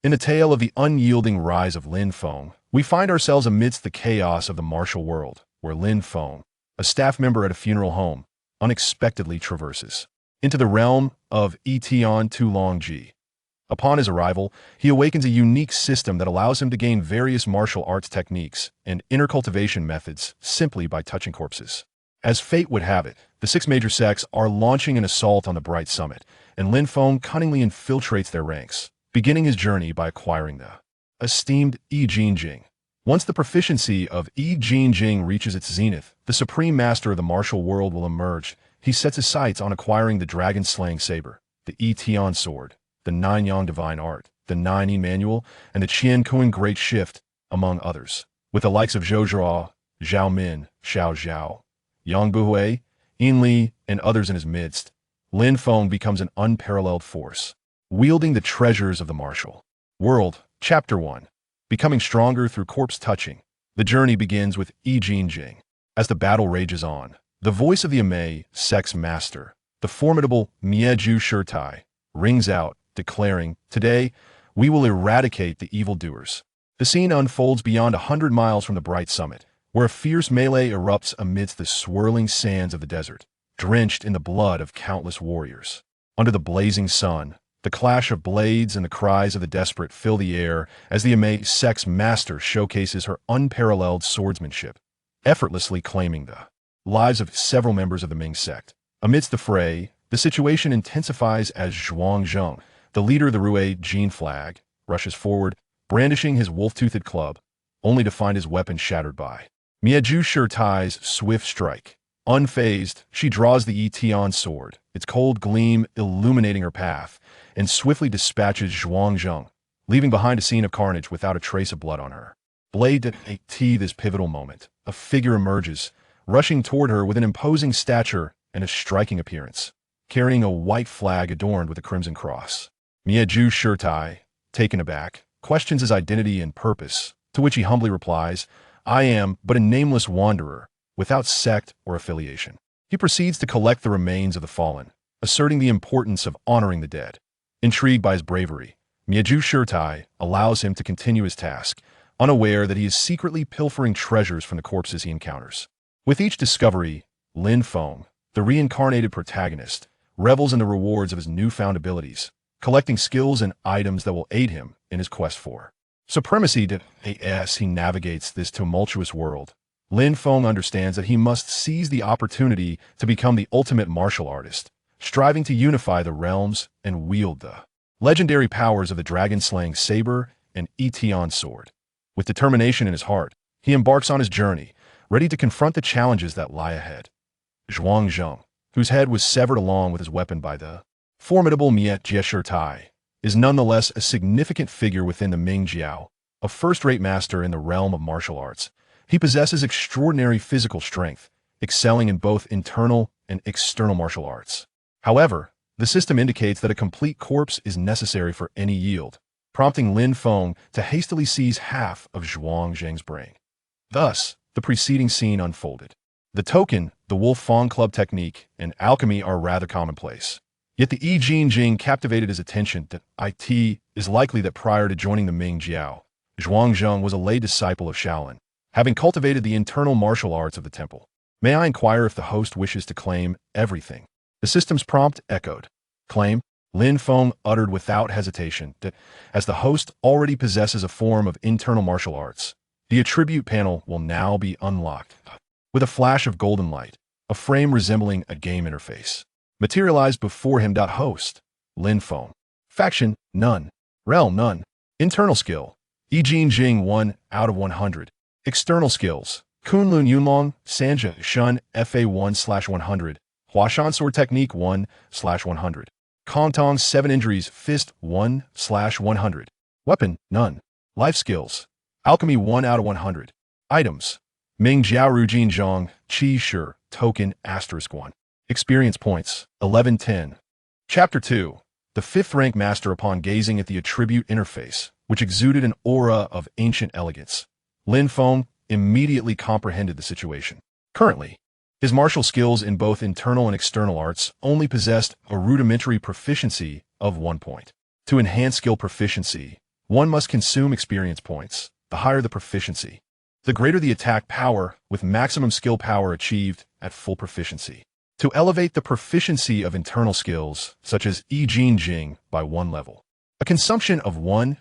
In the tale of the unyielding rise of Lin Feng, we find ourselves amidst the chaos of the martial world, where Lin Feng, a staff member at a funeral home, unexpectedly traverses into the realm of Yitian Tulongji. Upon his arrival, he awakens a unique system that allows him to gain various martial arts techniques and inner cultivation methods simply by touching corpses. As fate would have it, the six major sects are launching an assault on the Bright Summit, and Lin Feng cunningly infiltrates their ranks, beginning his journey by acquiring the esteemed Yijin Jing. Once the proficiency of Yijin Jing reaches its zenith, the supreme master of the martial world will emerge. He sets his sights on acquiring the dragon-slaying saber, the Yitian sword, the Nine-Yang divine art, the Nine-Yin manual, and the Qiankun great shift, among others. With the likes of Zhou, Zhao Min, Xiao, Yang Buhui, Yin Li, and others in his midst, Lin Feng becomes an unparalleled force, wielding the treasures of the martial world. Chapter 1. Becoming stronger through corpse touching. The journey begins with Yijin Jing. As the battle rages on, the voice of the Amei sect's master, the formidable Mieju Shirtai, rings out, declaring, "Today, we will eradicate the evildoers." The scene unfolds beyond 100 miles from the Bright Summit, where a fierce melee erupts amidst the swirling sands of the desert, drenched in the blood of countless warriors. Under the blazing sun, the clash of blades and the cries of the desperate fill the air as the Amei sect's master showcases her unparalleled swordsmanship, effortlessly claiming the lives of several members of the Ming sect. Amidst the fray, the situation intensifies as Zhuang, the leader of the Rui Jin flag, rushes forward, brandishing his wolf-toothed club, only to find his weapon shattered by Mieju Shirtai's swift strike. Unfazed, she draws the Yitian sword, its cold gleam illuminating her path, and swiftly dispatches Zhuang, leaving behind a scene of carnage without a trace of blood on her. Blade to this pivotal moment, a figure emerges, rushing toward her with an imposing stature and a striking appearance, carrying a white flag adorned with a crimson cross. Mieju Shirtai, taken aback, questions his identity and purpose, to which he humbly replies, "I am but a nameless wanderer, without sect or affiliation." He proceeds to collect the remains of the fallen, asserting the importance of honoring the dead. Intrigued by his bravery, Mieju Shirtai allows him to continue his task, unaware that he is secretly pilfering treasures from the corpses he encounters. With each discovery, Lin Feng, the reincarnated protagonist, revels in the rewards of his newfound abilities, collecting skills and items that will aid him in his quest for supremacy. As he navigates this tumultuous world, Lin Feng understands that he must seize the opportunity to become the ultimate martial artist, striving to unify the realms and wield the legendary powers of the dragon-slaying saber and Yitian sword. With determination in his heart, he embarks on his journey, ready to confront the challenges that lie ahead. Zhuang, whose head was severed along with his weapon by the formidable Mieju Shirtai, is nonetheless a significant figure within the Ming Jiao, a first-rate master in the realm of martial arts. He possesses extraordinary physical strength, excelling in both internal and external martial arts. However, the system indicates that a complete corpse is necessary for any yield, prompting Lin Feng to hastily seize half of Zhuang's brain. Thus, the preceding scene unfolded. The token, the Wolf Fang Club technique, and alchemy are rather commonplace. Yet the Yijin Jing captivated his attention. It is likely that prior to joining the Ming Jiao, Zhuang was a lay disciple of Shaolin, having cultivated the internal martial arts of the temple. May I inquire if the host wishes to claim everything? The system's prompt echoed. Claim? Lin Feng uttered without hesitation that, as the host already possesses a form of internal martial arts, the attribute panel will now be unlocked. With a flash of golden light, a frame resembling a game interface materialized before him. Host, Lin Feng. Faction, none. Realm, none. Internal skill, Yijin Jing 1 out of 100. External skills, Kunlun Yunlong, Sanja Shun FA 1/100. Huashan Sword Technique 1/100. Kongtong 7 Injuries Fist 1/100. Weapon, none. Life skills, Alchemy 1 out of 100. Items, Ming Jiao Rujin Zhong, Qi Shi, Token *1. Experience points, 1110. Chapter 2. The fifth rank master. Upon gazing at the attribute interface, which exuded an aura of ancient elegance, Lin Feng immediately comprehended the situation. Currently, his martial skills in both internal and external arts only possessed a rudimentary proficiency of 1 point. To enhance skill proficiency, one must consume experience points. The higher the proficiency, the greater the attack power, with maximum skill power achieved at full proficiency. To elevate the proficiency of internal skills, such as Yijin Jing, by one level, a consumption of 1,000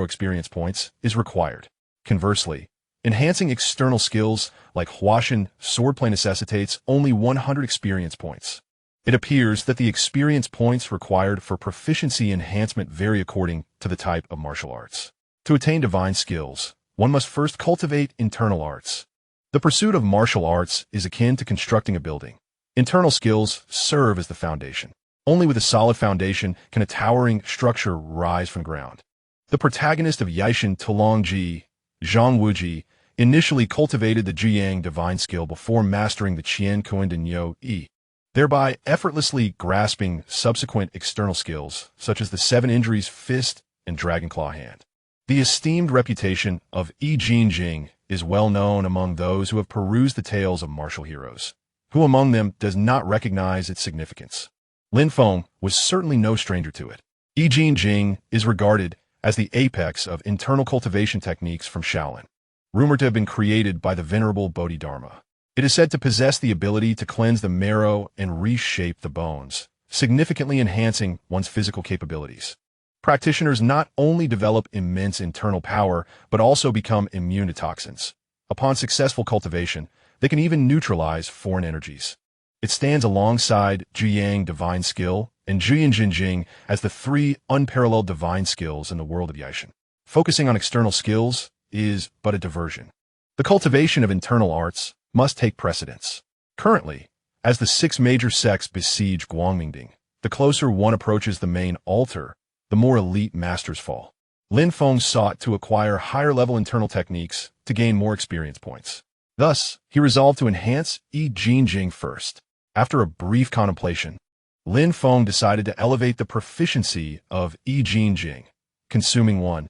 experience points is required. Conversely, enhancing external skills like Huashan swordplay necessitates only 100 experience points. It appears that the experience points required for proficiency enhancement vary according to the type of martial arts. To attain divine skills, one must first cultivate internal arts. The pursuit of martial arts is akin to constructing a building. Internal skills serve as the foundation. Only with a solid foundation can a towering structure rise from the ground. The protagonist of Yishin Talongji, Zhang Wuji, initially cultivated the Jiang divine skill before mastering the Qiankun Denyo Yi, thereby effortlessly grasping subsequent external skills, such as the Seven Injuries Fist and Dragon Claw Hand. The esteemed reputation of Yijin Jing is well known among those who have perused the tales of martial heroes. Who among them does not recognize its significance? Lin Feng was certainly no stranger to it. Yijin Jing is regarded as the apex of internal cultivation techniques from Shaolin, rumored to have been created by the venerable Bodhidharma. It is said to possess the ability to cleanse the marrow and reshape the bones, significantly enhancing one's physical capabilities. Practitioners not only develop immense internal power, but also become immune to toxins. Upon successful cultivation, they can even neutralize foreign energies. It stands alongside Jiang divine skill and Yijin Jing as the three unparalleled divine skills in the world of Yishin. Focusing on external skills is but a diversion. The cultivation of internal arts must take precedence. Currently, as the six major sects besiege Guangmingding, the closer one approaches the main altar, the more elite masters fall. Lin Feng sought to acquire higher-level internal techniques to gain more experience points. Thus, he resolved to enhance Yijin Jing first. After a brief contemplation, Lin Feng decided to elevate the proficiency of Yijin Jing, consuming 1,000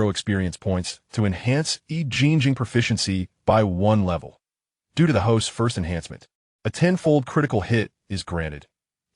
experience points to enhance Yijin Jing proficiency by one level. Due to the host's first enhancement, a 10-fold critical hit is granted.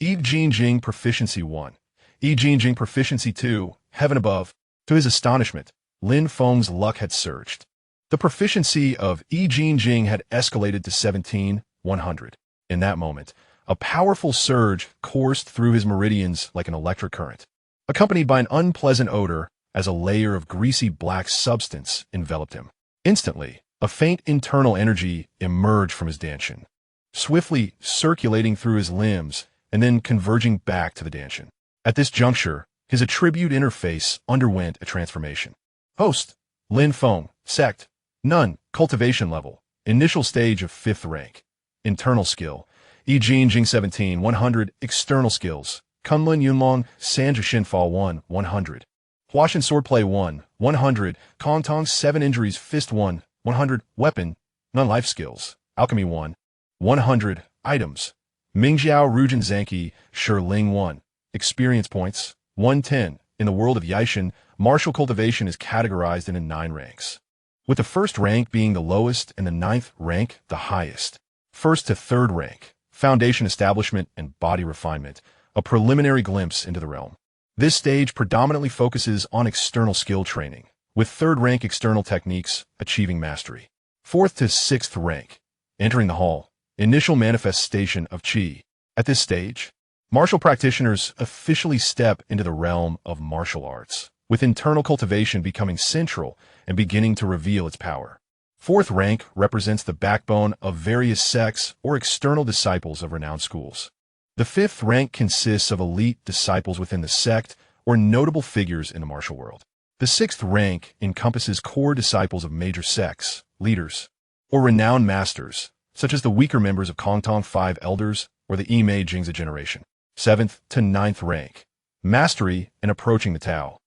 Yijin Jing proficiency 1. Yijin Jing proficiency 2, heaven above. To his astonishment, Lin Feng's luck had surged. The proficiency of Yijin Jing had escalated to 17,100. In that moment, a powerful surge coursed through his meridians like an electric current, accompanied by an unpleasant odor as a layer of greasy black substance enveloped him. Instantly, a faint internal energy emerged from his danshin, swiftly circulating through his limbs and then converging back to the danshin. At this juncture, his attribute interface underwent a transformation. Host, Lin Feng, Sect, None, cultivation level, initial stage of 5th rank. Internal skill, Yijin Jing 17, 100, external skills, Kunlun Yunlong, Sanja Shinfa 1, 100. Huashan Swordplay 1, 100, Kong Tong 7 Injuries Fist 1, 100, Weapon, None life skills, Alchemy 1, 100, Items, Mingjiao Rujin Zanki, Ling 1, Experience points, 110. In the world of Yishin, martial cultivation is categorized into 9 ranks, with the 1st rank being the lowest and the 9th rank the highest. 1st to 3rd rank, foundation establishment and body refinement, a preliminary glimpse into the realm. This stage predominantly focuses on external skill training, with 3rd rank external techniques achieving mastery. 4th to 6th rank, entering the hall, initial manifestation of Qi. At this stage, martial practitioners officially step into the realm of martial arts, with internal cultivation becoming central and beginning to reveal its power. 4th rank represents the backbone of various sects or external disciples of renowned schools. The 5th rank consists of elite disciples within the sect or notable figures in the martial world. The 6th rank encompasses core disciples of major sects, leaders, or renowned masters, such as the weaker members of Kongtong 5 Elders or the Yimei Jingzi generation. 7th to 9th rank, mastery and approaching the Tao.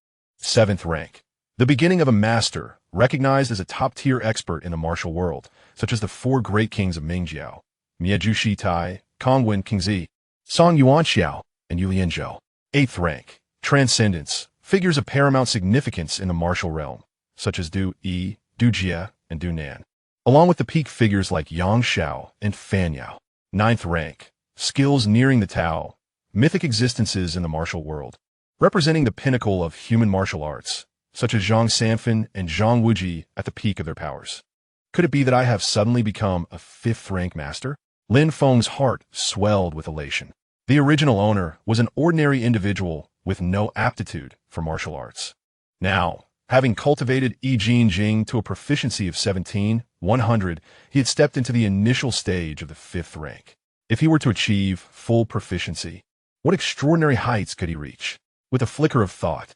7th rank, the beginning of a master, recognized as a top-tier expert in the martial world, such as the 4 great kings of Mingjiao, Mieju Shitai, Kongwen Kingzi, Song Yuan Xiao, and Yulian Zhou. 8th rank, transcendence, figures of paramount significance in the martial realm, such as Du Yi, Du Jie, and Du Nan, along with the peak figures like Yang Xiao and Fan Yao. 9th rank, skills nearing the Tao, mythic existences in the martial world. representing the pinnacle of human martial arts, such as Zhang Sanfen and Zhang Wuji at the peak of their powers. Could it be that I have suddenly become a fifth-rank master? Lin Feng's heart swelled with elation. The original owner was an ordinary individual with no aptitude for martial arts. Now, having cultivated Yijin Jing to a proficiency of 17,100, he had stepped into the initial stage of the fifth rank. If he were to achieve full proficiency, what extraordinary heights could he reach? With a flicker of thought,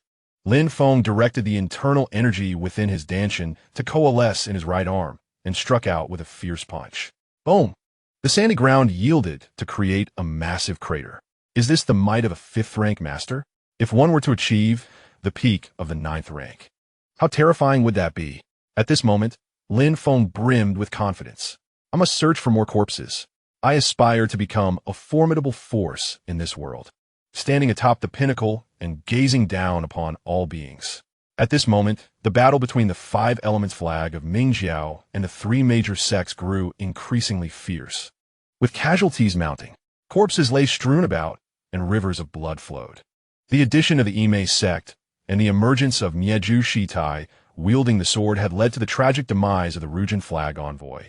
Lin Feng directed the internal energy within his danshan to coalesce in his right arm and struck out with a fierce punch. Boom! The sandy ground yielded to create a massive crater. Is this the might of a fifth-rank master? If one were to achieve the peak of the ninth rank, how terrifying would that be? At this moment, Lin Feng brimmed with confidence. I must search for more corpses. I aspire to become a formidable force in this world, standing atop the pinnacle and gazing down upon all beings. At this moment, the battle between the five elements flag of Mingjiao and the three major sects grew increasingly fierce. With casualties mounting, corpses lay strewn about, and rivers of blood flowed. The addition of the Yimei sect and the emergence of Mieju Shitai wielding the sword had led to the tragic demise of the Rujin flag envoy,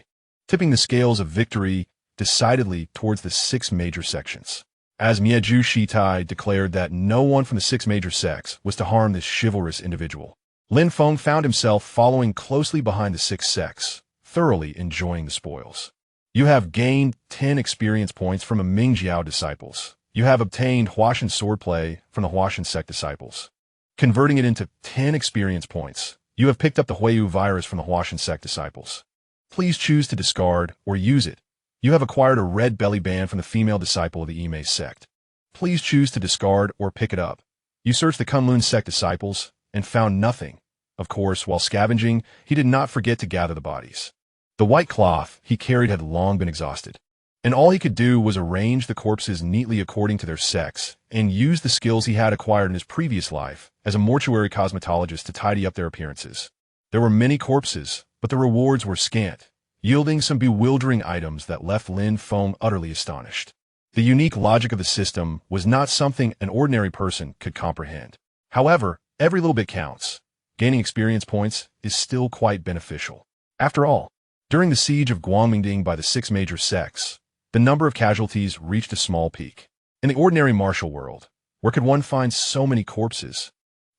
tipping the scales of victory decidedly towards the six major sections. As Mieju Shitai declared that no one from the six major sects was to harm this chivalrous individual, Lin Feng found himself following closely behind the six sects, thoroughly enjoying the spoils. You have gained 10 experience points from a Mingjiao disciples. You have obtained Huashan swordplay from the Huashan sect disciples. Converting it into 10 experience points, you have picked up the Huiyu virus from the Huashan sect disciples. Please choose to discard or use it. You have acquired a red belly band from the female disciple of the Yimei sect. Please choose to discard or pick it up. You searched the Kunlun sect disciples and found nothing. Of course, while scavenging, he did not forget to gather the bodies. The white cloth he carried had long been exhausted, and all he could do was arrange the corpses neatly according to their sex and use the skills he had acquired in his previous life as a mortuary cosmetologist to tidy up their appearances. There were many corpses, but the rewards were scant, yielding some bewildering items that left Lin Feng utterly astonished. The unique logic of the system was not something an ordinary person could comprehend. However, every little bit counts. Gaining experience points is still quite beneficial. After all, during the siege of Guangmingding by the six major sects, the number of casualties reached a small peak. In the ordinary martial world, where could one find so many corpses?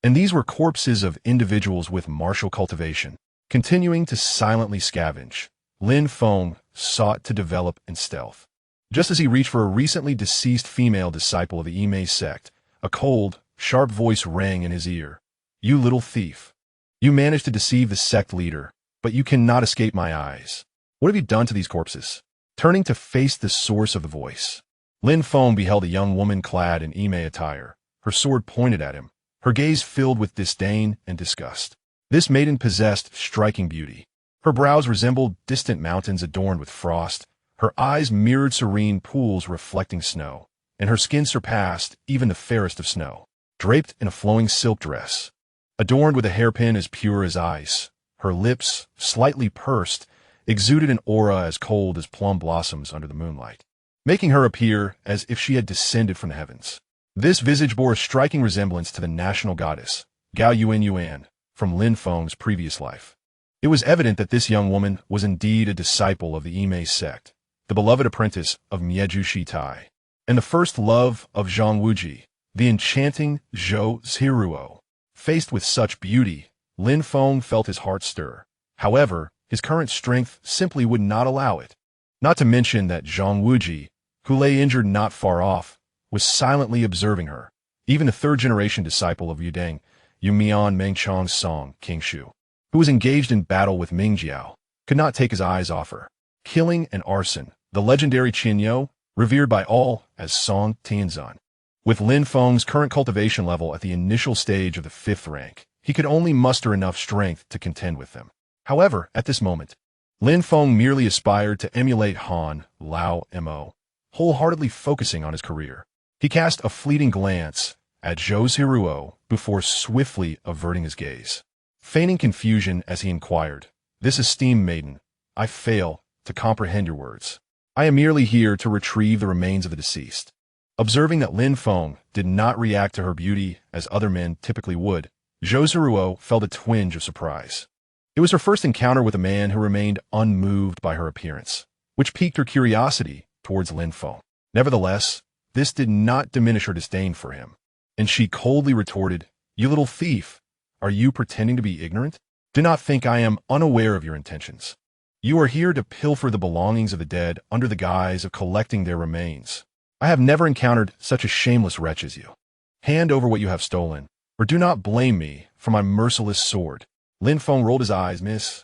And these were corpses of individuals with martial cultivation. Continuing to silently scavenge, Lin Feng sought to develop in stealth. Just as he reached for a recently deceased female disciple of the Yimei sect, a cold, sharp voice rang in his ear. You little thief. You managed to deceive the sect leader, but you cannot escape my eyes. What have you done to these corpses? Turning to face the source of the voice, Lin Feng beheld a young woman clad in Yimei attire, her sword pointed at him, her gaze filled with disdain and disgust. This maiden possessed striking beauty. Her brows resembled distant mountains adorned with frost, her eyes mirrored serene pools reflecting snow, and her skin surpassed even the fairest of snow. Draped in a flowing silk dress, adorned with a hairpin as pure as ice, her lips, slightly pursed, exuded an aura as cold as plum blossoms under the moonlight, making her appear as if she had descended from the heavens. This visage bore a striking resemblance to the national goddess, Gao Yuan, from Lin Feng's previous life. It was evident that this young woman was indeed a disciple of the Yimei sect, the beloved apprentice of Mieju Shitai, and the first love of Zhang Wuji, the enchanting Zhou Zhiruo. Faced with such beauty, Lin Feng felt his heart stir. However, his current strength simply would not allow it. Not to mention that Zhang Wuji, who lay injured not far off, was silently observing her. Even the third-generation disciple of Yudeng, Yumian Mengchang's song, King Shu, who was engaged in battle with Mingjiao, could not take his eyes off her. Killing and arson, the legendary Qianyo, revered by all as Song Tianzan. With Lin Feng's current cultivation level at the initial stage of the fifth rank, he could only muster enough strength to contend with them. However, at this moment, Lin Feng merely aspired to emulate Han Lao Mo, wholeheartedly focusing on his career. He cast a fleeting glance at Zhou Zhiruo before swiftly averting his gaze. Feigning confusion as he inquired, "This esteemed maiden, I fail to comprehend your words. I am merely here to retrieve the remains of the deceased." Observing that Lin Feng did not react to her beauty as other men typically would, Zhou felt a twinge of surprise. It was her first encounter with a man who remained unmoved by her appearance, which piqued her curiosity towards Lin Feng. Nevertheless, this did not diminish her disdain for him, and she coldly retorted, "You little thief, are you pretending to be ignorant? Do not think I am unaware of your intentions. You are here to pilfer the belongings of the dead under the guise of collecting their remains. I have never encountered such a shameless wretch as you. Hand over what you have stolen, or do not blame me for my merciless sword." Lin Feng rolled his eyes. "Miss,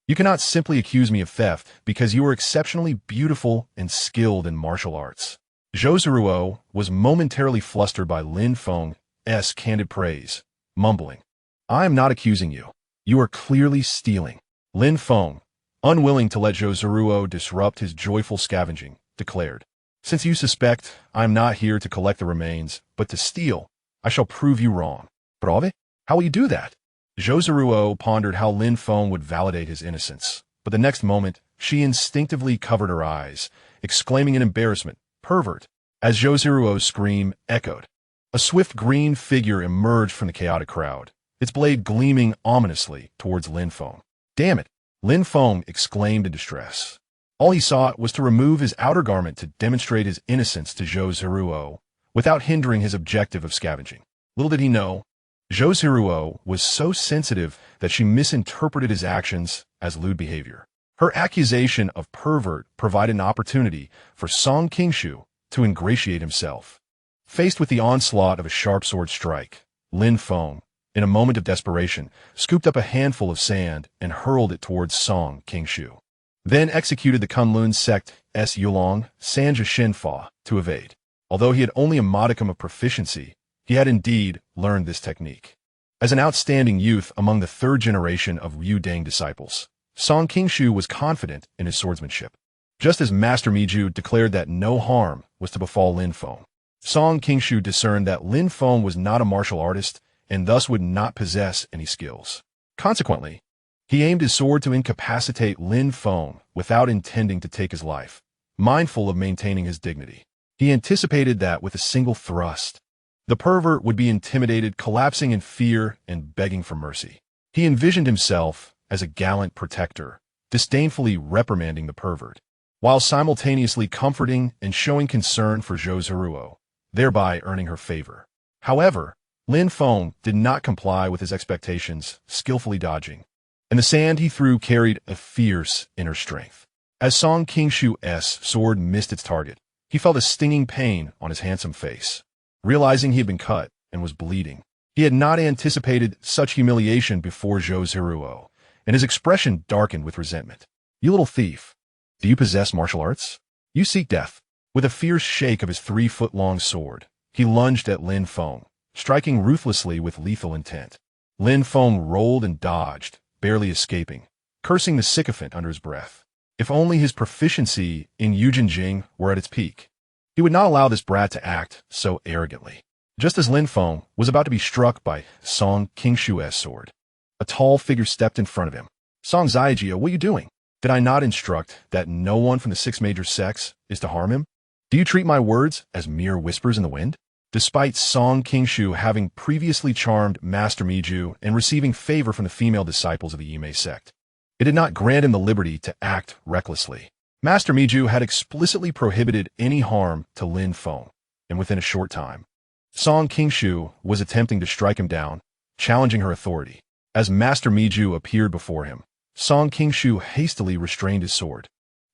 you cannot simply accuse me of theft because you are exceptionally beautiful and skilled in martial arts." Zhou was momentarily flustered by Lin Feng's candid praise, mumbling, "I am not accusing you. You are clearly stealing." Lin Feng, unwilling to let Zhou disrupt his joyful scavenging, declared, "Since you suspect I am not here to collect the remains, but to steal, I shall prove you wrong." "Prove? How will you do that?" Zhou pondered how Lin Feng would validate his innocence, but the next moment, she instinctively covered her eyes, exclaiming in embarrassment, "Pervert!" as Zhou's scream echoed. A swift green figure emerged from the chaotic crowd, its blade gleaming ominously towards Lin Feng. "Damn it!" Lin Feng exclaimed in distress. All he sought was to remove his outer garment to demonstrate his innocence to Zhou without hindering his objective of scavenging. Little did he know, Zhou was so sensitive that she misinterpreted his actions as lewd behavior. Her accusation of pervert provided an opportunity for Song Qingshu to ingratiate himself. Faced with the onslaught of a sharp sword strike, Lin Feng, in a moment of desperation, scooped up a handful of sand and hurled it towards Song Qingshu. Then executed the Kunlun sect's Yulong Sanja Shinfa to evade. Although he had only a modicum of proficiency, he had indeed learned this technique. As an outstanding youth among the third generation of Yu Dang disciples, Song Qingshu was confident in his swordsmanship. Just as Master Miju declared that no harm was to befall Lin Feng, Song Qingshu discerned that Lin Feng was not a martial artist and thus would not possess any skills. Consequently, he aimed his sword to incapacitate Lin Feng without intending to take his life, mindful of maintaining his dignity. He anticipated that with a single thrust, the pervert would be intimidated, collapsing in fear and begging for mercy. He envisioned himself as a gallant protector, disdainfully reprimanding the pervert, while simultaneously comforting and showing concern for Zhou, thereby earning her favor. However, Lin Feng did not comply with his expectations, skillfully dodging, and the sand he threw carried a fierce inner strength. As Song Qingshu's sword missed its target, he felt a stinging pain on his handsome face. Realizing he had been cut and was bleeding, he had not anticipated such humiliation before Zhou, and his expression darkened with resentment. "You little thief, do you possess martial arts? You seek death." With a fierce shake of his 3-foot-long sword, he lunged at Lin Feng, striking ruthlessly with lethal intent. Lin Feng rolled and dodged, barely escaping, cursing the sycophant under his breath. If only his proficiency in Yijin Jing were at its peak. He would not allow this brat to act so arrogantly. Just as Lin Feng was about to be struck by Song Qingshu's sword, a tall figure stepped in front of him. "Song Zhaijia, what are you doing? Did I not instruct that no one from the 6 major sects is to harm him? Do you treat my words as mere whispers in the wind?" Despite Song Qingshu having previously charmed Master Miju and receiving favor from the female disciples of the Yimei sect, it did not grant him the liberty to act recklessly. Master Miju had explicitly prohibited any harm to Lin Feng, and within a short time, Song Qingshu was attempting to strike him down, challenging her authority. As Master Miju appeared before him, Song Qingshu hastily restrained his sword,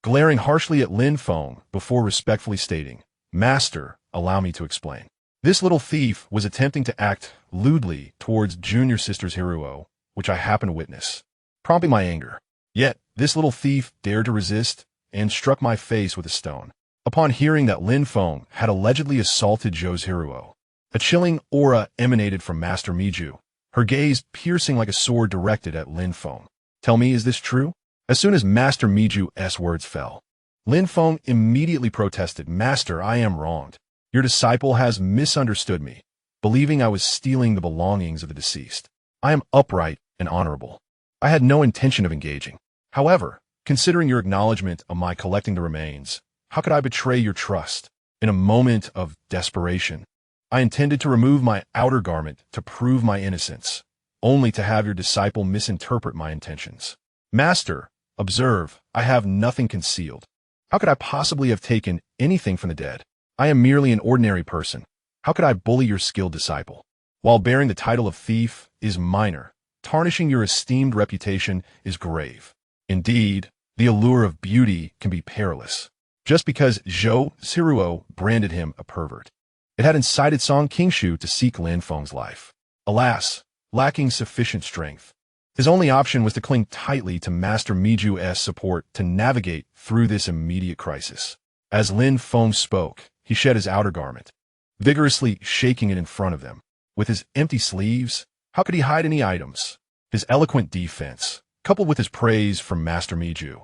glaring harshly at Lin Feng before respectfully stating, "Master, allow me to explain." This little thief was attempting to act lewdly towards junior sister's Zhiruo, which I happened to witness, prompting my anger. Yet, this little thief dared to resist and struck my face with a stone. Upon hearing that Lin Feng had allegedly assaulted Zhou, a chilling aura emanated from Master Miju, her gaze piercing like a sword directed at Lin Feng. "Tell me, is this true?" As soon as Master Miju's words fell, Lin Feng immediately protested, "Master, I am wronged. Your disciple has misunderstood me, believing I was stealing the belongings of the deceased. I am upright and honorable. I had no intention of engaging. However, considering your acknowledgement of my collecting the remains, how could I betray your trust?" In a moment of desperation, I intended to remove my outer garment to prove my innocence, only to have your disciple misinterpret my intentions. Master, observe, I have nothing concealed. How could I possibly have taken anything from the dead? I am merely an ordinary person. How could I bully your skilled disciple? While bearing the title of thief is minor, tarnishing your esteemed reputation is grave. Indeed, the allure of beauty can be perilous. Just because Zhiruo branded him a pervert, it had incited Song Qingshu to seek Lin Feng's life. Alas, lacking sufficient strength, his only option was to cling tightly to Master Miju's support to navigate through this immediate crisis. As Lin Feng spoke, he shed his outer garment, vigorously shaking it in front of them. With his empty sleeves, how could he hide any items? His eloquent defense, coupled with his praise from Master Miju,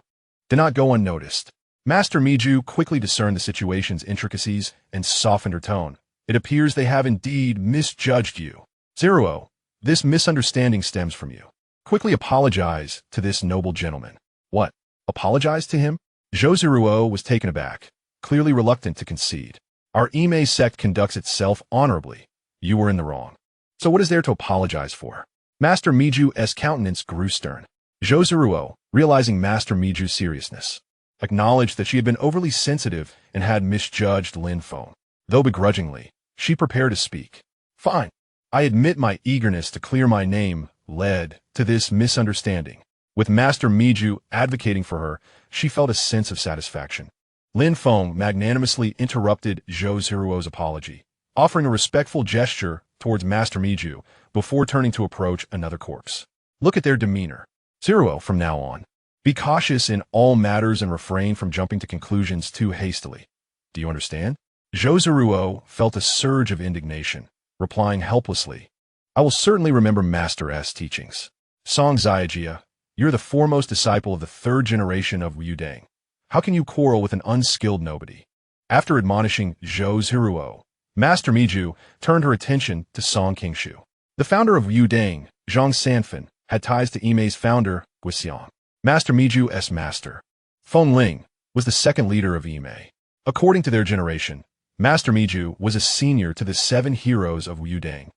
did not go unnoticed. Master Miju quickly discerned the situation's intricacies and softened her tone. It appears they have indeed misjudged you. Zhiruo, this misunderstanding stems from you. Quickly apologize to this noble gentleman. What? Apologize to him? Zhiruo was taken aback, clearly reluctant to concede. Our Ime sect conducts itself honorably. You were in the wrong. So what is there to apologize for? Master Miju's countenance grew stern. Zhiruo, realizing Master Miju's seriousness, acknowledged that she had been overly sensitive and had misjudged Lin Feng. Though begrudgingly, she prepared to speak. Fine. I admit my eagerness to clear my name led to this misunderstanding. With Master Miju advocating for her, she felt a sense of satisfaction. Lin Feng magnanimously interrupted Zhiruo's apology, offering a respectful gesture towards Master Miju before turning to approach another corpse. Look at their demeanor. Zhiruo, from now on, be cautious in all matters and refrain from jumping to conclusions too hastily. Do you understand? Zhiruo felt a surge of indignation, replying helplessly, I will certainly remember Master S teachings. Song Ziajia, you're the foremost disciple of the third generation of Yudang. How can you quarrel with an unskilled nobody? After admonishing Zhiruo, Master Miju turned her attention to Song Qingshu. The founder of Yudang, Zhang Sanfen, had ties to Ime's founder, Guxiang. Master Miju's master, Feng Ling, was the second leader of Ime. According to their generation, Master Miju was a senior to the 7 heroes of Yudang,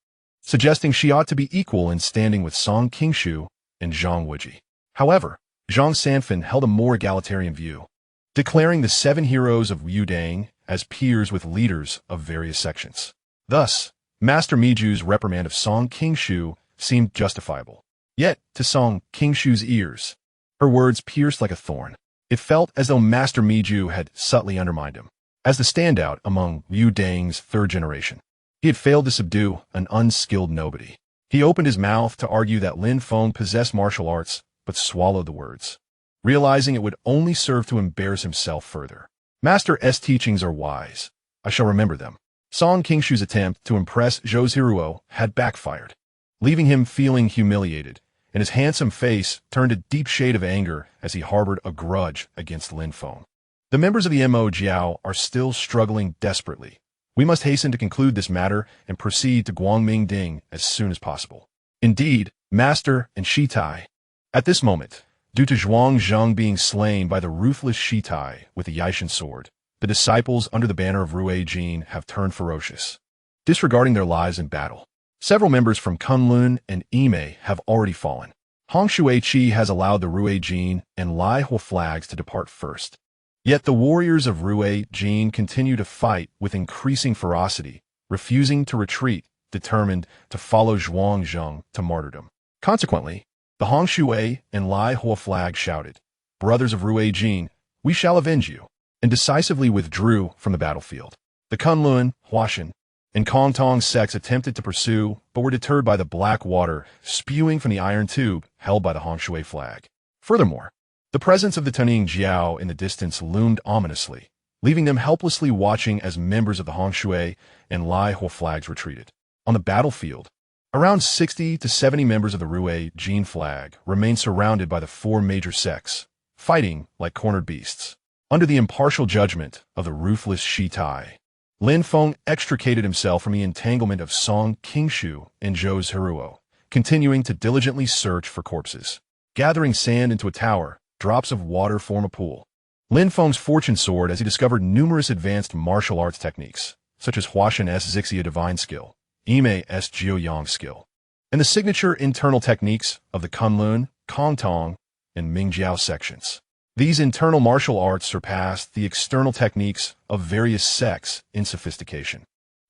suggesting she ought to be equal in standing with Song Qingshu and Zhang Wuji. However, Zhang Sanfen held a more egalitarian view, declaring the 7 heroes of Yudang as peers with leaders of various sections. Thus, Master Miju's reprimand of Song Qingshu seemed justifiable. Yet, to Song Qingshu's ears, her words pierced like a thorn. It felt as though Master Miju had subtly undermined him. As the standout among Yudang's third generation, he had failed to subdue an unskilled nobody. He opened his mouth to argue that Lin Feng possessed martial arts, but swallowed the words, realizing it would only serve to embarrass himself further. Master S teachings are wise. I shall remember them. Song Qingshu's attempt to impress Zhiruo had backfired, leaving him feeling humiliated, and his handsome face turned a deep shade of anger as he harbored a grudge against Lin Feng. The members of the Mo Zhao are still struggling desperately. We must hasten to conclude this matter and proceed to Guangming Ding as soon as possible. Indeed, Master and Shitai. At this moment, due to Zhuang Zheng being slain by the ruthless Shitai with the Yijin sword, the disciples under the banner of Yijin have turned ferocious, disregarding their lives in battle. Several members from Kunlun and Ime have already fallen. Hongshui Qi has allowed the Yijin and Lai Hua flags to depart first. Yet the warriors of Yijin continue to fight with increasing ferocity, refusing to retreat, determined to follow Zhuang Zheng to martyrdom. Consequently, the Hongshui and Lai Hua flag shouted, Brothers of Yijin, we shall avenge you, and decisively withdrew from the battlefield. The Kunlun, Huashan, and Kongtong sects attempted to pursue, but were deterred by the black water spewing from the iron tube held by the Hongshui flag. Furthermore, the presence of the Tuning Jiao in the distance loomed ominously, leaving them helplessly watching as members of the Hongshui and Lai Hua flags retreated. On the battlefield, around 60 to 70 members of the Yijin flag remained surrounded by the 4 major sects, fighting like cornered beasts. Under the impartial judgment of the ruthless Shitai, Lin Feng extricated himself from the entanglement of Song Qingshu and Zhiruo, continuing to diligently search for corpses. Gathering sand into a tower, drops of water form a pool. Lin Feng's fortune soared as he discovered numerous advanced martial arts techniques, such as Huashan Zixia Divine Skill, Ime Jiu Yang Skill, and the signature internal techniques of the Kunlun, Kongtong, and Mingjiao sections. These internal martial arts surpassed the external techniques of various sects in sophistication,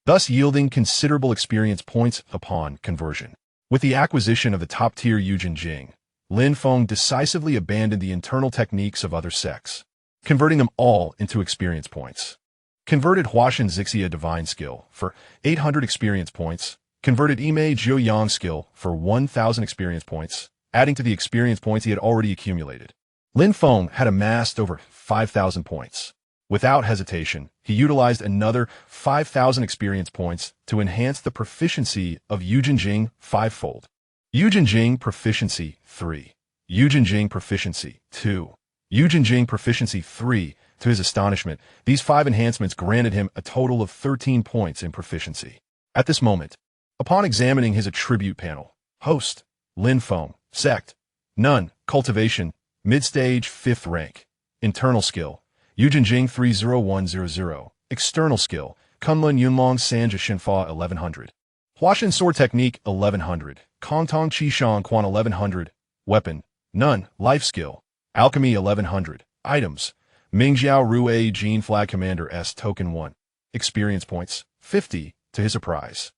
thus yielding considerable experience points upon conversion. With the acquisition of the top-tier Yijin Jing, Lin Feng decisively abandoned the internal techniques of other sects, converting them all into experience points. Converted Huashan Zixia Divine Skill for 800 experience points, converted Ime Jiu Yang Skill for 1,000 experience points, adding to the experience points he had already accumulated. Lin Feng had amassed over 5,000 points. Without hesitation, he utilized another 5,000 experience points to enhance the proficiency of Yijin Jing fivefold. Yijin Jing Proficiency 3. Yijin Jing Proficiency 2. Yijin Jing Proficiency 3. To his astonishment, these 5 enhancements granted him a total of 13 points in proficiency. At this moment, upon examining his attribute panel, Host, Lin Feng, Sect, None, Cultivation, Mid-Stage 5th Rank, Internal Skill, Yijin Jing 30100, External Skill, Kunlun Yunlong Sanja Shinfa 1100, Huashan Sword Technique 1100, Kongtong Qishan Quan 1100, Weapon, None, Life Skill, Alchemy 1100, Items, Mingjiao Rue Jean Flag Commander S Token 1, Experience Points, 50, to his surprise.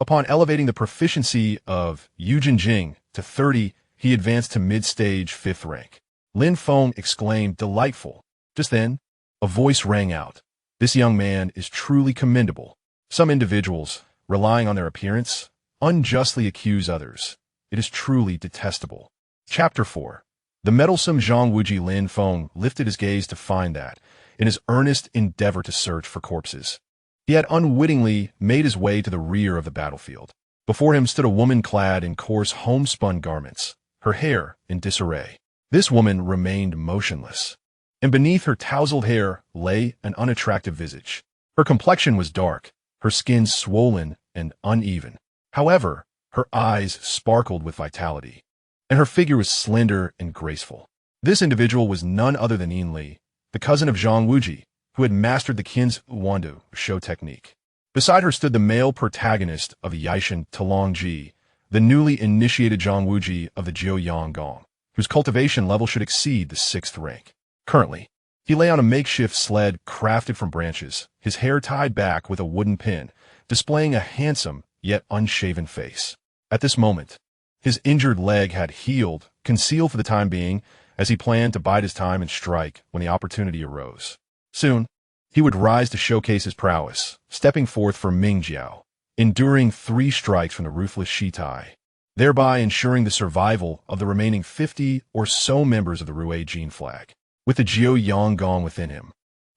Upon elevating the proficiency of Yijin Jing to 30, he advanced to mid-stage 5th rank. Lin Feng exclaimed, "Delightful." Just then, a voice rang out. This young man is truly commendable. Some individuals, relying on their appearance, unjustly accuse others. It is truly detestable. Chapter 4. The meddlesome Zhang Wuji. Lin Feng lifted his gaze to find that, in his earnest endeavor to search for corpses, he had unwittingly made his way to the rear of the battlefield. Before him stood a woman clad in coarse homespun garments, her hair in disarray. This woman remained motionless, and beneath her tousled hair lay an unattractive visage. Her complexion was dark, her skin swollen and uneven. However, her eyes sparkled with vitality, and her figure was slender and graceful. This individual was none other than Yin Li, the cousin of Zhang Wuji, who had mastered the Qin's Wandu show technique. Beside her stood the male protagonist of Yishan Talongji, the newly initiated Zhang Wuji of the Jiuyang Gong, whose cultivation level should exceed the 6th rank. Currently, he lay on a makeshift sled crafted from branches, his hair tied back with a wooden pin, displaying a handsome yet unshaven face. At this moment, his injured leg had healed, concealed for the time being, as he planned to bide his time and strike when the opportunity arose. Soon, he would rise to showcase his prowess, stepping forth for Mingjiao, enduring 3 strikes from the ruthless Shitai, thereby ensuring the survival of the remaining 50 or so members of the Rue Jean flag. With the Jiuyang Gong within him,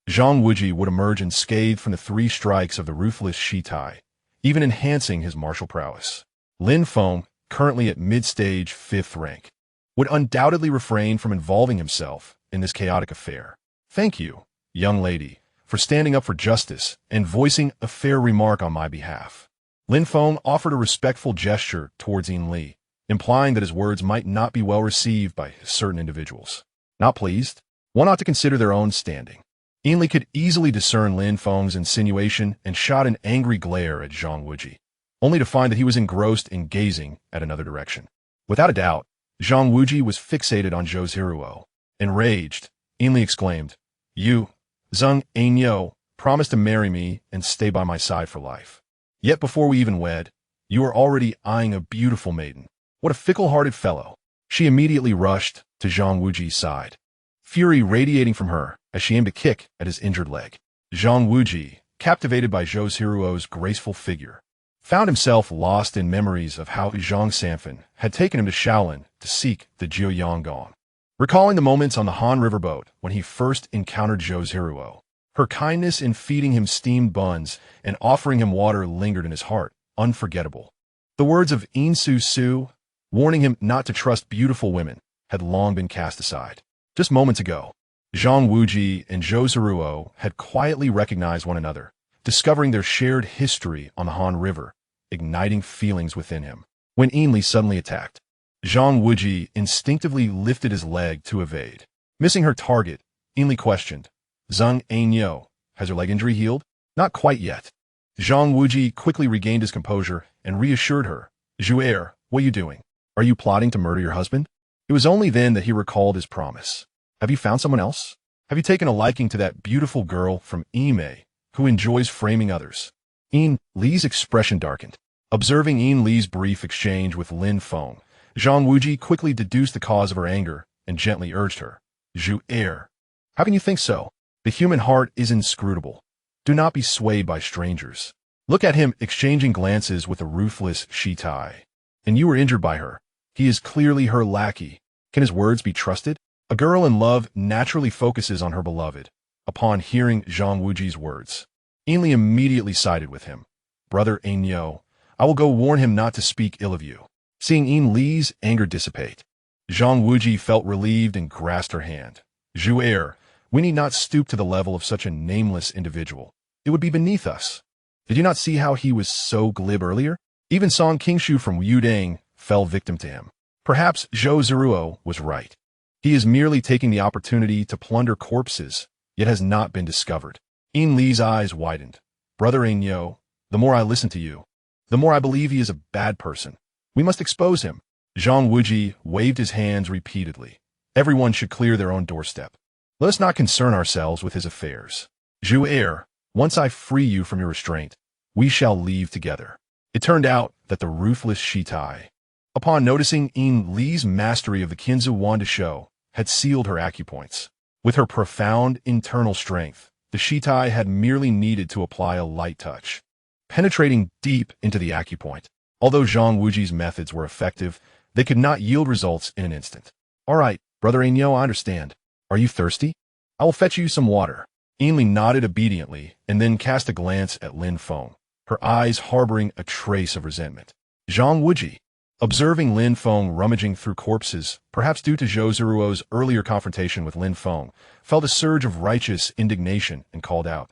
Zhang Wuji would emerge unscathed from the 3 strikes of the ruthless Shitai, even enhancing his martial prowess. Lin Feng, currently at mid-stage 5th rank, would undoubtedly refrain from involving himself in this chaotic affair. "Thank you, young lady, for standing up for justice and voicing a fair remark on my behalf." Lin Feng offered a respectful gesture towards Yin Li, implying that his words might not be well received by certain individuals. Not pleased, one ought to consider their own standing. Yin Li could easily discern Lin Feng's insinuation and shot an angry glare at Zhang Wuji, only to find that he was engrossed in gazing at another direction. Without a doubt, Zhang Wuji was fixated on Zhou's Zhiruo. Enraged, Yin Li exclaimed, "You, Zheng Ainyo, promised to marry me and stay by my side for life. Yet before we even wed, you are already eyeing a beautiful maiden. What a fickle-hearted fellow." She immediately rushed to Zhang Wuji's side, fury radiating from her as she aimed a kick at his injured leg. Zhang Wuji, captivated by Zhou's Zhiruo's graceful figure, found himself lost in memories of how Zhang Sanfen had taken him to Shaolin to seek the Jiuyang Gong. Recalling the moments on the Han riverboat when he first encountered Zhou's Zhiruo, her kindness in feeding him steamed buns and offering him water lingered in his heart, unforgettable. The words of Insu Su, warning him not to trust beautiful women, had long been cast aside. Just moments ago, Zhang Wuji and Zhou Zhiruo had quietly recognized one another, discovering their shared history on the Han River, igniting feelings within him. When Yin Li suddenly attacked, Zhang Wuji instinctively lifted his leg to evade. Missing her target, Ainli questioned. Zheng Ainyo, has her leg injury healed? Not quite yet. Zhang Wuji quickly regained his composure and reassured her. Zhou, what are you doing? Are you plotting to murder your husband? It was only then that he recalled his promise. Have you found someone else? Have you taken a liking to that beautiful girl from Ime, who enjoys framing others? Yin Li's expression darkened. Observing Yin Li's brief exchange with Lin Feng, Zhang Wuji quickly deduced the cause of her anger and gently urged her. Zhou, how can you think so? The human heart is inscrutable. Do not be swayed by strangers. Look at him exchanging glances with a ruthless Shitai. And you were injured by her. He is clearly her lackey. Can his words be trusted? A girl in love naturally focuses on her beloved. Upon hearing Zhang Wuji's words, Ainli immediately sided with him. Brother Ainyo, I will go warn him not to speak ill of you. Seeing Yin Li's anger dissipate, Zhang Wuji felt relieved and grasped her hand. Zhou, we need not stoop to the level of such a nameless individual. It would be beneath us. Did you not see how he was so glib earlier? Even Song Qingshu from Yudang fell victim to him. Perhaps Zhiruo was right. He is merely taking the opportunity to plunder corpses, yet has not been discovered. Yin Li's eyes widened. Brother Ainyo, the more I listen to you, the more I believe he is a bad person. We must expose him. Zhang Wuji waved his hands repeatedly. Everyone should clear their own doorstep. Let us not concern ourselves with his affairs. Zhou, once I free you from your restraint, we shall leave together. It turned out that the ruthless Shitai, upon noticing Yin Li's mastery of the Qinzu Wanda Shou, had sealed her acupoints. With her profound internal strength, the Shitai had merely needed to apply a light touch, penetrating deep into the acupoint. Although Zhang Wuji's methods were effective, they could not yield results in an instant. All right, Brother Ainyo, I understand. Are you thirsty? I will fetch you some water. Ainli nodded obediently and then cast a glance at Lin Feng, her eyes harboring a trace of resentment. Zhang Wuji, observing Lin Feng rummaging through corpses, perhaps due to Zhiruo's earlier confrontation with Lin Feng, felt a surge of righteous indignation and called out,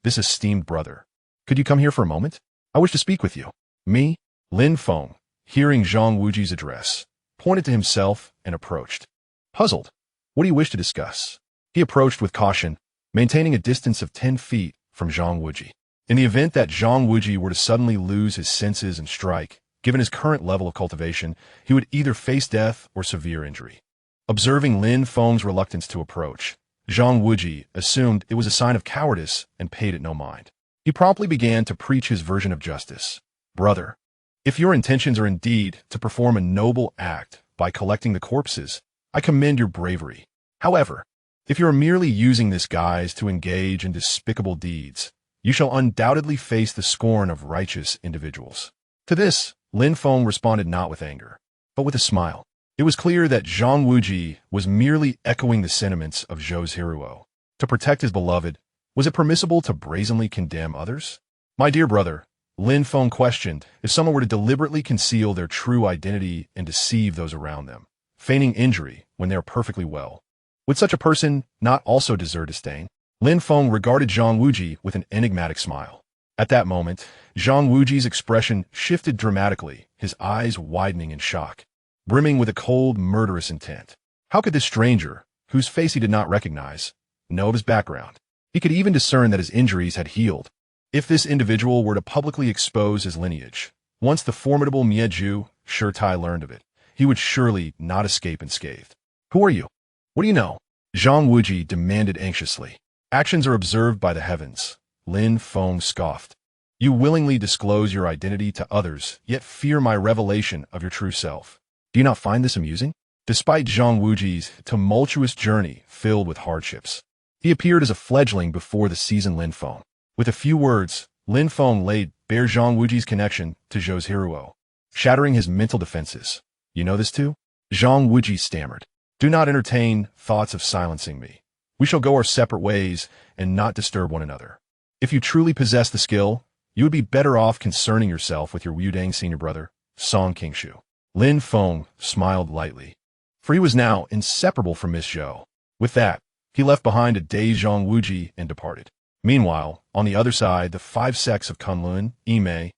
This esteemed brother, could you come here for a moment? I wish to speak with you. Me? Lin Feng, hearing Zhang Wuji's address, pointed to himself and approached. Puzzled, what do you wish to discuss? He approached with caution, maintaining a distance of 10 feet from Zhang Wuji. In the event that Zhang Wuji were to suddenly lose his senses and strike, given his current level of cultivation, he would either face death or severe injury. Observing Lin Feng's reluctance to approach, Zhang Wuji assumed it was a sign of cowardice and paid it no mind. He promptly began to preach his version of justice. Brother, if your intentions are indeed to perform a noble act by collecting the corpses, I commend your bravery. However, if you are merely using this guise to engage in despicable deeds, you shall undoubtedly face the scorn of righteous individuals. To this, Lin Feng responded not with anger, but with a smile. It was clear that Zhang Wuji was merely echoing the sentiments of Zhiruo. To protect his beloved, was it permissible to brazenly condemn others? My dear brother, Lin Feng questioned, if someone were to deliberately conceal their true identity and deceive those around them, feigning injury when they are perfectly well, would such a person not also deserve disdain? Lin Feng regarded Zhang Wuji with an enigmatic smile. At that moment, Zhang Wuji's expression shifted dramatically, his eyes widening in shock, brimming with a cold, murderous intent. How could this stranger, whose face he did not recognize, know of his background? He could even discern that his injuries had healed. If this individual were to publicly expose his lineage, once the formidable Mieju Shirtai learned of it, he would surely not escape unscathed. Who are you? What do you know? Zhang Wuji demanded anxiously. Actions are observed by the heavens. Lin Feng scoffed. You willingly disclose your identity to others, yet fear my revelation of your true self. Do you not find this amusing? Despite Zhang Wuji's tumultuous journey filled with hardships, he appeared as a fledgling before the seasoned Lin Feng. With a few words, Lin Feng laid bare Zhang Wuji's connection to Zhou's Zhiruo, shattering his mental defenses. You know this too? Zhang Wuji stammered. Do not entertain thoughts of silencing me. We shall go our separate ways and not disturb one another. If you truly possess the skill, you would be better off concerning yourself with your Wudang senior brother, Song Qingshu. Lin Feng smiled lightly, for he was now inseparable from Miss Zhou. With that, he left behind a dazed Zhang Wuji and departed. Meanwhile, on the other side, the 5 sects of Kunlun, Yimei,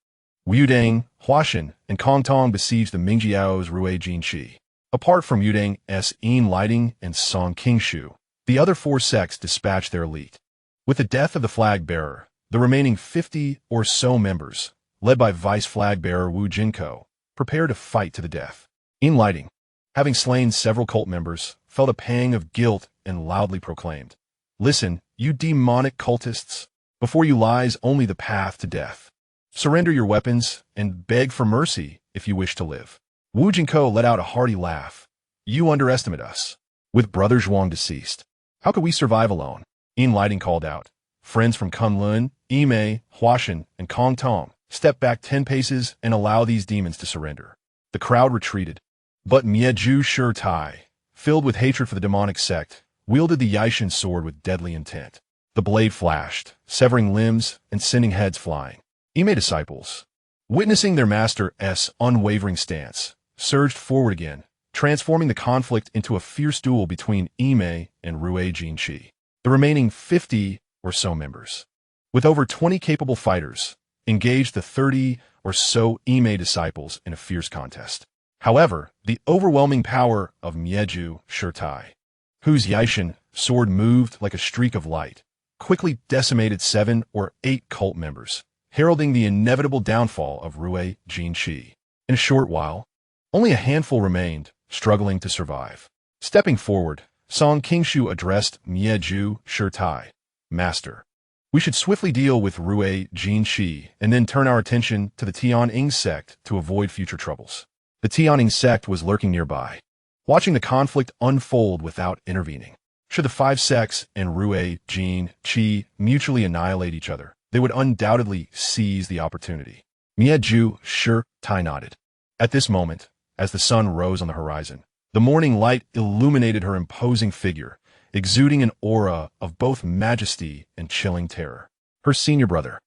Wudang, Huashan, and Kongtong besieged the Mingjiao's Rui Jinqi. Apart from Yudang's Yin Lighting and Song Qingshu, The other 4 sects dispatched their elite. With the death of the flag-bearer, the remaining 50 or so members, led by vice flag-bearer Wu Jinko, prepared to fight to the death. Enlighting, having slain several cult members, felt a pang of guilt and loudly proclaimed, "Listen, you demonic cultists, before you lies only the path to death. Surrender your weapons and beg for mercy if you wish to live." Wu Jinko let out a hearty laugh. "You underestimate us. With Brother Zhuang deceased, how could we survive alone?" Enlighting called out. "Friends from Kunlun, Yimei, Huashan, and Kong Tong, step back 10 paces and allow these demons to surrender." The crowd retreated. But Mieju Shi Tai, filled with hatred for the demonic sect, wielded the Yijin sword with deadly intent. The blade flashed, severing limbs and sending heads flying. Yimei disciples, witnessing their master's unwavering stance, surged forward again, transforming the conflict into a fierce duel between Yimei and Rue Jinchi. The remaining 50 or so members, with over 20 capable fighters, engaged the 30 or so Yimei disciples in a fierce contest. However, the overwhelming power of Mieju Shi Tai, whose Yijin sword moved like a streak of light, quickly decimated 7 or 8 cult members, heralding the inevitable downfall of Rue Jinchi. In a short while, only a handful remained, struggling to survive. Stepping forward, Song Qingshu addressed Mieju Shi Tai, "Master, we should swiftly deal with Rue Jinchi and then turn our attention to the Tianying sect to avoid future troubles." The Tianying sect was lurking nearby, watching the conflict unfold without intervening. Should the 5 sects and Rue Jinchi mutually annihilate each other, they would undoubtedly seize the opportunity. Mieju Shi Tai nodded. At this moment, as the sun rose on the horizon, the morning light illuminated her imposing figure, exuding an aura of both majesty and chilling terror. Her senior brother,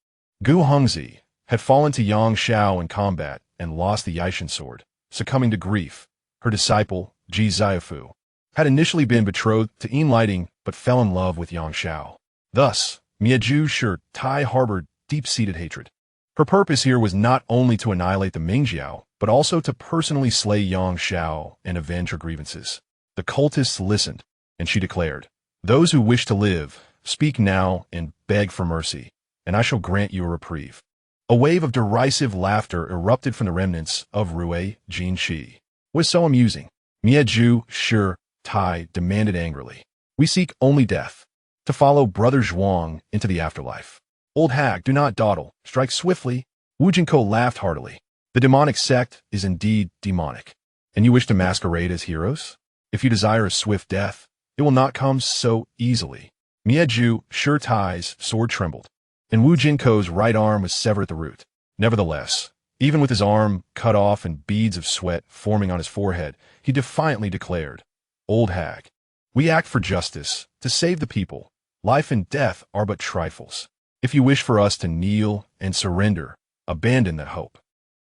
Gu Hongzi, had fallen to Yang Xiao in combat and lost the Yijin sword, succumbing to grief. Her disciple, Ji Zaifu, had initially been betrothed to Enlighting but fell in love with Yang Xiao. Thus, Mieju Shi Tai harbored deep-seated hatred. Her purpose here was not only to annihilate the Mingjiao, but also to personally slay Yang Xiao and avenge her grievances. The cultists listened, and she declared, "Those who wish to live, speak now and beg for mercy, and I shall grant you a reprieve." A wave of derisive laughter erupted from the remnants of Rue Jinchi. Was so amusing. Mieju Shi Tai demanded angrily, "We seek only death, to follow Brother Zhuang into the afterlife. Old hag, do not dawdle, strike swiftly." Wu Jinko laughed heartily. "The demonic sect is indeed demonic, and you wish to masquerade as heroes? If you desire a swift death, it will not come so easily." Mieju Shi Tai's sword trembled, and Wu Jinko's right arm was severed at the root. Nevertheless, even with his arm cut off and beads of sweat forming on his forehead, he defiantly declared, "Old hag, we act for justice, to save the people. Life and death are but trifles. If you wish for us to kneel and surrender, abandon that hope."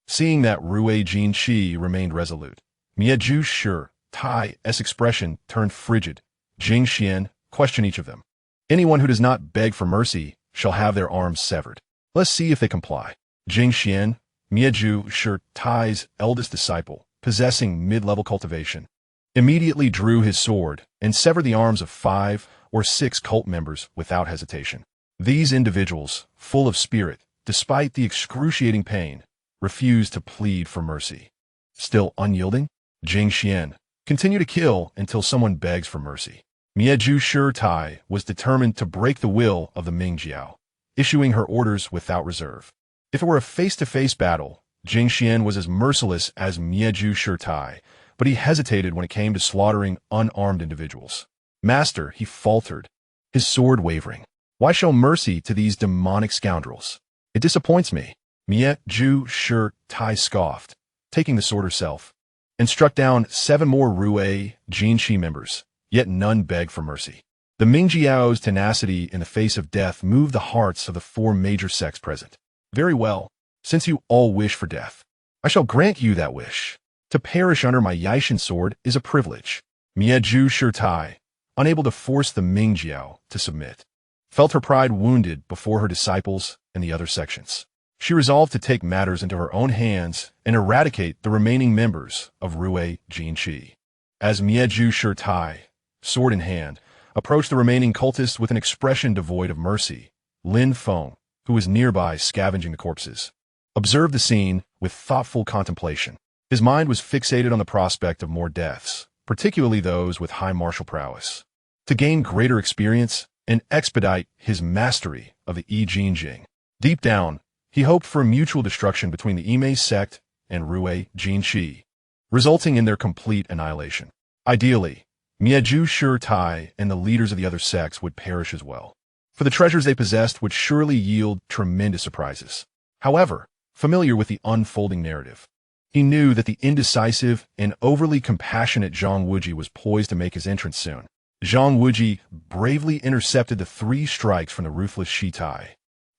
Seeing that Rue Jinchi remained resolute, Mieju Shi Tai's expression turned frigid. Jing Xian questioned each of them. "Anyone who does not beg for mercy shall have their arms severed. Let's see if they comply." Jing Xian, Mieju Shi Tai's eldest disciple, possessing mid-level cultivation, immediately drew his sword and severed the arms of 5 or 6 cult members without hesitation. These individuals, full of spirit, despite the excruciating pain, refused to plead for mercy. Still unyielding, Jing Xian continued to kill until someone begs for mercy. Mieju Shi Tai was determined to break the will of the Mingjiao, issuing her orders without reserve. If it were a face-to-face battle, Jing Xian was as merciless as Mieju Shi Tai, but he hesitated when it came to slaughtering unarmed individuals. "Master," he faltered, his sword wavering, "why show mercy to these demonic scoundrels? It disappoints me." Mieju Shi Tai scoffed, taking the sword herself, and struck down 7 more Rue Jinchi members, yet none begged for mercy. The Mingjiao's tenacity in the face of death moved the hearts of the 4 major sects present. "Very well, since you all wish for death, I shall grant you that wish. To perish under my Yijin sword is a privilege." Mieju Shi Tai, unable to force the Mingjiao to submit, felt her pride wounded before her disciples and the other sections. She resolved to take matters into her own hands and eradicate the remaining members of Rue Jinchi. As Mieju Shi Tai, sword in hand, approached the remaining cultists with an expression devoid of mercy. Lin Feng, who was nearby scavenging the corpses, observed the scene with thoughtful contemplation. His mind was fixated on the prospect of more deaths, particularly those with high martial prowess, to gain greater experience and expedite his mastery of the Yijin Jing. Deep down, he hoped for a mutual destruction between the Yimei sect and Rui Jinqi, resulting in their complete annihilation. Ideally, Miezhu Shitai and the leaders of the other sects would perish as well, for the treasures they possessed would surely yield tremendous surprises. However, familiar with the unfolding narrative, he knew that the indecisive and overly compassionate Zhang Wuji was poised to make his entrance soon. Zhang Wuji bravely intercepted the 3 strikes from the ruthless Shitai,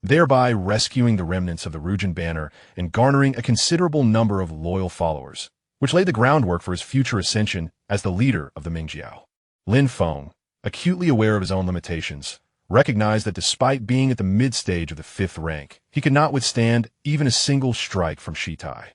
thereby rescuing the remnants of the Rujin banner and garnering a considerable number of loyal followers, which laid the groundwork for his future ascension as the leader of the Mingjiao. Lin Feng, acutely aware of his own limitations, recognized that despite being at the mid-stage of the 5th rank, he could not withstand even a single strike from Shitai.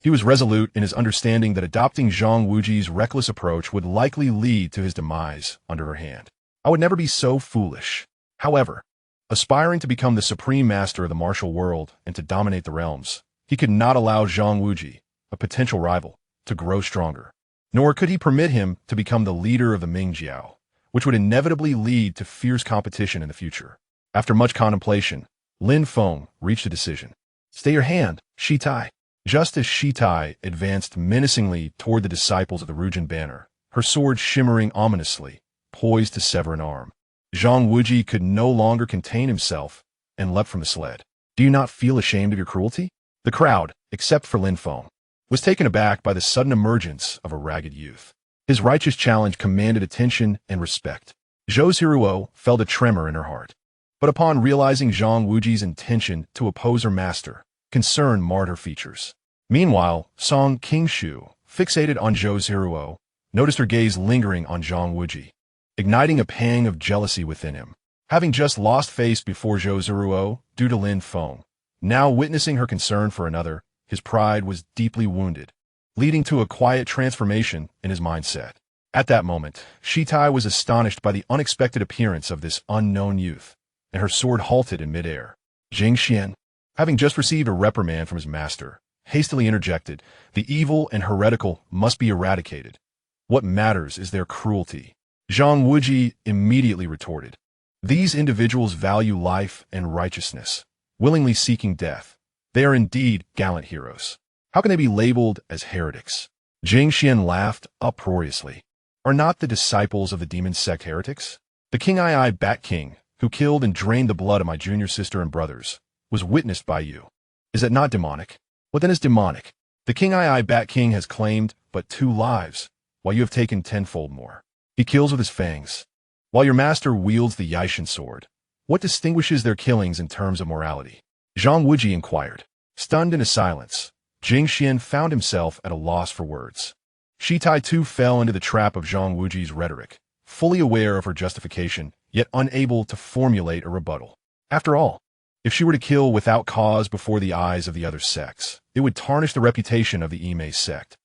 He was resolute in his understanding that adopting Zhang Wuji's reckless approach would likely lead to his demise under her hand. I would never be so foolish. However, aspiring to become the supreme master of the martial world and to dominate the realms, he could not allow Zhang Wuji, a potential rival, to grow stronger. Nor could he permit him to become the leader of the Mingjiao, which would inevitably lead to fierce competition in the future. After much contemplation, Lin Feng reached a decision. Stay your hand, Shitai. Just as Shitai advanced menacingly toward the disciples of the Rujin banner, her sword shimmering ominously, poised to sever an arm, Zhang Wuji could no longer contain himself and leapt from the sled. Do you not feel ashamed of your cruelty? The crowd, except for Lin Feng, was taken aback by the sudden emergence of a ragged youth. His righteous challenge commanded attention and respect. Zhou felt a tremor in her heart. But upon realizing Zhang Wuji's intention to oppose her master, concern marred her features. Meanwhile, Song Qingshu, fixated on Zhou, noticed her gaze lingering on Zhang Wuji, igniting a pang of jealousy within him. Having just lost face before Zhou due to Lin Feng, now witnessing her concern for another, his pride was deeply wounded, leading to a quiet transformation in his mindset. At that moment, Shitai was astonished by the unexpected appearance of this unknown youth, and her sword halted in midair. Jing Xian, having just received a reprimand from his master, hastily interjected, "The evil and heretical must be eradicated. What matters is their cruelty." Zhang Wuji immediately retorted, "These individuals value life and righteousness, willingly seeking death. They are indeed gallant heroes. How can they be labeled as heretics?" Jing Xian laughed uproariously. "Are not the disciples of the demon sect heretics? The King Bat King, who killed and drained the blood of my junior sister and brothers, was witnessed by you. Is that not demonic? What then is demonic? The King Bat King has claimed but 2 lives, while you have taken 10-fold more. He kills with his fangs, while your master wields the Yijin sword. What distinguishes their killings in terms of morality?" Zhang Wuji inquired. Stunned into silence, Jing Xian found himself at a loss for words. Shitai too fell into the trap of Zhang Wuji's rhetoric, fully aware of her justification, yet unable to formulate a rebuttal. After all, if she were to kill without cause before the eyes of the other sects, it would tarnish the reputation of the Yimei sect,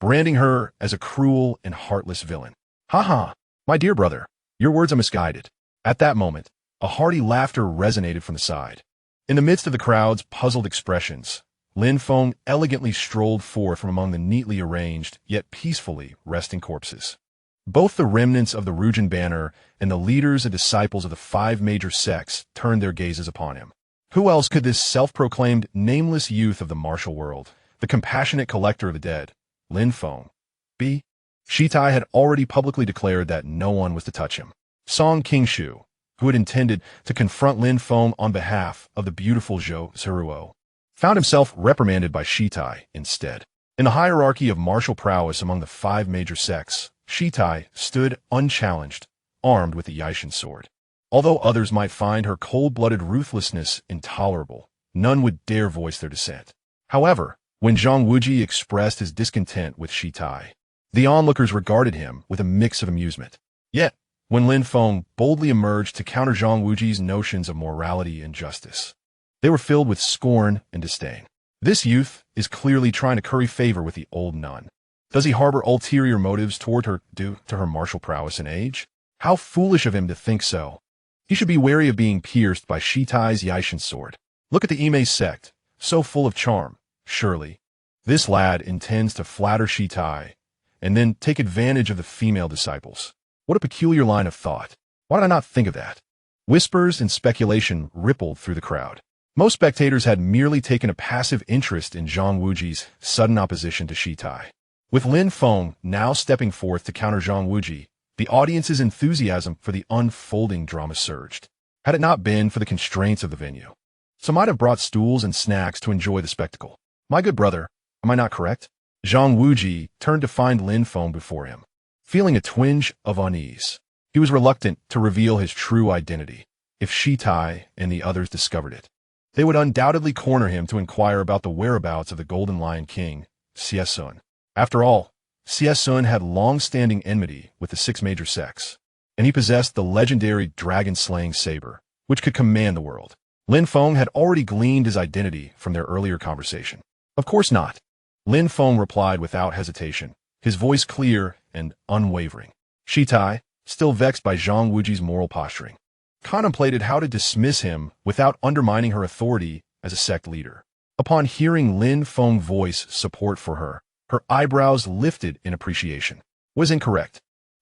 branding her as a cruel and heartless villain. "Ha, my dear brother, your words are misguided." At that moment, a hearty laughter resonated from the side. In the midst of the crowd's puzzled expressions, Lin Feng elegantly strolled forth from among the neatly arranged, yet peacefully resting corpses. Both the remnants of the Rujin banner and the leaders and disciples of the 5 major sects turned their gazes upon him. Who else could this self-proclaimed nameless youth of the martial world, the compassionate collector of the dead, Lin Feng, be? Shitai had already publicly declared that no one was to touch him. Song Qingshu, who had intended to confront Lin Feng on behalf of the beautiful Zhiruo, found himself reprimanded by Shitai instead. In the hierarchy of martial prowess among the 5 major sects, Shitai stood unchallenged, armed with the Yijin sword. Although others might find her cold-blooded ruthlessness intolerable, none would dare voice their dissent. However, when Zhang Wuji expressed his discontent with Shitai, the onlookers regarded him with a mix of amusement. Yet, when Lin Feng boldly emerged to counter Zhang Wuji's notions of morality and justice, they were filled with scorn and disdain. This youth is clearly trying to curry favor with the old nun. Does he harbor ulterior motives toward her due to her martial prowess and age? How foolish of him to think so. He should be wary of being pierced by Shitai's Yijin sword. Look at the Ime sect, so full of charm, surely. This lad intends to flatter Shitai, and then take advantage of the female disciples. What a peculiar line of thought. Why did I not think of that? Whispers and speculation rippled through the crowd. Most spectators had merely taken a passive interest in Zhang Wuji's sudden opposition to Shitai. With Lin Feng now stepping forth to counter Zhang Wuji, the audience's enthusiasm for the unfolding drama surged. Had it not been for the constraints of the venue, some might have brought stools and snacks to enjoy the spectacle. My good brother, am I not correct? Zhang Wuji turned to find Lin Feng before him, feeling a twinge of unease. He was reluctant to reveal his true identity. If Shitai and the others discovered it, they would undoubtedly corner him to inquire about the whereabouts of the Golden Lion King, Xiao. After all, Xiao had long-standing enmity with the six major sects, and he possessed the legendary dragon-slaying Saber, which could command the world. Lin Feng had already gleaned his identity from their earlier conversation. Of course not. Lin Feng replied without hesitation, his voice clear and unwavering. Shitai, still vexed by Zhang Wuji's moral posturing, contemplated how to dismiss him without undermining her authority as a sect leader. Upon hearing Lin Feng's voice support for her, her eyebrows lifted in appreciation. Was incorrect.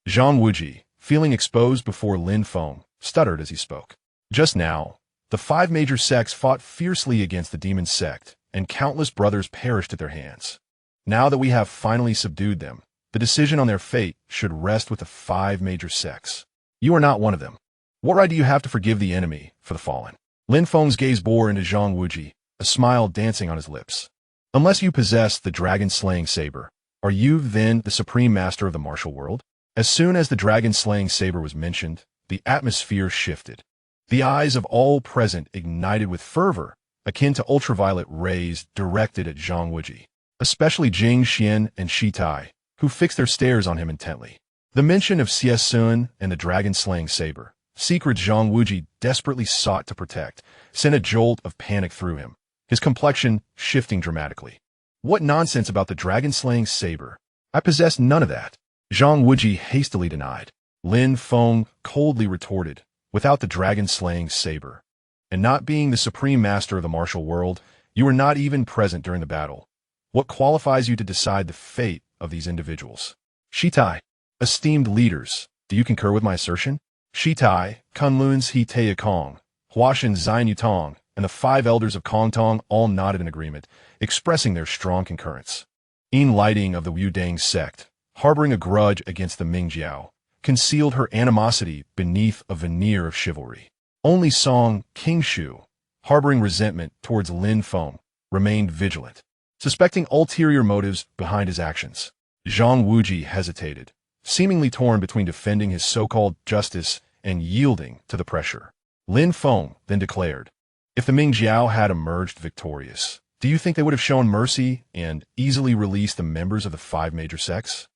Zhang Wuji, feeling exposed before Lin Feng, stuttered as he spoke. Just now, the five major sects fought fiercely against the demon sect, and countless brothers perished at their hands. Now that we have finally subdued them, the decision on their fate should rest with the five major sects. You are not one of them. What right do you have to forgive the enemy for the fallen? Lin Feng's gaze bore into Zhang Wuji, a smile dancing on his lips. Unless you possess the dragon-slaying saber, are you then the supreme master of the martial world? As soon as the dragon-slaying saber was mentioned, the atmosphere shifted. The eyes of all present ignited with fervor, akin to ultraviolet rays directed at Zhang Wuji, especially Jing Xian and Shitai, who fixed their stares on him intently. The mention of Xiao and the dragon-slaying saber, secrets Zhang Wuji desperately sought to protect, sent a jolt of panic through him, his complexion shifting dramatically. What nonsense about the dragon-slaying saber? I possess none of that. Zhang Wuji hastily denied. Lin Feng coldly retorted, without the dragon-slaying saber, and not being the supreme master of the martial world, you were not even present during the battle. What qualifies you to decide the fate of these individuals? Shitai, esteemed leaders, do you concur with my assertion? Shitai, Kunlun's He Taekong, Huashan Zain Yutong, and the five elders of Kongtong all nodded in agreement, expressing their strong concurrence. Yin Lighting of the Wudang sect, harboring a grudge against the Mingjiao, concealed her animosity beneath a veneer of chivalry. Only Song Qingshu, harboring resentment towards Lin Feng, remained vigilant, suspecting ulterior motives behind his actions. Zhang Wuji hesitated, seemingly torn between defending his so-called justice and yielding to the pressure. Lin Feng then declared, if the Mingjiao had emerged victorious, do you think they would have shown mercy and easily released the members of the five major sects?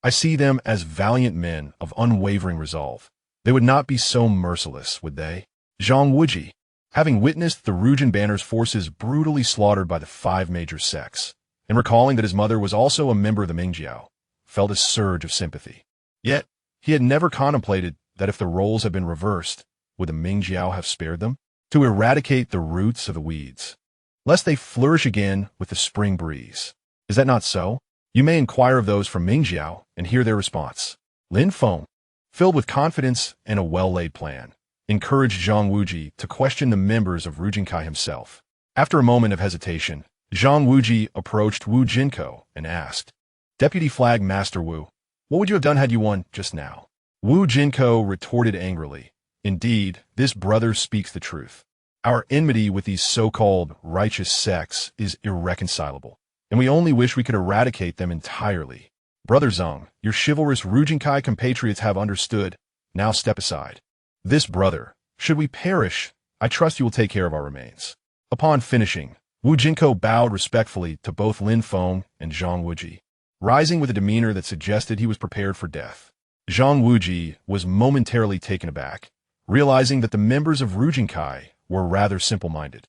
I see them as valiant men of unwavering resolve. They would not be so merciless, would they? Zhang Wuji, having witnessed the Rujin Banner's forces brutally slaughtered by the five major sects, and recalling that his mother was also a member of the Mingjiao, felt a surge of sympathy. Yet, he had never contemplated that if the roles had been reversed, would the Mingjiao have spared them? To eradicate the roots of the weeds, lest they flourish again with the spring breeze. Is that not so? You may inquire of those from Mingjiao and hear their response. Lin Feng, filled with confidence and a well-laid plan, encouraged Zhang Wuji to question the members of Rujinkai himself. After a moment of hesitation, Zhang Wuji approached Wu Jinko and asked, Deputy Flag Master Wu, what would you have done had you won just now? Wu Jinko retorted angrily, indeed, this brother speaks the truth. Our enmity with these so-called righteous sects is irreconcilable, and we only wish we could eradicate them entirely. Brother Zhang, your chivalrous Rujinkai compatriots have understood. Now step aside. This brother, should we perish, I trust you will take care of our remains. Upon finishing, Wu Jinko bowed respectfully to both Lin Feng and Zhang Wuji, rising with a demeanor that suggested he was prepared for death. Zhang Wuji was momentarily taken aback, realizing that the members of Rujinkai were rather simple-minded,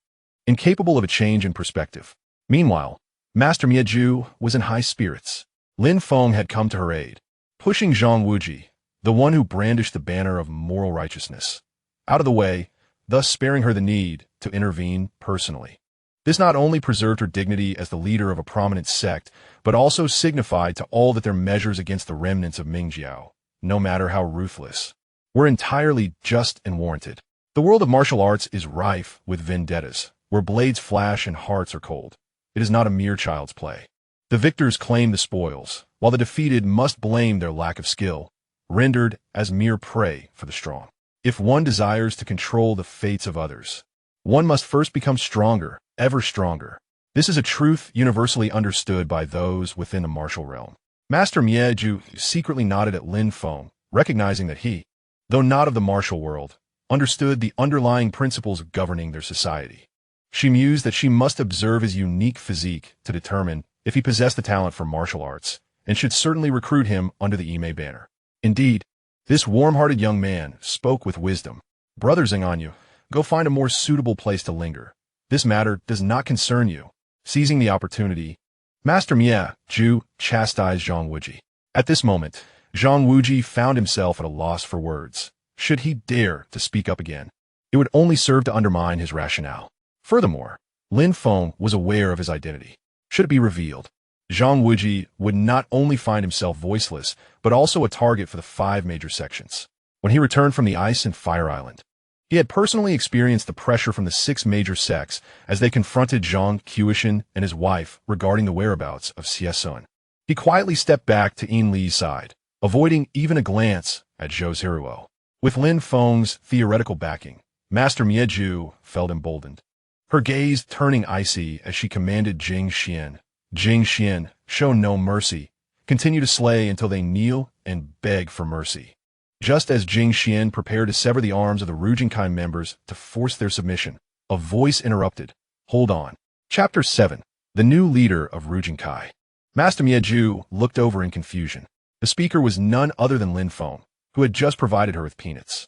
incapable of a change in perspective. Meanwhile, Master Miezhu was in high spirits. Lin Feng had come to her aid, pushing Zhang Wuji, the one who brandished the banner of moral righteousness, out of the way, thus sparing her the need to intervene personally. This not only preserved her dignity as the leader of a prominent sect, but also signified to all that their measures against the remnants of Mingjiao, no matter how ruthless, were entirely just and warranted. The world of martial arts is rife with vendettas, where blades flash and hearts are cold. It is not a mere child's play. The victors claim the spoils, while the defeated must blame their lack of skill, rendered as mere prey for the strong. If one desires to control the fates of others, one must first become stronger, ever stronger. This is a truth universally understood by those within the martial realm. Master Mieju secretly nodded at Lin Feng, recognizing that he, though not of the martial world, understood the underlying principles governing their society. She mused that she must observe his unique physique to determine if he possessed the talent for martial arts, and should certainly recruit him under the Ime banner. Indeed, this warm-hearted young man spoke with wisdom. Brother Xinganyu, go find a more suitable place to linger. This matter does not concern you. Seizing the opportunity, Master Mieju chastised Zhang Wuji. At this moment, Zhang Wuji found himself at a loss for words. Should he dare to speak up again, it would only serve to undermine his rationale. Furthermore, Lin Feng was aware of his identity. Should it be revealed, Zhang Wuji would not only find himself voiceless, but also a target for the 5 major sections. When he returned from the Ice and Fire Island, he had personally experienced the pressure from the 6 major sects as they confronted Zhang Qiankun and his wife regarding the whereabouts of Xie. He quietly stepped back to Yin Li's side, avoiding even a glance at Zhou's Zhiruo. With Lin Feng's theoretical backing, Master Mieju felt emboldened, her gaze turning icy as she commanded Jing Xian, show no mercy, continue to slay until they kneel and beg for mercy. Just as Jing Xian prepared to sever the arms of the Rujinkai members to force their submission, a voice interrupted. Hold on. Chapter 7. The new leader of Rujinkai. Master Mieju looked over in confusion. The speaker was none other than Lin Feng, who had just provided her with peanuts.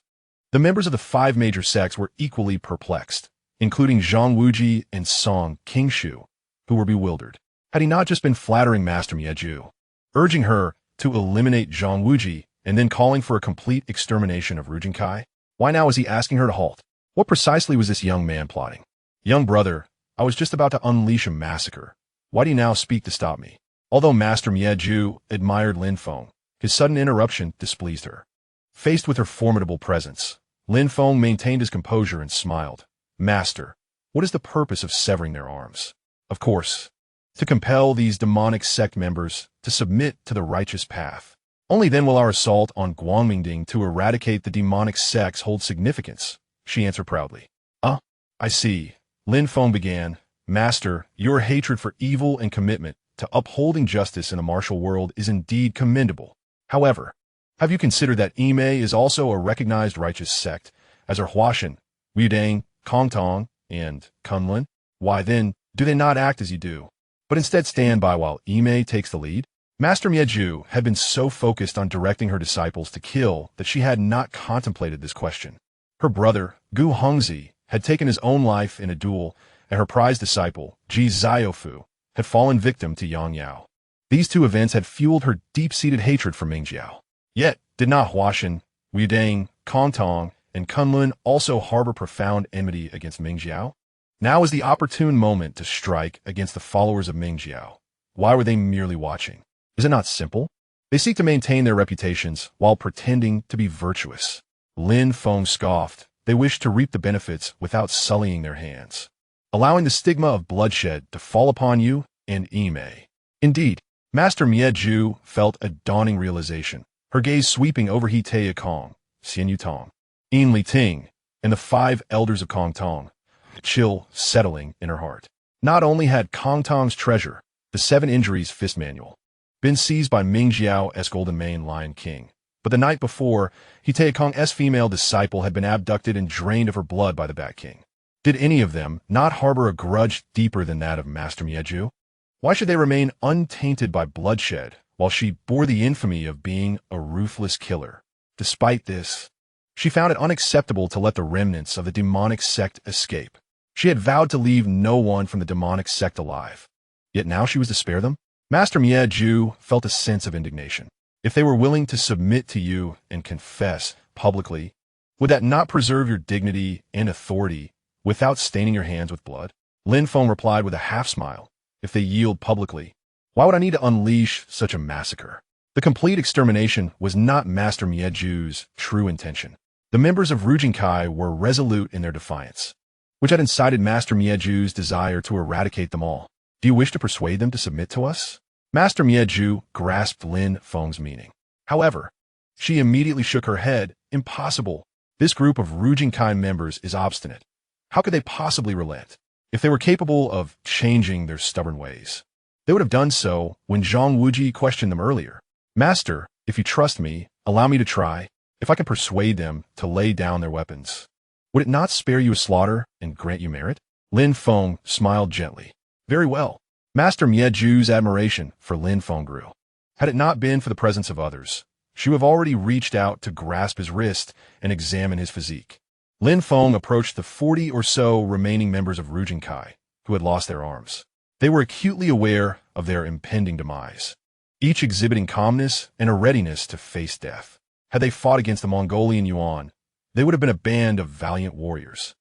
The members of the 5 major sects were equally perplexed, including Zhang Wuji and Song Qingshu, who were bewildered. Had he not just been flattering Master Mieju, urging her to eliminate Zhang Wuji and then calling for a complete extermination of Rujinkai? Why now was he asking her to halt? What precisely was this young man plotting? Young brother, I was just about to unleash a massacre. Why do you now speak to stop me? Although Master Mieju admired Lin Feng, his sudden interruption displeased her. Faced with her formidable presence, Lin Feng maintained his composure and smiled. Master, what is the purpose of severing their arms? Of course, to compel these demonic sect members to submit to the righteous path. Only then will our assault on Guangmingding to eradicate the demonic sects hold significance, she answered proudly. I see. Lin Feng began. Master, your hatred for evil and commitment to upholding justice in a martial world is indeed commendable. However, have you considered that Ime is also a recognized righteous sect, as are Huashan, Liudang, Kongtong, and Kunlun? Why then, do they not act as you do, but instead stand by while Ime takes the lead? Master Mieju had been so focused on directing her disciples to kill that she had not contemplated this question. Her brother, Gu Hongzi, had taken his own life in a duel, and her prized disciple, Ji Ziofu, had fallen victim to Yang Yao. These 2 events had fueled her deep-seated hatred for Mingjiao. Yet, did not Huashan, Liudang, Kongtong, and Kunlun also harbor profound enmity against Mingjiao? Now is the opportune moment to strike against the followers of Mingjiao. Why were they merely watching? Is it not simple? They seek to maintain their reputations while pretending to be virtuous. Lin Feng scoffed. They wish to reap the benefits without sullying their hands, allowing the stigma of bloodshed to fall upon you and Ime. Indeed, Master Mieju felt a dawning realization, her gaze sweeping over He Taekong, Xian Yutong, Yin Li Ting, and the 5 elders of Kongtong, chill settling in her heart. Not only had Kongtong's treasure, the 7 Injuries Fist Manual, been seized by Mingjiao's Golden Mane Lion King, but the night before, He Taekong's female disciple had been abducted and drained of her blood by the Bat King. Did any of them not harbor a grudge deeper than that of Master Mieju? Why should they remain untainted by bloodshed, while she bore the infamy of being a ruthless killer? Despite this, she found it unacceptable to let the remnants of the demonic sect escape. She had vowed to leave no one from the demonic sect alive. Yet now she was to spare them? Master Mieju felt a sense of indignation. If they were willing to submit to you and confess publicly, would that not preserve your dignity and authority without staining your hands with blood? Lin Feng replied with a half-smile. If they yield publicly, why would I need to unleash such a massacre? The complete extermination was not Master Mieju's true intention. The members of Rujinkai were resolute in their defiance, which had incited Master Mieju's desire to eradicate them all. Do you wish to persuade them to submit to us? Master Mieju grasped Lin Feng's meaning. However, she immediately shook her head. Impossible. This group of Rujinkai members is obstinate. How could they possibly relent? If they were capable of changing their stubborn ways, they would have done so when Zhang Wuji questioned them earlier. Master, if you trust me, allow me to try. If I can persuade them to lay down their weapons, would it not spare you a slaughter and grant you merit? Lin Feng smiled gently. Very well. Master Mieju's admiration for Lin Feng grew. Had it not been for the presence of others, she would have already reached out to grasp his wrist and examine his physique. Lin Feng approached the 40 or so remaining members of Rujinkai, who had lost their arms. They were acutely aware of their impending demise, each exhibiting calmness and a readiness to face death. Had they fought against the Mongolian Yuan, they would have been a band of valiant warriors.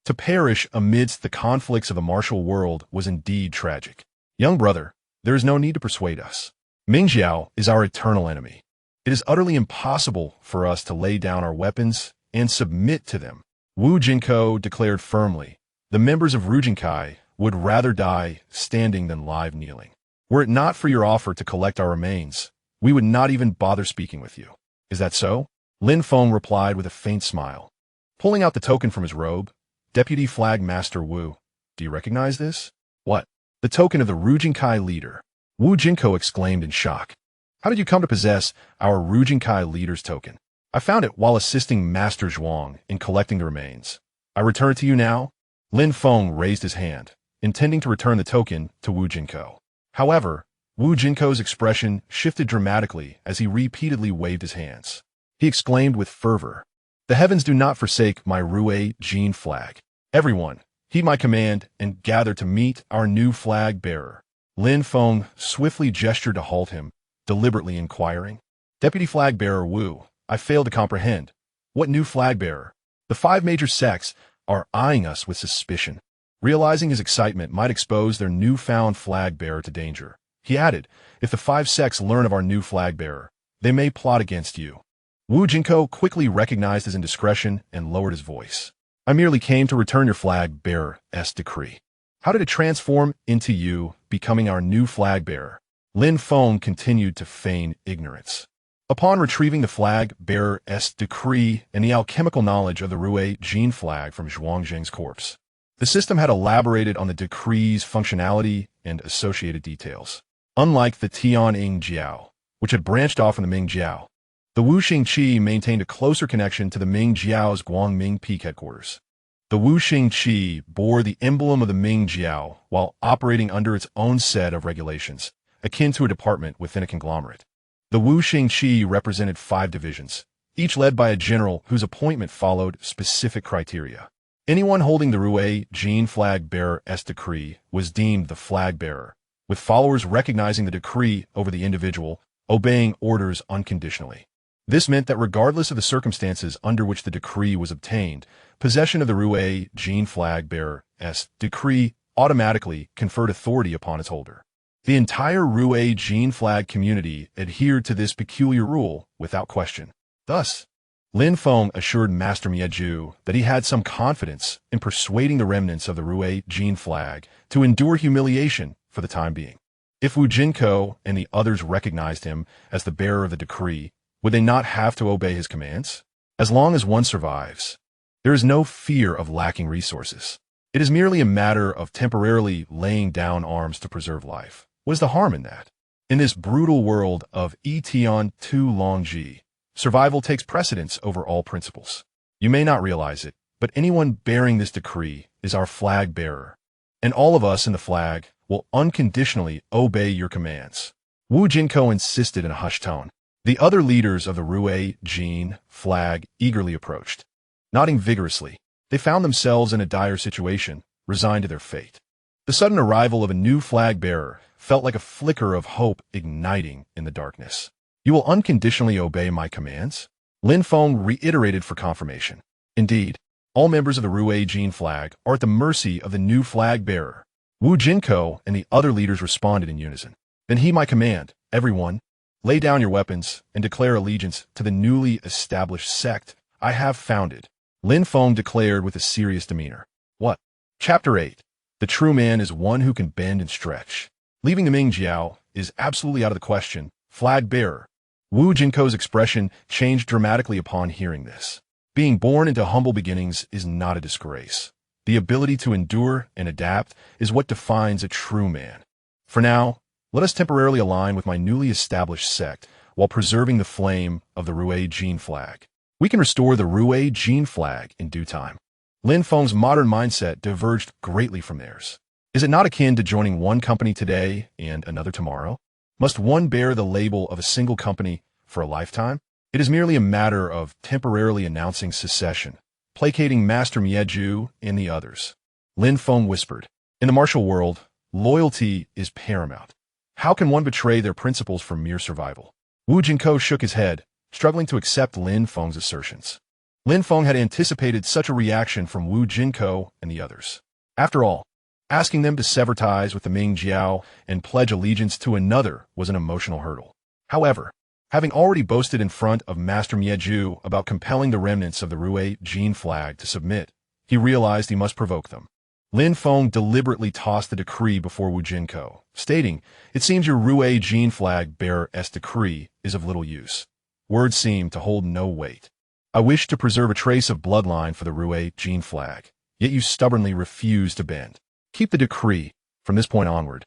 To perish amidst the conflicts of the martial world was indeed tragic. Young brother, there is no need to persuade us. Ming Xiao is our eternal enemy. It is utterly impossible for us to lay down our weapons and submit to them. Wu Jinko declared firmly, the members of Rujinkai would rather die standing than live kneeling. Were it not for your offer to collect our remains, we would not even bother speaking with you. Is that so? Lin Feng replied with a faint smile. Pulling out the token from his robe, Deputy Flag Master Wu, do you recognize this? What? The token of the Rujinkai leader. Wu Jinko exclaimed in shock. How did you come to possess our Rujinkai leader's token? I found it while assisting Master Zhuang in collecting the remains. I return it to you now. Lin Feng raised his hand, intending to return the token to Wu Jinko. However, Wu Jinko's expression shifted dramatically as he repeatedly waved his hands. He exclaimed with fervor, the heavens do not forsake my Yijin flag. Everyone, heed my command and gather to meet our new flag bearer. Lin Feng swiftly gestured to halt him, deliberately inquiring, Deputy Flag Bearer Wu, I fail to comprehend. What new flag bearer? The 5 major sects are eyeing us with suspicion. Realizing his excitement might expose their newfound flag bearer to danger, he added, if the 5 sects learn of our new flag bearer, they may plot against you. Wu Jinko quickly recognized his indiscretion and lowered his voice. I merely came to return your flag bearer's decree. How did it transform into you becoming our new flag bearer? Lin Feng continued to feign ignorance. Upon retrieving the flag bearer's decree and the alchemical knowledge of the Yijin flag from Zhuangzheng's corpse, the system had elaborated on the decree's functionality and associated details. Unlike the Tianying Jiao, which had branched off from the Ming Jiao, the Wuxing Qi maintained a closer connection to the Ming Jiao's Guangming Peak headquarters. The Wuxing Qi bore the emblem of the Ming Jiao while operating under its own set of regulations, akin to a department within a conglomerate. The Wuxing Qi represented 5 divisions, each led by a general whose appointment followed specific criteria. Anyone holding the Yijin flag bearer's decree was deemed the flag bearer, with followers recognizing the decree over the individual, obeying orders unconditionally. This meant that regardless of the circumstances under which the decree was obtained, possession of the Yijin flag bearer's decree automatically conferred authority upon its holder. The entire Yijin flag community adhered to this peculiar rule without question. Thus, Lin Feng assured Master Mieju that he had some confidence in persuading the remnants of the Yijin flag to endure humiliation for the time being. If Wu Jinko and the others recognized him as the bearer of the decree, would they not have to obey his commands? As long as one survives, there is no fear of lacking resources. It is merely a matter of temporarily laying down arms to preserve life. What is the harm in that? In this brutal world of Etian Tu Longji, survival takes precedence over all principles. You may not realize it, but anyone bearing this decree is our flag bearer, and all of us in the flag will unconditionally obey your commands. Wu Jinko insisted in a hushed tone. The other leaders of the Yijin flag eagerly approached. Nodding vigorously, they found themselves in a dire situation, resigned to their fate. The sudden arrival of a new flag bearer felt like a flicker of hope igniting in the darkness. You will unconditionally obey my commands? Lin Feng reiterated for confirmation. Indeed, all members of the Yijin flag are at the mercy of the new flag bearer. Wu Jinko and the other leaders responded in unison. Then heed my command, everyone. Lay down your weapons and declare allegiance to the newly established sect I have founded. Lin Feng declared with a serious demeanor. What? Chapter 8. The true man is one who can bend and stretch. Leaving the Ming Jiao is absolutely out of the question. Flag bearer. Wu Jinko's expression changed dramatically upon hearing this. Being born into humble beginnings is not a disgrace. The ability to endure and adapt is what defines a true man. For now, let us temporarily align with my newly established sect while preserving the flame of the Yijin flag. We can restore the Yijin flag in due time. Lin Feng's modern mindset diverged greatly from theirs. Is it not akin to joining one company today and another tomorrow? Must one bear the label of a single company for a lifetime? It is merely a matter of temporarily announcing secession, placating Master Mieju and the others. Lin Feng whispered. In the martial world, loyalty is paramount. How can one betray their principles for mere survival? Wu Jinko shook his head, struggling to accept Lin Feng's assertions. Lin Feng had anticipated such a reaction from Wu Jinko and the others. After all, asking them to sever ties with the Ming Jiao and pledge allegiance to another was an emotional hurdle. However, having already boasted in front of Master Mieju about compelling the remnants of the Yijin flag to submit, he realized he must provoke them. Lin Feng deliberately tossed the decree before Wu Jinko, stating, "It seems your Yijin flag bearer's decree is of little use." Words seemed to hold no weight. I wish to preserve a trace of bloodline for the Yijin flag, yet you stubbornly refuse to bend. Keep the decree. From this point onward,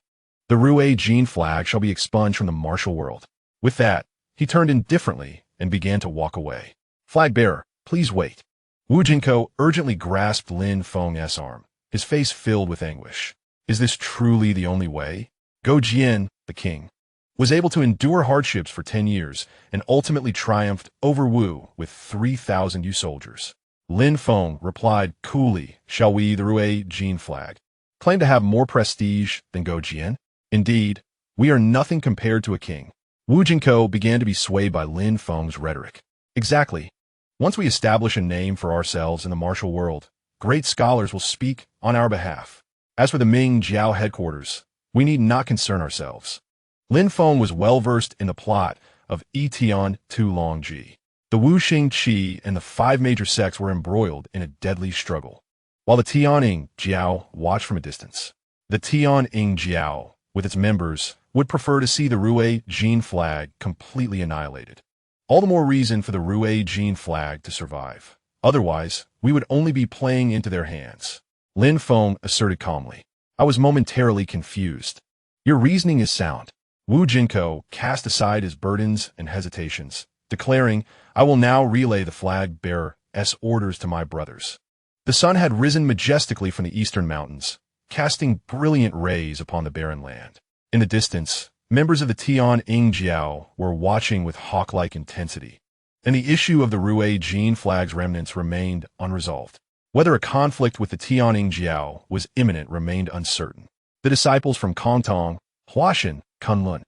the Yijin flag shall be expunged from the martial world. With that, he turned indifferently and began to walk away. Flag bearer, please wait. Wu Jinko urgently grasped Lin Feng's arm, his face filled with anguish. Is this truly the only way? Go Jian, the king, was able to endure hardships for 10 years and ultimately triumphed over Wu with 3,000 soldiers. Lin Feng replied coolly, shall we, the Yijin flag, claim to have more prestige than Go Jian? Indeed, we are nothing compared to a king. Wu Jinko began to be swayed by Lin Feng's rhetoric. Exactly. Once we establish a name for ourselves in the martial world, great scholars will speak on our behalf. As for the Ming Jiao headquarters, we need not concern ourselves. Lin Feng was well-versed in the plot of Tian Tu Long Ji. The Wu Xing Qi and the 5 major sects were embroiled in a deadly struggle, while the Tianing Jiao watched from a distance. The Tianing Jiao, with its members, would prefer to see the Yijin flag completely annihilated. All the more reason for the Yijin flag to survive. Otherwise, we would only be playing into their hands. Lin Feng asserted calmly. I was momentarily confused. Your reasoning is sound. Wu Jinko cast aside his burdens and hesitations, declaring, I will now relay the flag bearer's orders to my brothers. The sun had risen majestically from the eastern mountains, casting brilliant rays upon the barren land. In the distance, members of the Tianing Jiao were watching with hawk-like intensity, and the issue of the Yijin flag's remnants remained unresolved. Whether a conflict with the Tianing Jiao was imminent remained uncertain. The disciples from Kongtong, Huashan, Kunlun,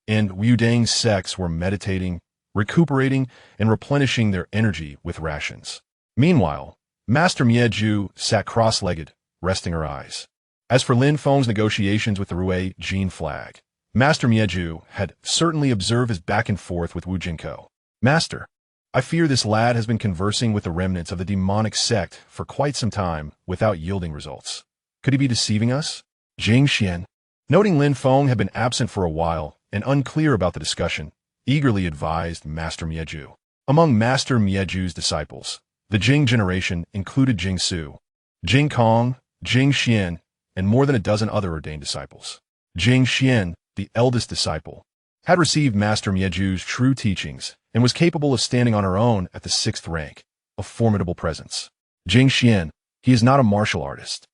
and Wudang's sects were meditating, recuperating, and replenishing their energy with rations. Meanwhile, Master Mieju sat cross-legged, resting her eyes. As for Lin Feng's negotiations with the Yijin flag, Master Mieju had certainly observed his back and forth with Wu Jinko. Master, I fear this lad has been conversing with the remnants of the demonic sect for quite some time without yielding results. Could he be deceiving us? Jing Xian, noting Lin Feng had been absent for a while and unclear about the discussion, eagerly advised Master Mieju. Among Master Mieju's disciples, the Jing generation included Jing Su, Jing Kong, Jing Xian, and more than a dozen other ordained disciples. Jing Xian, the eldest disciple, had received Master Mieju's true teachings and was capable of standing on her own at the 6th rank, a formidable presence. Jing Xian, he is not a martial artist.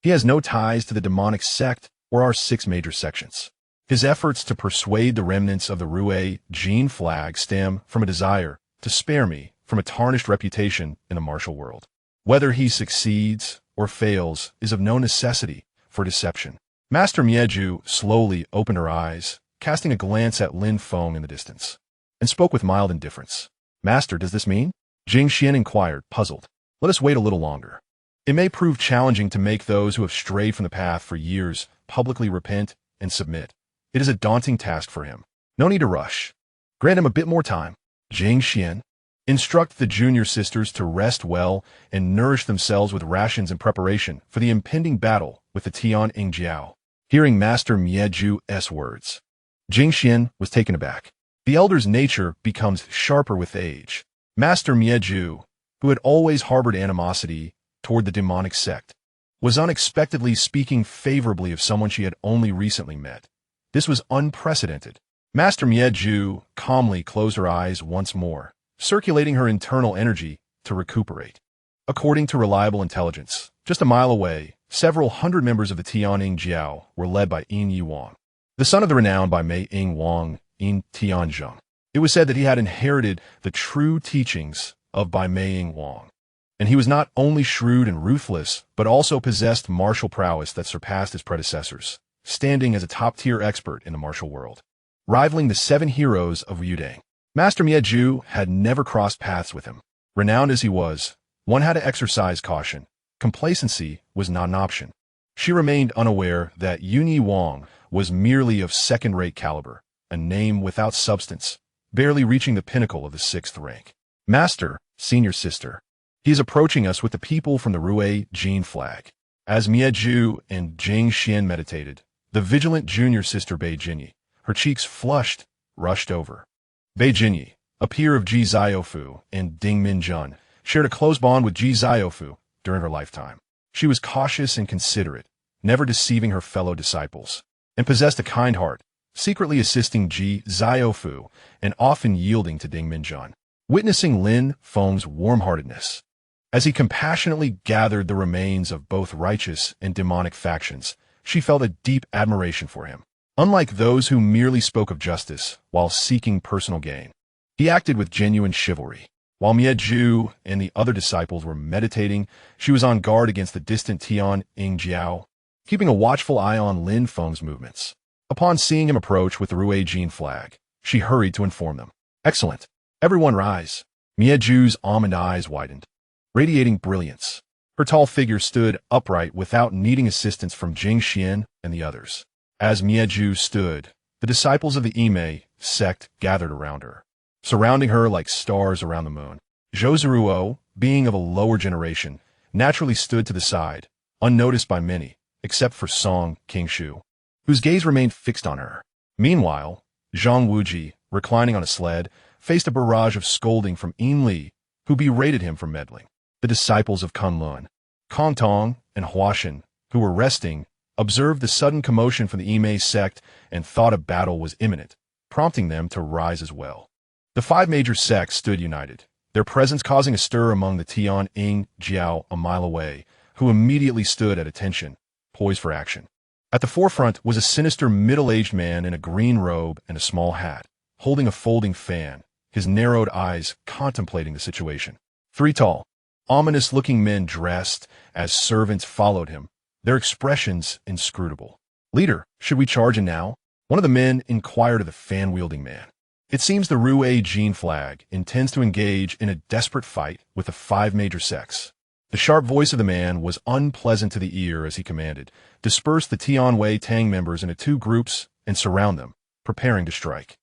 He has no ties to the demonic sect or our 6 major sections. His efforts to persuade the remnants of the Yijin flag stem from a desire to spare me from a tarnished reputation in the martial world. Whether he succeeds or fails is of no necessity for deception. Master Mieju slowly opened her eyes, casting a glance at Lin Feng in the distance. and spoke with mild indifference. "Master, does this mean?" Jing Xian inquired, puzzled. "Let us wait a little longer. It may prove challenging to make those who have strayed from the path for years publicly repent and submit. It is a daunting task for him. No need to rush. Grant him a bit more time." Jing Xian, "Instruct the junior sisters to rest well and nourish themselves with rations in preparation for the impending battle with the Tianying Jiao." Hearing Master Mieju's words, Jing Xian was taken aback. The elder's nature becomes sharper with age. Master Mieju, who had always harbored animosity toward the demonic sect, was unexpectedly speaking favorably of someone she had only recently met. This was unprecedented. Master Mieju calmly closed her eyes once more, circulating her internal energy to recuperate. According to reliable intelligence, just a mile away, several hundred members of the Tianying Jiao were led by Yin Yi Wang, the son of the renowned by Mei Ying Wang in Tianzheng. It was said that he had inherited the true teachings of Bai Mei Ying Wang, and he was not only shrewd and ruthless, but also possessed martial prowess that surpassed his predecessors, standing as a top-tier expert in the martial world, rivaling the 7 heroes of Yudang. Master Mieju had never crossed paths with him. Renowned as he was, one had to exercise caution. Complacency was not an option. She remained unaware that Yun Yi Wang was merely of second-rate caliber, a name without substance, barely reaching the pinnacle of the 6th rank. "Master, senior sister, he is approaching us with the people from the Rui Jin flag." As Mieju and Jing Xian meditated, the vigilant junior sister Bei Jinyi, her cheeks flushed, rushed over. Bei Jinyi, a peer of Ji Ziofu and Ding Minjun, shared a close bond with Ji Ziofu during her lifetime. She was cautious and considerate, never deceiving her fellow disciples, and possessed a kind heart, secretly assisting Ji Ziofu and often yielding to Ding Minjun. Witnessing Lin Feng's warm-heartedness, as he compassionately gathered the remains of both righteous and demonic factions, she felt a deep admiration for him. Unlike those who merely spoke of justice while seeking personal gain, he acted with genuine chivalry. While Mieju and the other disciples were meditating, she was on guard against the distant Tianying Jiao, keeping a watchful eye on Lin Feng's movements. Upon seeing him approach with the Rui Jin flag, she hurried to inform them. "Excellent. Everyone rise." Mieju's almond eyes widened, radiating brilliance. Her tall figure stood upright without needing assistance from Jing Xian and the others. As Mieju stood, the disciples of the Ime sect gathered around her, surrounding her like stars around the moon. Zhou, being of a lower generation, naturally stood to the side, unnoticed by many, except for Song Qingshu, whose gaze remained fixed on her. Meanwhile, Zhang Wuji, reclining on a sled, faced a barrage of scolding from Yin Li, who berated him for meddling. The disciples of Kunlun, Kong Tong, and Huashan, who were resting, observed the sudden commotion from the Ime sect and thought a battle was imminent, prompting them to rise as well. The 5 major sects stood united, their presence causing a stir among the Tianying Jiao a mile away, who immediately stood at attention, poised for action. At the forefront was a sinister middle-aged man in a green robe and a small hat, holding a folding fan, his narrowed eyes contemplating the situation. 3 tall, ominous-looking men dressed as servants followed him, their expressions inscrutable. "Leader, should we charge in now?" one of the men inquired of the fan-wielding man. "It seems the Rui Jin flag intends to engage in a desperate fight with the 5 major sects." The sharp voice of the man was unpleasant to the ear as he commanded, "Disperse the Tianwei Tang members into 2 groups and surround them, preparing to strike."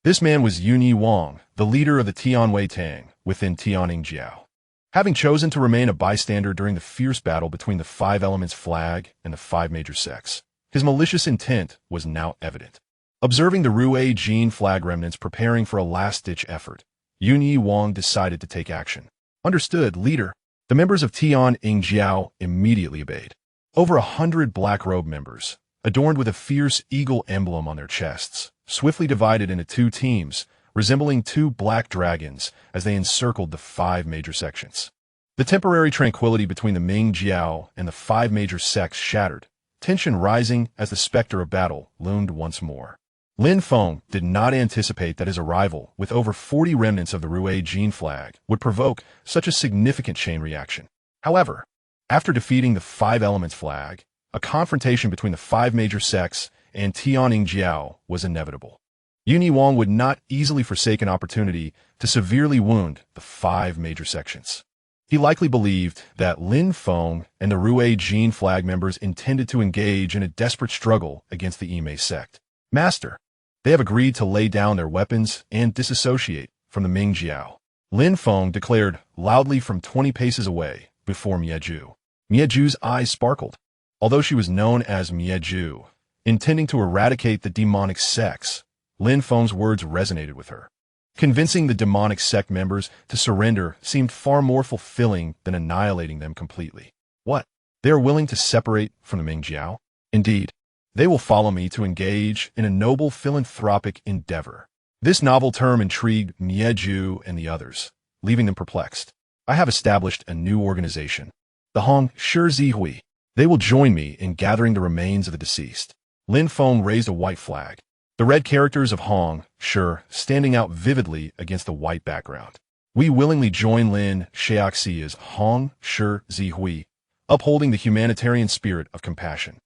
This man was Yun Yi Wang, the leader of the Tianwei Tang within Tianying Jiao. Having chosen to remain a bystander during the fierce battle between the 5 Elements flag and the 5 major sects, his malicious intent was now evident. Observing the Rui Jin flag remnants preparing for a last-ditch effort, Yun Yi Wang decided to take action. "Understood, leader." The members of Tianying Jiao immediately obeyed. Over 100 black-robed members, adorned with a fierce eagle emblem on their chests, swiftly divided into 2 teams, resembling 2 black dragons as they encircled the 5 major sections. The temporary tranquility between the Ming Jiao and the 5 major sects shattered, tension rising as the specter of battle loomed once more. Lin Feng did not anticipate that his arrival with over 40 remnants of the Rui Jin flag would provoke such a significant chain reaction. However, after defeating the 5 Elements flag, a confrontation between the 5 major sects and Tianying Jiao was inevitable. Yuni Wang would not easily forsake an opportunity to severely wound the 5 major sections. He likely believed that Lin Feng and the Ruwei Jin flag members intended to engage in a desperate struggle against the Yimei sect. Master, they have agreed to lay down their weapons and disassociate from the Ming Jiao. Lin Feng declared loudly from 20 paces away before Mieju. Mieju's eyes sparkled. Although she was known as Mieju, intending to eradicate the demonic sects, Lin Feng's words resonated with her. Convincing the demonic sect members to surrender seemed far more fulfilling than annihilating them completely. What? They are willing to separate from the Ming Jiao? Indeed, they will follow me to engage in a noble philanthropic endeavor. This novel term intrigued Mieju and the others, leaving them perplexed. I have established a new organization, the Hong Shi Zihui. They will join me in gathering the remains of the deceased. Lin Feng raised a white flag, the red characters of Hong Shi standing out vividly against the white background. We willingly join Lin Xiaoxi's Hong Shi Zihui, upholding the humanitarian spirit of compassion,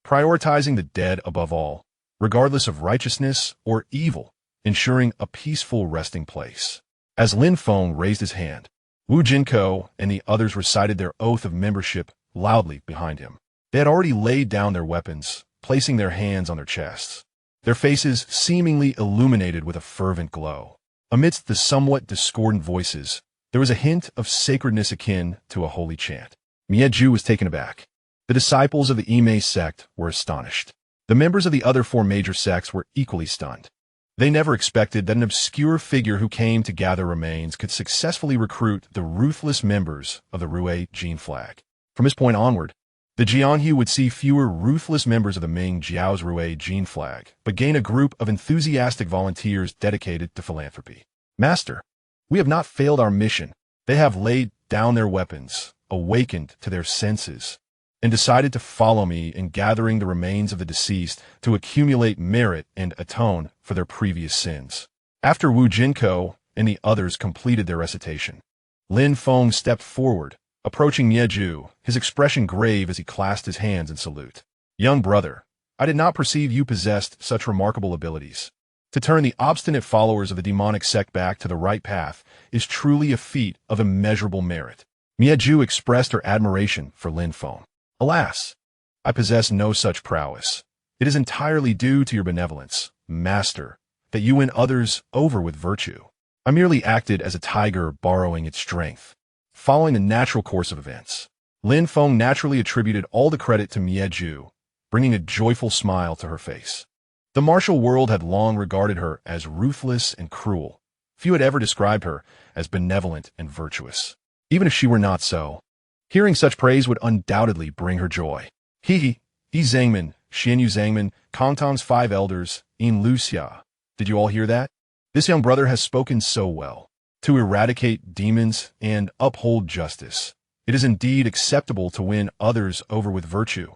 prioritizing the dead above all, regardless of righteousness or evil, ensuring a peaceful resting place. As Lin Feng raised his hand, Wu Jinko and the others recited their oath of membership loudly behind him. They had already laid down their weapons, placing their hands on their chests, their faces seemingly illuminated with a fervent glow. Amidst the somewhat discordant voices, there was a hint of sacredness akin to a holy chant. Mieju was taken aback. The disciples of the Yimei sect were astonished. The members of the other 4 major sects were equally stunned. They never expected that an obscure figure who came to gather remains could successfully recruit the ruthless members of the Ruwei Jin flag. From this point onward, the Jianghu would see fewer ruthless members of the Ming Jiao's Ruwei Jin flag, but gain a group of enthusiastic volunteers dedicated to philanthropy. Master, we have not failed our mission. They have laid down their weapons, awakened to their senses, and decided to follow me in gathering the remains of the deceased to accumulate merit and atone for their previous sins. After Wu Jinko and the others completed their recitation, Lin Feng stepped forward, approaching Mieju, his expression grave as he clasped his hands in salute. Young brother, I did not perceive you possessed such remarkable abilities. To turn the obstinate followers of the demonic sect back to the right path is truly a feat of immeasurable merit. Mieju expressed her admiration for Lin Feng. Alas, I possess no such prowess. It is entirely due to your benevolence, master, that you win others over with virtue. I merely acted as a tiger borrowing its strength, following the natural course of events. Lin Feng naturally attributed all the credit to Mieju, bringing a joyful smile to her face. The martial world had long regarded her as ruthless and cruel. Few had ever described her as benevolent and virtuous. Even if she were not so, hearing such praise would undoubtedly bring her joy. Yi Zhangman, Xianyu Zhangman, Kangtong's 5 elders, Yin Luxia. Did you all hear that? This young brother has spoken so well. To eradicate demons and uphold justice, it is indeed acceptable to win others over with virtue.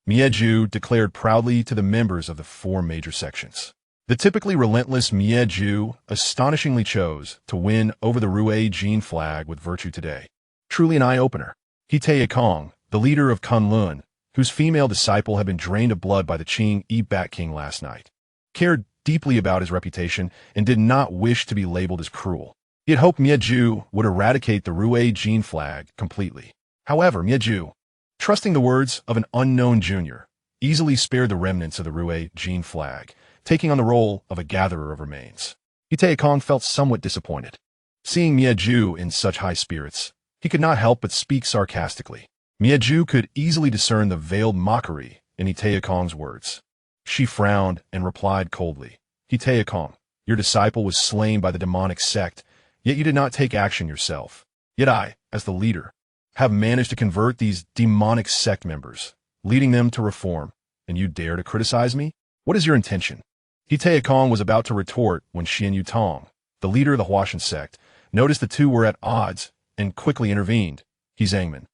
Mieju declared proudly to the members of the 4 major sections. The typically relentless Mieju astonishingly chose to win over the Ruwei Jin flag with virtue today. Truly an eye-opener. Qiankun, the leader of Kunlun, whose female disciple had been drained of blood by the Qing Bat King last night, cared deeply about his reputation and did not wish to be labeled as cruel. He had hoped Mieju would eradicate the Ruwei Jin flag completely. However, Mieju, trusting the words of an unknown junior, easily spared the remnants of the Ruwei Jin flag, taking on the role of a gatherer of remains. Qiankun felt somewhat disappointed. Seeing Mieju in such high spirits, he could not help but speak sarcastically. Mieju could easily discern the veiled mockery in Qiankun's words. She frowned and replied coldly, Qiankun, your disciple was slain by the demonic sect, yet you did not take action yourself. Yet I, as the leader, have managed to convert these demonic sect members, leading them to reform, and you dare to criticize me? What is your intention? Qiankun was about to retort when Xianyu Tong, the leader of the Huashan sect, noticed the two were at odds and quickly intervened. Yi Zhangman,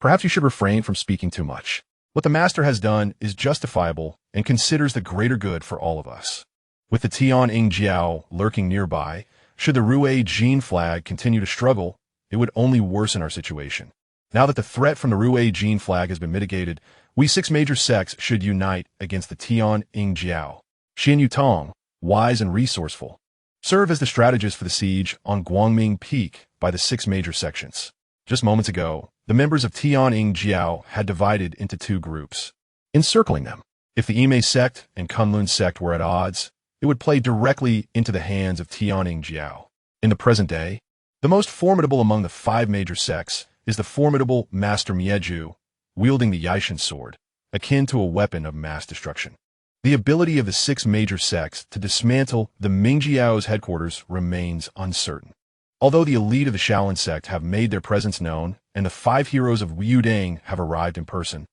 perhaps you should refrain from speaking too much. What the master has done is justifiable and considers the greater good for all of us. With the Tian Jiao lurking nearby, should the Ruwei Jin flag continue to struggle, it would only worsen our situation. Now that the threat from the Ruwei Jin flag has been mitigated, we 6 major sects should unite against the Tian Jiao. Xianyu Tong, wise and resourceful, serve as the strategist for the siege on Guangming Peak by the 6 major sections. Just moments ago, the members of Tianying Jiao had divided into 2 groups, encircling them. If the Yimei sect and Kunlun sect were at odds, it would play directly into the hands of Tianying Jiao. In the present day, the most formidable among the 5 major sects is the formidable Master Mieju, wielding the Yijin sword, akin to a weapon of mass destruction. The ability of the 6 major sects to dismantle the Mingjiao's headquarters remains uncertain. Although the elite of the Shaolin sect have made their presence known and the 5 heroes of Liudang have arrived in person,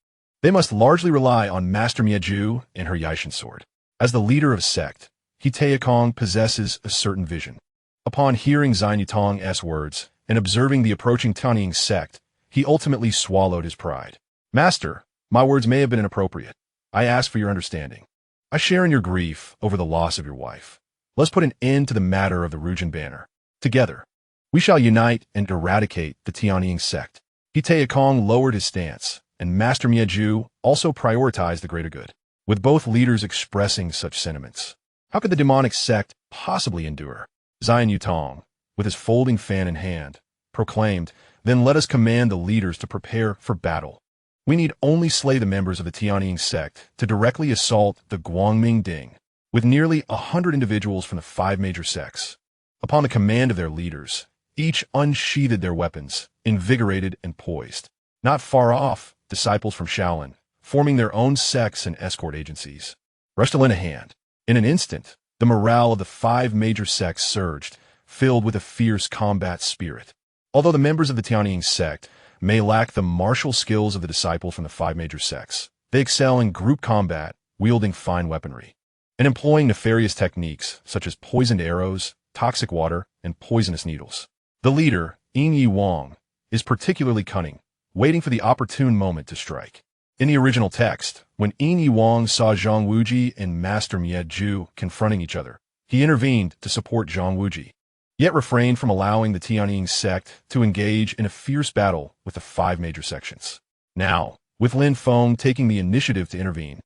they must largely rely on Master Mieju and her Yijin sword. As the leader of a sect, Qiankun possesses a certain vision. Upon hearing Zhai Yitong's words and observing the approaching Tianying sect, he ultimately swallowed his pride. Master, my words may have been inappropriate. I ask for your understanding. I share in your grief over the loss of your wife. Let's put an end to the matter of the Rujin banner. Together, we shall unite and eradicate the Tianying sect. Qiankun lowered his stance, and Master Mieju also prioritized the greater good. With both leaders expressing such sentiments, how could the demonic sect possibly endure? Zhai Yitong, with his folding fan in hand, proclaimed, "Then let us command the leaders to prepare for battle. We need only slay the members of the Tianying sect to directly assault the Guangming Ding, with nearly 100 individuals from the 5 major sects." Upon the command of their leaders, each unsheathed their weapons, invigorated and poised. Not far off, disciples from Shaolin, forming their own sects and escort agencies, rushed in a hand. In an instant, the morale of the 5 major sects surged, filled with a fierce combat spirit. Although the members of the Tianying sect may lack the martial skills of the disciples from the 5 major sects, they excel in group combat, wielding fine weaponry, and employing nefarious techniques such as poisoned arrows, toxic water, and poisonous needles. The leader, Yin Yi Wang, is particularly cunning, waiting for the opportune moment to strike. In the original text, when Yin Yi Wang saw Zhang Wuji and Master Mieju confronting each other, he intervened to support Zhang Wuji, yet refrained from allowing the Tianying sect to engage in a fierce battle with the 5 major sections. Now, with Lin Feng taking the initiative to intervene,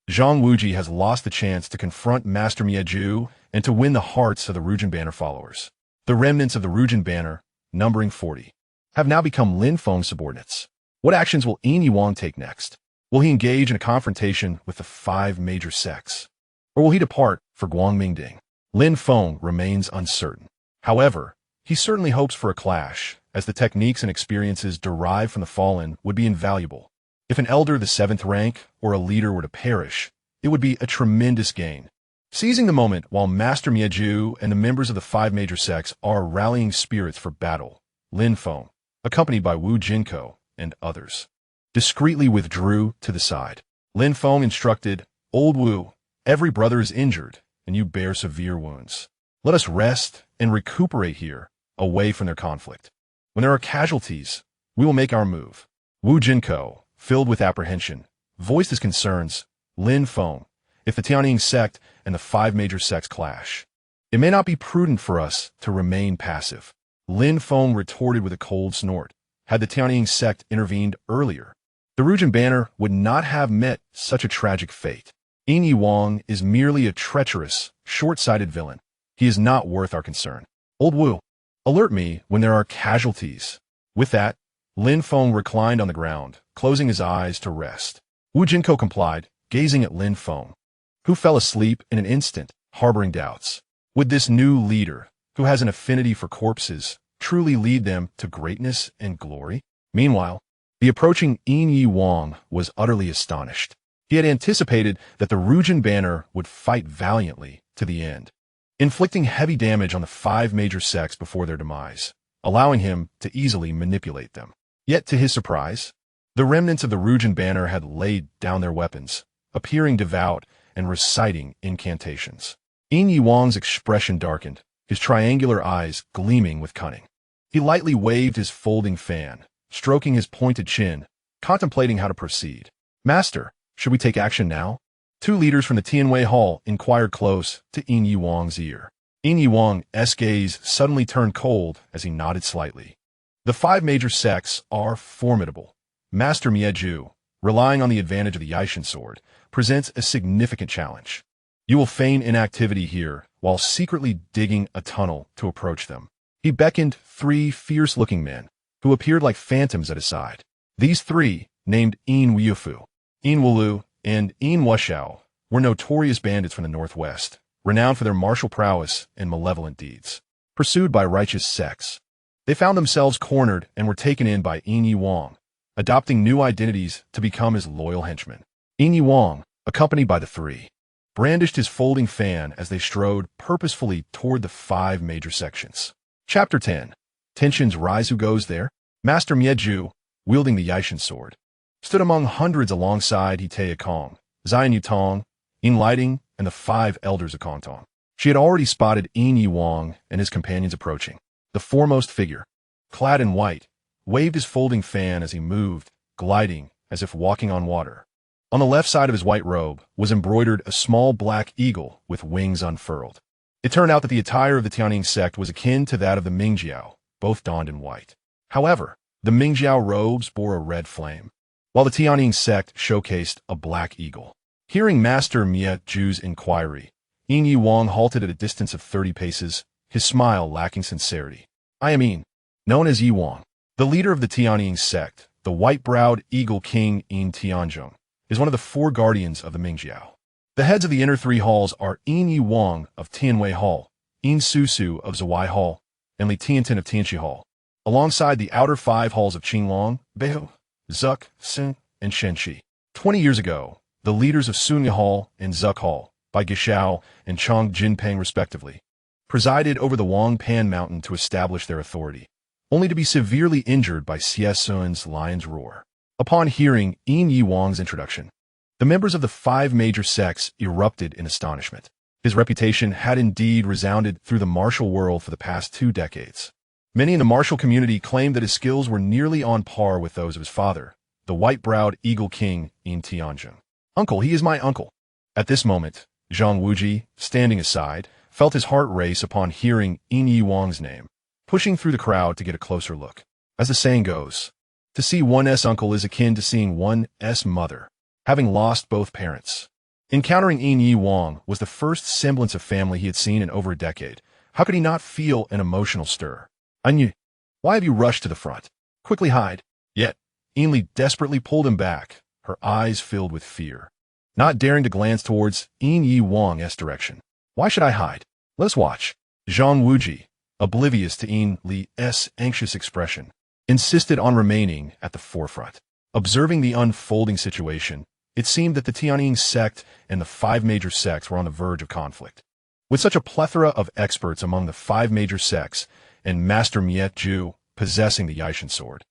Zhang Wuji has lost the chance to confront Master Mieju and to win the hearts of the Rujin Banner followers. The remnants of the Rujin Banner, numbering 40, have now become Lin Feng's subordinates. What actions will Yin Yi Wang take next? Will he engage in a confrontation with the 5 major sects? Or will he depart for Guangming Ding? Lin Feng remains uncertain. However, he certainly hopes for a clash, as the techniques and experiences derived from the fallen would be invaluable. If an elder of the 7th rank or a leader were to perish, it would be a tremendous gain. Seizing the moment while Master Mieju and the members of the 5 major sects are rallying spirits for battle, Lin Feng, accompanied by Wu Jinko and others, discreetly withdrew to the side. Lin Feng instructed, "Old Wu, every brother is injured, and you bear severe wounds. Let us rest and recuperate here, away from their conflict. When there are casualties, we will make our move." Wu Jinko, filled with apprehension, voiced his concerns. "Lin Feng, if the Tianying sect and the 5 major sects clash, it may not be prudent for us to remain passive." Lin Feng retorted with a cold snort. Had the Tianying sect intervened earlier, the Rujin Banner would not have met such a tragic fate. Yin Yi Wang is merely a treacherous, short-sighted villain. He is not worth our concern. Old Wu, alert me when there are casualties. With that, Lin Feng reclined on the ground, closing his eyes to rest. Wu Jinko complied, gazing at Lin Feng, who fell asleep in an instant, harboring doubts. Would this new leader, who has an affinity for corpses, truly lead them to greatness and glory? Meanwhile, the approaching Yin Yi Wang was utterly astonished. He had anticipated that the Rujin Banner would fight valiantly to the end, inflicting heavy damage on the 5 major sects before their demise, allowing him to easily manipulate them. Yet, to his surprise, the remnants of the Rujin Banner had laid down their weapons, appearing devout and reciting incantations. Yin Yi Wang's expression darkened, his triangular eyes gleaming with cunning. He lightly waved his folding fan, stroking his pointed chin, contemplating how to proceed. "Master, should we take action now?" 2 leaders from the Tianwei Hall inquired close to Yin Yi Wang's ear. Yin Yi Wang's gaze suddenly turned cold as he nodded slightly. The 5 major sects are formidable. Master Mieju, relying on the advantage of the Yijin sword, presents a significant challenge. You will feign inactivity here while secretly digging a tunnel to approach them. He beckoned 3 fierce-looking men, who appeared like phantoms at his side. These 3, named Yin Wufu, Yin Wulu, and Yin Wuxiao, were notorious bandits from the northwest, renowned for their martial prowess and malevolent deeds. Pursued by righteous sects, they found themselves cornered and were taken in by Yin Yiwang, adopting new identities to become his loyal henchmen. Yin Yiwang, accompanied by the 3, brandished his folding fan as they strode purposefully toward the 5 major sections. Chapter 10. Tensions rise. Who goes there? Master Miezhu, wielding the Yijin sword, stood among hundreds alongside Hetea Kong, Zion Yutong, Yin Lighting, and the 5 elders of Kongtong. She had already spotted Yin Yiwang and his companions approaching. The foremost figure, clad in white, waved his folding fan as he moved, gliding as if walking on water. On the left side of his white robe was embroidered a small black eagle with wings unfurled. It turned out that the attire of the Tianjin sect was akin to that of the Mingjiao, both donned in white. However, the Mingjiao robes bore a red flame, while the Tianjin sect showcased a black eagle. Hearing Master Miezhu's inquiry, Yin Yiwang halted at a distance of 30 paces, his smile lacking sincerity. I am Yin, known as Yiwang, the leader of the Tianjin sect. The white-browed eagle king Yin Tianzhong is one of the 4 guardians of the Mingjiao. The heads of the inner 3 halls are Yin Yiwang of Tianwei Hall, Yin Susu of Zawai Hall, and Li Tiantin of Tianqi Hall, alongside the outer 5 halls of Qinglong, Beihou, Zuk, Xin, and Shenqi. 20 years ago, the leaders of Sunya Hall and Zuk Hall, by Xiao and Chong Jinpeng respectively, presided over the Wangpan Mountain to establish their authority, only to be severely injured by Xie Sun's lion's roar. Upon hearing Yin Yiwang's introduction, the members of the 5 major sects erupted in astonishment. His reputation had indeed resounded through the martial world for the past 2 decades. Many in the martial community claimed that his skills were nearly on par with those of his father, the white-browed eagle king Yin Tianzhong. Uncle, he is my uncle. At this moment, Zhang Wuji, standing aside, felt his heart race upon hearing Yin Yiwang's name, pushing through the crowd to get a closer look. As the saying goes, to see one's uncle is akin to seeing one's mother, having lost both parents. Encountering Yin Yiwang was the first semblance of family he had seen in over a decade. How could he not feel an emotional stir? Anya, why have you rushed to the front? Quickly hide. Yet, Yin Li desperately pulled him back, her eyes filled with fear, not daring to glance towards Yin Yiwang's direction. Why should I hide? Let us watch. Zhang Wuji, oblivious to Yin Li's anxious expression, insisted on remaining at the forefront. Observing the unfolding situation, it seemed that the Tianjin sect and the 5 major sects were on the verge of conflict. With such a plethora of experts among the 5 major sects and Master Miezhu possessing the Yijin sword,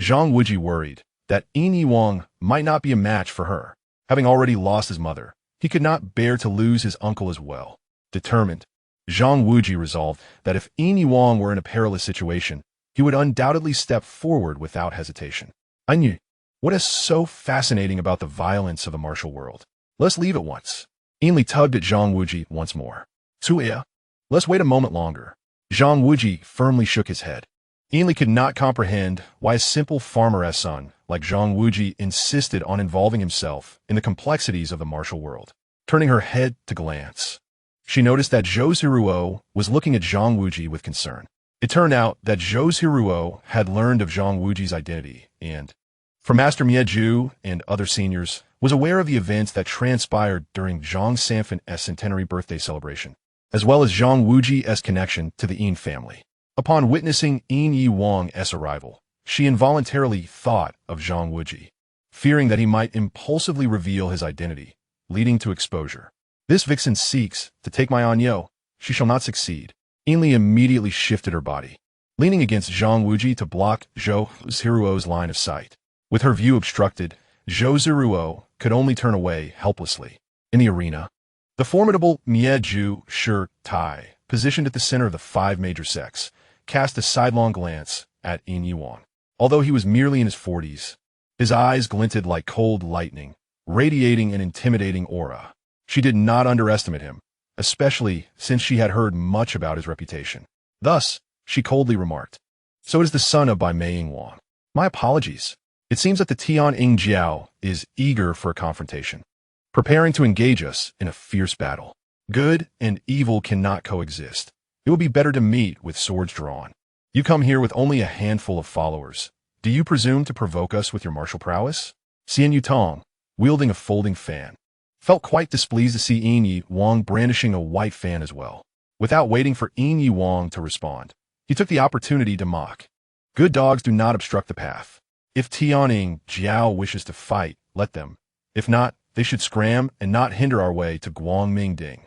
Zhang Wuji worried that Yin Yiwang might not be a match for her. Having already lost his mother, he could not bear to lose his uncle as well. Determined, Zhang Wuji resolved that if Yin Yiwang were in a perilous situation, he would undoubtedly step forward without hesitation. I knew. What is so fascinating about the violence of the martial world? Let's leave at once. Yin Li tugged at Zhang Wuji once more. Zuya, let's wait a moment longer. Zhang Wuji firmly shook his head. Yin Li could not comprehend why a simple farmer's son like Zhang Wuji insisted on involving himself in the complexities of the martial world. Turning her head to glance, she noticed that Zhou was looking at Zhang Wuji with concern. It turned out that Zhou had learned of Zhang Wuji's identity and, from Master Miezhu and other seniors, was aware of the events that transpired during Zhang Sanfan's centenary birthday celebration, as well as Zhang Wuji's connection to the Yin family. Upon witnessing Yin Yiwang's arrival, she involuntarily thought of Zhang Wuji, fearing that he might impulsively reveal his identity, leading to exposure. This vixen seeks to take my Anyo. She shall not succeed. Yin Li immediately shifted her body, leaning against Zhang Wuji to block Zhiruo's line of sight. With her view obstructed, Zhiruo could only turn away helplessly. In the arena, the formidable Miezhu Shi Tai, positioned at the center of the 5 major sects, cast a sidelong glance at Yin Yiwang. Although he was merely in his 40s, his eyes glinted like cold lightning, radiating an intimidating aura. She did not underestimate him, especially since she had heard much about his reputation. Thus, she coldly remarked, "So it is the son of Bai Meiying Wang. My apologies. It seems that the Tianjin Jiao is eager for a confrontation, preparing to engage us in a fierce battle." Good and evil cannot coexist. It would be better to meet with swords drawn. You come here with only a handful of followers. Do you presume to provoke us with your martial prowess? Xian Yutong, wielding a folding fan, felt quite displeased to see Yijin Wang brandishing a white fan as well. Without waiting for Yijin Wang to respond, he took the opportunity to mock. Good dogs do not obstruct the path. If Tianying Zhao wishes to fight, let them. If not, they should scram and not hinder our way to Guangmingding.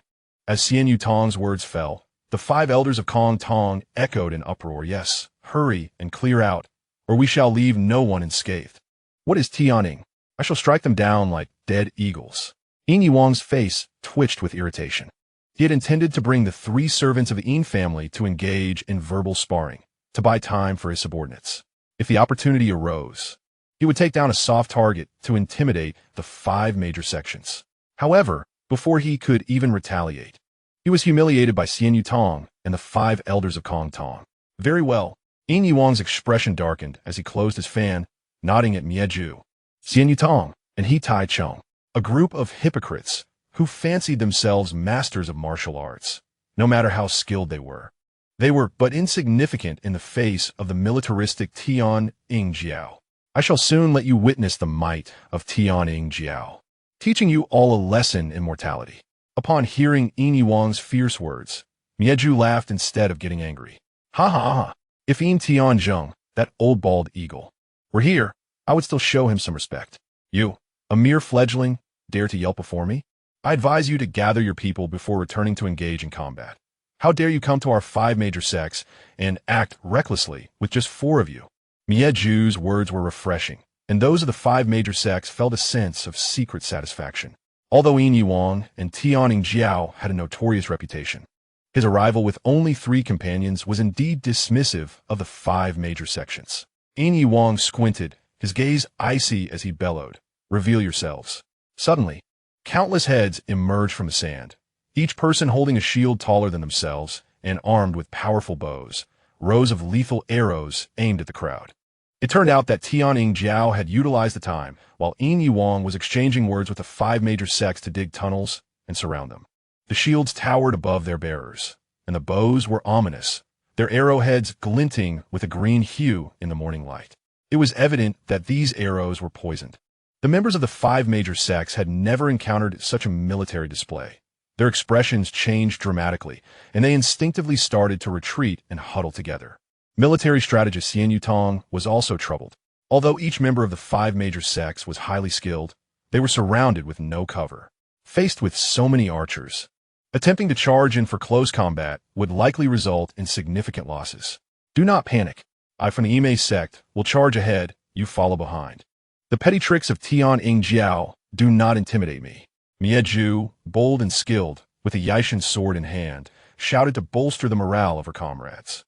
As Xian Yutong's words fell, the 5 elders of Kong Tong echoed in uproar. Yes, hurry and clear out, or we shall leave no one unscathed. What is Tianying? I shall strike them down like dead eagles. Yijin Wang's face twitched with irritation. He had intended to bring the 3 servants of the Yin family to engage in verbal sparring, to buy time for his subordinates. If the opportunity arose, he would take down a soft target to intimidate the 5 major sections. However, before he could even retaliate, he was humiliated by Xian Yutong and the 5 elders of Kong Tong. Very well. Yijin Wang's expression darkened as he closed his fan, nodding at Mieju, Xian Yutong, and He Tai Chong, a group of hypocrites who fancied themselves masters of martial arts, no matter how skilled they were. They were but insignificant in the face of the militaristic Tianying Zhao. I shall soon let you witness the might of Tianying Zhao, teaching you all a lesson in mortality. Upon hearing Yijin Wang's fierce words, Mieju laughed instead of getting angry. Ha ha ha! If Yin Tianzheng, that old bald eagle, were here, I would still show him some respect. You, a mere fledgling, dare to yelp before me? I advise you to gather your people before returning to engage in combat. How dare you come to our 5 major sects and act recklessly with just 4 of you? Mieju's words were refreshing, and those of the 5 major sects felt a sense of secret satisfaction. Although Yijin Wang and Tianying Zhao had a notorious reputation, his arrival with only 3 companions was indeed dismissive of the 5 major sections. Yijin Wang squinted, his gaze icy as he bellowed, "Reveal yourselves." Suddenly, countless heads emerged from the sand, each person holding a shield taller than themselves and armed with powerful bows, rows of lethal arrows aimed at the crowd. It turned out that Tianying Zhao had utilized the time while Yijin Wang was exchanging words with the 5 major sects to dig tunnels and surround them. The shields towered above their bearers, and the bows were ominous, their arrowheads glinting with a green hue in the morning light. It was evident that these arrows were poisoned. The members of the 5 major sects had never encountered such a military display. Their expressions changed dramatically, and they instinctively started to retreat and huddle together. Military strategist Xian Yutong was also troubled. Although each member of the 5 major sects was highly skilled, they were surrounded with no cover. Faced with so many archers, attempting to charge in for close combat would likely result in significant losses. Do not panic. I from the Ime sect will charge ahead, you follow behind. The petty tricks of Tianying Zhao do not intimidate me. Mieju, bold and skilled, with a Yijin sword in hand, shouted to bolster the morale of her comrades.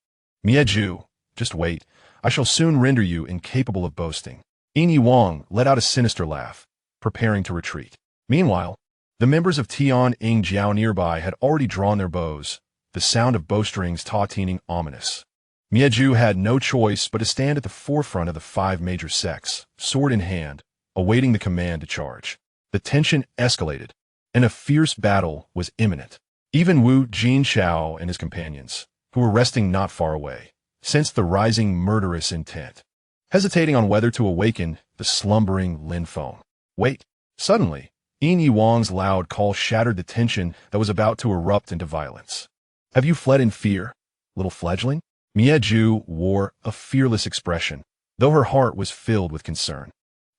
Mieju, just wait. I shall soon render you incapable of boasting. Yijin Wang let out a sinister laugh, preparing to retreat. Meanwhile, the members of Tianying Zhao nearby had already drawn their bows, the sound of bowstrings tautening ominous. Mieju had no choice but to stand at the forefront of the 5 major sects, sword in hand, awaiting the command to charge. The tension escalated, and a fierce battle was imminent. Even Wu Jinshao and his companions, who were resting not far away, sensed the rising murderous intent, hesitating on whether to awaken the slumbering Lin Feng. Wait! Suddenly, Yijin Wang's loud call shattered the tension that was about to erupt into violence. Have you fled in fear, little fledgling? Mieju wore a fearless expression, though her heart was filled with concern.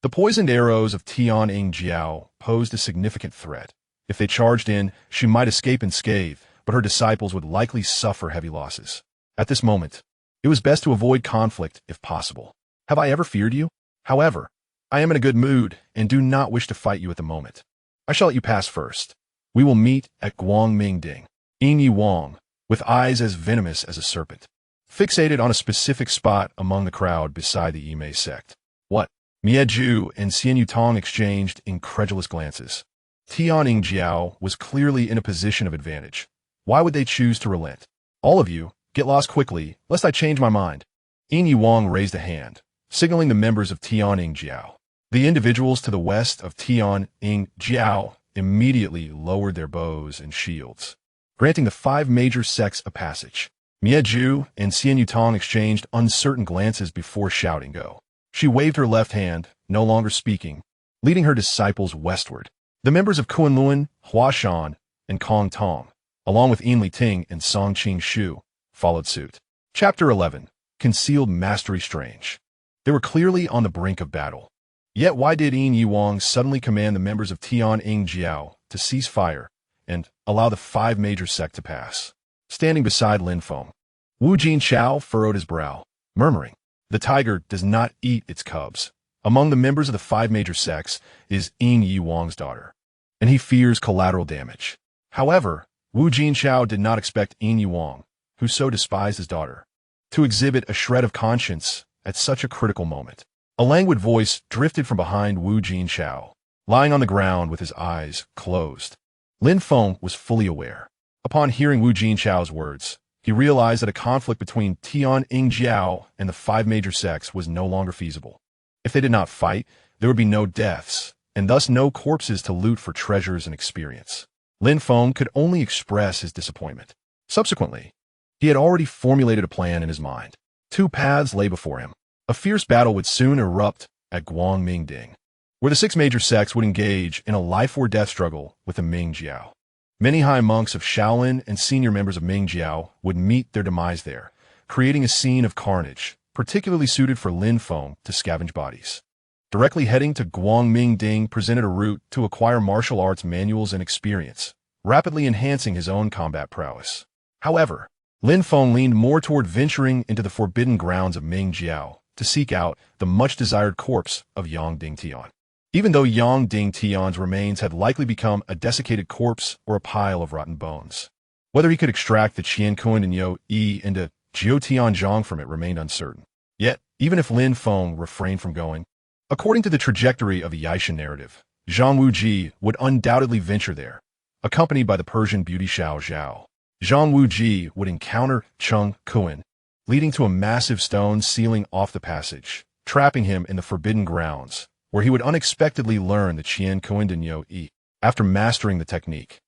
The poisoned arrows of Tianying Zhao posed a significant threat. If they charged in, she might escape unscathed, but her disciples would likely suffer heavy losses. At this moment, it was best to avoid conflict if possible. Have I ever feared you? However, I am in a good mood and do not wish to fight you at the moment. I shall let you pass first. We will meet at Guangmingding. Yijin Wang, with eyes as venomous as a serpent, fixated on a specific spot among the crowd beside the Ime sect. What? Mieju and Xian Yutong exchanged incredulous glances. Tianying Zhao was clearly in a position of advantage. Why would they choose to relent? All of you, get lost quickly, lest I change my mind. Yijin Wang raised a hand, signaling the members of Tianying Zhao. The individuals to the west of Tianying Zhao immediately lowered their bows and shields, granting the 5 major sects a passage. Zhou and Xian Yutong exchanged uncertain glances before shouting go. She waved her left hand, no longer speaking, leading her disciples westward. The members of Kunlun, Huashan, and Kong Tong, along with Yin Li Ting and Song Qing Shu, followed suit. Chapter 11. Concealed Mastery Strange. They were clearly on the brink of battle. Yet why did Yin Yuang suddenly command the members of Tian Ing Jiao to cease fire and allow the 5 major sects to pass? Standing beside Lin Feng, Wu Jinchao furrowed his brow, murmuring, "The tiger does not eat its cubs. Among the members of the 5 major sects is Yin Yuang's daughter, and he fears collateral damage." However, Wu Jinchao did not expect Yin Yuang, who so despised his daughter, to exhibit a shred of conscience at such a critical moment. A languid voice drifted from behind Wu Jinchao, lying on the ground with his eyes closed. Lin Feng was fully aware. Upon hearing Wu Jinchao's words, he realized that a conflict between Tian Ing Jiao and the 5 major sects was no longer feasible. If they did not fight, there would be no deaths, and thus no corpses to loot for treasures and experience. Lin Feng could only express his disappointment. Subsequently, he had already formulated a plan in his mind. 2 paths lay before him. A fierce battle would soon erupt at Guangmingding, where the 6 major sects would engage in a life-or-death struggle with the Mingjiao. Many high monks of Shaolin and senior members of Mingjiao would meet their demise there, creating a scene of carnage, particularly suited for Lin Feng to scavenge bodies. Directly heading to Guangmingding presented a route to acquire martial arts manuals and experience, rapidly enhancing his own combat prowess. However, Lin Feng leaned more toward venturing into the forbidden grounds of Mingjiao to seek out the much-desired corpse of Yang Dingtian. Even though Yang Dingtian's remains had likely become a desiccated corpse or a pile of rotten bones, whether he could extract the Qiankun and Yi into Jiutianzhong from it remained uncertain. Yet, even if Lin Feng refrained from going, according to the trajectory of the Yijin narrative, Zhang Wuji would undoubtedly venture there, accompanied by the Persian beauty Zhao. Zhang Wuji would encounter Qiankun, leading to a massive stone sealing off the passage, trapping him in the forbidden grounds, where he would unexpectedly learn the Qiankun and Yi. After mastering the technique,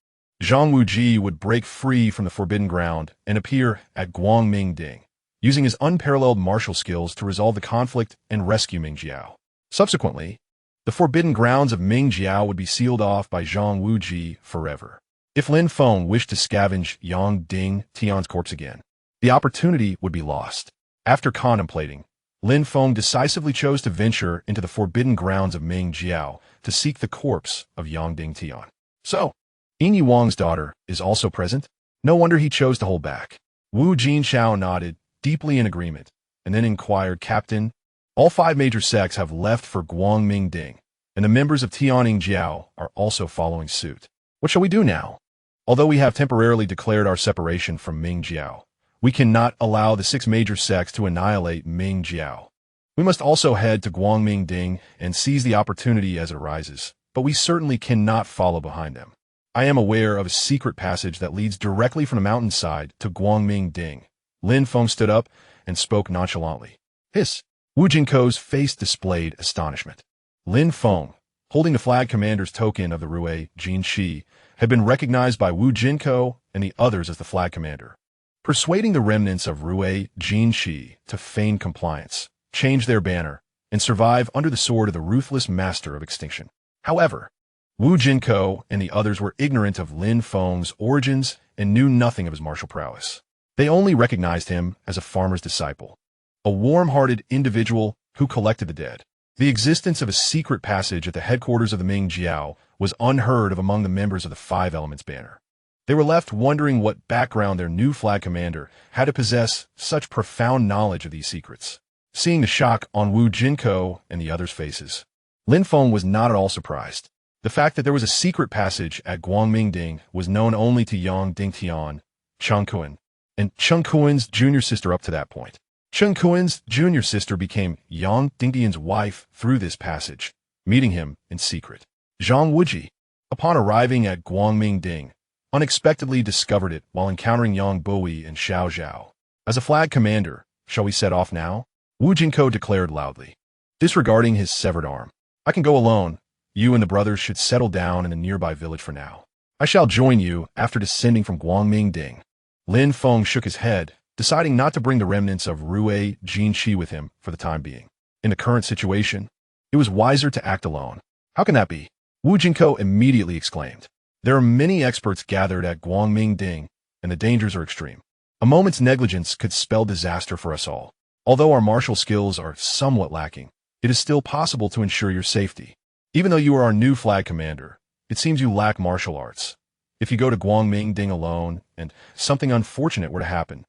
Zhang Wuji would break free from the forbidden ground and appear at Guangmingding, using his unparalleled martial skills to resolve the conflict and rescue Mingjiao. Subsequently, the forbidden grounds of Mingjiao would be sealed off by Zhang Wuji forever. If Lin Feng wished to scavenge Yang Ding Tian's corpse again, the opportunity would be lost. After contemplating, Lin Feng decisively chose to venture into the forbidden grounds of Mingjiao to seek the corpse of Yang Ding Tian. So, Yin Yuang's daughter is also present? No wonder he chose to hold back. Wu Jinchao nodded, deeply in agreement, and then inquired, "Captain, all 5 major sects have left for Guangmingding, and the members of Tianning Jiao are also following suit. What shall we do now? Although we have temporarily declared our separation from Mingjiao, we cannot allow the 6 major sects to annihilate Mingjiao. We must also head to Guangmingding and seize the opportunity as it arises, but we certainly cannot follow behind them. I am aware of a secret passage that leads directly from the mountainside to Guangmingding." Lin Feng stood up and spoke nonchalantly. Hiss! Wu Jinko's face displayed astonishment. Lin Feng, holding the flag commander's token of the Rui Jinshi, had been recognized by Wu Jinko and the others as the flag commander. Persuading the remnants of Rui Jinshi to feign compliance, change their banner, and survive under the sword of the ruthless master of extinction. However, Wu Jinko and the others were ignorant of Lin Feng's origins and knew nothing of his martial prowess. They only recognized him as a farmer's disciple, a warm-hearted individual who collected the dead. The existence of a secret passage at the headquarters of the Mingjiao was unheard of among the members of the 5 Elements banner. They were left wondering what background their new flag commander had to possess such profound knowledge of these secrets. Seeing the shock on Wu Jinko and the others' faces, Lin Feng was not at all surprised. The fact that there was a secret passage at Guangmingding was known only to Yang Dingtian, Qiankun, and Qiankun's junior sister up to that point. Qiankun's junior sister became Yang Dingtian's wife through this passage, meeting him in secret. Zhang Wuji, upon arriving at Guangmingding, unexpectedly discovered it while encountering Yang Buhui and Zhao. As a flag commander, shall we set off now? Wu Jinko declared loudly, disregarding his severed arm. I can go alone, You and the brothers should settle down in a nearby village for now. I shall join you after descending from Guangmingding. Lin Feng shook his head, deciding not to bring the remnants of Ruwei Jinshi with him for the time being. In the current situation, it was wiser to act alone. How can that be? Wu Jinko immediately exclaimed. There are many experts gathered at Guangmingding, and the dangers are extreme. A moment's negligence could spell disaster for us all. Although our martial skills are somewhat lacking, it is still possible to ensure your safety. Even though you are our new flag commander, it seems you lack martial arts. If you go to Guangmingding alone, and something unfortunate were to happen,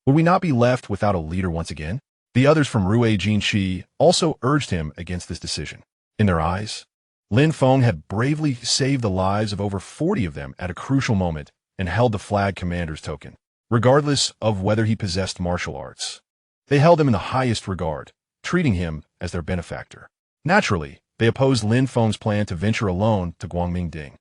would we not be left without a leader once again? The others from Ruwei Jinshi also urged him against this decision. In their eyes, Lin Feng had bravely saved the lives of over 40 of them at a crucial moment and held the flag commander's token, regardless of whether he possessed martial arts. They held him in the highest regard, treating him as their benefactor. Naturally, they opposed Lin Feng's plan to venture alone to Guangmingding.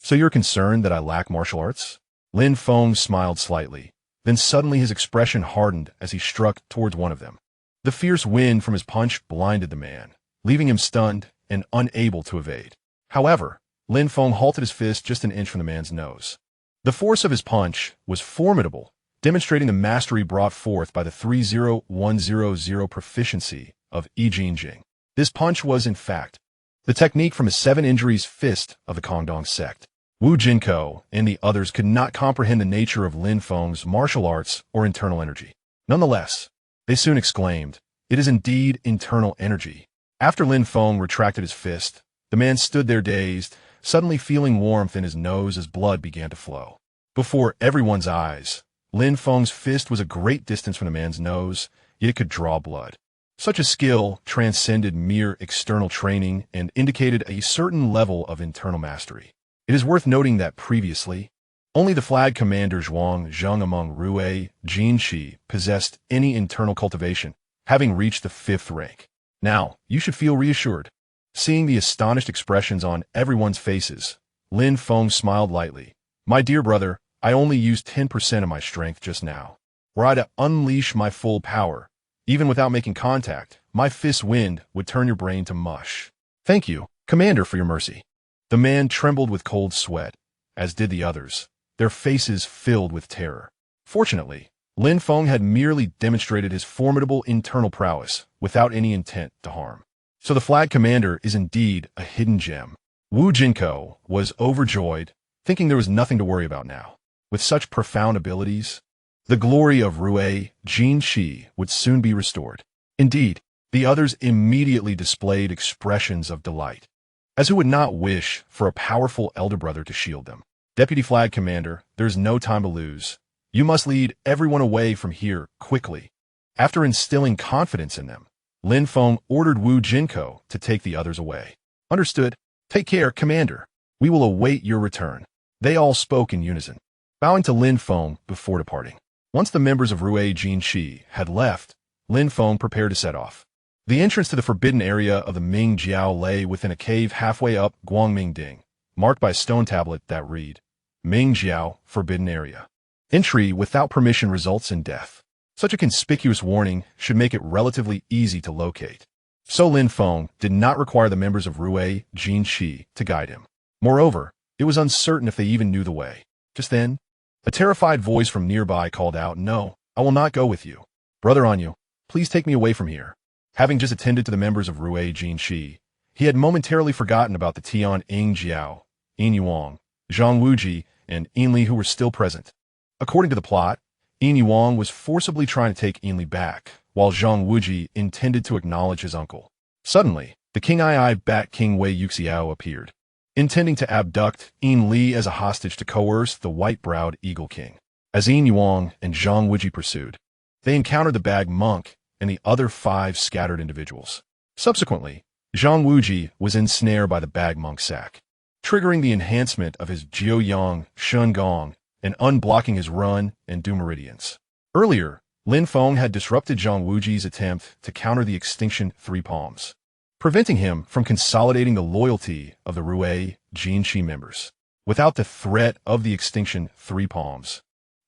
So you're concerned that I lack martial arts? Lin Feng smiled slightly. Then suddenly his expression hardened as he struck towards one of them. The fierce wind from his punch blinded the man, leaving him stunned and unable to evade. However, Lin Feng halted his fist just an inch from the man's nose. The force of his punch was formidable, demonstrating the mastery brought forth by the 30100 proficiency of Yijin Jing. This punch was, in fact, the technique from a 7 injuries fist of the Kongdong sect. Wu Jinko and the others could not comprehend the nature of Lin Feng's martial arts or internal energy. Nonetheless, they soon exclaimed, "It is indeed internal energy." After Lin Feng retracted his fist, the man stood there dazed, suddenly feeling warmth in his nose as blood began to flow. Before everyone's eyes, Lin Feng's fist was a great distance from the man's nose, yet it could draw blood. Such a skill transcended mere external training and indicated a certain level of internal mastery. It is worth noting that previously, only the flag commander Zhang among Ruwei Jinshi possessed any internal cultivation, having reached the 5th rank. Now, you should feel reassured. Seeing the astonished expressions on everyone's faces, Lin Feng smiled lightly. My dear brother, I only used 10% of my strength just now. Were I to unleash my full power, even without making contact, my fist's wind would turn your brain to mush. Thank you, Commander, for your mercy. The man trembled with cold sweat, as did the others, their faces filled with terror. Fortunately, Lin Feng had merely demonstrated his formidable internal prowess without any intent to harm. So the flag commander is indeed a hidden gem. Wu Jinko was overjoyed, thinking there was nothing to worry about now. With such profound abilities, the glory of Ruwei Jinshi would soon be restored. Indeed, the others immediately displayed expressions of delight, as who would not wish for a powerful elder brother to shield them. Deputy Flag Commander, there is no time to lose. You must lead everyone away from here quickly. After instilling confidence in them, Lin Feng ordered Wu Jinko to take the others away. Understood. Take care, Commander. We will await your return. They all spoke in unison, bowing to Lin Feng before departing. Once the members of Ruwei Jinshi had left, Lin Feng prepared to set off. The entrance to the forbidden area of the Ming Jiao lay within a cave halfway up Guangmingding, marked by a stone tablet that read, Ming Jiao, Forbidden Area. Entry without permission results in death. Such a conspicuous warning should make it relatively easy to locate. So Lin Feng did not require the members of Ruwei Jinshi to guide him. Moreover, it was uncertain if they even knew the way. Just then, a terrified voice from nearby called out, "No, I will not go with you. Brother Anyu, please take me away from here." Having just attended to the members of Ruwei Jinshi, he had momentarily forgotten about the Tian Ing Jiao, Yin Yuang, Zhang Wuji, and Yin Li who were still present. According to the plot, Yin Yuang was forcibly trying to take Yin Li back, while Zhang Wuji intended to acknowledge his uncle. Suddenly, the King Ai Bat King Wei Yuxiao appeared, intending to abduct Yin Li as a hostage to coerce the white-browed Eagle King. As Yin Yuang and Zhang Wuji pursued, they encountered the Bag Monk and the other 5 scattered individuals. Subsequently, Zhang Wuji was ensnared by the Bag Monk sack, triggering the enhancement of his Jiuyang Shun Gong and unblocking his run and do meridians. Earlier, Lin Feng had disrupted Zhang Wuji's attempt to counter the Extinction 3 Palms, preventing him from consolidating the loyalty of the Ruwei Jinshi members. Without the threat of the Extinction 3 Palms,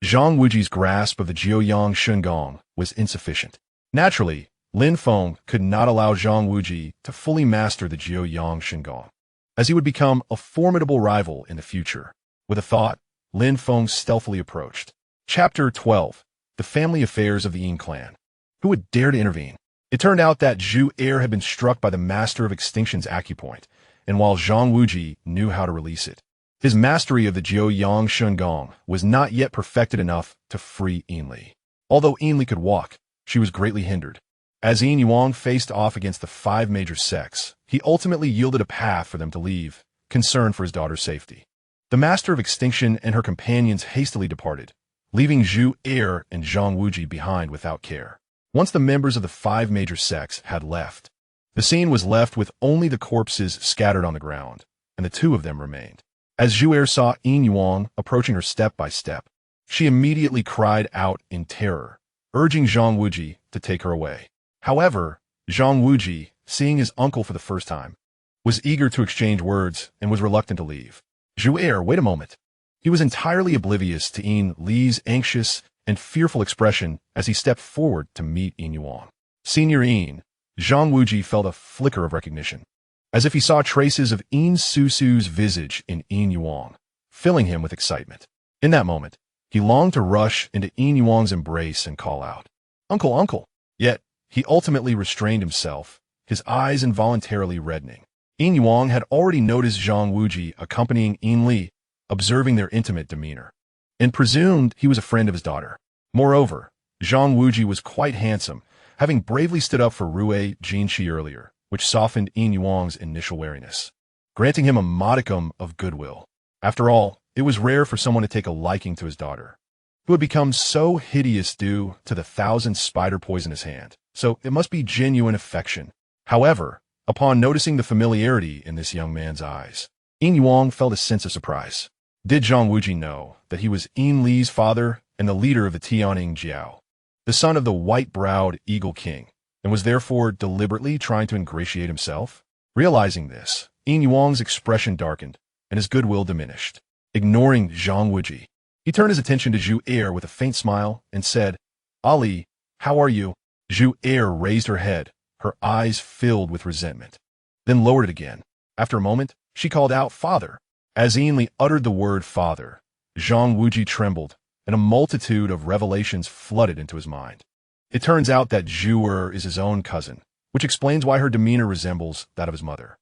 Zhang Wuji's grasp of the Jiuyang Shun Gong was insufficient. Naturally, Lin Feng could not allow Zhang Wuji to fully master the Jiuyang Shengong, as he would become a formidable rival in the future. With a thought, Lin Feng stealthily approached. Chapter 12. The Family Affairs of the Yin Clan. Who would dare to intervene? It turned out that Zhu heir had been struck by the Master of Extinction's acupoint, and while Zhang Wuji knew how to release it, his mastery of the Jiuyang Shengong was not yet perfected enough to free Yin Li. Although Yin Li could walk, she was greatly hindered. As Yin Yuang faced off against the 5 major sects, he ultimately yielded a path for them to leave, concerned for his daughter's safety. The Master of Extinction and her companions hastily departed, leaving Zhu heir and Zhang Wuji behind without care. Once the members of the 5 major sects had left, the scene was left with only the corpses scattered on the ground, and the 2 of them remained. As Zhu heir saw Yin Yuang approaching her step by step, she immediately cried out in terror, urging Zhang Wuji to take her away. However, Zhang Wuji, seeing his uncle for the first time, was eager to exchange words and was reluctant to leave. Zhu heir, wait a moment. He was entirely oblivious to Yin Li's anxious and fearful expression as he stepped forward to meet Yin Yuang. Senior Yin, Zhang Wuji felt a flicker of recognition, as if he saw traces of Yin Susu's visage in Yin Yuang, filling him with excitement. In that moment, he longed to rush into Yin Yuang's embrace and call out, "Uncle, uncle!" Yet, he ultimately restrained himself, his eyes involuntarily reddening. Yin Yuang had already noticed Zhang Wuji accompanying Yin Li, observing their intimate demeanor, and presumed he was a friend of his daughter. Moreover, Zhang Wuji was quite handsome, having bravely stood up for Rui Jinqi earlier, which softened Yin Yuang's initial wariness, granting him a modicum of goodwill. After all, it was rare for someone to take a liking to his daughter, who had become so hideous due to the 1,000 spider poison in his hand, so it must be genuine affection. However, upon noticing the familiarity in this young man's eyes, Yin Yuang felt a sense of surprise. Did Zhang Wuji know that he was Yin Li's father and the leader of the Tianning Xiao, the son of the white-browed Eagle King, and was therefore deliberately trying to ingratiate himself? Realizing this, Yin Yuang's expression darkened, and his goodwill diminished. Ignoring Zhang Wuji, he turned his attention to Zhu heir with a faint smile and said, "Ali, how are you?" Zhu heir raised her head, her eyes filled with resentment, then lowered it again. After a moment, she called out, "Father." As Yin Li uttered the word father, Zhang Wuji trembled, and a multitude of revelations flooded into his mind. It turns out that Zhu is his own cousin, which explains why her demeanor resembles that of his mother.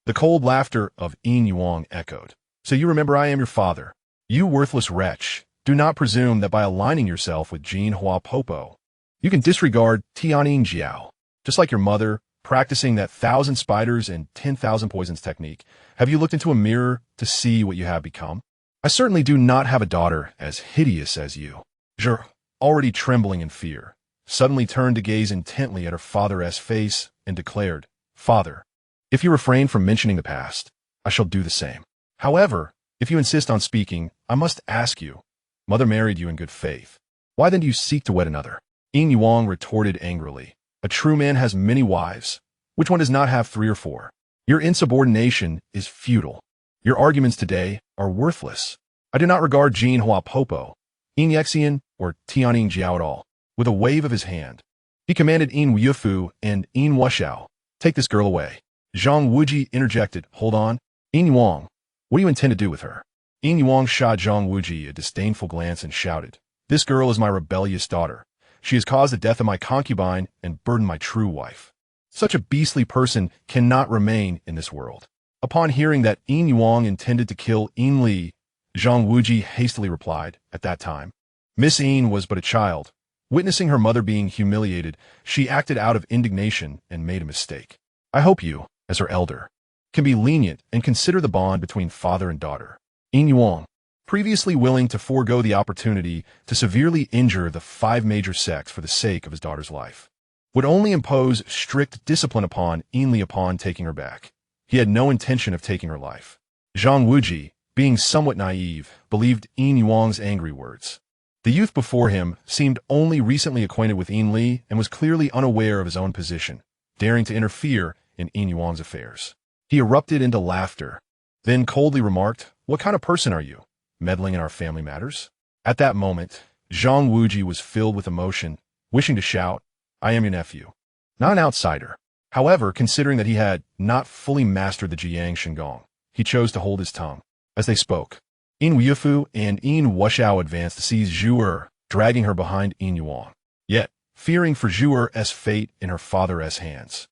The cold laughter of Yin Yuang echoed. "So you remember I am your father. You worthless wretch, do not presume that by aligning yourself with Jin Hua Popo, you can disregard Tianning Jiao. Just like your mother, practicing that 1,000 spiders and 10,000 poisons technique, have you looked into a mirror to see what you have become? I certainly do not have a daughter as hideous as you." Zhou, already trembling in fear, suddenly turned to gaze intently at her father's face and declared, "Father, if you refrain from mentioning the past, I shall do the same. However, if you insist on speaking, I must ask you, Mother married you in good faith. Why then do you seek to wed another?" Yin Yuang retorted angrily, "A true man has many wives. Which one does not have 3 or 4? Your insubordination is futile. Your arguments today are worthless. I do not regard Jin Hua Popo, Yin Yexian, or Tianning Jiao at all." With a wave of his hand, he commanded Yin Yufu and Yin Wuxiao, "Take this girl away." Zhang Wuji interjected, "Hold on. Yin Yuang, what do you intend to do with her?" Yin Yuang shot Zhang Wuji a disdainful glance and shouted, "This girl is my rebellious daughter. She has caused the death of my concubine and burdened my true wife. Such a beastly person cannot remain in this world." Upon hearing that Yin Yuang intended to kill Yin Li, Zhang Wuji hastily replied, "At that time, Miss Yin was but a child. Witnessing her mother being humiliated, she acted out of indignation and made a mistake. I hope you, as her elder, can be lenient and consider the bond between father and daughter." Yin Yuang, previously willing to forego the opportunity to severely injure the 5 major sects for the sake of his daughter's life, would only impose strict discipline upon Yin Li upon taking her back. He had no intention of taking her life. Zhang Wuji, being somewhat naive, believed Yin Yuang's angry words. The youth before him seemed only recently acquainted with Yin Li and was clearly unaware of his own position, daring to interfere in Yin Yuang's affairs. He erupted into laughter, then coldly remarked, "What kind of person are you, meddling in our family matters?" At that moment, Zhang Wuji was filled with emotion, wishing to shout, "I am your nephew. not an outsider. However, considering that he had not fully mastered the Jiang Shengong, he chose to hold his tongue. As they spoke, Yin Weifu and Yin Wuxiao advanced to seize Zhu, dragging her behind Yin Yuang. Yet, fearing for Zhu's fate in her father's hands,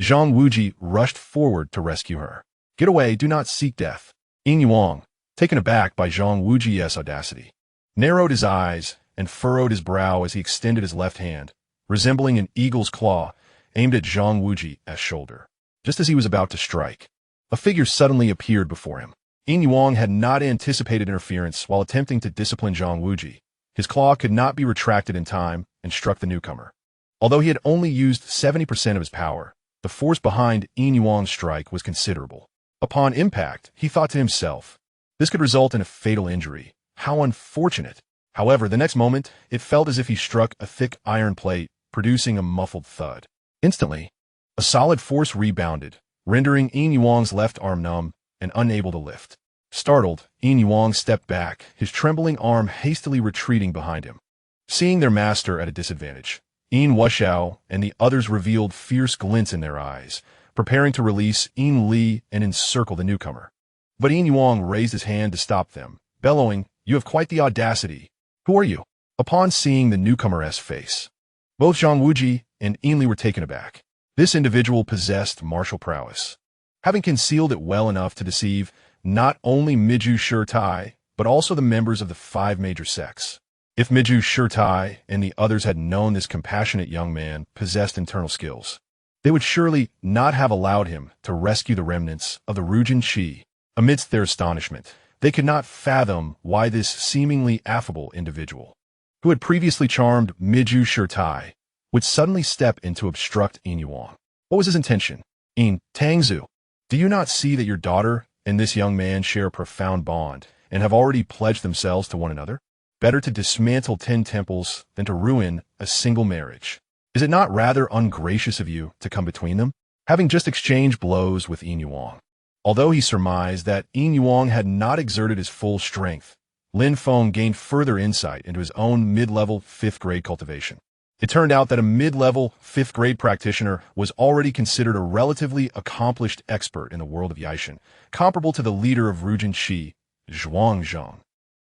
Zhang Wuji rushed forward to rescue her. Get away, do not seek death. Yin Yuang, taken aback by Zhang Wuji's audacity, narrowed his eyes and furrowed his brow as he extended his left hand, resembling an eagle's claw, aimed at Zhang Wuji's shoulder. Just as he was about to strike, a figure suddenly appeared before him. Yin Yuang had not anticipated interference while attempting to discipline Zhang Wuji. His claw could not be retracted in time and struck the newcomer. Although he had only used 70% of his power, the force behind Yin Yuang's strike was considerable. Upon impact, he thought to himself, this could result in a fatal injury. How unfortunate. However, the next moment, it felt as if he struck a thick iron plate, producing a muffled thud. Instantly, a solid force rebounded, rendering Yin Yuang's left arm numb and unable to lift. Startled, Yin Yuang stepped back, his trembling arm hastily retreating behind him. Seeing their master at a disadvantage, Yin Wuxiao and the others revealed fierce glints in their eyes, preparing to release Yin Li and encircle the newcomer. But Yin Yuang raised his hand to stop them, bellowing, "You have quite the audacity. Who are you?" Upon seeing the newcomer's face, both Zhang Wuji and Yin Li were taken aback. This individual possessed martial prowess, having concealed it well enough to deceive not only Miju Shirtai, but also the members of the 5 major sects. If Miju Shirtai and the others had known this compassionate young man possessed internal skills, they would surely not have allowed him to rescue the remnants of the Rujin Qi. Amidst their astonishment, they could not fathom why this seemingly affable individual, who had previously charmed Miju Shirtai, would suddenly step in to obstruct Yin Yuang. What was his intention? Yin Tangzu, do you not see that your daughter and this young man share a profound bond and have already pledged themselves to one another? Better to dismantle 10 temples than to ruin a single marriage. Is it not rather ungracious of you to come between them? Having just exchanged blows with Yin Yuang, although he surmised that Yin Yuang had not exerted his full strength, Lin Feng gained further insight into his own mid-level 5th grade cultivation. It turned out that a mid-level 5th grade practitioner was already considered a relatively accomplished expert in the world of Yijin, comparable to the leader of Rujin Qi, Zhuangzhang.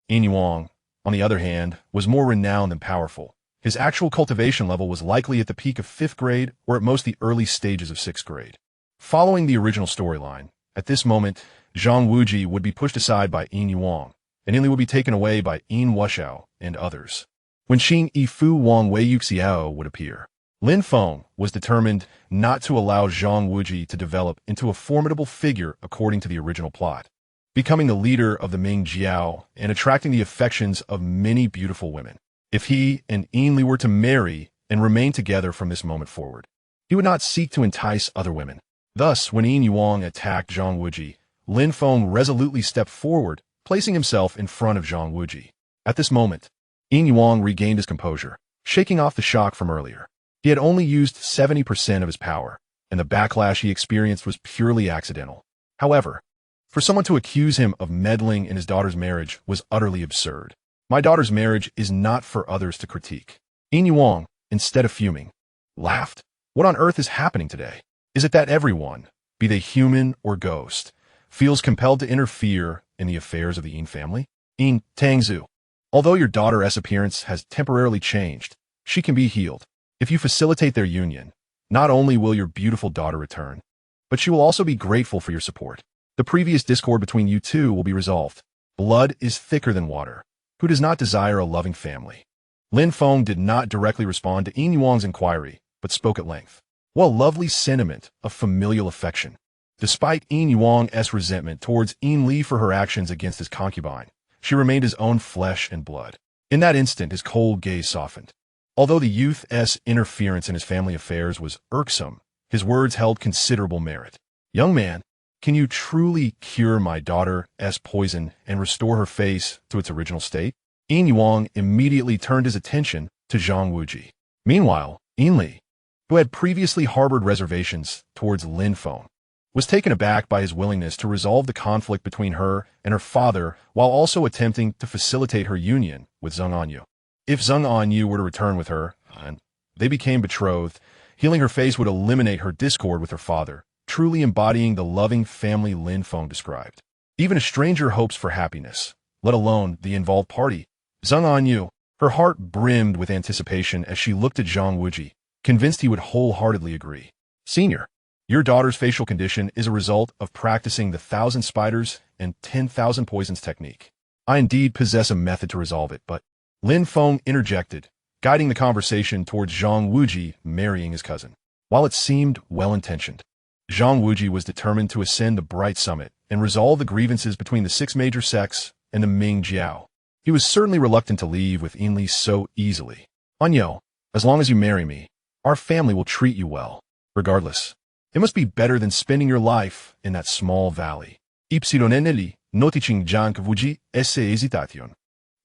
Yin Yuang, on the other hand, was more renowned than powerful. His actual cultivation level was likely at the peak of 5th grade or at most the early stages of 6th grade. Following the original storyline, at this moment, Zhang Wuji would be pushed aside by Yin Yuang, and Yin Li would be taken away by Yin Wuxiao and others. When Xing Yifu Wang Wei Xiao would appear, Lin Feng was determined not to allow Zhang Wuji to develop into a formidable figure according to the original plot, becoming the leader of the Ming Jiao and attracting the affections of many beautiful women. If he and Yin Li were to marry and remain together from this moment forward, he would not seek to entice other women. Thus, when Yin Yuang attacked Zhang Wuji, Lin Feng resolutely stepped forward, placing himself in front of Zhang Wuji. At this moment, Yin Yuang regained his composure, shaking off the shock from earlier. He had only used 70% of his power, and the backlash he experienced was purely accidental. However, for someone to accuse him of meddling in his daughter's marriage was utterly absurd. My daughter's marriage is not for others to critique. Yin Yuang, instead of fuming, laughed. What on earth is happening today? Is it that everyone, be they human or ghost, feels compelled to interfere in the affairs of the Yin family? Yin Tangzu, although your daughter's appearance has temporarily changed, she can be healed. If you facilitate their union, not only will your beautiful daughter return, but she will also be grateful for your support. The previous discord between you two will be resolved. Blood is thicker than water. Who does not desire a loving family? Lin Feng did not directly respond to Yin Yuang's inquiry, but spoke at length. What a lovely sentiment of familial affection. Despite Yin Yuang's resentment towards Yin Li for her actions against his concubine, she remained his own flesh and blood. In that instant, his cold gaze softened. Although the youth's interference in his family affairs was irksome, his words held considerable merit. Young man, can you truly cure my daughter's poison and restore her face to its original state? Yin Yuang immediately turned his attention to Zhang Wuji. Meanwhile, Yin Li, who had previously harbored reservations towards Lin Feng, was taken aback by his willingness to resolve the conflict between her and her father while also attempting to facilitate her union with Zheng Anyu. If Zheng Anyu were to return with her, and they became betrothed, Healing her face would eliminate her discord with her father, truly embodying the loving family Lin Feng described. Even a stranger hopes for happiness, let alone the involved party. Zhang Anyu, her heart brimmed with anticipation as she looked at Zhang Wuji, convinced he would wholeheartedly agree. Senior, your daughter's facial condition is a result of practicing the 1,000 spiders and 10,000 poisons technique. I indeed possess a method to resolve it, but Lin Feng interjected, guiding the conversation towards Zhang Wuji marrying his cousin. While it seemed well-intentioned, Zhang Wuji was determined to ascend the Bright Summit and resolve the grievances between the 6 major sects and the Ming Jiao. He was certainly reluctant to leave with Yinli so easily. Anyo, as long as you marry me, our family will treat you well. Regardless, it must be better than spending your life in that small valley. Ipsiloneneli, noticing Zhang Wuji esse hesitation.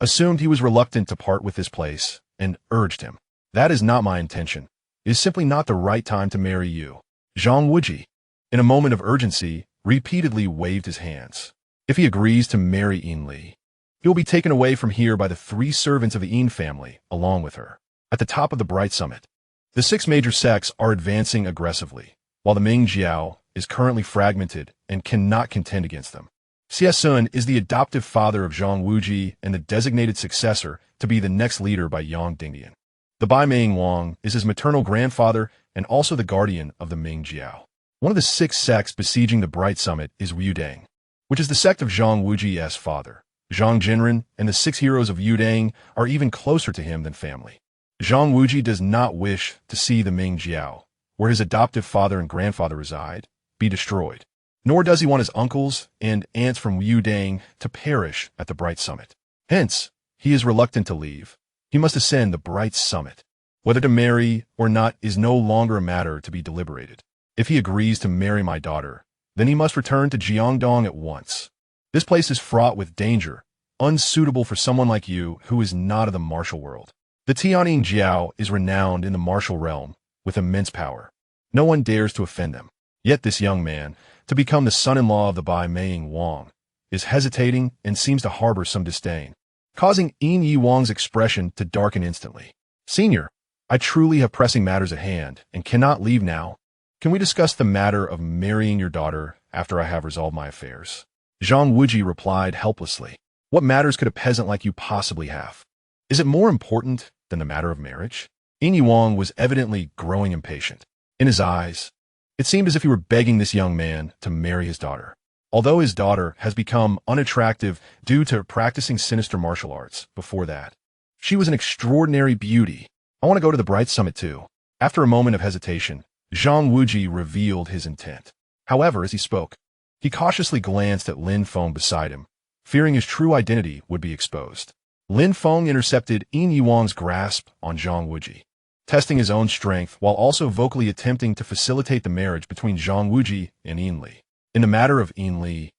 Assumed he was reluctant to part with this place, and urged him. That is not my intention. It is simply not the right time to marry you. Zhang Wuji, in a moment of urgency, repeatedly waved his hands. If he agrees to marry Yinli, he will be taken away from here by the 3 servants of the Yin family, along with her. At the top of the Bright Summit, the 6 major sects are advancing aggressively, while the Ming Jiao is currently fragmented and cannot contend against them. Xie is the adoptive father of Zhang Wuji and the designated successor to be the next leader by Yang Dingdian. The Bai Ming Wang is his maternal grandfather and also the guardian of the Ming Jiao. One of the 6 sects besieging the Bright Summit is Yudang, which is the sect of Zhang Wuji's father. Zhang Jinren and the 6 heroes of Yudang are even closer to him than family. Zhang Wuji does not wish to see the Ming Jiao, where his adoptive father and grandfather reside, be destroyed. Nor does he want his uncles and aunts from Yudang to perish at the Bright Summit. Hence, he is reluctant to leave. He must ascend the Bright Summit. Whether to marry or not is no longer a matter to be deliberated. If he agrees to marry my daughter, then he must return to Jiangdong at once. This place is fraught with danger, unsuitable for someone like you who is not of the martial world. The Tianning Jiao is renowned in the martial realm with immense power. No one dares to offend them. Yet this young man, to become the son-in-law of the Bai Ming Wang, is hesitating and seems to harbor some disdain, causing Yin Yi Wang's expression to darken instantly. Senior, I truly have pressing matters at hand and cannot leave now. Can we discuss the matter of marrying your daughter after I have resolved my affairs? Zhang Wuji replied helplessly. What matters could a peasant like you possibly have? Is it more important than the matter of marriage? Yin Yi Wang was evidently growing impatient. In his eyes, it seemed as if he were begging this young man to marry his daughter. Although his daughter has become unattractive due to practicing sinister martial arts before that, she was an extraordinary beauty. I want to go to the Bright Summit too. After a moment of hesitation, Zhang Wuji revealed his intent. However, as he spoke, he cautiously glanced at Lin Feng beside him, fearing his true identity would be exposed. Lin Feng intercepted Yin Yi Wang's grasp on Zhang Wuji, testing his own strength while also vocally attempting to facilitate the marriage between Zhang Wuji and Yinli. In the matter of Yinli,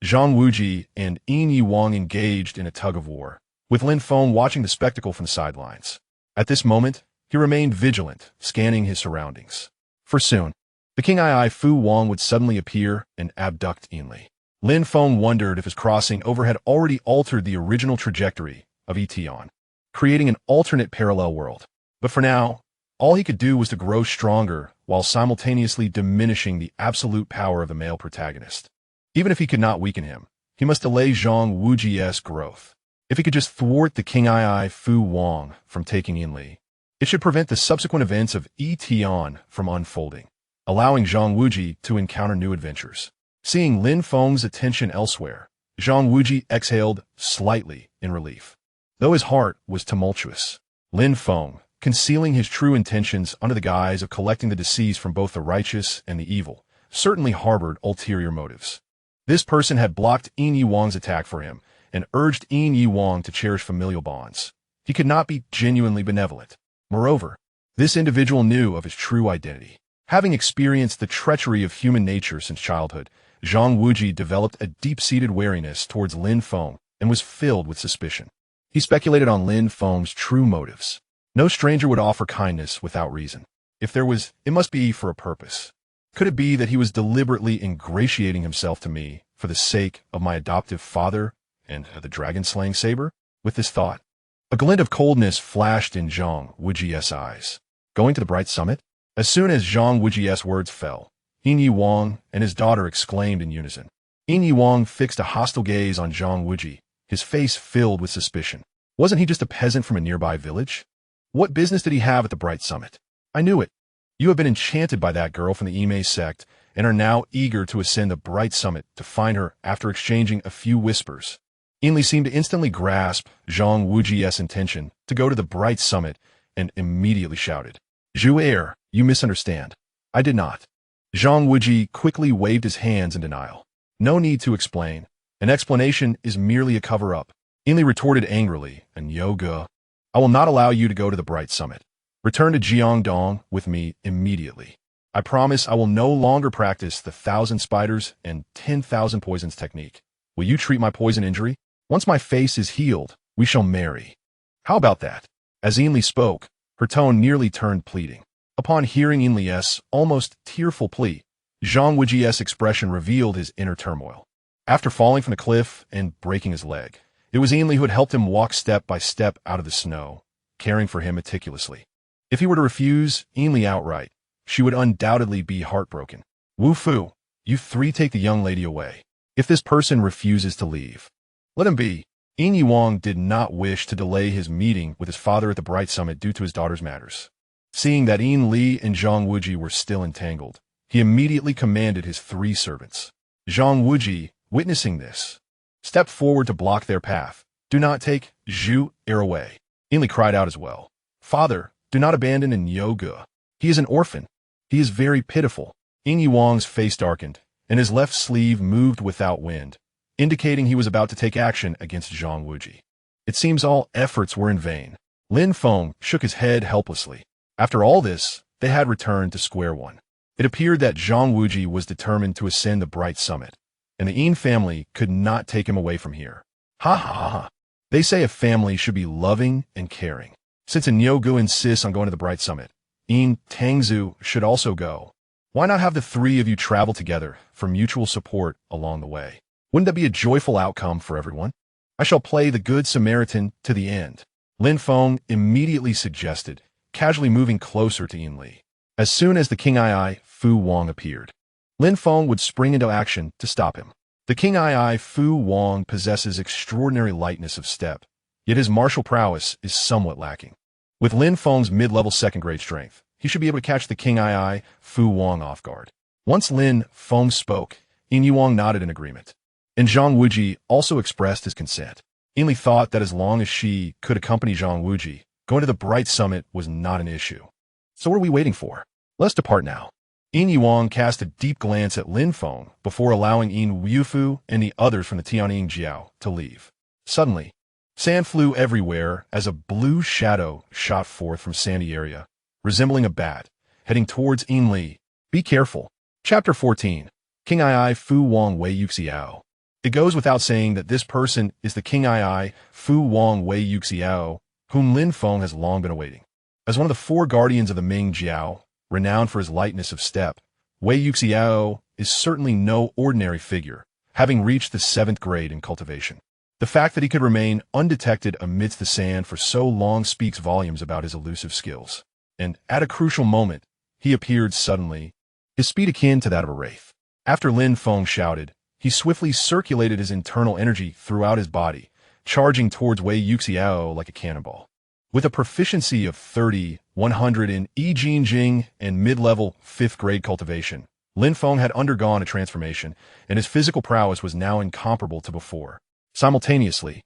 Zhang Wuji and Yin Yi Wang engaged in a tug-of-war, with Lin Feng watching the spectacle from the sidelines. At this moment, he remained vigilant, scanning his surroundings. For soon, the King Ai Fu Wang would suddenly appear and abduct Yinli. Lin Feng wondered if his crossing over had already altered the original trajectory of Etion, creating an alternate parallel world. But for now, all he could do was to grow stronger while simultaneously diminishing the absolute power of the male protagonist. Even if he could not weaken him, he must delay Zhang Wuji's growth. If he could just thwart the King Ai Fu Wang from taking Yinli, it should prevent the subsequent events of Etion from unfolding, allowing Zhang Wuji to encounter new adventures. Seeing Lin Feng's attention elsewhere, Zhang Wuji exhaled slightly in relief. Though his heart was tumultuous, Lin Feng, concealing his true intentions under the guise of collecting the deceased from both the righteous and the evil, certainly harbored ulterior motives. This person had blocked Yin Yi Wang's attack for him and urged Yin Yi Wang to cherish familial bonds. He could not be genuinely benevolent. Moreover, this individual knew of his true identity. Having experienced the treachery of human nature since childhood, Zhang Wuji developed a deep-seated wariness towards Lin Feng and was filled with suspicion. He speculated on Lin Feng's true motives. No stranger would offer kindness without reason. If there was, it must be for a purpose. Could it be that he was deliberately ingratiating himself to me for the sake of my adoptive father and the dragon-slaying Saber? With this thought, a glint of coldness flashed in Zhang Wuji's eyes. Going to the Bright Summit? As soon as Zhang Wuji's words fell, Yin Yi Wang and his daughter exclaimed in unison. Yin Yi Wang fixed a hostile gaze on Zhang Wuji, his face filled with suspicion. Wasn't he just a peasant from a nearby village? What business did he have at the Bright Summit? I knew it. You have been enchanted by that girl from the Ime sect and are now eager to ascend the Bright Summit to find her after exchanging a few whispers. Yinli seemed to instantly grasp Zhang Wuji's intention to go to the Bright Summit and immediately shouted, Zhou, you misunderstand. I did not. Zhang Wuji quickly waved his hands in denial. No need to explain. An explanation is merely a cover-up. Yinli retorted angrily, and Yoga, I will not allow you to go to the Bright Summit. Return to Jiangdong with me immediately. I promise I will no longer practice the 1,000 spiders and 10,000 poisons technique. Will you treat my poison injury? Once my face is healed, we shall marry. How about that? As Yinli spoke, her tone nearly turned pleading. Upon hearing Yinli's almost tearful plea, Zhang Wuji's expression revealed his inner turmoil. After falling from the cliff and breaking his leg, it was Yinli who had helped him walk step by step out of the snow, caring for him meticulously. If he were to refuse Yinli outright, she would undoubtedly be heartbroken. Wu Fu, you three take the young lady away. If this person refuses to leave, let him be. Yin Yi Wang did not wish to delay his meeting with his father at the Bright Summit due to his daughter's matters. Seeing that Yin Li and Zhang Wuji were still entangled, he immediately commanded his 3 servants. Zhang Wuji, witnessing this, stepped forward to block their path. Do not take Zhu away. Yin Li cried out as well. Father, do not abandon in Yoga. He is an orphan. He is very pitiful. Yin Yi Wang's face darkened, and his left sleeve moved without wind, indicating he was about to take action against Zhang Wuji. It seems all efforts were in vain. Lin Feng shook his head helplessly. After all this, they had returned to square one. It appeared that Zhang Wuji was determined to ascend the Bright Summit, and the Yin family could not take him away from here. Ha ha ha ha. They say a family should be loving and caring. Since Nyogu insists on going to the Bright Summit, Yin Tangzu should also go. Why not have the 3 of you travel together for mutual support along the way? Wouldn't that be a joyful outcome for everyone? I shall play the Good Samaritan to the end. Lin Feng immediately suggested, casually moving closer to Yin Li. As soon as the King Ai Fu Wang appeared, Lin Feng would spring into action to stop him. The King Ai Fu Wang possesses extraordinary lightness of step, yet his martial prowess is somewhat lacking. With Lin Feng's mid-level 2nd grade strength, he should be able to catch the King Ai Fu Wang off guard. Once Lin Feng spoke, Yin Yi Wang nodded in agreement, and Zhang Wuji also expressed his consent. Yin Li thought that as long as she could accompany Zhang Wuji, going to the Bright Summit was not an issue. So what are we waiting for? Let's depart now. Yin Yi Wang cast a deep glance at Lin Feng before allowing Yin Wufu and the others from the Tianying Jiao to leave. Suddenly, sand flew everywhere as a blue shadow shot forth from sandy area, resembling a bat, heading towards Yin Li. Be careful. Chapter 14. King Ai Fu Wang Wei Yuxiao. It goes without saying that this person is the King Ai Fu Wang Wei Yuxiao, whom Lin Feng has long been awaiting. As one of the 4 guardians of the Ming Jiao, renowned for his lightness of step, Wei Yuxiao is certainly no ordinary figure, having reached the 7th grade in cultivation. The fact that he could remain undetected amidst the sand for so long speaks volumes about his elusive skills. And at a crucial moment, he appeared suddenly, his speed akin to that of a wraith. After Lin Feng shouted, he swiftly circulated his internal energy throughout his body, charging towards Wei Yuxiao like a cannonball. With a proficiency of 30, 100 in Yijin Jing and mid-level 5th grade cultivation, Lin Feng had undergone a transformation, and his physical prowess was now incomparable to before. Simultaneously,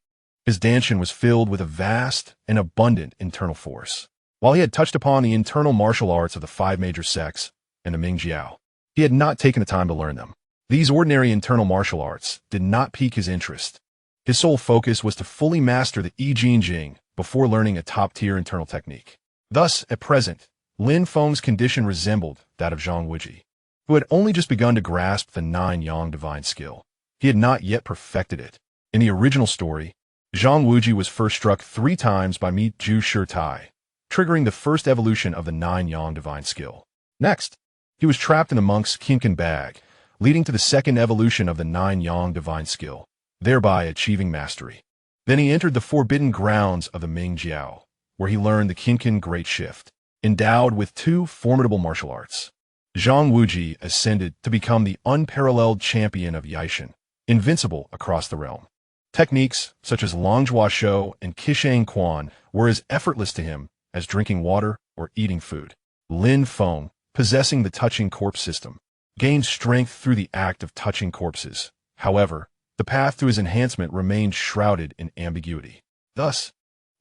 his Danshin was filled with a vast and abundant internal force. While he had touched upon the internal martial arts of the 5 major sects and the Ming Jiao, he had not taken the time to learn them. These ordinary internal martial arts did not pique his interest. His sole focus was to fully master the Yijin Jing before learning a top-tier internal technique. Thus, at present, Lin Feng's condition resembled that of Zhang Wuji, who had only just begun to grasp the 9 Yang divine skill. He had not yet perfected it. In the original story, Zhang Wuji was first struck 3 times by Mi Ju Shi Tai, triggering the first evolution of the 9 Yang divine skill. Next, he was trapped in the monk's Qiankun bag, leading to the 2nd evolution of the 9 Yang divine skill, thereby achieving mastery. Then he entered the forbidden grounds of the Ming Jiao, where he learned the Qiankun Great Shift. endowed with two formidable martial arts. Zhang Wuji ascended to become the unparalleled champion of Yijin, invincible across the realm. Techniques such as Longjua Shou and Qiankun were as effortless to him as drinking water or eating food. Lin Feng, possessing the touching corpse system, gained strength through the act of touching corpses. However, the path to his enhancement remained shrouded in ambiguity. Thus,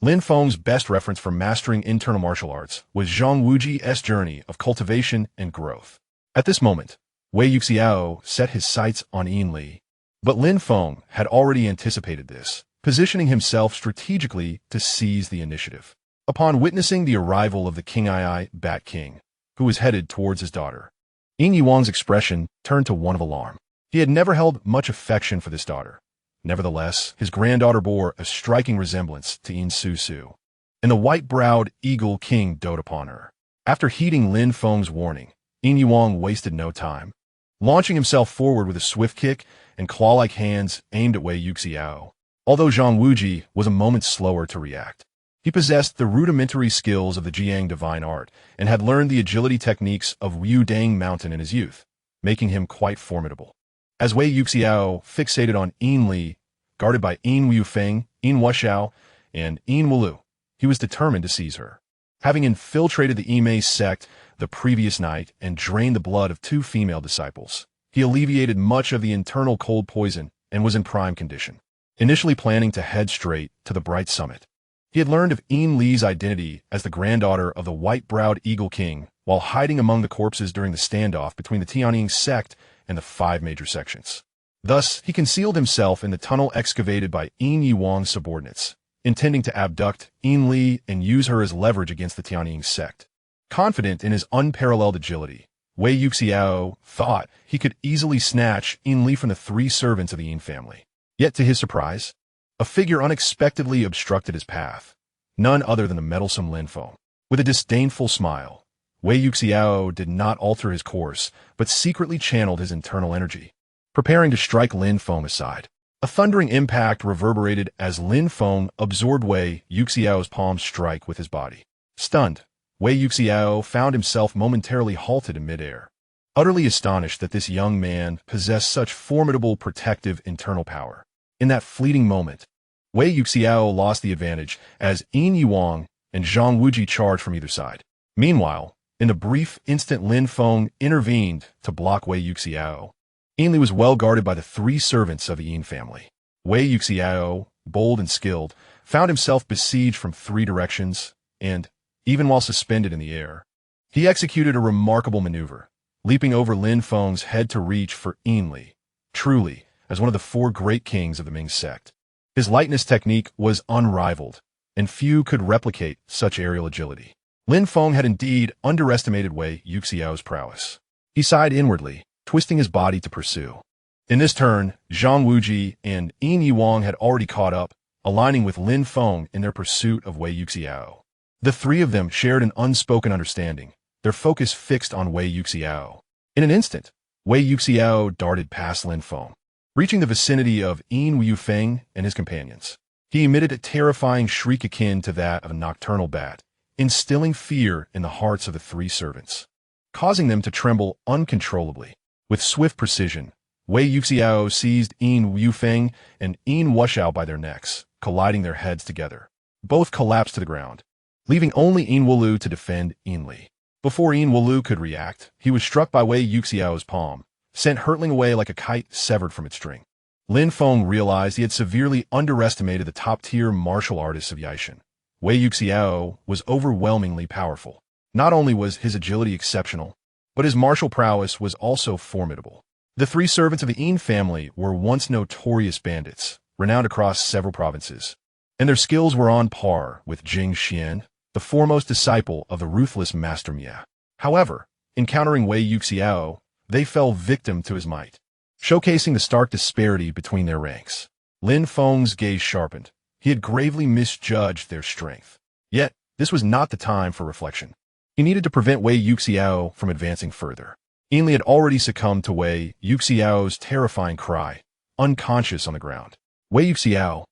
Lin Feng's best reference for mastering internal martial arts was Zhang Wuji's journey of cultivation and growth. At this moment, Wei Yuxiao set his sights on Yin Li. But Lin Feng had already anticipated this, positioning himself strategically to seize the initiative. Upon witnessing the arrival of the King Bat King, who was headed towards his daughter, Yin Yuang's expression turned to one of alarm. He had never held much affection for this daughter. Nevertheless, his granddaughter bore a striking resemblance to Yin Su, and the white-browed Eagle King doted upon her. After heeding Lin Feng's warning, Yin Yuang wasted no time, launching himself forward with a swift kick and claw-like hands aimed at Wei Yuxiao. Although Zhang Wuji was a moment slower to react, he possessed the rudimentary skills of the Jiang divine art and had learned the agility techniques of Wudang Mountain in his youth, making him quite formidable. As Wei Yuxiao fixated on Yin Li, guarded by Yin Feng, Yin Wuxiao, and Yin Wulu, he was determined to seize her. Having infiltrated the Yimei sect the previous night and drained the blood of two female disciples, he alleviated much of the internal cold poison and was in prime condition. Initially planning to head straight to the Bright Summit, he had learned of Yin Li's identity as the granddaughter of the white-browed Eagle King while hiding among the corpses during the standoff between the Tianying sect and the 5 major sections. Thus, he concealed himself in the tunnel excavated by Yin Yuang's subordinates, intending to abduct Yin Li and use her as leverage against the Tianying sect. Confident in his unparalleled agility, Wei Yuxiao thought he could easily snatch Yin Li from the 3 servants of the Yin family. Yet, to his surprise, a figure unexpectedly obstructed his path, none other than the meddlesome Lin Feng. With a disdainful smile, Wei Yuxiao did not alter his course, but secretly channeled his internal energy, preparing to strike Lin Feng aside. A thundering impact reverberated as Lin Feng absorbed Wei Yuxiao's palm strike with his body. Stunned, Wei Yuxiao found himself momentarily halted in midair, utterly astonished that this young man possessed such formidable protective internal power. In that fleeting moment, Wei Yuxiao lost the advantage as Yin Yuang and Zhang Wuji charged from either side. Meanwhile, in the brief instant Lin Feng intervened to block Wei Yuxiao, Yin Li was well guarded by the 3 servants of the Yin family. Wei Yuxiao, bold and skilled, found himself besieged from 3 directions, and, even while suspended in the air, he executed a remarkable maneuver, leaping over Lin Feng's head to reach for Yin Li, truly as one of the 4 great kings of the Ming sect. His lightness technique was unrivaled, and few could replicate such aerial agility. Lin Feng had indeed underestimated Wei Yuxiao's prowess. He sighed inwardly, twisting his body to pursue. In this turn, Zhang Wuji and Yin Yuang had already caught up, aligning with Lin Feng in their pursuit of Wei Yuxiao. The 3 of them shared an unspoken understanding, their focus fixed on Wei Yuxiao. In an instant, Wei Yuxiao darted past Lin Feng, reaching the vicinity of Yin Feng and his companions. He emitted a terrifying shriek akin to that of a nocturnal bat, instilling fear in the hearts of the 3 servants, causing them to tremble uncontrollably. With swift precision, Wei Yuxiao seized Yin Feng and Yin Wuxiao by their necks, colliding their heads together. Both collapsed to the ground, leaving only Yin Wulu to defend Yin Li. Before Yin Wulu could react, he was struck by Wei Yuxiao's palm, sent hurtling away like a kite severed from its string. Lin Feng realized he had severely underestimated the top-tier martial artists of Yijin. Wei Yuxiao was overwhelmingly powerful. Not only was his agility exceptional, but his martial prowess was also formidable. The 3 servants of the Yin family were once notorious bandits, renowned across several provinces, and their skills were on par with Jing Xian, the foremost disciple of the ruthless Master Mia. However, encountering Wei Yuxiao, they fell victim to his might, showcasing the stark disparity between their ranks. Lin Feng's gaze sharpened. He had gravely misjudged their strength. Yet, this was not the time for reflection. He needed to prevent Wei Yuxiao from advancing further. Yin Li had already succumbed to Wei Yuxiao's terrifying cry, unconscious on the ground. Wei Yuxiao,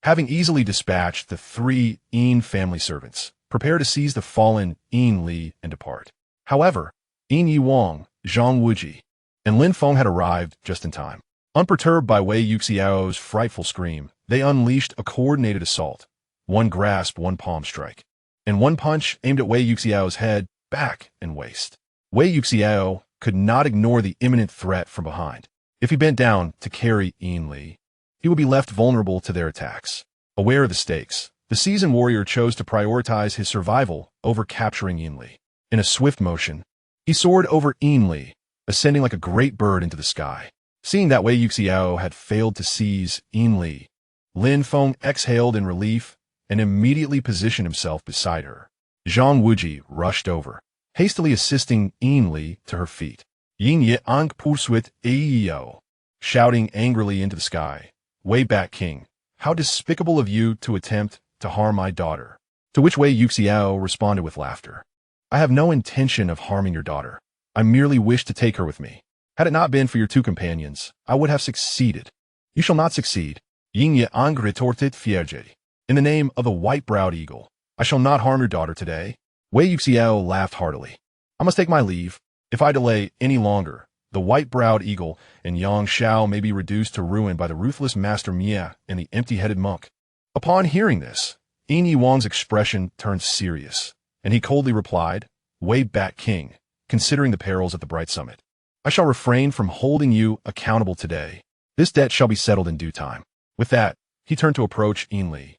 having easily dispatched the 3 Yin family servants, prepare to seize the fallen Yin Li and depart. However, Yin Yiwang, Zhang Wuji, and Lin Feng had arrived just in time. Unperturbed by Wei Yuxiao's frightful scream, they unleashed a coordinated assault. One grasp, one palm strike, and one punch aimed at Wei Yuxiao's head, back, and waist. Wei Yuxiao could not ignore the imminent threat from behind. If he bent down to carry Yin Li, he would be left vulnerable to their attacks. Aware of the stakes, the seasoned warrior chose to prioritize his survival over capturing Yin Li. In a swift motion, he soared over Yin Li, ascending like a great bird into the sky. Seeing that Wei Yuxiao had failed to seize Yin Li, Lin Feng exhaled in relief and immediately positioned himself beside her. Zhang Wuji rushed over, hastily assisting Yin Li to her feet. Yin Ye Ang Pursuit Eio, shouting angrily into the sky, "Way back, King! How despicable of you to attempt to harm my daughter." To which Wei Yuxiao responded with laughter. "I have no intention of harming your daughter. I merely wish to take her with me. Had it not been for your two companions, I would have succeeded. You shall not succeed." Yin Ye Ang retorted fiergely. "In the name of the white-browed eagle, I shall not harm your daughter today." Wei Yuxiao laughed heartily. "I must take my leave. If I delay any longer, the white-browed eagle and Yang Xiao may be reduced to ruin by the ruthless Master Mia and the empty-headed monk." Upon hearing this, Yin Yiwang's expression turned serious, and he coldly replied, "Way back, King, considering the perils at the Bright Summit, I shall refrain from holding you accountable today. This debt shall be settled in due time." With that, he turned to approach Yin Li.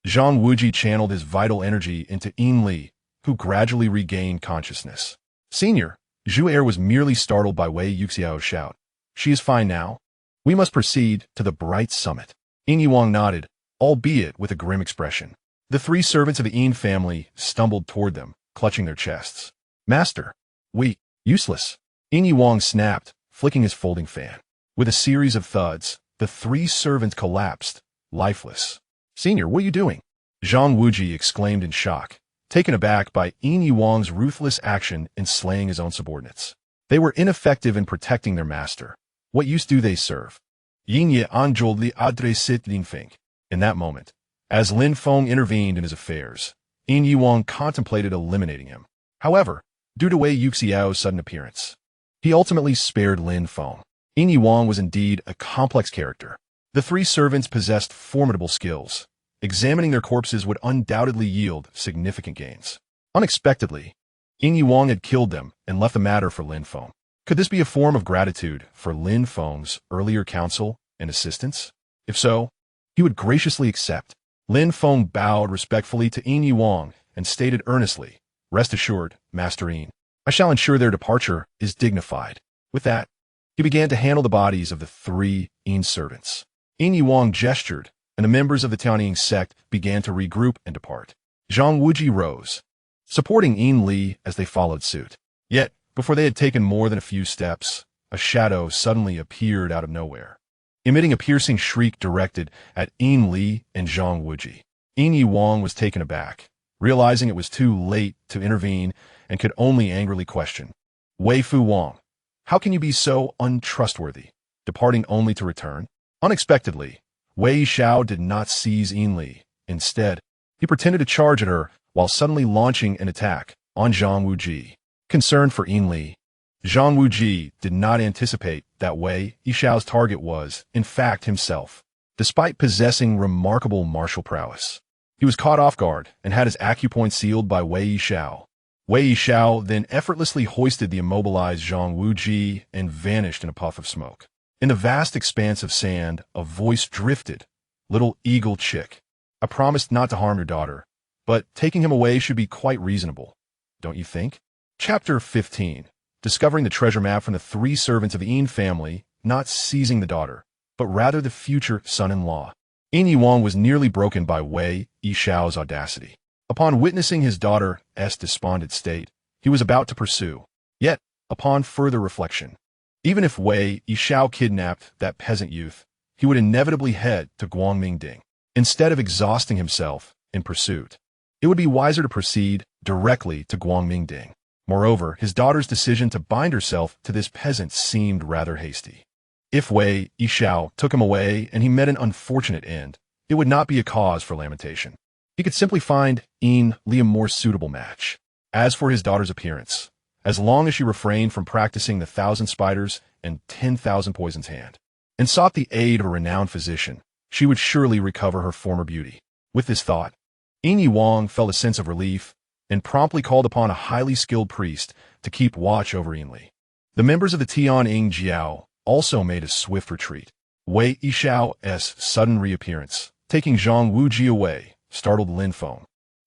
Zhang Wuji channeled his vital energy into Yin Li, who gradually regained consciousness. "Senior," Zhu was merely startled by Wei Yuxiao's shout. "She is fine now. We must proceed to the Bright Summit." Yin Yiwang nodded, albeit with a grim expression. The three servants of the Yin family stumbled toward them, clutching their chests. "Master, we, useless." Yin Yiwang snapped, flicking his folding fan. With a series of thuds, the three servants collapsed, lifeless. "Senior, what are you doing?" Zhang Wuji exclaimed in shock, taken aback by Yin Yiwang's ruthless action in slaying his own subordinates. They were ineffective in protecting their master. What use do they serve? Yin Ye Anjolli adressit Lin Feng. In that moment, as Lin Feng intervened in his affairs, Yin Yiwang contemplated eliminating him. However, due to Wei Yuxiao's sudden appearance, he ultimately spared Lin Feng. Yin Yiwang was indeed a complex character. The three servants possessed formidable skills. Examining their corpses would undoubtedly yield significant gains. Unexpectedly, Yin Yiwang had killed them and left the matter for Lin Feng. Could this be a form of gratitude for Lin Feng's earlier counsel and assistance? If so, he would graciously accept. Lin Feng bowed respectfully to Yin Yiwang and stated earnestly, "Rest assured, Master Yin, I shall ensure their departure is dignified." With that, he began to handle the bodies of the three Yin servants. Yin Yiwang gestured, and the members of the Tianying sect began to regroup and depart. Zhang Wuji rose, supporting Yin Li as they followed suit. Yet, before they had taken more than a few steps, a shadow suddenly appeared out of nowhere, emitting a piercing shriek directed at Yin Li and Zhang Wuji. Yin Yiwang was taken aback, realizing it was too late to intervene and could only angrily question, "Wei Fu Wang, how can you be so untrustworthy, departing only to return?" Unexpectedly, Wei Xiao did not seize Yin Li. Instead, he pretended to charge at her while suddenly launching an attack on Zhang Wuji. Concerned for Yin Li, Zhang Wuji did not anticipate that Wei Xiao's target was, in fact, himself. Despite possessing remarkable martial prowess, he was caught off guard and had his acupoint sealed by Wei Xiao. Wei Xiao then effortlessly hoisted the immobilized Zhang Wuji and vanished in a puff of smoke. In the vast expanse of sand, a voice drifted. "Little eagle chick, I promised not to harm your daughter, but taking him away should be quite reasonable, don't you think?" Chapter 15. Discovering the treasure map from the three servants of the Yin family, not seizing the daughter, but rather the future son-in-law. Yin Yiwang was nearly broken by Wei Xiao's audacity. Upon witnessing his daughter's despondent state, he was about to pursue. Yet, upon further reflection, even if Wei Xiao kidnapped that peasant youth, he would inevitably head to Guangmingding. Instead of exhausting himself in pursuit, it would be wiser to proceed directly to Guangmingding. Moreover, his daughter's decision to bind herself to this peasant seemed rather hasty. If Wei Xiao took him away and he met an unfortunate end, it would not be a cause for lamentation. He could simply find Li a more suitable match. As for his daughter's appearance, as long as she refrained from practicing the 1,000 spiders and 10,000 poisons hand, and sought the aid of a renowned physician, she would surely recover her former beauty. With this thought, Yi Wang felt a sense of relief and promptly called upon a highly skilled priest to keep watch over Li. The members of the Tianying Zhao also made a swift retreat. Wei Yishao's sudden reappearance, taking Zhang Wuji away, startled Lin Feng,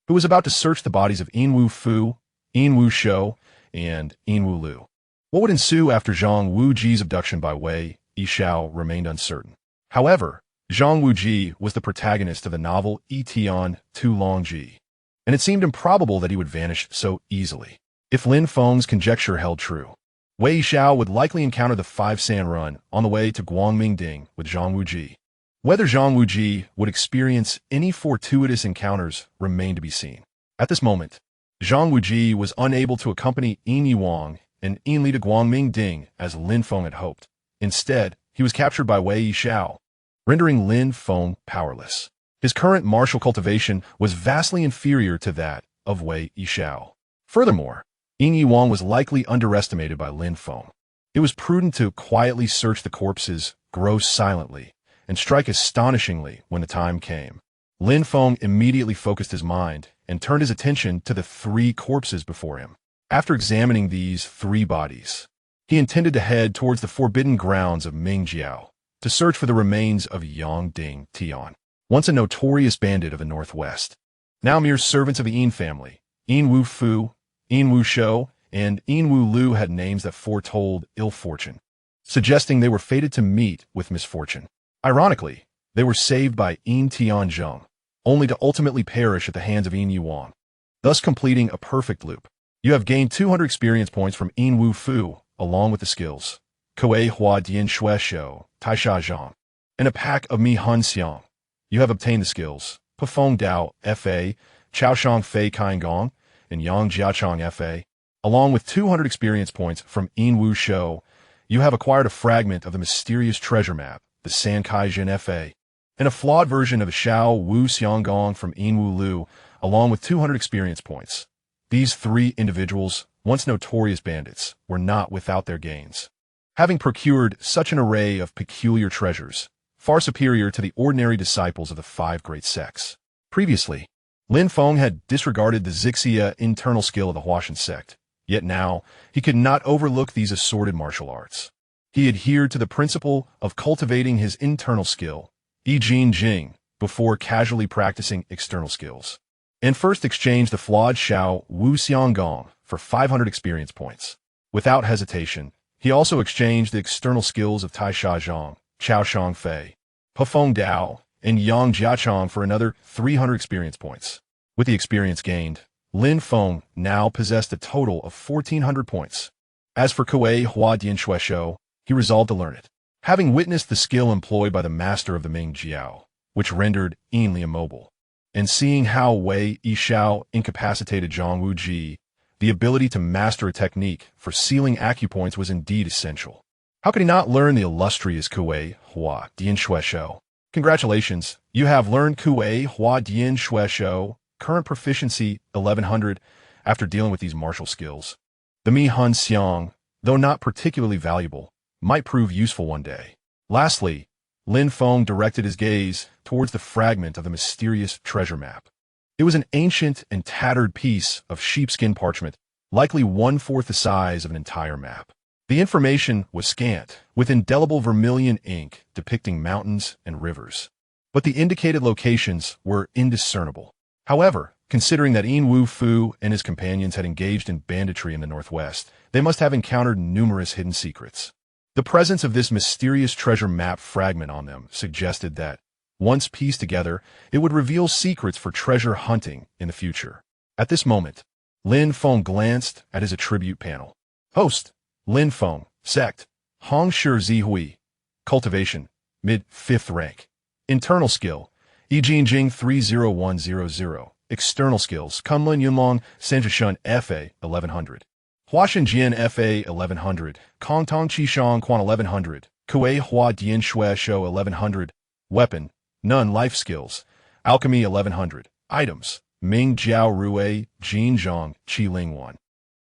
who was about to search the bodies of Wu Fu, Wu Shou, and Wu Lu. What would ensue after Zhang Wuji's abduction by Wei Yishao remained uncertain. However, Zhang Wuji was the protagonist of the novel Tian Tu Longji, and it seemed improbable that he would vanish so easily. If Lin Feng's conjecture held true, Wei Xiao would likely encounter the five-san run on the way to Guangmingding with Zhang Wuji. Whether Zhang Wuji would experience any fortuitous encounters remained to be seen. At this moment, Zhang Wuji was unable to accompany Yi Wang and Li to Guangmingding as Lin Feng had hoped. Instead, he was captured by Wei Xiao, rendering Lin Feng powerless. His current martial cultivation was vastly inferior to that of Wei Xiao. Furthermore, Yi Wang was likely underestimated by Lin Feng. It was prudent to quietly search the corpses, grow silently, and strike astonishingly when the time came. Lin Feng immediately focused his mind and turned his attention to the 3 corpses before him. After examining these 3 bodies, he intended to head towards the forbidden grounds of Mingjiao to search for the remains of Yang Ding Tian, once a notorious bandit of the Northwest. Now mere servants of the Yin family, Wu Fu, Wu Shou, and Wu Lu had names that foretold ill fortune, suggesting they were fated to meet with misfortune. Ironically, they were saved by Yin Tianzheng, only to ultimately perish at the hands of Yi Wang, thus completing a perfect loop. You have gained 200 experience points from Wu Fu, along with the skills Kuei Hua Dian Shui Shou, Taisha Zhang, and a pack of Mi Hun Xiang. You have obtained the skills Pafeng Dao Fa, Chaoshang Fei Kain Gong, and Yang Jiachang Fa. Along with 200 experience points from Wu Shou, you have acquired a fragment of the mysterious treasure map, the San Kaijin Fa, and a flawed version of the Xiao Wu Xianggong from Wu Lu, along with 200 experience points. These 3 individuals, once notorious bandits, were not without their gains, having procured such an array of peculiar treasures, far superior to the ordinary disciples of the 5 Great Sects. Previously, Lin Feng had disregarded the Zixia internal skill of the Huashan sect, yet now he could not overlook these assorted martial arts. He adhered to the principle of cultivating his internal skill, Yijin Jing, before casually practicing external skills, and first exchanged the flawed Xiao Wu Xianggong for 500 experience points. Without hesitation, he also exchanged the external skills of Taisha Zhang, Chaoshang Fei, Pafeng Dao, and Yang Jiachang for another 300 experience points. With the experience gained, Lin Feng now possessed a total of 1,400 points. As for Kuei Hua Dian Shui Shou, he resolved to learn it. Having witnessed the skill employed by the master of the Ming Jiao, which rendered Li immobile, and seeing how Wei Yishao incapacitated Zhang Wuji, the ability to master a technique for sealing acupoints was indeed essential. How could he not learn the illustrious Kuei Hua Dian Shui Shou? Congratulations, you have learned Kuei Hua Dian Shui Shou, current proficiency 1100, after dealing with these martial skills. The Mi Hun Xiang, though not particularly valuable, might prove useful one day. Lastly, Lin Feng directed his gaze towards the fragment of the mysterious treasure map. It was an ancient and tattered piece of sheepskin parchment, likely 1/4 the size of an entire map. The information was scant, with indelible vermilion ink depicting mountains and rivers, but the indicated locations were indiscernible. However, considering that Wu Fu and his companions had engaged in banditry in the Northwest, they must have encountered numerous hidden secrets. The presence of this mysterious treasure map fragment on them suggested that, once pieced together, it would reveal secrets for treasure hunting in the future. At this moment, Lin Feng glanced at his attribute panel. Host, Lin Feng, Sect, Hongshi Zihui. Cultivation, mid-5th rank. Internal skill, Yijin Jing 30100. External skills, Kunlun Yunlong Sanjishun Fa 1100. Huashan Jian Fa 1100. Kongtong Qishang Quan 1100. Kuei Hua Dian Shui Shou 1100. Weapon, None life skills, Alchemy 1100. Items: Ming Jiao Rue, Jin Zhong, Qi Ling 1.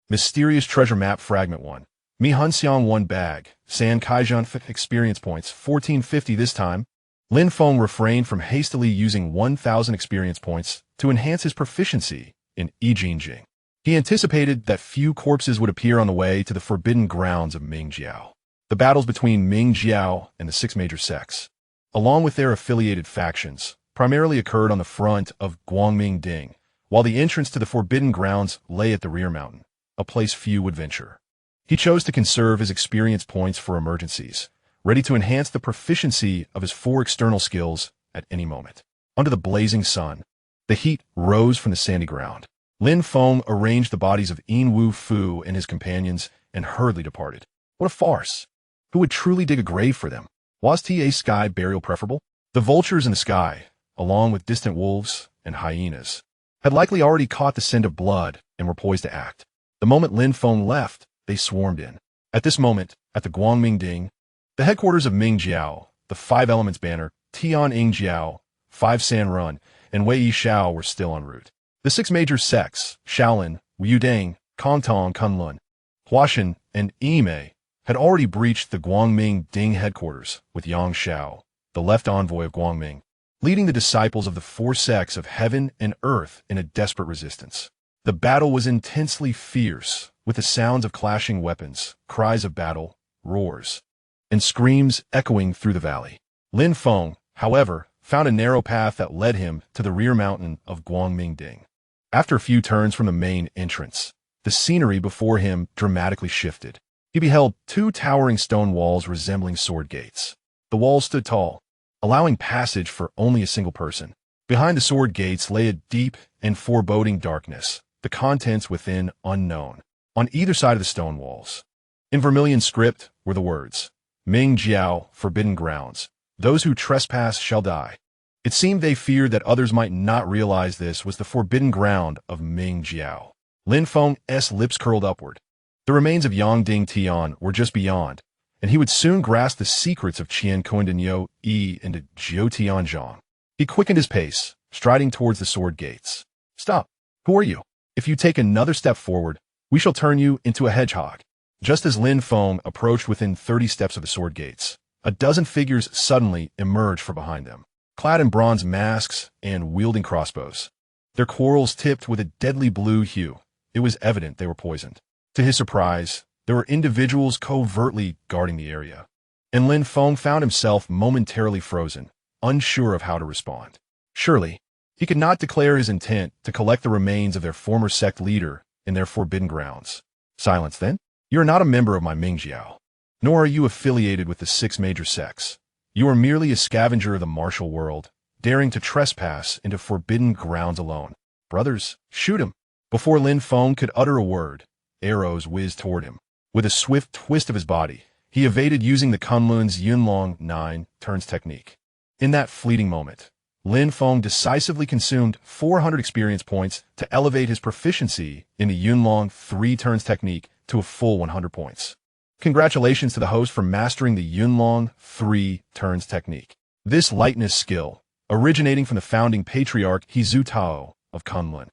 Mysterious Treasure Map Fragment 1. Mi Hunxiang 1 Bag, San Kaijian Experience Points, 1450 this time. Lin Feng refrained from hastily using 1,000 experience points to enhance his proficiency in Yijin Jing. He anticipated that few corpses would appear on the way to the forbidden grounds of Ming Jiao. The battles between Ming Jiao and the Six Major Sects, along with their affiliated factions, primarily occurred on the front of Guangming Ding, while the entrance to the forbidden grounds lay at the rear mountain, a place few would venture. He chose to conserve his experience points for emergencies, ready to enhance the proficiency of his 4 external skills at any moment. Under the blazing sun, the heat rose from the sandy ground. Lin Feng arranged the bodies of Yin Wu Fu and his companions and hurriedly departed. What a farce! Who would truly dig a grave for them? Was a sky burial preferable? The vultures in the sky, along with distant wolves and hyenas, had likely already caught the scent of blood and were poised to act. The moment Lin Feng left, they swarmed in. At this moment, at the Guangming Ding, the headquarters of Ming Jiao, the 5 Elements banner, Tian Ing Jiao, 5 San Run, and Wei Xiao were still en route. The 6 major sects, Shaolin, Wudang, Kongtong Kunlun, Huashan, and Yimei, had already breached the Guangming Ding headquarters, with Yang Xiao, the left envoy of Guangming, leading the disciples of the 4 sects of heaven and earth in a desperate resistance. The battle was intensely fierce, with the sounds of clashing weapons, cries of battle, roars, and screams echoing through the valley. Lin Feng, however, found a narrow path that led him to the rear mountain of Guangming Ding. After a few turns from the main entrance, the scenery before him dramatically shifted. He beheld 2 towering stone walls resembling sword gates. The walls stood tall, allowing passage for only a single person. Behind the sword gates lay a deep and foreboding darkness, the contents within unknown. On either side of the stone walls, in vermilion script, were the words, Ming Jiao, Forbidden Grounds. Those who trespass shall die. It seemed they feared that others might not realize this was the forbidden ground of Ming Jiao. Lin Feng's lips curled upward. The remains of Yangding Tian were just beyond, and he would soon grasp the secrets of Qiankun and Yo Yi into Zhou Tianzhong. He quickened his pace, striding towards the sword gates. Stop! Who are you? If you take another step forward, we shall turn you into a hedgehog. Just as Lin Feng approached within 30 steps of the sword gates, a dozen figures suddenly emerged from behind them, clad in bronze masks and wielding crossbows. Their quarrels tipped with a deadly blue hue. It was evident they were poisoned. To his surprise, there were individuals covertly guarding the area, and Lin Feng found himself momentarily frozen, unsure of how to respond. Surely, he could not declare his intent to collect the remains of their former sect leader in their forbidden grounds. Silence, then? You are not a member of my Ming Jiao, nor are you affiliated with the 6 major sects. You are merely a scavenger of the martial world, daring to trespass into forbidden grounds alone. Brothers, shoot him! Before Lin Feng could utter a word, arrows whizzed toward him. With a swift twist of his body, he evaded using the Kunlun's Yunlong 9 turns technique. In that fleeting moment, Lin Feng decisively consumed 400 experience points to elevate his proficiency in the Yunlong 3 turns technique to a full 100 points. Congratulations to the host for mastering the Yunlong 3 turns technique. This lightness skill, originating from the founding patriarch Zhao of Kunlun,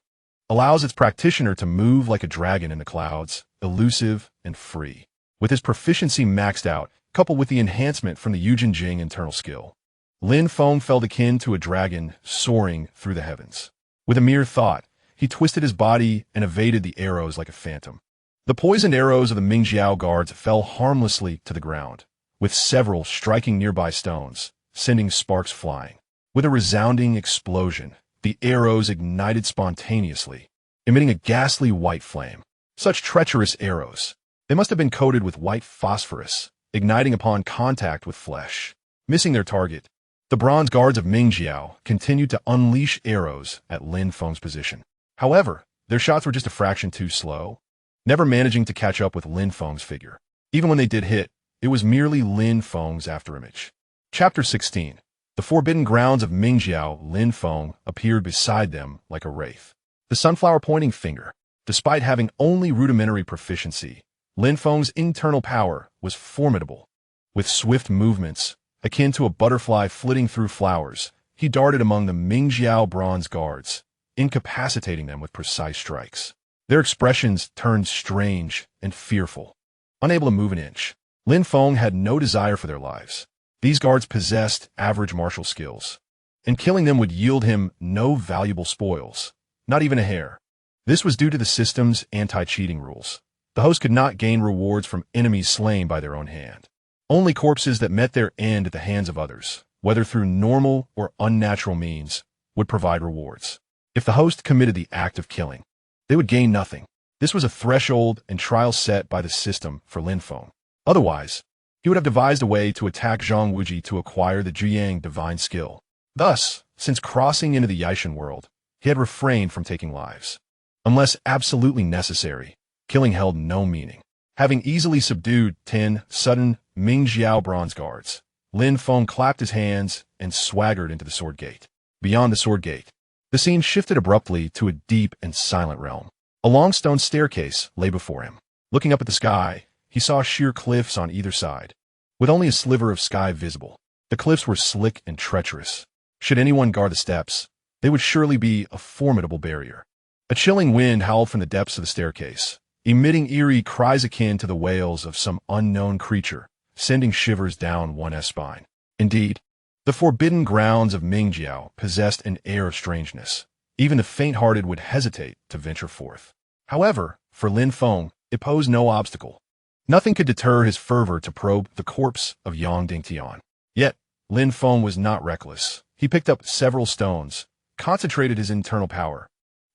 allows its practitioner to move like a dragon in the clouds, elusive and free. With his proficiency maxed out, coupled with the enhancement from the Yijin Jing internal skill, Lin Feng felt akin to a dragon soaring through the heavens. With a mere thought, he twisted his body and evaded the arrows like a phantom. The poisoned arrows of the Ming Jiao guards fell harmlessly to the ground, with several striking nearby stones, sending sparks flying. With a resounding explosion, the arrows ignited spontaneously, emitting a ghastly white flame. Such treacherous arrows! They must have been coated with white phosphorus, igniting upon contact with flesh. Missing their target, the bronze guards of Ming Jiao continued to unleash arrows at Lin Feng's position. However, their shots were just a fraction too slow, never managing to catch up with Lin Feng's figure. Even when they did hit, it was merely Lin Feng's afterimage. Chapter 16. The forbidden grounds of Ming Jiao. Lin Feng appeared beside them like a wraith. The sunflower pointing finger. Despite having only rudimentary proficiency, Lin Feng's internal power was formidable. With swift movements, akin to a butterfly flitting through flowers, he darted among the Ming Jiao bronze guards, incapacitating them with precise strikes. Their expressions turned strange and fearful. Unable to move an inch, Lin Feng had no desire for their lives. These guards possessed average martial skills, and killing them would yield him no valuable spoils, not even a hair. This was due to the system's anti-cheating rules. The host could not gain rewards from enemies slain by their own hand. Only corpses that met their end at the hands of others, whether through normal or unnatural means, would provide rewards. If the host committed the act of killing, they would gain nothing. This was a threshold and trial set by the system for Lin Feng. Otherwise, he would have devised a way to attack Zhang Wuji to acquire the Zhuyang divine skill. Thus, since crossing into the Yijin world, he had refrained from taking lives. Unless absolutely necessary, killing held no meaning. Having easily subdued 10 sudden Mingjiao bronze guards, Lin Feng clapped his hands and swaggered into the sword gate. Beyond the sword gate, the scene shifted abruptly to a deep and silent realm. A long stone staircase lay before him. Looking up at the sky, he saw sheer cliffs on either side, with only a sliver of sky visible. The cliffs were slick and treacherous. Should anyone guard the steps, they would surely be a formidable barrier. A chilling wind howled from the depths of the staircase, emitting eerie cries akin to the wails of some unknown creature, sending shivers down one's spine. Indeed, the forbidden grounds of Mingjiao possessed an air of strangeness. Even the faint-hearted would hesitate to venture forth. However, for Lin Feng, it posed no obstacle. Nothing could deter his fervor to probe the corpse of Yang Dingtian. Yet, Lin Feng was not reckless. He picked up several stones, concentrated his internal power,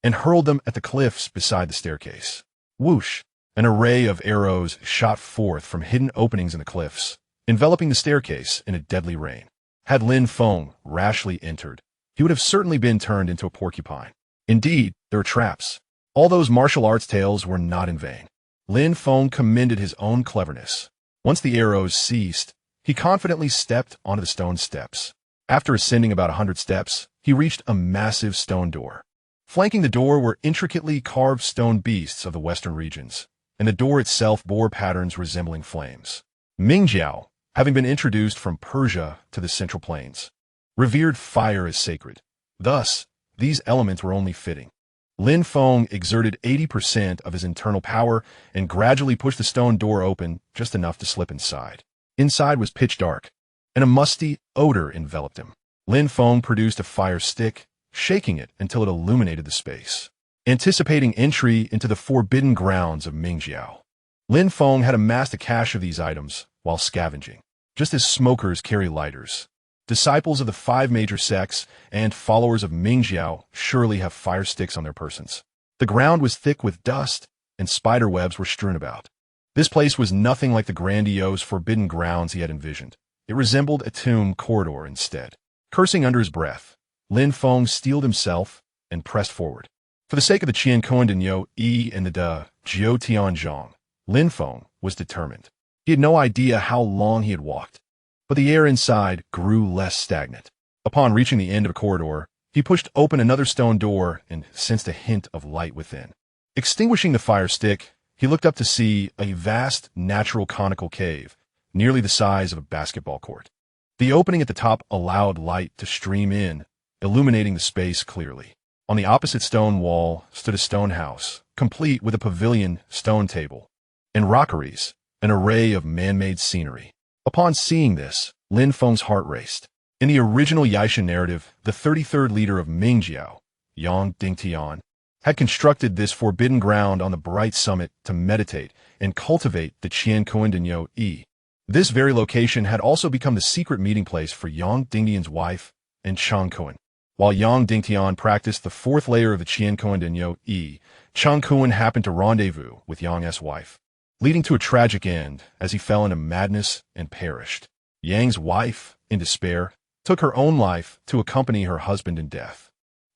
and hurled them at the cliffs beside the staircase. Whoosh! An array of arrows shot forth from hidden openings in the cliffs, enveloping the staircase in a deadly rain. Had Lin Feng rashly entered, he would have certainly been turned into a porcupine. Indeed, there were traps. All those martial arts tales were not in vain. Lin Feng commended his own cleverness. Once the arrows ceased, he confidently stepped onto the stone steps. After ascending about 100 steps, he reached a massive stone door. Flanking the door were intricately carved stone beasts of the western regions, and the door itself bore patterns resembling flames. Mingjiao, having been introduced from Persia to the Central Plains, revered fire as sacred. Thus, these elements were only fitting. Lin Feng exerted 80% of his internal power and gradually pushed the stone door open just enough to slip inside. Inside was pitch dark, and a musty odor enveloped him. Lin Feng produced a fire stick, shaking it until it illuminated the space. Anticipating entry into the forbidden grounds of Mingjiao, Lin Feng had amassed a cache of these items while scavenging, just as smokers carry lighters. Disciples of the 5 major sects and followers of Mingjiao surely have fire sticks on their persons. The ground was thick with dust, and spider webs were strewn about. This place was nothing like the grandiose, forbidden grounds he had envisioned. It resembled a tomb corridor instead. Cursing under his breath, Lin Feng steeled himself and pressed forward. For the sake of the Qiankun Denyo Yi and the Jiu Tianzhong, Lin Feng was determined. He had no idea how long he had walked, but the air inside grew less stagnant. Upon reaching the end of a corridor, he pushed open another stone door and sensed a hint of light within. Extinguishing the fire stick, he looked up to see a vast natural conical cave, nearly the size of a basketball court. The opening at the top allowed light to stream in, illuminating the space clearly. On the opposite stone wall stood a stone house, complete with a pavilion, stone table, and rockeries, an array of man-made scenery. Upon seeing this, Lin Feng's heart raced. In the original Yijin narrative, the 33rd leader of Mingjiao, Yang Dingtian, had constructed this forbidden ground on the bright summit to meditate and cultivate the Qiankun Denyo Yi. This very location had also become the secret meeting place for Yang Dingtian's wife and Qiankun. While Yang Dingtian practiced the 4th layer of the Qiankun Denyo Yi, Qiankun happened to rendezvous with Yang's wife, leading to a tragic end as he fell into madness and perished. Yang's wife, in despair, took her own life to accompany her husband in death,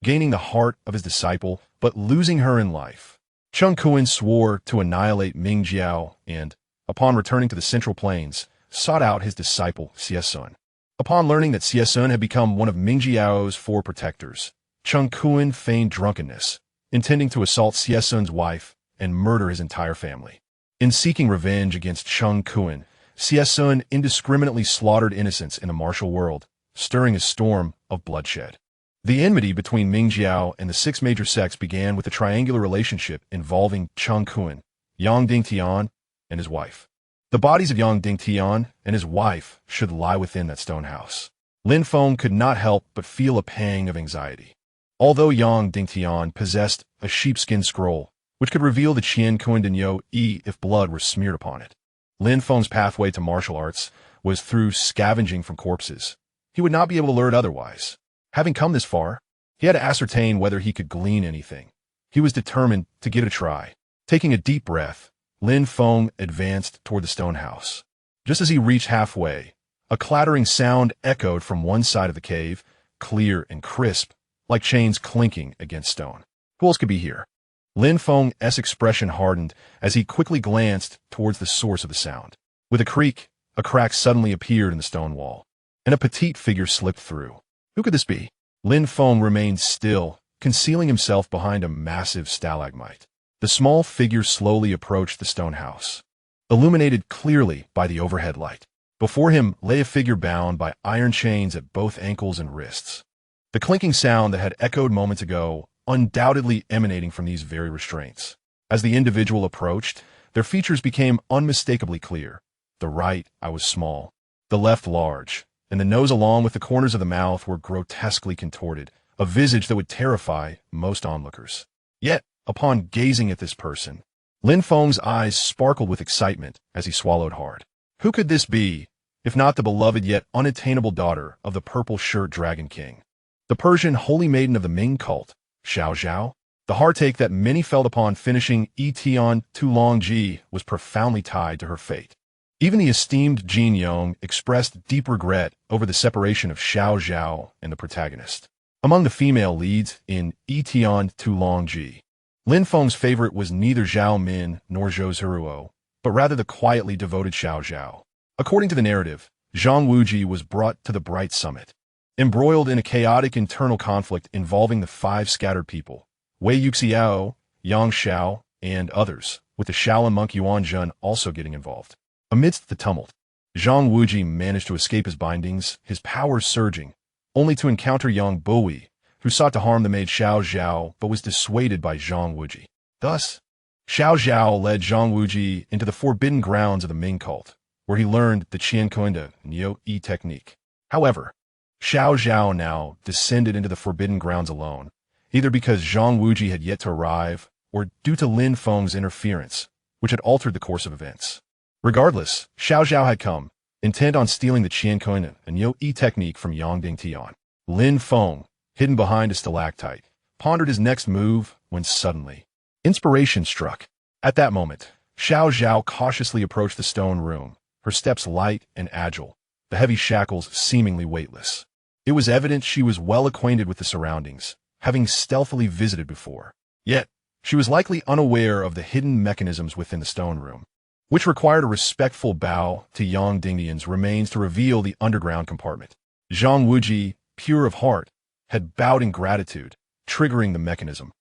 gaining the heart of his disciple but losing her in life. Qiankun swore to annihilate Mingjiao and, upon returning to the Central Plains, sought out his disciple Xiao. Upon learning that Xiao had become one of Mingjiao's 4 protectors, Qiankun feigned drunkenness, intending to assault Xiao's wife and murder his entire family. In seeking revenge against Qiankun, Xiao indiscriminately slaughtered innocents in the martial world, stirring a storm of bloodshed. The enmity between Mingjiao and the six major sects began with a triangular relationship involving Qiankun, Yang Dingtian, and his wife. The bodies of Yang Dingtian and his wife should lie within that stone house. Lin Feng could not help but feel a pang of anxiety. Although Yang Dingtian possessed a sheepskin scroll, which could reveal the Qiankun Denyo Yi if blood were smeared upon it, Lin Feng's pathway to martial arts was through scavenging from corpses. He would not be able to learn otherwise. Having come this far, he had to ascertain whether he could glean anything. He was determined to give it a try. Taking a deep breath, Lin Feng advanced toward the stone house. Just as he reached halfway, a clattering sound echoed from one side of the cave, clear and crisp, like chains clinking against stone. Who else could be here? Lin Feng's expression hardened as he quickly glanced towards the source of the sound. With a creak, a crack suddenly appeared in the stone wall, and a petite figure slipped through. Who could this be? Lin Feng remained still, concealing himself behind a massive stalagmite. The small figure slowly approached the stone house, illuminated clearly by the overhead light. Before him lay a figure bound by iron chains at both ankles and wrists. The clinking sound that had echoed moments ago undoubtedly emanating from these very restraints. As the individual approached, their features became unmistakably clear. The right eye was small, the left large, and the nose along with the corners of the mouth were grotesquely contorted, a visage that would terrify most onlookers. Yet, upon gazing at this person, Lin Feng's eyes sparkled with excitement as he swallowed hard. Who could this be, if not the beloved yet unattainable daughter of the purple-shirt Dragon King? The Persian holy maiden of the Ming cult, Zhao? The heartache that many felt upon finishing Yitian Tulongji was profoundly tied to her fate. Even the esteemed Jin Yong expressed deep regret over the separation of Zhao and the protagonist. Among the female leads in Yitian Tulongji, Lin Feng's favorite was neither Zhao Min nor Zhiruo, but rather the quietly devoted Xiao. According to the narrative, Zhang Wuji was brought to the Bright Summit, embroiled in a chaotic internal conflict involving the five scattered people, Wei Yuxiao, Yang Xiao, and others, with the Shaolin monk Yuan Zhen also getting involved. Amidst the tumult, Zhang Wuji managed to escape his bindings, his powers surging, only to encounter young Buhui, who sought to harm the maid Zhao but was dissuaded by Zhang Wuji. Thus, Zhao led Zhang Wuji into the forbidden grounds of the Ming cult, where he learned the Qiankun Denyo technique. However, Zhao now descended into the forbidden grounds alone, either because Zhang Wuji had yet to arrive or due to Lin Feng's interference, which had altered the course of events. Regardless, Xiao had come, intent on stealing the Qiankun Denyo technique from Yang Dingtian. Lin Feng, hidden behind a stalactite, pondered his next move when suddenly, inspiration struck. At that moment, Zhao cautiously approached the stone room, her steps light and agile, the heavy shackles seemingly weightless. It was evident she was well acquainted with the surroundings, having stealthily visited before. Yet, she was likely unaware of the hidden mechanisms within the stone room, which required a respectful bow to Yang Dingtian's remains to reveal the underground compartment. Zhang Wuji, pure of heart, had bowed in gratitude, triggering the mechanism,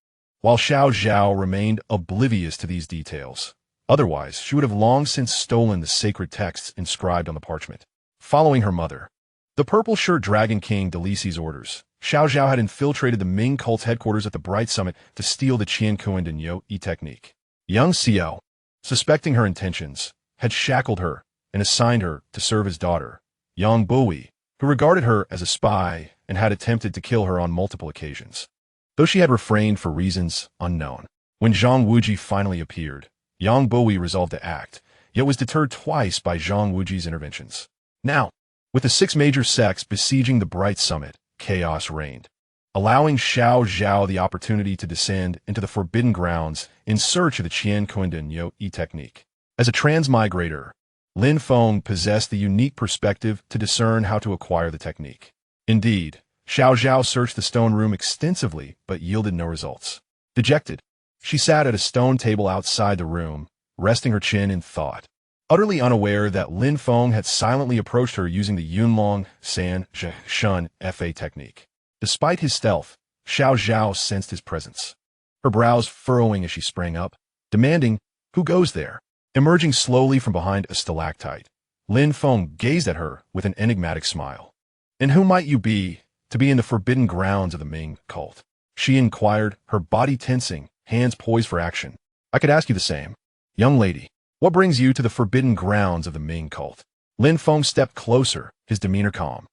while Zhao remained oblivious to these details. Otherwise, she would have long since stolen the sacred texts inscribed on the parchment. Following her mother, the purple-shirt Dragon King Delisi's orders, Xiao had infiltrated the Ming cult's headquarters at the Bright Summit to steal the Qiankun Denyo technique. Young Xiao, suspecting her intentions, had shackled her and assigned her to serve his daughter, Yang Buhui, who regarded her as a spy and had attempted to kill her on multiple occasions, though she had refrained for reasons unknown. When Zhang Wuji finally appeared, Yang Buhui resolved to act, yet was deterred twice by Zhang Wuji's interventions. Now, with the six major sects besieging the Bright Summit, chaos reigned, allowing Zhao the opportunity to descend into the forbidden grounds in search of the Qiankun Denyo technique. As a transmigrator, Lin Feng possessed the unique perspective to discern how to acquire the technique. Indeed, Zhao searched the stone room extensively but yielded no results. Dejected, she sat at a stone table outside the room, resting her chin in thought, utterly unaware that Lin Feng had silently approached her using the Yunlong San Shun Fa technique. Despite his stealth, Zhao sensed his presence, her brows furrowing as she sprang up, demanding, "Who goes there?" Emerging slowly from behind a stalactite, Lin Feng gazed at her with an enigmatic smile. "And who might you be, to be in the forbidden grounds of the Ming cult? She inquired, her body tensing, hands poised for action. I could ask you the same. Young lady, what brings you to the forbidden grounds of the Ming cult? Lin Feng stepped closer, his demeanor calm.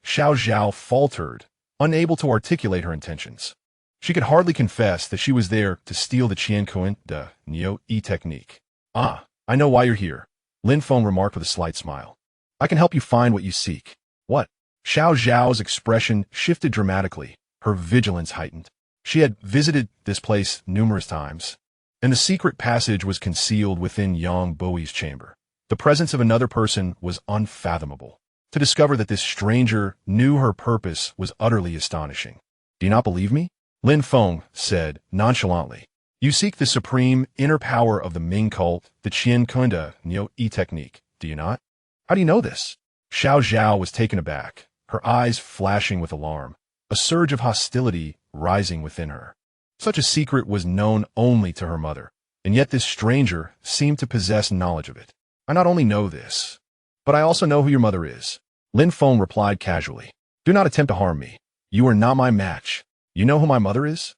Zhao faltered, unable to articulate her intentions. She could hardly confess that she was there to steal the Qiankun, the Neo-E technique. I know why you're here, Lin Feng remarked with a slight smile. I can help you find what you seek. What? Zhao's expression shifted dramatically, her vigilance heightened. She had visited this place numerous times, and the secret passage was concealed within Yang Buhi's chamber. The presence of another person was unfathomable. To discover that this stranger knew her purpose was utterly astonishing. Do you not believe me? Lin Feng said nonchalantly. You seek the supreme inner power of the Ming cult, the Qiankun Neo-E technique, do you not? How do you know this? Zhao was taken aback, her eyes flashing with alarm, a surge of hostility rising within her. Such a secret was known only to her mother, and yet this stranger seemed to possess knowledge of it. I not only know this, but I also know who your mother is. Lin Feng replied casually. Do not attempt to harm me. You are not my match. You know who my mother is?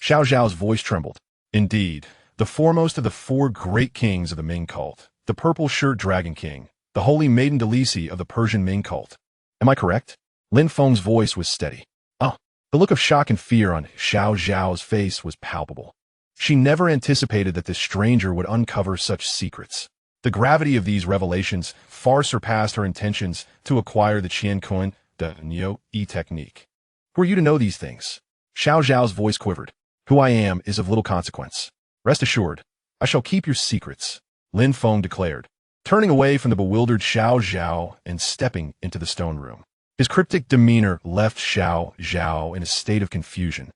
Zhao's voice trembled. Indeed, the foremost of the 4 great kings of the Ming cult, the purple shirt dragon king, the holy maiden Delisi of the Persian Ming cult. Am I correct? Lin Feng's voice was steady. The look of shock and fear on Zhao's face was palpable. She never anticipated that this stranger would uncover such secrets. The gravity of these revelations far surpassed her intentions to acquire the Qiankun, the Neo-E technique. Who are you to know these things? Zhao's voice quivered. Who I am is of little consequence. Rest assured, I shall keep your secrets, Lin Feng declared, turning away from the bewildered Zhao and stepping into the stone room. His cryptic demeanor left Zhao in a state of confusion,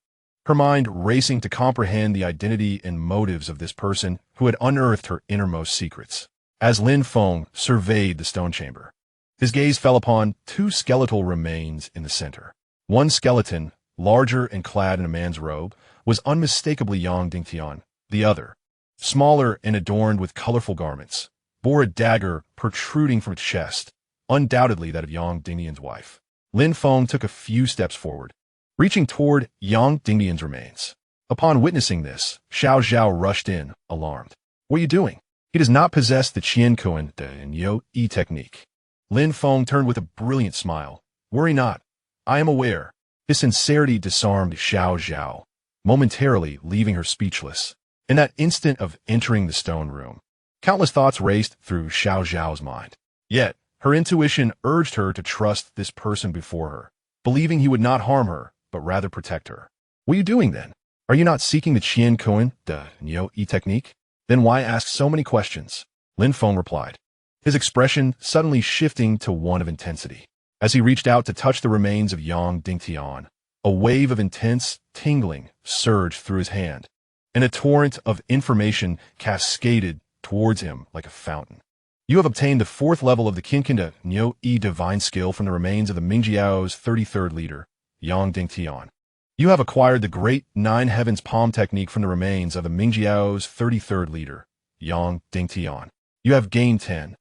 her mind racing to comprehend the identity and motives of this person who had unearthed her innermost secrets. As Lin Feng surveyed the stone chamber, his gaze fell upon 2 skeletal remains in the center. One skeleton, larger and clad in a man's robe, was unmistakably Yang Dingtian. The other, smaller and adorned with colorful garments, bore a dagger protruding from its chest, undoubtedly that of Yang Dingtian's wife. Lin Feng took a few steps forward, reaching toward Yang Dingtian's remains. Upon witnessing this, Zhao rushed in, alarmed. What are you doing? He does not possess the Qiankun, the Neo-E technique. Lin Feng turned with a brilliant smile. Worry not. I am aware. His sincerity disarmed Zhao, momentarily leaving her speechless. In that instant of entering the stone room, countless thoughts raced through Zhao's mind. Yet, her intuition urged her to trust this person before her, believing he would not harm her, but rather protect her. What are you doing then? Are you not seeking the Qiankun, the Neo-E technique? Then why ask so many questions? Lin Feng replied, his expression suddenly shifting to one of intensity. As he reached out to touch the remains of Yang Dingtian, a wave of intense tingling surged through his hand, and a torrent of information cascaded towards him like a fountain. You have obtained the 4th level of the Qiankun Neo-E divine skill from the remains of the Mingjiao's 33rd leader, Yang Dingtian. You have acquired the Great 9 Heavens Palm technique from the remains of the Mingjiao's 33rd leader, Yang Dingtian. You have gained 10,000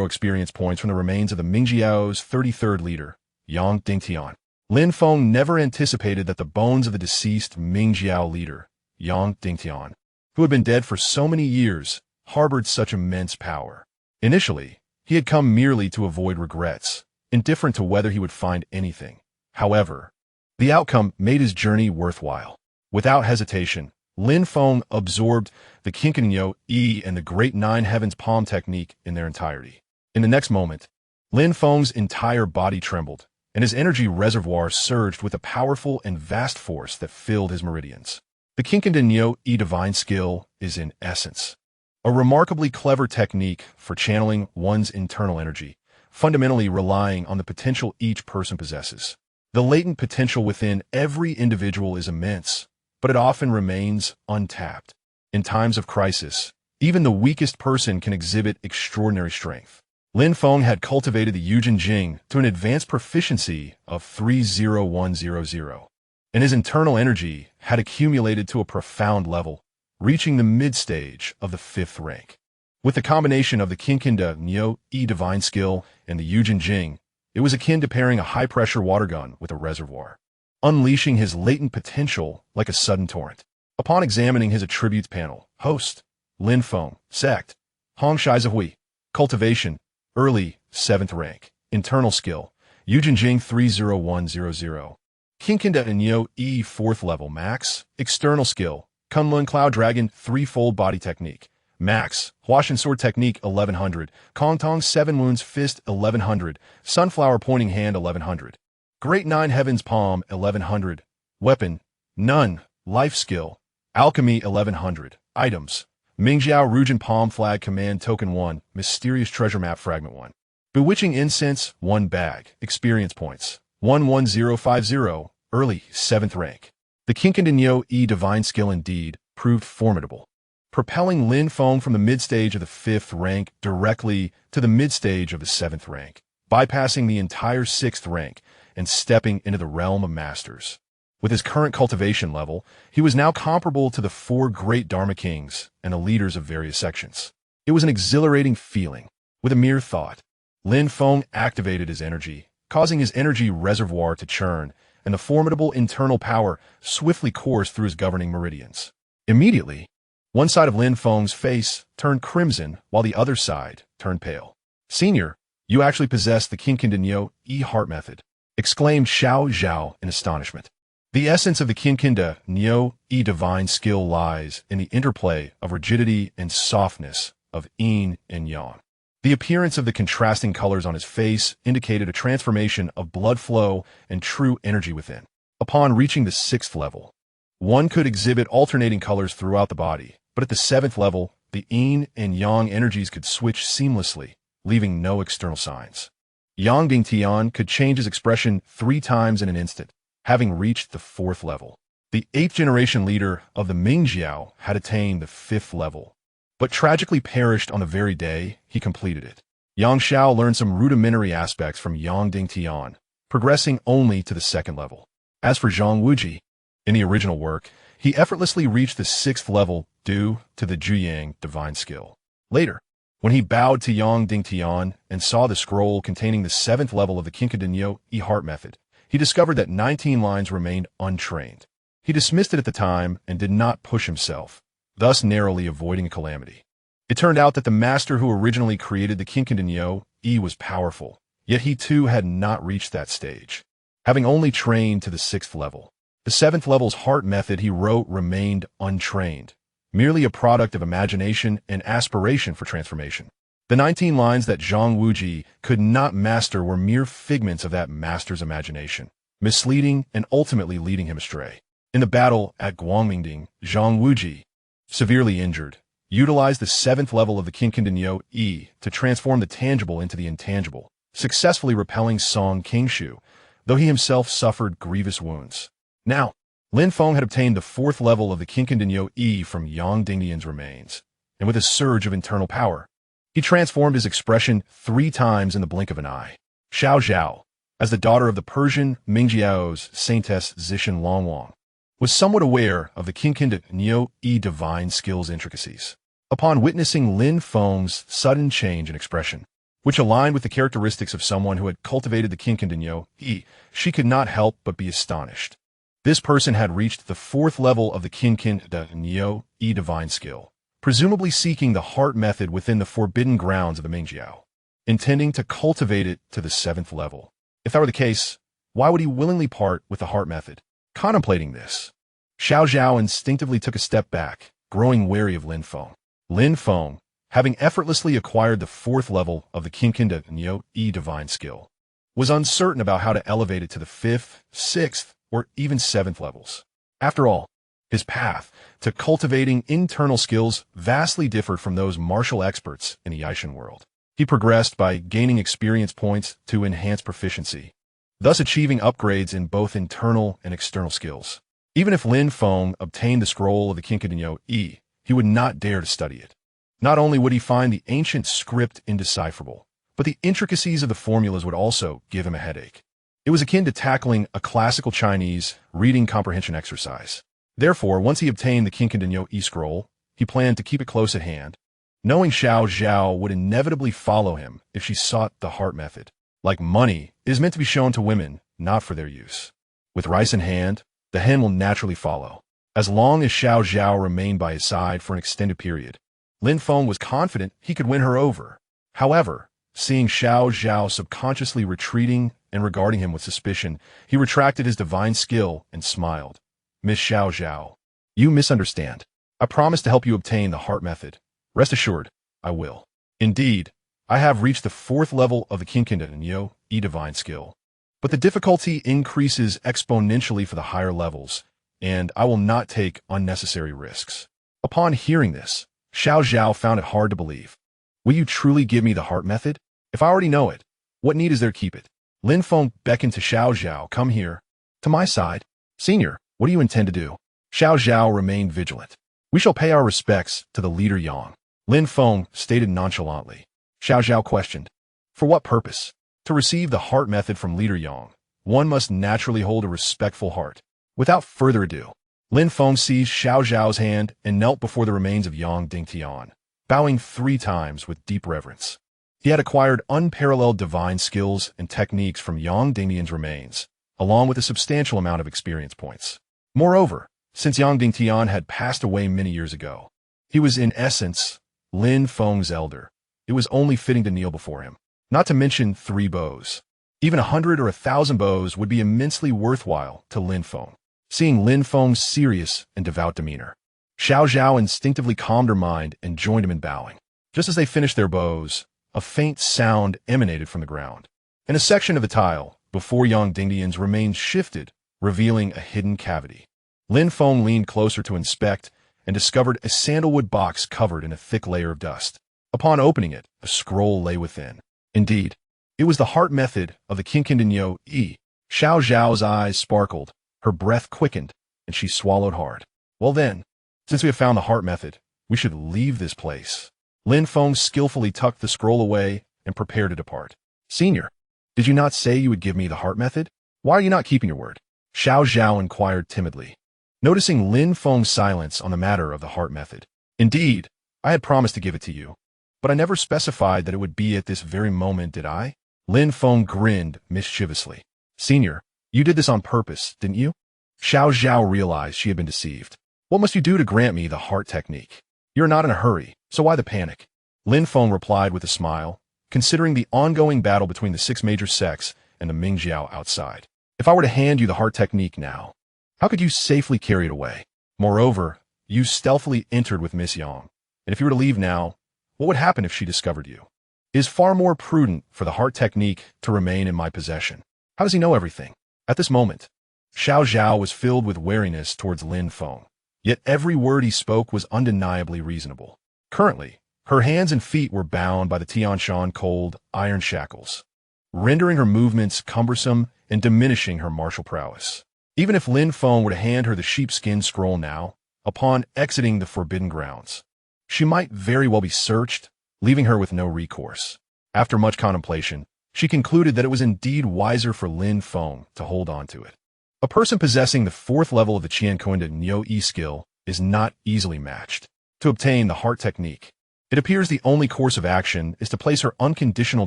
experience points from the remains of the Mingjiao's 33rd leader, Yang Dingtian. Lin Feng never anticipated that the bones of the deceased Mingjiao leader, Yang Dingtian, who had been dead for so many years, harbored such immense power. Initially, he had come merely to avoid regrets, indifferent to whether he would find anything. However, the outcome made his journey worthwhile. Without hesitation, Lin Feng absorbed the Qiankun Neo-E and the Great 9 Heavens Palm technique in their entirety. In the next moment, Lin Feng's entire body trembled, and his energy reservoir surged with a powerful and vast force that filled his meridians. The Qiankun Neo-E divine skill is, in essence, a remarkably clever technique for channeling one's internal energy, fundamentally relying on the potential each person possesses. The latent potential within every individual is immense, but it often remains untapped. In times of crisis, even the weakest person can exhibit extraordinary strength. Lin Feng had cultivated the Yijin Jing to an advanced proficiency of 30100, and his internal energy had accumulated to a profound level, reaching the mid-stage of the 5th rank. With the combination of the Qiankun Neo-E divine skill and the Yijin Jing, It was akin to pairing a high-pressure water gun with a reservoir, unleashing his latent potential like a sudden torrent. Upon examining his attributes panel, host, Lin Feng, sect, Hong Shai Hui, cultivation, early, 7th rank, internal skill, Yijin Jing 30100, Qiankun and Yo E 4th level max, external skill, Kunlun Cloud Dragon 3-fold body technique, max, Huashan sword technique 1100, Kong Tong 7 wounds fist 1100, sunflower pointing hand 1100, Great 9 heavens palm 1100, weapon, none, life skill, alchemy 1100, items, Mingjiao Rujin palm flag command token 1, mysterious treasure map fragment 1, bewitching incense 1 bag, experience points, 11050, early, 7th rank. The Qiankun Yo E divine skill indeed proved formidable, propelling Lin Feng from the mid-stage of the 5th rank directly to the mid-stage of the 7th rank, bypassing the entire 6th rank and stepping into the realm of masters. With his current cultivation level, he was now comparable to the 4 great Dharma kings and the leaders of various sections. It was an exhilarating feeling. With a mere thought, Lin Feng activated his energy, causing his energy reservoir to churn, and the formidable internal power swiftly coursed through his governing meridians. Immediately, one side of Lin Feng's face turned crimson, while the other side turned pale. "Senior, you actually possess the Qiankun Yo E heart method," exclaimed Zhao in astonishment. The essence of the Qiankun Yo E divine skill lies in the interplay of rigidity and softness of yin and yang. The appearance of the contrasting colors on his face indicated a transformation of blood flow and true energy within. Upon reaching the 6th level, one could exhibit alternating colors throughout the body, but at the 7th level, the yin and yang energies could switch seamlessly, leaving no external signs. Yang Dingtian could change his expression 3 times in an instant, having reached the 4th level. The 8th generation leader of the Mingjiao had attained the 5th level, but tragically perished on the very day he completed it. Yang Xiao learned some rudimentary aspects from Yang Dingtian, progressing only to the 2nd level. As for Zhang Wuji, in the original work, he effortlessly reached the 6th level due to the Zhuyang divine skill. Later, when he bowed to Yang Dingtian and saw the scroll containing the 7th level of the Qiankun Yo E heart method, he discovered that 19 lines remained untrained. He dismissed it at the time and did not push himself, thus narrowly avoiding a calamity. It turned out that the master who originally created the Qiankun Yo E was powerful, yet he too had not reached that stage, having only trained to the 6th level. The 7th level's heart method he wrote remained untrained, merely a product of imagination and aspiration for transformation. The 19 lines that Zhang Wuji could not master were mere figments of that master's imagination, misleading and ultimately leading him astray. In the battle at Guangmingding, Zhang Wuji, severely injured, utilized the 7th level of the Qiankun Yo E to transform the tangible into the intangible, successfully repelling Song Qingshu, though he himself suffered grievous wounds. Now, Lin Feng had obtained the 4th level of the Qiankun Yo E from Yang Dingtian's remains, and with a surge of internal power, he transformed his expression 3 times in the blink of an eye. Zhao, as the daughter of the Persian Mingjiao's saintess Zishan Longwang, was somewhat aware of the Qiankun Yo E divine skills intricacies. Upon witnessing Lin Feng's sudden change in expression, which aligned with the characteristics of someone who had cultivated the Qiankun Yo E, she could not help but be astonished. This person had reached the 4th level of the Qiankun Yo E divine skill, presumably seeking the heart method within the forbidden grounds of the Mingjiao, intending to cultivate it to the 7th level. If that were the case, why would he willingly part with the heart method? Contemplating this, Zhao instinctively took a step back, growing wary of Lin Feng. Lin Feng, having effortlessly acquired the 4th level of the Qiankun Yo E divine skill, was uncertain about how to elevate it to the 5th, 6th, or even 7th levels. After all, his path to cultivating internal skills vastly differed from those martial experts in the Yijin world. He progressed by gaining experience points to enhance proficiency, thus achieving upgrades in both internal and external skills. Even if Lin Feng obtained the scroll of the Qiankun Yo E, he would not dare to study it. Not only would he find the ancient script indecipherable, but the intricacies of the formulas would also give him a headache. It was akin to tackling a classical Chinese reading comprehension exercise. Therefore, once he obtained the Qiankun Yo E scroll, he planned to keep it close at hand, knowing Zhao would inevitably follow him if she sought the heart method. like money, is meant to be shown to women, not for their use. With rice in hand, the hen will naturally follow. As long as Zhao remained by his side for an extended period, Lin Feng was confident he could win her over. However, seeing Zhao subconsciously retreating and regarding him with suspicion, he retracted his divine skill and smiled. Miss Zhao, you misunderstand. I promise to help you obtain the heart method. Rest assured, I will. Indeed, I have reached the 4th level of the Qiankun divine skill. But the difficulty increases exponentially for the higher levels, and I will not take unnecessary risks. Upon hearing this, Zhao found it hard to believe. Will you truly give me the heart method? If I already know it, what need is there to keep it? Lin Feng beckoned to Zhao, come here. To my side. Senior, what do you intend to do? Zhao remained vigilant. We shall pay our respects to the leader Yang. Lin Feng stated nonchalantly. Zhao questioned. For what purpose? To receive the heart method from leader Yang, one must naturally hold a respectful heart. Without further ado, Lin Feng seized Zhao's hand and knelt before the remains of Yang Dingtian, bowing 3 times with deep reverence. He had acquired unparalleled divine skills and techniques from Yang Dingtian's remains, along with a substantial amount of experience points. Moreover, since Yang Dingtian had passed away many years ago, he was in essence Lin Feng's elder. It was only fitting to kneel before him. Not to mention 3 bows. Even 100 or 1,000 bows would be immensely worthwhile to Lin Feng. Seeing Lin Feng's serious and devout demeanor, Zhao instinctively calmed her mind and joined him in bowing. Just as they finished their bows, a faint sound emanated from the ground. In a section of the tile, before Yang Dingtian's remains shifted, revealing a hidden cavity. Lin Feng leaned closer to inspect and discovered a sandalwood box covered in a thick layer of dust. Upon opening it, a scroll lay within. Indeed, it was the heart method of the Qiankun. Zhao's eyes sparkled, her breath quickened, and she swallowed hard. Well then, since we have found the heart method, we should leave this place. Lin Feng skillfully tucked the scroll away and prepared to depart. Senior, did you not say you would give me the heart method? Why are you not keeping your word? Zhao inquired timidly, noticing Lin Feng's silence on the matter of the heart method. Indeed, I had promised to give it to you, but I never specified that it would be at this very moment, did I? Lin Feng grinned mischievously. Senior, you did this on purpose, didn't you? Zhao realized she had been deceived. What must you do to grant me the heart technique? You're not in a hurry, so why the panic? Lin Feng replied with a smile, considering the ongoing battle between the 6 major sects and the Mingjiao outside. If I were to hand you the heart technique now, how could you safely carry it away? Moreover, you stealthily entered with Miss Yang, and if you were to leave now, what would happen if she discovered you? It is far more prudent for the heart technique to remain in my possession. How does he know everything? At this moment, Zhao was filled with wariness towards Lin Feng, yet every word he spoke was undeniably reasonable. Currently, her hands and feet were bound by the Tianshan cold iron shackles, rendering her movements cumbersome and diminishing her martial prowess. Even if Lin Feng were to hand her the sheepskin scroll now, upon exiting the forbidden grounds, she might very well be searched, leaving her with no recourse. After much contemplation, she concluded that it was indeed wiser for Lin Feng to hold on to it. A person possessing the 4th level of the Qiankun skill is not easily matched. To obtain the heart technique, it appears the only course of action is to place her unconditional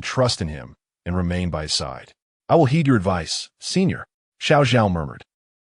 trust in him and remain by his side. I will heed your advice, Senior, Zhao murmured,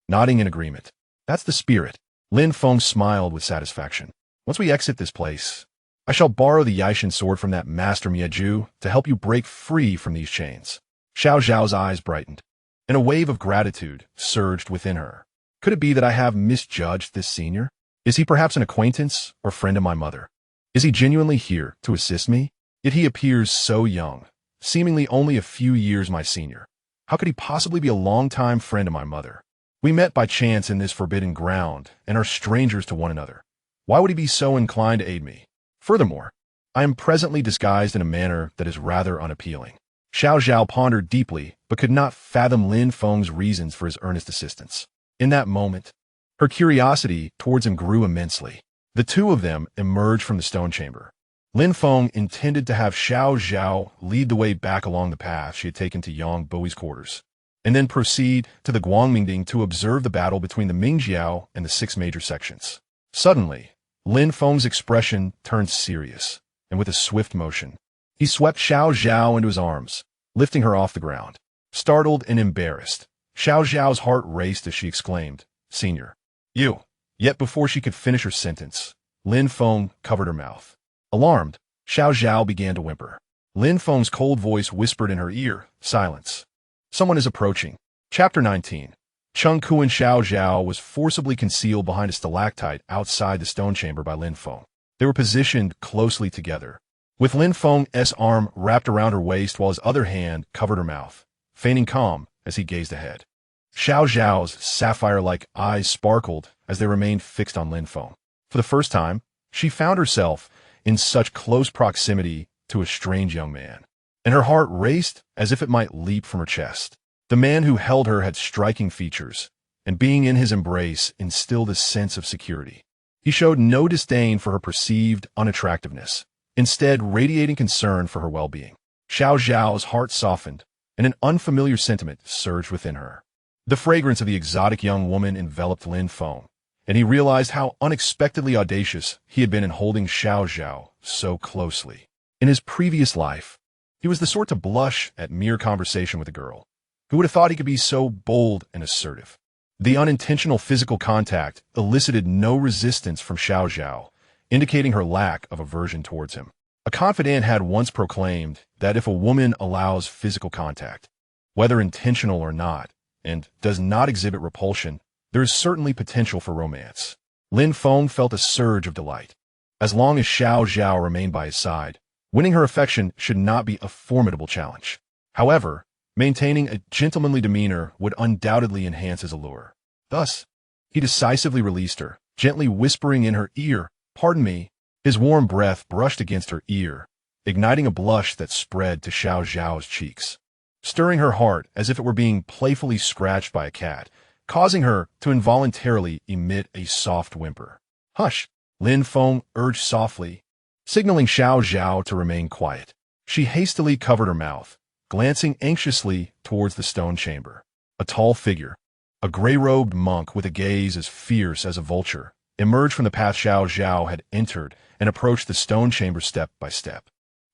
nodding in agreement. That's the spirit. Lin Feng smiled with satisfaction. Once we exit this place, I shall borrow the Yijin sword from that master Miaju to help you break free from these chains. Zhao's eyes brightened, and a wave of gratitude surged within her. Could it be that I have misjudged this senior? Is he perhaps an acquaintance or friend of my mother? Is he genuinely here to assist me? Yet he appears so young, seemingly only a few years my senior. How could he possibly be a longtime friend of my mother? We met by chance in this forbidden ground and are strangers to one another. Why would he be so inclined to aid me? Furthermore, I am presently disguised in a manner that is rather unappealing. Zhao pondered deeply, but could not fathom Lin Feng's reasons for his earnest assistance. In that moment, her curiosity towards him grew immensely. The two of them emerged from the stone chamber. Lin Feng intended to have Zhao lead the way back along the path she had taken to Yang Buhi's quarters, and then proceed to the Guangmingding to observe the battle between the Mingjiao and the 6 major sections. Suddenly, Lin Feng's expression turned serious, and with a swift motion, he swept Zhao into his arms, lifting her off the ground. Startled and embarrassed, Xiao Zhao's heart raced as she exclaimed, "Senior, you!" Yet before she could finish her sentence, Lin Feng covered her mouth. Alarmed, Xiao Zhao began to whimper. Lin Feng's cold voice whispered in her ear, "Silence. Someone is approaching." Chapter 19. Qiankun and Xiao Zhao was forcibly concealed behind a stalactite outside the stone chamber by Lin Feng. They were positioned closely together, with Lin Feng's arm wrapped around her waist while his other hand covered her mouth, feigning calm as he gazed ahead. Xiao Zhao's sapphire-like eyes sparkled as they remained fixed on Lin Feng. For the first time, she found herself in such close proximity to a strange young man, and her heart raced as if it might leap from her chest. The man who held her had striking features, and being in his embrace instilled a sense of security. He showed no disdain for her perceived unattractiveness, instead radiating concern for her well-being. Xiao Zhao's heart softened, and an unfamiliar sentiment surged within her. The fragrance of the exotic young woman enveloped Lin Feng, and he realized how unexpectedly audacious he had been in holding Xiao Zhao so closely. In his previous life, he was the sort to blush at mere conversation with a girl. Who would have thought he could be so bold and assertive? The unintentional physical contact elicited no resistance from Xiao Zhao, indicating her lack of aversion towards him. A confidant had once proclaimed that if a woman allows physical contact, whether intentional or not, and does not exhibit repulsion, there is certainly potential for romance. Lin Feng felt a surge of delight. As long as Xiao Zhao remained by his side, winning her affection should not be a formidable challenge. However, maintaining a gentlemanly demeanor would undoubtedly enhance his allure. Thus, he decisively released her, gently whispering in her ear, "Pardon me." His warm breath brushed against her ear, igniting a blush that spread to Xiao Zhao's cheeks, stirring her heart as if it were being playfully scratched by a cat, causing her to involuntarily emit a soft whimper. "Hush," Lin Feng urged softly, signaling Xiao Zhao to remain quiet. She hastily covered her mouth, glancing anxiously towards the stone chamber. A tall figure, a gray-robed monk with a gaze as fierce as a vulture, emerged from the path Xiao Zhao had entered and approached the stone chamber step by step.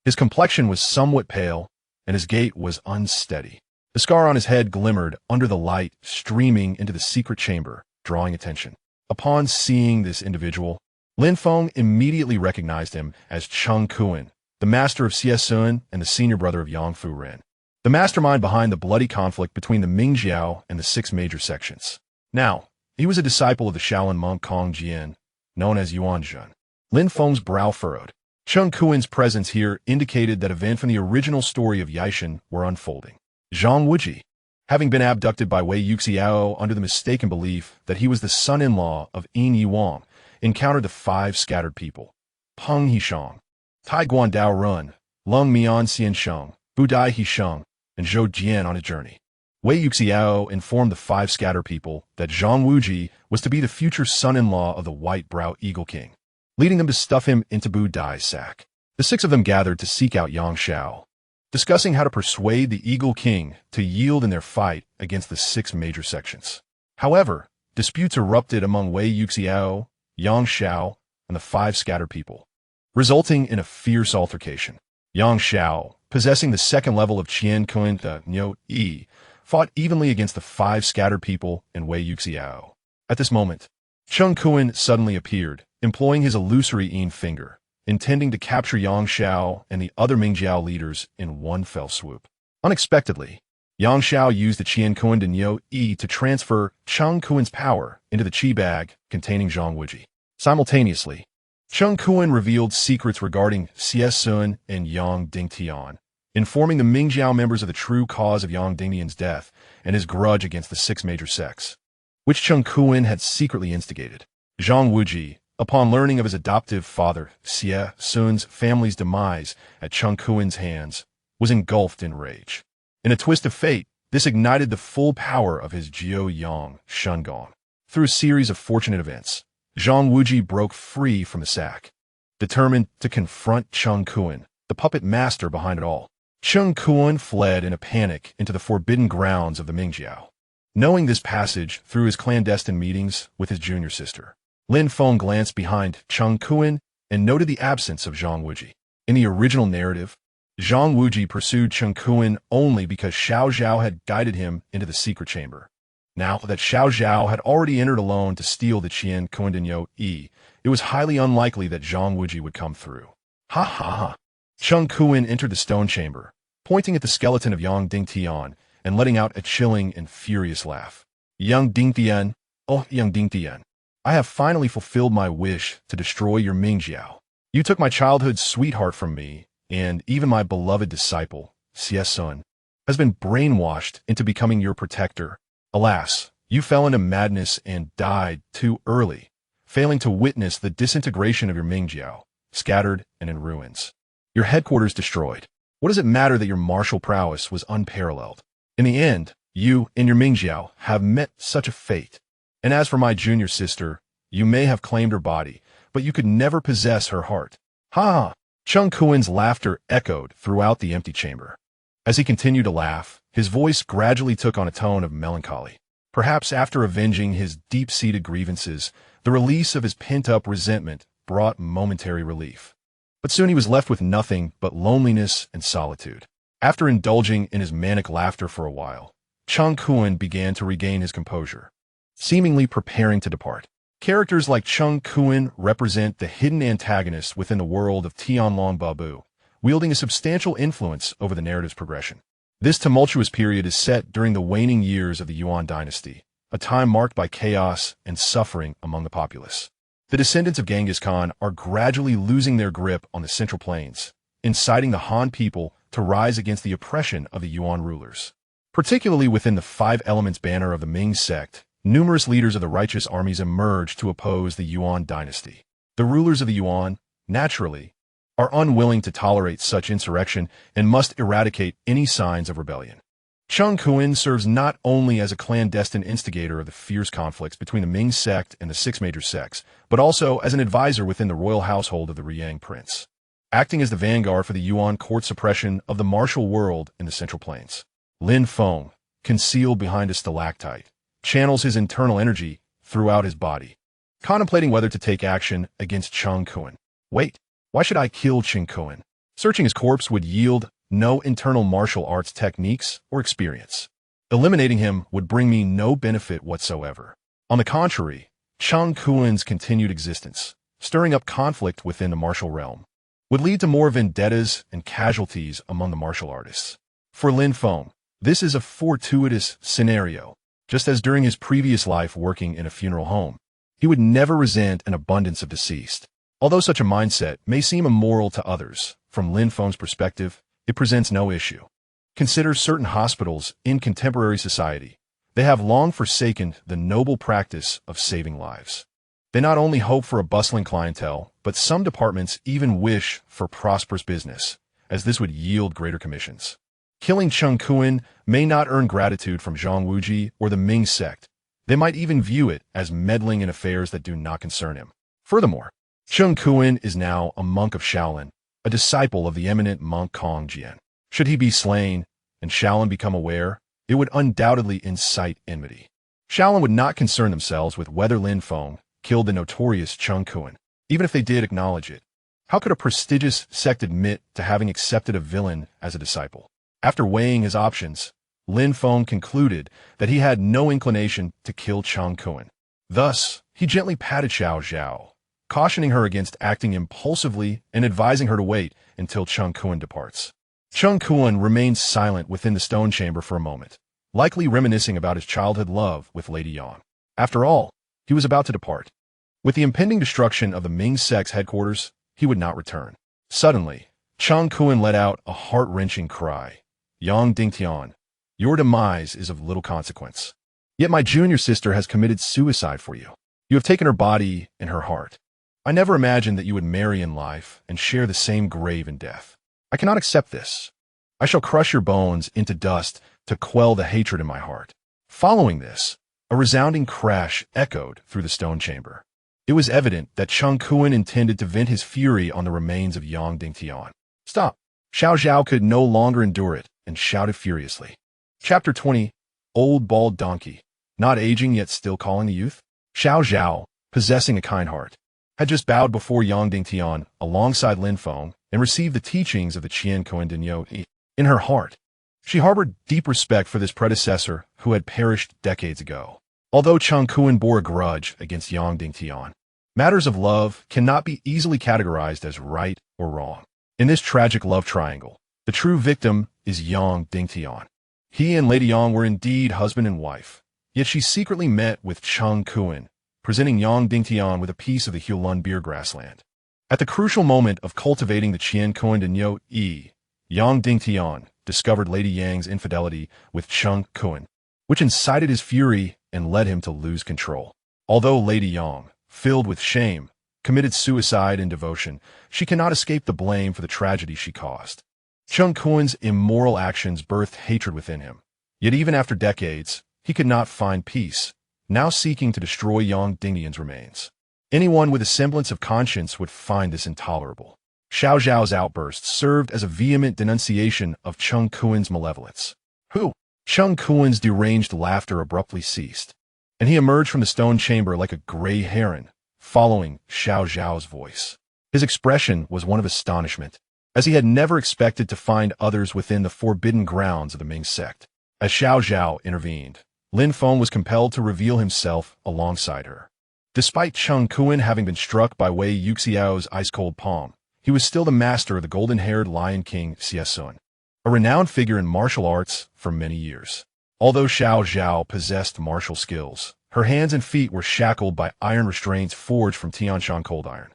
His complexion was somewhat pale, and his gait was unsteady. The scar on his head glimmered under the light streaming into the secret chamber, drawing attention. Upon seeing this individual, Lin Feng immediately recognized him as Qiankun, the master of Xie and the senior brother of Yang Fu Ren, the mastermind behind the bloody conflict between the Mingjiao and the Six Major Sections. Now, he was a disciple of the Shaolin monk Kong Jian, known as Yuan Zhen. Lin Feng's brow furrowed. Qiankun's presence here indicated that events from the original story of Yijin were unfolding. Zhang Wuji, having been abducted by Wei Yuxiao under the mistaken belief that he was the son-in-law of Yin Yiwang, encountered the five scattered people: Peng Hishang, Tai Guan Dao Run, Lung Mian Xiansheng, Budai Hisheng, and Zhou Jian on a journey. Wei Yuxiao informed the five scattered people that Zhang Wuji was to be the future son-in-law of the White-Brow Eagle King, leading them to stuff him into Budai's sack. The six of them gathered to seek out Yang Xiao, discussing how to persuade the Eagle King to yield in their fight against the six major sections. However, disputes erupted among Wei Yuxiao, Yang Xiao, and the five scattered people, resulting in a fierce altercation. Yang Xiao, possessing the second level of Qiankun Nyot Yi, fought evenly against the five scattered people and Wei Yuxiao. At this moment, Qiankun suddenly appeared, employing his illusory Yin finger, intending to capture Yang Xiao and the other Mingjiao leaders in one fell swoop. Unexpectedly, Yang Xiao used the Qiankun Nyot Yi to transfer Qiankun's power into the Qi bag containing Zhang Wuji. Simultaneously, Qiankun revealed secrets regarding Xie and Yang Dingtian, informing the Mingjiao members of the true cause of Yang Dingtian's death and his grudge against the six major sects, which Qiankun had secretly instigated. Zhang Wuji, upon learning of his adoptive father Xie family's demise at Qiankun's hands, was engulfed in rage. In a twist of fate, this ignited the full power of his Jiao Yang Shengong. Through a series of fortunate events, Zhang Wuji broke free from the sack, determined to confront Qiankun, the puppet master behind it all. Qiankun fled in a panic into the forbidden grounds of the Mingjiao. Knowing this passage through his clandestine meetings with his junior sister, Lin Feng glanced behind Qiankun and noted the absence of Zhang Wuji. In the original narrative, Zhang Wuji pursued Qiankun only because Xiao Zhao had guided him into the secret chamber. Now that Xiao Zhao had already entered alone to steal the Qiankun Yi, it was highly unlikely that Zhang Wuji would come through. Ha ha ha. Qiankun entered the stone chamber, pointing at the skeleton of Yang Dingtian and letting out a chilling and furious laugh. Yang Dingtian, oh Yang Dingtian, I have finally fulfilled my wish to destroy your Mingjiao. You took my childhood sweetheart from me, and even my beloved disciple, Xie has been brainwashed into becoming your protector. Alas, you fell into madness and died too early, failing to witness the disintegration of your Mingjiao, scattered and in ruins. Your headquarters destroyed. What does it matter that your martial prowess was unparalleled? In the end, you and your Mingjiao have met such a fate. And as for my junior sister, you may have claimed her body, but you could never possess her heart. Ha! Qiankun's laughter echoed throughout the empty chamber. As he continued to laugh, his voice gradually took on a tone of melancholy. Perhaps after avenging his deep-seated grievances, the release of his pent-up resentment brought momentary relief. But soon he was left with nothing but loneliness and solitude. After indulging in his manic laughter for a while, Qiankun began to regain his composure, seemingly preparing to depart. Characters like Qiankun represent the hidden antagonists within the world of Tianlong Babu, wielding a substantial influence over the narrative's progression. This tumultuous period is set during the waning years of the Yuan dynasty, a time marked by chaos and suffering among the populace. The descendants of Genghis Khan are gradually losing their grip on the Central Plains, inciting the Han people to rise against the oppression of the Yuan rulers. Particularly within the Five Elements banner of the Ming sect, numerous leaders of the righteous armies emerged to oppose the Yuan dynasty. The rulers of the Yuan, naturally, are unwilling to tolerate such insurrection and must eradicate any signs of rebellion. Qiankun serves not only as a clandestine instigator of the fierce conflicts between the Ming sect and the six major sects, but also as an advisor within the royal household of the Riyang prince, acting as the vanguard for the Yuan court suppression of the martial world in the Central Plains. Lin Feng, concealed behind a stalactite, channels his internal energy throughout his body, contemplating whether to take action against Qiankun. Wait, why should I kill Qiankun? Searching his corpse would yield no internal martial arts techniques or experience. Eliminating him would bring me no benefit whatsoever. On the contrary, Qiankun's continued existence, stirring up conflict within the martial realm, would lead to more vendettas and casualties among the martial artists. For Lin Feng, this is a fortuitous scenario. Just as during his previous life working in a funeral home, he would never resent an abundance of deceased. Although such a mindset may seem immoral to others, from Lin Feng's perspective, it presents no issue. Consider certain hospitals in contemporary society. They have long forsaken the noble practice of saving lives. They not only hope for a bustling clientele, but some departments even wish for prosperous business, as this would yield greater commissions. Killing Qiankun may not earn gratitude from Zhang Wuji or the Ming sect. They might even view it as meddling in affairs that do not concern him. Furthermore, Qiankun is now a monk of Shaolin, a disciple of the eminent monk Kong Jian. Should he be slain and Shaolin become aware, it would undoubtedly incite enmity. Shaolin would not concern themselves with whether Lin Feng killed the notorious Qiankun, even if they did acknowledge it. How could a prestigious sect admit to having accepted a villain as a disciple? After weighing his options, Lin Feng concluded that he had no inclination to kill Qiankun. Thus, he gently patted Xiao Zhao, cautioning her against acting impulsively and advising her to wait until Qiankun departs. Qiankun remained silent within the stone chamber for a moment, likely reminiscing about his childhood love with Lady Yang. After all, he was about to depart. With the impending destruction of the Ming sect's headquarters, he would not return. Suddenly, Qiankun let out a heart-wrenching cry. Yang Dingtian, your demise is of little consequence. Yet my junior sister has committed suicide for you. You have taken her body and her heart. I never imagined that you would marry in life and share the same grave in death. I cannot accept this. I shall crush your bones into dust to quell the hatred in my heart. Following this, a resounding crash echoed through the stone chamber. It was evident that Qiankun intended to vent his fury on the remains of Yang Dingtian. Stop! Xiao Zhao could no longer endure it and shouted furiously. Chapter 20, Old Bald Donkey, not aging yet still calling the youth? Xiao Zhao, possessing a kind heart, had just bowed before Yang Dingtian alongside Lin Feng and received the teachings of the Qiankun. In her heart, she harbored deep respect for this predecessor who had perished decades ago. Although Qiankun bore a grudge against Yang Dingtian, matters of love cannot be easily categorized as right or wrong. In this tragic love triangle, the true victim is Yang Dingtian. He and Lady Yang were indeed husband and wife, yet she secretly met with Qiankun, presenting Yang Dingtian with a piece of the Hulun beer grassland. At the crucial moment of cultivating the Qiankun, Yang Dingtian discovered Lady Yang's infidelity with Qiankun, which incited his fury and led him to lose control. Although Lady Yang, filled with shame, committed suicide in devotion, she cannot escape the blame for the tragedy she caused. Qiankun's immoral actions birthed hatred within him. Yet even after decades, he could not find peace, now seeking to destroy Yang Dingtian's remains. Anyone with a semblance of conscience would find this intolerable. Zhao's outburst served as a vehement denunciation of Qiankun's malevolence. Qiankun's deranged laughter abruptly ceased, and he emerged from the stone chamber like a gray heron, following Zhao's voice. His expression was one of astonishment, as he had never expected to find others within the forbidden grounds of the Ming sect. As Zhao intervened, Lin Feng was compelled to reveal himself alongside her. Despite Qiankun having been struck by Wei Yuxiao's ice-cold palm, he was still the master of the golden-haired Lion King Xiao, a renowned figure in martial arts for many years. Although Zhao possessed martial skills, her hands and feet were shackled by iron restraints forged from Tianshan cold iron,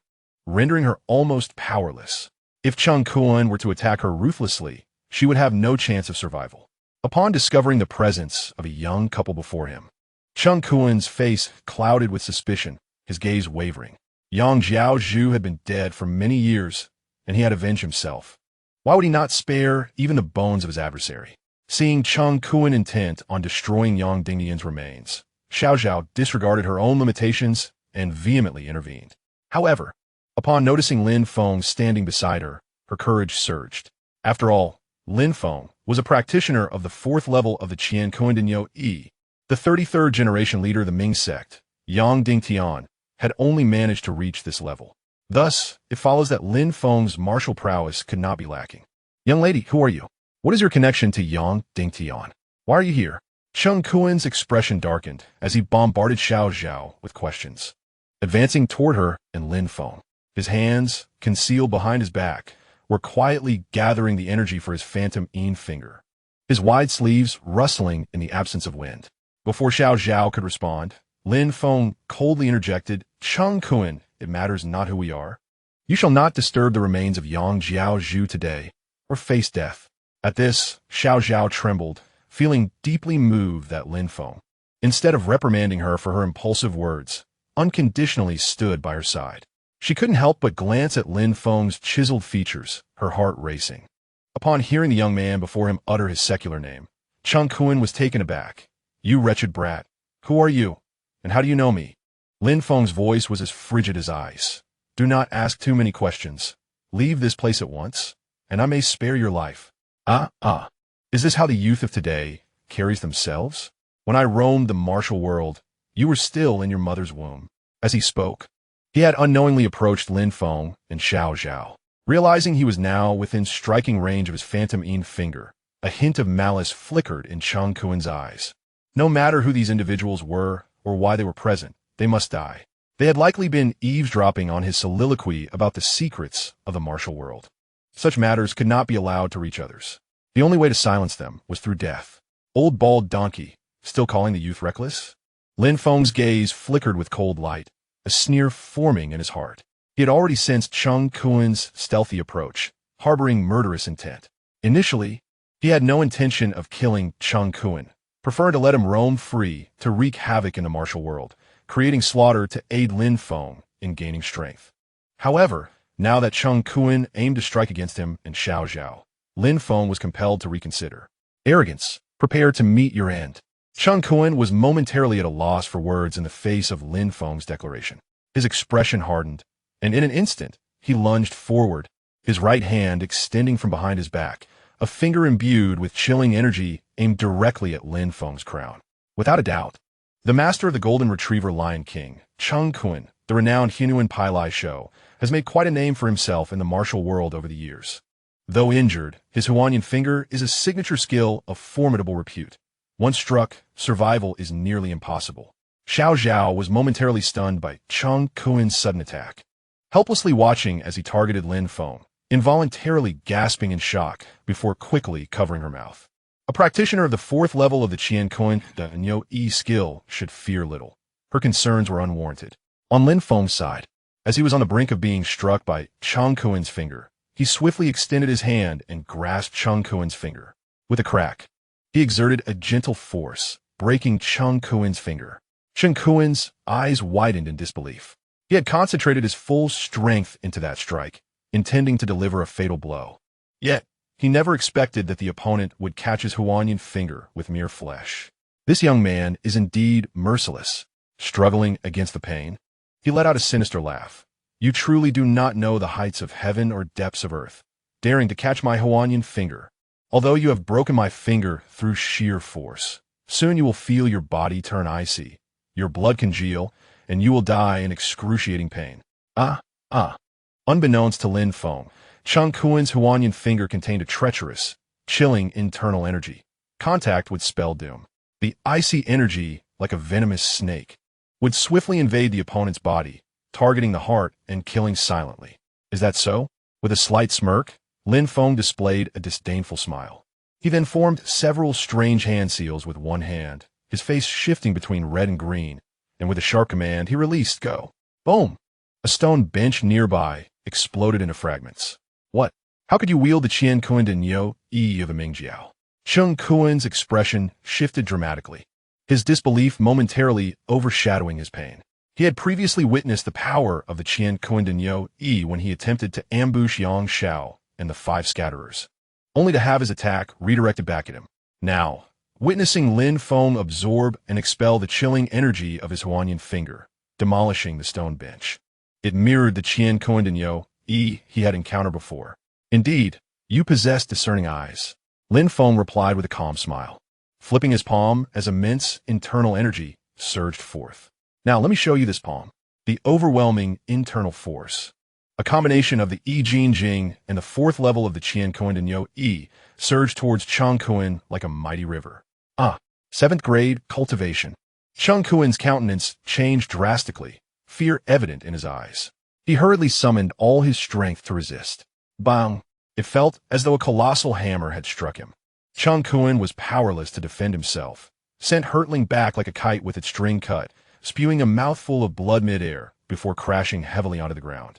rendering her almost powerless. If Qiankun were to attack her ruthlessly, she would have no chance of survival. Upon discovering the presence of a young couple before him, Qiankun's face clouded with suspicion, his gaze wavering. Yang Zhou had been dead for many years, and he had avenged himself. Why would he not spare even the bones of his adversary? Seeing Qiankun intent on destroying Yang Dingtian's remains, Zhao disregarded her own limitations and vehemently intervened. However, upon noticing Lin Feng standing beside her, her courage surged. After all, Lin Feng was a practitioner of the 4th level of the Qiankun, the 33rd generation leader of the Ming sect. Yang Dingtian had only managed to reach this level. Thus, it follows that Lin Feng's martial prowess could not be lacking. Young lady, who are you? What is your connection to Yang Dingtian? Why are you here? Qiankun's expression darkened as he bombarded Zhao with questions, advancing toward her and Lin Feng. His hands, concealed behind his back, were quietly gathering the energy for his phantom finger, his wide sleeves rustling in the absence of wind. Before Zhao could respond, Lin Feng coldly interjected, Qiankun, it matters not who we are. You shall not disturb the remains of Yang Zhu today, or face death. At this, Zhao trembled, feeling deeply moved that Lin Feng, instead of reprimanding her for her impulsive words, unconditionally stood by her side. She couldn't help but glance at Lin Feng's chiseled features, her heart racing. Upon hearing the young man before him utter his secular name, Qiankun was taken aback. You wretched brat, who are you, and how do you know me? Lin Feng's voice was as frigid as ice. Do not ask too many questions. Leave this place at once, and I may spare your life. Is this how the youth of today carries themselves? When I roamed the martial world, you were still in your mother's womb. As he spoke, he had unknowingly approached Lin Feng and Zhao. Realizing he was now within striking range of his phantom finger, a hint of malice flickered in Qiankun's eyes. No matter who these individuals were or why they were present, they must die. They had likely been eavesdropping on his soliloquy about the secrets of the martial world. Such matters could not be allowed to reach others. The only way to silence them was through death. Old bald donkey, still calling the youth reckless? Lin Feng's gaze flickered with cold light, a sneer forming in his heart. He had already sensed Qiankun's stealthy approach, harboring murderous intent. Initially, he had no intention of killing Qiankun, preferring to let him roam free to wreak havoc in the martial world, creating slaughter to aid Lin Feng in gaining strength. However, now that Qiankun aimed to strike against him and Zhao, Lin Feng was compelled to reconsider. Arrogance, prepare to meet your end. Qiankun was momentarily at a loss for words in the face of Lin Feng's declaration. His expression hardened, and in an instant, he lunged forward, his right hand extending from behind his back, a finger imbued with chilling energy aimed directly at Lin Feng's crown. Without a doubt, the master of the Golden Retriever Lion King, Qiankun, the renowned Henuan Pili Xiao, has made quite a name for himself in the martial world over the years. Though injured, his Huanyan finger is a signature skill of formidable repute. Once struck, survival is nearly impossible. Zhao was momentarily stunned by Qiankun's sudden attack. Helplessly watching as he targeted Lin Feng, involuntarily gasping in shock before quickly covering her mouth. A practitioner of the 4th level of the Qiankun Nyo-E skill should fear little. Her concerns were unwarranted. On Lin Feng's side, as he was on the brink of being struck by Qiankun's finger, he swiftly extended his hand and grasped Qiankun's finger. With a crack, he exerted a gentle force, breaking Qiankun's finger. Qiankun's eyes widened in disbelief. He had concentrated his full strength into that strike, intending to deliver a fatal blow. Yet, he never expected that the opponent would catch his Huanyan finger with mere flesh. This young man is indeed merciless. Struggling against the pain, he let out a sinister laugh. You truly do not know the heights of heaven or depths of earth, daring to catch my Huanyan finger. Although you have broken my finger through sheer force, soon you will feel your body turn icy, your blood congeal, and you will die in excruciating pain. Unbeknownst to Lin Feng, Qiankun's Huanyan finger contained a treacherous, chilling internal energy. Contact would spell doom. The icy energy, like a venomous snake, would swiftly invade the opponent's body, targeting the heart and killing silently. Is that so? With a slight smirk, Lin Feng displayed a disdainful smile. He then formed several strange hand seals with one hand, his face shifting between red and green, and with a sharp command, he released go. Boom! A stone bench nearby exploded into fragments. What? How could you wield the Qiankun Nyo-E of a Mingjiao? Qiankun's expression shifted dramatically, his disbelief momentarily overshadowing his pain. He had previously witnessed the power of the Qiankun Nyo-E when he attempted to ambush Yang Xiao and the 5 scatterers, only to have his attack redirected back at him. Now, witnessing Lin Feng absorb and expel the chilling energy of his Huanyan finger, demolishing the stone bench. It mirrored the Qiankun Nyo-E he had encountered before. Indeed, you possess discerning eyes. Lin Feng replied with a calm smile, flipping his palm as immense internal energy surged forth. Now let me show you this palm. The overwhelming internal force. A combination of the Yijin Jing and the 4th level of the Qiankun Nyo-E surged towards Qiankun like a mighty river. 7th grade cultivation. Qiankun's countenance changed drastically, fear evident in his eyes. He hurriedly summoned all his strength to resist. Bang! It felt as though a colossal hammer had struck him. Qiankun was powerless to defend himself, sent hurtling back like a kite with its string cut, spewing a mouthful of blood mid-air before crashing heavily onto the ground.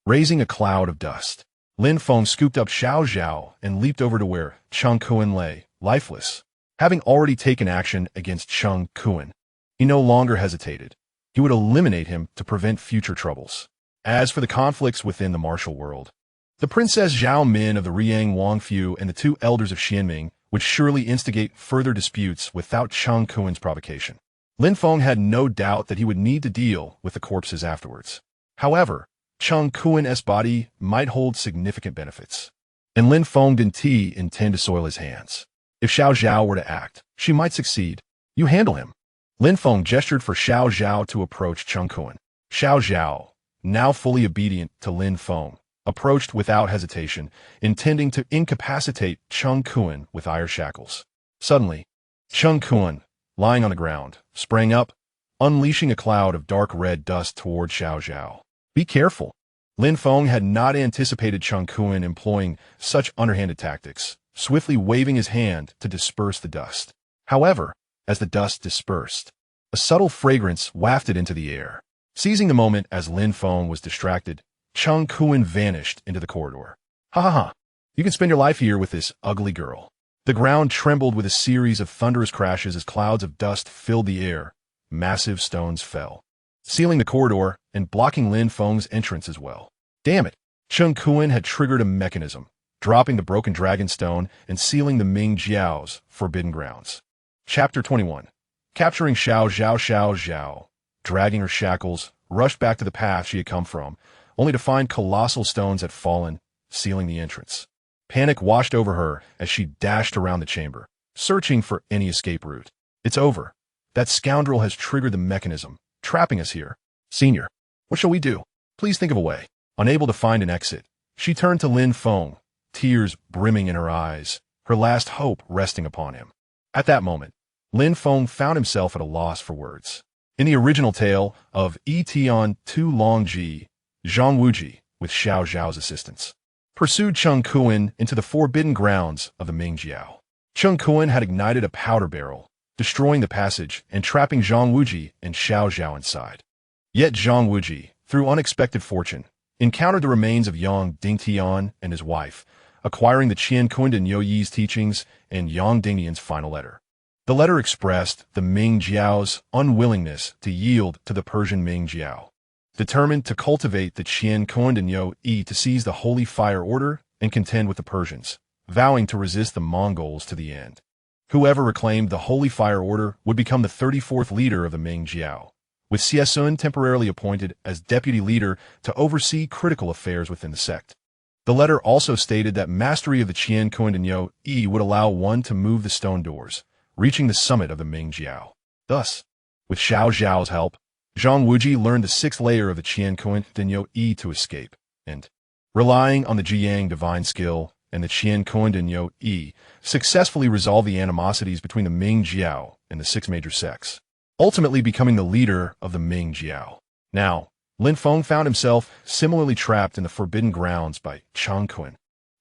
Raising a cloud of dust, Lin Feng scooped up Zhao and leaped over to where Qiankun lay, lifeless. Having already taken action against Qiankun, he no longer hesitated. He would eliminate him to prevent future troubles. As for the conflicts within the martial world, the Princess Zhao Min of the Riang Wangfu and the 2 elders of Xianming would surely instigate further disputes without Qiankun's provocation. Lin Feng had no doubt that he would need to deal with the corpses afterwards. However, Qiankun's body might hold significant benefits, and Lin Feng didn't intend to soil his hands. If Zhao were to act, she might succeed. You handle him. Lin Feng gestured for Zhao to approach Qiankun. Zhao, now fully obedient to Lin Feng, approached without hesitation, intending to incapacitate Qiankun with iron shackles. Suddenly, Qiankun, lying on the ground, sprang up, unleashing a cloud of dark red dust toward Zhao. Be careful. Lin Feng had not anticipated Qiankun employing such underhanded tactics, swiftly waving his hand to disperse the dust. However, as the dust dispersed, a subtle fragrance wafted into the air. Seizing the moment as Lin Feng was distracted, Qiankun vanished into the corridor. Ha! You can spend your life here with this ugly girl. The ground trembled with a series of thunderous crashes as clouds of dust filled the air. Massive stones fell, sealing the corridor and blocking Lin Feng's entrance as well. Damn it! Qiankun had triggered a mechanism, dropping the broken dragon stone and sealing the Ming Jiao's forbidden grounds. Chapter 21. Capturing Zhao, dragging her shackles, rushed back to the path she had come from, only to find colossal stones had fallen, sealing the entrance. Panic washed over her as she dashed around the chamber, searching for any escape route. It's over. That scoundrel has triggered the mechanism, trapping us here. Senior. What shall we do? Please think of a way. Unable to find an exit, she turned to Lin Feng, tears brimming in her eyes, her last hope resting upon him. At that moment, Lin Feng found himself at a loss for words. In the original tale of Tian Tu Longji, Zhang Wuji, with Zhao's assistance, pursued Qiankun into the forbidden grounds of the Mingjiao. Qiankun had ignited a powder barrel, destroying the passage and trapping Zhang Wuji and Xiao inside. Yet Zhang Wuji, through unexpected fortune, encountered the remains of Yang Dingtian and his wife, acquiring the Qiankun and Youyi's teachings and Yang Dingtian's final letter. The letter expressed the Mingjiao's unwillingness to yield to the Persian Mingjiao, determined to cultivate the Qiankun and Youyi to seize the Holy Fire Order and contend with the Persians, vowing to resist the Mongols to the end. Whoever reclaimed the Holy Fire Order would become the 34th leader of the Mingjiao, with Xie temporarily appointed as deputy leader to oversee critical affairs within the sect. The letter also stated that mastery of the Qiankun and Youyi would allow one to move the stone doors, reaching the summit of the Mingjiao. Thus, with Zhao's help, Zhang Wuji learned the 6th layer of the Qiankun and Youyi to escape, and, relying on the Jiyang divine skill and the Qiankun and Youyi, successfully resolved the animosities between the Mingjiao and the 6 major sects, ultimately becoming the leader of the Mingjiao. Now, Lin Feng found himself similarly trapped in the forbidden grounds by Qiankun.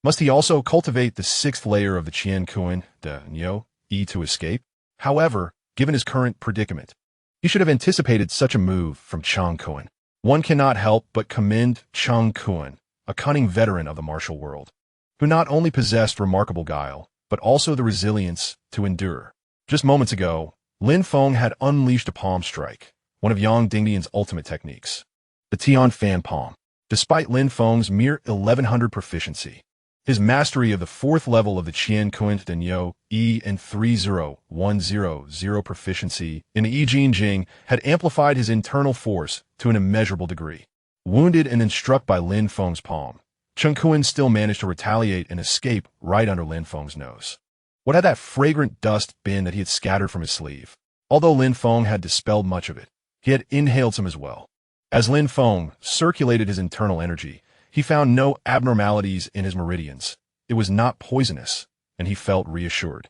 Must he also cultivate the 6th layer of the Qiankun, the Youyi, to escape? However, given his current predicament, he should have anticipated such a move from Qiankun. One cannot help but commend Qiankun, a cunning veteran of the martial world, who not only possessed remarkable guile, but also the resilience to endure. Just moments ago, Lin Feng had unleashed a palm strike, one of Yang Dingtian's ultimate techniques, the Tian Fan Palm. Despite Lin Feng's mere 1100 proficiency, his mastery of the 4th level of the Qiankun and Youyi and 3010 proficiency in the Yijin Jing had amplified his internal force to an immeasurable degree. Wounded and then struck by Lin Feng's palm, Qiankun still managed to retaliate and escape right under Lin Feng's nose. What had that fragrant dust been that he had scattered from his sleeve? Although Lin Feng had dispelled much of it, he had inhaled some as well. As Lin Feng circulated his internal energy, he found no abnormalities in his meridians. It was not poisonous, and he felt reassured.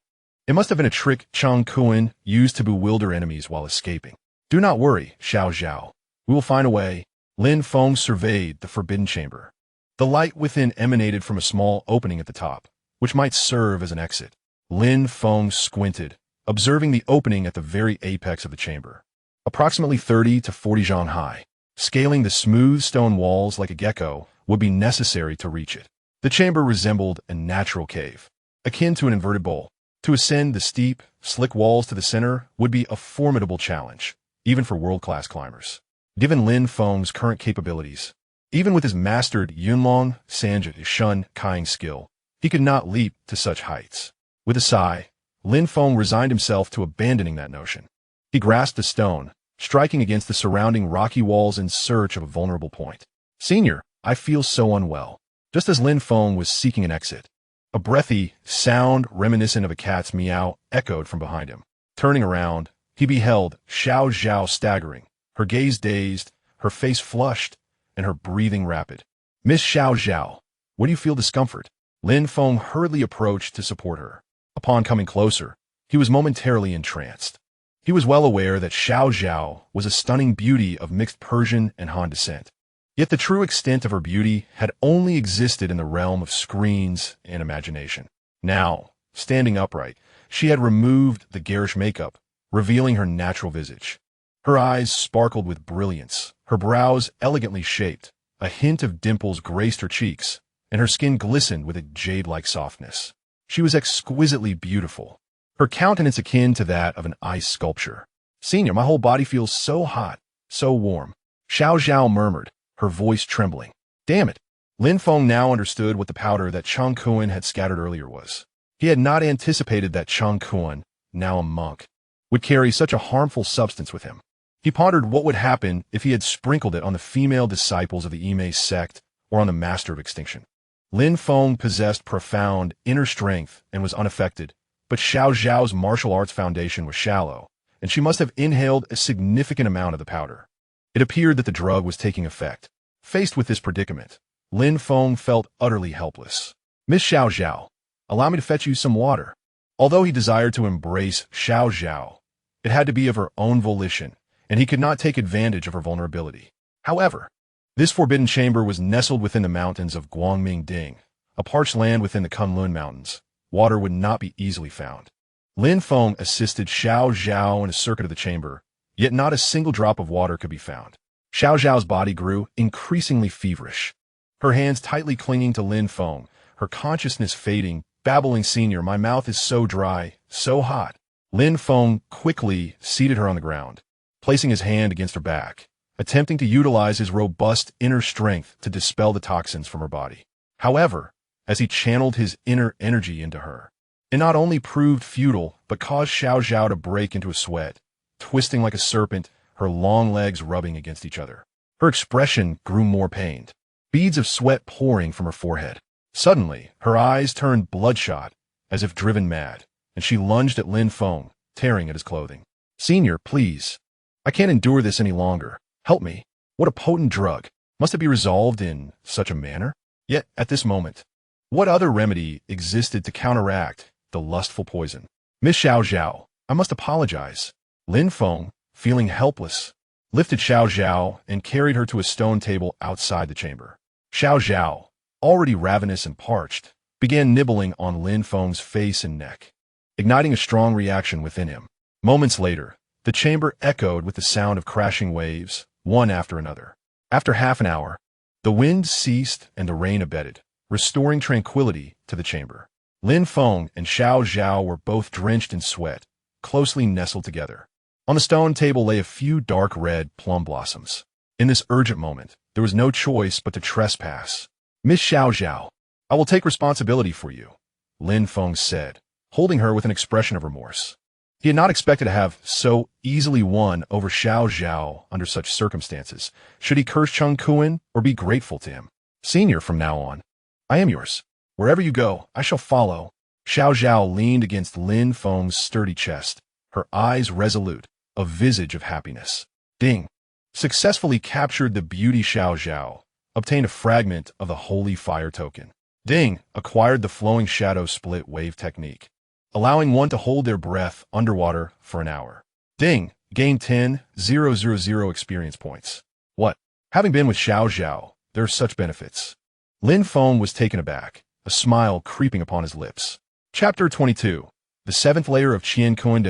It must have been a trick Qiankun used to bewilder enemies while escaping. Do not worry, Xiao. We will find a way. Lin Feng surveyed the forbidden chamber. The light within emanated from a small opening at the top, which might serve as an exit. Lin Feng squinted, observing the opening at the very apex of the chamber, approximately 30 to 40 zhang high. Scaling the smooth stone walls like a gecko would be necessary to reach it. The chamber resembled a natural cave, akin to an inverted bowl. To ascend the steep, slick walls to the center would be a formidable challenge, even for world-class climbers. Given Lin Feng's current capabilities, even with his mastered Yunlong, Sanjit, Shun, Kaiing skill, he could not leap to such heights. With a sigh, Lin Feng resigned himself to abandoning that notion. He grasped a stone, striking against the surrounding rocky walls in search of a vulnerable point. Senior, I feel so unwell. Just as Lin Feng was seeking an exit, a breathy sound reminiscent of a cat's meow echoed from behind him. Turning around, he beheld Zhao staggering, her gaze dazed, her face flushed, and her breathing rapid. Miss Zhao, where do you feel discomfort? Lin Feng hurriedly approached to support her. Upon coming closer, he was momentarily entranced. He was well aware that Zhao was a stunning beauty of mixed Persian and Han descent. Yet the true extent of her beauty had only existed in the realm of screens and imagination. Now, standing upright, she had removed the garish makeup, revealing her natural visage. Her eyes sparkled with brilliance, her brows elegantly shaped, a hint of dimples graced her cheeks, and her skin glistened with a jade-like softness. She was exquisitely beautiful, her countenance akin to that of an ice sculpture. Senior, my whole body feels so hot, so warm. Zhao murmured, her voice trembling. Damn it. Lin Feng now understood what the powder that Qiankun had scattered earlier was. He had not anticipated that Qiankun, now a monk, would carry such a harmful substance with him. He pondered what would happen if he had sprinkled it on the female disciples of the Yimei sect or on the Master of Extinction. Lin Feng possessed profound inner strength and was unaffected, but Zhao's martial arts foundation was shallow, and she must have inhaled a significant amount of the powder. It appeared that the drug was taking effect. Faced with this predicament, Lin Feng felt utterly helpless. Miss Zhao, allow me to fetch you some water. Although he desired to embrace Zhao, it had to be of her own volition, and he could not take advantage of her vulnerability. However, this forbidden chamber was nestled within the mountains of Guangming, a parched land within the Kunlun Mountains. Water would not be easily found. Lin Feng assisted Zhao in a circuit of the chamber, yet not a single drop of water could be found. Zhao's body grew increasingly feverish. Her hands tightly clinging to Lin Feng, her consciousness fading, babbling, "Senior, my mouth is so dry, so hot." Lin Feng quickly seated her on the ground, placing his hand against her back, attempting to utilize his robust inner strength to dispel the toxins from her body. However, as he channeled his inner energy into her, it not only proved futile, but caused Zhao to break into a sweat, twisting like a serpent, her long legs rubbing against each other. Her expression grew more pained, beads of sweat pouring from her forehead. Suddenly, her eyes turned bloodshot, as if driven mad, and she lunged at Lin Feng, tearing at his clothing. "Senior, please. I can't endure this any longer. Help me. What a potent drug. Must it be resolved in such a manner?" Yet, at this moment, what other remedy existed to counteract the lustful poison? "Miss Zhao, I must apologize." Lin Feng, feeling helpless, lifted Zhao and carried her to a stone table outside the chamber. Zhao, already ravenous and parched, began nibbling on Lin Feng's face and neck, igniting a strong reaction within him. Moments later, the chamber echoed with the sound of crashing waves, one after another. After half an hour, the wind ceased and the rain abated, restoring tranquility to the chamber. Lin Feng and Zhao were both drenched in sweat, closely nestled together. On the stone table lay a few dark red plum blossoms. In this urgent moment, there was no choice but to trespass. "Miss Zhao, I will take responsibility for you," Lin Feng said, holding her with an expression of remorse. He had not expected to have so easily won over Zhao under such circumstances. Should he curse Qiankun or be grateful to him? "Senior, from now on, I am yours. Wherever you go, I shall follow." Zhao leaned against Lin Feng's sturdy chest, her eyes resolute, a visage of happiness. Ding successfully captured the beauty Zhao, obtained a fragment of the holy fire token. Ding acquired the flowing shadow split wave technique, allowing one to hold their breath underwater for an hour. Ding gained 10,000 experience points. What? Having been with Xiao, there are such benefits. Lin Feng was taken aback, a smile creeping upon his lips. Chapter 22. The seventh layer of Qiankun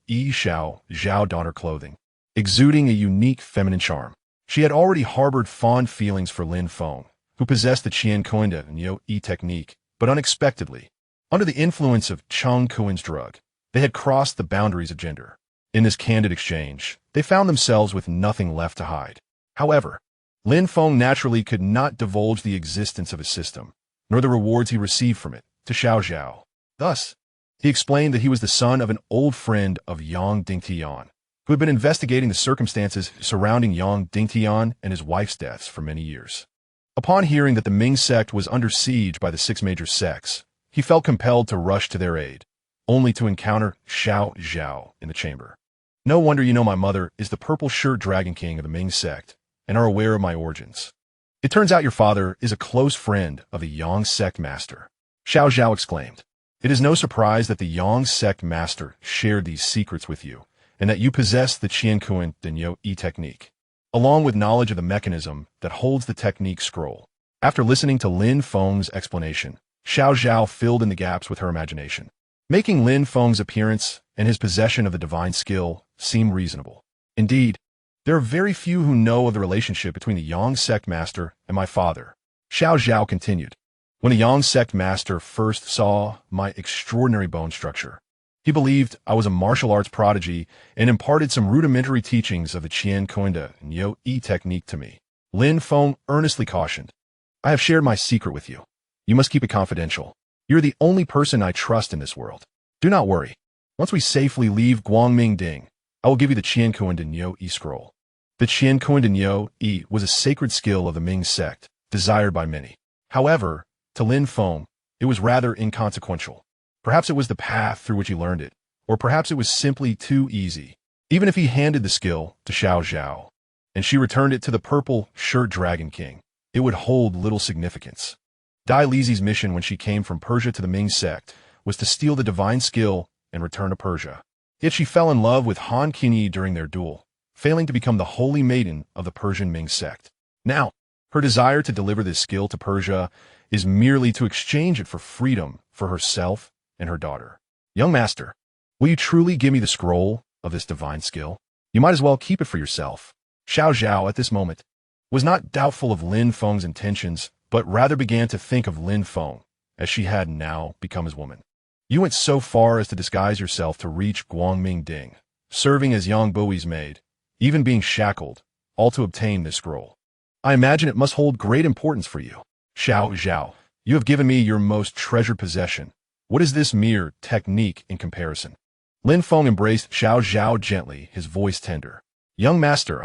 Xiao donned her clothing, exuding a unique feminine charm. She had already harbored fond feelings for Lin Feng, who possessed the Qiankun technique, but unexpectedly, under the influence of Qiankun's drug, they had crossed the boundaries of gender. In this candid exchange, they found themselves with nothing left to hide. However, Lin Feng naturally could not divulge the existence of his system, nor the rewards he received from it, to Xiao. Thus, he explained that he was the son of an old friend of Yang Dingtian, who had been investigating the circumstances surrounding Yang Dingtian and his wife's deaths for many years. Upon hearing that the Ming sect was under siege by the six major sects, he felt compelled to rush to their aid, only to encounter Zhao in the chamber. "No wonder you know my mother is the purple shirt dragon king of the Ming sect, and are aware of my origins. It turns out your father is a close friend of the Yang sect master," Zhao exclaimed. "It is no surprise that the Yang sect master shared these secrets with you, and that you possess the Qiankun technique, along with knowledge of the mechanism that holds the technique scroll." After listening to Lin Feng's explanation, Zhao filled in the gaps with her imagination, making Lin Feng's appearance and his possession of the divine skill seem reasonable. Indeed, there are very few who know of the relationship between the Yang sect master and my father. Zhao continued. "When the Yang sect master first saw my extraordinary bone structure, he believed I was a martial arts prodigy and imparted some rudimentary teachings of the Qiankun technique to me." Lin Feng earnestly cautioned, "I have shared my secret with you. You must keep it confidential. You're the only person I trust in this world. Do not worry. Once we safely leave Guangming, I will give you the Qiankun scroll." The Qiankun was a sacred skill of the Ming sect, desired by many. However, to Lin Feng, it was rather inconsequential. Perhaps it was the path through which he learned it, or perhaps it was simply too easy. Even if he handed the skill to Xiao, and she returned it to the purple shirt Dragon King. It would hold little significance. Dai Lizi's mission when she came from Persia to the Ming sect was to steal the divine skill and return to Persia. Yet she fell in love with Han Qinyi during their duel, failing to become the holy maiden of the Persian Ming sect. Now, her desire to deliver this skill to Persia is merely to exchange it for freedom for herself and her daughter. Young master, will you truly give me the scroll of this divine skill? You might as well keep it for yourself. Zhao at this moment was not doubtful of Lin Feng's intentions, but rather began to think of Lin Feng as she had now become his woman. You went so far as to disguise yourself to reach Guangming Ding, serving as Yang Buhui's maid, even being shackled, all to obtain this scroll. I imagine it must hold great importance for you. Zhao, you have given me your most treasured possession. What is this mere technique in comparison? Lin Feng embraced Zhao gently, his voice tender. Young master,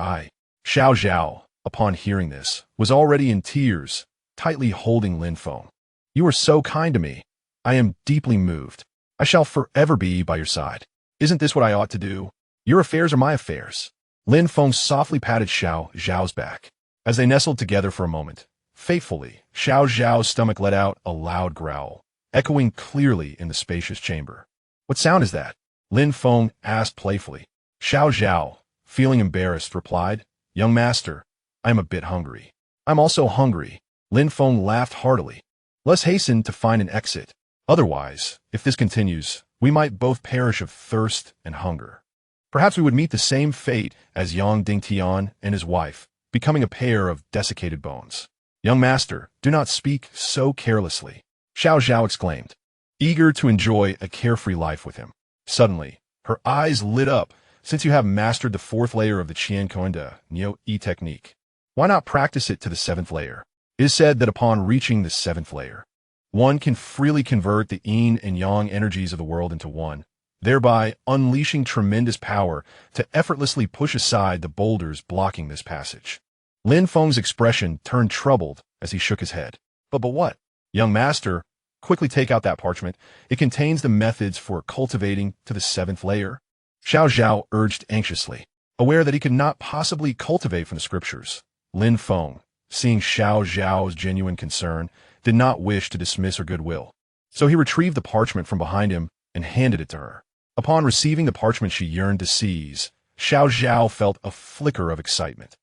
Zhao, upon hearing this, was already in tears, tightly holding Lin Feng. You are so kind to me. I am deeply moved. I shall forever be by your side. Isn't this what I ought to do? Your affairs are my affairs. Lin Feng softly patted Zhao's back. As they nestled together for a moment, faithfully, Zhao's stomach let out a loud growl, echoing clearly in the spacious chamber. What sound is that? Lin Feng asked playfully. Zhao, feeling embarrassed, replied, Young master, I am a bit hungry. I'm also hungry. Lin Feng laughed heartily. Let's hasten to find an exit. Otherwise, if this continues, we might both perish of thirst and hunger. Perhaps we would meet the same fate as Yang Dingtian and his wife, becoming a pair of desiccated bones. Young master, do not speak so carelessly, Zhao exclaimed, eager to enjoy a carefree life with him. Suddenly, her eyes lit up. Since you have mastered the 4th layer of the Qiankun Neo-E technique, why not practice it to the 7th layer? It is said that upon reaching the 7th layer, one can freely convert the yin and yang energies of the world into one, thereby unleashing tremendous power to effortlessly push aside the boulders blocking this passage. Lin Feng's expression turned troubled as he shook his head. But what? Young master, quickly take out that parchment. It contains the methods for cultivating to the 7th layer. Zhao urged anxiously. Aware that he could not possibly cultivate from the scriptures, Lin Feng, seeing Zhao's genuine concern, did not wish to dismiss her goodwill. So he retrieved the parchment from behind him and handed it to her. Upon receiving the parchment she yearned to seize, Zhao felt a flicker of excitement.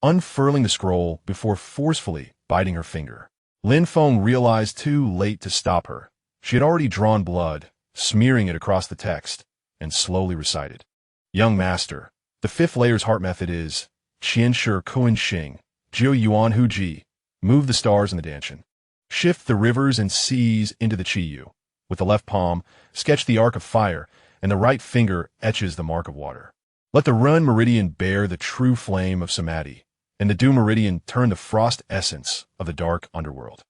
Unfurling the scroll before forcefully biting her finger, Lin Feng realized too late to stop her. She had already drawn blood, smearing it across the text, and slowly recited. Young master, the 5th layer's heart method is Qianshi Kuan Xing, Jiu Yuan Hu Ji, move the stars in the Danshan. Shift the rivers and seas into the Qiyu. With the left palm, sketch the arc of fire, and the right finger etches the mark of water. Let the Run meridian bear the true flame of Samadhi, and the Du meridian turn the frost essence of the dark underworld.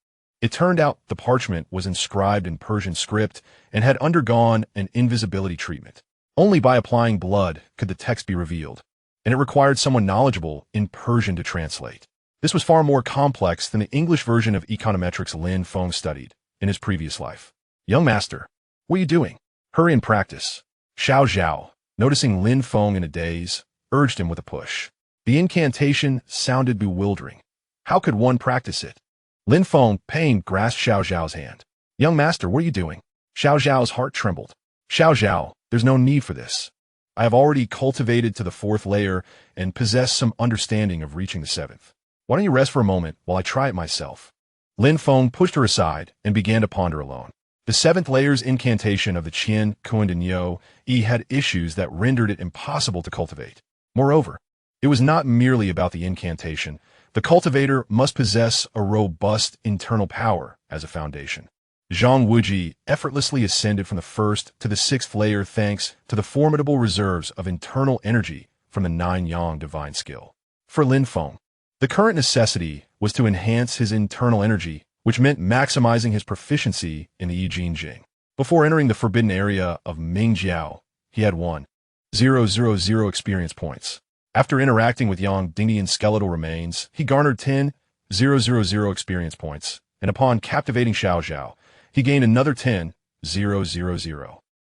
It turned out the parchment was inscribed in Persian script and had undergone an invisibility treatment. Only by applying blood could the text be revealed, and it required someone knowledgeable in Persian to translate. This was far more complex than the English version of econometrics Lin Feng studied in his previous life. Young master, what are you doing? Hurry and practice. Zhao, noticing Lin Feng in a daze, urged him with a push. The incantation sounded bewildering. How could one practice it? Lin Feng, pain, grasped Zhao's hand. Young master, what are you doing? Zhao's heart trembled. Zhao, there's no need for this. I have already cultivated to the 4th layer and possess some understanding of reaching the 7th. Why don't you rest for a moment while I try it myself? Lin Feng pushed her aside and began to ponder alone. The 7th layer's incantation of the Qiankun Neo-E had issues that rendered it impossible to cultivate. Moreover, it was not merely about the incantation. The cultivator must possess a robust internal power as a foundation. Zhang Wuji effortlessly ascended from the 1st to the 6th layer thanks to the formidable reserves of internal energy from the 9 Yang divine skill. For Lin Feng, the current necessity was to enhance his internal energy, which meant maximizing his proficiency in the Yijin Jing. Before entering the forbidden area of Mingjiao, he had 1,000 experience points. After interacting with Yang Dingtian's skeletal remains, he garnered 10,000 experience points, and upon captivating Zhao, he gained another 10,000.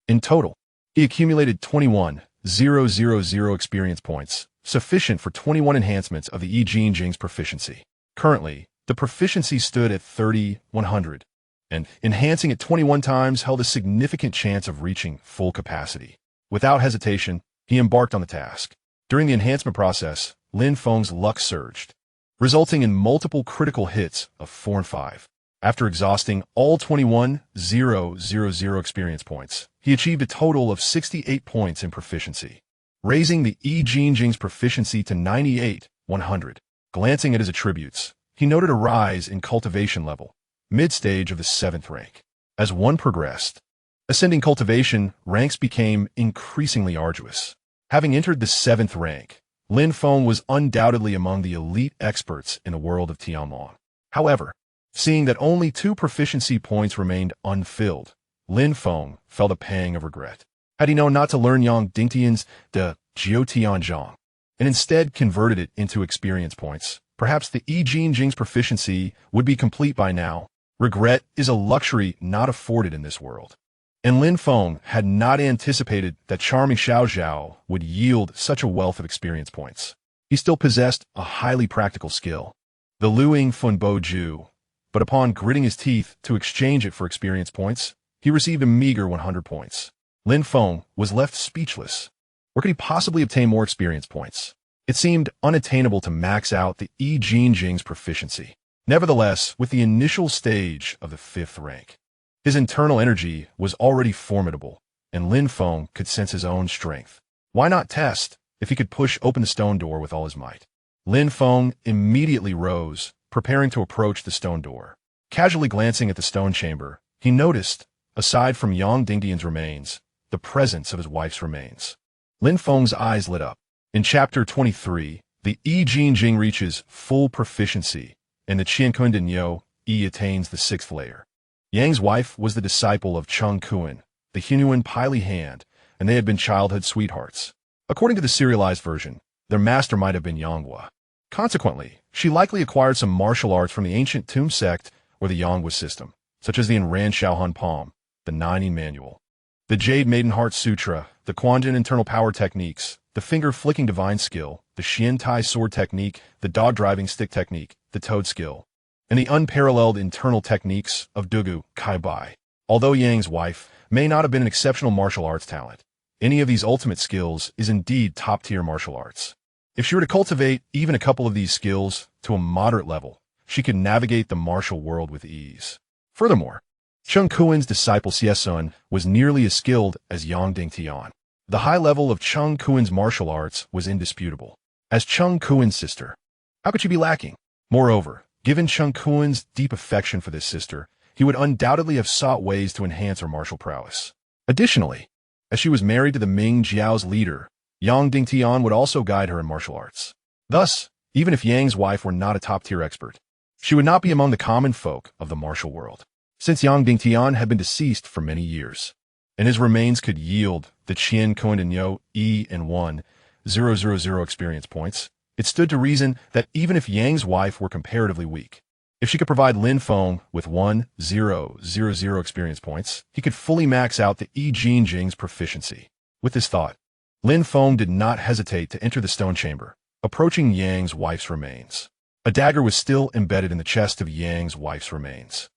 In total, he accumulated 21,000 experience points, sufficient for 21 enhancements of the Yijin Jing's proficiency. Currently, the proficiency stood at 30,100, and enhancing it 21 times held a significant chance of reaching full capacity. Without hesitation, he embarked on the task. During the enhancement process, Lin Feng's luck surged, resulting in multiple critical hits of 4 and 5. After exhausting all 21,000 experience points, he achieved a total of 68 points in proficiency, raising the Yijin Jing's proficiency to 98,100. Glancing at his attributes, he noted a rise in cultivation level, mid-stage of the 7th rank. As one progressed, ascending cultivation ranks became increasingly arduous. Having entered the 7th rank, Lin Feng was undoubtedly among the elite experts in the world of Tianlong. However, seeing that only 2 proficiency points remained unfilled, Lin Feng felt a pang of regret. Had he known not to learn Yang Dingtian's de Jiutianzhang, and instead converted it into experience points, perhaps the Yijin Jing's proficiency would be complete by now. Regret is a luxury not afforded in this world. And Lin Feng had not anticipated that charming Zhao would yield such a wealth of experience points. He still possessed a highly practical skill, the Luing Funbo Ju, but upon gritting his teeth to exchange it for experience points, he received a meager 100 points. Lin Feng was left speechless. Where could he possibly obtain more experience points? It seemed unattainable to max out the Yijin Jing's proficiency. Nevertheless, with the initial stage of the 5th rank, his internal energy was already formidable, and Lin Feng could sense his own strength. Why not test if he could push open the stone door with all his might? Lin Feng immediately rose, preparing to approach the stone door. Casually glancing at the stone chamber, he noticed, aside from Yang Dingtian's remains, the presence of his wife's remains. Lin Feng's eyes lit up. In Chapter 23, the Yijin Jing reaches full proficiency, and the Qiankun attains the 6th layer. Yang's wife was the disciple of Qiankun, the Hunyuan Pili Hand, and they had been childhood sweethearts. According to the serialized version, their master might have been Yanghua. Consequently, she likely acquired some martial arts from the ancient Tomb sect or the Yanghua system, such as the Enran Shaohan Palm, the Nine Manual, the Jade Maiden Heart Sutra, the Quanjin Internal Power Techniques, the Finger-Flicking Divine Skill, the Xian Tai Sword Technique, the Dog-Driving Stick Technique, the Toad Skill, and the unparalleled internal techniques of Dugu Kai Bai. Although Yang's wife may not have been an exceptional martial arts talent, any of these ultimate skills is indeed top-tier martial arts. If she were to cultivate even a couple of these skills to a moderate level, she could navigate the martial world with ease. Furthermore, Qiankun's disciple Xiesun was nearly as skilled as Yang Dingtian. The high level of Qiankun's martial arts was indisputable. As Qiankun's sister, how could she be lacking? Moreover, given Qiankun's deep affection for this sister, he would undoubtedly have sought ways to enhance her martial prowess. Additionally, as she was married to the Ming Jiao's leader, Yang Dingtian would also guide her in martial arts. Thus, even if Yang's wife were not a top-tier expert, she would not be among the common folk of the martial world, since Yang Dingtian had been deceased for many years, and his remains could yield the Qiankun E and 1,000 experience points. It stood to reason that even if Yang's wife were comparatively weak, if she could provide Lin Feng with 1,000 experience points, he could fully max out the Yijin Jing's proficiency. With this thought, Lin Feng did not hesitate to enter the stone chamber, approaching Yang's wife's remains. A dagger was still embedded in the chest of Yang's wife's remains.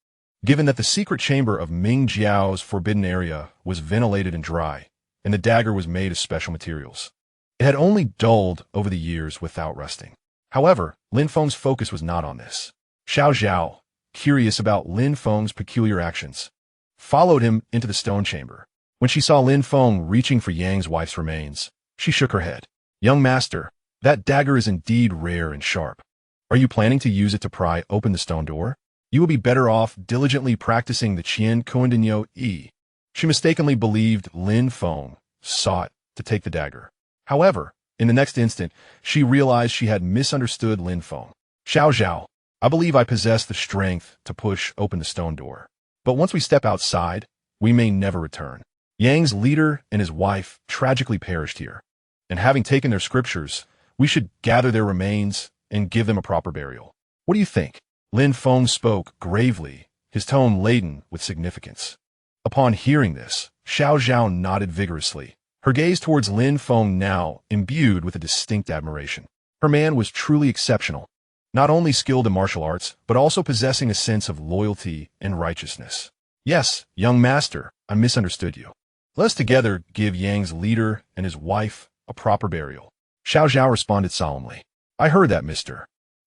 Given that the secret chamber of Ming Jiao's forbidden area was ventilated and dry, and the dagger was made of special materials, it had only dulled over the years without rusting. However, Lin Feng's focus was not on this. Zhao, curious about Lin Feng's peculiar actions, followed him into the stone chamber. When she saw Lin Feng reaching for Yang's wife's remains, she shook her head. "Young master, that dagger is indeed rare and sharp. Are you planning to use it to pry open the stone door? You will be better off diligently practicing the Qiankun E." She mistakenly believed Lin Feng sought to take the dagger. However, in the next instant, she realized she had misunderstood Lin Feng. Zhao, I believe I possess the strength to push open the stone door. But once we step outside, we may never return. Yang's leader and his wife tragically perished here, and having taken their scriptures, we should gather their remains and give them a proper burial. What do you think? Lin Feng spoke gravely, his tone laden with significance. Upon hearing this, Zhao nodded vigorously, her gaze towards Lin Feng now imbued with a distinct admiration. Her man was truly exceptional, not only skilled in martial arts, but also possessing a sense of loyalty and righteousness. Yes, young master, I misunderstood you. Let's together give Yang's leader and his wife a proper burial. Zhao responded solemnly. I heard that, mister.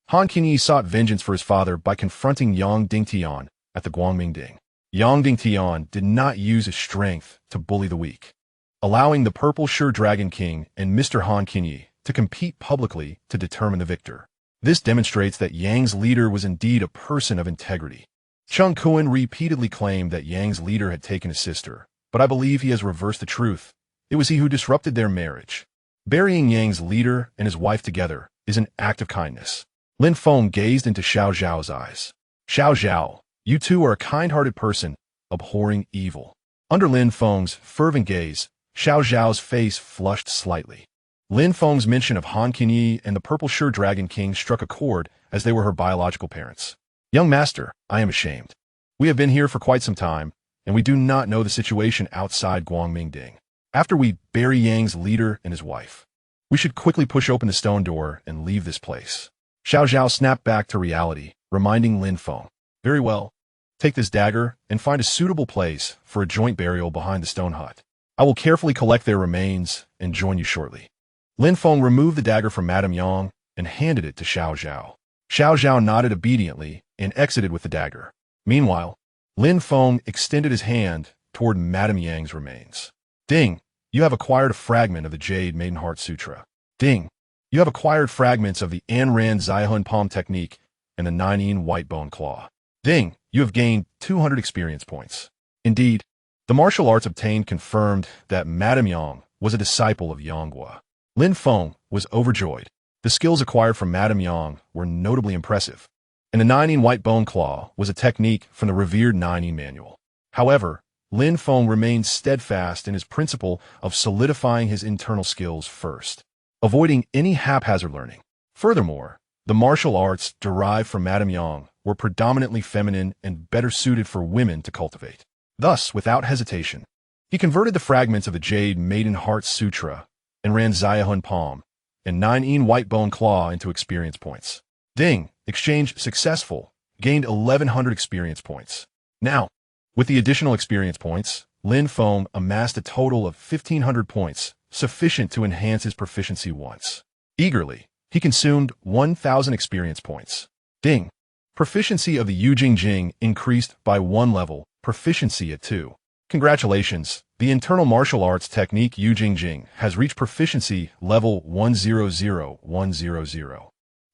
Han Qingyi sought vengeance for his father by confronting Yang Dingtian at the Guangmingding. Yang Dingtian did not use his strength to bully the weak, allowing the Purple Sure Dragon King and Mr. Han Qingyi to compete publicly to determine the victor. This demonstrates that Yang's leader was indeed a person of integrity. Qiankun repeatedly claimed that Yang's leader had taken his sister, but I believe he has reversed the truth. It was he who disrupted their marriage. Burying Yang's leader and his wife together is an act of kindness. Lin Feng gazed into Zhao's eyes. Zhao, you two are a kind-hearted person, abhorring evil. Under Lin Feng's fervent gaze, Zhao's face flushed slightly. Lin Feng's mention of Han Qingyi and the Purple Sure Dragon King struck a chord as they were her biological parents. Young master, I am ashamed. We have been here for quite some time, and we do not know the situation outside Guangmingding. After we bury Yang's leader and his wife, we should quickly push open the stone door and leave this place. Zhao snapped back to reality, reminding Lin Feng. Very well. Take this dagger and find a suitable place for a joint burial behind the stone hut. I will carefully collect their remains and join you shortly. Lin Feng removed the dagger from Madame Yang and handed it to Zhao. Zhao nodded obediently and exited with the dagger. Meanwhile, Lin Feng extended his hand toward Madame Yang's remains. Ding, you have acquired a fragment of the Jade Maiden Heart Sutra. Ding, you have acquired fragments of the Anran Zihun Palm Technique and the Nine White Bone Claw. Ding, you have gained 200 experience points. Indeed, the martial arts obtained confirmed that Madame Yang was a disciple of Yanghua. Lin Feng was overjoyed. The skills acquired from Madame Yang were notably impressive, and the Nine White Bone Claw was a technique from the revered Nine manual. However, Lin Feng remained steadfast in his principle of solidifying his internal skills first, avoiding any haphazard learning. Furthermore, the martial arts derived from Madame Yang were predominantly feminine and better suited for women to cultivate. Thus, without hesitation, he converted the fragments of the Jade Maiden Heart Sutra and Ran Zihun Palm and Nine White Bone Claw into experience points. Ding, exchange successful, gained 1,100 experience points. Now, with the additional experience points, Lin Feng amassed a total of 1,500 points, sufficient to enhance his proficiency once. Eagerly, he consumed 1,000 experience points. Ding, proficiency of the Yijin Jing increased by 1 level, proficiency at 2. Congratulations, the internal martial arts technique Yijin Jing has reached proficiency level 100,100.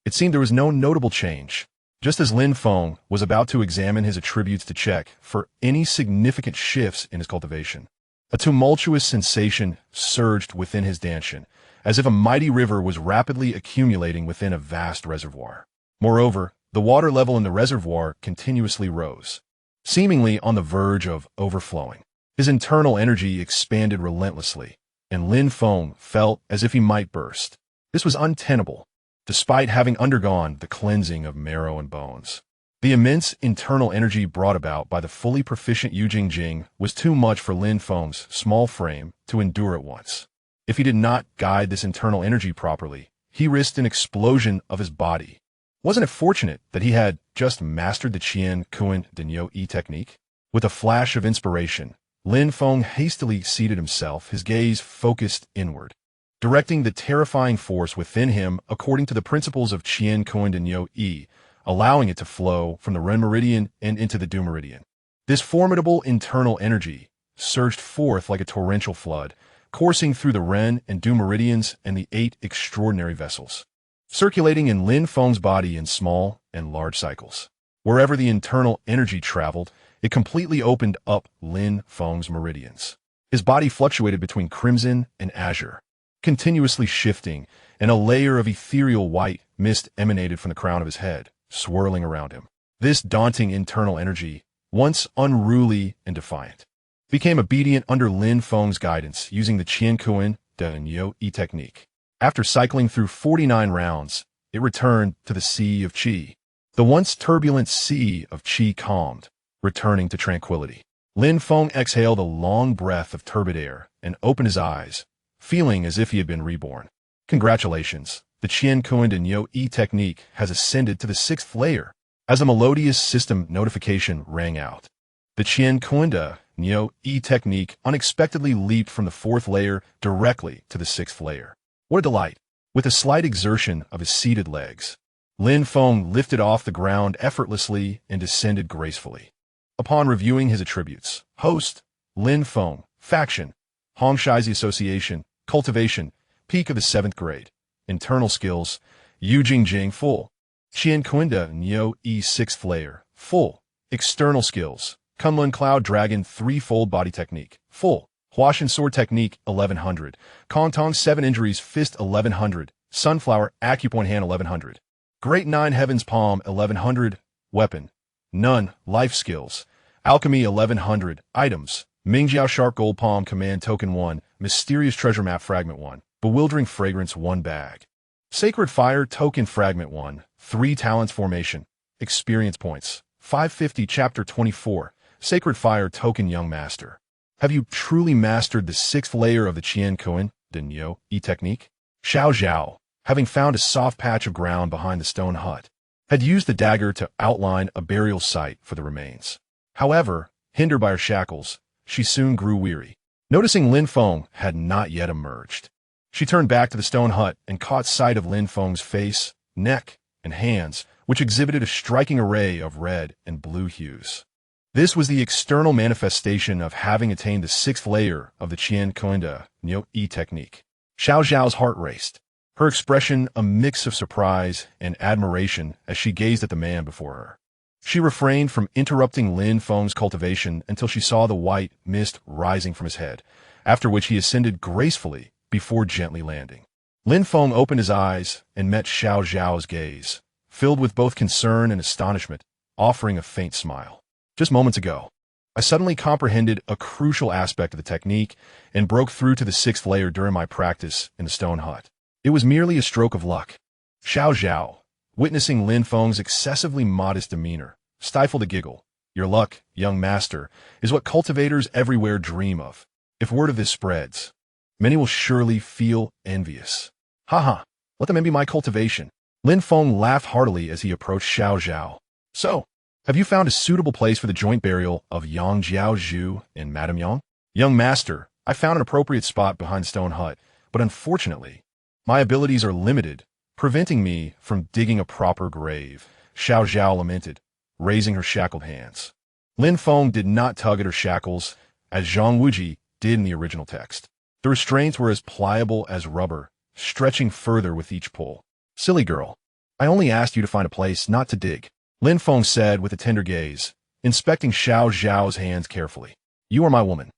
It seemed there was no notable change. Just as Lin Feng was about to examine his attributes to check for any significant shifts in his cultivation, a tumultuous sensation surged within his danshan, as if a mighty river was rapidly accumulating within a vast reservoir. Moreover, the water level in the reservoir continuously rose, seemingly on the verge of overflowing. His internal energy expanded relentlessly, and Lin Feng felt as if he might burst. This was untenable, despite having undergone the cleansing of marrow and bones. The immense internal energy brought about by the fully proficient Yijin Jing was too much for Lin Feng's small frame to endure at once. If he did not guide this internal energy properly, he risked an explosion of his body. Wasn't it fortunate that he had just mastered the Qiankun Denyo technique? With a flash of inspiration, Lin Feng hastily seated himself, his gaze focused inward, directing the terrifying force within him according to the principles of Qiankun Denyo, allowing it to flow from the Ren Meridian and into the Du Meridian. This formidable internal energy surged forth like a torrential flood, coursing through the Ren and Du Meridians and the 8 extraordinary vessels, circulating in Lin Feng's body in small and large cycles. Wherever the internal energy traveled, it completely opened up Lin Feng's meridians. His body fluctuated between crimson and azure, continuously shifting, and a layer of ethereal white mist emanated from the crown of his head, swirling around him. This daunting internal energy, once unruly and defiant, became obedient under Lin Feng's guidance using the Qiankun Denyo technique. After cycling through 49 rounds, it returned to the Sea of Qi. The once turbulent Sea of Qi calmed, returning to tranquility. Lin Feng exhaled a long breath of turbid air and opened his eyes, feeling as if he had been reborn. Congratulations, the Qiankun and Yo-E technique has ascended to the 6th layer. As a melodious system notification rang out, the Qiankun and Yo-E technique unexpectedly leaped from the 4th layer directly to the 6th layer. What a delight! With a slight exertion of his seated legs, Lin Feng lifted off the ground effortlessly and descended gracefully. Upon reviewing his attributes, Host, Lin Feng, Faction, Hongshai's Association, Cultivation, Peak of the 7th grade, Internal Skills, Yijin Jing Full, Qiankun and Yo-E 6th layer, Full, External Skills, Kunlun Cloud Dragon 3-fold Body Technique, Full, Huashan Sword Technique 1100, Kongtong 7 Injuries Fist 1100, Sunflower Acupoint Hand 1100, Great 9 Heavens Palm 1100, Weapon, None, Life Skills, Alchemy 1100, Items, Mingjiao Sharp Gold Palm Command Token 1, Mysterious Treasure Map Fragment 1, Bewildering Fragrance 1 bag, Sacred Fire Token Fragment 1, 3 Talents Formation, Experience Points, 550 Chapter 24, Sacred Fire Token Young Master. Have you truly mastered the 6th layer of the Qiankun, the Yo-E technique? Zhao, having found a soft patch of ground behind the stone hut, had used the dagger to outline a burial site for the remains. However, hindered by her shackles, she soon grew weary. Noticing Lin Feng had not yet emerged, she turned back to the stone hut and caught sight of Lin Feng's face, neck, and hands, which exhibited a striking array of red and blue hues. This was the external manifestation of having attained the 6th layer of the Qiankun Yo-E technique. Zhao's heart raced, her expression a mix of surprise and admiration as she gazed at the man before her. She refrained from interrupting Lin Feng's cultivation until she saw the white mist rising from his head, after which he ascended gracefully before gently landing. Lin Feng opened his eyes and met Zhao's gaze, filled with both concern and astonishment, offering a faint smile. Just moments ago, I suddenly comprehended a crucial aspect of the technique and broke through to the 6th layer during my practice in the stone hut. It was merely a stroke of luck. Zhao, witnessing Lin Feng's excessively modest demeanor, stifled a giggle. Your luck, young master, is what cultivators everywhere dream of. If word of this spreads, many will surely feel envious. Haha, let them envy my cultivation. Lin Feng laughed heartily as he approached Zhao. So, have you found a suitable place for the joint burial of Yang Zhu and Madame Yang? Young master, I found an appropriate spot behind the stone hut, but unfortunately, my abilities are limited, preventing me from digging a proper grave, Zhao lamented, raising her shackled hands. Lin Feng did not tug at her shackles, as Zhang Wuji did in the original text. The restraints were as pliable as rubber, stretching further with each pull. Silly girl, I only asked you to find a place, not to dig, Lin Feng said with a tender gaze, inspecting Zhao's hands carefully. You are my woman.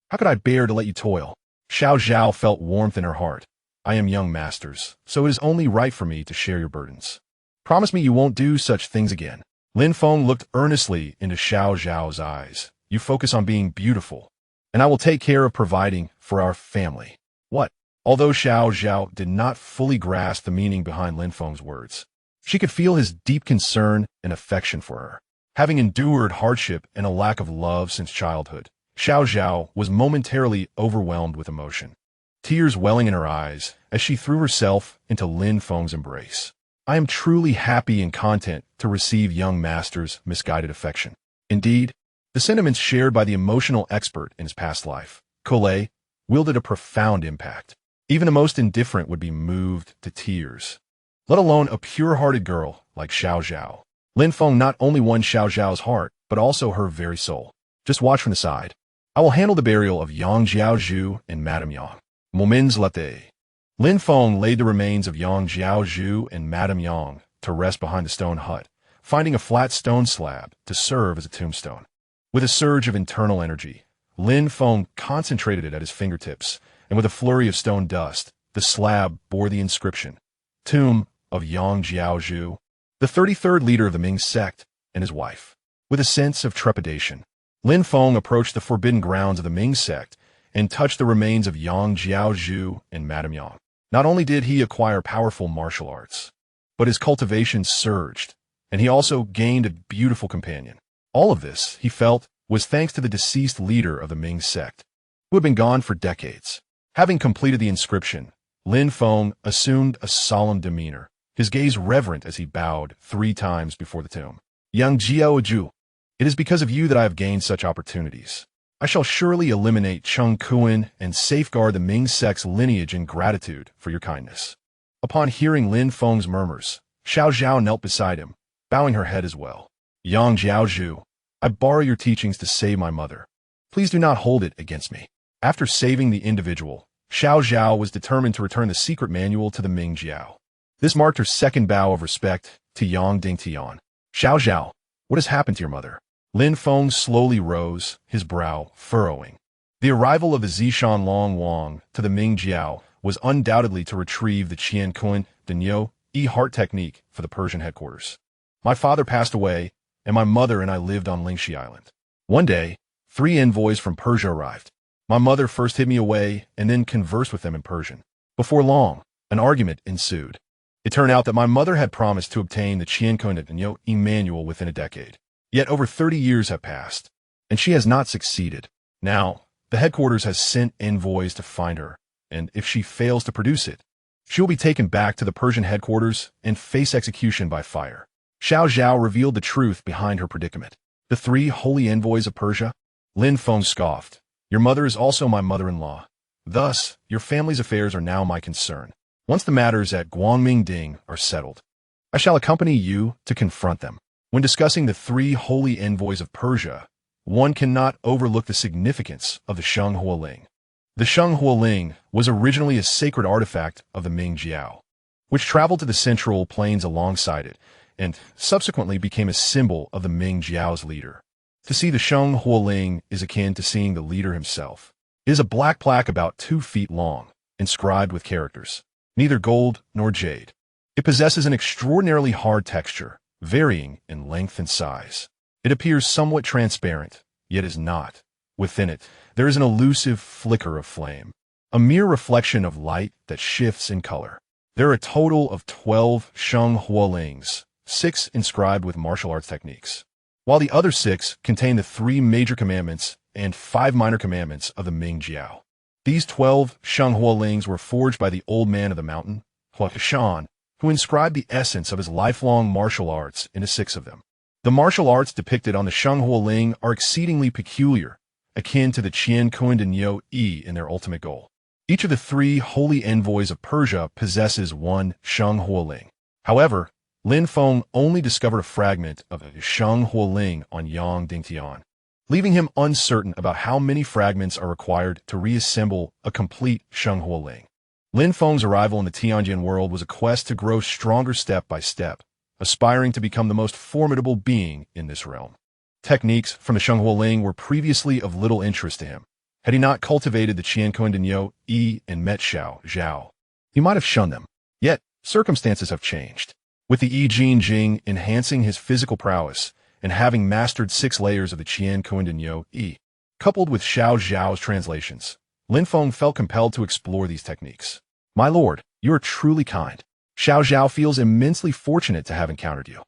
How could I bear to let you toil? Zhao felt warmth in her heart. I am young masters, so it is only right for me to share your burdens. Promise me you won't do such things again. Lin Feng looked earnestly into Zhao's eyes. You focus on being beautiful, and I will take care of providing for our family. What? Although Zhao did not fully grasp the meaning behind Lin Feng's words, she could feel his deep concern and affection for her. Having endured hardship and a lack of love since childhood, Zhao was momentarily overwhelmed with emotion, tears welling in her eyes as she threw herself into Lin Feng's embrace. I am truly happy and content to receive young master's misguided affection. Indeed, the sentiments shared by the emotional expert in his past life, Collet, wielded a profound impact. Even the most indifferent would be moved to tears, let alone a pure-hearted girl like Zhao. Lin Feng not only won Zhao's heart, but also her very soul. Just watch from the side. I will handle the burial of Yang Zhu and Madame Yang. Moments later, Lin Feng laid the remains of Yang Zhu and Madame Yang to rest behind the stone hut, finding a flat stone slab to serve as a tombstone. With a surge of internal energy, Lin Feng concentrated it at his fingertips, and with a flurry of stone dust, the slab bore the inscription, Tomb of Yang Zhu, the 33rd leader of the Ming sect, and his wife. With a sense of trepidation, Lin Feng approached the forbidden grounds of the Ming sect and touched the remains of Yang Zhu and Madame Yang. Not only did he acquire powerful martial arts, but his cultivation surged, and he also gained a beautiful companion. All of this, he felt, was thanks to the deceased leader of the Ming sect, who had been gone for decades. Having completed the inscription, Lin Feng assumed a solemn demeanor, his gaze reverent as he bowed 3 times before the tomb. Young Zhou, it is because of you that I have gained such opportunities. I shall surely eliminate Qiankun and safeguard the Ming sect's lineage in gratitude for your kindness. Upon hearing Lin Feng's murmurs, Zhao knelt beside him, bowing her head as well. Yang Zhou, I borrow your teachings to save my mother. Please do not hold it against me. After saving the individual, Zhao was determined to return the secret manual to the Ming Jiao. This marked her second bow of respect to Yang Dingtian. Zhao, what has happened to your mother? Lin Feng slowly rose, his brow furrowing. The arrival of the Zishan Long Wang to the Ming Jiao was undoubtedly to retrieve the Qiankun Denyo heart technique for the Persian headquarters. My father passed away, and my mother and I lived on Lingxi Island. One day, 3 envoys from Persia arrived. My mother first hid me away and then conversed with them in Persian. Before long, an argument ensued. It turned out that my mother had promised to obtain the Qiankun Denyo manual within a decade. Yet over 30 years have passed, and she has not succeeded. Now, the headquarters has sent envoys to find her, and if she fails to produce it, she will be taken back to the Persian headquarters and face execution by fire. Zhao revealed the truth behind her predicament. The 3 holy envoys of Persia? Lin Feng scoffed. Your mother is also my mother-in-law. Thus, your family's affairs are now my concern. Once the matters at Guangmingding are settled, I shall accompany you to confront them. When discussing the 3 holy envoys of Persia, one cannot overlook the significance of the Sheng Hualing. The Sheng Hualing was originally a sacred artifact of the Ming Jiao, which traveled to the central plains alongside it, and subsequently became a symbol of the Ming Jiao's leader. To see the Sheng Hualing is akin to seeing the leader himself. It is a black plaque about 2 feet long, inscribed with characters, neither gold nor jade. It possesses an extraordinarily hard texture, varying in length and size. It appears somewhat transparent, yet is not. Within it, there is an elusive flicker of flame, a mere reflection of light that shifts in color. There are a total of 12 Sheng Hualings, 6 inscribed with martial arts techniques, while the other 6 contain the 3 major commandments and 5 minor commandments of the Ming Jiao. These 12 Sheng Hualings were forged by the old man of the mountain, Shan, who inscribed the essence of his lifelong martial arts into 6 of them. The martial arts depicted on the Sheng Hualing are exceedingly peculiar, akin to the Qiankun Denyo in their ultimate goal. Each of the 3 holy envoys of Persia possesses 1 Sheng Hualing. However, Lin Feng only discovered a fragment of a Sheng Hualing on Yang Dingtian, leaving him uncertain about how many fragments are required to reassemble a complete Sheng Hualing. Lin Feng's arrival in the Tianjin world was a quest to grow stronger step by step, aspiring to become the most formidable being in this realm. Techniques from the Sheng Hualing were previously of little interest to him. Had he not cultivated the Qiankun Denyo and met Zhao, he might have shunned them. Yet, circumstances have changed. With the Yijin Jing enhancing his physical prowess and having mastered 6 layers of the Qiankun Denyo coupled with Zhao's translations, Lin Feng felt compelled to explore these techniques. My lord, you are truly kind. Zhao feels immensely fortunate to have encountered you.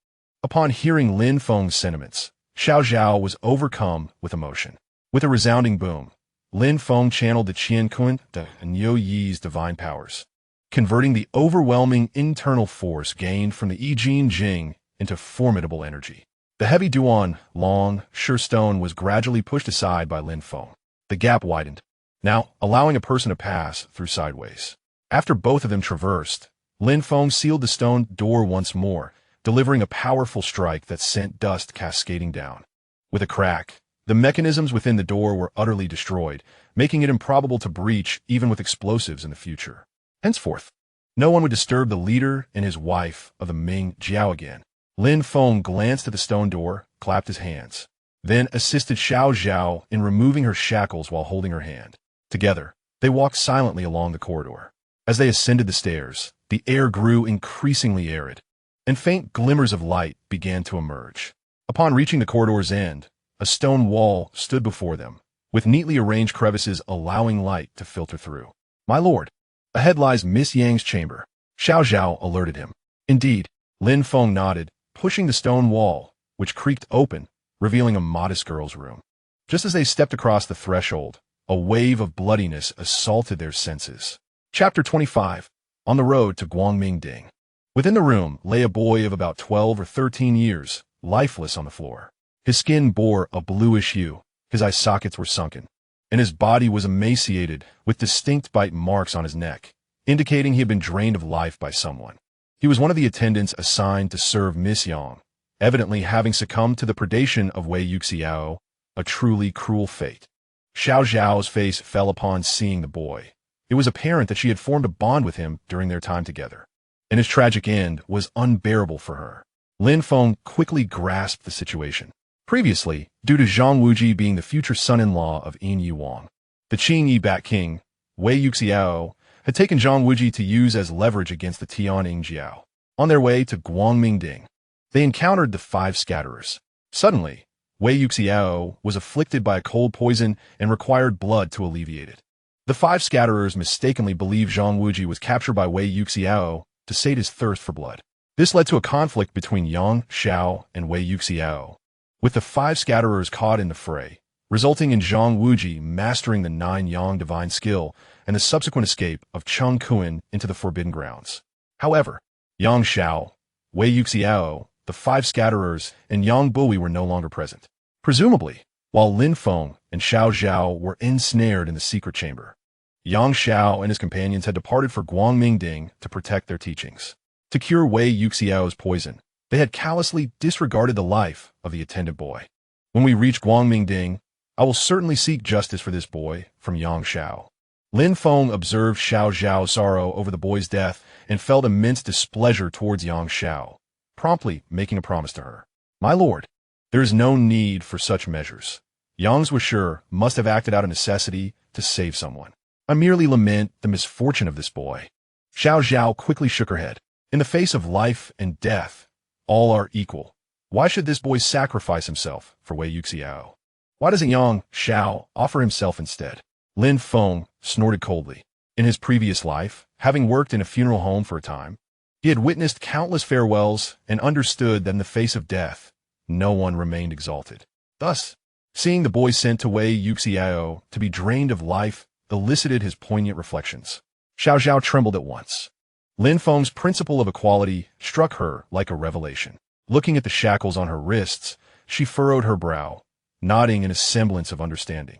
Upon hearing Lin Feng's sentiments, Zhao was overcome with emotion. With a resounding boom, Lin Feng channeled the Qiankun Denyo's divine powers, converting the overwhelming internal force gained from the Yijin Jing into formidable energy. The heavy Duan, long, sure stone was gradually pushed aside by Lin Feng. The gap widened, now allowing a person to pass through sideways. After both of them traversed, Lin Feng sealed the stone door once more, delivering a powerful strike that sent dust cascading down. With a crack, the mechanisms within the door were utterly destroyed, making it improbable to breach even with explosives in the future. Henceforth, no one would disturb the leader and his wife of the Ming Jiao again. Lin Feng glanced at the stone door, clapped his hands, then assisted Zhao in removing her shackles while holding her hand. Together, they walked silently along the corridor. As they ascended the stairs, the air grew increasingly arid, and faint glimmers of light began to emerge. Upon reaching the corridor's end, a stone wall stood before them, with neatly arranged crevices allowing light to filter through. My lord, ahead lies Miss Yang's chamber. Zhao alerted him. Indeed, Lin Feng nodded, pushing the stone wall, which creaked open, revealing a modest girl's room. Just as they stepped across the threshold, A wave of bloodiness assaulted their senses. Chapter 25. On the road to Guangmingding. Within the room lay a boy of about 12 or 13 years, lifeless on the floor. His skin bore a bluish hue, his eye sockets were sunken, and his body was emaciated with distinct bite marks on his neck, indicating he had been drained of life by someone. He was one of the attendants assigned to serve Miss Yang, evidently having succumbed to the predation of Wei Yuxiao, a truly cruel fate. Xiao Zhao's face fell upon seeing the boy. It was apparent that she had formed a bond with him during their time together, and his tragic end was unbearable for her. Lin Feng quickly grasped the situation. Previously, due to Zhang Wuji being the future son-in-law of Yin Yuang, the Qing Yi Bat King, Wei Yuxiao, had taken Zhang Wuji to use as leverage against the Tianying Jiao. On their way to Guangmingding, they encountered the five scatterers. Suddenly, Wei Yuxiao was afflicted by a cold poison and required blood to alleviate it. The five scatterers mistakenly believed Zhang Wuji was captured by Wei Yuxiao to sate his thirst for blood. This led to a conflict between Yang, Xiao, and Wei Yuxiao, with the five scatterers caught in the fray, resulting in Zhang Wuji mastering the 9 Yang divine skill and the subsequent escape of Qiankun into the Forbidden Grounds. However, Yang Xiao, Wei Yuxiao, the five scatterers, and Yang Buhui were no longer present. Presumably, while Lin Feng and Xiao Zhao were ensnared in the secret chamber, Yang Xiao and his companions had departed for Guangmingding to protect their teachings. To cure Wei Yuxiao's poison, they had callously disregarded the life of the attendant boy. When we reach Guangmingding, I will certainly seek justice for this boy, from Yang Xiao. Lin Feng observed Xiao Zhao's sorrow over the boy's death and felt immense displeasure towards Yang Xiao, promptly making a promise to her. My lord, there is no need for such measures. Yang's Washer must have acted out of necessity to save someone. I merely lament the misfortune of this boy. Xiao Zhao quickly shook her head. In the face of life and death, all are equal. Why should this boy sacrifice himself for Wei Yuxiao? Why doesn't Yang Xiao offer himself instead? Lin Feng snorted coldly. In his previous life, having worked in a funeral home for a time, he had witnessed countless farewells and understood that in the face of death, no one remained exalted. Thus, seeing the boy sent to Wei Yuxiao to be drained of life elicited his poignant reflections. Xiao Zhao trembled at once. Lin Feng's principle of equality struck her like a revelation. Looking at the shackles on her wrists, she furrowed her brow, nodding in a semblance of understanding.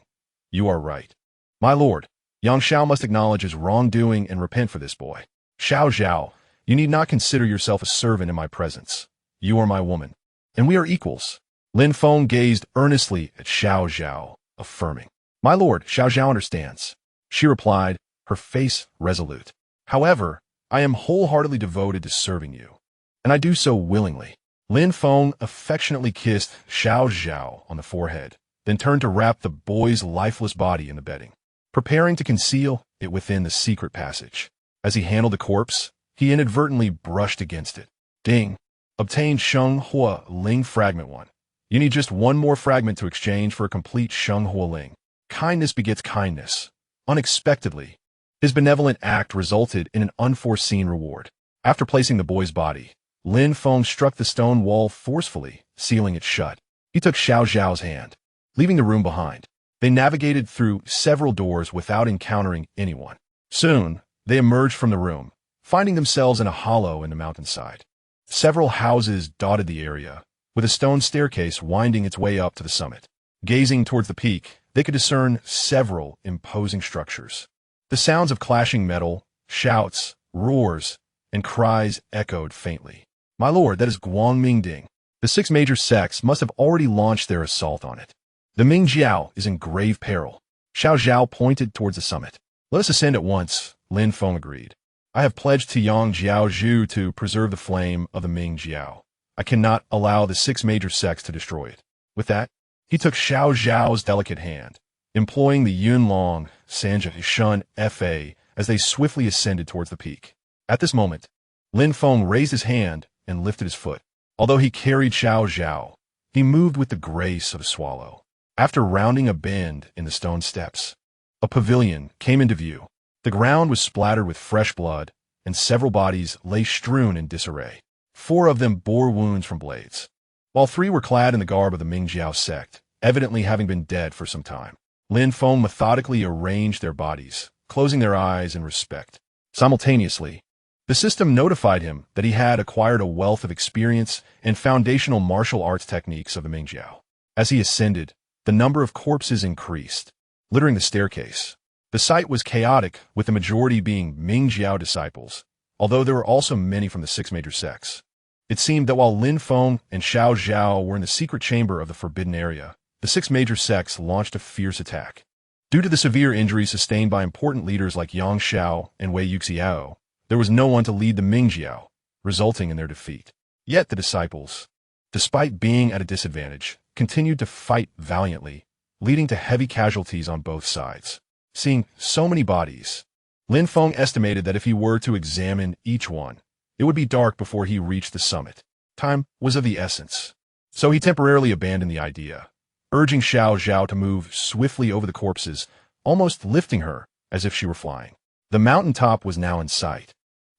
You are right. My lord, Yang Xiao must acknowledge his wrongdoing and repent for this boy. Xiao Zhao, you need not consider yourself a servant in my presence. You are my woman, and we are equals. Lin Feng gazed earnestly at Xiao Zhao, affirming. My lord, Xiao Zhao understands. She replied, her face resolute. However, I am wholeheartedly devoted to serving you, and I do so willingly. Lin Feng affectionately kissed Xiao Zhao on the forehead, then turned to wrap the boy's lifeless body in the bedding, preparing to conceal it within the secret passage. As he handled the corpse, he inadvertently brushed against it. Ding! Obtained Sheng Hua Ling Fragment 1. You need just one more fragment to exchange for a complete Sheng Hua Ling. Kindness begets kindness. Unexpectedly, his benevolent act resulted in an unforeseen reward. After placing the boy's body, Lin Feng struck the stone wall forcefully, sealing it shut. He took Xiao Zhao's hand, leaving the room behind. They navigated through several doors without encountering anyone. Soon, they emerged from the room, finding themselves in a hollow in the mountainside. Several houses dotted the area, with a stone staircase winding its way up to the summit. Gazing towards the peak, they could discern several imposing structures. The sounds of clashing metal, shouts, roars, and cries echoed faintly. My lord, that is Guangmingding. The 6 major sects must have already launched their assault on it. The Ming Jiao is in grave peril. Xiao Zhao pointed towards the summit. Let us ascend at once, Lin Feng agreed. I have pledged to Yang Jiao Zhu to preserve the flame of the Ming Jiao. I cannot allow the 6 major sects to destroy it. With that, he took Xiao Zhao's delicate hand, employing the Yunlong Sanja Shun Fa as they swiftly ascended towards the peak. At this moment, Lin Feng raised his hand and lifted his foot. Although he carried Xiao Zhao, he moved with the grace of a swallow. After rounding a bend in the stone steps, a pavilion came into view. The ground was splattered with fresh blood, and several bodies lay strewn in disarray. 4 of them bore wounds from blades, while 3 were clad in the garb of the Mingjiao sect, evidently having been dead for some time. Lin Feng methodically arranged their bodies, closing their eyes in respect. Simultaneously, the system notified him that he had acquired a wealth of experience and foundational martial arts techniques of the Mingjiao. As he ascended, the number of corpses increased, littering the staircase. The site was chaotic, with the majority being Mingjiao disciples, although there were also many from the six major sects. It seemed that while Lin Feng and Zhao were in the secret chamber of the forbidden area, the six major sects launched a fierce attack. Due to the severe injuries sustained by important leaders like Xiao and Wei Yuxiao, there was no one to lead the Mingjiao, resulting in their defeat. Yet the disciples, despite being at a disadvantage, continued to fight valiantly, leading to heavy casualties on both sides. Seeing so many bodies, Lin Feng estimated that if he were to examine each one, it would be dark before he reached the summit. Time was of the essence. So he temporarily abandoned the idea, urging Zhao to move swiftly over the corpses, almost lifting her as if she were flying. The mountaintop was now in sight,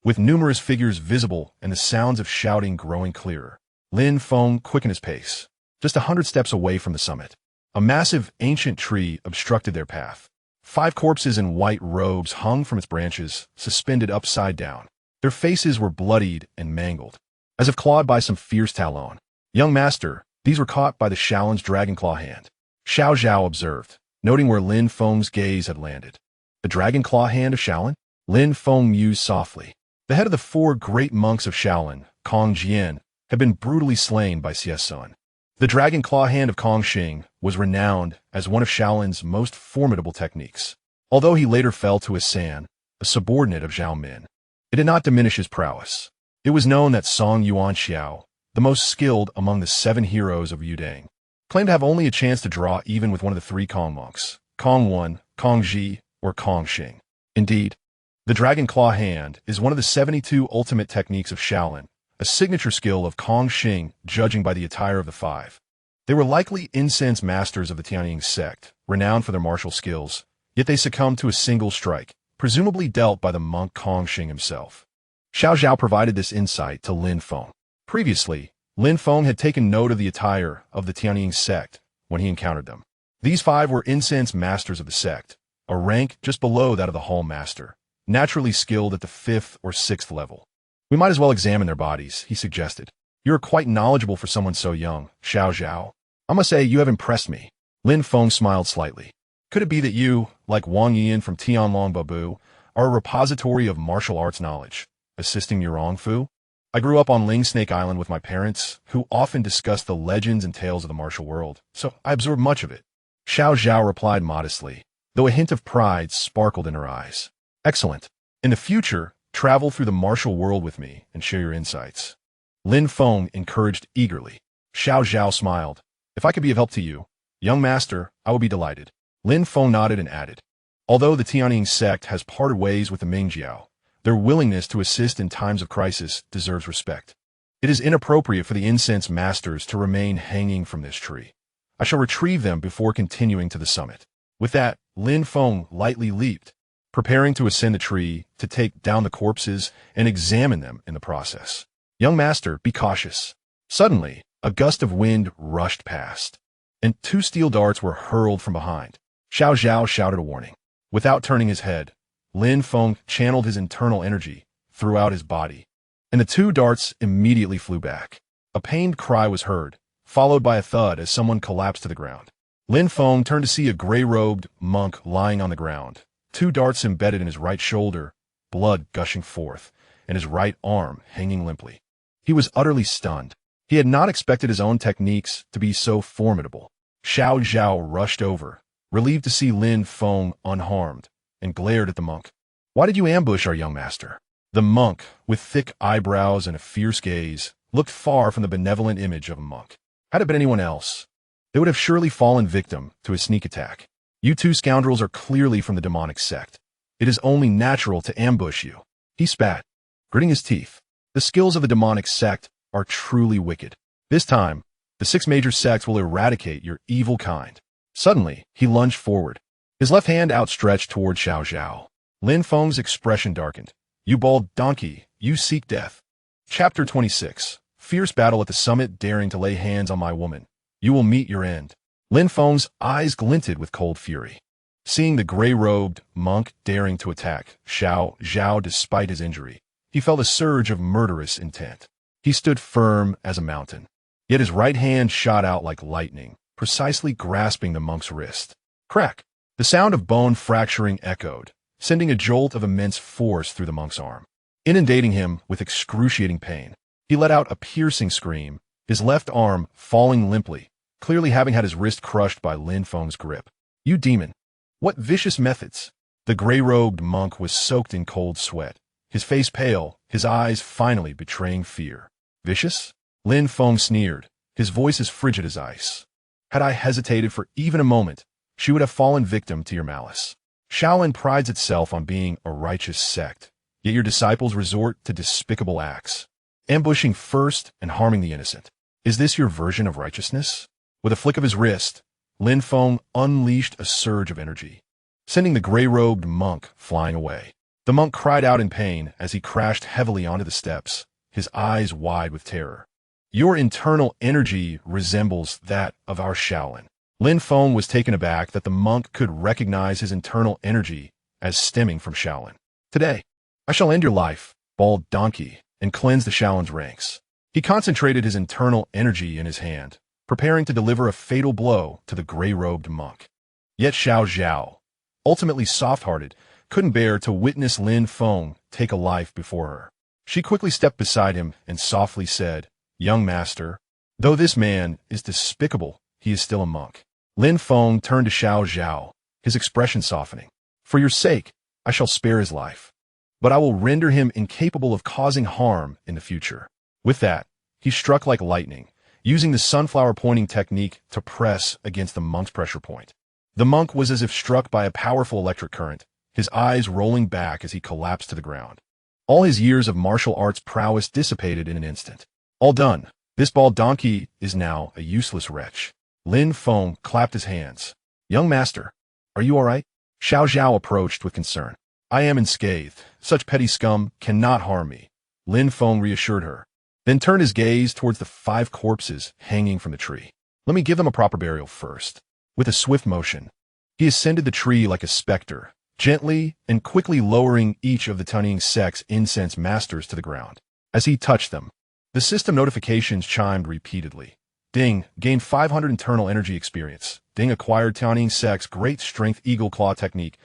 with numerous figures visible and the sounds of shouting growing clearer. Lin Feng quickened his pace. Just 100 steps away from the summit, a massive ancient tree obstructed their path. 5 corpses in white robes hung from its branches, suspended upside down. Their faces were bloodied and mangled, as if clawed by some fierce talon. Young master, these were caught by the Shaolin's dragon claw hand. Zhao observed, noting where Lin Feng's gaze had landed. The dragon claw hand of Shaolin? Lin Feng mused softly. The head of the 4 great monks of Shaolin, Kong Jian, had been brutally slain by Xie Sun. The dragon claw hand of Kong Xing was renowned as one of Shaolin's most formidable techniques. Although he later fell to San, a subordinate of Zhao Min, it did not diminish his prowess. It was known that Song Yuan Xiao, the most skilled among the 7 heroes of Yudang, claimed to have only a chance to draw even with one of the 3 Kong monks, Kong Wan, Kong Ji, or Kong Xing. Indeed, the dragon claw hand is one of the 72 ultimate techniques of Shaolin, a signature skill of Kong Xing judging by the attire of the 5. They were likely incense masters of the Tianying sect, renowned for their martial skills, yet they succumbed to a single strike, presumably dealt by the monk Kong Xing himself. Zhao provided this insight to Lin Feng. Previously, Lin Feng had taken note of the attire of the Tianying sect when he encountered them. These 5 were incense masters of the sect, a rank just below that of the hall master, naturally skilled at the 5th or 6th level. We might as well examine their bodies, he suggested. You are quite knowledgeable for someone so young, Zhao. I must say you have impressed me. Lin Feng smiled slightly. Could it be that you, like Wang Yian from Tianlong Babu, are a repository of martial arts knowledge, assisting Yurong Fu? I grew up on Ling Snake Island with my parents, who often discussed the legends and tales of the martial world, so I absorbed much of it. Zhao replied modestly, though a hint of pride sparkled in her eyes. Excellent. In the future, travel through the martial world with me and share your insights. Lin Feng encouraged eagerly. Zhao smiled. If I could be of help to you, young master, I would be delighted. Lin Feng nodded and added, although the Tianying sect has parted ways with the Mingjiao, their willingness to assist in times of crisis deserves respect. It is inappropriate for the incense masters to remain hanging from this tree. I shall retrieve them before continuing to the summit. With that, Lin Feng lightly leaped, preparing to ascend the tree to take down the corpses and examine them in the process. Young master, be cautious. Suddenly, a gust of wind rushed past, and 2 steel darts were hurled from behind. Zhao shouted a warning. Without turning his head, Lin Feng channeled his internal energy throughout his body, and the 2 darts immediately flew back. A pained cry was heard, followed by a thud as someone collapsed to the ground. Lin Feng turned to see a gray-robed monk lying on the ground, 2 darts embedded in his right shoulder, blood gushing forth, and his right arm hanging limply. He was utterly stunned. He had not expected his own techniques to be so formidable. Zhao rushed over, relieved to see Lin Feng unharmed, and glared at the monk. Why did you ambush our young master? The monk, with thick eyebrows and a fierce gaze, looked far from the benevolent image of a monk. Had it been anyone else, they would have surely fallen victim to his sneak attack. You 2 scoundrels are clearly from the demonic sect. It is only natural to ambush you. He spat, gritting his teeth. The skills of the demonic sect are truly wicked. This time, the 6 major sects will eradicate your evil kind. Suddenly, he lunged forward, his left hand outstretched toward Zhao. Lin Feng's expression darkened. You bald donkey, you seek death. Chapter 26. Fierce battle at the summit, daring to lay hands on my woman. You will meet your end. Lin Feng's eyes glinted with cold fury. Seeing the gray-robed monk daring to attack Zhao despite his injury, he felt a surge of murderous intent. He stood firm as a mountain, yet his right hand shot out like lightning, precisely grasping the monk's wrist. Crack! The sound of bone fracturing echoed, sending a jolt of immense force through the monk's arm, inundating him with excruciating pain. He let out a piercing scream, his left arm falling limply, clearly having had his wrist crushed by Lin Feng's grip. You demon! What vicious methods! The gray-robed monk was soaked in cold sweat, his face pale, his eyes finally betraying fear. Vicious? Lin Feng sneered, his voice as frigid as ice. Had I hesitated for even a moment, she would have fallen victim to your malice. Shaolin prides itself on being a righteous sect, yet your disciples resort to despicable acts, ambushing first and harming the innocent. Is this your version of righteousness? With a flick of his wrist, Lin Feng unleashed a surge of energy, sending the gray-robed monk flying away. The monk cried out in pain as he crashed heavily onto the steps, his eyes wide with terror. Your internal energy resembles that of our Shaolin. Lin Feng was taken aback that the monk could recognize his internal energy as stemming from Shaolin. Today, I shall end your life, bald donkey, and cleanse the Shaolin's ranks. He concentrated his internal energy in his hand, preparing to deliver a fatal blow to the gray-robed monk. Yet Zhao, ultimately soft-hearted, couldn't bear to witness Lin Feng take a life before her. She quickly stepped beside him and softly said, "Young master, though this man is despicable, he is still a monk." Lin Feng turned to Zhao, his expression softening. "For your sake, I shall spare his life, but I will render him incapable of causing harm in the future." With that, he struck like lightning, using the sunflower pointing technique to press against the monk's pressure point. The monk was as if struck by a powerful electric current, his eyes rolling back as he collapsed to the ground. All his years of martial arts prowess dissipated in an instant. All done. This bald donkey is now a useless wretch. Lin Feng clapped his hands. "Young master, are you all right?" Zhao approached with concern. "I am unscathed. Such petty scum cannot harm me," Lin Feng reassured her, then turned his gaze towards the 5 corpses hanging from the tree. "Let me give them a proper burial first." With a swift motion, he ascended the tree like a specter, gently and quickly lowering each of the Tunning sect's incense masters to the ground. As he touched them, the system notifications chimed repeatedly. Ding, gained 500 internal energy experience. Ding, acquired Tunning sect's great strength eagle claw technique.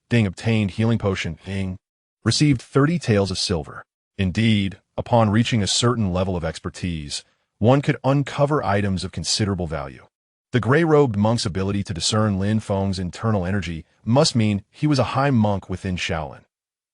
Ding, obtained healing potion. Ding, received 30 taels of silver. Indeed, upon reaching a certain level of expertise, one could uncover items of considerable value. The gray-robed monk's ability to discern Lin Feng's internal energy must mean he was a high monk within Shaolin.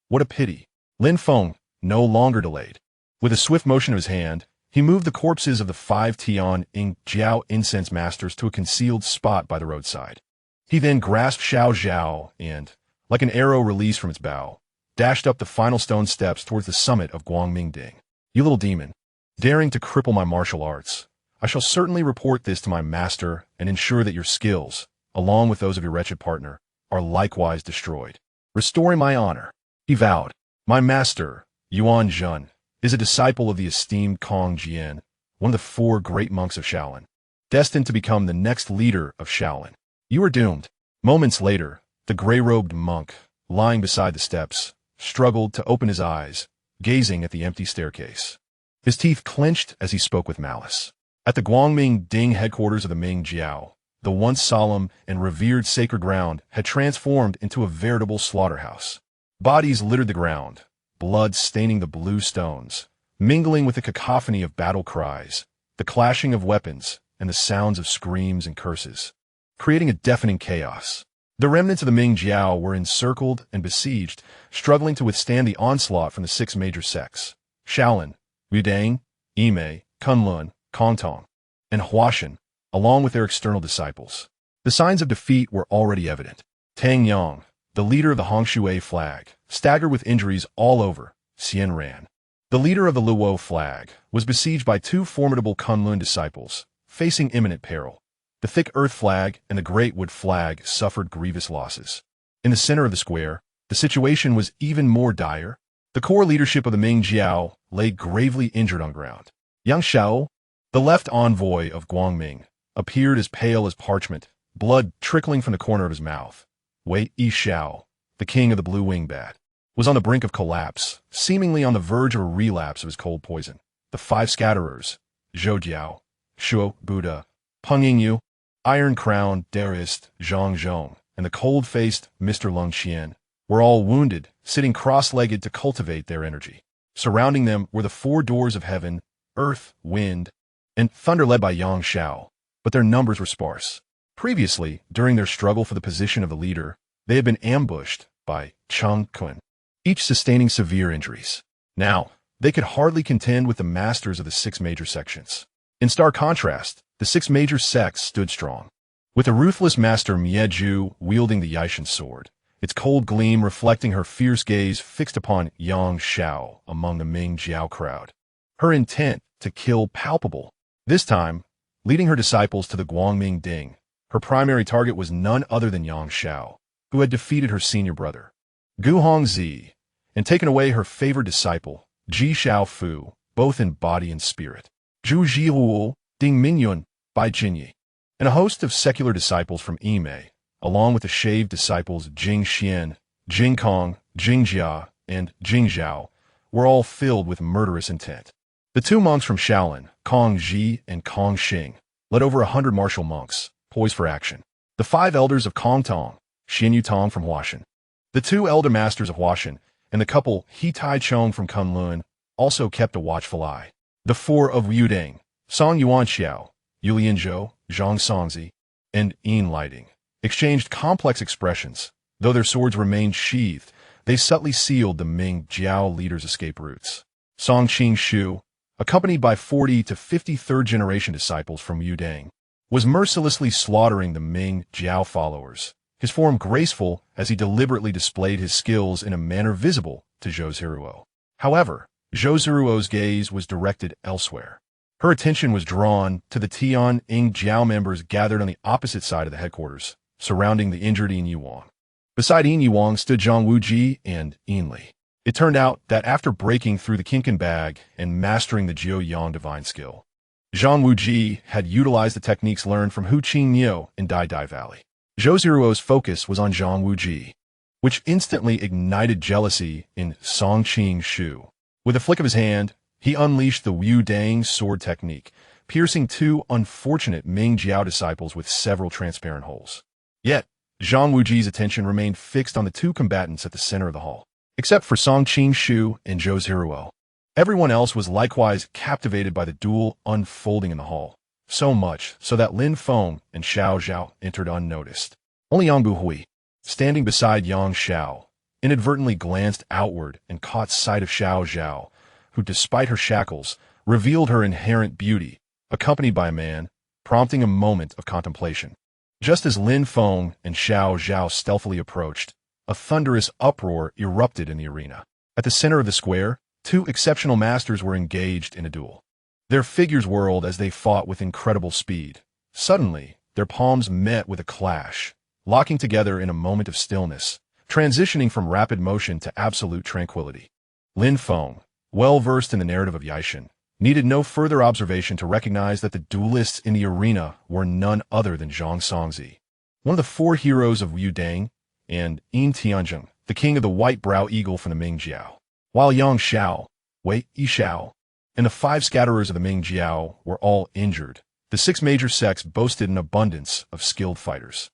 What a pity. Lin Feng no longer delayed. With a swift motion of his hand, he moved the corpses of the 5 Jiao incense masters to a concealed spot by the roadside. He then grasped Zhao and, like an arrow released from its bow, dashed up the final stone steps towards the summit of Guangmingding. "You little demon, daring to cripple my martial arts. I shall certainly report this to my master and ensure that your skills, along with those of your wretched partner, are likewise destroyed. Restoring my honor," he vowed. "My master, Yijin Jing, is a disciple of the esteemed Kong Jian, one of the 4 great monks of Shaolin, destined to become the next leader of Shaolin. You are doomed." Moments later, the gray-robed monk, lying beside the steps, struggled to open his eyes, gazing at the empty staircase. His teeth clenched as he spoke with malice. At the Guangmingding headquarters of the Ming Jiao, the once solemn and revered sacred ground had transformed into a veritable slaughterhouse. Bodies littered the ground, blood staining the blue stones, mingling with the cacophony of battle cries, the clashing of weapons, and the sounds of screams and curses, creating a deafening chaos. The remnants of the Ming Jiao were encircled and besieged, struggling to withstand the onslaught from the 6 major sects: Shaolin, Wudang, Yimei, Kunlun, Kongtong, and Huashan, along with their external disciples. The signs of defeat were already evident. Tang Yang, the leader of the Hongshui flag, staggered with injuries all over. Xian Ran, the leader of the Luo flag, was besieged by 2 formidable Kunlun disciples, facing imminent peril. The thick earth flag and the great wood flag suffered grievous losses. In the center of the square, the situation was even more dire. The core leadership of the Ming Jiao lay gravely injured on ground. Yang Xiao, the left envoy of Guangming, appeared as pale as parchment, blood trickling from the corner of his mouth. Xiao, the king of the blue wingbat, was on the brink of collapse, seemingly on the verge of a relapse of his cold poison. The five scatterers, Zhou, Shuo, Buddha, Peng Yingyu, Iron Crown, deadliest, Zhang, and the cold-faced Mr. Lung Qian, were all wounded, sitting cross-legged to cultivate their energy. Surrounding them were the four doors of heaven, earth, wind, and thunder led by Xiao, but their numbers were sparse. Previously, during their struggle for the position of the leader, they had been ambushed by Qiankun, each sustaining severe injuries. Now, they could hardly contend with the masters of the six major sections. In stark contrast, the six major sects stood strong, with the ruthless master Zhou wielding the Yijin sword, its cold gleam reflecting her fierce gaze fixed upon Xiao among the Ming Jiao crowd. Her intent to kill palpable. This time, leading her disciples to the Guangming Ding, her primary target was none other than Xiao, who had defeated her senior brother, Gu Hongzi, and taken away her favored disciple, Ji Xiaofu, both in body and spirit. Zhu Zhiruo, Ding Mingyun, Bai Jinyi, and a host of secular disciples from Yimei, along with the shaved disciples Jing Xian, Jing Kong, Jing Jia, and Jing Zhao, were all filled with murderous intent. The two monks from Shaolin, Kong Ji and Kong Xing, led over 100 martial monks, poised for action. The five elders of Kong Tong, Xin Yutong from Huashan, the two elder masters of Huashan, and the couple He Tai Chong from Kunlun also kept a watchful eye. The four of Yudeng, Song Yuan Xiao, Yulian Zhou, Zhang Songzi, and Yin Lighting, exchanged complex expressions. Though their swords remained sheathed, they subtly sealed the Ming Jiao leaders' escape routes. Song Qing Shu, accompanied by 40 to 50 third-generation disciples from Yudeng, was mercilessly slaughtering the Ming Jiao followers, his form graceful as he deliberately displayed his skills in a manner visible to Zhou Zhiruo. However, Zhou Zhiruo's gaze was directed elsewhere. Her attention was drawn to the Tian Ing Jiao members gathered on the opposite side of the headquarters, surrounding the injured Yin Yuang. Beside Yin Yuang stood Zhang Wuji and Yin Li. It turned out that after breaking through the Qiankun bag and mastering the Jiu Yang divine skill, Zhang Wuji had utilized the techniques learned from Hu Qingyou in Dai Dai Valley. Zhou Zhiruo's focus was on Zhang Wuji, which instantly ignited jealousy in Song Qing Shu. With a flick of his hand, he unleashed the Wu Dang sword technique, piercing two unfortunate Ming Jiao disciples with several transparent holes. Yet, Zhang Wuji's attention remained fixed on the two combatants at the center of the hall. Except for Song Qing Shu and Zhou Zhiruo, everyone else was likewise captivated by the duel unfolding in the hall, so much so that Lin Feng and Zhao entered unnoticed. Only Yang Buhui, standing beside Yang Xiao, inadvertently glanced outward and caught sight of Zhao, who, despite her shackles, revealed her inherent beauty, accompanied by a man, prompting a moment of contemplation. Just as Lin Feng and Zhao stealthily approached, a thunderous uproar erupted in the arena. At the center of the square, two exceptional masters were engaged in a duel. Their figures whirled as they fought with incredible speed. Suddenly, their palms met with a clash, locking together in a moment of stillness, transitioning from rapid motion to absolute tranquility. Lin Feng, well-versed in the narrative of Yijin, needed no further observation to recognize that the duelists in the arena were none other than Zhang Songzi, one of the four heroes of Wu Dang, and Yin Tianzheng, the king of the white brow eagle from the Ming Jiao. While Yang Xiao, Wei Xiao, and the five scatterers of the Ming Jiao were all injured, the six major sects boasted an abundance of skilled fighters.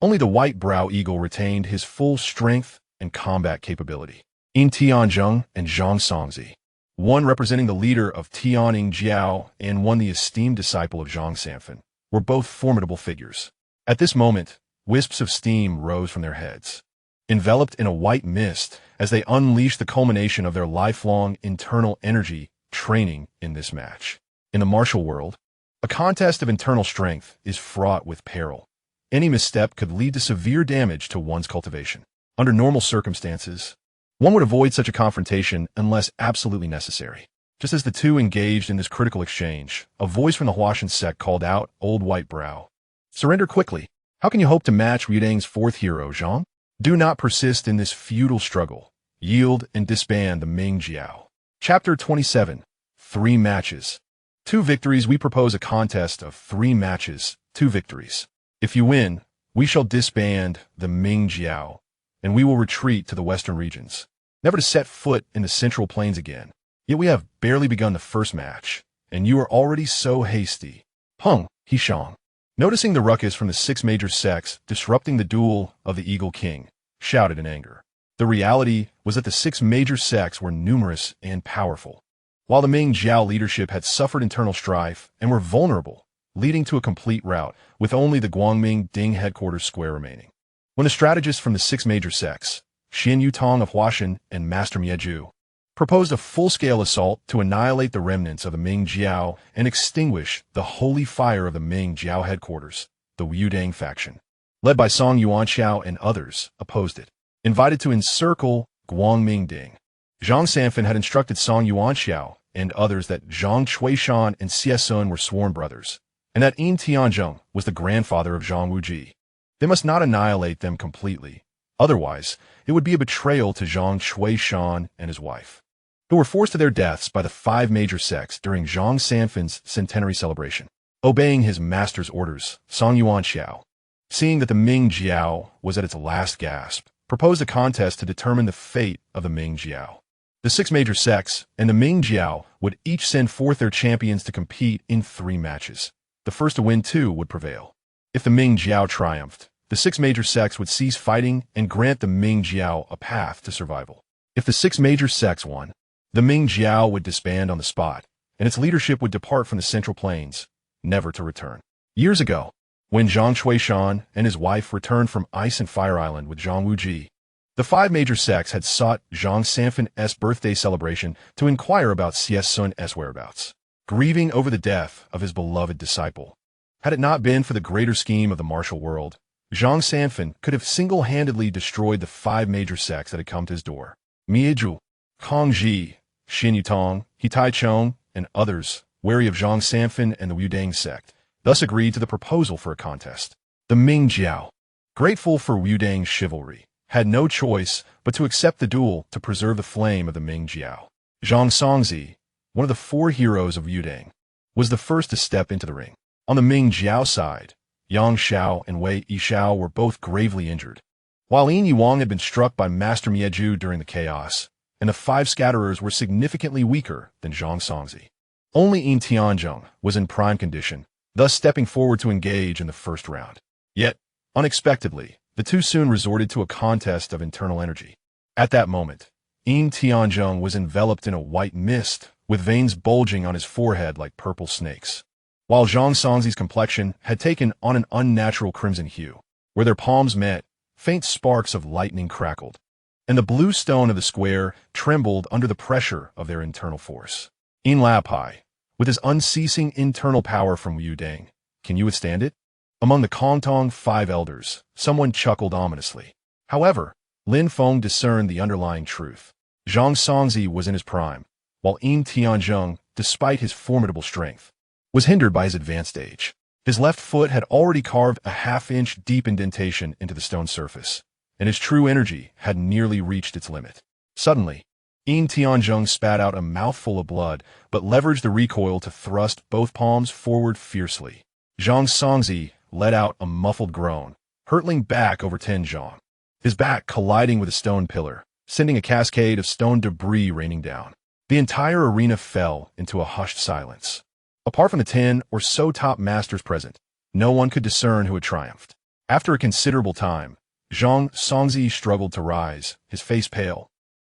Only the white brow eagle retained his full strength and combat capability. Yin Tianzheng and Zhang Songzi, one representing the leader of Tianning Jiao and one the esteemed disciple of Zhang Sanfen, were both formidable figures. At this moment, wisps of steam rose from their heads, enveloped in a white mist as they unleashed the culmination of their lifelong internal energy training in this match. In the martial world, a contest of internal strength is fraught with peril. Any misstep could lead to severe damage to one's cultivation. Under normal circumstances, one would avoid such a confrontation unless absolutely necessary. Just as the two engaged in this critical exchange, a voice from the Huashan sect called out, "Old White Brow, surrender quickly. How can you hope to match Yudang's fourth hero, Zhang? Do not persist in this futile struggle. Yield and disband the Ming Jiao." Chapter 27. 3 Matches. 2 victories. We propose a contest of 3 matches 2 victories. If you win, we shall disband the Ming Jiao, and we will retreat to the western regions, never to set foot in the central plains again. Yet we have barely begun the first match, and you are already so hasty. Hung, Hishang. Noticing the ruckus from the 6 major sects disrupting the duel of the Eagle King, shouted in anger. The reality was that the 6 major sects were numerous and powerful, while the Ming Jiao leadership had suffered internal strife and were vulnerable, leading to a complete rout, with only the Guangming Ding headquarters square remaining. When the strategists from the 6 major sects, Xin Yutong of Huashan and Master Mieju, proposed a full-scale assault to annihilate the remnants of the Ming Jiao and extinguish the holy fire of the Ming Jiao headquarters, the Wudang faction, led by Song Yuanxiao and others, opposed it. Invited to encircle Guangming Ding, Zhang Sanfen had instructed Song Yuanxiao and others that Zhang Chuishan and Xie Sun were sworn brothers, and that Yin Tianzhong was the grandfather of Zhang Wuji. They must not annihilate them completely, otherwise it would be a betrayal to Zhang Chuishan and his wife, who were forced to their deaths by the 5 major sects during Zhang Sanfen's centenary celebration. Obeying his master's orders, Song Yuanxiao, seeing that the Ming Jiao was at its last gasp, proposed a contest to determine the fate of the Ming Jiao. The 6 major sects and the Ming Jiao would each send forth their champions to compete in 3 matches. The first to win 2 would prevail. If the Ming Jiao triumphed, the 6 major sects would cease fighting and grant the Ming Jiao a path to survival. If the 6 major sects won, the Ming Jiao would disband on the spot, and its leadership would depart from the Central Plains, never to return. Years ago, when Zhang Chuishan and his wife returned from Ice and Fire Island with Zhang Wuji, the 5 major sects had sought Zhang Sanfen's birthday celebration to inquire about Xie Sun's whereabouts, grieving over the death of his beloved disciple. Had it not been for the greater scheme of the martial world, Zhang Sanfen could have single-handedly destroyed the 5 major sects that had come to his door. Mieju, Kongji, Xin Yutong, Hitai Chong, and others, wary of Zhang Sanfen and the Wudang sect, thus agreed to the proposal for a contest. The Ming Jiao, grateful for Wudang's chivalry, had no choice but to accept the duel to preserve the flame of the Ming Jiao. Zhang Songzi, one of the 4 heroes of Wudang, was the first to step into the ring. On the Ming Jiao side, Yang Xiao and Wei Yishao were both gravely injured, while Yin Yuang had been struck by Master Mieju during the chaos, and the 5 scatterers were significantly weaker than Zhang Songzi. Only Yin Tianzhong was in prime condition, thus stepping forward to engage in the first round. Yet, unexpectedly, the 2 soon resorted to a contest of internal energy. At that moment, Yin Tianzhong was enveloped in a white mist, with veins bulging on his forehead like purple snakes, while Zhang Songzi's complexion had taken on an unnatural crimson hue. Where their palms met, faint sparks of lightning crackled, and the blue stone of the square trembled under the pressure of their internal force. Yin Lapai, with his unceasing internal power from Wudang, can you withstand it? Among the Kongtong 5 elders, someone chuckled ominously. However, Lin Feng discerned the underlying truth. Zhang Songzi was in his prime, while Yin Tianzhong, despite his formidable strength, was hindered by his advanced age. His left foot had already carved a half-inch deep indentation into the stone surface, and his true energy had nearly reached its limit. Suddenly, Yin Tianzhong spat out a mouthful of blood, but leveraged the recoil to thrust both palms forward fiercely. Zhang Songzi let out a muffled groan, hurtling back over Tianzhong, his back colliding with a stone pillar, sending a cascade of stone debris raining down. The entire arena fell into a hushed silence. Apart from the 10 or so top masters present, no one could discern who had triumphed. After a considerable time, Zhang Songzi struggled to rise, his face pale,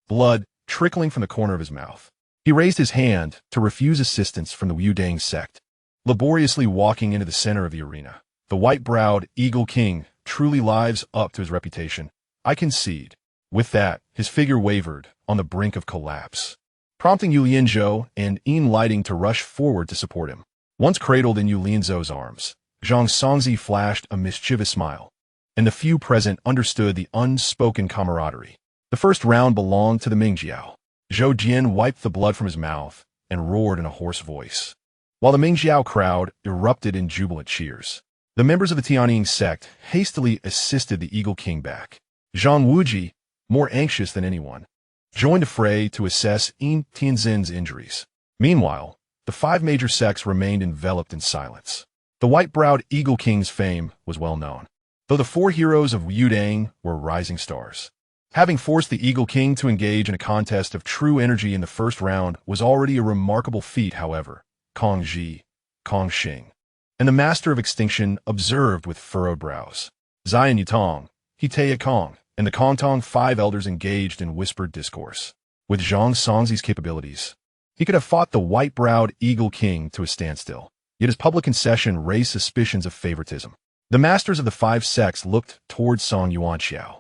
blood trickling from the corner of his mouth. He raised his hand to refuse assistance from the Wudang sect. Laboriously walking into the center of the arena, the white-browed Eagle King truly lives up to his reputation. I concede. With that, his figure wavered on the brink of collapse, prompting Yulin Zhou and Yin Lighting to rush forward to support him. Once cradled in Yulin Zhou's arms, Zhang Songzi flashed a mischievous smile, and the few present understood the unspoken camaraderie. The first round belonged to the Ming Jiao. Zhou Jian wiped the blood from his mouth and roared in a hoarse voice, while the Ming Jiao crowd erupted in jubilant cheers. The members of the Tianying sect hastily assisted the Eagle King back. Zhang Wuji, more anxious than anyone, joined the fray to assess Yin Tianzin's injuries. Meanwhile, the 5 major sects remained enveloped in silence. The white-browed Eagle King's fame was well known, though the four heroes of Yudang were rising stars. Having forced the Eagle King to engage in a contest of true energy in the first round was already a remarkable feat, however. Kong Ji, Kong Xing, and the Master of Extinction observed with furrowed brows. Xian Yutong, Hetea Kong, and the Kongtong five elders engaged in whispered discourse. With Zhang Songzi's capabilities, he could have fought the white-browed Eagle King to a standstill, yet his public concession raised suspicions of favoritism. The masters of the five sects looked towards Song Yuan Xiao,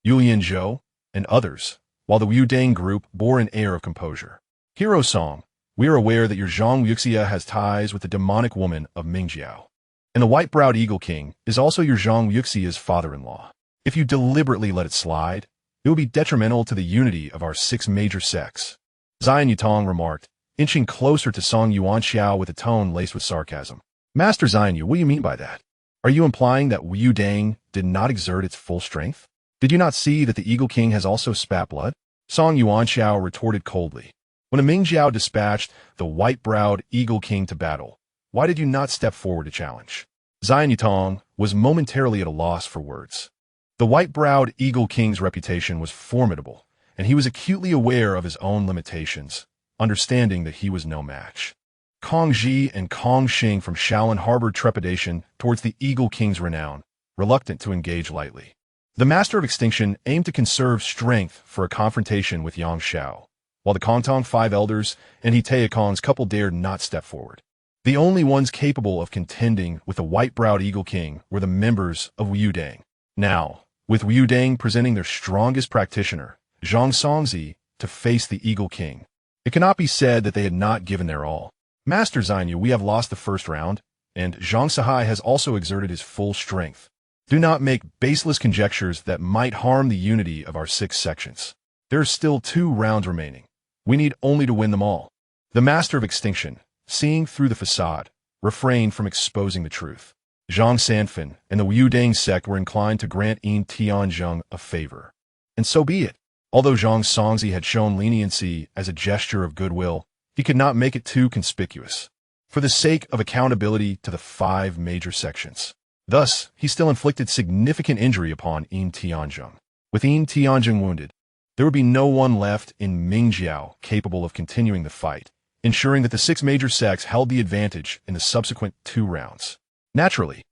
Yulian Zhou, and others, while the Yudang group bore an air of composure. Hero Song, we are aware that your Zhang Yuxia has ties with the demonic woman of Mingjiao, and the white-browed Eagle King is also your Zhang Yuxia's father-in-law. If you deliberately let it slide, it will be detrimental to the unity of our six major sects. Xian Yutong remarked, inching closer to Song Yuan Xiao with a tone laced with sarcasm. Master Xian Yu, what do you mean by that? Are you implying that Yudang did not exert its full strength? Did you not see that the Eagle King has also spat blood? Song Yuan Xiao retorted coldly. When a Mingjiao dispatched the white-browed Eagle King to battle, why did you not step forward to challenge? Xian Yutong was momentarily at a loss for words. The white-browed Eagle King's reputation was formidable, and he was acutely aware of his own limitations, understanding that he was no match. Kong Ji and Kong Xing from Shaolin harbored trepidation towards the Eagle King's renown, reluctant to engage lightly. The Master of Extinction aimed to conserve strength for a confrontation with Yang Xiao, while the Kongtong five elders and Hetea Kong's couple dared not step forward. The only ones capable of contending with the white-browed Eagle King were the members of Yudang. Now, with Yudang presenting their strongest practitioner, Zhang Songzi, to face the Eagle King, it cannot be said that they had not given their all. Master Xianyu, we have lost the first round, and Zhang Sahai has also exerted his full strength. Do not make baseless conjectures that might harm the unity of our six sections. There are still 2 rounds remaining. We need only to win them all. The Master of Extinction, seeing through the facade, refrained from exposing the truth. Zhang Sanfen and the Yudang sect were inclined to grant Yin Tianzheng a favor. And so be it. Although Zhang Songzi had shown leniency as a gesture of goodwill, he could not make it too conspicuous, for the sake of accountability to the 5 major sections. Thus, he still inflicted significant injury upon Yin Tianzheng. With Yin Tianzheng wounded, there would be no one left in Mingjiao capable of continuing the fight, ensuring that the 6 major sects held the advantage in the subsequent 2 rounds. Naturally,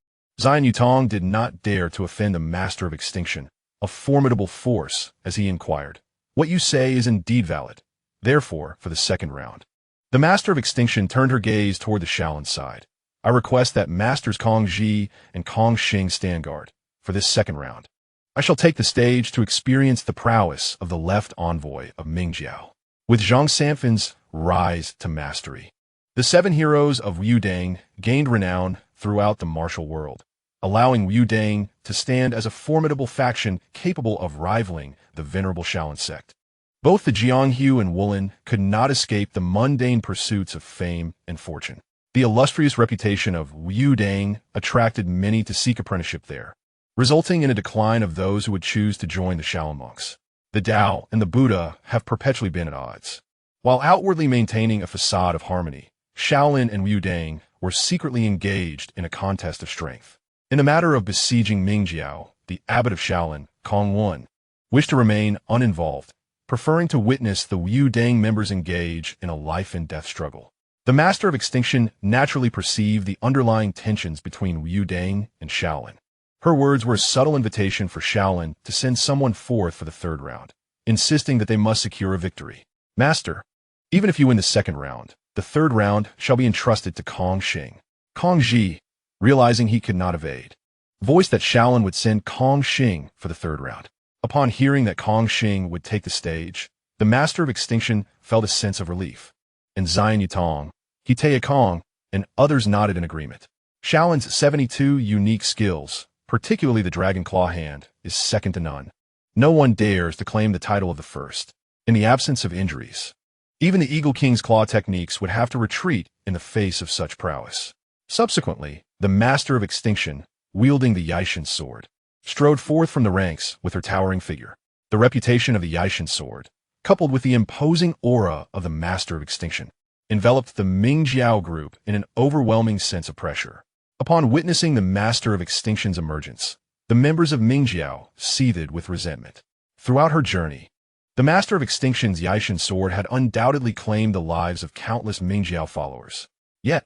Xian Yutong did not dare to offend the Master of Extinction, a formidable force, as he inquired. What you say is indeed valid. Therefore, for the second round. The Master of Extinction turned her gaze toward the Shaolin side. I request that Masters Kong Ji and Kong Xing stand guard for this second round. I shall take the stage to experience the prowess of the left envoy of Mingjiao. With Zhang Sanfen's rise to mastery, the 7 heroes of Yudang gained renown throughout the martial world, allowing Yudang to stand as a formidable faction capable of rivaling the venerable Shaolin sect. Both the Jianghu and Wulin could not escape the mundane pursuits of fame and fortune. The illustrious reputation of Yudang attracted many to seek apprenticeship there, resulting in a decline of those who would choose to join the Shaolin monks. The Tao and the Buddha have perpetually been at odds. While outwardly maintaining a facade of harmony, Shaolin and Yudang were secretly engaged in a contest of strength. In the matter of besieging Mingjiao, the abbot of Shaolin, Kong Wen, wished to remain uninvolved, preferring to witness the Yudang members engage in a life-and-death struggle. The Master of Extinction naturally perceived the underlying tensions between Yudang and Shaolin. Her words were a subtle invitation for Shaolin to send someone forth for the 3rd round, insisting that they must secure a victory. Master, even if you win the 2nd round, the 3rd round shall be entrusted to Kong Xing. Kong Ji, realizing he could not evade, voiced that Shaolin would send Kong Xing for the 3rd round. Upon hearing that Kong Xing would take the stage, the Master of Extinction felt a sense of relief. And Xian Yutong, Hetea Kong, and others nodded in agreement. Shaolin's 72 unique skills, particularly the Dragon Claw hand, is second to none. No one dares to claim the title of the first. In the absence of injuries, even the Eagle King's claw techniques would have to retreat in the face of such prowess. Subsequently, the Master of Extinction, wielding the Yijin sword, strode forth from the ranks with her towering figure. The reputation of the Yijin sword, coupled with the imposing aura of the Master of Extinction, enveloped the Mingjiao group in an overwhelming sense of pressure. Upon witnessing the Master of Extinction's emergence, the members of Mingjiao seethed with resentment. Throughout her journey, the Master of Extinction's Yijin sword had undoubtedly claimed the lives of countless Mingjiao followers. Yet,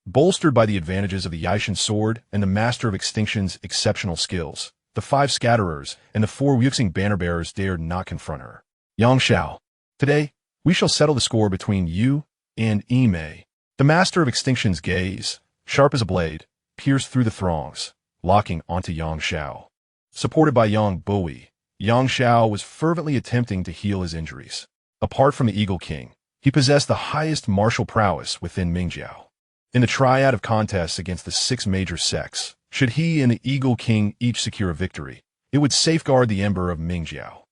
bolstered by the advantages of the Yijin sword and the Master of Extinction's exceptional skills, the 5 scatterers and the 4 Wuxing banner-bearers dared not confront her. Yang Xiao, today, we shall settle the score between you and Yimei. The Master of Extinction's gaze, sharp as a blade, pierced through the throngs, locking onto Yang Xiao. Supported by Yang Buhui, Yang Xiao was fervently attempting to heal his injuries. Apart from the Eagle King, he possessed the highest martial prowess within Mingjiao. In the triad of contests against the 6 major sects, should he and the Eagle King each secure a victory, it would safeguard the ember of Mingjiao.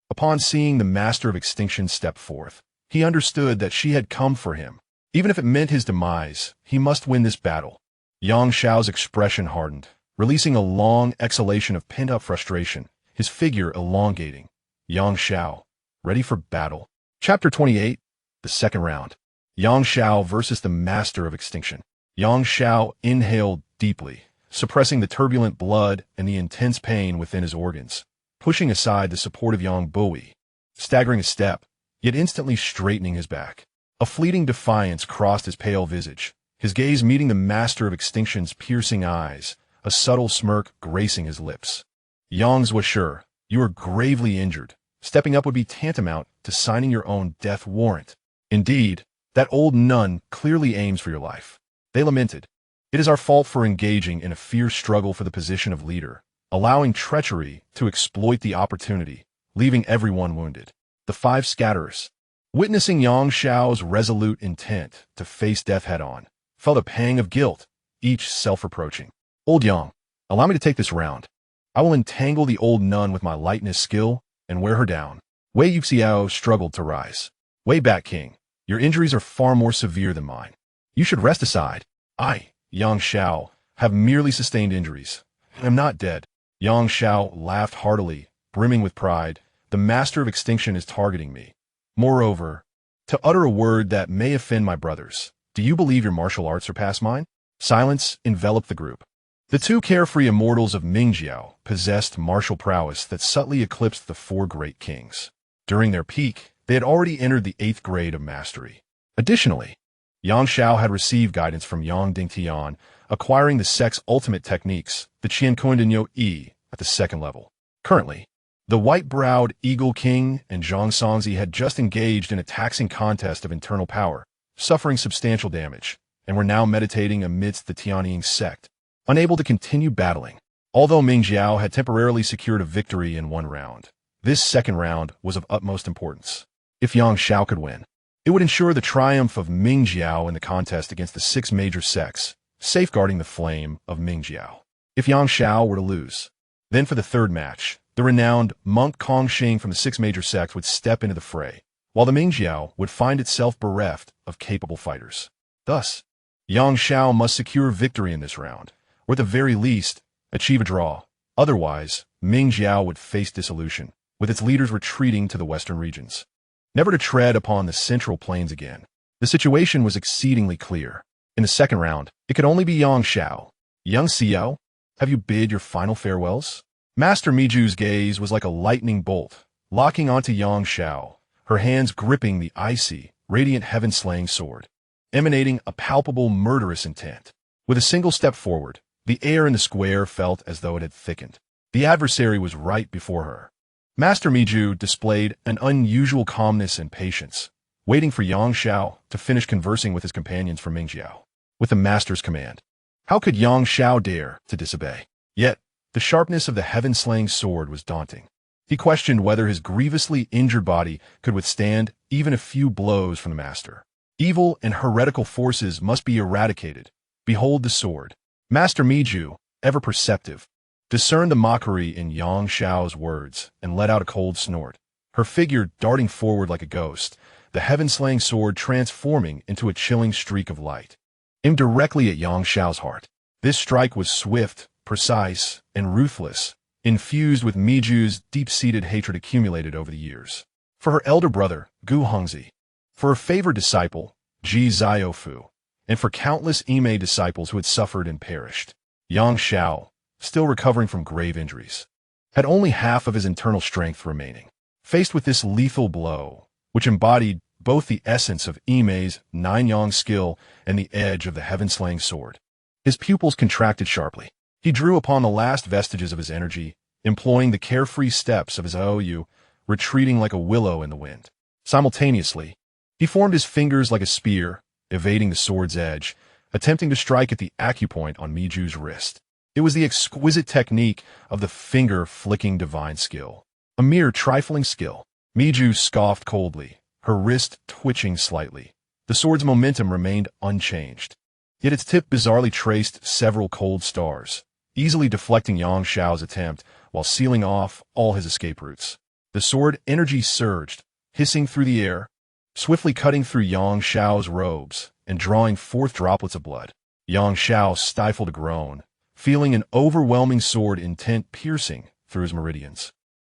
Upon seeing the Master of Extinction step forth, he understood that she had come for him. Even if it meant his demise, he must win this battle. Yang Xiao's expression hardened, releasing a long exhalation of pent-up frustration, his figure elongating. Yang Xiao, ready for battle. Chapter 28, the second round. Yang Xiao versus the Master of Extinction. Yang Xiao inhaled deeply, suppressing the turbulent blood and the intense pain within his organs, pushing aside the support of Yang Buhui, staggering a step, yet instantly straightening his back. A fleeting defiance crossed his pale visage, his gaze meeting the Master of Extinction's piercing eyes, a subtle smirk gracing his lips. Yang was sure, you are gravely injured. Stepping up would be tantamount to signing your own death warrant. Indeed, that old nun clearly aims for your life. They lamented. It is our fault for engaging in a fierce struggle for the position of leader, allowing treachery to exploit the opportunity, leaving everyone wounded. The 5 scatterers, witnessing Yang Xiao's resolute intent to face death head-on, felt a pang of guilt, each self-reproaching. Old Yang, allow me to take this round. I will entangle the old nun with my lightness skill and wear her down. Wei Xiao struggled to rise. Way back, King. Your injuries are far more severe than mine. You should rest aside. I, Yang Xiao, have merely sustained injuries. I am not dead. Yang Xiao laughed heartily, brimming with pride. The Master of Extinction is targeting me. Moreover, to utter a word that may offend my brothers, do you believe your martial arts surpass mine? Silence enveloped the group. The 2 carefree immortals of Mingjiao possessed martial prowess that subtly eclipsed the 4 great kings. During their peak, they had already entered the 8th grade of mastery. Additionally, Yang Xiao had received guidance from Yang Dingtian, acquiring the sect's ultimate techniques, the Qiankun and Yi, at the 2nd level. Currently, the white-browed Eagle King and Zhang Songzi had just engaged in a taxing contest of internal power, suffering substantial damage, and were now meditating amidst the Tianying sect, unable to continue battling. Although Mingjiao had temporarily secured a victory in 1 round, this 2nd round was of utmost importance. If Yang Xiao could win, it would ensure the triumph of Mingjiao in the contest against the 6 major sects, safeguarding the flame of Mingjiao. If Yang Xiao were to lose, then for the 3rd match, the renowned monk Kongxing from the 6 major sects would step into the fray, while the Mingjiao would find itself bereft of capable fighters. Thus, Yang Xiao must secure victory in this round, or at the very least, achieve a draw. Otherwise, Mingjiao would face dissolution, with its leaders retreating to the western regions, never to tread upon the central plains again. The situation was exceedingly clear. In the 2nd round, it could only be Yang Xiao. Young Xiao, have you bid your final farewells? Master Miju's gaze was like a lightning bolt, locking onto Yang Xiao, her hands gripping the icy, radiant heaven-slaying sword, emanating a palpable murderous intent. With a single step forward, the air in the square felt as though it had thickened. The adversary was right before her. Master Miju displayed an unusual calmness and patience, waiting for Yang Xiao to finish conversing with his companions from Mingjiao. With the master's command, how could Yang Xiao dare to disobey? Yet, the sharpness of the heaven-slaying sword was daunting. He questioned whether his grievously injured body could withstand even a few blows from the master. Evil and heretical forces must be eradicated. Behold the sword. Master Miju, ever perceptive, discerned the mockery in Yang Xiao's words and let out a cold snort, her figure darting forward like a ghost, the heaven-slaying sword transforming into a chilling streak of light, aimed directly at Yang Xiao's heart. This strike was swift, precise, and ruthless, infused with Miju's deep-seated hatred accumulated over the years. For her elder brother, Gu Hongzi, for her favored disciple, Ji Ziofu, and for countless Ime disciples who had suffered and perished. Yang Xiao, still recovering from grave injuries, had only half of his internal strength remaining. Faced with this lethal blow, which embodied both the essence of Imei's nine-yang skill and the edge of the heaven-slaying sword, his pupils contracted sharply. He drew upon the last vestiges of his energy, employing the carefree steps of his Aoyu, retreating like a willow in the wind. Simultaneously, he formed his fingers like a spear, evading the sword's edge, attempting to strike at the acupoint on Miju's wrist. It was the exquisite technique of the finger-flicking divine skill. A mere trifling skill. Miju scoffed coldly, her wrist twitching slightly. The sword's momentum remained unchanged, yet its tip bizarrely traced several cold stars, easily deflecting Yang Xiao's attempt while sealing off all his escape routes. The sword energy surged, hissing through the air, swiftly cutting through Yang Xiao's robes and drawing forth droplets of blood. Yang Xiao stifled a groan, feeling an overwhelming sword intent piercing through his meridians,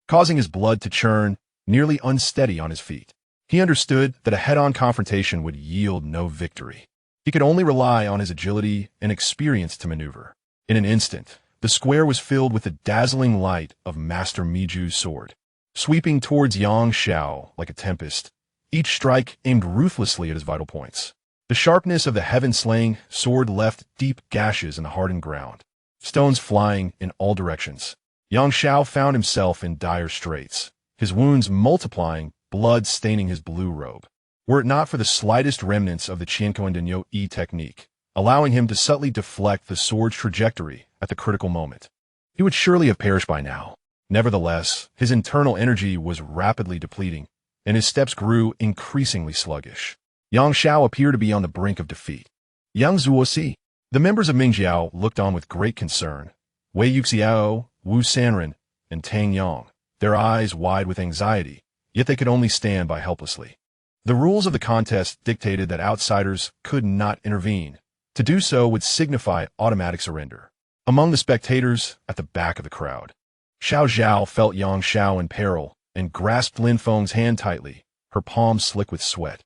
causing his blood to churn, nearly unsteady on his feet. He understood that a head-on confrontation would yield no victory. He could only rely on his agility and experience to maneuver. In an instant, the square was filled with the dazzling light of Master Miju's sword, sweeping towards Yang Xiao like a tempest, each strike aimed ruthlessly at his vital points. The sharpness of the heaven-slaying sword left deep gashes in the hardened ground, stones flying in all directions. Yang Xiao found himself in dire straits, his wounds multiplying, blood staining his blue robe. Were it not for the slightest remnants of the Qiankun technique, allowing him to subtly deflect the sword's trajectory at the critical moment, he would surely have perished by now. Nevertheless, his internal energy was rapidly depleting, and his steps grew increasingly sluggish. Yang Xiao appeared to be on the brink of defeat. Yang Zuosi. The members of Mingjiao looked on with great concern. Wei Yuxiao, Wu Sanren, and Tang Yang, their eyes wide with anxiety, yet they could only stand by helplessly. The rules of the contest dictated that outsiders could not intervene. To do so would signify automatic surrender. Among the spectators at the back of the crowd, Xiao Zhao felt Yang Xiao in peril and grasped Lin Feng's hand tightly, her palms slick with sweat.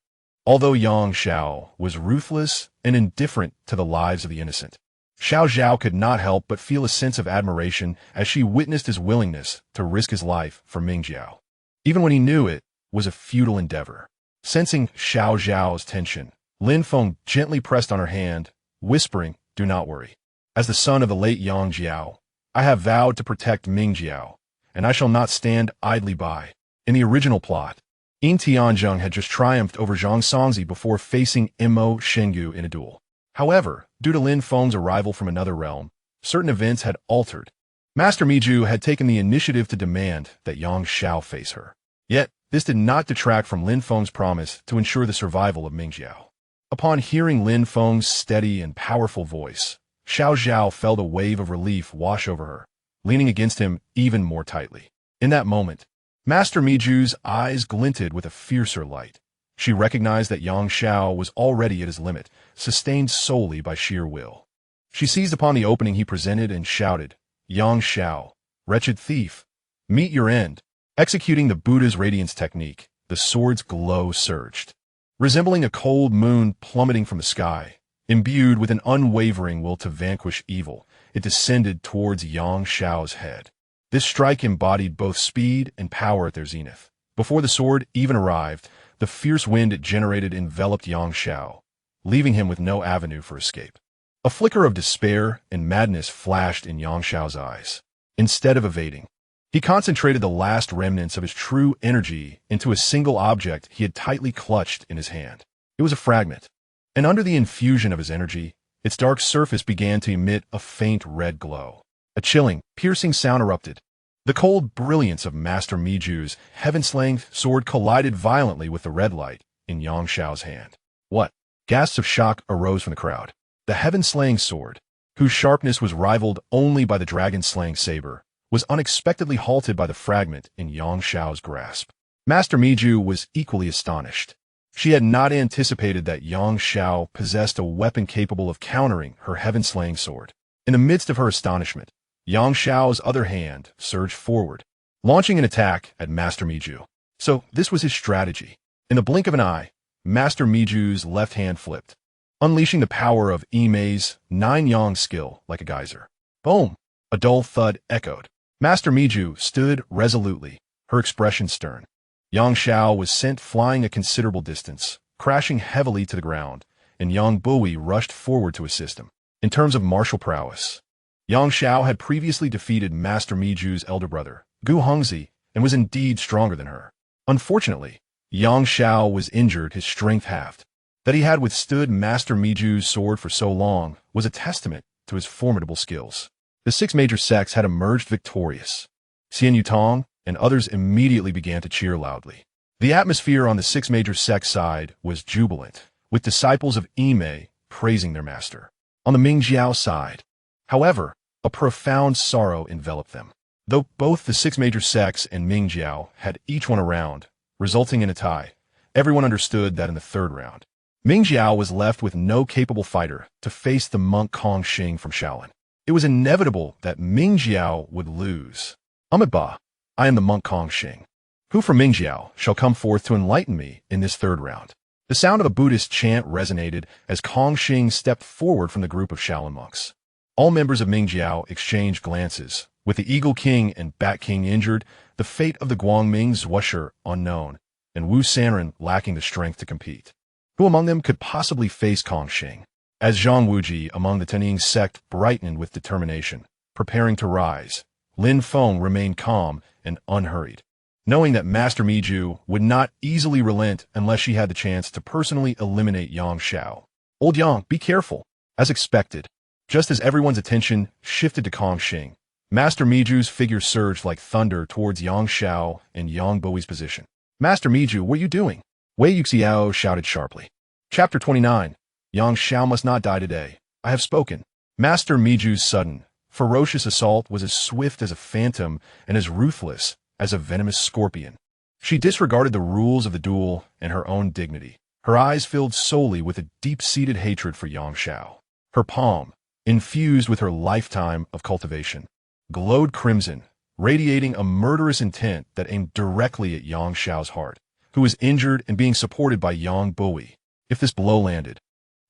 Although Yang Xiao was ruthless and indifferent to the lives of the innocent, Xiao Zhao could not help but feel a sense of admiration as she witnessed his willingness to risk his life for Mingjiao, even when he knew it was a futile endeavor. Sensing Xiao Zhao's tension, Lin Feng gently pressed on her hand, whispering, "Do not worry. As the son of the late Yang Jiao, I have vowed to protect Mingjiao, and I shall not stand idly by." In the original plot, Yin Tianzheng had just triumphed over Zhang Songzi before facing Mo Shengu in a duel. However, due to Lin Feng's arrival from another realm, certain events had altered. Master Miju had taken the initiative to demand that Yang Xiao face her. Yet, this did not detract from Lin Feng's promise to ensure the survival of Mingjiao. Upon hearing Lin Feng's steady and powerful voice, Xiao Zhao felt a wave of relief wash over her, leaning against him even more tightly. In that moment, Master Miju's eyes glinted with a fiercer light. She recognized that Yang Xiao was already at his limit, sustained solely by sheer will. She seized upon the opening he presented and shouted, "Yang Xiao, wretched thief, meet your end." Executing the Buddha's radiance technique, the sword's glow surged. Resembling a cold moon plummeting from the sky, imbued with an unwavering will to vanquish evil, it descended towards Yang Xiao's head. This strike embodied both speed and power at their zenith. Before the sword even arrived, the fierce wind it generated enveloped Yang Xiao, leaving him with no avenue for escape. A flicker of despair and madness flashed in Yang Xiao's eyes. Instead of evading, he concentrated the last remnants of his true energy into a single object he had tightly clutched in his hand. It was a fragment, and under the infusion of his energy, its dark surface began to emit a faint red glow. A chilling, piercing sound erupted. The cold brilliance of Master Miju's heaven-slaying sword collided violently with the red light in Yang Xiao's hand. What? Gasps of shock arose from the crowd. The heaven-slaying sword, whose sharpness was rivaled only by the dragon-slaying saber, was unexpectedly halted by the fragment in Yang Xiao's grasp. Master Miju was equally astonished. She had not anticipated that Yang Xiao possessed a weapon capable of countering her heaven-slaying sword. In the midst of her astonishment, Yang Xiao's other hand surged forward, launching an attack at Master Miju. So this was his strategy. In the blink of an eye, Master Miju's left hand flipped, unleashing the power of Imei's 9-yang skill like a geyser. Boom! A dull thud echoed. Master Miju stood resolutely, her expression stern. Yang Xiao was sent flying a considerable distance, crashing heavily to the ground, and Yang Buhui rushed forward to assist him. In terms of martial prowess, Yang Xiao had previously defeated Master Miju's elder brother, Gu Hongzi, and was indeed stronger than her. Unfortunately, Yang Xiao was injured, his strength halved. That he had withstood Master Miju's sword for so long was a testament to his formidable skills. The six major sects had emerged victorious. Xian Yutong and others immediately began to cheer loudly. The atmosphere on the six major sect side was jubilant, with disciples of Yimei praising their master. On the Mingjiao side, however, a profound sorrow enveloped them. Though both the six major sects and Mingjiao had each won a round, resulting in a tie, everyone understood that in the third round, Mingjiao was left with no capable fighter to face the monk Kong Xing from Shaolin. It was inevitable that Mingjiao would lose. Amiba, I am the monk Kong Xing. Who from Mingjiao shall come forth to enlighten me in this third round? The sound of a Buddhist chant resonated as Kong Xing stepped forward from the group of Shaolin monks. All members of Mingjiao exchanged glances. With the Eagle King and Bat King injured, the fate of the Guangming Zhuosher unknown, and Wu Sanren lacking the strength to compete. Who among them could possibly face Kong Xing? As Zhang Wuji among the Tening sect brightened with determination, preparing to rise, Lin Feng remained calm and unhurried, knowing that Master Miju would not easily relent unless she had the chance to personally eliminate Yang Xiao. Old Yang, be careful. As expected, just as everyone's attention shifted to Kong Xing, Master Miju's figure surged like thunder towards Yang Xiao and Yang Bui's position. Master Miju, what are you doing? Wei Yuxiao shouted sharply. Chapter 29. Yang Xiao must not die today. I have spoken. Master Miju's sudden, ferocious assault was as swift as a phantom and as ruthless as a venomous scorpion. She disregarded the rules of the duel and her own dignity. Her eyes filled solely with a deep-seated hatred for Yang Xiao. Her palm, infused with her lifetime of cultivation, glowed crimson, radiating a murderous intent that aimed directly at Yang Xiao's heart, who was injured and being supported by Yang Buhui. If this blow landed,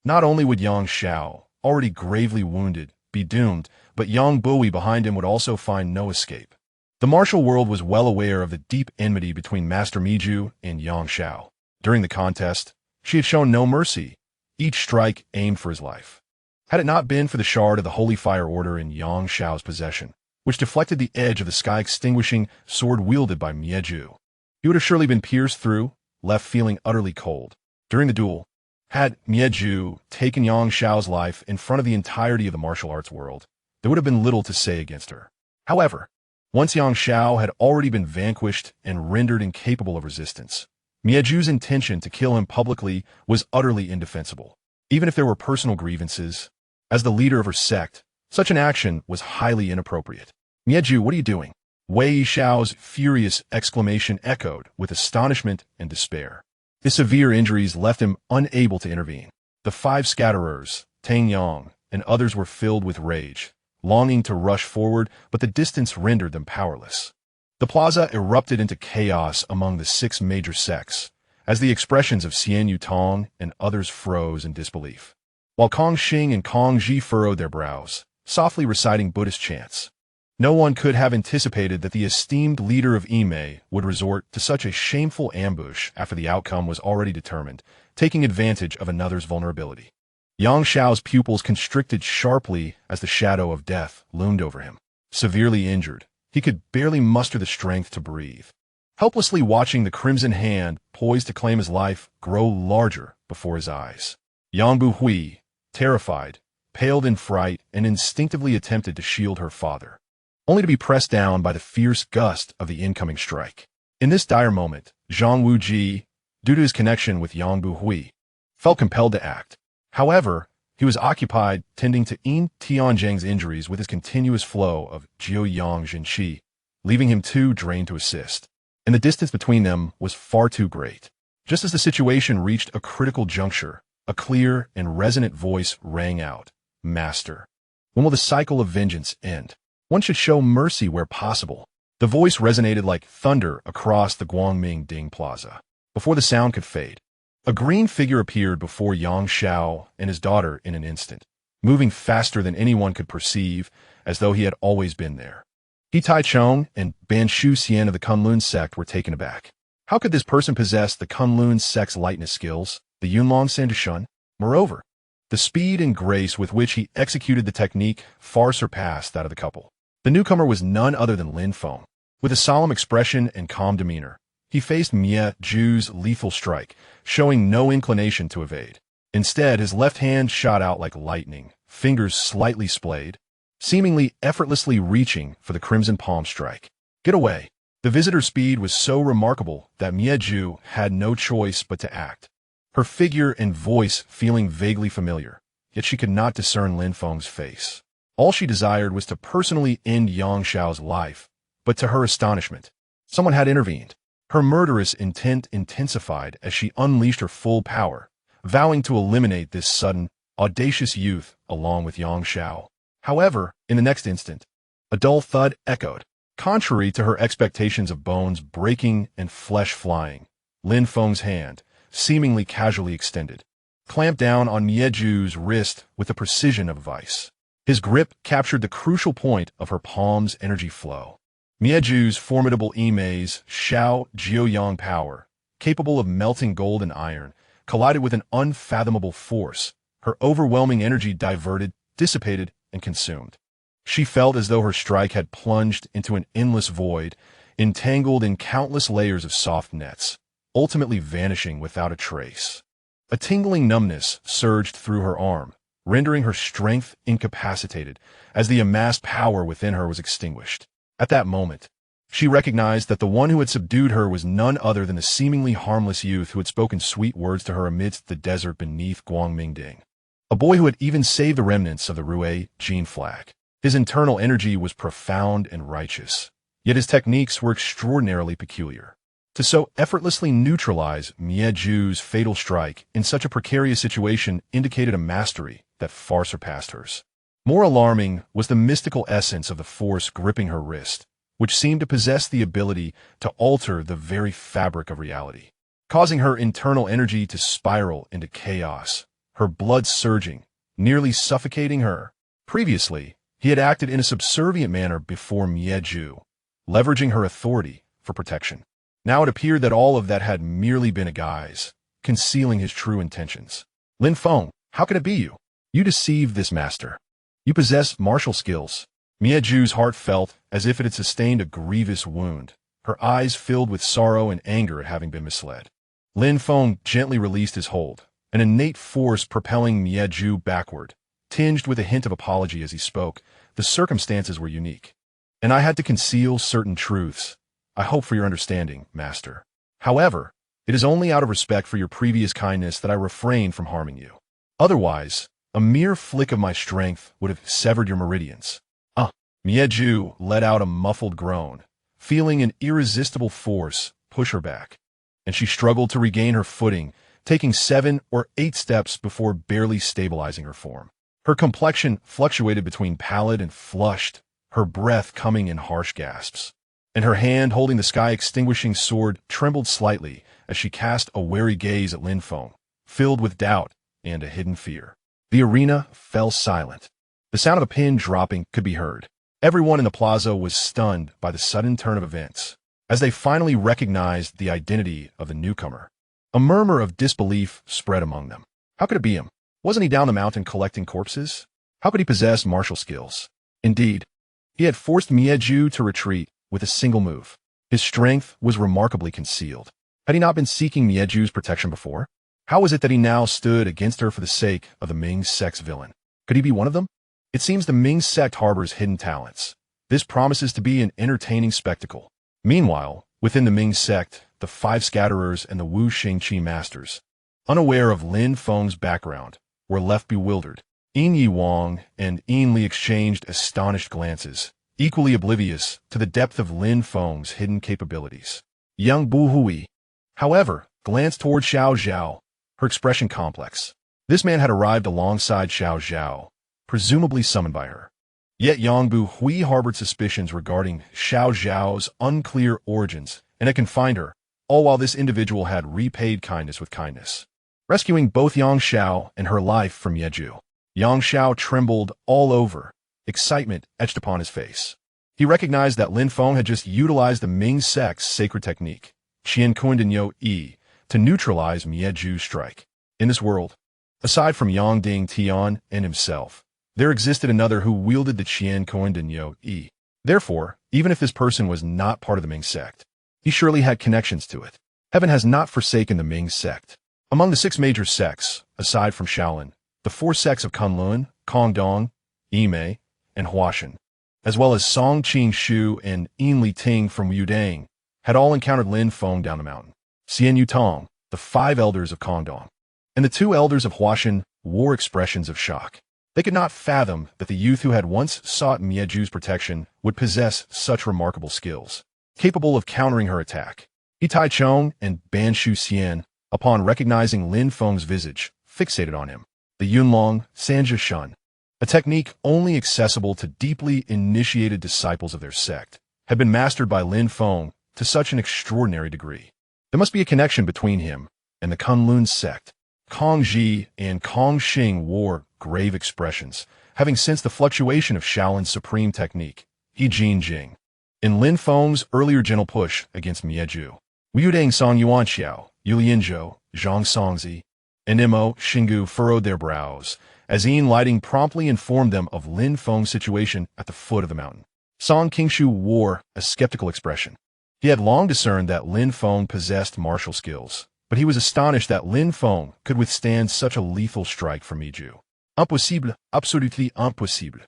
not only would Yang Xiao, already gravely wounded, be doomed, but Yang Buhui behind him would also find no escape. The martial world was well aware of the deep enmity between Master Miju and Yang Xiao. During the contest, she had shown no mercy, each strike aimed for his life. Had it not been for the shard of the Holy Fire Order in Yang Xiao's possession, which deflected the edge of the sky-extinguishing sword wielded by Mieju, he would have surely been pierced through, left feeling utterly cold. During the duel, had Mieju taken Yang Xiao's life in front of the entirety of the martial arts world, there would have been little to say against her. However, once Yang Xiao had already been vanquished and rendered incapable of resistance, Mieju's intention to kill him publicly was utterly indefensible. Even if there were personal grievances, as the leader of her sect, such an action was highly inappropriate. Mieju, what are you doing? Wei Xiao's furious exclamation echoed with astonishment and despair. His severe injuries left him unable to intervene. The five scatterers, Tang Yang, and others were filled with rage, longing to rush forward, but the distance rendered them powerless. The plaza erupted into chaos among the six major sects, as the expressions of Xian Yutong and others froze in disbelief, while Kong Xing and Kong Ji furrowed their brows, softly reciting Buddhist chants. No one could have anticipated that the esteemed leader of Yimei would resort to such a shameful ambush after the outcome was already determined, taking advantage of another's vulnerability. Yang Xiao's pupils constricted sharply as the shadow of death loomed over him. Severely injured, he could barely muster the strength to breathe. Helplessly watching the crimson hand poised to claim his life grow larger before his eyes, Yang Buhui, terrified, paled in fright and instinctively attempted to shield her father, only to be pressed down by the fierce gust of the incoming strike. In this dire moment, Zhang Wuji, due to his connection with Yang Buhui, felt compelled to act. However, he was occupied tending to Yin Tianzhang's injuries with his continuous flow of Jiuyang Jinqi, leaving him too drained to assist. And the distance between them was far too great. Just as the situation reached a critical juncture, a clear and resonant voice rang out, "Master, when will the cycle of vengeance end? One should show mercy where possible." The voice resonated like thunder across the Guangming Ding Plaza. Before the sound could fade, a green figure appeared before Yang Xiao and his daughter in an instant. moving faster than anyone could perceive, as though he had always been there. He Taichung and Ban Shu Xian of the Kunlun sect were taken aback. How could this person possess the Kunlun sect's lightness skills, the Yunlong Sandishun? Moreover, the speed and grace with which he executed the technique far surpassed that of the couple. The newcomer was none other than Lin Feng. With a solemn expression and calm demeanor, he faced Mie Zhu's lethal strike, showing no inclination to evade. Instead, his left hand shot out like lightning, fingers slightly splayed, seemingly effortlessly reaching for the crimson palm strike. Get away! The visitor's speed was so remarkable that Mie Zhu had no choice but to act. Her figure and voice feeling vaguely familiar, yet she could not discern Lin Feng's face. All she desired was to personally end Yang Xiao's life, but to her astonishment, someone had intervened. Her murderous intent intensified as she unleashed her full power, vowing to eliminate this sudden, audacious youth along with Yang Xiao. However, in the next instant, a dull thud echoed. Contrary to her expectations of bones breaking and flesh flying, Lin Feng's hand, seemingly casually extended, clamped down on Mie Zhu's wrist with the precision of a vice. His grip captured the crucial point of her palm's energy flow. Mie Zhu's formidable Yime's Xiao Jiuyang power, capable of melting gold and iron, collided with an unfathomable force. Her overwhelming energy diverted, dissipated, and consumed. She felt as though her strike had plunged into an endless void, entangled in countless layers of soft nets, ultimately vanishing without a trace. A tingling numbness surged through her arm, rendering her strength incapacitated as the amassed power within her was extinguished. At that moment, she recognized that the one who had subdued her was none other than the seemingly harmless youth who had spoken sweet words to her amidst the desert beneath Guangmingding. A boy who had even saved the remnants of the Rue Jean flag. His internal energy was profound and righteous, yet his techniques were extraordinarily peculiar. To so effortlessly neutralize Mie Zhu's fatal strike in such a precarious situation indicated a mastery that far surpassed hers. More alarming was the mystical essence of the force gripping her wrist, which seemed to possess the ability to alter the very fabric of reality, causing her internal energy to spiral into chaos, her blood surging, nearly suffocating her. Previously, he had acted in a subservient manner before Mie Zhu, leveraging her authority for protection. Now it appeared that all of that had merely been a guise, concealing his true intentions. Lin Feng, how can it be you? You deceived this master. You possess martial skills. Mie Zhu's heart felt as if it had sustained a grievous wound, her eyes filled with sorrow and anger at having been misled. Lin Feng gently released his hold, an innate force propelling Mie Zhu backward, tinged with a hint of apology as he spoke. The circumstances were unique, and I had to conceal certain truths. I hope for your understanding, master. However, it is only out of respect for your previous kindness that I refrain from harming you. Otherwise, a mere flick of my strength would have severed your meridians. Mie Zhu let out a muffled groan, feeling an irresistible force push her back, and she struggled to regain her footing, taking 7 or 8 steps before barely stabilizing her form. Her complexion fluctuated between pallid and flushed, her breath coming in harsh gasps, and her hand holding the sky-extinguishing sword trembled slightly as she cast a wary gaze at Lin Feng, filled with doubt and a hidden fear. The arena fell silent. The sound of a pin dropping could be heard. Everyone in the plaza was stunned by the sudden turn of events, as they finally recognized the identity of the newcomer. A murmur of disbelief spread among them. How could it be him? Wasn't he down the mountain collecting corpses? How could he possess martial skills? Indeed, he had forced Mie Zhu to retreat with a single move. His strength was remarkably concealed. Had he not been seeking Mie Zhu's protection before? How was it that he now stood against her for the sake of the Ming sect's villain? Could he be one of them? It seems the Ming sect harbors hidden talents. This promises to be an entertaining spectacle. Meanwhile, within the Ming sect, the 5 scatterers and the Wu Xingqi masters, unaware of Lin Feng's background, were left bewildered. Yin Yi Wang and Yin Li exchanged astonished glances, equally oblivious to the depth of Lin Feng's hidden capabilities. Young Buhui, however, glanced toward Zhao, her expression complex. This man had arrived alongside Zhao, presumably summoned by her. Yet Yang Buhui harbored suspicions regarding Zhao's unclear origins and had confined her, all while this individual had repaid kindness with kindness, rescuing both Yang Xiao and her life from Mie Zhu. Yang Xiao trembled all over, excitement etched upon his face. He recognized that Lin Feng had just utilized the Ming sect's sacred technique, Qiankun Yi, to neutralize Mieju's strike. In this world, aside from Yang Ding Tian and himself, there existed another who wielded the Qiankun Yi. Therefore, even if this person was not part of the Ming sect, he surely had connections to it. Heaven has not forsaken the Ming sect. Among the 6 major sects, aside from Shaolin, the 4 sects of Kunlun, Kongdong, Yimei, and Huashan, as well as Song Qing Shu and Yin Li Ting from Yudang, had all encountered Lin Feng down the mountain. Xian Yutong, the 5 elders of Kongdong, and the 2 elders of Huashan wore expressions of shock. They could not fathom that the youth who had once sought Mieju's protection would possess such remarkable skills, capable of countering her attack. Yitai Chong and Ban Shu Xian, upon recognizing Lin Feng's visage, fixated on him. The Yunlong Sanja Shun, a technique only accessible to deeply initiated disciples of their sect, had been mastered by Lin Feng to such an extraordinary degree. There must be a connection between him and the Kunlun sect. Kong Ji and Kong Xing wore grave expressions, having sensed the fluctuation of Shaolin's supreme technique, Yijin Jing. In Lin Feng's earlier gentle push against Mieju, Wudang Song Yuan Xiao, Yulianzhou, Zhang Songzi, and Mo Xingu furrowed their brows, as Yin Lighting promptly informed them of Lin Feng's situation at the foot of the mountain. Song Qingshu wore a skeptical expression. He had long discerned that Lin Feng possessed martial skills, but he was astonished that Lin Feng could withstand such a lethal strike from Miju. Impossible, absolutely impossible.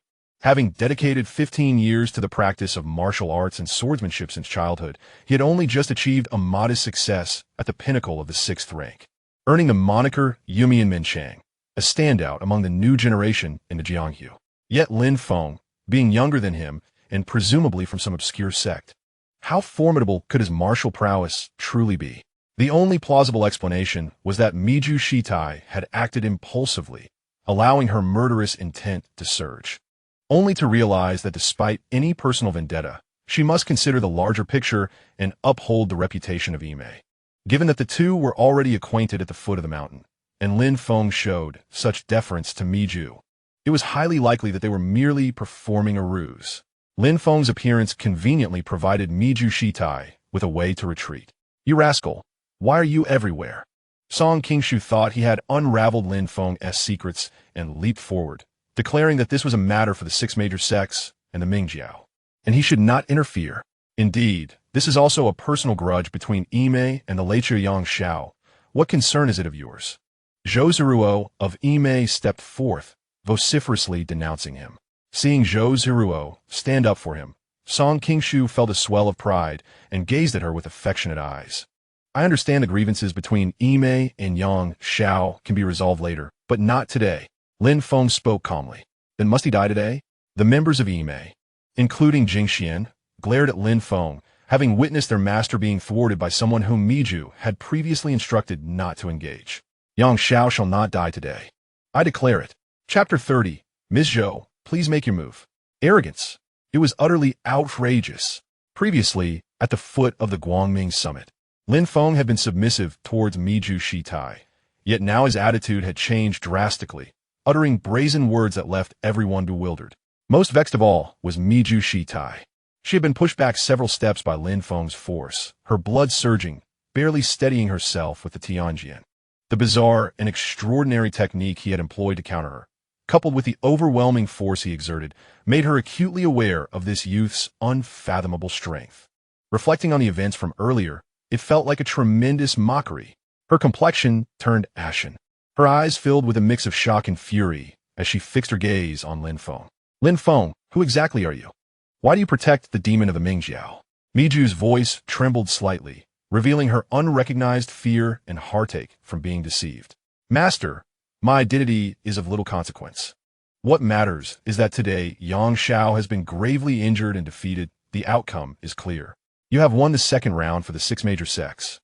Having dedicated 15 years to the practice of martial arts and swordsmanship since childhood, he had only just achieved a modest success at the pinnacle of the 6th rank, earning the moniker Yumian Minchang, a standout among the new generation in the Jianghu. Yet Lin Feng, being younger than him and presumably from some obscure sect, how formidable could his martial prowess truly be? The only plausible explanation was that Miju Shitai had acted impulsively, allowing her murderous intent to surge, only to realize that despite any personal vendetta, she must consider the larger picture and uphold the reputation of Yimei. Given that the two were already acquainted at the foot of the mountain, and Lin Feng showed such deference to Miju, it was highly likely that they were merely performing a ruse. Lin Feng's appearance conveniently provided Miju Shitai with a way to retreat. "You rascal, why are you everywhere?" Song Qingshu thought he had unraveled Lin Feng's secrets and leaped forward, declaring that this was a matter for the 6 major sects and the Mingjiao, and he should not interfere. Indeed, this is also a personal grudge between Yimei and the Leichu Yang Xiao. What concern is it of yours? Zhou of Yimei stepped forth, vociferously denouncing him. Seeing Zhou stand up for him, Song Qingshu felt a swell of pride and gazed at her with affectionate eyes. "I understand the grievances between Yimei and Yang Xiao can be resolved later, but not today." Lin Feng spoke calmly. "Then must he die today?" The members of Yimei, including Jing Xian, glared at Lin Feng, having witnessed their master being thwarted by someone whom Miju had previously instructed not to engage. "Yang Xiao shall not die today. I declare it." Chapter 30. Ms. Zhou, please make your move. Arrogance. It was utterly outrageous. Previously, at the foot of the Guangming summit, Lin Feng had been submissive towards Miju Shitai, yet now his attitude had changed drastically, uttering brazen words that left everyone bewildered. Most vexed of all was Miju Shitai. She had been pushed back several steps by Lin Feng's force, her blood surging, barely steadying herself with the Tianjian. The bizarre and extraordinary technique he had employed to counter her, coupled with the overwhelming force he exerted, made her acutely aware of this youth's unfathomable strength. Reflecting on the events from earlier, it felt like a tremendous mockery. Her complexion turned ashen. Her eyes filled with a mix of shock and fury as she fixed her gaze on Lin Feng. "Lin Feng, who exactly are you? Why do you protect the demon of the Mingjiao?" Miju's voice trembled slightly, revealing her unrecognized fear and heartache from being deceived. "Master, my identity is of little consequence. What matters is that today Yang Xiao has been gravely injured and defeated. The outcome is clear. You have won the 2nd round for the 6 major sects.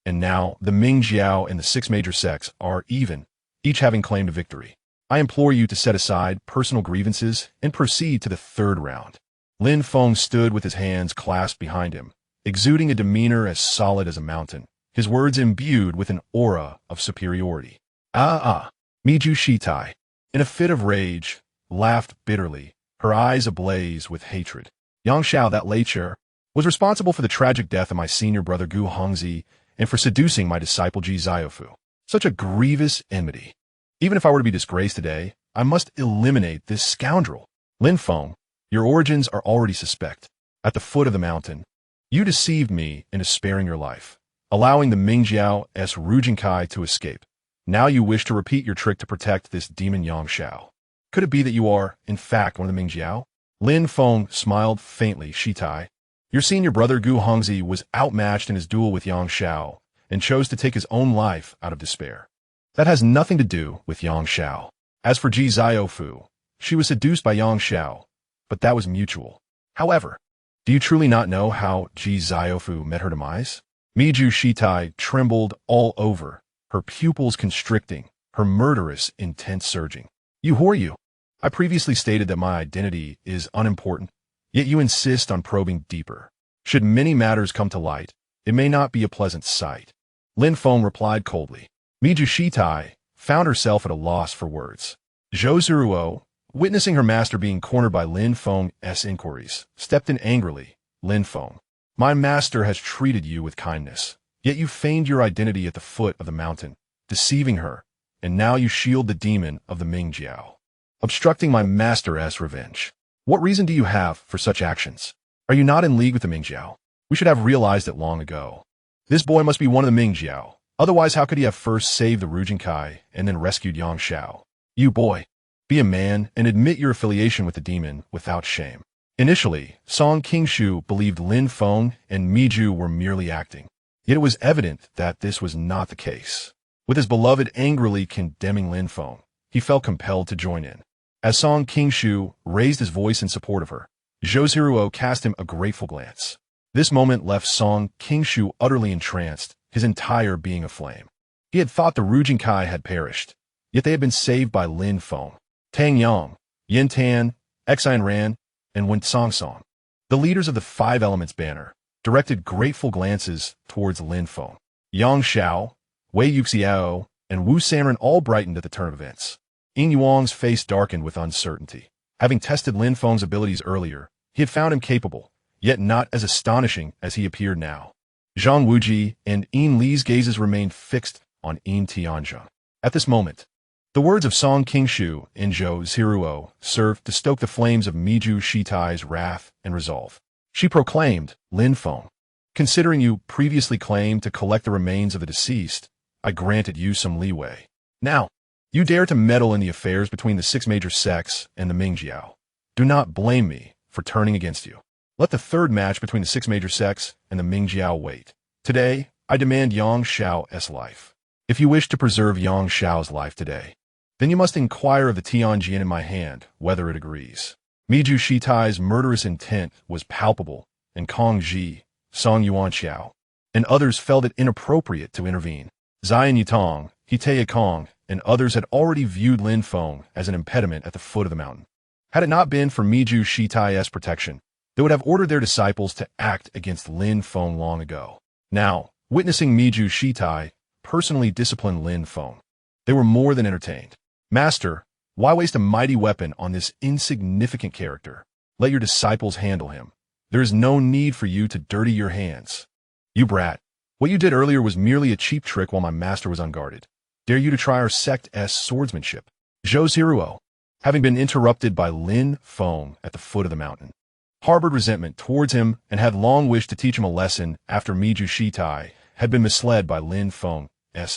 And now the Mingjiao and the 6 major sects are even, each having claimed a victory. I implore you to set aside personal grievances and proceed to the 3rd round." Lin Feng stood with his hands clasped behind him, exuding a demeanor as solid as a mountain, his words imbued with an aura of superiority. Miju Shitai, in a fit of rage, laughed bitterly, her eyes ablaze with hatred. Yang Xiao, that lecher, was responsible for the tragic death of my senior brother Gu Hongzi and for seducing my disciple Ji Ziofu. Such a grievous enmity. Even if I were to be disgraced today, I must eliminate this scoundrel. Lin Feng, your origins are already suspect. At the foot of the mountain, you deceived me into sparing your life, allowing the Mingjiao's Rujinkai to escape. Now you wish to repeat your trick to protect this demon Yang Xiao. Could it be that you are, in fact, one of the Mingjiao? Lin Feng smiled faintly. Shitai, your senior brother Gu Hongzi was outmatched in his duel with Yang Xiao and chose to take his own life out of despair. That has nothing to do with Yang Xiao. As for Ji Ziofu, she was seduced by Yang Xiao, but that was mutual. However, do you truly not know how Ji Ziofu met her demise? Miju Shitai trembled all over, her pupils constricting, her murderous intent surging. You whore you! I previously stated that my identity is unimportant, yet you insist on probing deeper. Should many matters come to light, it may not be a pleasant sight. Lin Feng replied coldly. Miju Shitai found herself at a loss for words. Zhou, witnessing her master being cornered by Lin Feng's inquiries, stepped in angrily. Lin Feng, my master has treated you with kindness, yet you feigned your identity at the foot of the mountain, deceiving her, and now you shield the demon of the Mingjiao, obstructing my master's revenge. What reason do you have for such actions? Are you not in league with the Mingjiao? We should have realized it long ago. This boy must be one of the Mingjiao, otherwise how could he have first saved the Rujinkai and then rescued Yang Xiao? You boy, be a man and admit your affiliation with the demon without shame. Initially, Song Qingshu believed Lin Feng and Miju were merely acting, yet it was evident that this was not the case. With his beloved angrily condemning Lin Feng, he felt compelled to join in. As Song Qingshu raised his voice in support of her, Zhiruo cast him a grateful glance. This moment left Song Qingshu utterly entranced, his entire being aflame. He had thought the Rujinkai had perished, yet they had been saved by Lin Feng, Tang Yang, Yin Tan, Xian Ran, and Wen Song Song. The leaders of the Five Elements banner directed grateful glances towards Lin Feng. Yang Xiao, Wei Yuxiao, and Wu Sanren all brightened at the turn of events. Ying Yuang's face darkened with uncertainty. Having tested Lin Feng's abilities earlier, he had found him capable, yet not as astonishing as he appeared now. Zhang Wuji and Yin Li's gazes remained fixed on Yin Tianzheng. At this moment, the words of Song Qingshu and Zhiruo served to stoke the flames of Miju Shitai's wrath and resolve. She proclaimed, Lin Feng, considering you previously claimed to collect the remains of the deceased, I granted you some leeway. Now, you dare to meddle in the affairs between the six major sects and the Mingjiao. Do not blame me for turning against you. Let the third match between the six major sects and the Mingjiao wait. Today, I demand Yang Xiao's life. If you wish to preserve Yang Xiao's life today, then you must inquire of the Tianjin in my hand whether it agrees. Miju Shitai's murderous intent was palpable, and Kong Ji, Song Yuanxiao, and others felt it inappropriate to intervene. Zion Yutong, Hitei Kong, and others had already viewed Lin Feng as an impediment at the foot of the mountain. Had it not been for Miju Shitai's protection, they would have ordered their disciples to act against Lin Feng long ago. Now, witnessing Miju Shitai personally discipline Lin Feng, they were more than entertained. Master, why waste a mighty weapon on this insignificant character? Let your disciples handle him. There is no need for you to dirty your hands. You brat, what you did earlier was merely a cheap trick while my master was unguarded. Dare you to try our sect's swordsmanship? Zhou, having been interrupted by Lin Feng at the foot of the mountain, harbored resentment towards him and had long wished to teach him a lesson after Miju Shitai had been misled by Lin Feng's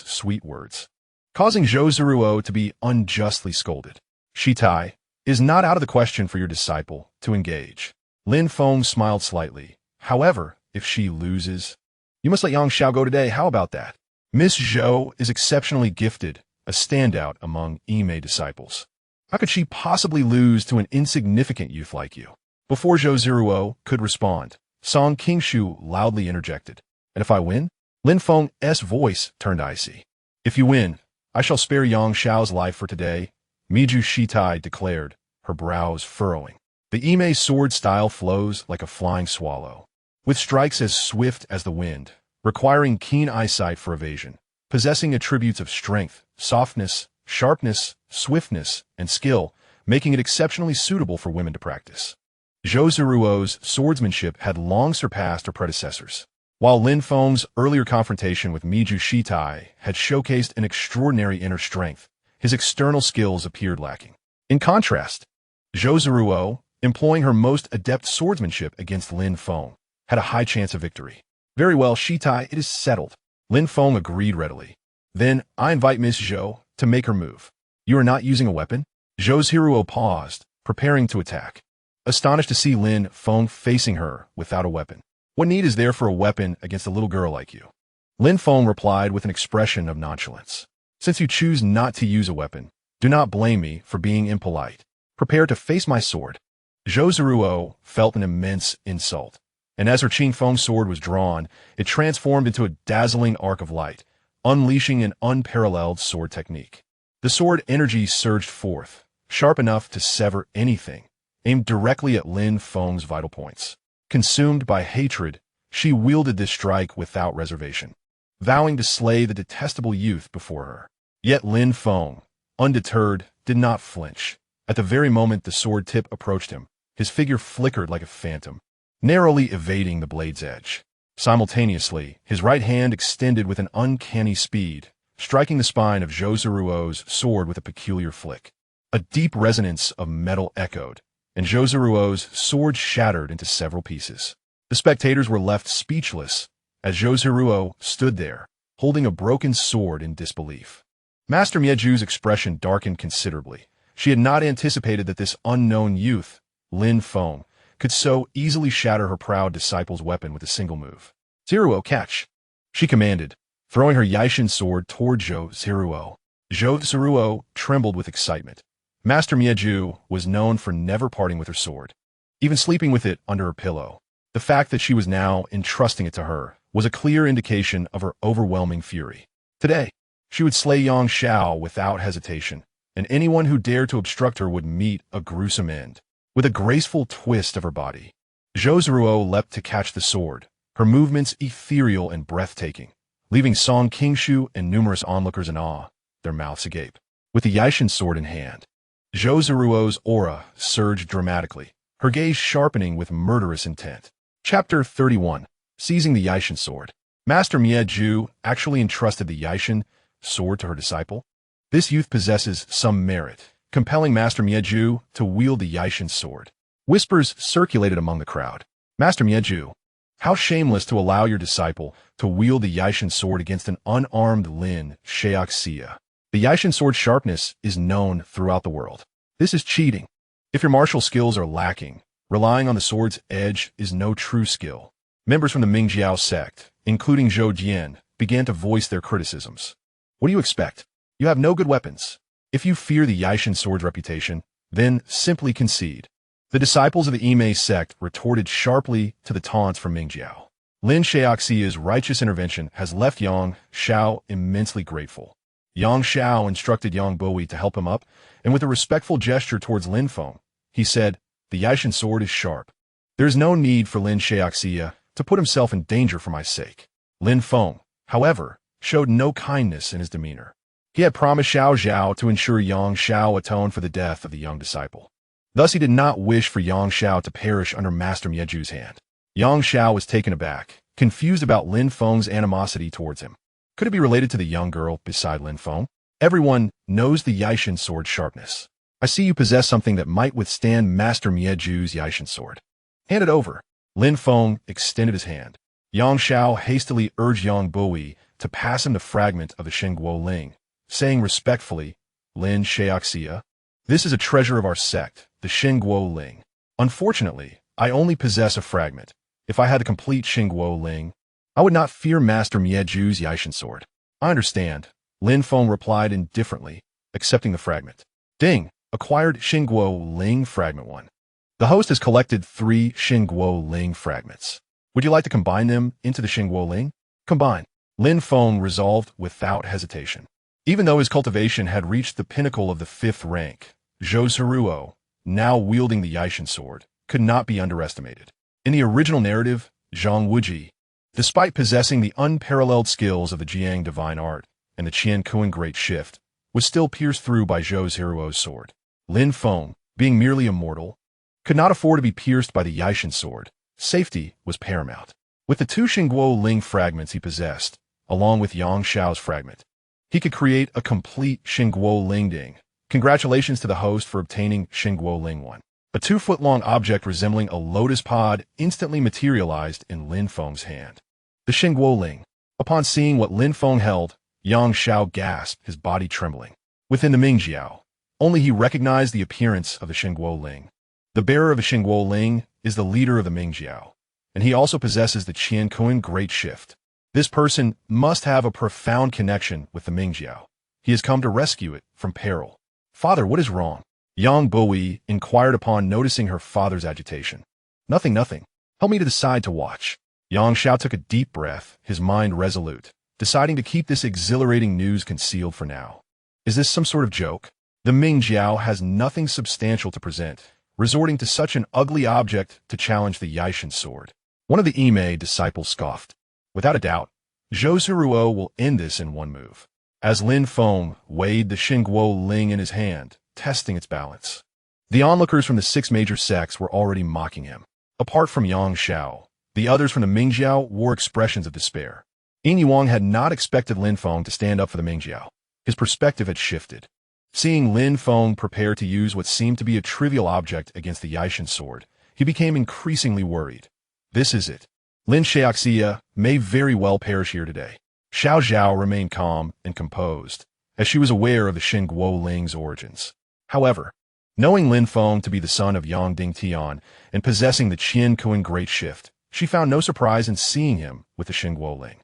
sweet words, causing Zhou to be unjustly scolded. Shitai, it is not out of the question for your disciple to engage. Lin Feng smiled slightly. However, if she loses, you must let Yang Xiao go today. How about that? Miss Zhou is exceptionally gifted, a standout among Ime disciples. How could she possibly lose to an insignificant youth like you? Before Zhou could respond, Song Qingshu loudly interjected. And if I win? Lin Feng's voice turned icy. If you win, I shall spare Yang Xiao's life for today, Miju Shitai declared, her brows furrowing. The Ime sword style flows like a flying swallow, with strikes as swift as the wind, requiring keen eyesight for evasion, possessing attributes of strength, softness, sharpness, swiftness, and skill, making it exceptionally suitable for women to practice. Zhiruo's swordsmanship had long surpassed her predecessors. While Lin Feng's earlier confrontation with Miju Shitai had showcased an extraordinary inner strength, his external skills appeared lacking. In contrast, Zhiruo, employing her most adept swordsmanship against Lin Feng, had a high chance of victory. Very well, Shitai, it is settled. Lin Feng agreed readily. Then I invite Miss Zhou to make her move. You are not using a weapon? Zhiruo paused, preparing to attack. Astonished to see Lin Feng facing her without a weapon. What need is there for a weapon against a little girl like you? Lin Feng replied with an expression of nonchalance. Since you choose not to use a weapon, do not blame me for being impolite. Prepare to face my sword. Zhiruo felt an immense insult, and as her Qin Feng sword was drawn, it transformed into a dazzling arc of light, unleashing an unparalleled sword technique. The sword energy surged forth, sharp enough to sever anything, aimed directly at Lin Feng's vital points. Consumed by hatred, she wielded this strike without reservation, vowing to slay the detestable youth before her. Yet Lin Feng, undeterred, did not flinch. At the very moment the sword tip approached him, his figure flickered like a phantom, narrowly evading the blade's edge. Simultaneously, his right hand extended with an uncanny speed, striking the spine of Zhiruo's sword with a peculiar flick. A deep resonance of metal echoed, and Zhiruo's sword shattered into several pieces. The spectators were left speechless as Zhiruo stood there, holding a broken sword in disbelief. Master Mieju's expression darkened considerably. She had not anticipated that this unknown youth, Lin Feng, could so easily shatter her proud disciple's weapon with a single move. Zhiruo, catch! She commanded, throwing her Yijin sword toward Zhiruo. Zhiruo trembled with excitement. Master Mieju was known for never parting with her sword, even sleeping with it under her pillow. The fact that she was now entrusting it to her was a clear indication of her overwhelming fury. Today, she would slay Xiao without hesitation, and anyone who dared to obstruct her would meet a gruesome end. With a graceful twist of her body, Zhiruo leapt to catch the sword, her movements ethereal and breathtaking, leaving Song Qingshu and numerous onlookers in awe, their mouths agape. With the Yijin sword in hand, Zhiruo's aura surged dramatically, her gaze sharpening with murderous intent. Chapter 31. Seizing the Yijin sword. Master Mieju actually entrusted the Yijin sword to her disciple. This youth possesses some merit, compelling Master Mieju to wield the Yijin sword. Whispers circulated among the crowd. Master Mieju, how shameless to allow your disciple to wield the Yijin sword against an unarmed Lin Feng. The Yijin sword's sharpness is known throughout the world. This is cheating. If your martial skills are lacking, relying on the sword's edge is no true skill. Members from the Mingjiao sect, including Zhou Jian, began to voice their criticisms. What do you expect? You have no good weapons. If you fear the Yijin sword's reputation, then simply concede. The disciples of the Yimei sect retorted sharply to the taunts from Mingjiao. Lin Xiao's righteous intervention has left Xiao immensely grateful. Xiao instructed Buhui to help him up, and with a respectful gesture towards Lin Feng, he said, the Yijin sword is sharp. There is no need for Lin Xiao to put himself in danger for my sake. Lin Feng, however, showed no kindness in his demeanor. He had promised Zhao to ensure Xiao atone for the death of the young disciple. Thus he did not wish for Xiao to perish under Master Mieju's hand. Xiao was taken aback, confused about Lin Feng's animosity towards him. Could it be related to the young girl beside Lin Feng? Everyone knows the Yijin sword's sharpness. I see you possess something that might withstand Master Mieju's Yijin sword. Hand it over. Lin Feng extended his hand. Xiao hastily urged Buhui to pass him the fragment of the Xingguo Ling, saying respectfully, Lin Xiao, this is a treasure of our sect, the Xingguo Ling. Unfortunately, I only possess a fragment. If I had the complete Xingguo Ling, I would not fear Master Mieju's Yijin sword. I understand, Lin Feng replied indifferently, accepting the fragment. Ding, acquired Xingguo Ling Fragment 1. The host has collected 3 Xingguo Ling fragments. Would you like to combine them into the Xingguo Ling? Combine. Lin Feng resolved without hesitation. Even though his cultivation had reached the pinnacle of the 5th rank, Zhiruo, now wielding the Yijin sword, could not be underestimated. In the original narrative, Zhang Wuji, despite possessing the unparalleled skills of the Jiang Divine Art and the Qiankun Great Shift, was still pierced through by Zhiruo's sword. Lin Feng, being merely immortal, could not afford to be pierced by the Yijin sword. Safety was paramount. With the two Xingguo Ling fragments he possessed, along with Yang Xiao's fragment, he could create a complete Xingguo Ling Ding. Congratulations to the host for obtaining Xingguo Ling 1. A 2-foot-long object resembling a lotus pod instantly materialized in Lin Feng's hand. The Xingguo Ling. Upon seeing what Lin Feng held, Yang Xiao gasped, his body trembling. Within the Mingjiao, only he recognized the appearance of the Xingguo Ling. The bearer of the Xingguo Ling is the leader of the Mingjiao, and he also possesses the Qiankun Great Shift. This person must have a profound connection with the Mingjiao. He has come to rescue it from peril. Father, what is wrong? Yang Buhui inquired upon noticing her father's agitation. Nothing. Help me to decide to watch. Yang Xiao took a deep breath, his mind resolute, deciding to keep this exhilarating news concealed for now. Is this some sort of joke? The Mingjiao has nothing substantial to present, resorting to such an ugly object to challenge the Yijin sword. One of the Ime disciples scoffed. Without a doubt, Zhiruo will end this in one move. As Lin Feng weighed the Xingguo Ling in his hand, testing its balance. The onlookers from the 6 major sects were already mocking him. Apart from Yang Xiao, the others from the Mingjiao wore expressions of despair. Yin Yuang had not expected Lin Feng to stand up for the Mingjiao. His perspective had shifted. Seeing Lin Feng prepare to use what seemed to be a trivial object against the Yijin sword, he became increasingly worried. This is it. Lin Xiaoxia may very well perish here today. Zhao remained calm and composed, as she was aware of the Xingguo Ling's origins. However, knowing Lin Feng to be the son of Yang Dingtian and possessing the Qiankun Great Shift, she found no surprise in seeing him with the Xingguo Ling.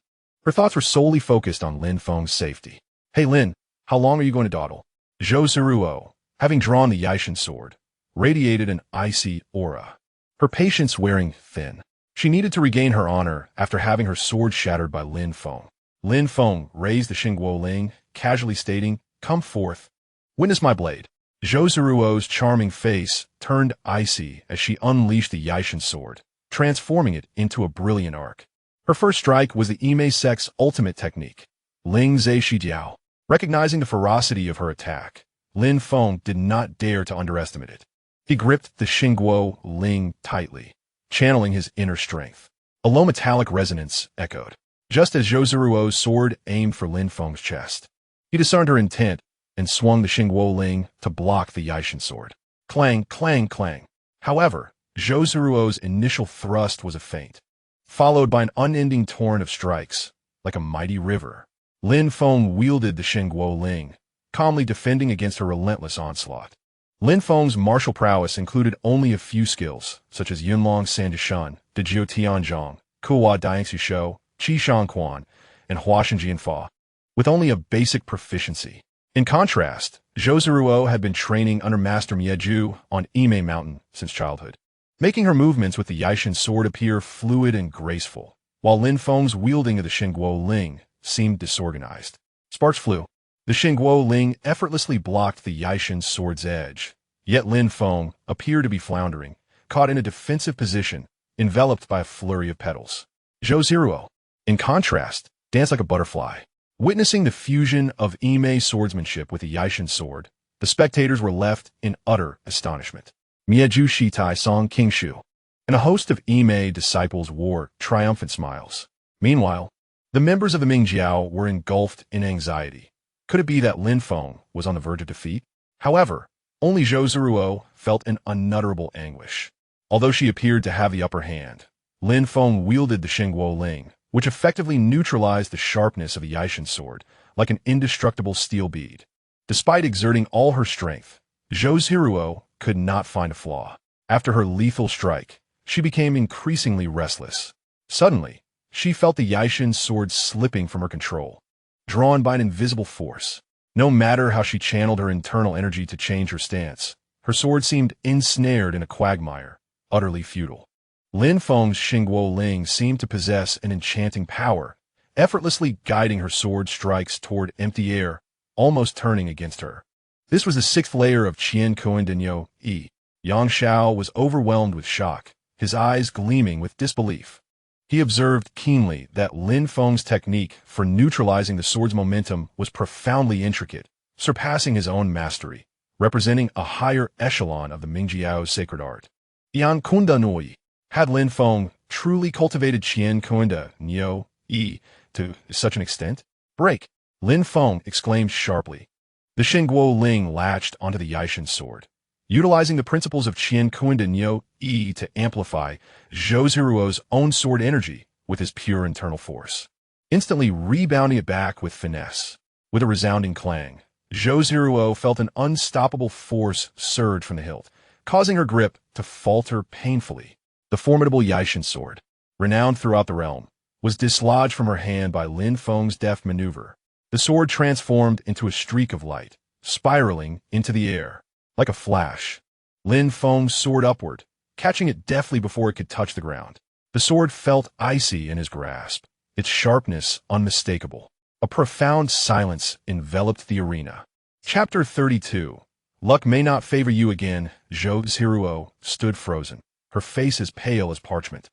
Her thoughts were solely focused on Lin Feng's safety. Hey Lin, how long are you going to dawdle? Zhiruo, having drawn the Yijin sword, radiated an icy aura. Her patience wearing thin. She needed to regain her honor after having her sword shattered by Lin Feng. Lin Feng raised the Xingguo Ling, casually stating, "Come forth. Witness my blade." Zhiruo's charming face turned icy as she unleashed the Yijin sword, transforming it into a brilliant arc. Her first strike was the Ime sect's ultimate technique, Ling Zai Shijiao. Recognizing the ferocity of her attack, Lin Feng did not dare to underestimate it. He gripped the Xingguo Ling tightly, channeling his inner strength. A low metallic resonance echoed, just as Zhiruo's sword aimed for Lin Feng's chest. He discerned her intent and swung the Xingguo Ling to block the Yijin sword. Clang, clang, clang. However, Zhiruo's initial thrust was a feint, followed by an unending torrent of strikes, like a mighty river. Lin Feng wielded the Xingguo Ling, calmly defending against her relentless onslaught. Lin Feng's martial prowess included only a few skills, such as Yunlong Sanjishan, Dejiu Tianzhong, Kuwa Diangxu Shou, Qi Shangquan, and Huashan Jianfa, with only a basic proficiency. In contrast, Zhiruo had been training under Master Mieju on Ime Mountain since childhood, making her movements with the Yijin sword appear fluid and graceful, while Lin Feng's wielding of the Xingguo Ling seemed disorganized. Sparks flew. The Xingguo Ling effortlessly blocked the Yijin sword's edge, yet Lin Feng appeared to be floundering, caught in a defensive position, enveloped by a flurry of petals. Zhiruo, in contrast, danced like a butterfly. Witnessing the fusion of Ime swordsmanship with the Yijin sword, the spectators were left in utter astonishment. Mieju Shitai Song Kingshu, and a host of Ime disciples wore triumphant smiles. Meanwhile, the members of the Mingjiao were engulfed in anxiety. Could it be that Lin Feng was on the verge of defeat? However, only Zhiruo felt an unutterable anguish. Although she appeared to have the upper hand, Lin Feng wielded the Xingguo Ling, which effectively neutralized the sharpness of the Yijin sword, like an indestructible steel bead. Despite exerting all her strength, Zhiruo could not find a flaw. After her lethal strike, she became increasingly restless. Suddenly, she felt the Yijin sword slipping from her control, drawn by an invisible force. No matter how she channeled her internal energy to change her stance, her sword seemed ensnared in a quagmire, utterly futile. Lin Feng's Xingguo Ling seemed to possess an enchanting power, effortlessly guiding her sword strikes toward empty air, almost turning against her. This was the 6th layer of Qiankun Denyo Yi. Yang Xiao was overwhelmed with shock, his eyes gleaming with disbelief. He observed keenly that Lin Feng's technique for neutralizing the sword's momentum was profoundly intricate, surpassing his own mastery, representing a higher echelon of the Mingjiao's sacred art. Qiankun Nui. Had Lin Feng truly cultivated Qiankun Nio Yi to such an extent? Break! Lin Feng exclaimed sharply. The Xingguo Ling latched onto the Yijin sword, utilizing the principles of Qiankun Nio Yi to amplify Zhiruo's own sword energy with his pure internal force, instantly rebounding it back with finesse. With a resounding clang, Zhiruo felt an unstoppable force surge from the hilt, causing her grip to falter painfully. The formidable Yijin sword, renowned throughout the realm, was dislodged from her hand by Lin Feng's deft maneuver. The sword transformed into a streak of light, spiraling into the air. Like a flash, Lin Feng soared upward, catching it deftly before it could touch the ground. The sword felt icy in his grasp, its sharpness unmistakable. A profound silence enveloped the arena. Chapter 32. Luck may not favor you again. Zhiruo stood frozen, her face as pale as parchment,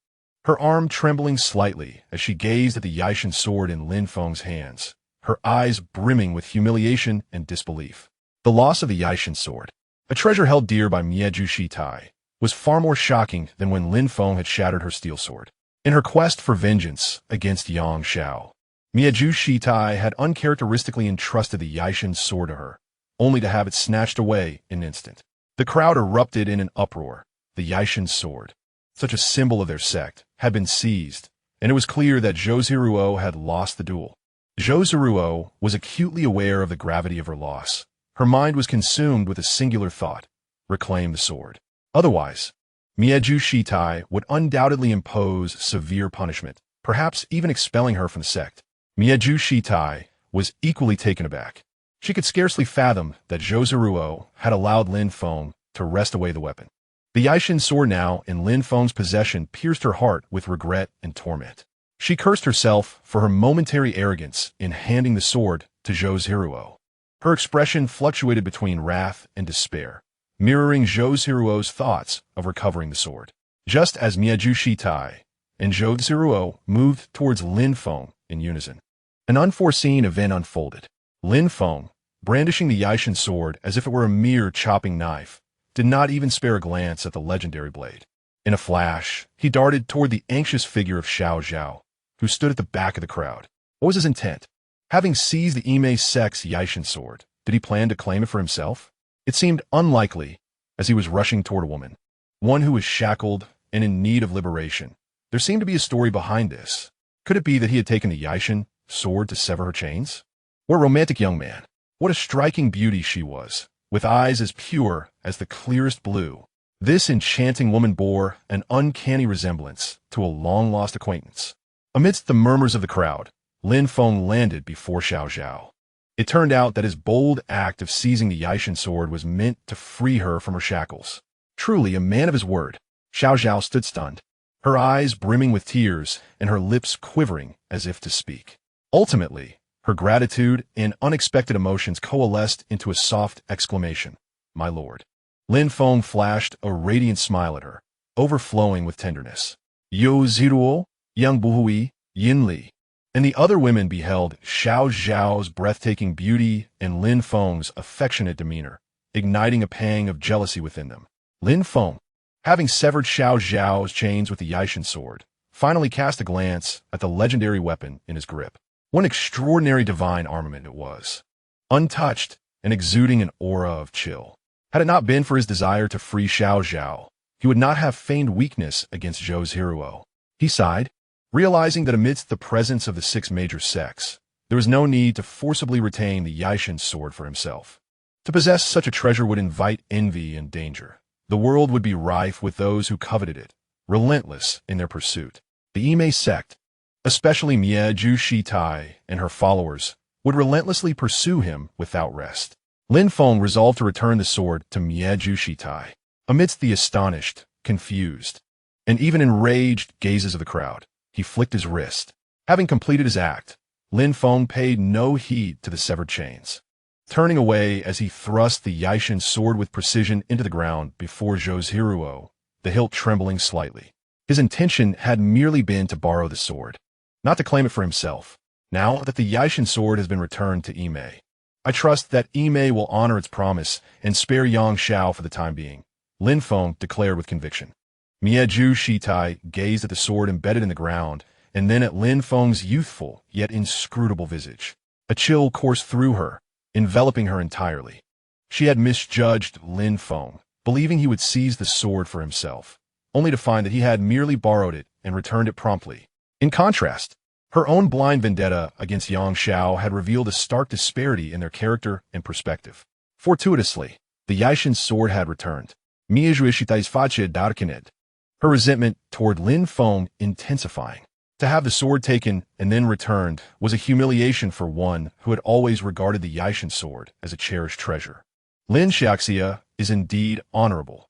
her arm trembling slightly as she gazed at the Yijin sword in Lin Feng's hands, her eyes brimming with humiliation and disbelief. The loss of the Yijin sword, a treasure held dear by Mieju Shitai, was far more shocking than when Lin Feng had shattered her steel sword. In her quest for vengeance against Yang Xiao, Mieju Shitai had uncharacteristically entrusted the Yijin sword to her, only to have it snatched away in an instant. The crowd erupted in an uproar. The Yijin sword, such a symbol of their sect, had been seized, and it was clear that Zhiruo had lost the duel. Zhiruo was acutely aware of the gravity of her loss. Her mind was consumed with a singular thought: reclaim the sword. Otherwise, Mieju Shitai would undoubtedly impose severe punishment, perhaps even expelling her from the sect. Mieju Shitai was equally taken aback. She could scarcely fathom that Zhiruo had allowed Lin Feng to wrest away the weapon. The Yijin sword now in Lin Feng's possession pierced her heart with regret and torment. She cursed herself for her momentary arrogance in handing the sword to Zhiruo. Her expression fluctuated between wrath and despair, mirroring Zhiruo's thoughts of recovering the sword. Just as Mieju Shitai and Zhiruo moved towards Lin Feng in unison, an unforeseen event unfolded. Lin Feng, brandishing the Yijin sword as if it were a mere chopping knife, did not even spare a glance at the legendary blade. In a flash, he darted toward the anxious figure of Zhao, who stood at the back of the crowd. What was his intent? Having seized the Ime Sect's Yijin sword, did he plan to claim it for himself? It seemed unlikely as he was rushing toward a woman, one who was shackled and in need of liberation. There seemed to be a story behind this. Could it be that he had taken the Yijin sword to sever her chains? What a romantic young man. What a striking beauty she was, with eyes as pure as the clearest blue. This enchanting woman bore an uncanny resemblance to a long-lost acquaintance. Amidst the murmurs of the crowd, Lin Feng landed before Zhao. It turned out that his bold act of seizing the Yijin sword was meant to free her from her shackles. Truly a man of his word. Zhao stood stunned, her eyes brimming with tears and her lips quivering as if to speak. Ultimately, her gratitude and unexpected emotions coalesced into a soft exclamation: "My lord." Lin Feng flashed a radiant smile at her, overflowing with tenderness. Zhiruo, young Buhui, Yin Li, and the other women beheld Zhao's breathtaking beauty and Lin Feng's affectionate demeanor, igniting a pang of jealousy within them. Lin Feng, having severed Zhao's chains with the Yijin sword, finally cast a glance at the legendary weapon in his grip. What an extraordinary divine armament it was, untouched and exuding an aura of chill. Had it not been for his desire to free Zhao, he would not have feigned weakness against Zhiruo. He sighed, realizing that amidst the presence of the 6 major sects, there was no need to forcibly retain the Yijin sword for himself. To possess such a treasure would invite envy and danger. The world would be rife with those who coveted it, relentless in their pursuit. The Ime sect, especially Mieju Shitai and her followers, would relentlessly pursue him without rest. Lin Feng resolved to return the sword to Mieju Shitai. Amidst the astonished, confused, and even enraged gazes of the crowd, he flicked his wrist. Having completed his act, Lin Feng paid no heed to the severed chains, turning away as he thrust the Yijin sword with precision into the ground before Zhiruo, the hilt trembling slightly. His intention had merely been to borrow the sword, not to claim it for himself. Now that the Yijin sword has been returned to Ime, I trust that Yimei will honor its promise and spare Yang Xiao for the time being, Lin Feng declared with conviction. Miezhu Shitai gazed at the sword embedded in the ground, and then at Lin Feng's youthful yet inscrutable visage. A chill coursed through her, enveloping her entirely. She had misjudged Lin Feng, believing he would seize the sword for himself, only to find that he had merely borrowed it and returned it promptly. In contrast, her own blind vendetta against Yang Xiao had revealed a stark disparity in their character and perspective. Fortuitously, the Yijin sword had returned. Miezhu Shitai's fache darkened, her resentment toward Lin Feng intensifying. To have the sword taken and then returned was a humiliation for one who had always regarded the Yijin sword as a cherished treasure. Lin Xiaxia is indeed honorable.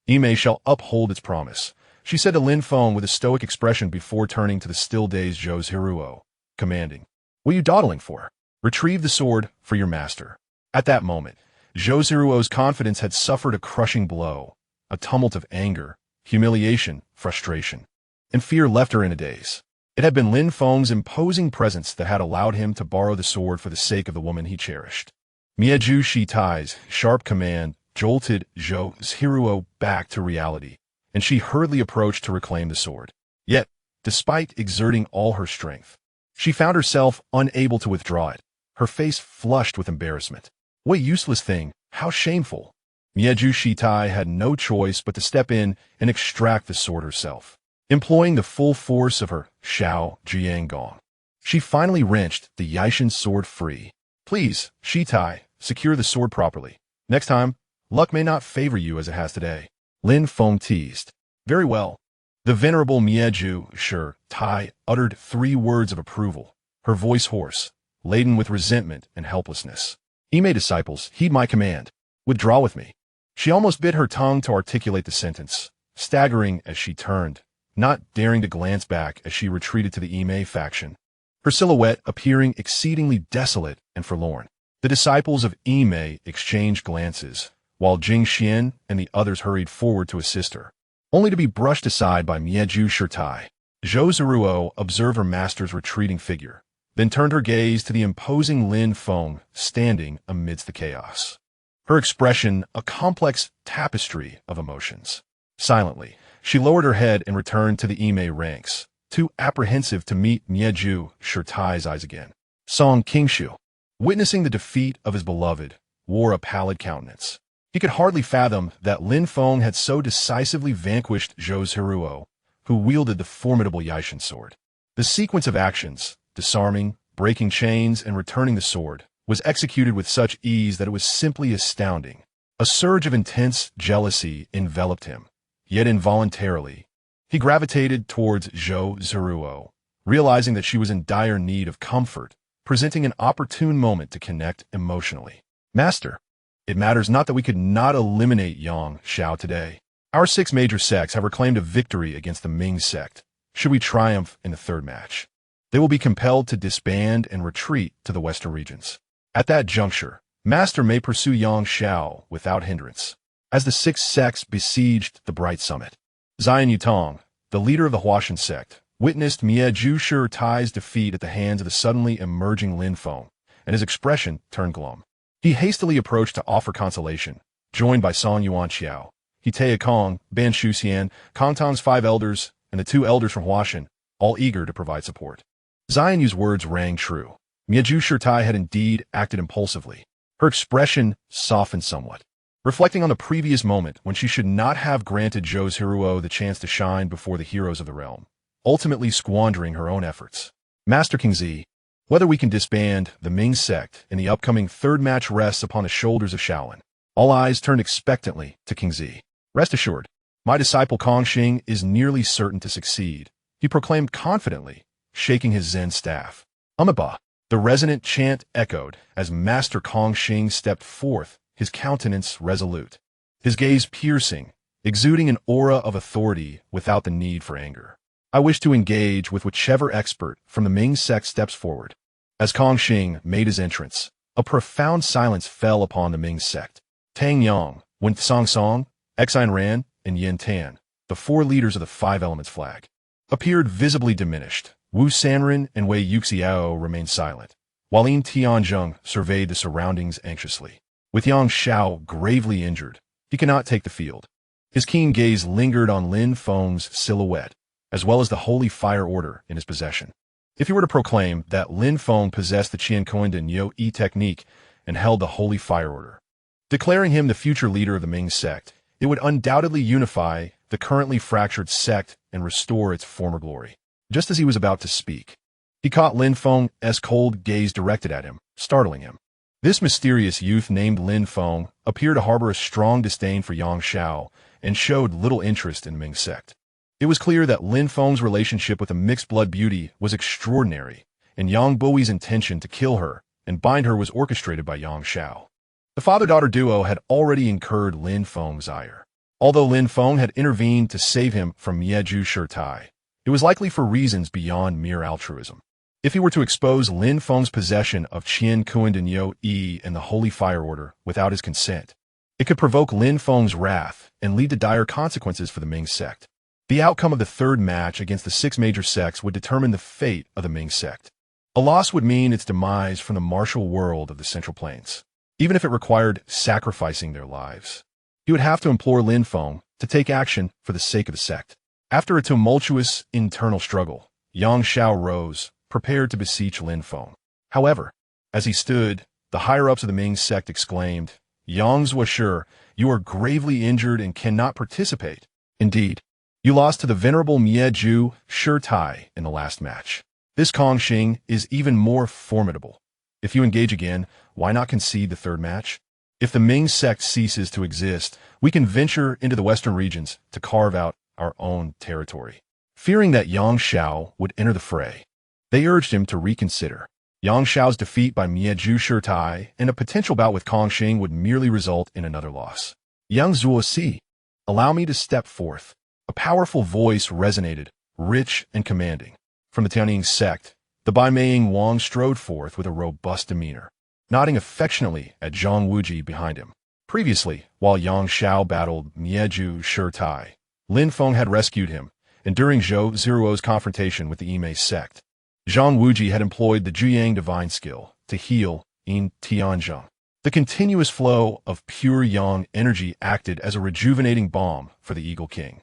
Yimei shall uphold its promise, she said to Lin Feng with a stoic expression before turning to the still-dazed Zhou's Zhiruo, commanding, "What are you dawdling for? Retrieve the sword for your master." At that moment, Zhou Zhiruo's confidence had suffered a crushing blow. A tumult of anger, humiliation, frustration, and fear left her in a daze. It had been Lin Feng's imposing presence that had allowed him to borrow the sword for the sake of the woman he cherished. Miezhu Shitai's sharp command jolted Zhou Zhiruo back to reality, and she hurriedly approached to reclaim the sword. Yet, despite exerting all her strength, she found herself unable to withdraw it, her face flushed with embarrassment. What useless thing! How shameful! Miezhu Shitai had no choice but to step in and extract the sword herself. Employing the full force of her Xiao Jiang Gong, she finally wrenched the Yijin sword free. "Please, Shitai, secure the sword properly. Next time, luck may not favor you as it has today," Lin Feng teased. "Very well." The venerable Miezhu Shitai uttered 3 words of approval, her voice hoarse, laden with resentment and helplessness. "Yimei disciples, heed my command. Withdraw with me." She almost bit her tongue to articulate the sentence, staggering as she turned, not daring to glance back as she retreated to the Yimei faction, her silhouette appearing exceedingly desolate and forlorn. The disciples of Yimei exchanged glances, while Jing Xian and the others hurried forward to assist her, only to be brushed aside by Miezhu Shitai. Zhou Zhiruo observed her master's retreating figure, then turned her gaze to the imposing Lin Feng standing amidst the chaos. Her expression a complex tapestry of emotions. Silently, she lowered her head and returned to the Yimei ranks, too apprehensive to meet Miezhu Shitai's eyes again. Song Qingshu, witnessing the defeat of his beloved, wore a pallid countenance. He could hardly fathom that Lin Feng had so decisively vanquished Zhou Zhiruo, who wielded the formidable Yijin sword. The sequence of actions, disarming, breaking chains, and returning the sword, was executed with such ease that it was simply astounding. A surge of intense jealousy enveloped him, yet involuntarily, he gravitated towards Zhou Zhiruo, realizing that she was in dire need of comfort, presenting an opportune moment to connect emotionally. "Master, it matters not that we could not eliminate Yang Xiao today. Our 6 major sects have reclaimed a victory against the Ming sect. Should we triumph in the 3rd match, they will be compelled to disband and retreat to the western regions. At that juncture, Master may pursue Yang Xiao without hindrance." As the 6 sects besieged the bright summit, Xian Yutong, the leader of the Huashan sect, witnessed Miezhu Shitai's defeat at the hands of the suddenly emerging Lin Feng, and his expression turned glum. He hastily approached to offer consolation, joined by Song Yuan Xiao, Hitea Kong, Ban Shuxian, Kongtang's 5 elders, and the 2 elders from Huashan, all eager to provide support. Xian Yu's words rang true. Miezhu Shitai had indeed acted impulsively. Her expression softened somewhat, reflecting on the previous moment when she should not have granted Zhou Zhiruo the chance to shine before the heroes of the realm, ultimately squandering her own efforts. "Master Kingzi, whether we can disband the Ming sect in the upcoming 3rd match rests upon the shoulders of Shaolin." All eyes turned expectantly to Kingzi. "Rest assured, my disciple Kongxing is nearly certain to succeed," he proclaimed confidently, shaking his Zen staff. "Umaba." The resonant chant echoed as Master Kongxing stepped forth, his countenance resolute, his gaze piercing, exuding an aura of authority without the need for anger. "I wish to engage with whichever expert from the Ming sect steps forward." As Kongxing made his entrance, a profound silence fell upon the Ming sect. Tang Yang, Wen Song Song, Xine Ran, and Yin Tan, the 4 leaders of the 5 Elements flag, appeared visibly diminished. Wu Sanren and Wei Yuxiao remained silent, while Lin Tianzheng surveyed the surroundings anxiously. With Yang Xiao gravely injured, he could not take the field. His keen gaze lingered on Lin Feng's silhouette, as well as the Holy Fire Order in his possession. If he were to proclaim that Lin Feng possessed the Qiankun Yo-E technique and held the Holy Fire Order, declaring him the future leader of the Ming sect, it would undoubtedly unify the currently fractured sect and restore its former glory. Just as he was about to speak, he caught Lin Feng's cold gaze directed at him, startling him. This mysterious youth named Lin Feng appeared to harbor a strong disdain for Yang Xiao and showed little interest in the Ming sect. It was clear that Lin Feng's relationship with a mixed-blood beauty was extraordinary, and Yang Buhi's intention to kill her and bind her was orchestrated by Yang Xiao. The father-daughter duo had already incurred Lin Feng's ire. Although Lin Feng had intervened to save him from Mieju Shirtai, it was likely for reasons beyond mere altruism. If he were to expose Lin Feng's possession of Qiankun Yo-E and the Holy Fire Order without his consent, it could provoke Lin Feng's wrath and lead to dire consequences for the Ming sect. The outcome of the third match against the six major sects would determine the fate of the Ming sect. A loss would mean its demise from the martial world of the Central Plains, even if it required sacrificing their lives. He would have to implore Lin Feng to take action for the sake of the sect. After a tumultuous internal struggle, Yang Xiao rose, prepared to beseech Lin Feng. However, as he stood, the higher-ups of the Ming sect exclaimed, "Yang Zhuo, you are gravely injured and cannot participate. Indeed, you lost to the venerable Mieju Shirtai in the last match. This Kongxing is even more formidable. If you engage again, why not concede the third match? If the Ming sect ceases to exist, we can venture into the western regions to carve out our own territory." Fearing that Yang Xiao would enter the fray, they urged him to reconsider. Yang Xiao's defeat by Mieju Shirtai and a potential bout with Kongxing would merely result in another loss. "Yang Zhuo, allow me to step forth." A powerful voice resonated, rich and commanding. From the Tianjin sect, the Bai Meiying Wang strode forth with a robust demeanor, nodding affectionately at Zhang Wuji behind him. Previously, while Yang Xiao battled Mieju Shirtai, Lin Feng had rescued him, and during Zhiruo's confrontation with the Yimei sect, Zhang Wuji had employed the Zhuyang divine skill to heal Lin Tianzheng. The continuous flow of pure yang energy acted as a rejuvenating balm for the Eagle King,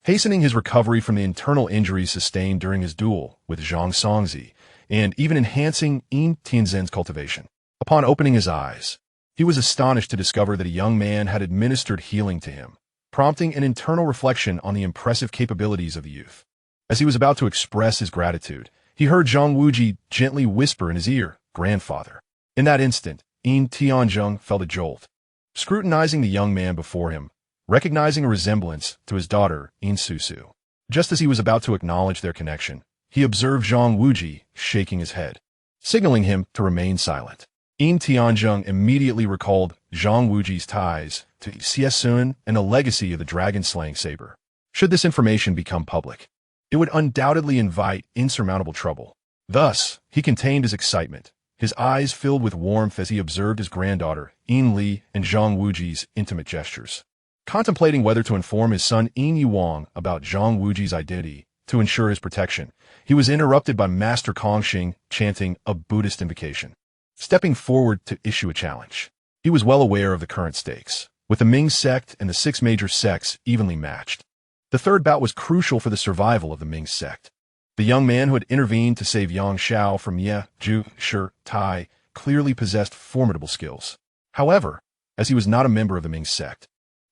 hastening his recovery from the internal injuries sustained during his duel with Zhang Songzi, and even enhancing Lin Tianzhen's cultivation. Upon opening his eyes, he was astonished to discover that a young man had administered healing to him, prompting an internal reflection on the impressive capabilities of the youth. As he was about to express his gratitude, he heard Zhang Wuji gently whisper in his ear, "Grandfather." In that instant, Lin Tianzheng felt a jolt. Scrutinizing the young man before him, recognizing a resemblance to his daughter, Lin Susu. Just as he was about to acknowledge their connection, he observed Zhang Wuji shaking his head, signaling him to remain silent. Lin Tianzheng immediately recalled Zhang Wuji's ties to Xiesun and the legacy of the dragon-slaying Saber. Should this information become public, it would undoubtedly invite insurmountable trouble. Thus, he contained his excitement, his eyes filled with warmth as he observed his granddaughter, Yin Li, and Zhang Wuji's intimate gestures. Contemplating whether to inform his son Yin Yuang about Zhang Wuji's identity to ensure his protection, he was interrupted by Master Kongxing chanting a Buddhist invocation. Stepping forward to issue a challenge, he was well aware of the current stakes, with the Ming sect and the six major sects evenly matched. The third bout was crucial for the survival of the Ming sect. The young man who had intervened to save Yang Xiao from Mieju Shirtai clearly possessed formidable skills. However, as he was not a member of the Ming sect,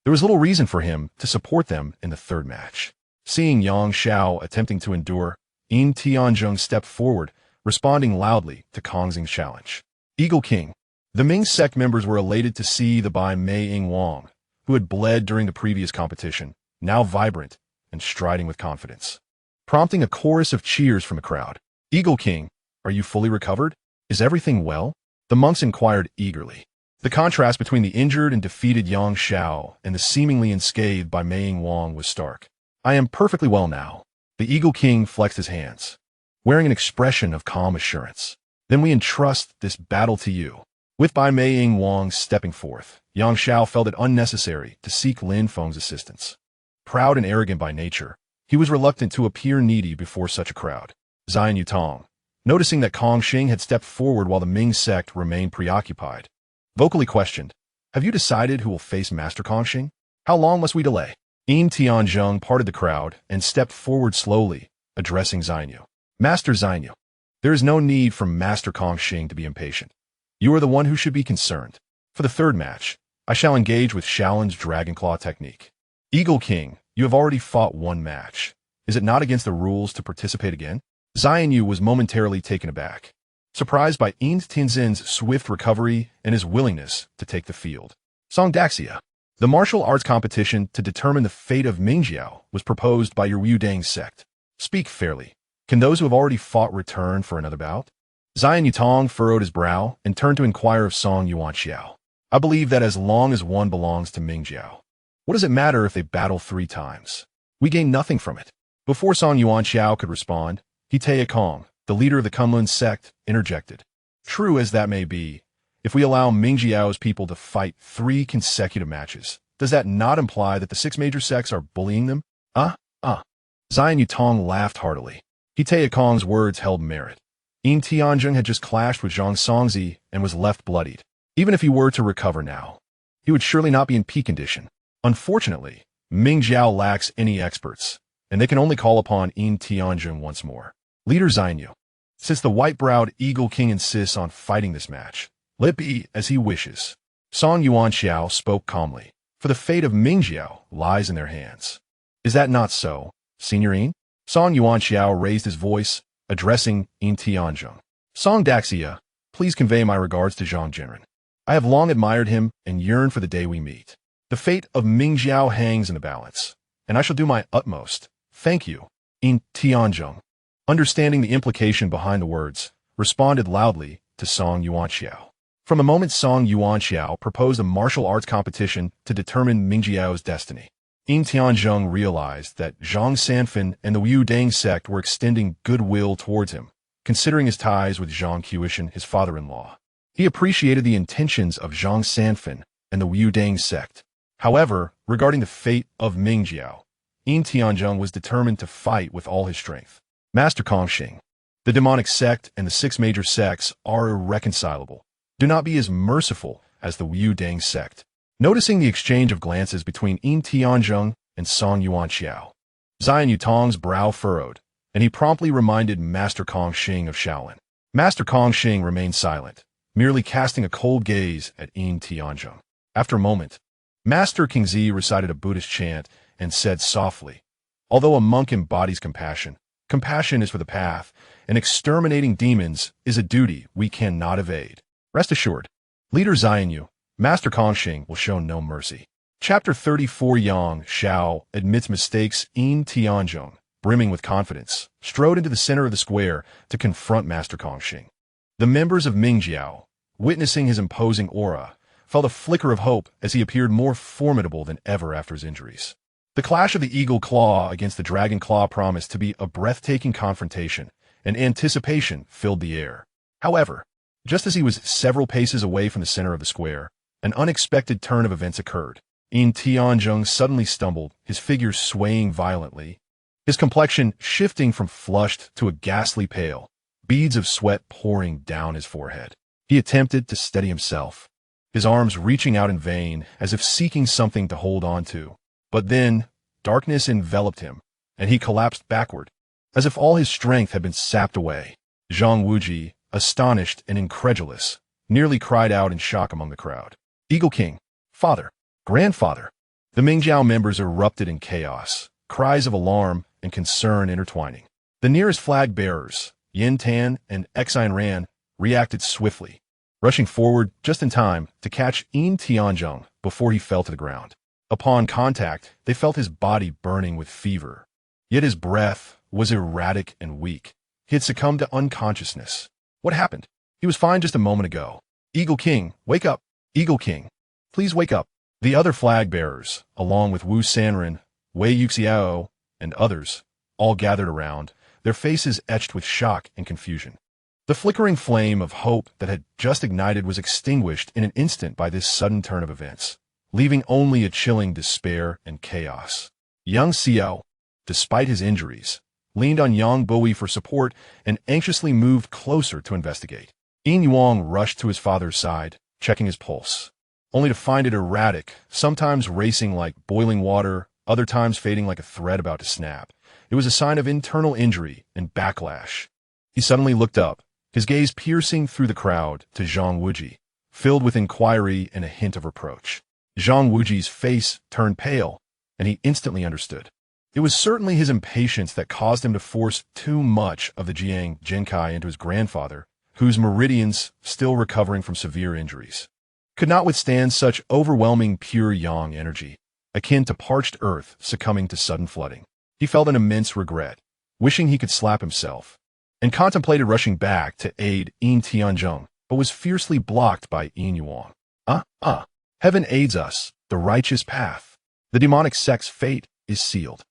there was little reason for him to support them in the third match. Seeing Yang Xiao attempting to endure, Lin Tianzheng stepped forward, responding loudly to Kongxing's challenge. Eagle King. The Ming sect members were elated to see the Bai Meiying Wang, who had bled during the previous competition, now vibrant and striding with confidence, prompting a chorus of cheers from the crowd. "Eagle King, are you fully recovered? Is everything well?" the monks inquired eagerly. The contrast between the injured and defeated Yang Xiao and the seemingly unscathed Bai Meiying Wang was stark. "I am perfectly well now." The Eagle King flexed his hands, wearing an expression of calm assurance. "Then we entrust this battle to you." With Bai Meiying Wang stepping forth, Yang Xiao felt it unnecessary to seek Lin Feng's assistance. Proud and arrogant by nature, he was reluctant to appear needy before such a crowd. Zion Yutong, noticing that Kong Xing had stepped forward while the Ming sect remained preoccupied. Vocally questioned, "Have you decided who will face Master Kong Xing? How long must we delay?" Yin Tianzhong parted the crowd and stepped forward slowly, addressing Xianyu. "Master Xianyu, there is no need for Master Kong Xing to be impatient. You are the one who should be concerned. For the third match, I shall engage with Shaolin's Dragon Claw technique. Eagle King, you have already fought one match. Is it not against the rules to participate again?" Xianyu was momentarily taken aback, surprised by Yin Tianzin's swift recovery and his willingness to take the field. Song Daxia. The martial arts competition to determine the fate of Mingjiao was proposed by your Wu-Dang sect. Speak fairly. Can those who have already fought return for another bout? Xian Yutong furrowed his brow and turned to inquire of Song Yuanxiao. I believe that as long as one belongs to Mingjiao, what does it matter if they battle 3 times? We gain nothing from it. Before Song Yuanxiao could respond, Hitae Kong, the leader of the Kunlun sect, interjected. True as that may be, if we allow Mingjiao's people to fight 3 consecutive matches, does that not imply that the 6 major sects are bullying them? Xian Yutong laughed heartily. Hitae Kong's words held merit. Yin Tianzhong had just clashed with Zhang Songzi and was left bloodied. Even if he were to recover now, he would surely not be in peak condition. Unfortunately, Mingjiao lacks any experts, and they can only call upon Yin Tianzhong once more. Leader Xianyu, since the white-browed Eagle King insists on fighting this match, let it be as he wishes. Song Yuanxiao spoke calmly, for the fate of Mingjiao lies in their hands. Is that not so, Senior Yin? Song Yuanxiao raised his voice, addressing Yin Tianzhong. Song Daxia, please convey my regards to Zhang Jinren. I have long admired him and yearn for the day we meet. The fate of Mingjiao hangs in the balance, and I shall do my utmost. Thank you, Yin Tianzhong. Understanding the implication behind the words, responded loudly to Song Yuanxiao. From the moment Song Yuanxiao proposed a martial arts competition to determine Mingjiao's destiny, Yin Tianzhong realized that Zhang Sanfen and the Wu-Dang sect were extending goodwill towards him, considering his ties with Zhang Qiushan, his father-in-law. He appreciated the intentions of Zhang Sanfen and the Wu-Dang sect. However, regarding the fate of Mingjiao, Yin Tianzhong was determined to fight with all his strength. Master Kong Xing, the demonic sect and the 6 major sects are irreconcilable. Do not be as merciful as the Wu-Dang sect. Noticing the exchange of glances between Yin Tianzhong and Song Yuanxiao, Xian Yutong's brow furrowed, and he promptly reminded Master Kong Xing of Shaolin. Master Kong Xing remained silent, merely casting a cold gaze at Yin Tianzhong. After a moment, Master Kingzi recited a Buddhist chant and said softly, although a monk embodies compassion, compassion is for the path, and exterminating demons is a duty we cannot evade. Rest assured, Leader Xianyu, Master Kong Xing will show no mercy. Chapter 34 Yang Xiao admits mistakes. Yin Tianzhong, brimming with confidence, strode into the center of the square to confront Master Kong Xing. The members of Mingjiao, witnessing his imposing aura, felt a flicker of hope as he appeared more formidable than ever after his injuries. The clash of the Eagle Claw against the Dragon Claw promised to be a breathtaking confrontation, and anticipation filled the air. However, just as he was several paces away from the center of the square, an unexpected turn of events occurred. Yin Tianzhong suddenly stumbled, his figure swaying violently, his complexion shifting from flushed to a ghastly pale, beads of sweat pouring down his forehead. He attempted to steady himself, his arms reaching out in vain as if seeking something to hold on to. But then, darkness enveloped him, and he collapsed backward, as if all his strength had been sapped away. Zhang Wuji, astonished and incredulous, nearly cried out in shock among the crowd. Eagle King, Father, Grandfather. The Mingjiao members erupted in chaos, cries of alarm and concern intertwining. The nearest flag bearers, Yin Tan and Exine Ran, reacted swiftly, rushing forward just in time to catch Yin Tianzhong before he fell to the ground. Upon contact, they felt his body burning with fever. Yet his breath was erratic and weak. He had succumbed to unconsciousness. What happened? He was fine just a moment ago. Eagle King, wake up! Eagle King, please wake up! The other flag bearers, along with Wu Sanren, Wei Yuxiao, and others, all gathered around, their faces etched with shock and confusion. The flickering flame of hope that had just ignited was extinguished in an instant by this sudden turn of events, leaving only a chilling despair and chaos. Young Xiao, despite his injuries, leaned on Yang Buhui for support and anxiously moved closer to investigate. Yin Yuang rushed to his father's side, checking his pulse, only to find it erratic, sometimes racing like boiling water, other times fading like a thread about to snap. It was a sign of internal injury and backlash. He suddenly looked up, his gaze piercing through the crowd to Zhang Wuji, filled with inquiry and a hint of reproach. Zhang Wuji's face turned pale, and he instantly understood. It was certainly his impatience that caused him to force too much of the Jiang Jinkai into his grandfather, whose meridians, still recovering from severe injuries, could not withstand such overwhelming pure yang energy, akin to parched earth succumbing to sudden flooding. He felt an immense regret, wishing he could slap himself, and contemplated rushing back to aid Yin Tianzhong, but was fiercely blocked by Yin Yuang. Heaven aids us, the righteous path. The demonic sect's fate is sealed.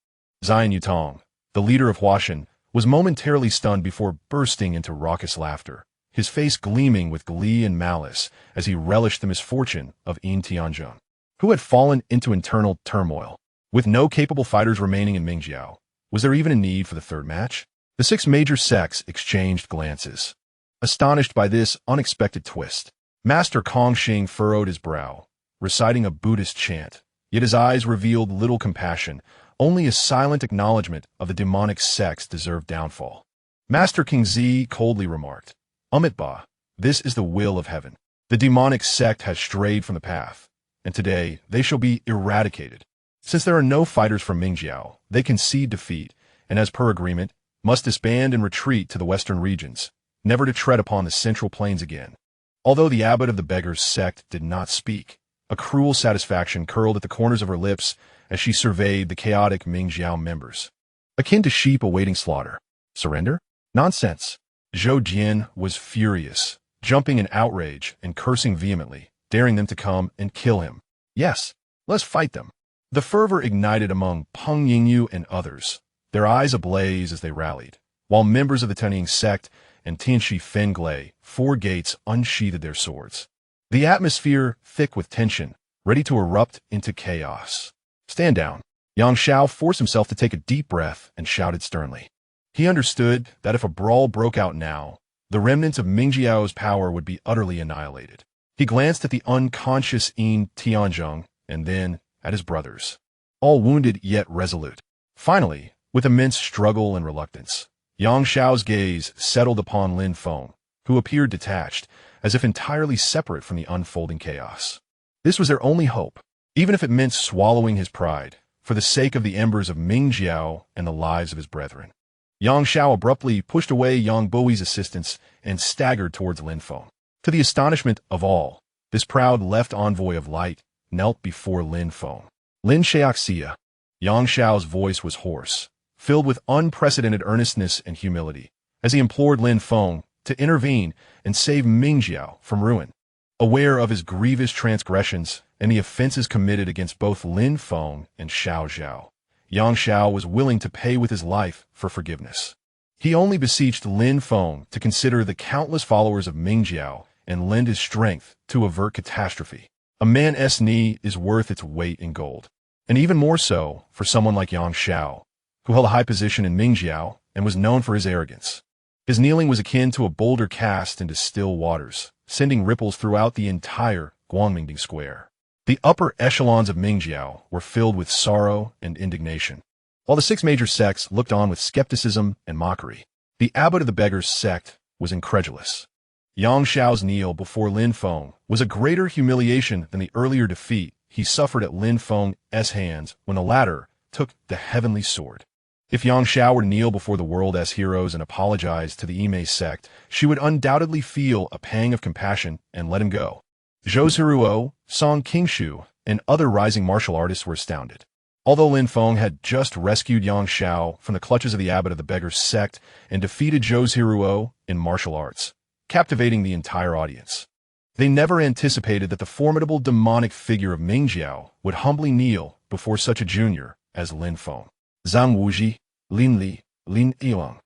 Xian Yutong, the leader of Huashan, was momentarily stunned before bursting into raucous laughter, his face gleaming with glee and malice as he relished the misfortune of Yin Tianzhong, who had fallen into internal turmoil. With no capable fighters remaining in Mingjiao, was there even a need for the third match? The six major sects exchanged glances. Astonished by this unexpected twist, Master Kongxing furrowed his brow, reciting a Buddhist chant, yet his eyes revealed little compassion, only a silent acknowledgement of the demonic sect's deserved downfall. Master King Zi coldly remarked, "Amitba, this is the will of heaven. The demonic sect has strayed from the path, and today they shall be eradicated. Since there are no fighters from Mingjiao, they concede defeat, and as per agreement, must disband and retreat to the western regions, never to tread upon the central plains again." Although the abbot of the beggar's sect did not speak, a cruel satisfaction curled at the corners of her lips as she surveyed the chaotic Mingjiao members, akin to sheep awaiting slaughter. Surrender? Nonsense. Zhou Jian was furious, jumping in outrage and cursing vehemently, daring them to come and kill him. Yes, let's fight them. The fervor ignited among Peng Yingyu and others, their eyes ablaze as they rallied, while members of the Tenying sect and Tianxi Fenglei, four gates, unsheathed their swords. The atmosphere thick with tension, ready to erupt into chaos. "Stand down." Yang Xiao forced himself to take a deep breath and shouted sternly. He understood that if a brawl broke out now, the remnants of Mingjiao's power would be utterly annihilated. He glanced at the unconscious Yin Tianzhong and then at his brothers, all wounded yet resolute. Finally, with immense struggle and reluctance, Yang Xiao's gaze settled upon Lin Feng, who appeared detached, as if entirely separate from the unfolding chaos. This was their only hope, even if it meant swallowing his pride, for the sake of the embers of Mingjiao and the lives of his brethren. Yang Xiao abruptly pushed away Yang Bui's assistants and staggered towards Lin Feng. To the astonishment of all, this proud left envoy of light knelt before Lin Feng. "Lin Xiaoxia." Yang Xiao's voice was hoarse, filled with unprecedented earnestness and humility, as he implored Lin Feng to intervene and save Mingjiao from ruin. Aware of his grievous transgressions and the offenses committed against both Lin Feng and Xiao Zhao, Yang Xiao was willing to pay with his life for forgiveness. He only beseeched Lin Feng to consider the countless followers of Mingjiao and lend his strength to avert catastrophe. A man's knee is worth its weight in gold, and even more so for someone like Yang Xiao, who held a high position in Mingjiao and was known for his arrogance. His kneeling was akin to a boulder cast into still waters, sending ripples throughout the entire Guangmingding Square. The upper echelons of Mingjiao were filled with sorrow and indignation, while the six major sects looked on with skepticism and mockery. The abbot of the beggar's sect was incredulous. Yang Xiao's kneel before Lin Feng was a greater humiliation than the earlier defeat he suffered at Lin Feng's hands when the latter took the heavenly sword. If Yang Xiao were to kneel before the world as heroes and apologize to the Ime sect, she would undoubtedly feel a pang of compassion and let him go. Zhiruo, Song Qingshu, and other rising martial artists were astounded. Although Lin Feng had just rescued Yang Xiao from the clutches of the abbot of the beggar's sect and defeated Zhiruo in martial arts, captivating the entire audience, they never anticipated that the formidable demonic figure of Mingjiao would humbly kneel before such a junior as Lin Feng. Zhang Wuji, Lin Li, Lin Yuang,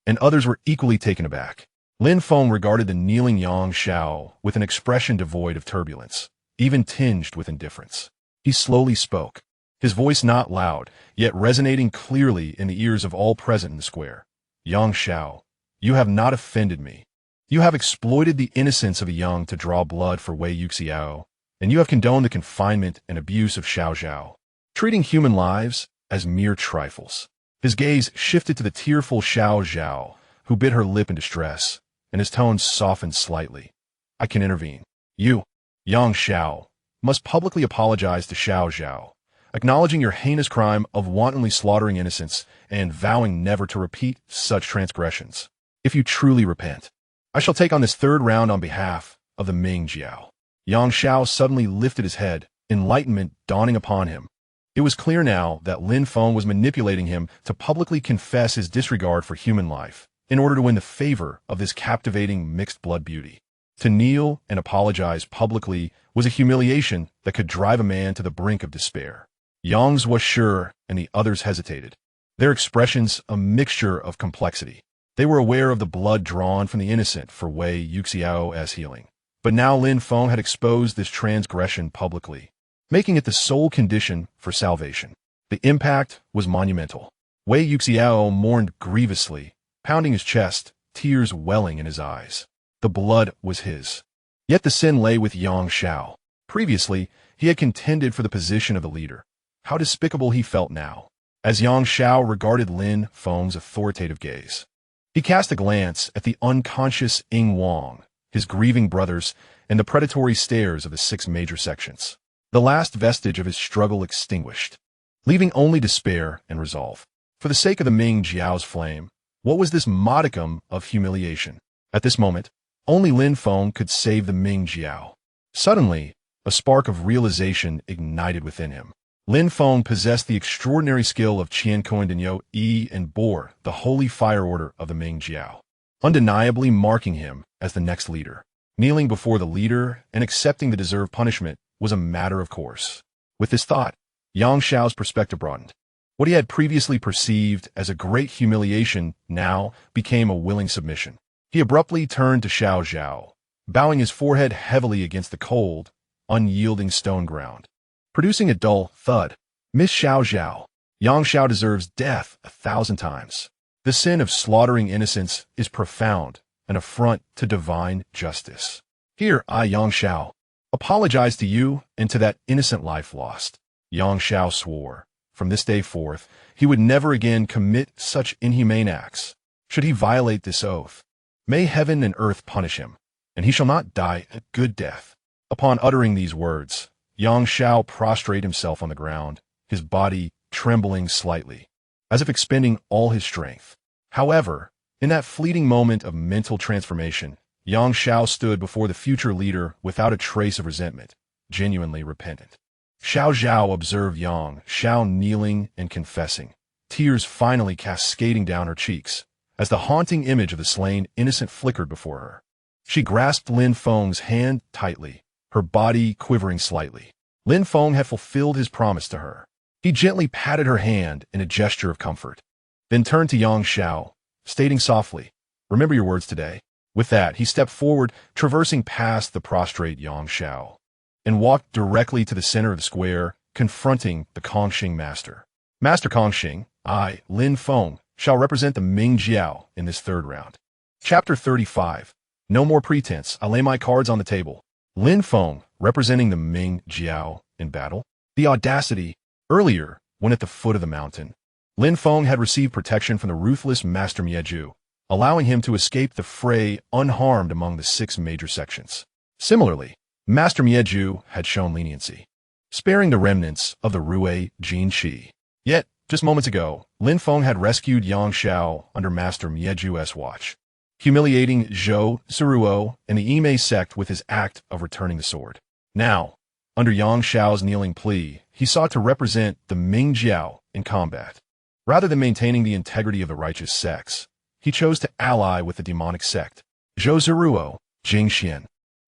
and others were equally taken aback. Lin Feng regarded the kneeling Yang Xiao with an expression devoid of turbulence, even tinged with indifference. He slowly spoke. his voice not loud, yet resonating clearly in the ears of all present in the square. "Young Xiao, you have not offended me. You have exploited the innocence of a young to draw blood for Wei Yuxiao, and you have condoned the confinement and abuse of Xiao Zhao, treating human lives as mere trifles." His gaze shifted to the tearful Xiao Zhao, who bit her lip in distress, and his tone softened slightly. "I can intervene. You, young Xiao, must publicly apologize to Xiao Zhao, acknowledging your heinous crime of wantonly slaughtering innocents and vowing never to repeat such transgressions. If you truly repent, I shall take on this third round on behalf of the Ming Jiao." Yang Xiao suddenly lifted his head, enlightenment dawning upon him. It was clear now that Lin Feng was manipulating him to publicly confess his disregard for human life in order to win the favor of this captivating mixed-blood beauty. To kneel and apologize publicly was a humiliation that could drive a man to the brink of despair. Yang's was sure, and the others hesitated, their expressions a mixture of complexity. They were aware of the blood drawn from the innocent for Wei Yuxiao as healing. But now Lin Feng had exposed this transgression publicly, making it the sole condition for salvation. The impact was monumental. Wei Yuxiao mourned grievously, pounding his chest, tears welling in his eyes. The blood was his. Yet the sin lay with Yang Xiao. Previously, he had contended for the position of the leader. How despicable he felt now, as Yang Xiao regarded Lin Feng's authoritative gaze. He cast a glance at the unconscious Ying Wang, his grieving brothers, and the predatory stares of the 6 major sections. The last vestige of his struggle extinguished, leaving only despair and resolve. For the sake of the Ming Jiao's flame, what was this modicum of humiliation? At this moment, only Lin Feng could save the Ming Jiao. Suddenly, a spark of realization ignited within him. Lin Feng possessed the extraordinary skill of Qiankun Denyo Yi and bore the holy fire order of the Ming Jiao, undeniably marking him as the next leader. Kneeling before the leader and accepting the deserved punishment was a matter of course. With this thought, Yang Xiao's perspective broadened. What he had previously perceived as a great humiliation now became a willing submission. He abruptly turned to Xiao Zhao, bowing his forehead heavily against the cold, unyielding stone ground, producing a dull thud. "Miss Xiao Zhao, Yang Xiao deserves death 1,000 times. The sin of slaughtering innocents is profound, an affront to divine justice. Here, I, Yang Xiao, apologize to you and to that innocent life lost." Yang Xiao swore, from this day forth, he would never again commit such inhumane acts. Should he violate this oath, may heaven and earth punish him, and he shall not die a good death. Upon uttering these words, Yang Xiao prostrated himself on the ground, his body trembling slightly, as if expending all his strength. However, in that fleeting moment of mental transformation, Yang Xiao stood before the future leader without a trace of resentment, genuinely repentant. Xiao Zhao observed Yang Xiao kneeling and confessing, tears finally cascading down her cheeks, as the haunting image of the slain innocent flickered before her. She grasped Lin Feng's hand tightly, her body quivering slightly. Lin Feng had fulfilled his promise to her. He gently patted her hand in a gesture of comfort, then turned to Yang Xiao, stating softly, "Remember your words today." With that, he stepped forward, traversing past the prostrate Yang Xiao, and walked directly to the center of the square, confronting the Kongxing master. "Master Kongxing, I, Lin Feng, shall represent the Ming Jiao in this third round." Chapter 35. No more pretense. I lay my cards on the table. Lin Feng, representing the Ming Jiao in battle. The audacity. Earlier, when at the foot of the mountain, Lin Feng had received protection from the ruthless Master Mieju, allowing him to escape the fray unharmed among the 6 major sections. Similarly, Master Mieju had shown leniency, sparing the remnants of the Rui Jinqi. Yet, just moments ago, Lin Feng had rescued Yang Xiao under Master Mieju's watch, humiliating Zhou, Zhiruo, and the Yimei sect with his act of returning the sword. Now, under Yang Xiao's kneeling plea, he sought to represent the Ming Jiao in combat. Rather than maintaining the integrity of the righteous sects, he chose to ally with the demonic sect. Zhou Zhiruo, Jing Xian,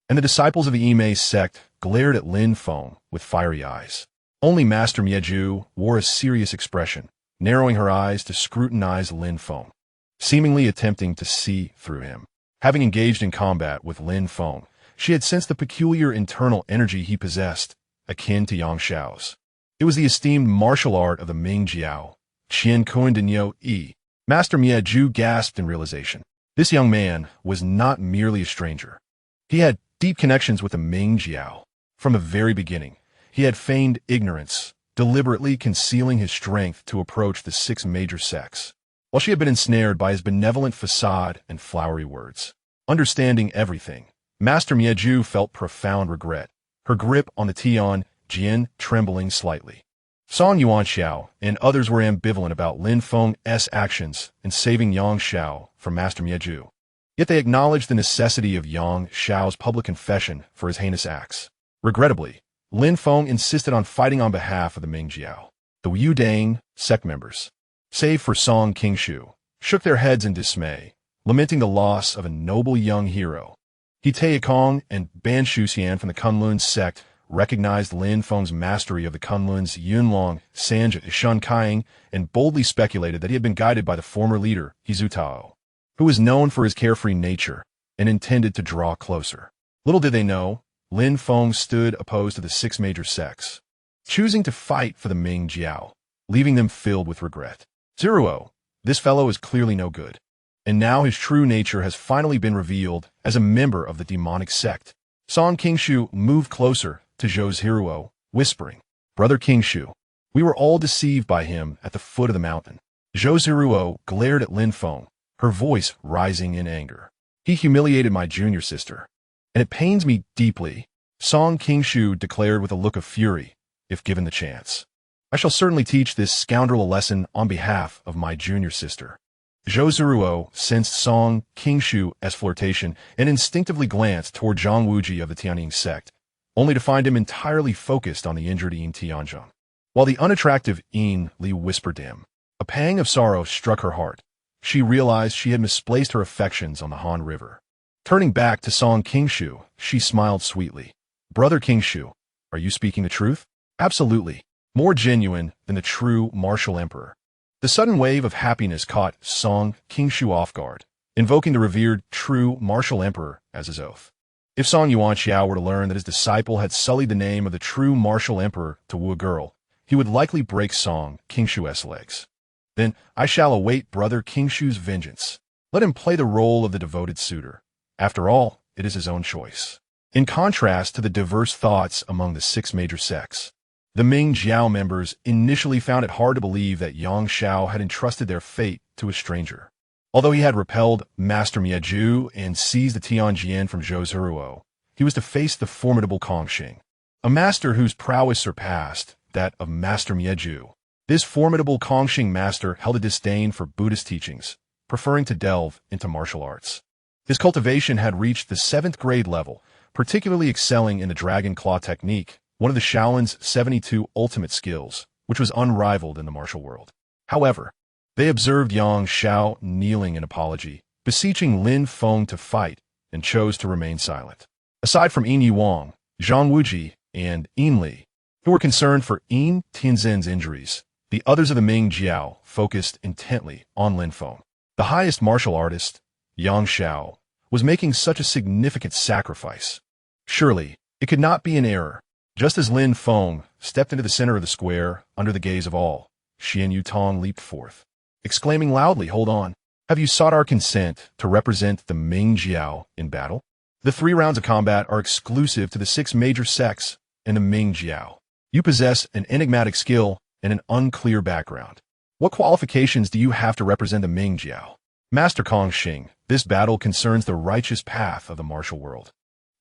and the disciples of the Yimei sect glared at Lin Feng with fiery eyes. Only Master Mieju wore a serious expression, narrowing her eyes to scrutinize Lin Feng, seemingly attempting to see through him. Having engaged in combat with Lin Feng, she had sensed the peculiar internal energy he possessed, akin to Yang Xiao's. It was the esteemed martial art of the Ming Jiao, Qiankun Denyo Yi. Master Zhou gasped in realization. This young man was not merely a stranger. He had deep connections with the Ming Jiao. From the very beginning, he had feigned ignorance, deliberately concealing his strength to approach the six major sects, while she had been ensnared by his benevolent facade and flowery words. Understanding everything, Master Zhou felt profound regret, her grip on the Tian Jian trembling slightly. Song Yuan Xiao and others were ambivalent about Lin Feng's actions in saving Yang Xiao from Master Zhou. Yet they acknowledged the necessity of Yang Xiao's public confession for his heinous acts. Regrettably, Lin Feng insisted on fighting on behalf of the Ming Jiao. The Yudang sect members, save for Song Qingshu, shook their heads in dismay, lamenting the loss of a noble young hero. He Taekong and Ban Shuxian from the Kunlun sect recognized Lin Feng's mastery of the Kunlun's Yunlong Sanja Shun Kaiying and boldly speculated that he had been guided by the former leader, Zhao, who was known for his carefree nature and intended to draw closer. Little did they know, Lin Feng stood opposed to the six major sects, choosing to fight for the Ming Jiao, leaving them filled with regret. Zhiruo, this fellow is clearly no good, and now his true nature has finally been revealed as a member of the demonic sect. Song Qingshu moved closer to Zhou's Zhiruo, whispering, "Brother Qingshu, we were all deceived by him at the foot of the mountain." Zhou's Zhiruo glared at Lin Feng, her voice rising in anger. "He humiliated my junior sister, and it pains me deeply," Song Qingshu declared with a look of fury, "if given the chance. I shall certainly teach this scoundrel a lesson on behalf of my junior sister." Zhou Zhiruo sensed Song Qingshu's flirtation and instinctively glanced toward Zhang Wuji of the Tianying sect, only to find him entirely focused on the injured Yin Tianzhong. While the unattractive Yin Li whispered to him, a pang of sorrow struck her heart. She realized she had misplaced her affections on the Han River. Turning back to Song Qingshu, she smiled sweetly. "Brother Qingshu, are you speaking the truth?" "Absolutely. More genuine than the true martial emperor." The sudden wave of happiness caught Song Qingshu off guard, invoking the revered true martial emperor as his oath. If Song Yuan Xiao were to learn that his disciple had sullied the name of the true martial emperor to woo a girl, he would likely break Song Qingshu's legs. "Then I shall await Brother Qingshu's vengeance. Let him play the role of the devoted suitor. After all, it is his own choice." In contrast to the diverse thoughts among the six major sects, the Ming Jiao members initially found it hard to believe that Yang Xiao had entrusted their fate to a stranger. Although he had repelled Master Zhou and seized the Tianjian from Zhou Zhiruo, he was to face the formidable Kongxing, a master whose prowess surpassed that of Master Zhou. This formidable Kongxing master held a disdain for Buddhist teachings, preferring to delve into martial arts. His cultivation had reached the 7th grade level, particularly excelling in the Dragon Claw technique, one of the Shaolin's 72 ultimate skills, which was unrivaled in the martial world. However, they observed Yang Xiao kneeling in apology, beseeching Lin Feng to fight, and chose to remain silent. Aside from Yin Yuang, Zhang Wuji, and Yin Li, who were concerned for Yin Tianzhen's injuries, the others of the Ming Jiao focused intently on Lin Feng. The highest martial artist, Yang Xiao, was making such a significant sacrifice. Surely, it could not be an error. Just as Lin Feng stepped into the center of the square, under the gaze of all, Xian Yutong leaped forth, exclaiming loudly, "Hold on. Have you sought our consent to represent the Ming Jiao in battle? The 3 rounds of combat are exclusive to the 6 major sects and the Ming Jiao. You possess an enigmatic skill and an unclear background. What qualifications do you have to represent the Ming Jiao?" "Master Kongxing, this battle concerns the righteous path of the martial world.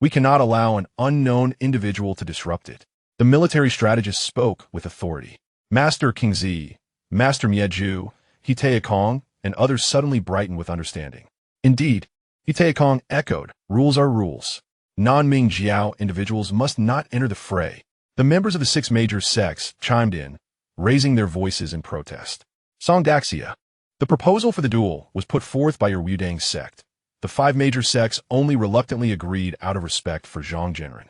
We cannot allow an unknown individual to disrupt it." The military strategist spoke with authority. Master Qingzi, Master Zhou, He Taekong, and others suddenly brightened with understanding. Indeed, He Taekong echoed, "Rules are rules. Non-Ming Jiao individuals must not enter the fray." The members of the 6 major sects chimed in, raising their voices in protest. Song Daxia, the proposal for the duel was put forth by your Wudang sect. The 5 major sects only reluctantly agreed out of respect for Zhang Zhenren.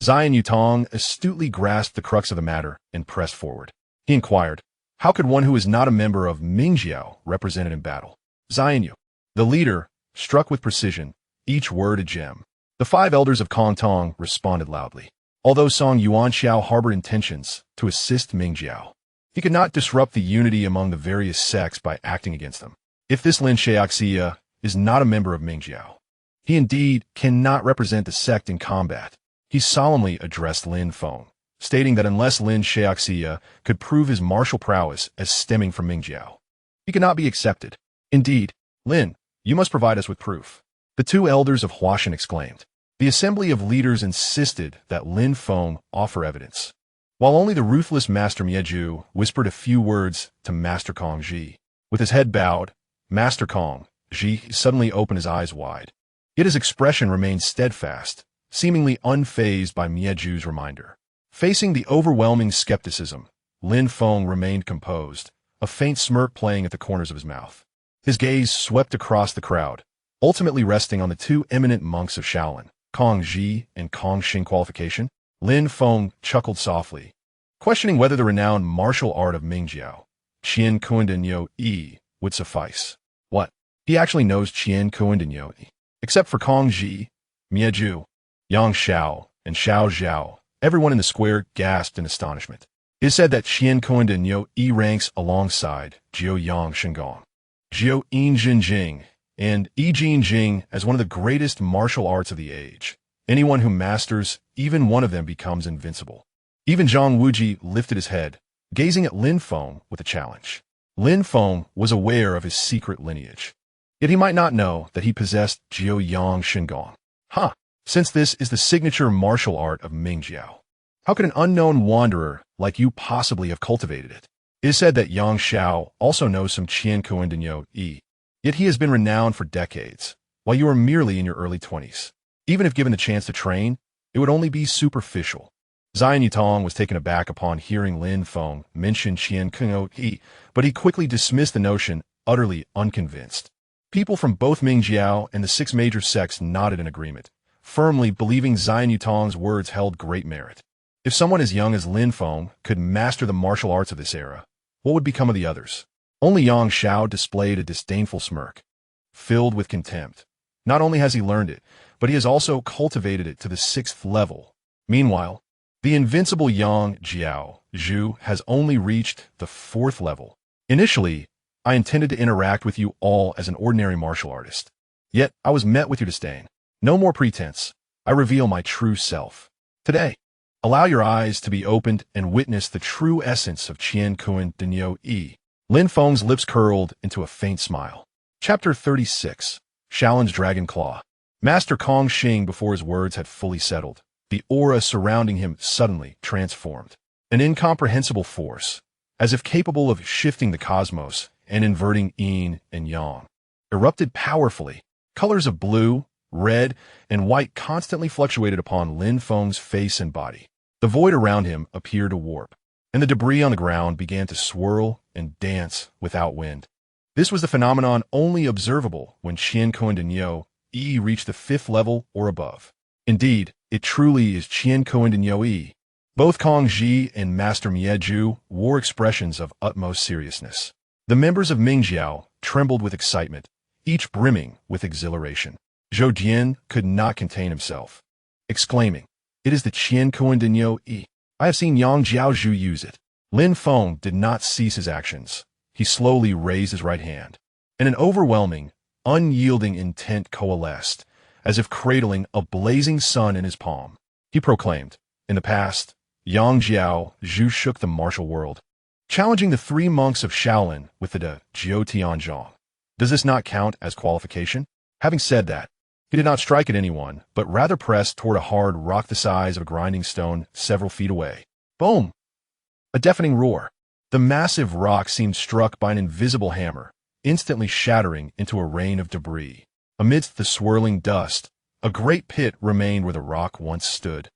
Xian Yutong astutely grasped the crux of the matter and pressed forward. He inquired, "How could one who is not a member of Ming Jiao represent it in battle?" Xian Yu, the leader, struck with precision, each word a gem. The 5 elders of Kong Tong responded loudly. although Song Yuan Xiao harbored intentions to assist Ming Jiao. He could not disrupt the unity among the various sects by acting against them. If this Lin Xiaoxia is not a member of Ming Jiao, he indeed cannot represent the sect in combat. He solemnly addressed Lin Feng, stating that unless Lin Xiaoxia could prove his martial prowess as stemming from Ming Jiao, he could not be accepted. Indeed, Lin, you must provide us with proof. The two elders of Huashan exclaimed. The assembly of leaders insisted that Lin Feng offer evidence, while only the ruthless Master Mieju whispered a few words to Master Kong Ji. With his head bowed, Master Kong Ji suddenly opened his eyes wide. Yet his expression remained steadfast, seemingly unfazed by Mieju's reminder. Facing the overwhelming skepticism, Lin Feng remained composed, a faint smirk playing at the corners of his mouth. His gaze swept across the crowd, ultimately resting on the two eminent monks of Shaolin, Kong Ji and Kong Xing qualification. Lin Feng chuckled softly, questioning whether the renowned martial art of Ming Jiao, Qiankun Yi, would suffice. What? He actually knows Qiankun Yi. Except for Kong Ji, Mieju, Yang Xiao, and Xiao Zhao, everyone in the square gasped in astonishment. It is said that Qiankun Yi ranks alongside Zhou Yang Shinggong, Yijin Jing, and Yijin Jing as one of the greatest martial arts of the age. Anyone who masters even one of them becomes invincible. Even Zhang Wuji lifted his head, gazing at Lin Feng with a challenge. Lin Feng was aware of his secret lineage, yet he might not know that he possessed Zhou Yang Shinggong. Since this is the signature martial art of Ming Jiao, how could an unknown wanderer like you possibly have cultivated it? It is said that Yang Xiao also knows some Qiankun Yi, yet he has been renowned for decades, while you are merely in your early 20s. Even if given the chance to train, it would only be superficial. Zion Yutong was taken aback upon hearing Lin Feng mention Qiankun Yi, but he quickly dismissed the notion, utterly unconvinced. People from both Ming Jiao and the six major sects nodded in agreement, firmly believing Zion Yutong's words held great merit. If someone as young as Lin Feng could master the martial arts of this era, what would become of the others? Only Yang Xiao displayed a disdainful smirk, filled with contempt. Not only has he learned it, but he has also cultivated it to the 6th level. Meanwhile, the invincible Yang Jiao Zhu has only reached the 4th level. Initially, I intended to interact with you all as an ordinary martial artist. Yet, I was met with your disdain. No more pretense. I reveal my true self. Today, allow your eyes to be opened and witness the true essence of Qiankun Yi. Lin Feng's lips curled into a faint smile. Chapter 36. Shaolin's Dragon Claw. Master Kong Xing, before his words had fully settled, the aura surrounding him suddenly transformed. An incomprehensible force, as if capable of shifting the cosmos and inverting yin and yang, erupted powerfully. Colors of blue, red, and white constantly fluctuated upon Lin Feng's face and body. The void around him appeared to warp, and the debris on the ground began to swirl and dance without wind. This was the phenomenon only observable when Qiankun Yi reached the 5th level or above. Indeed, it truly is Qiankun Yi. Both Kong Ji and Master Mieju wore expressions of utmost seriousness. The members of Ming Jiao trembled with excitement, each brimming with exhilaration. Zhou Jian could not contain himself, exclaiming, "It is the Qiankun Yi. I have seen Yang Jiao Zhu use it." Lin Feng did not cease his actions. He slowly raised his right hand, and an overwhelming, unyielding intent coalesced, as if cradling a blazing sun in his palm. He proclaimed, "In the past, Yang Jiao Zhu shook the martial world, challenging the 3 monks of Shaolin with the Jiu Tianzhong. Does this not count as qualification?" Having said that, he did not strike at anyone, but rather pressed toward a hard rock the size of a grinding stone several feet away. Boom! A deafening roar. The massive rock seemed struck by an invisible hammer, instantly shattering into a rain of debris. Amidst the swirling dust, a great pit remained where the rock once stood.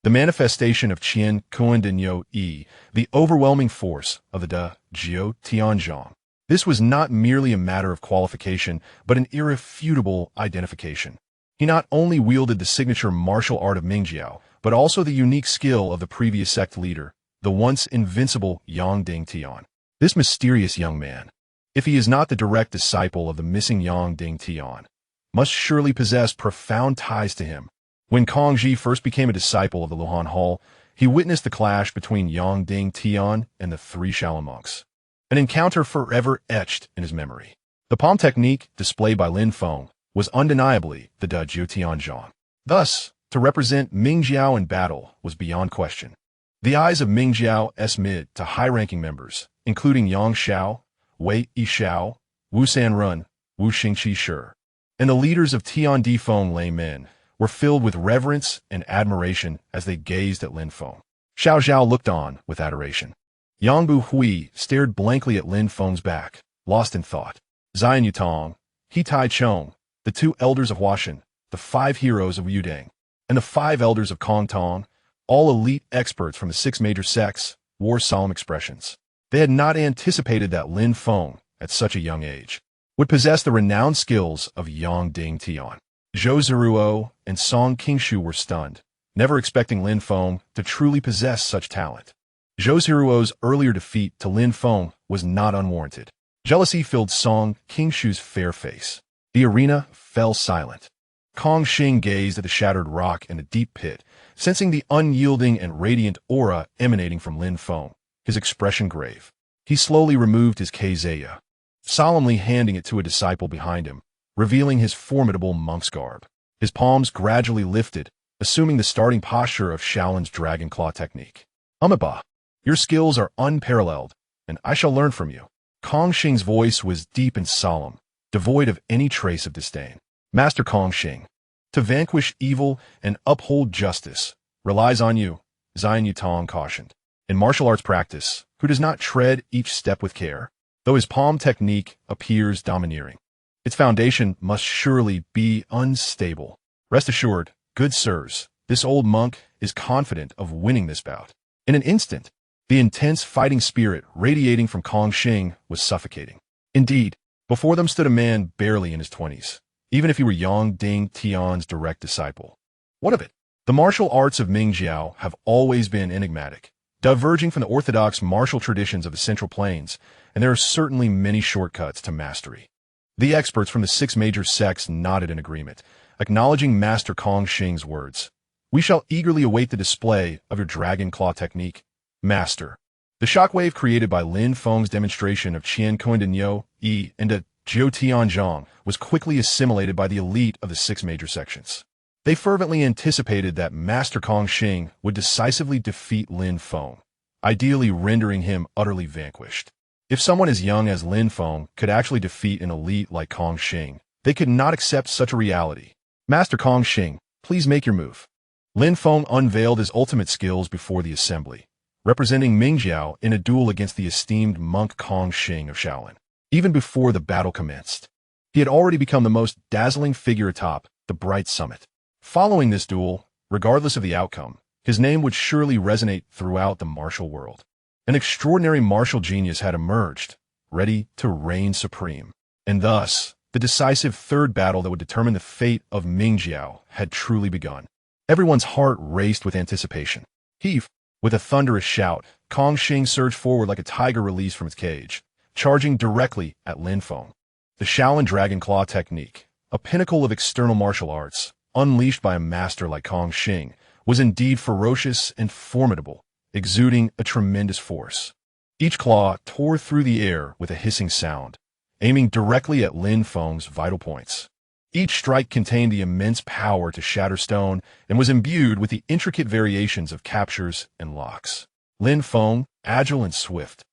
The manifestation of Qiankun Yi, the overwhelming force of the Jiu Tianzhong. This was not merely a matter of qualification, but an irrefutable identification. He not only wielded the signature martial art of Ming Jiao, but also the unique skill of the previous sect leader, the once invincible Yang Ding Tian. This mysterious young man, if he is not the direct disciple of the missing Yang Ding Tian, must surely possess profound ties to him. When Kong Ji first became a disciple of the Luhan Hall, he witnessed the clash between Yang Ding Tian and the three Shaolin monks, an encounter forever etched in his memory. The palm technique displayed by Lin Feng was undeniably the Da Jiu Tian Zhang. Thus, to represent Ming Jiao in battle was beyond question. The eyes of Ming Jiao's mid to high-ranking members, including Yang Xiao, Wei Yishao, Wu Sanrun, Wu Xingqi Shi, and the leaders of Tian Difeng lay men, were filled with reverence and admiration as they gazed at Lin Feng. Zhao looked on with adoration. Yang Buhui stared blankly at Lin Feng's back, lost in thought. Xian Yutong, He Tai Chong, the two elders of Huashan, the 5 heroes of Yudang, and the 5 elders of Kong Tong, all elite experts from the 6 major sects, wore solemn expressions. They had not anticipated that Lin Feng, at such a young age, would possess the renowned skills of Yang Ding Tian. Zhou Zhiruo and Song Qingshu were stunned, never expecting Lin Feng to truly possess such talent. Zhou Zhiruo's earlier defeat to Lin Feng was not unwarranted. Jealousy filled Song Qingshu's fair face. The arena fell silent. Kong Xing gazed at the shattered rock in a deep pit, sensing the unyielding and radiant aura emanating from Lin Feng, his expression grave. He slowly removed his Keizeya, solemnly handing it to a disciple behind him, revealing his formidable monk's garb. His palms gradually lifted, assuming the starting posture of Shaolin's Dragon Claw technique. Amiba, your skills are unparalleled, and I shall learn from you. Kong Xing's voice was deep and solemn, devoid of any trace of disdain. Master Kong Xing, to vanquish evil and uphold justice relies on you, Xian Yutong cautioned. In martial arts practice, who does not tread each step with care? Though his palm technique appears domineering, its foundation must surely be unstable. Rest assured, good sirs, this old monk is confident of winning this bout. In an instant, the intense fighting spirit radiating from Kong Xing was suffocating. Indeed, before them stood a man barely in his 20s, even if he were Yang Ding Tian's direct disciple. What of it? The martial arts of Ming Jiao have always been enigmatic, diverging from the orthodox martial traditions of the Central Plains, and there are certainly many shortcuts to mastery. The experts from the 6 major sects nodded in agreement, acknowledging Master Kong Xing's words. We shall eagerly await the display of your Dragon Claw technique, Master. The shockwave created by Lin Feng's demonstration of Qiankun de Niu Yi and de Jiu Tian Zhang was quickly assimilated by the elite of the 6 major sections. They fervently anticipated that Master Kong Xing would decisively defeat Lin Feng, ideally rendering him utterly vanquished. If someone as young as Lin Feng could actually defeat an elite like Kong Xing, they could not accept such a reality. Master Kong Xing, please make your move. Lin Feng unveiled his ultimate skills before the assembly, representing Ming Jiao in a duel against the esteemed monk Kong Xing of Shaolin. Even before the battle commenced, he had already become the most dazzling figure atop the bright summit. Following this duel, regardless of the outcome, his name would surely resonate throughout the martial world. An extraordinary martial genius had emerged, ready to reign supreme. And thus, the decisive third battle that would determine the fate of Ming Jiao had truly begun. Everyone's heart raced with anticipation. Heave! With a thunderous shout, Kong Xing surged forward like a tiger released from its cage, charging directly at Lin Feng. The Shaolin Dragon Claw technique, a pinnacle of external martial arts, unleashed by a master like Kong Xing, was indeed ferocious and formidable, exuding a tremendous force. Each claw tore through the air with a hissing sound, aiming directly at Lin Feng's vital points. Each strike contained the immense power to shatter stone and was imbued with the intricate variations of captures and locks. Lin Feng, agile and swift,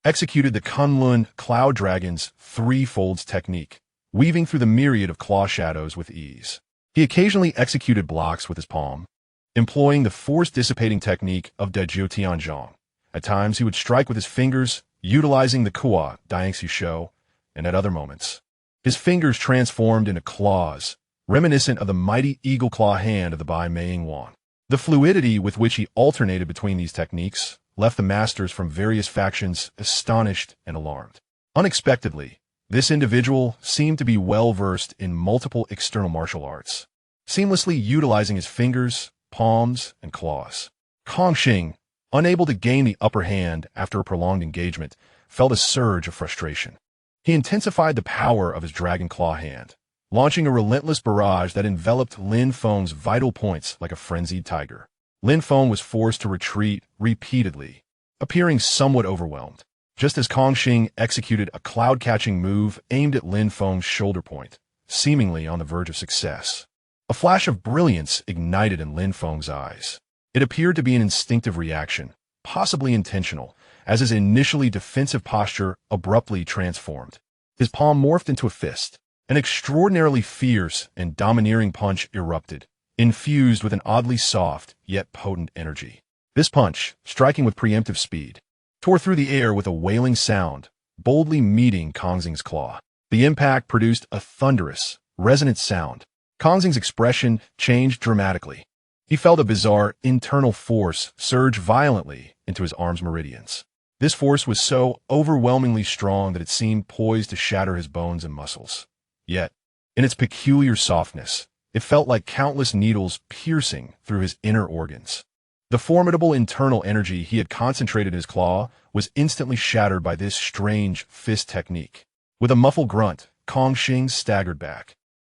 executed the Kunlun Cloud Dragon's 3 folds technique, weaving through the myriad of claw shadows with ease. He occasionally executed blocks with his palm, employing the force-dissipating technique of de Jiu Tian Zhang. At times, he would strike with his fingers, utilizing the Kua Diangxi Shou, and at other moments, his fingers transformed into claws, reminiscent of the mighty eagle claw hand of the Bai Meiying Wan. The fluidity with which he alternated between these techniques left the masters from various factions astonished and alarmed. Unexpectedly, this individual seemed to be well-versed in multiple external martial arts, seamlessly utilizing his fingers, palms, and claws. Kong Xing, unable to gain the upper hand after a prolonged engagement, felt a surge of frustration. He intensified the power of his dragon claw hand, launching a relentless barrage that enveloped Lin Feng's vital points like a frenzied tiger. Lin Feng was forced to retreat repeatedly, appearing somewhat overwhelmed, just as Kongqing executed a cloud-catching move aimed at Lin Feng's shoulder point, seemingly on the verge of success. A flash of brilliance ignited in Lin Feng's eyes. It appeared to be an instinctive reaction, possibly intentional, as his initially defensive posture abruptly transformed. His palm morphed into a fist. An extraordinarily fierce and domineering punch erupted, infused with an oddly soft yet potent energy. This punch, striking with preemptive speed, tore through the air with a wailing sound, boldly meeting Kongqing's claw. The impact produced a thunderous, resonant sound. Kongqing's expression changed dramatically. He felt a bizarre internal force surge violently into his arm's meridians. This force was so overwhelmingly strong that it seemed poised to shatter his bones and muscles. Yet, in its peculiar softness, it felt like countless needles piercing through his inner organs. The formidable internal energy he had concentrated in his claw was instantly shattered by this strange fist technique. With a muffled grunt, Kongqing staggered back.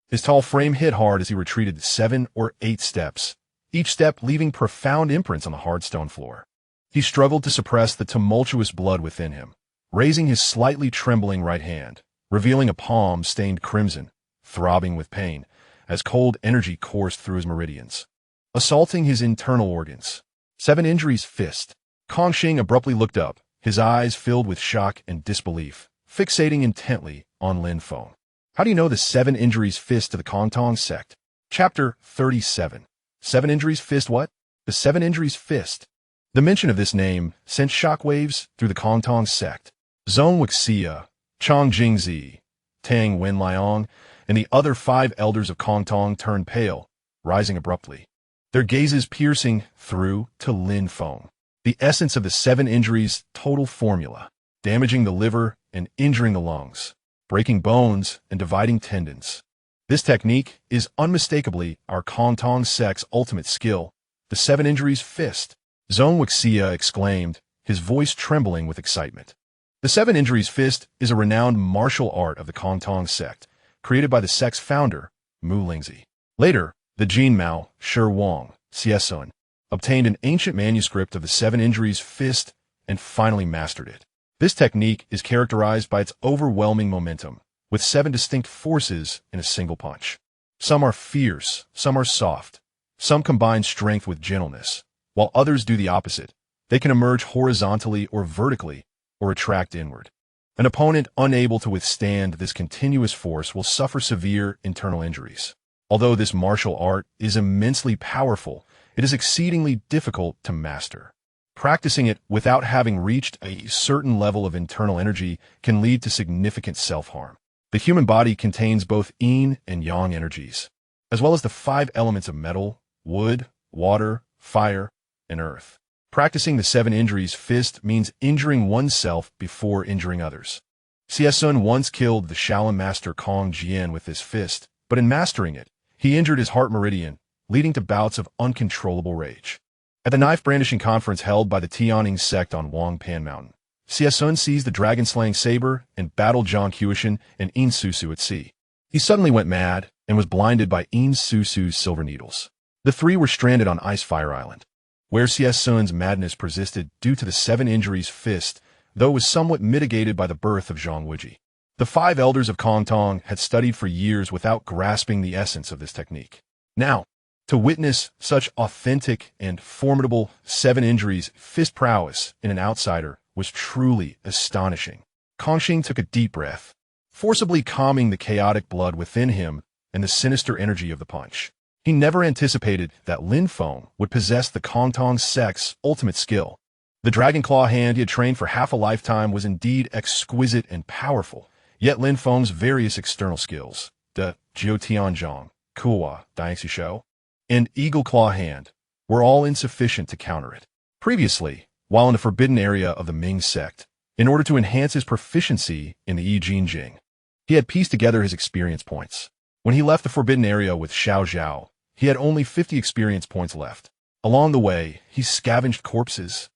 His tall frame hit hard as he retreated 7 or 8 steps, each step leaving profound imprints on the hard stone floor. He struggled to suppress the tumultuous blood within him, raising his slightly trembling right hand, revealing a palm stained crimson, throbbing with pain, as cold energy coursed through his meridians, assaulting his internal organs. 7 Injuries Fist. Kongqing abruptly looked up, his eyes filled with shock and disbelief, fixating intently on Lin Feng. How do you know the 7 Injuries Fist of the Kongtong sect? Chapter 37. 7 Injuries Fist what? The 7 Injuries Fist. The mention of this name sent shockwaves through the Kongtong sect. Zhou Wuxia, Chang Jingzi, Tang Wenliang, and the other 5 elders of Kongtong turned pale, rising abruptly, their gazes piercing through to Lin Feng. The essence of the 7 Injuries total formula, damaging the liver and injuring the lungs, breaking bones and dividing tendons. This technique is unmistakably our Kongtong sect's ultimate skill, the 7 Injuries Fist. Zhou Wuxia exclaimed, his voice trembling with excitement. The 7 Injuries Fist is a renowned martial art of the Kongtong sect, created by the sect's founder, Mu Lingzi. Later, the Jinmao, Shi Wang, Xiesun, obtained an ancient manuscript of the 7 Injuries Fist and finally mastered it. This technique is characterized by its overwhelming momentum, with 7 distinct forces in a single punch. Some are fierce, some are soft, some combine strength with gentleness, while others do the opposite. They can emerge horizontally or vertically, or attract inward. An opponent unable to withstand this continuous force will suffer severe internal injuries. Although this martial art is immensely powerful, it is exceedingly difficult to master. Practicing it without having reached a certain level of internal energy can lead to significant self-harm. The human body contains both yin and yang energies, as well as the 5 elements of metal, wood, water, fire, and earth. Practicing the 7 Injuries Fist means injuring oneself before injuring others. Xiesun once killed the Shaolin master Kong Jian with this fist, but in mastering it, he injured his heart meridian, leading to bouts of uncontrollable rage. At the knife-brandishing conference held by the Tianning sect on Wangpan Mountain, Xiesun seized the dragon-slaying saber and battled Zhang Qiushan and Yin Susu at sea. He suddenly went mad and was blinded by Yin Susu's silver needles. The 3 were stranded on Ice Fire Island, where Xiesun's madness persisted due to the 7 Injuries Fist, though it was somewhat mitigated by the birth of Zhang Wuji. The 5 elders of Kongtong had studied for years without grasping the essence of this technique. Now, to witness such authentic and formidable 7 Injuries Fist prowess in an outsider was truly astonishing. Kongqing took a deep breath, forcibly calming the chaotic blood within him and the sinister energy of the punch. He never anticipated that Lin Feng would possess the Kongtong sect's ultimate skill. The dragon claw hand he had trained for half a lifetime was indeed exquisite and powerful, yet Lin Feng's various external skills, the Jiu Tianzhong, Kuwa, Shou, and Eagle Claw hand, were all insufficient to counter it. Previously, while in the forbidden area of the Ming sect, in order to enhance his proficiency in the Yijin Jing, he had pieced together his experience points. When he left the forbidden area with Zhao, he had only 50 experience points left. Along the way, he scavenged corpses,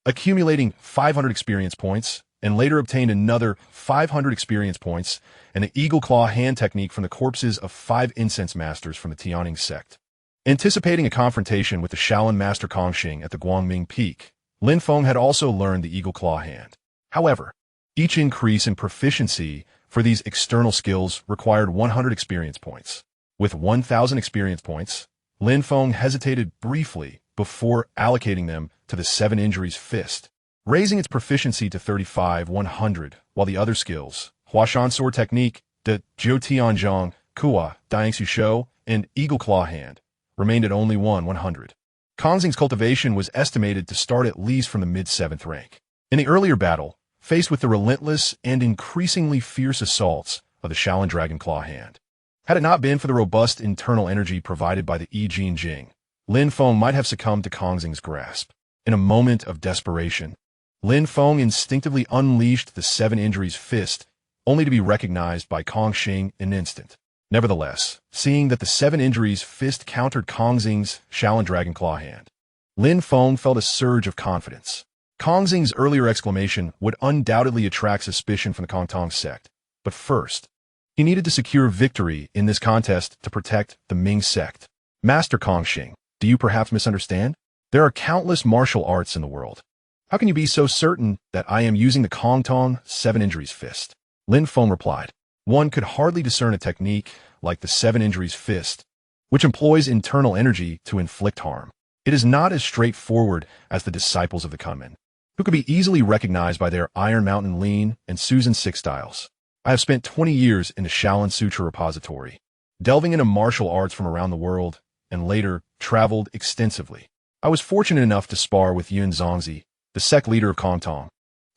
accumulating 500 experience points and later obtained another 500 experience points and an eagle claw hand technique from the corpses of 5 incense masters from the Tianning sect. Anticipating a confrontation with the Shaolin master Kongxing at the Guangming Peak, Lin Feng had also learned the eagle claw hand. However, each increase in proficiency for these external skills required 100 experience points. With 1,000 experience points, Lin Feng hesitated briefly before allocating them to the 7 Injuries Fist, raising its proficiency to 35,100, while the other skills, Huashan Sword Technique, De Jiu Tianzhong, Kua, Diangsu Shou, and Eagle Claw Hand, remained at only 100. Kongxing's cultivation was estimated to start at least from the mid-7th rank. In the earlier battle, faced with the relentless and increasingly fierce assaults of the Shaolin Dragon Claw Hand, had it not been for the robust internal energy provided by the Yijin Jing, Lin Feng might have succumbed to Kongxing's grasp. In a moment of desperation, Lin Feng instinctively unleashed the 7 Injuries Fist, only to be recognized by Kongxing in an instant. Nevertheless, seeing that the 7 Injuries Fist countered Kongxing's Shaolin Dragon Claw Hand, Lin Feng felt a surge of confidence. Kongxing's earlier exclamation would undoubtedly attract suspicion from the Kongtong sect, but first, he needed to secure victory in this contest to protect the Ming sect. Master Kongxing, do you perhaps misunderstand? There are countless martial arts in the world. How can you be so certain that I am using the Kongtong 7 Injuries Fist? Lin Feng replied. One could hardly discern a technique like the 7 Injuries Fist, which employs internal energy to inflict harm. It is not as straightforward as the disciples of the Kunmin, who could be easily recognized by their Iron Mountain Lean and Susan Six styles. I have spent 20 years in the Shaolin Sutra repository, delving into martial arts from around the world, and later traveled extensively. I was fortunate enough to spar with Yun Zongzi, the sect leader of Kongtong.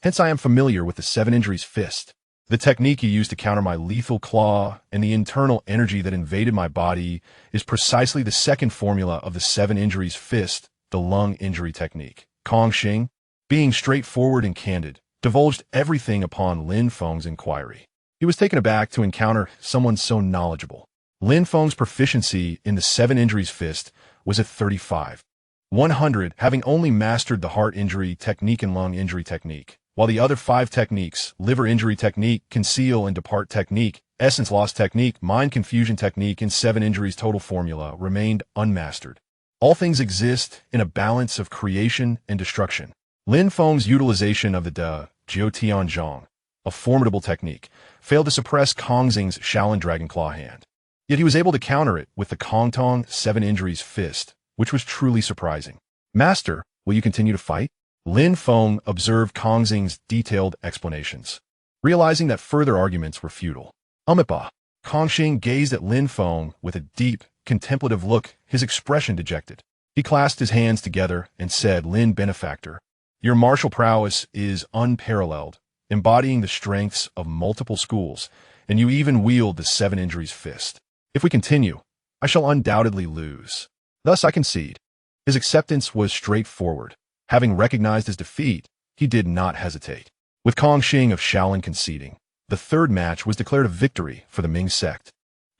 Hence I am familiar with the 7 Injuries Fist, the technique he used to counter my lethal claw, and the internal energy that invaded my body is precisely the second formula of the 7 Injuries Fist, the lung injury technique. Kongxing, being straightforward and candid, divulged everything upon Lin Feng's inquiry. He was taken aback to encounter someone so knowledgeable. Lin Feng's proficiency in the 7 Injuries Fist was at 35. 100, having only mastered the heart injury technique and lung injury technique, while the other 5 techniques, liver injury technique, conceal and depart technique, essence loss technique, mind confusion technique, and 7 Injuries total formula, remained unmastered. All things exist in a balance of creation and destruction. Lin Feng's utilization of the De Jiu Tianzhong, a formidable technique, failed to suppress Kongxing's Shaolin Dragon Claw Hand. Yet he was able to counter it with the Kongtong 7 Injuries Fist, which was truly surprising. Master, will you continue to fight? Lin Feng observed Kongxing's detailed explanations, realizing that further arguments were futile. Umipa. Kongxing gazed at Lin Feng with a deep, contemplative look, his expression dejected. He clasped his hands together and said, Lin Benefactor, your martial prowess is unparalleled, embodying the strengths of multiple schools, and you even wield the 7 Injuries Fist. If we continue, I shall undoubtedly lose. Thus I concede. His acceptance was straightforward. Having recognized his defeat, he did not hesitate. With Kongxing of Shaolin conceding, the third match was declared a victory for the Ming sect.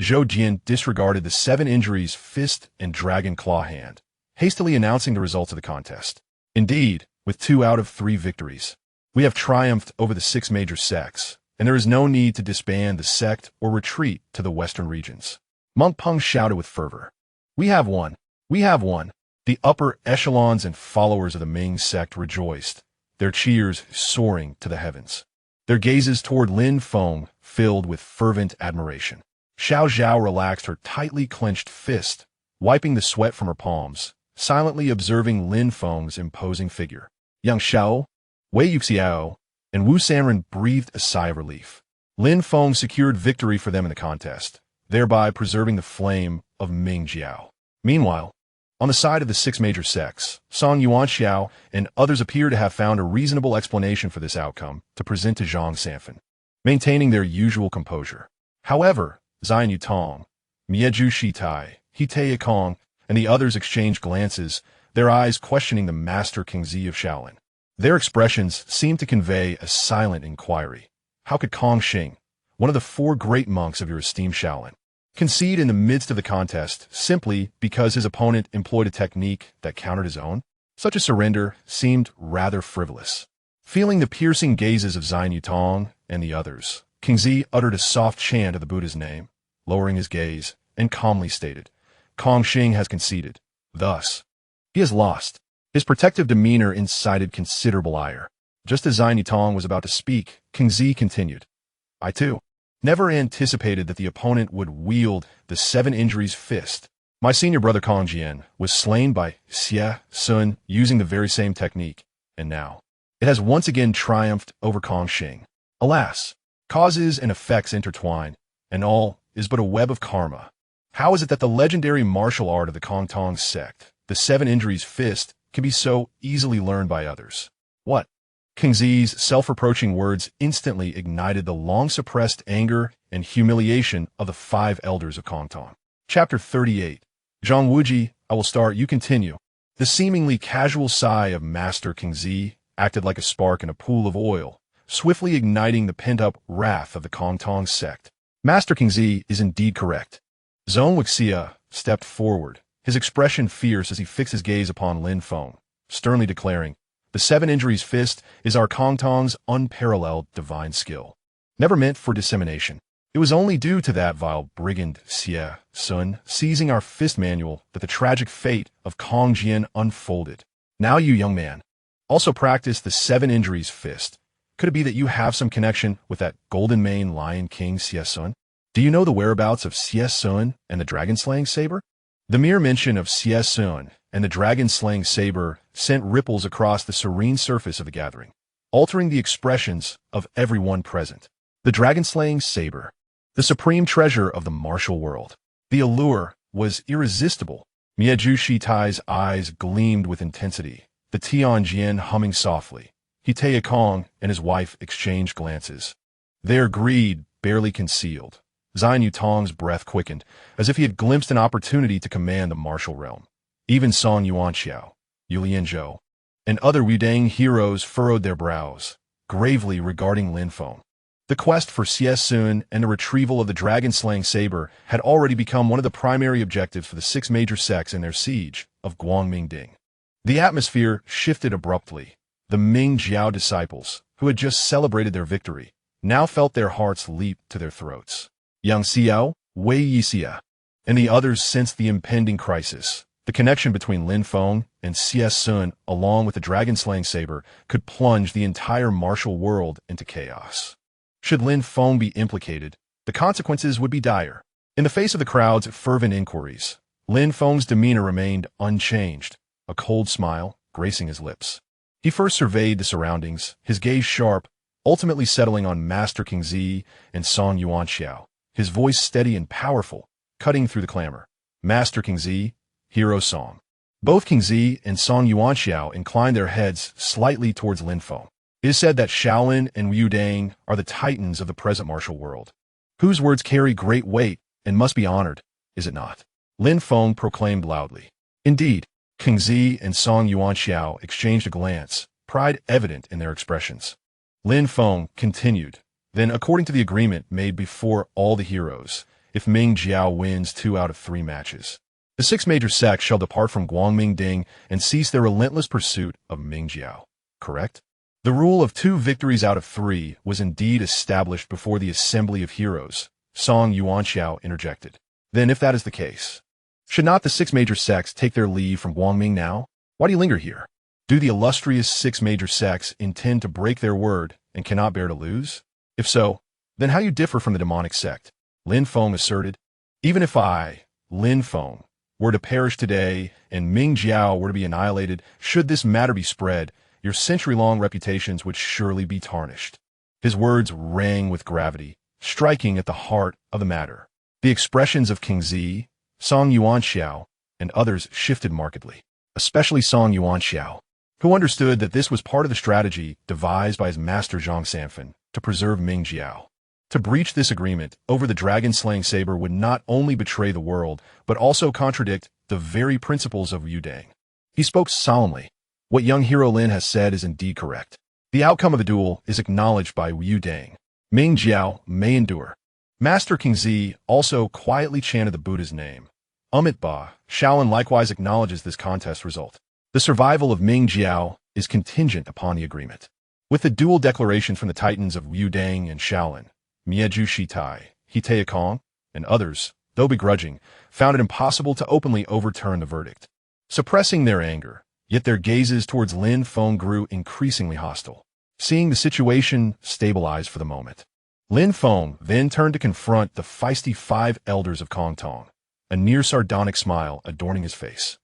Zhou Jian disregarded the 7 Injuries Fist and Dragon Claw Hand, hastily announcing the results of the contest. Indeed, with 2 out of 3 victories, we have triumphed over the 6 major sects, and there is no need to disband the sect or retreat to the western regions. Monk Peng shouted with fervor. We have won. We have won. The upper echelons and followers of the Ming sect rejoiced, their cheers soaring to the heavens. Their gazes toward Lin Feng filled with fervent admiration. Zhao relaxed her tightly clenched fist, wiping the sweat from her palms, silently observing Lin Feng's imposing figure. Yang Xiao, Wei Yuxiao, and Wu Sanren breathed a sigh of relief. Lin Feng secured victory for them in the contest, thereby preserving the flame of Ming Jiao. Meanwhile, on the side of the 6 major sects, Song Yuan Xiao and others appear to have found a reasonable explanation for this outcome to present to Zhang Sanfen, maintaining their usual composure. However, Zion Yutong, Mieju Shitai, Hite Kong, and the others exchanged glances, their eyes questioning the Master Kingzi of Shaolin. Their expressions seemed to convey a silent inquiry. How could Kongxing, one of the 4 great monks of your esteemed Shaolin, concede in the midst of the contest simply because his opponent employed a technique that countered his own? Such a surrender seemed rather frivolous. Feeling the piercing gazes of Zhao Yutong and the others, King Zi uttered a soft chant of the Buddha's name, lowering his gaze, and calmly stated, Kong Xing has conceded. Thus, he has lost. His protective demeanor incited considerable ire. Just as Zhao Yutong was about to speak, King Zi continued, I too never anticipated that the opponent would wield the seven injuries fist. My senior brother Kong Jian was slain by Xie Sun using the very same technique, and now it has once again triumphed over Kong Xing. Alas, causes and effects intertwine, and all is but a web of karma. How is it that the legendary martial art of the Kong Tong sect, the seven injuries fist, can be so easily learned by others? What? King Zi's self-reproaching words instantly ignited the long-suppressed anger and humiliation of the five elders of Kong Tong. Chapter 38. Zhang Wuji, I will start, you continue. The seemingly casual sigh of Master King Zi acted like a spark in a pool of oil, swiftly igniting the pent-up wrath of the Kong Tong sect. Master King Zi is indeed correct. Zhou Wuxia stepped forward, his expression fierce as he fixed his gaze upon Lin Feng, sternly declaring, the seven injuries fist is our Kong Tong's unparalleled divine skill. Never meant for dissemination. It was only due to that vile brigand Xie Sun seizing our fist manual that the tragic fate of Kong Jian unfolded. Now you, young man, also practice the seven injuries fist. Could it be that you have some connection with that golden mane lion king Xie Sun? Do you know the whereabouts of Xie Sun and the dragon-slaying saber? The mere mention of Xie Sun and the dragon-slaying saber sent ripples across the serene surface of the gathering, altering the expressions of everyone present. The dragon-slaying saber, the supreme treasure of the martial world. The allure was irresistible. Mieju Shitai's eyes gleamed with intensity, the Tianjin humming softly. Hitea Kong and his wife exchanged glances, their greed barely concealed. Zhao Yutong's breath quickened, as if he had glimpsed an opportunity to command the martial realm. Even Song Yuan Xiao, Yulian Zhou, and other Wudang heroes furrowed their brows, gravely regarding Lin Feng. The quest for Xie Sun and the retrieval of the dragon-slaying saber had already become one of the primary objectives for the six major sects in their siege of Guangmingding. The atmosphere shifted abruptly. The Ming Jiao disciples, who had just celebrated their victory, now felt their hearts leap to their throats. Yang Xiao, Wei Yixia, and the others sensed the impending crisis. The connection between Lin Feng and Xie Sun, along with the dragon-slaying saber, could plunge the entire martial world into chaos. Should Lin Feng be implicated, the consequences would be dire. In the face of the crowd's fervent inquiries, Lin Feng's demeanor remained unchanged, a cold smile gracing his lips. He first surveyed the surroundings, his gaze sharp, ultimately settling on Master King Zi and Song Yuan Xiao, his voice steady and powerful, cutting through the clamor. Master King Zi, Hero Song. Both King Zi and Song Yuan Xiao inclined their heads slightly towards Lin Feng. It is said that Shaolin and Wudang are the titans of the present martial world, whose words carry great weight and must be honored, is it not? Lin Feng proclaimed loudly. Indeed, King Zi and Song Yuan Xiao exchanged a glance, pride evident in their expressions. Lin Feng continued, then according to the agreement made before all the heroes, if Ming Jiao wins 2 out of 3 matches, the 6 major sects shall depart from Guangmingding and cease their relentless pursuit of Ming Jiao. Correct? The rule of 2 victories out of 3 was indeed established before the assembly of heroes. Song Yuan Xiao interjected. Then if that is the case, should not the 6 major sects take their leave from Guangming now? Why do you linger here? Do the illustrious 6 major sects intend to break their word and cannot bear to lose? If so, then how you differ from the demonic sect? Lin Feng asserted. Even if I, Lin Feng, were to perish today and Ming Jiao were to be annihilated, should this matter be spread, your century-long reputations would surely be tarnished. His words rang with gravity, striking at the heart of the matter. The expressions of King Zi, Song Yuan Xiao, and others shifted markedly, especially Song Yuan Xiao, who understood that this was part of the strategy devised by his master Zhang Sanfen to preserve Ming Jiao. To breach this agreement over the dragon-slaying saber would not only betray the world, but also contradict the very principles of Wudang. He spoke solemnly. What young hero Lin has said is indeed correct. The outcome of the duel is acknowledged by Wudang. Ming Jiao may endure. Master King Zi also quietly chanted the Buddha's name. Ba, Shaolin likewise acknowledges this contest result. The survival of Ming Jiao is contingent upon the agreement. With the dual declarations from the titans of Wudang and Shaolin, Mieju Shitai, Hitea Kong, and others, though begrudging, found it impossible to openly overturn the verdict. Suppressing their anger, yet their gazes towards Lin Feng grew increasingly hostile. Seeing the situation stabilize for the moment, Lin Feng then turned to confront the feisty 5 elders of Kong Tong, a near sardonic smile adorning his face.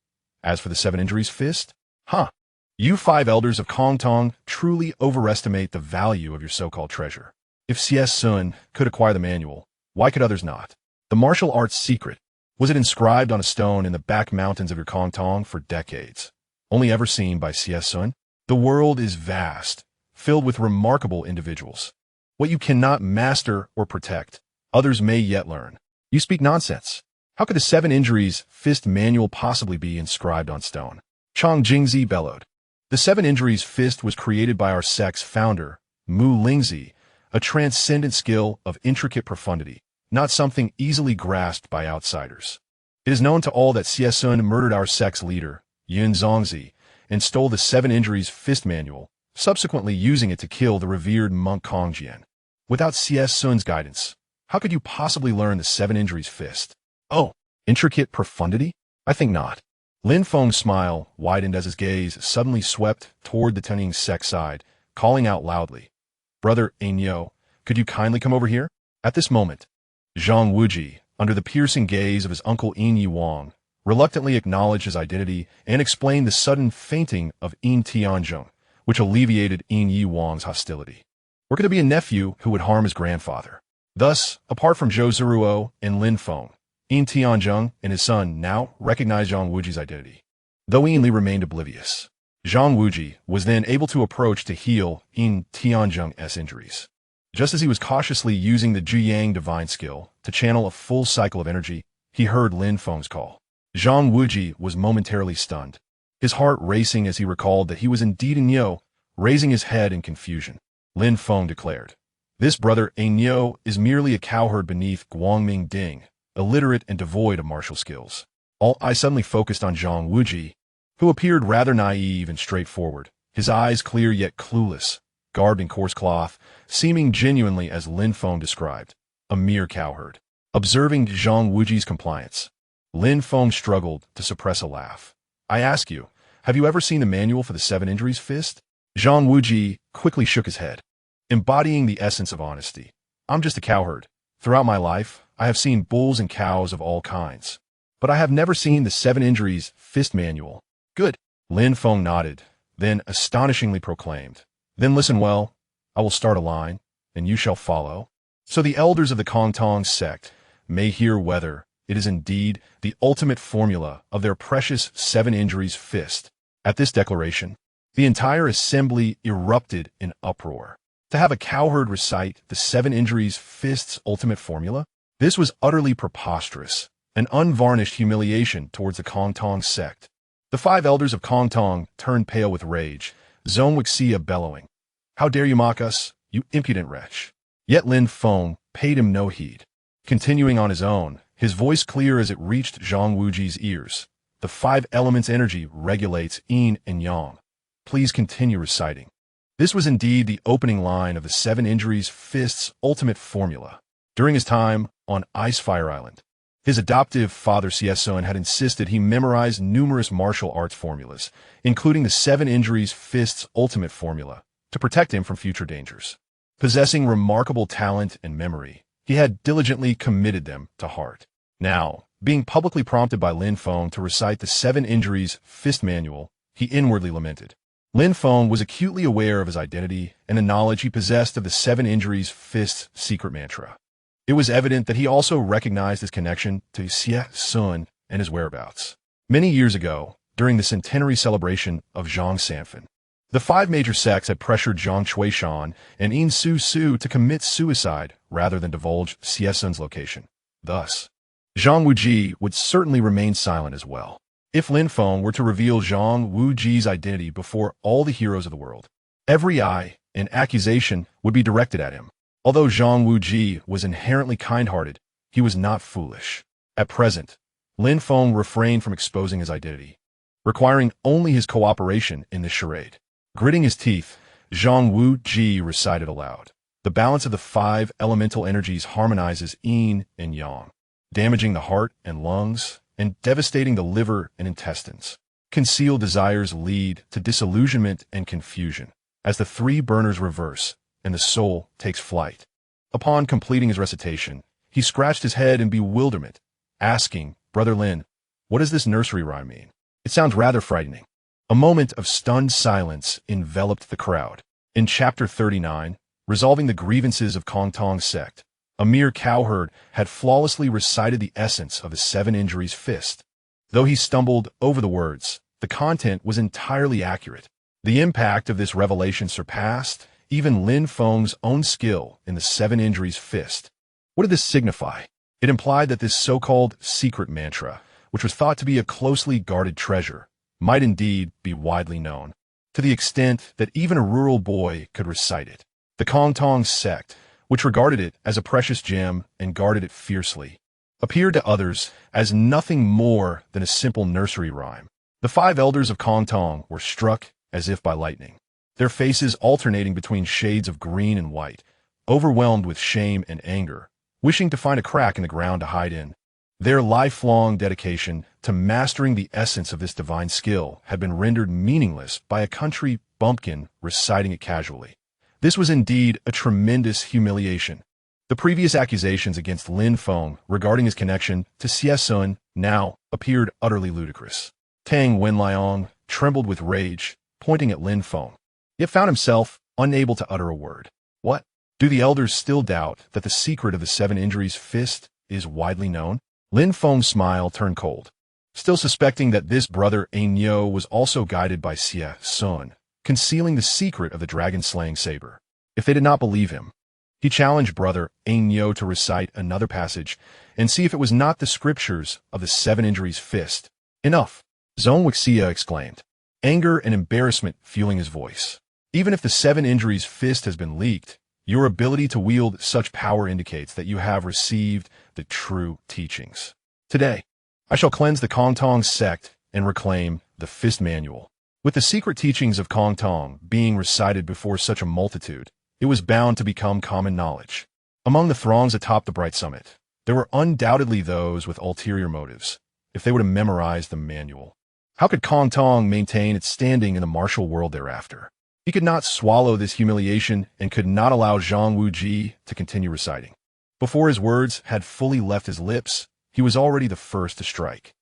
As for the 7 injuries fist, you 5 elders of Kong Tong truly overestimate the value of your so-called treasure. If CS Sun could acquire the manual, why could others not? The martial arts secret, was it inscribed on a stone in the back mountains of your Kong Tong for decades, only ever seen by CS Sun? The world is vast, filled with remarkable individuals. What you cannot master or protect, others may yet learn. You speak nonsense. How could the 7 injuries fist manual possibly be inscribed on stone? Chang Jingzi bellowed. The 7 injuries fist was created by our sect's founder, Mu Lingzi, a transcendent skill of intricate profundity, not something easily grasped by outsiders. It is known to all that Xie Sun murdered our sect's leader, Yin Zongzi, and stole the 7 injuries fist manual, subsequently using it to kill the revered monk Kongjian. Without Xie Sun's guidance, how could you possibly learn the 7 injuries fist? Oh, intricate profundity? I think not. Lin Feng's smile widened as his gaze suddenly swept toward the Tuning sect side, calling out loudly, "Brother Ainyo, could you kindly come over here?" At this moment, Zhang Wuji, under the piercing gaze of his uncle Yin Yi Wang, reluctantly acknowledged his identity and explained the sudden fainting of Yin Tianzhong, which alleviated Yin Yi Wang's hostility. Or could it be a nephew who would harm his grandfather? Thus, apart from Zhou Zhiruo and Lin Feng, Yin Tianzhong and his son now recognized Zhang Wuji's identity. Though Yin Li remained oblivious, Zhang Wuji was then able to approach to heal Yin Tianzhong's injuries. Just as he was cautiously using the Zhuyang divine skill to channel a full cycle of energy, he heard Lin Feng's call. Zhang Wuji was momentarily stunned, his heart racing as he recalled that he was indeed Ainyo, raising his head in confusion. Lin Feng declared, "This brother Ainyo is merely a cowherd beneath Guangming Ding, illiterate and devoid of martial skills." All eyes suddenly focused on Zhang Wuji, who appeared rather naive and straightforward, his eyes clear yet clueless, garbed in coarse cloth, seeming genuinely as Lin Feng described, a mere cowherd. Observing Zhang Wuji's compliance, Lin Feng struggled to suppress a laugh. "I ask you, have you ever seen the manual for the 7 injuries fist?" Zhang Wuji quickly shook his head, embodying the essence of honesty. "I'm just a cowherd. Throughout my life, I have seen bulls and cows of all kinds, but I have never seen the 7 injuries fist manual." "Good." Lin Feng nodded, then astonishingly proclaimed, "Then listen well. I will start a line, and you shall follow, so the elders of the Kong Tong sect may hear whether it is indeed the ultimate formula of their precious 7 injuries fist." At this declaration, the entire assembly erupted in uproar. To have a cowherd recite the 7 injuries fist's ultimate formula? This was utterly preposterous, an unvarnished humiliation towards the Kong Tong sect. The 5 elders of Kong Tong turned pale with rage, Zhong Wuxia bellowing, "How dare you mock us, you impudent wretch?" Yet Lin Feng paid him no heed. Continuing on his own, his voice clear as it reached Zhang Wuji's ears, "The 5 elements energy regulates yin and yang. Please continue reciting." This was indeed the opening line of the 7 injuries fist's ultimate formula. During his time on Icefire Island, his adoptive father Xie Sun had insisted he memorize numerous martial arts formulas, including the 7 injuries fist's ultimate formula, to protect him from future dangers. Possessing remarkable talent and memory, he had diligently committed them to heart. Now, being publicly prompted by Lin Feng to recite the 7 injuries fist manual, he inwardly lamented. Lin Feng was acutely aware of his identity and the knowledge he possessed of the 7 injuries fist's secret mantra. It was evident that he also recognized his connection to Xie Sun and his whereabouts. Many years ago, during the centenary celebration of Zhang Sanfen, the 5 major sects had pressured Zhang Chuishan and Yin Su Su to commit suicide rather than divulge Xie Sun's location. Thus, Zhang Wuji would certainly remain silent as well. If Lin Feng were to reveal Zhang Wuji's identity before all the heroes of the world, every eye and accusation would be directed at him. Although Zhang Wuji was inherently kind-hearted, he was not foolish. At present, Lin Feng refrained from exposing his identity, requiring only his cooperation in this charade. Gritting his teeth, Zhang Wu Ji recited aloud. The balance of the 5 elemental energies harmonizes yin and yang, damaging the heart and lungs, and devastating the liver and intestines. Concealed desires lead to disillusionment and confusion, as the 3 burners reverse and the soul takes flight. Upon completing his recitation, he scratched his head in bewilderment, asking, "Brother Lin, what does this nursery rhyme mean? It sounds rather frightening." A moment of stunned silence enveloped the crowd. In Chapter 39, resolving the grievances of Kongtong sect, a mere cowherd had flawlessly recited the essence of the 7 injuries fist. Though he stumbled over the words, the content was entirely accurate. The impact of this revelation surpassed even Lin Feng's own skill in the 7 injuries fist. What did this signify? It implied that this so-called secret mantra, which was thought to be a closely guarded treasure, might indeed be widely known, to the extent that even a rural boy could recite it. The Kongtong sect, which regarded it as a precious gem and guarded it fiercely, appeared to others as nothing more than a simple nursery rhyme. The 5 elders of Kongtong were struck as if by lightning, their faces alternating between shades of green and white, overwhelmed with shame and anger, wishing to find a crack in the ground to hide in. Their lifelong dedication to mastering the essence of this divine skill had been rendered meaningless by a country bumpkin reciting it casually. This was indeed a tremendous humiliation. The previous accusations against Lin Feng regarding his connection to Xie now appeared utterly ludicrous. Tang Wenliang trembled with rage, pointing at Lin Feng, yet found himself unable to utter a word. What? Do the elders still doubt that the secret of the 7 injuries fist is widely known? Lin Feng's smile turned cold, still suspecting that this brother Ainyo was also guided by Xie, concealing the secret of the dragon-slaying saber. If they did not believe him, he challenged brother Ainyo to recite another passage and see if it was not the scriptures of the 7 injuries fist. Enough, Zhou Wuxia exclaimed, anger and embarrassment fueling his voice. Even if the 7 injuries fist has been leaked, your ability to wield such power indicates that you have received the true teachings. Today, I shall cleanse the Kongtong sect and reclaim the fist manual. With the secret teachings of Kongtong being recited before such a multitude, it was bound to become common knowledge. Among the throngs atop the bright summit, there were undoubtedly those with ulterior motives, if they would have memorized the manual. How could Kongtong maintain its standing in the martial world thereafter? He could not swallow this humiliation and could not allow Zhang Wuji to continue reciting. Before his words had fully left his lips, he was already the first to strike,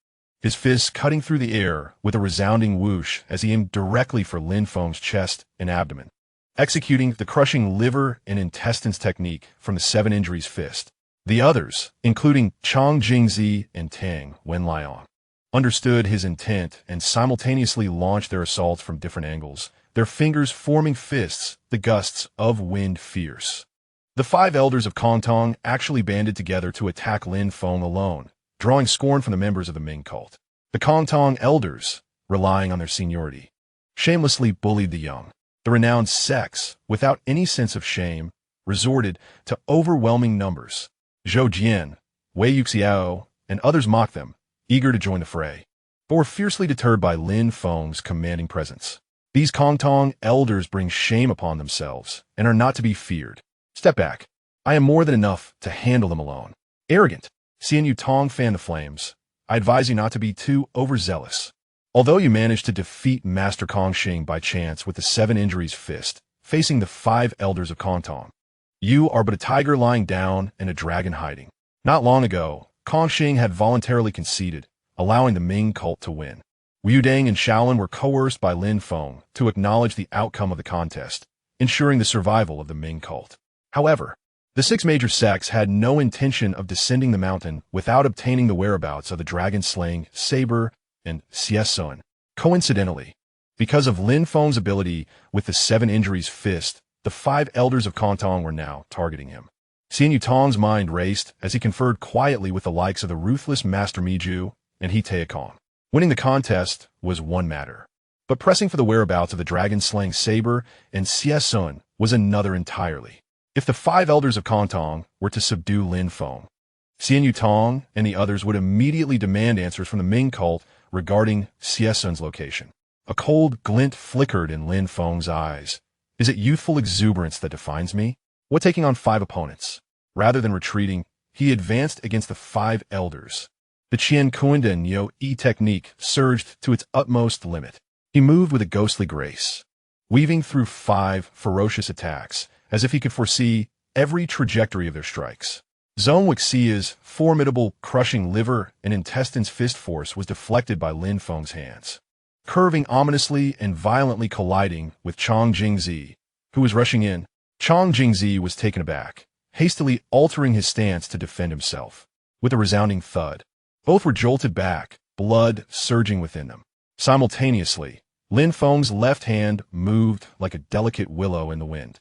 his fists cutting through the air with a resounding whoosh as he aimed directly for Lin Feng's chest and abdomen, executing the crushing liver and intestines technique from the 7 injuries fist. The others, including Chang Jingzi and Tang Wenliang, understood his intent and simultaneously launched their assaults from different angles, their fingers forming fists, the gusts of wind fierce. The 5 elders of Kongtong actually banded together to attack Lin Feng alone, drawing scorn from the members of the Ming cult. The Kongtong elders, relying on their seniority, shamelessly bullied the young. The renowned sects, without any sense of shame, resorted to overwhelming numbers. Zhou Jian, Wei Yuxiao, and others mocked them, eager to join the fray, but were fiercely deterred by Lin Feng's commanding presence. These Kongtong elders bring shame upon themselves and are not to be feared. Step back. I am more than enough to handle them alone. Arrogant. Seeing you Tong fan the flames, I advise you not to be too overzealous. Although you managed to defeat Master Kongxing by chance with the 7 injuries fist, facing the 5 elders of Kongtong, you are but a tiger lying down and a dragon hiding. Not long ago, Kongxing had voluntarily conceded, allowing the Ming cult to win. Wu Dang and Shaolin were coerced by Lin Feng to acknowledge the outcome of the contest, ensuring the survival of the Ming cult. However, the 6 major sects had no intention of descending the mountain without obtaining the whereabouts of the dragon-slaying Saber and Xie. Coincidentally, because of Lin Feng's ability with the 7 injuries fist, the 5 elders of Kongtong were now targeting him. Xian Yutong's mind raced as he conferred quietly with the likes of the ruthless Master Miju and He Taekong. Winning the contest was one matter, but pressing for the whereabouts of the dragon-slaying Saber and Xie was another entirely. If the 5 elders of Kongtong were to subdue Lin Feng, Xian Yutong and the others would immediately demand answers from the Ming cult regarding Xie location. A cold glint flickered in Lin Feng's eyes, Is it youthful exuberance that defines me? What, taking on 5 opponents? Rather than retreating, he advanced against the 5 elders. The Qiankun technique surged to its utmost limit. He moved with a ghostly grace, weaving through 5 ferocious attacks, as if he could foresee every trajectory of their strikes. Zhou Wuxia's formidable, crushing liver and intestines fist force was deflected by Lin Feng's hands, curving ominously and violently colliding with Chang Jingzi, who was rushing in. Chang Jingzi was taken aback, hastily altering his stance to defend himself. With a resounding thud, both were jolted back, blood surging within them. Simultaneously, Lin Feng's left hand moved like a delicate willow in the wind,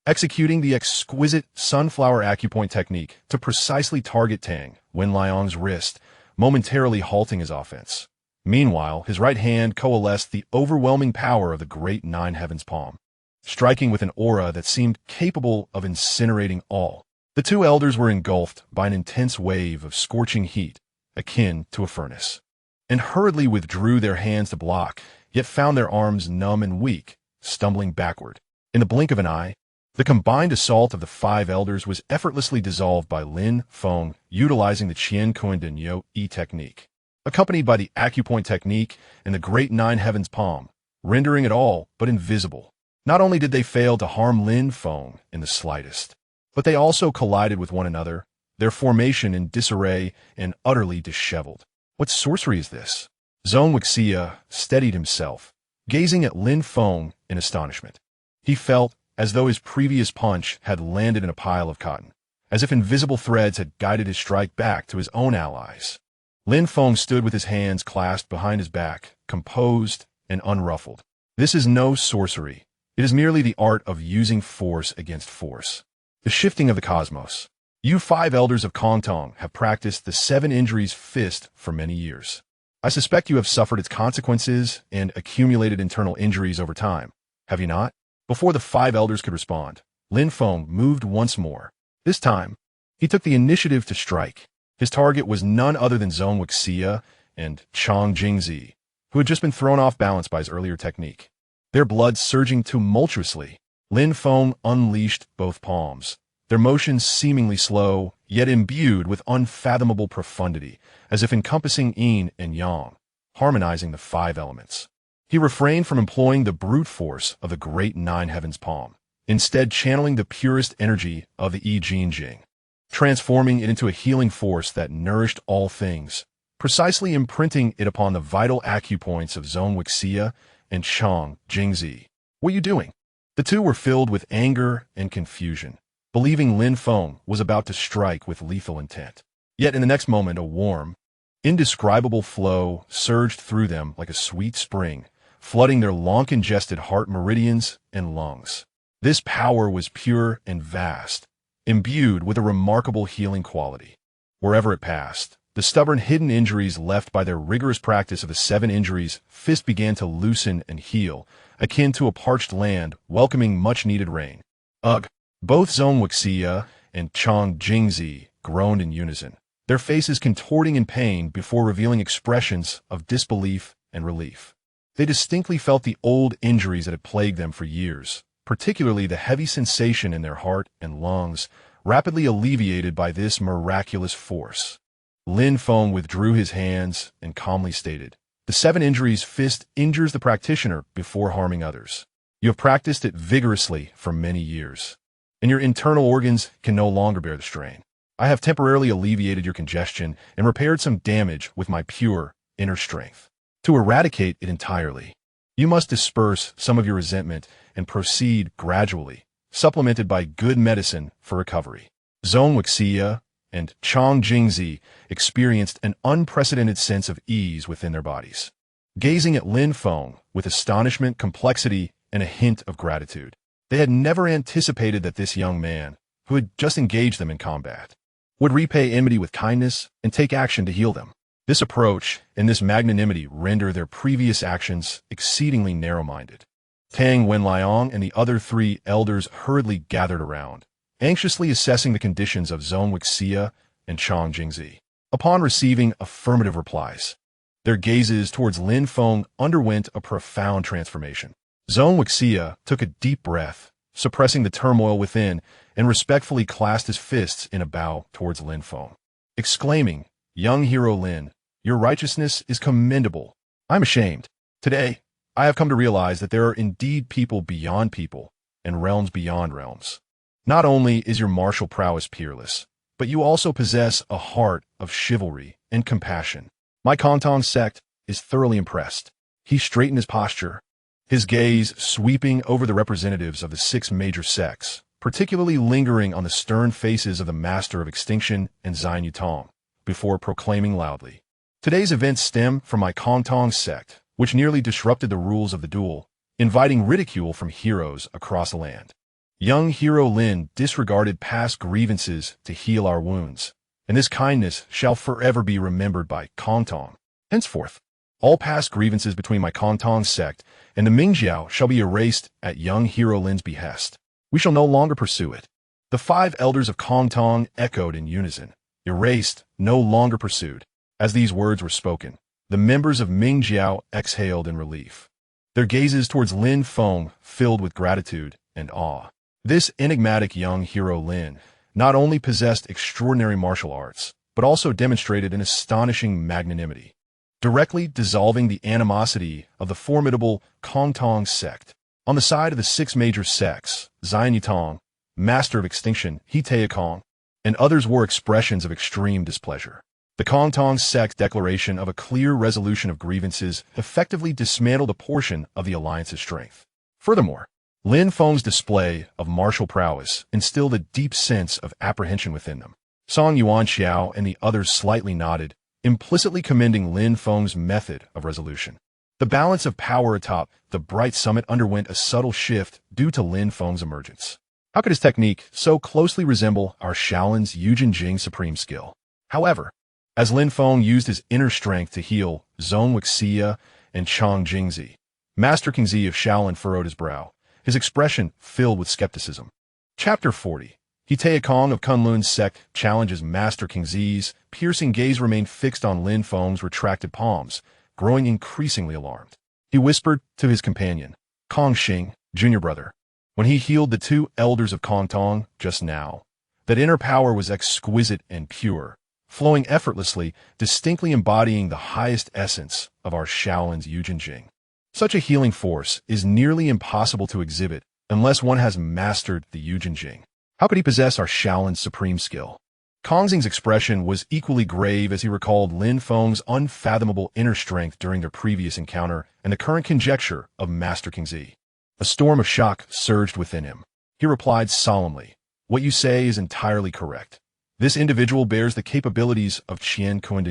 executing the exquisite sunflower acupoint technique to precisely target Tang Wenliang's wrist, momentarily halting his offense. Meanwhile, his right hand coalesced the overwhelming power of the great 9 heavens palm, striking with an aura that seemed capable of incinerating all. The 2 elders were engulfed by an intense wave of scorching heat, akin to a furnace, and hurriedly withdrew their hands to block, yet found their arms numb and weak, stumbling backward. In the blink of an eye, the combined assault of the 5 elders was effortlessly dissolved by Lin Feng, utilizing the Qiankun technique, accompanied by the acupoint technique and the great 9 heavens palm, rendering it all but invisible. Not only did they fail to harm Lin Feng in the slightest, but they also collided with one another, their formation in disarray and utterly disheveled. What sorcery is this? Zhou Wuxia steadied himself, gazing at Lin Feng in astonishment. He felt as though his previous punch had landed in a pile of cotton, as if invisible threads had guided his strike back to his own allies. Lin Feng stood with his hands clasped behind his back, composed and unruffled. This is no sorcery. It is merely the art of using force against force. The shifting of the cosmos. You 5 elders of Kongtong have practiced the 7 injuries fist for many years. I suspect you have suffered its consequences and accumulated internal injuries over time, have you not? Before the 5 elders could respond, Lin Feng moved once more. This time, he took the initiative to strike. His target was none other than Zhou Wuxia and Chang Jingzi, who had just been thrown off balance by his earlier technique. Their blood surging tumultuously, Lin Feng unleashed both palms, their motions seemingly slow, yet imbued with unfathomable profundity, as if encompassing yin and yang, harmonizing the 5 elements. He refrained from employing the brute force of the great 9 heavens palm, instead channeling the purest energy of the Yijin Jing, transforming it into a healing force that nourished all things, precisely imprinting it upon the vital acupoints of Zhou Wuxia and Chang Jingzi. What are you doing? The 2 were filled with anger and confusion, believing Lin Feng was about to strike with lethal intent. Yet in the next moment, a warm, indescribable flow surged through them like a sweet spring, flooding their long-congested heart meridians and lungs. This power was pure and vast, imbued with a remarkable healing quality. Wherever it passed, the stubborn hidden injuries left by their rigorous practice of the 7 injuries fist began to loosen and heal, akin to a parched land welcoming much-needed rain. Ugh! Both Zhou Wuxia and Chang Jingzi groaned in unison, their faces contorting in pain before revealing expressions of disbelief and relief. They distinctly felt the old injuries that had plagued them for years, particularly the heavy sensation in their heart and lungs, rapidly alleviated by this miraculous force. Lin Feng withdrew his hands and calmly stated, "The 7 injuries fist injures the practitioner before harming others. You have practiced it vigorously for many years, and your internal organs can no longer bear the strain. I have temporarily alleviated your congestion and repaired some damage with my pure inner strength. To eradicate it entirely, you must disperse some of your resentment and proceed gradually, supplemented by good medicine for recovery." Zhou Wuxia and Chang Jingzi experienced an unprecedented sense of ease within their bodies, gazing at Lin Feng with astonishment, complexity, and a hint of gratitude. They had never anticipated that this young man, who had just engaged them in combat, would repay enmity with kindness and take action to heal them. This approach and this magnanimity render their previous actions exceedingly narrow-minded. Tang Wenliang and the other 3 elders hurriedly gathered around, anxiously assessing the conditions of Zhou Wuxia and Chang Jingzi. Upon receiving affirmative replies, their gazes towards Lin Feng underwent a profound transformation. Zhou took a deep breath, suppressing the turmoil within, and respectfully clasped his fists in a bow towards Lin Feng, exclaiming, "Young hero Lin, your righteousness is commendable. I'm ashamed. Today, I have come to realize that there are indeed people beyond people, and realms beyond realms. Not only is your martial prowess peerless, but you also possess a heart of chivalry and compassion. My Kantong sect is thoroughly impressed." He straightened his posture, his gaze sweeping over the representatives of the 6 major sects, particularly lingering on the stern faces of the Master of Extinction and Zhao Yutong, before proclaiming loudly, "Today's events stem from my Kantong sect, which nearly disrupted the rules of the duel, inviting ridicule from heroes across the land. Young hero Lin disregarded past grievances to heal our wounds, and this kindness shall forever be remembered by Kantong. Henceforth, all past grievances between my Kantong sect and the Mingjiao shall be erased at young hero Lin's behest. We shall no longer pursue it." The 5 elders of Kantong echoed in unison, "Erased, no longer pursued." As these words were spoken, the members of Mingjiao exhaled in relief, their gazes towards Lin Feng filled with gratitude and awe. This enigmatic young hero Lin not only possessed extraordinary martial arts, but also demonstrated an astonishing magnanimity, directly dissolving the animosity of the formidable Kantong sect. On the side of the 6 major sects, Zhao Yutong, Master of Extinction, Qiankun, and others wore expressions of extreme displeasure. The Kantong sect declaration of a clear resolution of grievances effectively dismantled a portion of the alliance's strength. Furthermore, Lin Feng's display of martial prowess instilled a deep sense of apprehension within them. Song Yuan Xiao and the others slightly nodded, implicitly commending Lin Feng's method of resolution. The balance of power atop the Bright Summit underwent a subtle shift due to Lin Feng's emergence. How could his technique so closely resemble our Shaolin's Yijin Jing supreme skill? However, as Lin Feng used his inner strength to heal Zhou and Chang Jingzi, Master Kingzi of Shaolin furrowed his brow, his expression filled with skepticism. Chapter 40. Qiankun of Kunlun's sect challenges Master Kingzi's piercing gaze remained fixed on Lin Feng's retracted palms, growing increasingly alarmed. He whispered to his companion, Kong Xing, junior brother, when he healed the 2 elders of Kantong just now, that inner power was exquisite and pure, flowing effortlessly, distinctly embodying the highest essence of our Shaolin's Yijin Jing. Such a healing force is nearly impossible to exhibit unless one has mastered the Yijin Jing. How could he possess our Shaolin's supreme skill? Kong Xing's expression was equally grave as he recalled Lin Feng's unfathomable inner strength during their previous encounter and the current conjecture of Master Kingzi. A storm of shock surged within him. He replied solemnly, "What you say is entirely correct. This individual bears the capabilities of Qiankun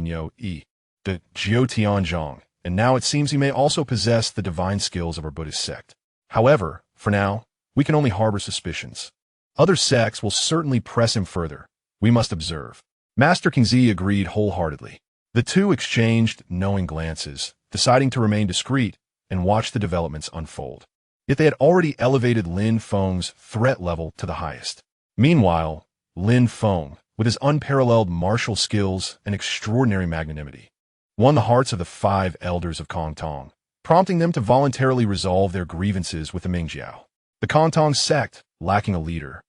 the Jiu Tianzhong, and now it seems he may also possess the divine skills of our Buddhist sect. However, for now, we can only harbor suspicions. Other sects will certainly press him further. We must observe." Master Kingzi agreed wholeheartedly. The 2 exchanged knowing glances, deciding to remain discreet and watch the developments unfold. Yet they had already elevated Lin Feng's threat level to the highest. Meanwhile, Lin Feng, with his unparalleled martial skills and extraordinary magnanimity, won the hearts of the 5 elders of Kantong, prompting them to voluntarily resolve their grievances with the Mingjiao. The Kantong sect, lacking a leader,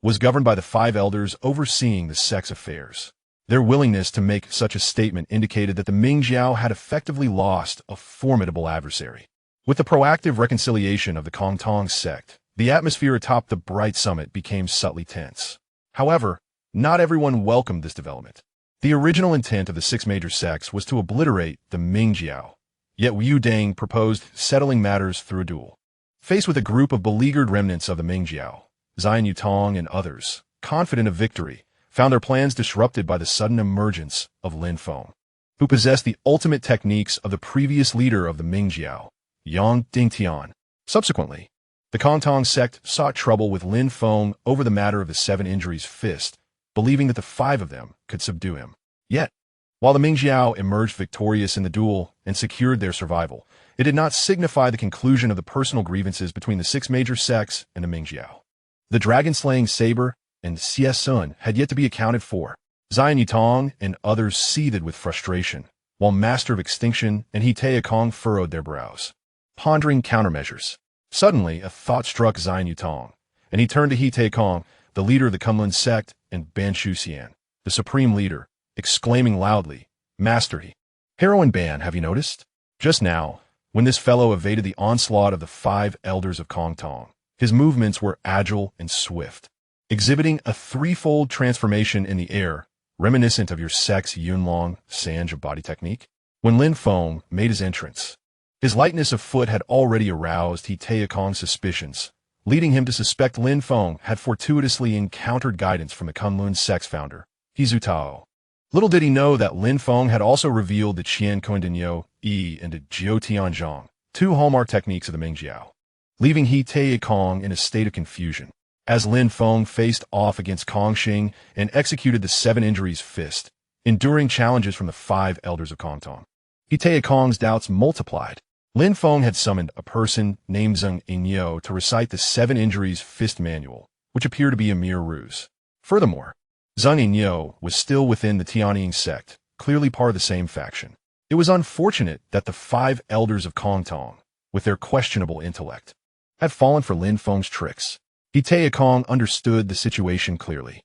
was governed by the 5 elders overseeing the sect's affairs. Their willingness to make such a statement indicated that the Mingjiao had effectively lost a formidable adversary. With the proactive reconciliation of the Kantong sect, the atmosphere atop the Bright Summit became subtly tense. However, not everyone welcomed this development. The original intent of the 6 major sects was to obliterate the Mingjiao, yet Wu Deng proposed settling matters through a duel. Faced with a group of beleaguered remnants of the Mingjiao, Zhao Yutong and others, confident of victory, found their plans disrupted by the sudden emergence of Lin Feng, who possessed the ultimate techniques of the previous leader of the Mingjiao, Yang Dingtian. Subsequently, the Kantong sect sought trouble with Lin Feng over the matter of the 7 injuries fist, believing that the 5 of them could subdue him. Yet, while the Mingjiao emerged victorious in the duel and secured their survival, it did not signify the conclusion of the personal grievances between the 6 major sects and the Mingjiao. The dragon-slaying Saber and Xie had yet to be accounted for. Zhao Yutong and others seethed with frustration, while Master of Extinction and Qiankun furrowed their brows, pondering countermeasures. Suddenly, a thought struck Zhang Yutong, and he turned to He Taikong, the leader of the Kunlun sect, and Ban Shuxian, the supreme leader, exclaiming loudly, "Master He! Heroin ban, have you noticed? Just now, when this fellow evaded the onslaught of the 5 elders of Kong Tong, his movements were agile and swift, exhibiting a threefold transformation in the air, reminiscent of your sect's Yunlong Sanj body technique." When Lin Feng made his entrance, his lightness of foot had already aroused He Taikong's suspicions, leading him to suspect Lin Feng had fortuitously encountered guidance from the Kunlun sect's founder, He Zhao. Little did he know that Lin Feng had also revealed the Qiankun Yi and the Jiu Tianzhong, 2 hallmark techniques of the Mingjiao, leaving He Taikong in a state of confusion. As Lin Feng faced off against Kong Xing and executed the 7 injuries fist, enduring challenges from the 5 elders of Kong Tong, He Taikong's doubts multiplied. Lin Feng had summoned a person named Zheng Inyo to recite the 7 injuries fist manual, which appeared to be a mere ruse. Furthermore, Zheng Inyo was still within the Tianying sect, clearly part of the same faction. It was unfortunate that the 5 elders of Kong Tong, with their questionable intellect, had fallen for Lin Feng's tricks. He Taikong understood the situation clearly.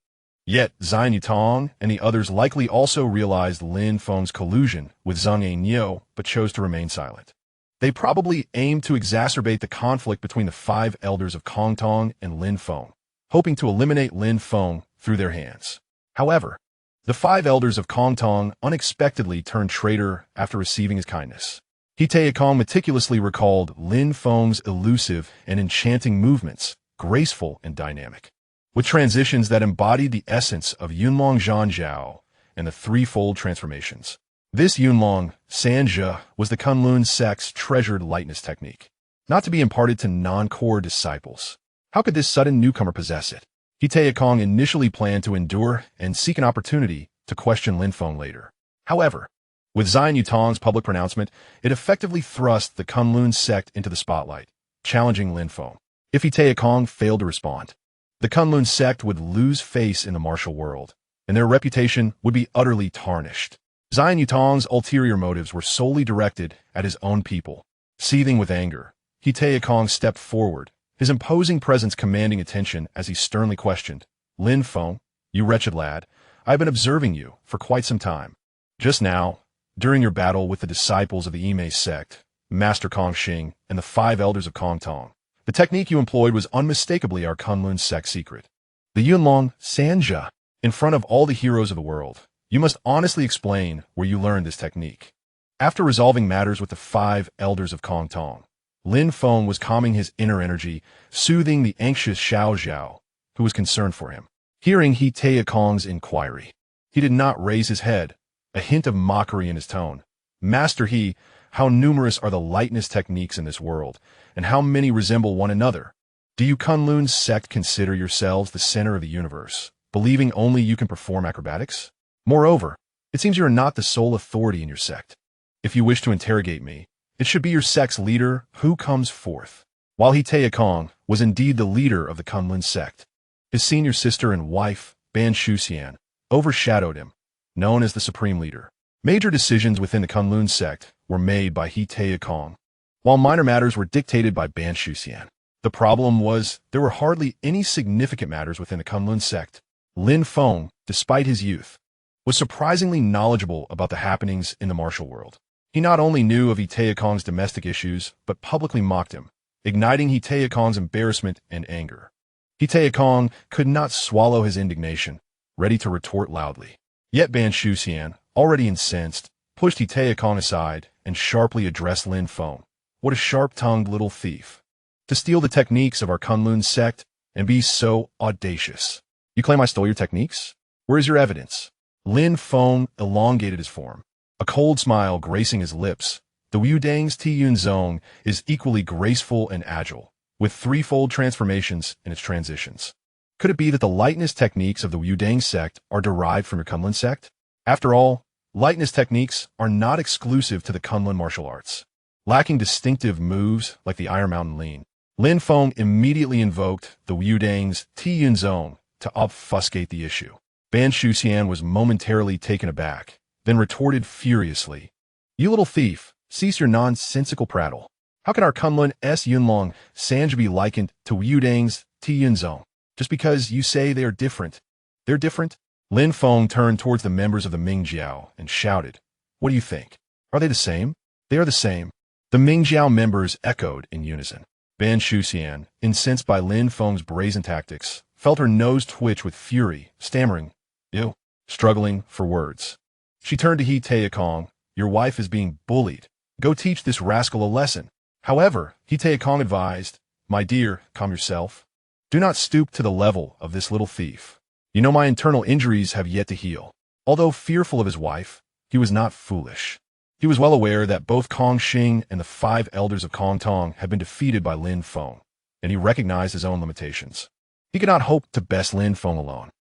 Yet Zhang Yutong and the others likely also realized Lin Feng's collusion with Zheng Inyo, but chose to remain silent. They probably aimed to exacerbate the conflict between the 5 elders of Kong Tong and Lin Feng, hoping to eliminate Lin Feng through their hands. However, the 5 elders of Kong Tong unexpectedly turned traitor after receiving his kindness. He Taikong meticulously recalled Lin Feng's elusive and enchanting movements, graceful and dynamic, with transitions that embodied the essence of Yunlong Zhanjiao and the threefold transformations. This Yunlong Sanjia was the Kunlun sect's treasured lightness technique, not to be imparted to non-core disciples. How could this sudden newcomer possess it? He Taikong initially planned to endure and seek an opportunity to question Lin Feng later. However, with Zhang Yutong's public pronouncement, it effectively thrust the Kunlun sect into the spotlight, challenging Lin Feng. If He Taikong failed to respond, the Kunlun sect would lose face in the martial world, and their reputation would be utterly tarnished. Zhang Yutong's ulterior motives were solely directed at his own people. Seething with anger, He Taikong stepped forward, his imposing presence commanding attention as he sternly questioned, "Lin Feng, you wretched lad, I have been observing you for quite some time. Just now, during your battle with the disciples of the Yimei sect, Master Kong Xing, and the 5 elders of Kong Tong, the technique you employed was unmistakably our Kunlun sect secret. The Yunlong Sanjia. In front of all the heroes of the world, you must honestly explain where you learned this technique." After resolving matters with the 5 elders of Kong Tong, Lin Feng was calming his inner energy, soothing the anxious Zhao, who was concerned for him. Hearing He Taikong's inquiry, he did not raise his head, a hint of mockery in his tone. "Master He, how numerous are the lightness techniques in this world, and how many resemble one another? Do you Kunlun sect consider yourselves the center of the universe, believing only you can perform acrobatics? Moreover, it seems you are not the sole authority in your sect. If you wish to interrogate me, it should be your sect's leader who comes forth." While He Taikong was indeed the leader of the Kunlun sect, his senior sister and wife, Ban Shuxian, overshadowed him, known as the supreme leader. Major decisions within the Kunlun sect were made by He Taikong, while minor matters were dictated by Ban Shuxian. The problem was there were hardly any significant matters within the Kunlun sect. Lin Feng, despite his youth, was surprisingly knowledgeable about the happenings in the martial world. He not only knew of He Taikong's domestic issues, but publicly mocked him, igniting He Taikong's embarrassment and anger. He Taikong could not swallow his indignation, ready to retort loudly. Yet Ban Shuxian, already incensed, pushed He Taikong aside and sharply addressed Lin Feng. "What a sharp-tongued little thief! To steal the techniques of our Kunlun sect and be so audacious. You claim I stole your techniques? Where is your evidence?" Lin Feng elongated his form, a cold smile gracing his lips. The Wudang's Tiyun Zone is equally graceful and agile, with threefold transformations in its transitions. Could it be that the lightness techniques of the Wudang sect are derived from your Kunlun sect? After all, lightness techniques are not exclusive to the Kunlun martial arts. Lacking distinctive moves like the Iron Mountain Lean, Lin Feng immediately invoked the Wudang's Tiyun Zone to obfuscate the issue. Ban Shuxian was momentarily taken aback, then retorted furiously, "You little thief, cease your nonsensical prattle. How can our Kunlun's Yunlong Sanj be likened to Wu Dang's Tiyunzong? Just because you say they are different. They're different? Lin Feng turned towards the members of the Mingjiao and shouted, "What do you think? Are they the same?" "They are the same." The Mingjiao members echoed in unison. Ban Shuxian, incensed by Lin Feng's brazen tactics, felt her nose twitch with fury, stammering, "Ew," struggling for words. She turned to He Taekong. "Your wife is being bullied. Go teach this rascal a lesson." However, He Taekong advised, "My dear, calm yourself. Do not stoop to the level of this little thief. You know my internal injuries have yet to heal." Although fearful of his wife, he was not foolish. He was well aware that both Kong Xing and the 5 elders of Kong Tong had been defeated by Lin Feng, and he recognized his own limitations. He could not hope to best Lin Feng alone.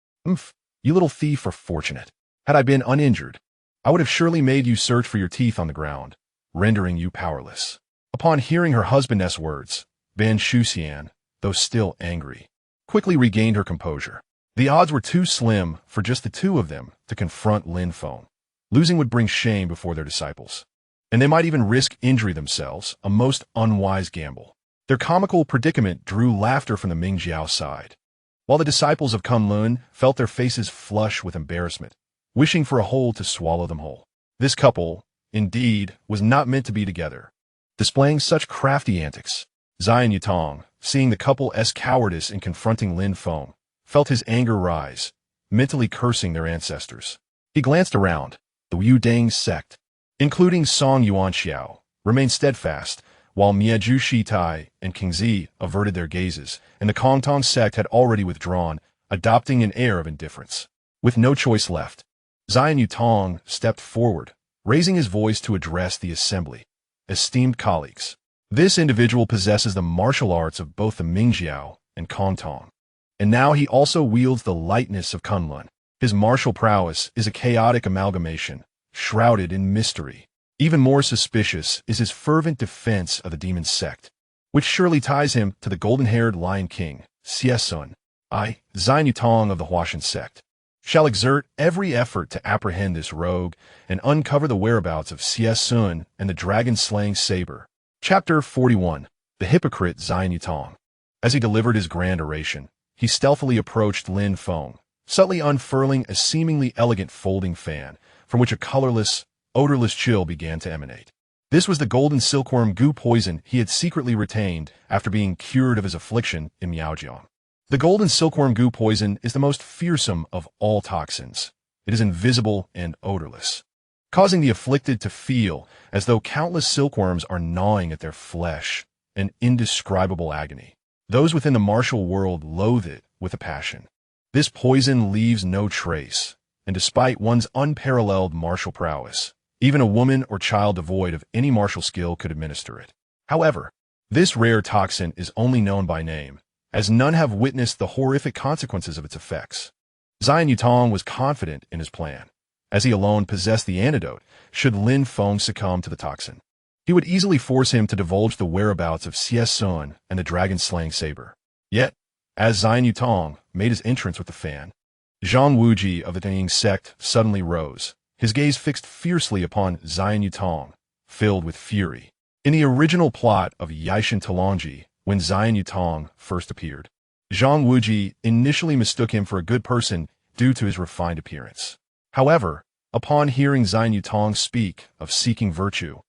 You little thief are fortunate. Had I been uninjured, I would have surely made you search for your teeth on the ground, rendering you powerless." Upon hearing her husband's words, Ban Shuxian, though still angry, quickly regained her composure. The odds were too slim for just the two of them to confront Lin Feng. Losing would bring shame before their disciples, and they might even risk injury themselves, a most unwise gamble. Their comical predicament drew laughter from the Mingjiao side, while the disciples of Kunlun felt their faces flush with embarrassment, wishing for a hole to swallow them whole. This couple, indeed, was not meant to be together, displaying such crafty antics. Xian Yutong, seeing the couple's cowardice in confronting Lin Feng, felt his anger rise, mentally cursing their ancestors. He glanced around. The Wu Dang sect, including Song Yuan Xiao, remained steadfast, while Miezhu Shitai and King Zi averted their gazes, and the Kong Tong sect had already withdrawn, adopting an air of indifference. With no choice left, Xian Yutong stepped forward, raising his voice to address the assembly. "Esteemed colleagues, this individual possesses the martial arts of both the Mingjiao and Kong Tong, and now he also wields the lightness of Kunlun. His martial prowess is a chaotic amalgamation, shrouded in mystery. Even more suspicious is his fervent defense of the demon sect, which surely ties him to the golden-haired Lion King, Xiesun. I, Xian Yutong of the Huashan sect, shall exert every effort to apprehend this rogue and uncover the whereabouts of Xiesun and the dragon-slaying Saber." Chapter 41. The Hypocrite Xian Yutong. As he delivered his grand oration, he stealthily approached Lin Feng, subtly unfurling a seemingly elegant folding fan, from which a colorless, odorless chill began to emanate. This was the golden silkworm goo poison he had secretly retained after being cured of his affliction in Miaojiang. The golden silkworm goo poison is the most fearsome of all toxins. It is invisible and odorless, causing the afflicted to feel as though countless silkworms are gnawing at their flesh, an indescribable agony. Those within the martial world loathe it with a passion. This poison leaves no trace, and despite one's unparalleled martial prowess, even a woman or child devoid of any martial skill could administer it. However, this rare toxin is only known by name, as none have witnessed the horrific consequences of its effects. Xian Yutong was confident in his plan, as he alone possessed the antidote should Lin Feng succumb to the toxin. He would easily force him to divulge the whereabouts of Xiesun and the dragon-slaying Saber. Yet, as Xian Yutong made his entrance with the fan, Zhang Wuji of the Tang sect suddenly rose, his gaze fixed fiercely upon Xian Yutong, filled with fury. In the original plot of Yijin Jing, when Xian Yutong first appeared, Zhang Wuji initially mistook him for a good person due to his refined appearance. However, upon hearing Xian Yutong speak of seeking virtue,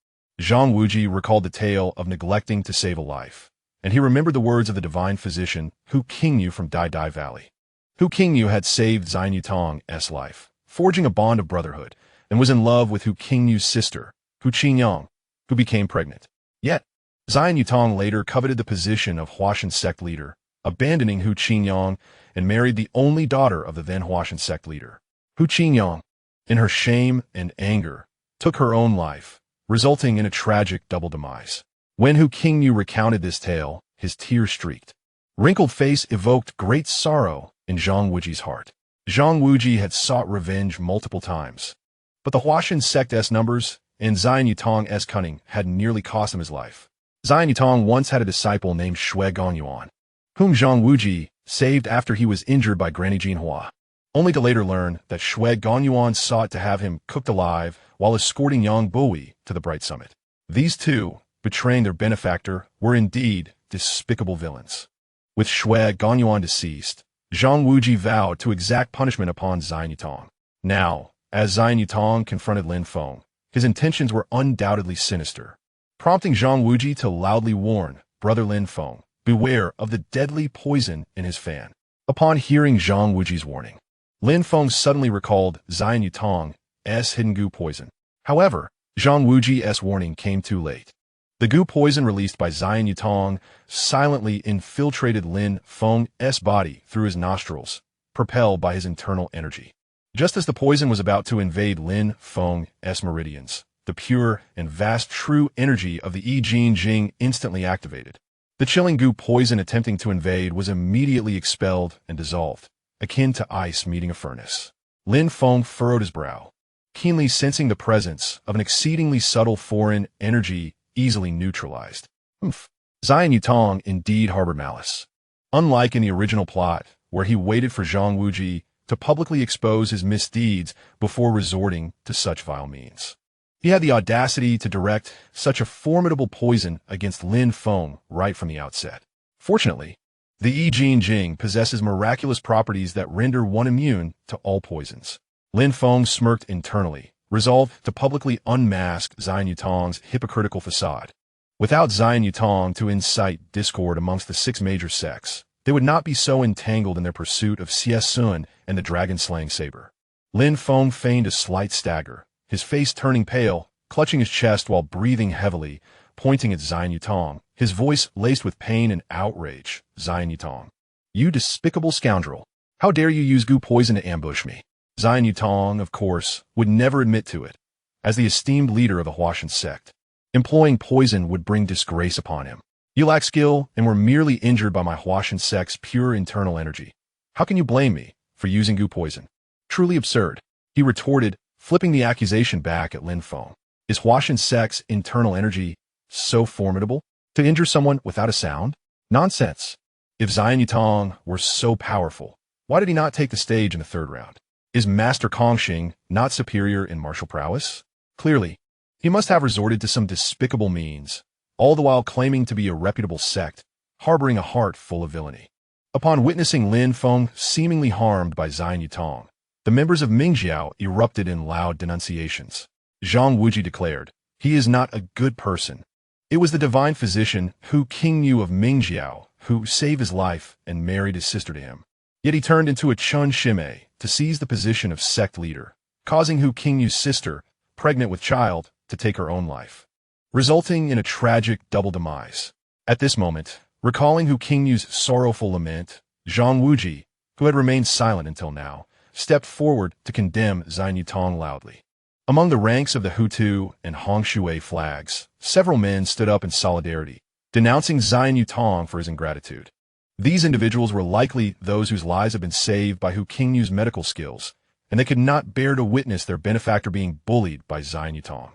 Zhang Wuji recalled the tale of neglecting to save a life, and he remembered the words of the divine physician Hu Qingyu from Dai Dai Valley. Hu Qingyu had saved Xian Yutong's life, forging a bond of brotherhood, and was in love with Hu Qingyu's sister, Hu Qingyang, who became pregnant. Yet, Xian Yutong later coveted the position of Huashan sect leader, abandoning Hu Qingyang and married the only daughter of the then Huashan sect leader. Hu Qingyang, in her shame and anger, took her own life, resulting in a tragic double demise. When Hu Qingyu recounted this tale, his tears streaked. Wrinkled face evoked great sorrow in Zhang Wuji's heart. Zhang Wuji had sought revenge multiple times, but the Huashan sect's numbers and Xian Yutong's cunning had nearly cost him his life. Xian Yutong once had a disciple named Shui Gongyuan, whom Zhang Wuji saved after he was injured by Granny Jinhua, only to later learn that Shui Gongyuan sought to have him cooked alive while escorting young Buhui to the Bright Summit. These two, betraying their benefactor, were indeed despicable villains. With Shui Ganyuan deceased, Zhang Wuji vowed to exact punishment upon Zhao Yutong. Now, as Zhao Yutong confronted Lin Feng, his intentions were undoubtedly sinister, prompting Zhang Wuji to loudly warn brother Lin Feng, beware of the deadly poison in his fan. Upon hearing Zhang Wuji's warning, Lin Feng suddenly recalled Zhao Yutong's hidden goo poison. However, Zhang Wuji's warning came too late. The goo poison released by Zhao Yutong silently infiltrated Lin Feng's body through his nostrils, propelled by his internal energy. Just as the poison was about to invade Lin Feng's meridians, the pure and vast true energy of the Yijin Jing instantly activated. The chilling goo poison attempting to invade was immediately expelled and dissolved, akin to ice meeting a furnace. Lin Feng furrowed his brow, keenly sensing the presence of an exceedingly subtle foreign energy easily neutralized. Zhao Yutong indeed harbored malice. Unlike in the original plot, where he waited for Zhang Wuji to publicly expose his misdeeds before resorting to such vile means, he had the audacity to direct such a formidable poison against Lin Feng right from the outset. Fortunately, the Yijin Jing possesses miraculous properties that render one immune to all poisons. Lin Feng smirked internally, resolved to publicly unmask Zhao Yutong's hypocritical facade. Without Zhao Yutong to incite discord amongst the 6 major sects, they would not be so entangled in their pursuit of Xie and the dragon-slaying Saber. Lin Feng feigned a slight stagger, his face turning pale, clutching his chest while breathing heavily, pointing at Zhao Yutong, his voice laced with pain and outrage. Zhao Yutong, you despicable scoundrel! How dare you use goo poison to ambush me? Zhao Yutong, of course, would never admit to it. As the esteemed leader of the Huashan sect, employing poison would bring disgrace upon him. You lack skill and were merely injured by my Huashan sect's pure internal energy. How can you blame me for using goo poison? Truly absurd, he retorted, flipping the accusation back at Lin Feng. Is Huashan sect's internal energy so formidable to injure someone without a sound? Nonsense. If Zhao Yutong were so powerful, why did he not take the stage in the 3rd round? Is Master Kongxing not superior in martial prowess? Clearly, he must have resorted to some despicable means, all the while claiming to be a reputable sect, harboring a heart full of villainy. Upon witnessing Lin Feng seemingly harmed by Zhao Yutong, the members of Mingjiao erupted in loud denunciations. Zhang Wuji declared, he is not a good person. It was the divine physician Hu Qingyu of Mingjiao who saved his life and married his sister to him. Yet he turned into a Chun Shime to seize the position of sect leader, causing Hu Qingyu's sister, pregnant with child, to take her own life, resulting in a tragic double demise. At this moment, recalling Hu Qingyu's sorrowful lament, Zhang Wuji, who had remained silent until now, stepped forward to condemn Zhao Yutong loudly. Among the ranks of the Hutu and Hongshui flags, several men stood up in solidarity, denouncing Zhao Yutong for his ingratitude. These individuals were likely those whose lives had been saved by Hu Qingyu's medical skills, and they could not bear to witness their benefactor being bullied by Zhao Yutong.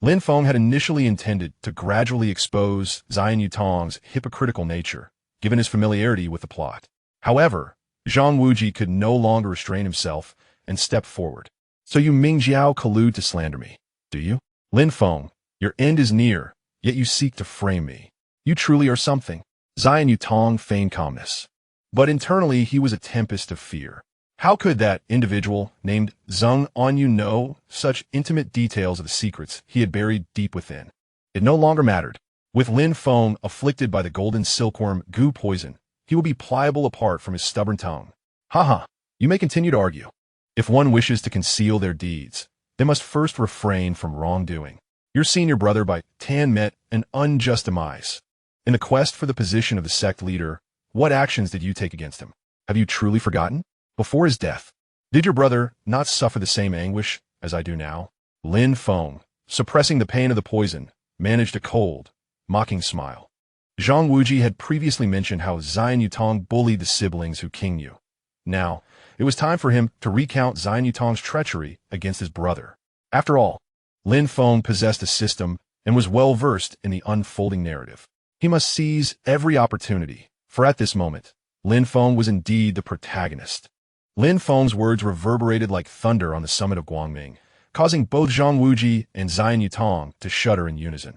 Lin Feng had initially intended to gradually expose Zhao Yutong's hypocritical nature, given his familiarity with the plot. However, Zhang Wuji could no longer restrain himself and stepped forward. So you Mingjiao collude to slander me, do you? Lin Feng, your end is near, yet you seek to frame me. You truly are something. Zhao Yutong feigned calmness, but internally he was a tempest of fear. How could that individual named Zheng Anyu know such intimate details of the secrets he had buried deep within? It no longer mattered. With Lin Feng afflicted by the golden silkworm goo poison, he will be pliable apart from his stubborn tongue. Haha, you may continue to argue. If one wishes to conceal their deeds, they must first refrain from wrongdoing. Your senior brother by Tan met an unjust demise. In the quest for the position of the sect leader, what actions did you take against him? Have you truly forgotten? Before his death, did your brother not suffer the same anguish as I do now? Lin Feng, suppressing the pain of the poison, managed a cold, mocking smile. Zhang Wuji had previously mentioned how Zhao Yutong bullied the siblings Hu Qingyu. Now, it was time for him to recount Zhao Yutong's treachery against his brother. After all, Lin Feng possessed a system and was well versed in the unfolding narrative. He must seize every opportunity, for at this moment, Lin Feng was indeed the protagonist. Lin Feng's words reverberated like thunder on the summit of Guangming, causing both Zhang Wuji and Zhao Yutong to shudder in unison.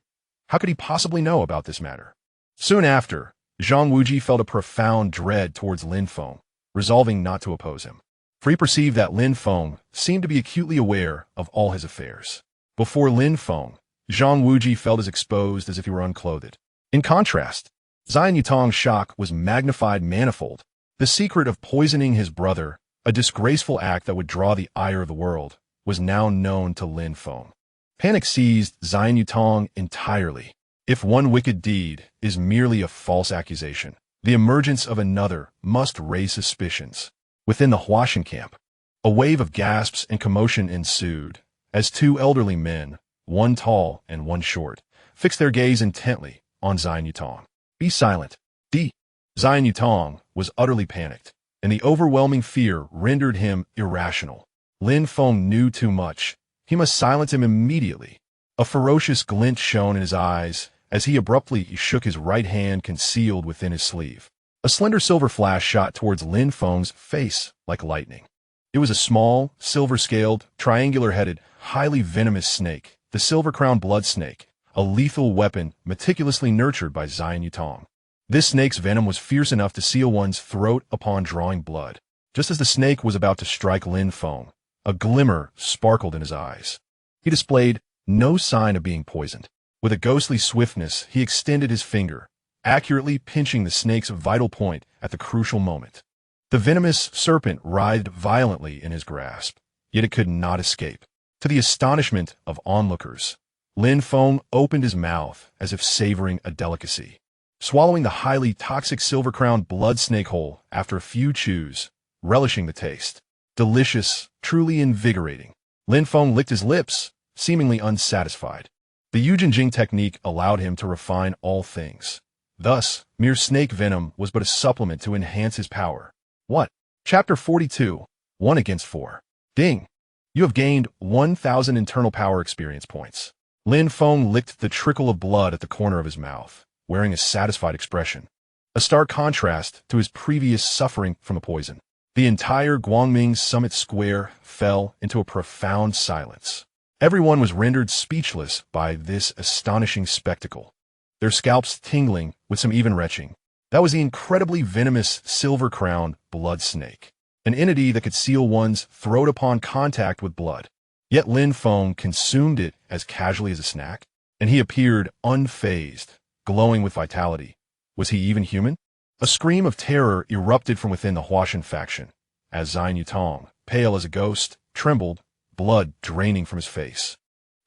How could he possibly know about this matter? Soon after, Zhang Wuji felt a profound dread towards Lin Feng, resolving not to oppose him. For he perceived that Lin Feng seemed to be acutely aware of all his affairs. Before Lin Feng, Zhang Wuji felt as exposed as if he were unclothed. In contrast, Zhao Yutong's shock was magnified manifold. The secret of poisoning his brother, a disgraceful act that would draw the ire of the world, was now known to Lin Feng. Panic seized Zhao Yutong entirely. If one wicked deed is merely a false accusation, the emergence of another must raise suspicions. Within the Huashan camp, a wave of gasps and commotion ensued as two elderly men, one tall and one short, fixed their gaze intently on Zhao Yutong. "Be silent." Zhao Yutong was utterly panicked, and the overwhelming fear rendered him irrational. Lin Feng knew too much. He must silence him immediately. A ferocious glint shone in his eyes as he abruptly shook his right hand concealed within his sleeve. A slender silver flash shot towards Lin Feng's face like lightning. It was a small, silver-scaled, triangular-headed, highly venomous snake, the silver-crowned blood snake, a lethal weapon meticulously nurtured by Zhao Yutong. This snake's venom was fierce enough to seal one's throat upon drawing blood. Just as the snake was about to strike Lin Feng, a glimmer sparkled in his eyes. He displayed no sign of being poisoned. With a ghostly swiftness, he extended his finger, accurately pinching the snake's vital point at the crucial moment. The venomous serpent writhed violently in his grasp, yet it could not escape. To the astonishment of onlookers, Lin Feng opened his mouth as if savoring a delicacy, swallowing the highly toxic silver-crowned blood snake whole after a few chews, relishing the taste. Delicious, truly invigorating. Lin Feng licked his lips, seemingly unsatisfied. The Yijin Jing technique allowed him to refine all things. Thus, mere snake venom was but a supplement to enhance his power. What? Chapter 42, 1 against 4. Ding! You have gained 1,000 internal power experience points. Lin Feng licked the trickle of blood at the corner of his mouth, wearing a satisfied expression. A stark contrast to his previous suffering from the poison. The entire Guangming Summit Square fell into a profound silence. Everyone was rendered speechless by this astonishing spectacle, their scalps tingling with some even retching. That was the incredibly venomous silver-crowned blood snake, an entity that could seal one's throat upon contact with blood. Yet Lin Feng consumed it as casually as a snack, and he appeared unfazed, glowing with vitality. Was he even human? A scream of terror erupted from within the Huashan faction, as Zhao Yutong, pale as a ghost, trembled, blood draining from his face.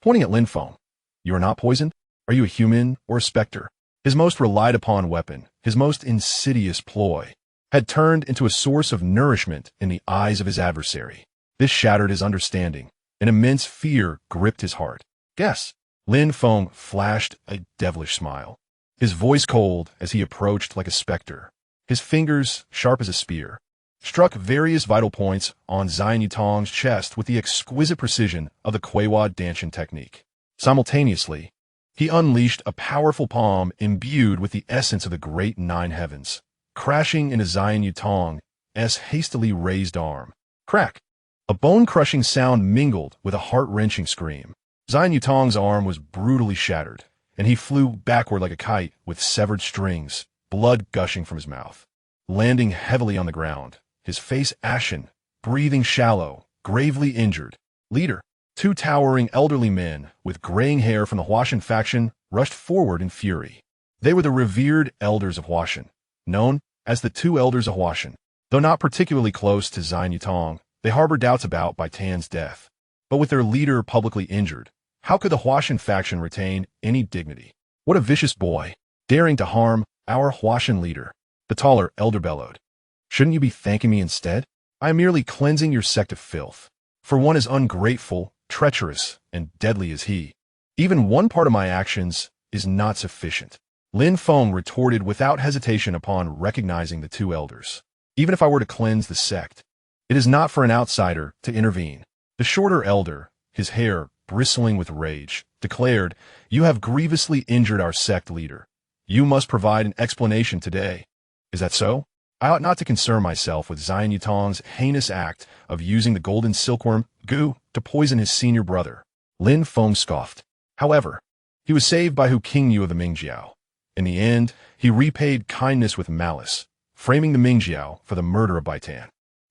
Pointing at Lin Feng, "You are not poisoned? Are you a human or a specter?" His most relied-upon weapon, his most insidious ploy, had turned into a source of nourishment in the eyes of his adversary. This shattered his understanding. An immense fear gripped his heart. "Guess." Lin Feng flashed a devilish smile, his voice cold as he approached like a specter. His fingers, sharp as a spear, struck various vital points on Zhao Yutong's chest with the exquisite precision of the Kuiwa Danshan technique. Simultaneously, he unleashed a powerful palm imbued with the essence of the great nine heavens, crashing into Zhao Yutong's hastily raised arm. Crack! A bone-crushing sound mingled with a heart-wrenching scream. Zhao Yutong's arm was brutally shattered, and he flew backward like a kite with severed strings, blood gushing from his mouth. Landing heavily on the ground, his face ashen, breathing shallow, gravely injured. Leader. Two towering elderly men with graying hair from the Huashan faction rushed forward in fury. They were the revered elders of Huashan, known as the Two Elders of Huashan. Though not particularly close to Zhao Yutong, they harbored doubts about Bai Tan's death. But with their leader publicly injured, how could the Huashan faction retain any dignity? What a vicious boy, daring to harm our Huashan leader. The taller elder bellowed. Shouldn't you be thanking me instead? I am merely cleansing your sect of filth. For one as ungrateful, treacherous, and deadly as he, even one part of my actions is not sufficient. Lin Feng retorted without hesitation upon recognizing the two elders. Even if I were to cleanse the sect, it is not for an outsider to intervene. The shorter elder, his hair bristling with rage, declared, "You have grievously injured our sect leader. You must provide an explanation today. Is that so? I ought not to concern myself with Zhao Yutong's heinous act of using the golden silkworm, goo, to poison his senior brother." Lin Feng scoffed. However, He was saved by Hu Qingyu of the Mingjiao. In the end, he repaid kindness with malice, framing the Mingjiao for the murder of Baitan.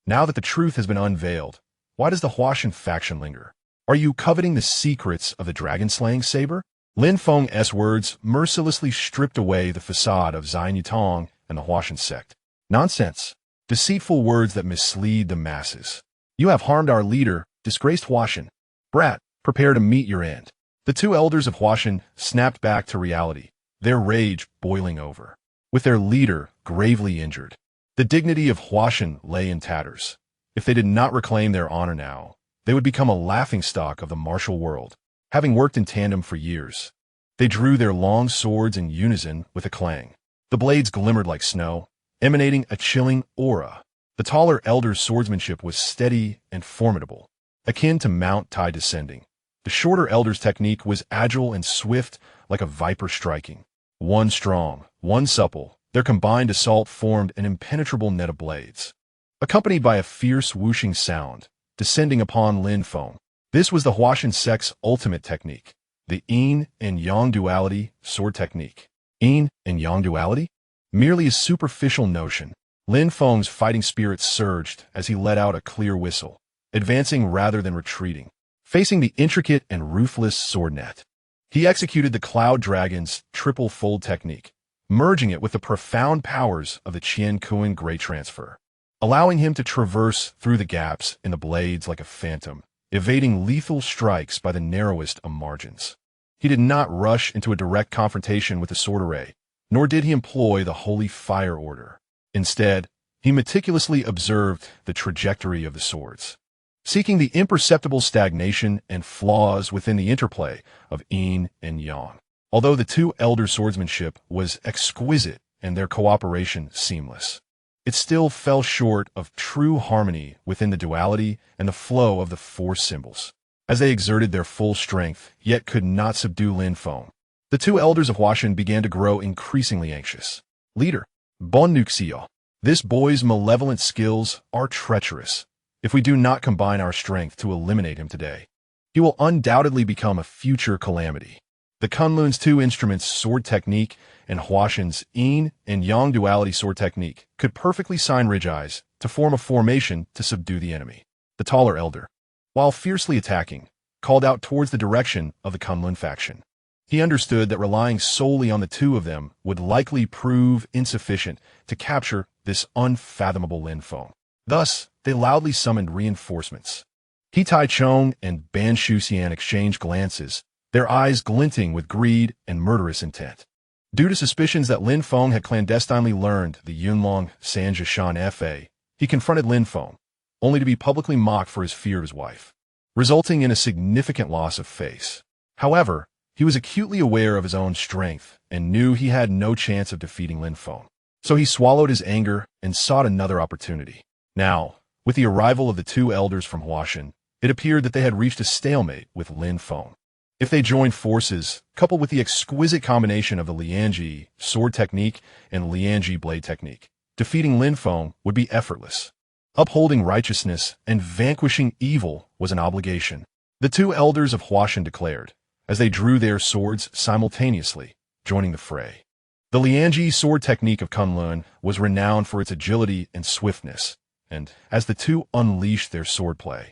Now that the truth has been unveiled, why does the Huashan faction linger? Are you coveting the secrets of the dragon-slaying Saber? Lin Feng's words mercilessly stripped away the facade of Xian Yutong and the Huashan sect. Nonsense. Deceitful words that mislead the masses. You have harmed our leader, disgraced Huashan. Brat, prepare to meet your end. The two elders of Huashan snapped back to reality, their rage boiling over. With their leader gravely injured, the dignity of Huashan lay in tatters. If they did not reclaim their honor now, they would become a laughingstock of the martial world. Having worked in tandem for years, they drew their long swords in unison with a clang. The blades glimmered like snow, emanating a chilling aura. The taller elder's swordsmanship was steady and formidable, akin to Mount Tai descending. The shorter elder's technique was agile and swift, like a viper striking. One strong, one supple, their combined assault formed an impenetrable net of blades, accompanied by a fierce whooshing sound, descending upon Lin Feng. This was the Huashan sect's ultimate technique, the yin and yang duality sword technique. Yin and yang duality? Merely a superficial notion. Lin Feng's fighting spirit surged as he let out a clear whistle, advancing rather than retreating, facing the intricate and ruthless sword net. He executed the Cloud Dragon's triple fold technique, merging it with the profound powers of the Qiankun Great Transfer, allowing him to traverse through the gaps in the blades like a phantom, evading lethal strikes by the narrowest of margins. He did not rush into a direct confrontation with the sword array, nor did he employ the Holy Fire Order. Instead, he meticulously observed the trajectory of the swords, seeking the imperceptible stagnation and flaws within the interplay of yin and yang. Although the two elders' swordsmanship was exquisite and their cooperation seamless, it still fell short of true harmony within the duality and the flow of the four symbols. As they exerted their full strength, yet could not subdue Lin Feng, the two elders of Huashan began to grow increasingly anxious. Leader, Bon Nuxio, this boy's malevolent skills are treacherous. If we do not combine our strength to eliminate him today, he will undoubtedly become a future calamity. The Kunlun's two instruments sword technique and Huashan's yin and yang duality sword technique could perfectly synergize to form a formation to subdue the enemy. The taller elder, while fiercely attacking, called out towards the direction of the Kunlun faction. He understood that relying solely on the two of them would likely prove insufficient to capture this unfathomable Lin Feng. Thus, they loudly summoned reinforcements. He Tai Chong and Ban Shuxian exchanged glances, their eyes glinting with greed and murderous intent. Due to suspicions that Lin Feng had clandestinely learned the Yunlong Sanjishan Fa, he confronted Lin Feng, only to be publicly mocked for his fear of his wife, resulting in a significant loss of face. However, he was acutely aware of his own strength and knew he had no chance of defeating Lin Feng. So he swallowed his anger and sought another opportunity. Now, with the arrival of the two elders from Huashan, it appeared that they had reached a stalemate with Lin Feng. If they joined forces, coupled with the exquisite combination of the Lianji sword technique and Lianji blade technique, defeating Lin Feng would be effortless. Upholding righteousness and vanquishing evil was an obligation. The two elders of Huashan declared, as they drew their swords simultaneously, joining the fray. The Lianji sword technique of Kunlun was renowned for its agility and swiftness, and as the two unleashed their swordplay,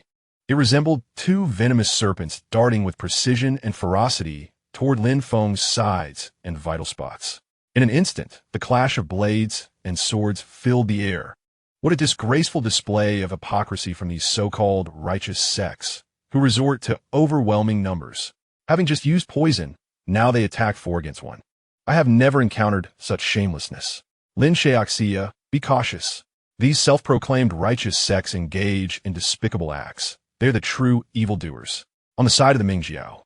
it resembled two venomous serpents darting with precision and ferocity toward Lin Feng's sides and vital spots. In an instant, the clash of blades and swords filled the air. What a disgraceful display of hypocrisy from these so-called righteous sects, who resort to overwhelming numbers. Having just used poison, now they attack 4 against 1. I have never encountered such shamelessness. Lin Xiaoxia, be cautious. These self-proclaimed righteous sects engage in despicable acts. They're the true evildoers. On the side of the Mingjiao,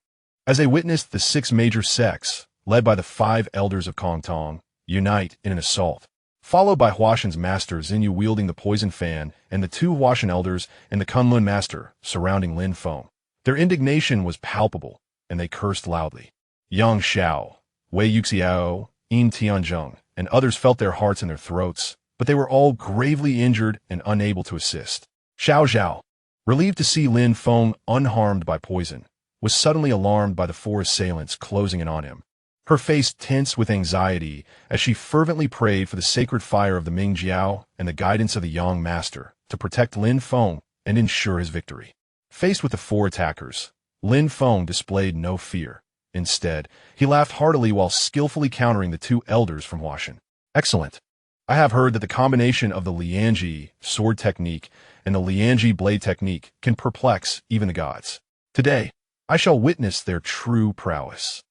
as they witnessed the 6 major sects, led by the 5 elders of Kongtong, unite in an assault, followed by Huashan's master Xinyu wielding the poison fan and the 2 Huashan elders and the Kunlun master surrounding Lin Feng. Their indignation was palpable, and they cursed loudly. Yang Xiao, Wei Yuxiao, Yin Tianzheng, and others felt their hearts in their throats, but they were all gravely injured and unable to assist. Zhao, relieved to see Lin Feng unharmed by poison, was suddenly alarmed by the four assailants closing in on him. Her face tensed with anxiety as she fervently prayed for the sacred fire of the Ming Jiao and the guidance of the Yang Master to protect Lin Feng and ensure his victory. Faced with the four attackers, Lin Feng displayed no fear. Instead, he laughed heartily while skillfully countering the two elders from Huashan. Excellent. I have heard that the combination of the Lianji sword technique and the Lianji blade technique can perplex even the gods. Today, I shall witness their true prowess.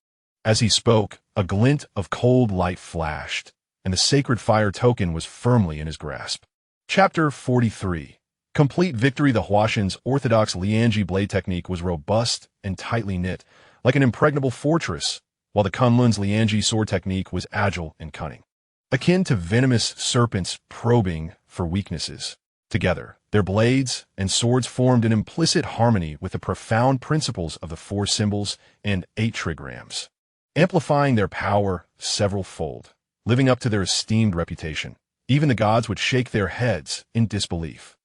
As he spoke, a glint of cold light flashed, and the sacred fire token was firmly in his grasp. Chapter 43. Complete victory. The Huashan's orthodox Lianji blade technique was robust and tightly knit, like an impregnable fortress, while the Kunlun's Lianji sword technique was agile and cunning, akin to venomous serpents probing for weaknesses. Together, their blades and swords formed an implicit harmony with the profound principles of the four symbols and 8 trigrams, amplifying their power several-fold. Living up to their esteemed reputation, even the gods would shake their heads in disbelief.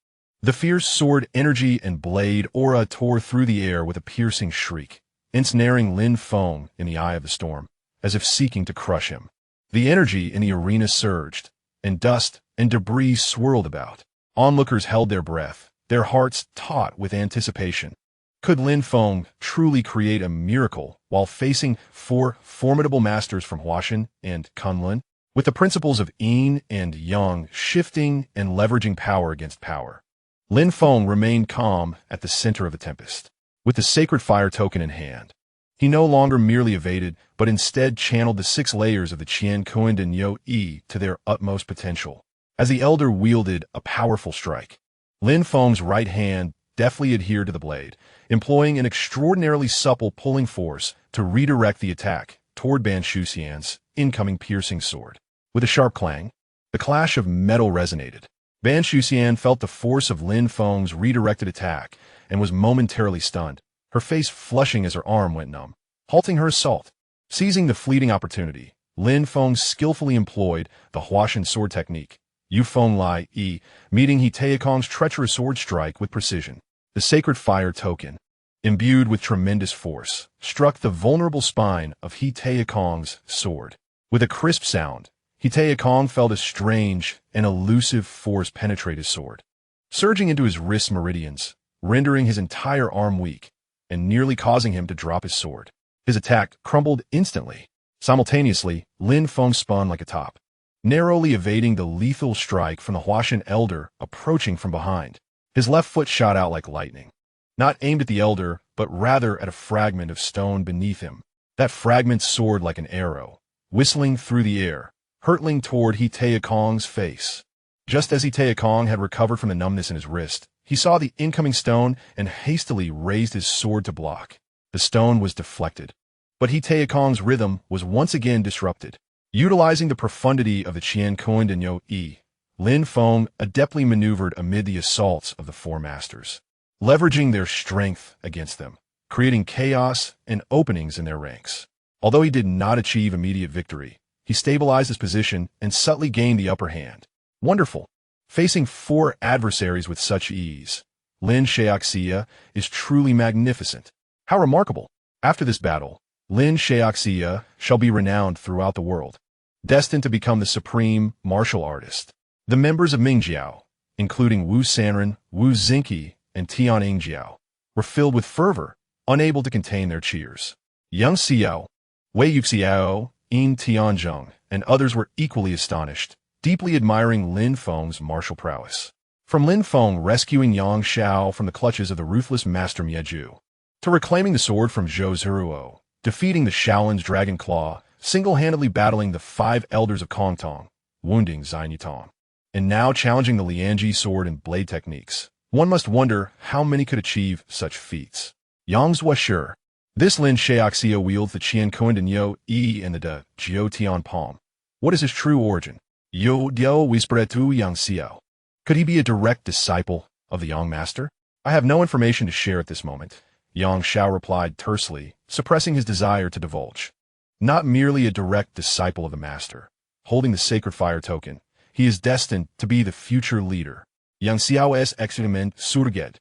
The fierce sword energy and blade aura tore through the air with a piercing shriek, ensnaring Lin Feng in the eye of the storm, as if seeking to crush him. The energy in the arena surged, and dust and debris swirled about. Onlookers held their breath, their hearts taut with anticipation. Could Lin Feng truly create a miracle while facing 4 formidable masters from Huashan and Kunlun, with the principles of yin and yang shifting and leveraging power against power? Lin Feng remained calm at the center of the tempest, with the sacred fire token in hand. He no longer merely evaded, but instead channeled the 6 layers of the Qiankun and Yi to their utmost potential. As the elder wielded a powerful strike, Lin Feng's right hand deftly adhered to the blade, employing an extraordinarily supple pulling force to redirect the attack toward Ban Shuxian's incoming piercing sword. With a sharp clang, the clash of metal resonated. Ban Shuxian felt the force of Lin Feng's redirected attack and was momentarily stunned, her face flushing as her arm went numb, halting her assault. Seizing the fleeting opportunity, Lin Feng skillfully employed the Huashan sword technique, Yu Feng Lai Yi, meeting He Taekong's treacherous sword strike with precision. The sacred fire token, imbued with tremendous force, struck the vulnerable spine of He Taekong's sword. With a crisp sound, He Taekong felt a strange and elusive force penetrate his sword, surging into his wrist meridians, rendering his entire arm weak, and nearly causing him to drop his sword. His attack crumbled instantly. Simultaneously, Lin Feng spun like a top, narrowly evading the lethal strike from the Huashan elder approaching from behind. His left foot shot out like lightning, not aimed at the elder, but rather at a fragment of stone beneath him. That fragment soared like an arrow, whistling through the air, hurtling toward He Taekong's face. Just as He Taekong had recovered from the numbness in his wrist, he saw the incoming stone and hastily raised his sword to block. The stone was deflected, but He Taekong's rhythm was once again disrupted. Utilizing the profundity of the Qiankun and Yi, Lin Feng adeptly maneuvered amid the assaults of the 4 masters, leveraging their strength against them, creating chaos and openings in their ranks. Although he did not achieve immediate victory, he stabilized his position and subtly gained the upper hand. Wonderful! Facing 4 adversaries with such ease, Lin Xiaoxia is truly magnificent. How remarkable! After this battle, Lin Xiaoxia shall be renowned throughout the world, destined to become the supreme martial artist. The members of Mingjiao, including Wu Sanren, Wu Xingqi, and Tian Yingjiao, were filled with fervor, unable to contain their cheers. Yang Xiao, Wei Yuxiao, Yin Tianzhong, and others were equally astonished, deeply admiring Lin Feng's martial prowess. From Lin Feng rescuing Yang Xiao from the clutches of the ruthless master Mieju, to reclaiming the sword from Zhou, defeating the Shaolin's dragon claw, single-handedly battling the 5 elders of Kongtong, wounding Xinyi, and now challenging the Lianji sword and blade techniques. One must wonder how many could achieve such feats. Yang Zhuo. This Lin Xiaoxia wields the Qiankun and Yi and the De Jiu Tian Palm. What is his true origin? Yo Diao Wispretu Yang Xiao. Could he be a direct disciple of the Yang Master? I have no information to share at this moment, Yang Xiao replied tersely, suppressing his desire to divulge. Not merely a direct disciple of the Master, holding the sacred fire token, he is destined to be the future leader. Yang Xiao's experiment surget.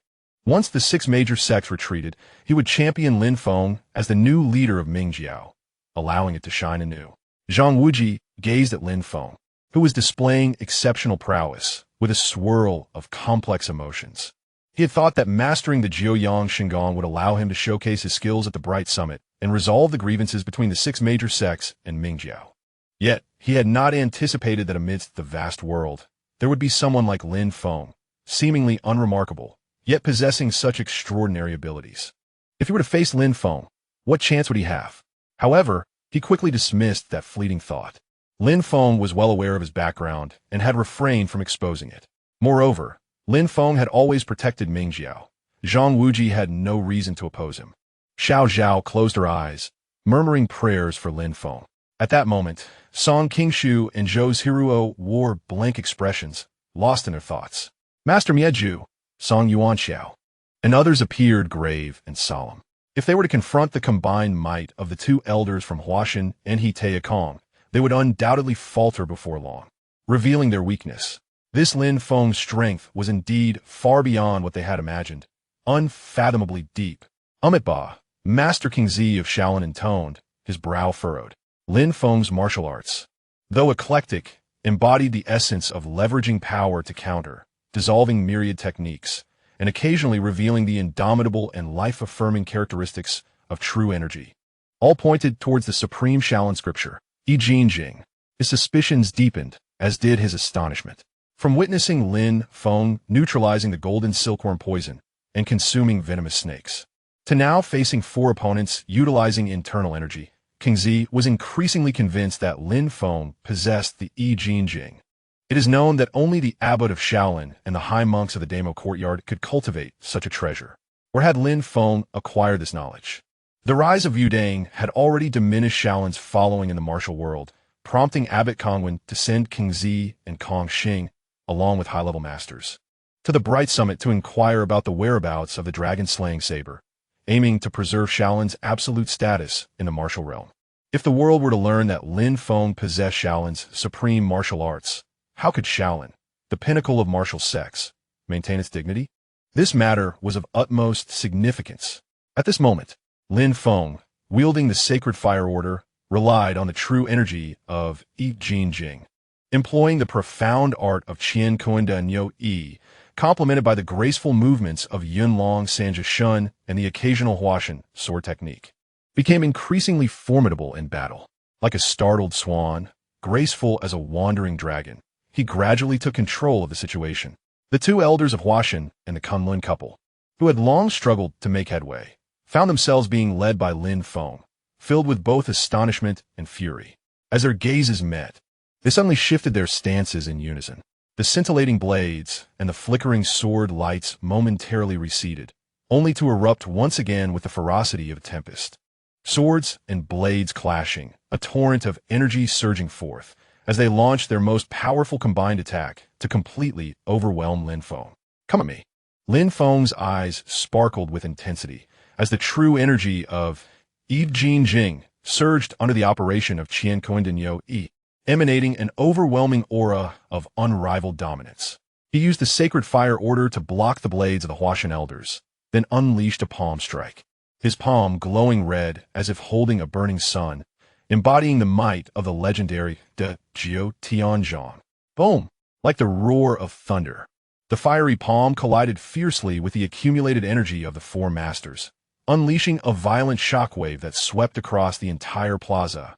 Once the six major sects retreated, he would champion Lin Feng as the new leader of Mingjiao, allowing it to shine anew. Zhang Wuji gazed at Lin Feng, who was displaying exceptional prowess with a swirl of complex emotions. He had thought that mastering the Jiuyang Shingon would allow him to showcase his skills at the Bright Summit and resolve the grievances between the six major sects and Mingjiao. Yet, he had not anticipated that amidst the vast world, there would be someone like Lin Feng, seemingly unremarkable, yet possessing such extraordinary abilities. If he were to face Lin Feng, what chance would he have? However, he quickly dismissed that fleeting thought. Lin Feng was well aware of his background and had refrained from exposing it. Moreover, Lin Feng had always protected Mingjiao. Zhang Wuji had no reason to oppose him. Zhao closed her eyes, murmuring prayers for Lin Feng. At that moment, Song Qingshu and Zhou's Zhiruo wore blank expressions, lost in their thoughts. Master Mieju, Song Yuanxiao, and others appeared grave and solemn. If they were to confront the combined might of the two elders from Huashan and Qiankun, they would undoubtedly falter before long, revealing their weakness. This Lin Feng's strength was indeed far beyond what they had imagined, unfathomably deep. Ba, Master King Zi of Shaolin intoned, his brow furrowed. Lin Feng's martial arts, though eclectic, embodied the essence of leveraging power to counter, dissolving myriad techniques, and occasionally revealing the indomitable and life-affirming characteristics of true energy. All pointed towards the supreme Shaolin scripture, Yijin Jing. His suspicions deepened, as did his astonishment. From witnessing Lin Feng neutralizing the golden silkworm poison and consuming venomous snakes, to now facing four opponents utilizing internal energy, King Zi was increasingly convinced that Lin Feng possessed the Yijin Jing. It is known that only the abbot of Shaolin and the high monks of the Damo courtyard could cultivate such a treasure. Or had Lin Feng acquired this knowledge? The rise of Yudang had already diminished Shaolin's following in the martial world, prompting Abbot Qiankun to send King Zi and Kong Xing, along with high-level masters, to the Bright Summit to inquire about the whereabouts of the dragon-slaying Saber, aiming to preserve Shaolin's absolute status in the martial realm. If the world were to learn that Lin Feng possessed Shaolin's supreme martial arts, how could Shaolin, the pinnacle of martial sects, maintain its dignity? This matter was of utmost significance. At this moment, Lin Feng, wielding the sacred fire order, relied on the true energy of Yijin Jing, employing the profound art of Qiankun da Nyo Yi, complemented by the graceful movements of Yunlong Sanja Shun and the occasional Huashan sword technique, became increasingly formidable in battle. Like a startled swan, graceful as a wandering dragon, he gradually took control of the situation. The two elders of Huashan and the Kunlun couple, who had long struggled to make headway, found themselves being led by Lin Feng, filled with both astonishment and fury. As their gazes met, they suddenly shifted their stances in unison. The scintillating blades and the flickering sword lights momentarily receded, only to erupt once again with the ferocity of a tempest. Swords and blades clashing, a torrent of energy surging forth, as they launched their most powerful combined attack to completely overwhelm Lin Feng. Come at me. Lin Feng's eyes sparkled with intensity, as the true energy of Yijin Jing surged under the operation of Qiankun da Nyo Yi, emanating an overwhelming aura of unrivaled dominance. He used the sacred fire order to block the blades of the Huashan elders, then unleashed a palm strike, his palm glowing red as if holding a burning sun, embodying the might of the legendary De Jiu Tianzhong. Boom! Like the roar of thunder, the fiery palm collided fiercely with the accumulated energy of the four masters, unleashing a violent shockwave that swept across the entire plaza.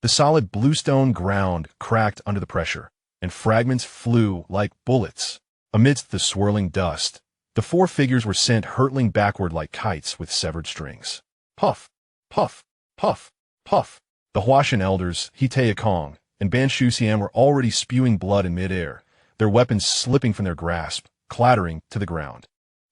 The solid bluestone ground cracked under the pressure, and fragments flew like bullets. Amidst the swirling dust, the four figures were sent hurtling backward like kites with severed strings. Puff! Puff! Puff! Puff! The Huashan elders, Qiankun and Ban Shuxian were already spewing blood in midair, their weapons slipping from their grasp, clattering to the ground.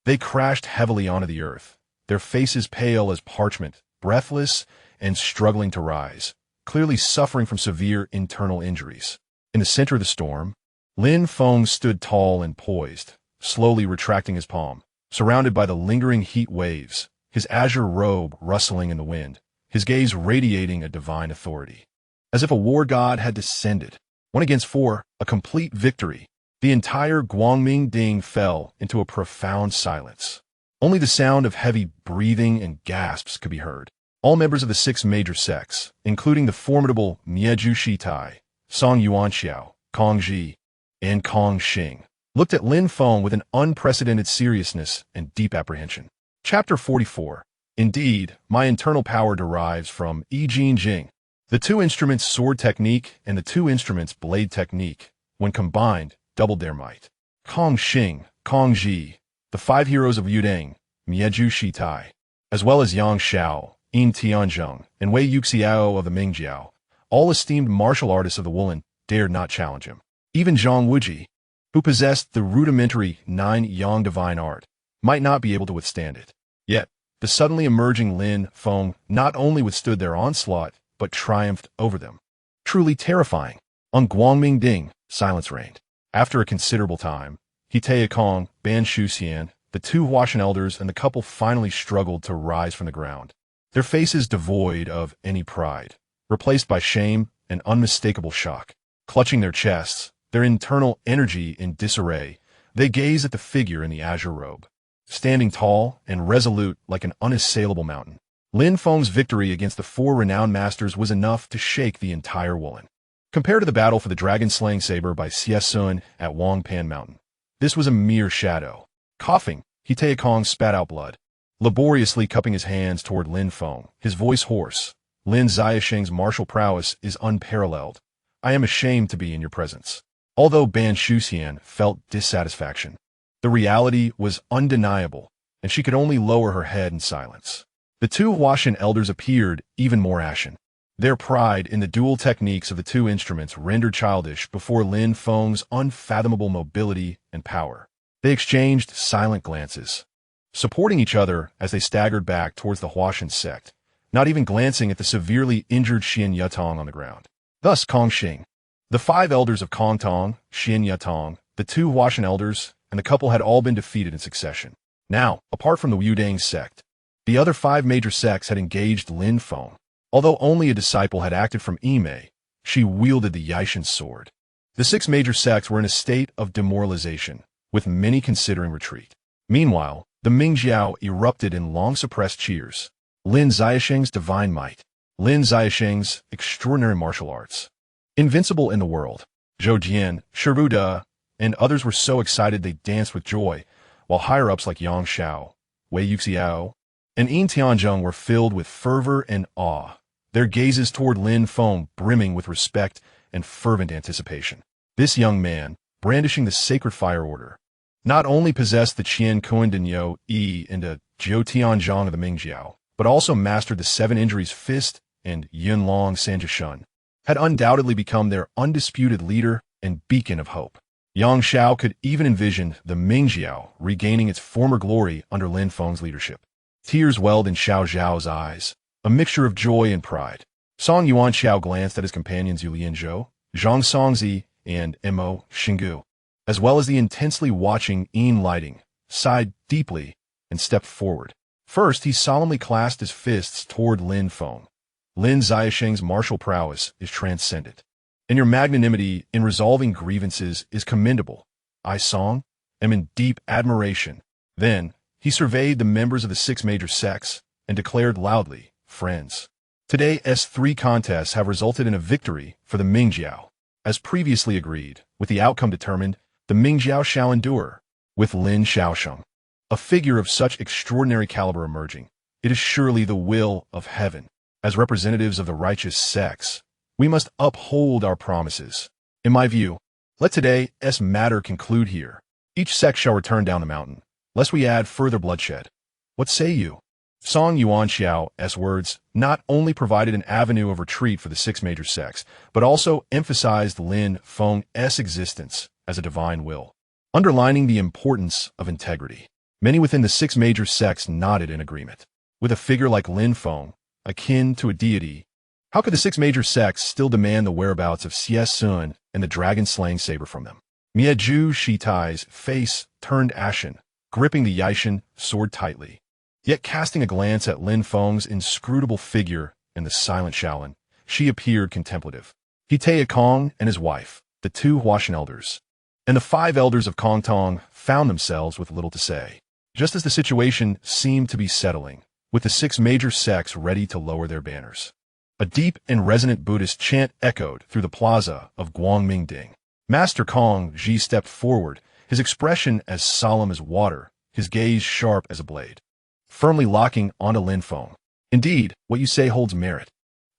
They crashed heavily onto the earth, their faces pale as parchment, breathless and struggling to rise, clearly suffering from severe internal injuries. In the center of the storm, Lin Feng stood tall and poised, slowly retracting his palm, surrounded by the lingering heat waves, his azure robe rustling in the wind, his gaze radiating a divine authority. As if a war god had descended. 1 against 4, a complete victory. The entire Guangming Ding fell into a profound silence. Only the sound of heavy breathing and gasps could be heard. All members of the six major sects, including the formidable Mieju Shitai, Song Yuan Xiao, Kong Ji, and Kong Xing, looked at Lin Feng with an unprecedented seriousness and deep apprehension. Chapter 44. Indeed, my internal power derives from Yijin Jing. The two instruments sword technique and the two instruments blade technique, when combined, doubled their might. Kong Xing, Kong Ji, the five heroes of Yudeng, Mieju Shitai, as well as Yang Xiao, Yin Tianzheng, and Wei Yuxiao of the Mingjiao, all esteemed martial artists of the Wulin, dared not challenge him. Even Zhang Wuji, who possessed the rudimentary 9 Yang divine art, might not be able to withstand it. Yet, the suddenly emerging Lin Feng not only withstood their onslaught, but triumphed over them. Truly terrifying. On Guangming Ding, silence reigned. After a considerable time, Hetai Kong, Ban Shuxian, the two Huashan elders, and the couple finally struggled to rise from the ground, their faces devoid of any pride, replaced by shame and unmistakable shock. Clutching their chests, their internal energy in disarray, they gaze at the figure in the azure robe, standing tall and resolute like an unassailable mountain. Lin Feng's victory against the four renowned masters was enough to shake the entire Wulin. Compared to the battle for the dragon-slaying saber by Xie at Wangpan Mountain, this was a mere shadow. Coughing, Hetai Kong spat out blood, laboriously cupping his hands toward Lin Feng, his voice hoarse. Lin Xiaosheng's martial prowess is unparalleled. I am ashamed to be in your presence. Although Ban Shuxian felt dissatisfaction, the reality was undeniable, and she could only lower her head in silence. The two Huashan elders appeared even more ashen. Their pride in the dual techniques of the two instruments rendered childish before Lin Feng's unfathomable mobility and power. They exchanged silent glances, supporting each other as they staggered back towards the Huashan sect, not even glancing at the severely injured Xian Yutong on the ground. Thus Kong Xing. The five elders of Kong Tong, Xian Yutong, the two Huashan elders, and the couple had all been defeated in succession. Now, apart from the Yudeng sect, the other five major sects had engaged Lin Feng. Although only a disciple had acted from Yimei, she wielded the Yishan sword. The six major sects were in a state of demoralization, with many considering retreat. Meanwhile, the Mingjiao erupted in long-suppressed cheers. Lin Xiaosheng's divine might. Lin Xiaosheng's extraordinary martial arts. Invincible in the world. Zhou Jian, Shiru De, and others were so excited they danced with joy, while higher-ups like Yang Xiao, Wei Yuxiao, and Yin Tianzheng were filled with fervor and awe, their gazes toward Lin Feng brimming with respect and fervent anticipation. This young man, brandishing the sacred fire order, not only possessed the Qiankun Denyo Yi and the Zhou Tianzhong of the Mingjiao, but also mastered the seven injuries fist and Yunlong Sanjishun, had undoubtedly become their undisputed leader and beacon of hope. Yang Xiao could even envision the Mingjiao regaining its former glory under Lin Feng's leadership. Tears welled in Xiao Zhao's eyes, a mixture of joy and pride. Song Yuan Xiao glanced at his companions Yulian Zhou, Zhang Songzi, and Mo Xinggu, as well as the intensely watching Yin Lighting, sighed deeply and stepped forward. First, he solemnly clasped his fists toward Lin Feng. Lin Xiaosheng's martial prowess is transcendent, and your magnanimity in resolving grievances is commendable. I, Song, am in deep admiration. Then, he surveyed the members of the six major sects and declared loudly, friends. Today's 3 contests have resulted in a victory for the Mingjiao. As previously agreed, with the outcome determined, the Mingjiao shall endure, with Lin Xiaosheng. A figure of such extraordinary caliber emerging, it is surely the will of heaven. As representatives of the righteous sects, we must uphold our promises. In my view, let today's matter conclude here. Each sect shall return down the mountain, lest we add further bloodshed. What say you? Song Yuan Xiao's words not only provided an avenue of retreat for the six major sects, but also emphasized Lin Feng's existence as a divine will, underlining the importance of integrity. Many within the six major sects nodded in agreement. With a figure like Lin Feng, akin to a deity, how could the six major sects still demand the whereabouts of Xie and the dragon-slaying saber from them? Mieju Shitai's face turned ashen, gripping the Yishan sword tightly. Yet casting a glance at Lin Feng's inscrutable figure and the silent Shaolin, she appeared contemplative. Hetai Kong and his wife, the 2 Huashan elders, and the 5 elders of Kong Tong found themselves with little to say. just as the situation seemed to be settling, with the 6 major sects ready to lower their banners. A deep and resonant Buddhist chant echoed through the plaza of Guangmingding. Master Kong Ji stepped forward, his expression as solemn as water, his gaze sharp as a blade, firmly locking onto Lin Feng. Indeed, what you say holds merit.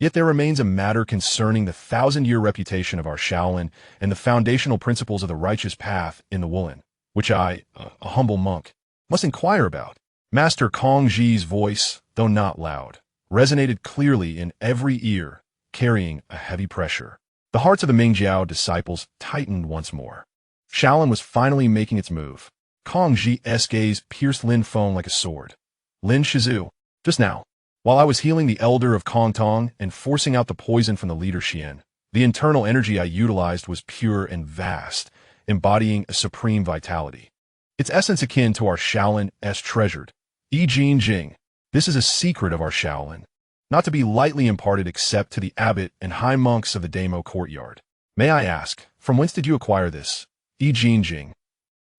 Yet there remains a matter concerning the 1,000-year reputation of our Shaolin and the foundational principles of the righteous path in the Wulin, which I, a humble monk, must inquire about. Master Kong Ji's voice, though not loud, resonated clearly in every ear, carrying a heavy pressure. The hearts of the Mingjiao disciples tightened once more. Shaolin was finally making its move. Kong Ji's gaze pierced Lin Feng like a sword. Lin Shizu, just now, while I was healing the elder of Kong Tong and forcing out the poison from the leader Xian, the internal energy I utilized was pure and vast, embodying a supreme vitality. Its essence akin to our Shaolin-s treasured. Yijin Jing, this is a secret of our Shaolin, not to be lightly imparted except to the abbot and high monks of the Damo courtyard. May I ask, from whence did you acquire this? Yijin Jing.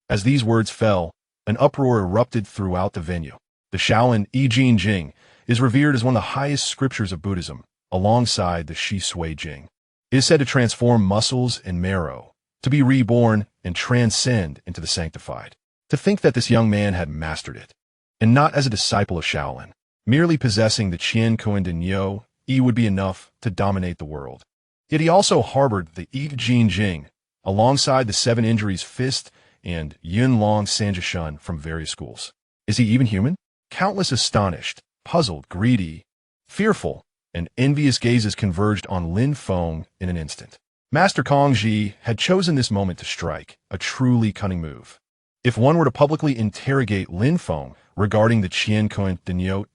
As these words fell, an uproar erupted throughout the venue. The Shaolin Yijin Jing is revered as one of the highest scriptures of Buddhism, alongside the Shi Sui Jing. It is said to transform muscles and marrow, to be reborn and transcend into the sanctified. To think that this young man had mastered it, and not as a disciple of Shaolin, merely possessing the Qiankun de Nyo, would be enough to dominate the world. Yet he also harbored the Yijin Jing, alongside the 7 Injuries Fist and Yun Long Sanjishun from various schools. Is he even human? Countless astonished, puzzled, greedy, fearful, and envious gazes converged on Lin Feng in an instant. Master Kong Ji had chosen this moment to strike, a truly cunning move. If one were to publicly interrogate Lin Feng regarding the Qiankun de Nyo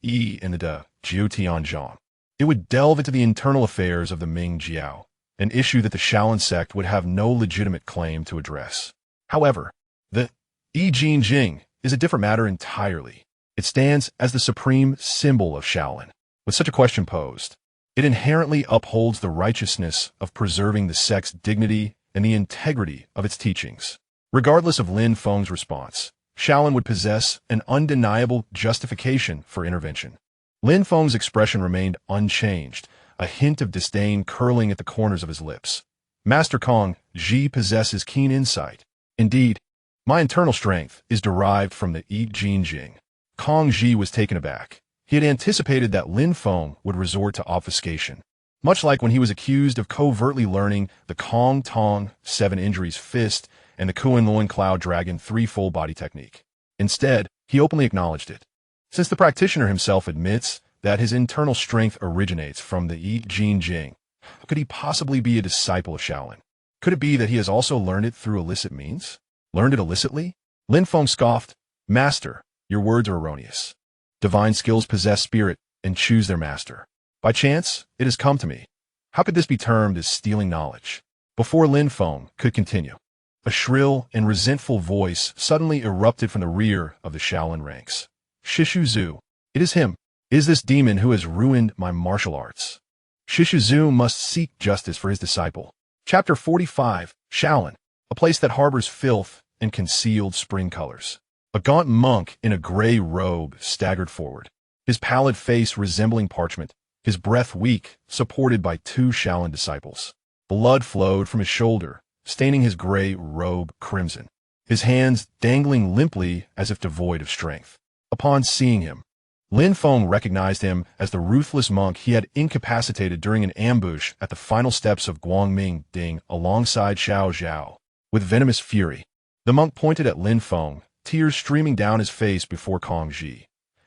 and the De Jiutianzhang, it would delve into the internal affairs of the Ming Jiao, an issue that the Shaolin sect would have no legitimate claim to address. However, the Yijin Jing is a different matter entirely. It stands as the supreme symbol of Shaolin. With such a question posed, it inherently upholds the righteousness of preserving the sect's dignity and the integrity of its teachings. Regardless of Lin Feng's response, Shaolin would possess an undeniable justification for intervention. Lin Feng's expression remained unchanged, a hint of disdain curling at the corners of his lips. Master Kong Ji possesses keen insight. Indeed, my internal strength is derived from the Yijin Jing. Kong Ji was taken aback. He had anticipated that Lin Feng would resort to obfuscation, much like when he was accused of covertly learning the Kong Tong 7 Injuries Fist and the Kunlun Cloud Dragon 3 full body technique. Instead, he openly acknowledged it. Since the practitioner himself admits that his internal strength originates from the Yijin Jing, how could he possibly be a disciple of Shaolin? Could it be that he has also learned it through illicit means? Learned it illicitly? Lin Feng scoffed, "Master, your words are erroneous. Divine skills possess spirit and choose their master. By chance, it has come to me. How could this be termed as stealing knowledge?" Before Lin Feng could continue, a shrill and resentful voice suddenly erupted from the rear of the Shaolin ranks. "Shishu Zhu, it is him. It is this demon who has ruined my martial arts. Shishu Zhu must seek justice for his disciple." Chapter 45, Shaolin, a place that harbors filth and concealed spring colors. A gaunt monk in a gray robe staggered forward, his pallid face resembling parchment, his breath weak, supported by 2 Shaolin disciples. Blood flowed from his shoulder, staining his gray robe crimson, his hands dangling limply as if devoid of strength. Upon seeing him, Lin Feng recognized him as the ruthless monk he had incapacitated during an ambush at the final steps of Guangmingding alongside Zhao. With venomous fury, the monk pointed at Lin Feng, tears streaming down his face before Kong Ji.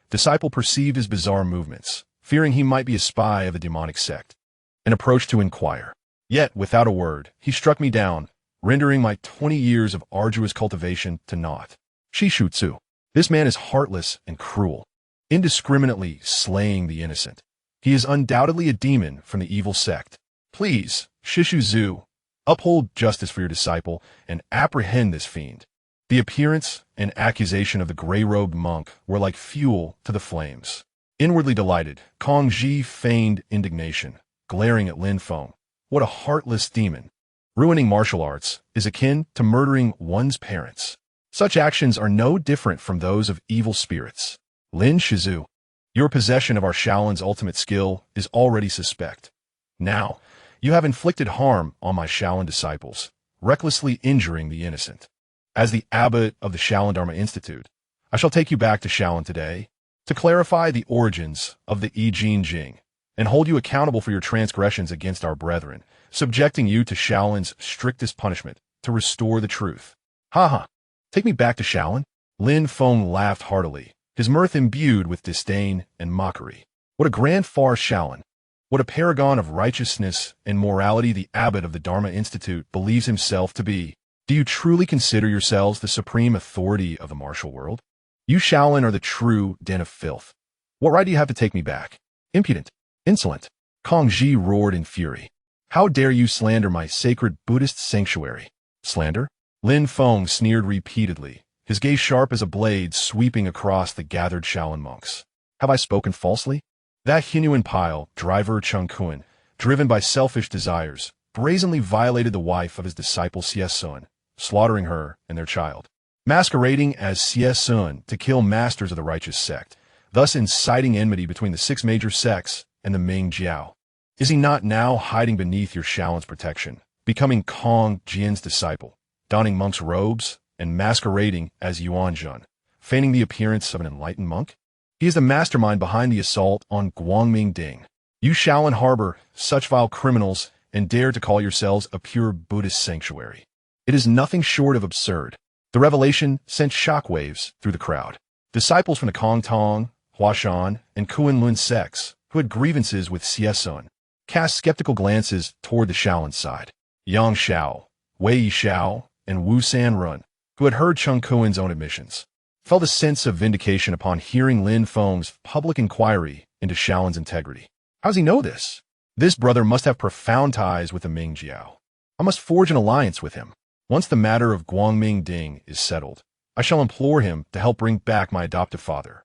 Disciple perceived his bizarre movements, fearing he might be a spy of the demonic sect, and approached to inquire. Yet, without a word, he struck me down, rendering my 20 years of arduous cultivation to naught. Shishutsu. This man is heartless and cruel, indiscriminately slaying the innocent. He is undoubtedly a demon from the evil sect. Please, Shishu Zhu, uphold justice for your disciple and apprehend this fiend. The appearance and accusation of the gray-robed monk were like fuel to the flames. Inwardly delighted, Kong Ji feigned indignation, glaring at Lin Feng. What a heartless demon. Ruining martial arts is akin to murdering one's parents. Such actions are no different from those of evil spirits. Lin Shizu, your possession of our Shaolin's ultimate skill is already suspect. Now, you have inflicted harm on my Shaolin disciples, recklessly injuring the innocent. As the abbot of the Shaolin Dharma Institute, I shall take you back to Shaolin today to clarify the origins of the Yijin Jing and hold you accountable for your transgressions against our brethren, subjecting you to Shaolin's strictest punishment to restore the truth. Ha! Take me back to Shaolin? Lin Feng laughed heartily, his mirth imbued with disdain and mockery. What a grand farce, Shaolin! What a paragon of righteousness and morality the abbot of the Dharma Institute believes himself to be. Do you truly consider yourselves the supreme authority of the martial world? You Shaolin are the true den of filth. What right do you have to take me back? Impudent! Insolent! Kong Ji roared in fury. How dare you slander my sacred Buddhist sanctuary? Slander? Lin Feng sneered repeatedly, his gaze sharp as a blade sweeping across the gathered Shaolin monks. Have I spoken falsely? That Henuan pile, driver Qiankun, driven by selfish desires, brazenly violated the wife of his disciple Xie, slaughtering her and their child, masquerading as Xie to kill masters of the righteous sect, thus inciting enmity between the 6 major sects and the Ming Jiao. Is he not now hiding beneath your Shaolin's protection, becoming Kong Jian's disciple, donning monk's robes and masquerading as Yuanzhan, feigning the appearance of an enlightened monk? He is the mastermind behind the assault on Guangming. You Shaolin harbor such vile criminals and dare to call yourselves a pure Buddhist sanctuary. It is nothing short of absurd. The revelation sent shockwaves through the crowd. Disciples from the Kongtong, Huashan, and Kunlun sects, who had grievances with Xie, cast skeptical glances toward the Shaolin side. Yang Xiao, Wei Xiao, and Wu Sanrun, who had heard Qiankun's own admissions, felt a sense of vindication upon hearing Lin Feng's public inquiry into Shaolin's integrity. How does he know this? This brother must have profound ties with the Ming Jiao. I must forge an alliance with him. Once the matter of Guangming is settled, I shall implore him to help bring back my adoptive father.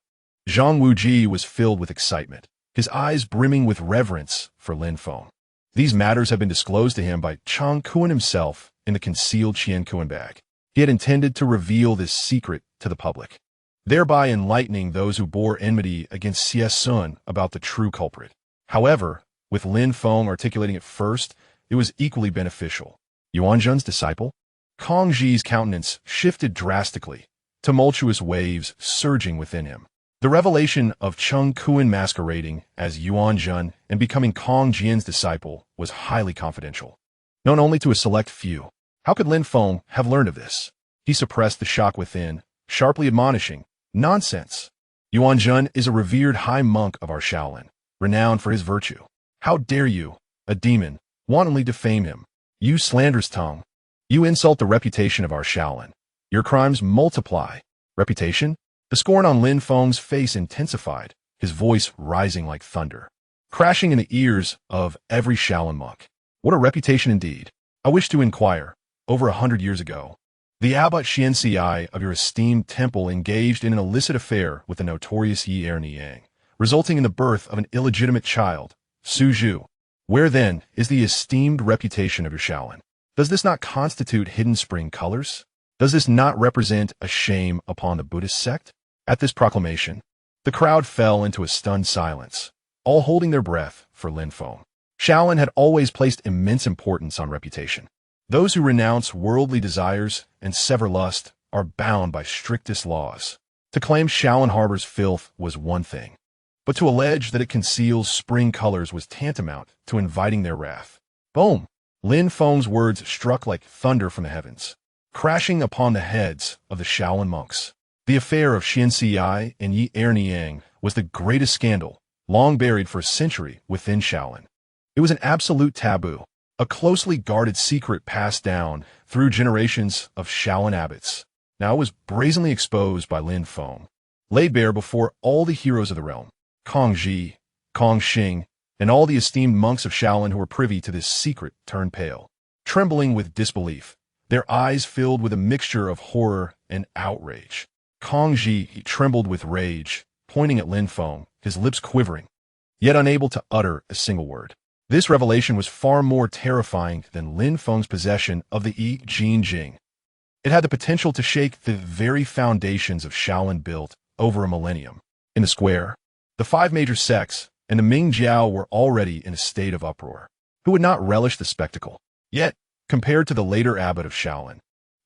Zhang Wuji was filled with excitement, his eyes brimming with reverence for Lin Feng. These matters had been disclosed to him by Qiankun himself in the concealed Qiankun bag. He had intended to reveal this secret to the public, thereby enlightening those who bore enmity against Xie about the true culprit. However, with Lin Feng articulating it first, it was equally beneficial. Yuanzhan's disciple? Kong Ji's countenance shifted drastically, tumultuous waves surging within him. The revelation of Qiankun masquerading as Yuanzhan and becoming Kong Jian's disciple was highly confidential, known only to a select few. How could Lin Feng have learned of this? He suppressed the shock within, sharply admonishing, "Nonsense! Yuanzhan is a revered high monk of our Shaolin, renowned for his virtue. How dare you, a demon, wantonly defame him? You slanderous tongue! You insult the reputation of our Shaolin. Your crimes multiply. Reputation?" The scorn on Lin Feng's face intensified, his voice rising like thunder, crashing in the ears of every Shaolin monk. What a reputation indeed! I wish to inquire, over 100 years ago, the abbot Xianxi of your esteemed temple engaged in an illicit affair with the notorious Yi resulting in the birth of an illegitimate child, Su Zhu. Where then is the esteemed reputation of your Shaolin? Does this not constitute hidden spring colors? Does this not represent a shame upon the Buddhist sect? At this proclamation, the crowd fell into a stunned silence, all holding their breath for Lin Feng. Shaolin had always placed immense importance on reputation. Those who renounce worldly desires and sever lust are bound by strictest laws. To claim Shaolin harbors filth was one thing, but to allege that it conceals spring colors was tantamount to inviting their wrath. Boom! Lin Feng's words struck like thunder from the heavens, crashing upon the heads of the Shaolin monks. The affair of Xianxi and Yi was the greatest scandal, long buried for a century within Shaolin. It was an absolute taboo, a closely guarded secret passed down through generations of Shaolin abbots. Now it was brazenly exposed by Lin Feng, laid bare before all the heroes of the realm, Kong Ji, Kong Xing, and all the esteemed monks of Shaolin who were privy to this secret turned pale, trembling with disbelief, their eyes filled with a mixture of horror and outrage. Kong Ji trembled with rage, pointing at Lin Feng, his lips quivering, yet unable to utter a single word. This revelation was far more terrifying than Lin Feng's possession of the Yijin Jing. It had the potential to shake the very foundations of Shaolin built over a millennium. In the square, the 5 major sects and the Ming Jiao were already in a state of uproar. Who would not relish the spectacle? Yet, compared to the later abbot of Shaolin,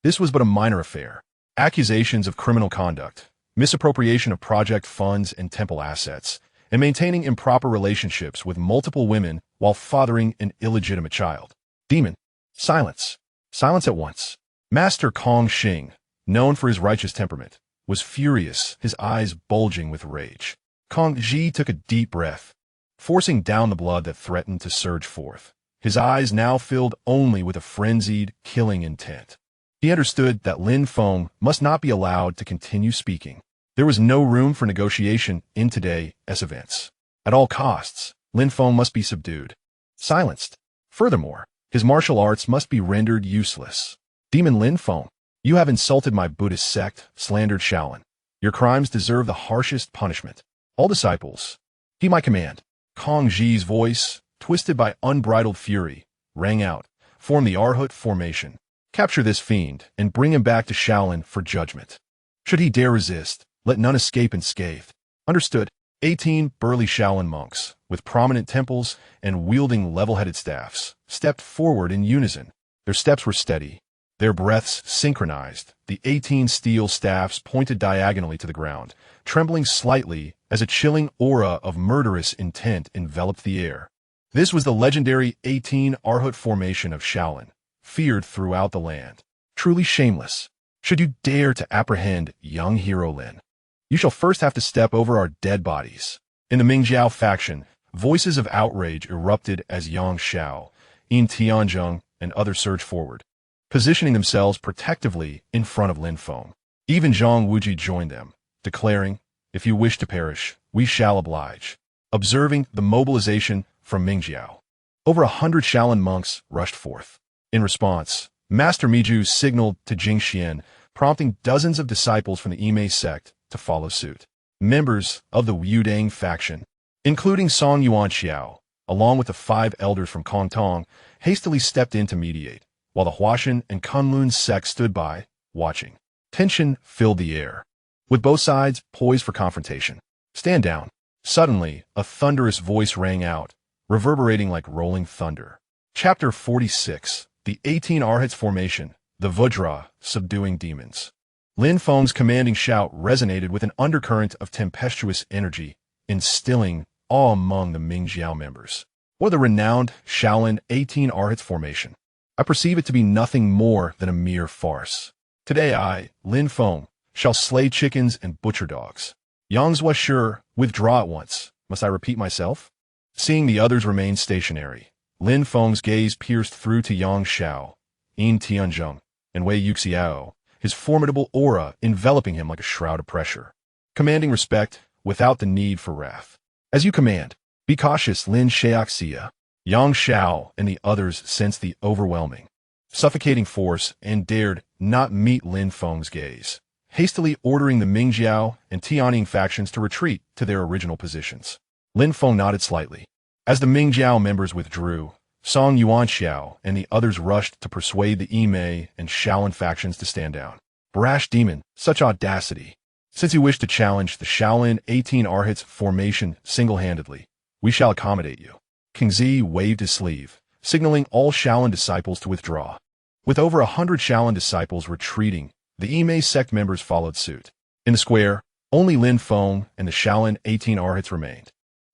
this was but a minor affair. Accusations of criminal conduct, misappropriation of project funds and temple assets, and maintaining improper relationships with multiple women while fathering an illegitimate child. Demon. Silence. Silence at once. Master Kong Xing, known for his righteous temperament, was furious, his eyes bulging with rage. Kong Ji took a deep breath, forcing down the blood that threatened to surge forth. His eyes now filled only with a frenzied, killing intent. He understood that Lin Feng must not be allowed to continue speaking. There was no room for negotiation in today's events. At all costs, Lin Feng must be subdued, silenced. Furthermore, his martial arts must be rendered useless. Demon Lin Feng, you have insulted my Buddhist sect, slandered Shaolin. Your crimes deserve the harshest punishment. All disciples, heed my command. Kong Ji's voice, twisted by unbridled fury, rang out. Form the Arhut formation. Capture this fiend and bring him back to Shaolin for judgment. Should he dare resist, let none escape unscathed. Understood. 18 burly Shaolin monks, with prominent temples and wielding level-headed staffs, stepped forward in unison. Their steps were steady, their breaths synchronized. The 18 steel staffs pointed diagonally to the ground, trembling slightly as a chilling aura of murderous intent enveloped the air. This was the legendary 18 Arhut formation of Shaolin, feared throughout the land. Truly shameless. Should you dare to apprehend young hero Lin, you shall first have to step over our dead bodies. In the Mingjiao faction, voices of outrage erupted as Yang Xiao, Yin Tianzheng, and others surged forward, positioning themselves protectively in front of Lin Feng. Even Zhang Wuji joined them, declaring, "If you wish to perish, we shall oblige." Observing the mobilization from Mingjiao, over 100 Shaolin monks rushed forth. In response, Master Miju signaled to Jingxian, prompting dozens of disciples from the Yimei sect to follow suit. Members of the Wudang faction, including Song Yuan Xiao, along with the 5 elders from Kongtong, hastily stepped in to mediate, while the Huashan and Kunlun sects stood by, watching. Tension filled the air, with both sides poised for confrontation. Stand down. Suddenly, a thunderous voice rang out, reverberating like rolling thunder. Chapter 46, The 18 Arhats Formation, the Vajra, Subduing Demons. Lin Feng's commanding shout resonated with an undercurrent of tempestuous energy, instilling awe among the Mingjiao members. Or the renowned Shaolin 18 Arhats Formation. I perceive it to be nothing more than a mere farce. Today I, Lin Feng, shall slay chickens and butcher dogs. Yang Zhou sure, withdraw at once. Must I repeat myself? Seeing the others remain stationary, Lin Feng's gaze pierced through to Yang Xiao, Yin Tianzheng, and Wei Yuxiao, his formidable aura enveloping him like a shroud of pressure, commanding respect without the need for wrath. As you command, be cautious, Lin Xiaoxia. Yang Xiao and the others sensed the overwhelming, suffocating force and dared not meet Lin Feng's gaze, hastily ordering the Mingjiao and Tianning factions to retreat to their original positions. Lin Feng nodded slightly. As the Mingjiao members withdrew, Song Yuan Xiao and the others rushed to persuade the Yimei and Shaolin factions to stand down. Brash demon, such audacity. Since you wish to challenge the Shaolin 18 Arhats formation single-handedly, we shall accommodate you. King Zi waved his sleeve, signaling all Shaolin disciples to withdraw. With over 100 Shaolin disciples retreating, the Yimei sect members followed suit. In the square, only Lin Feng and the Shaolin 18 Arhats remained.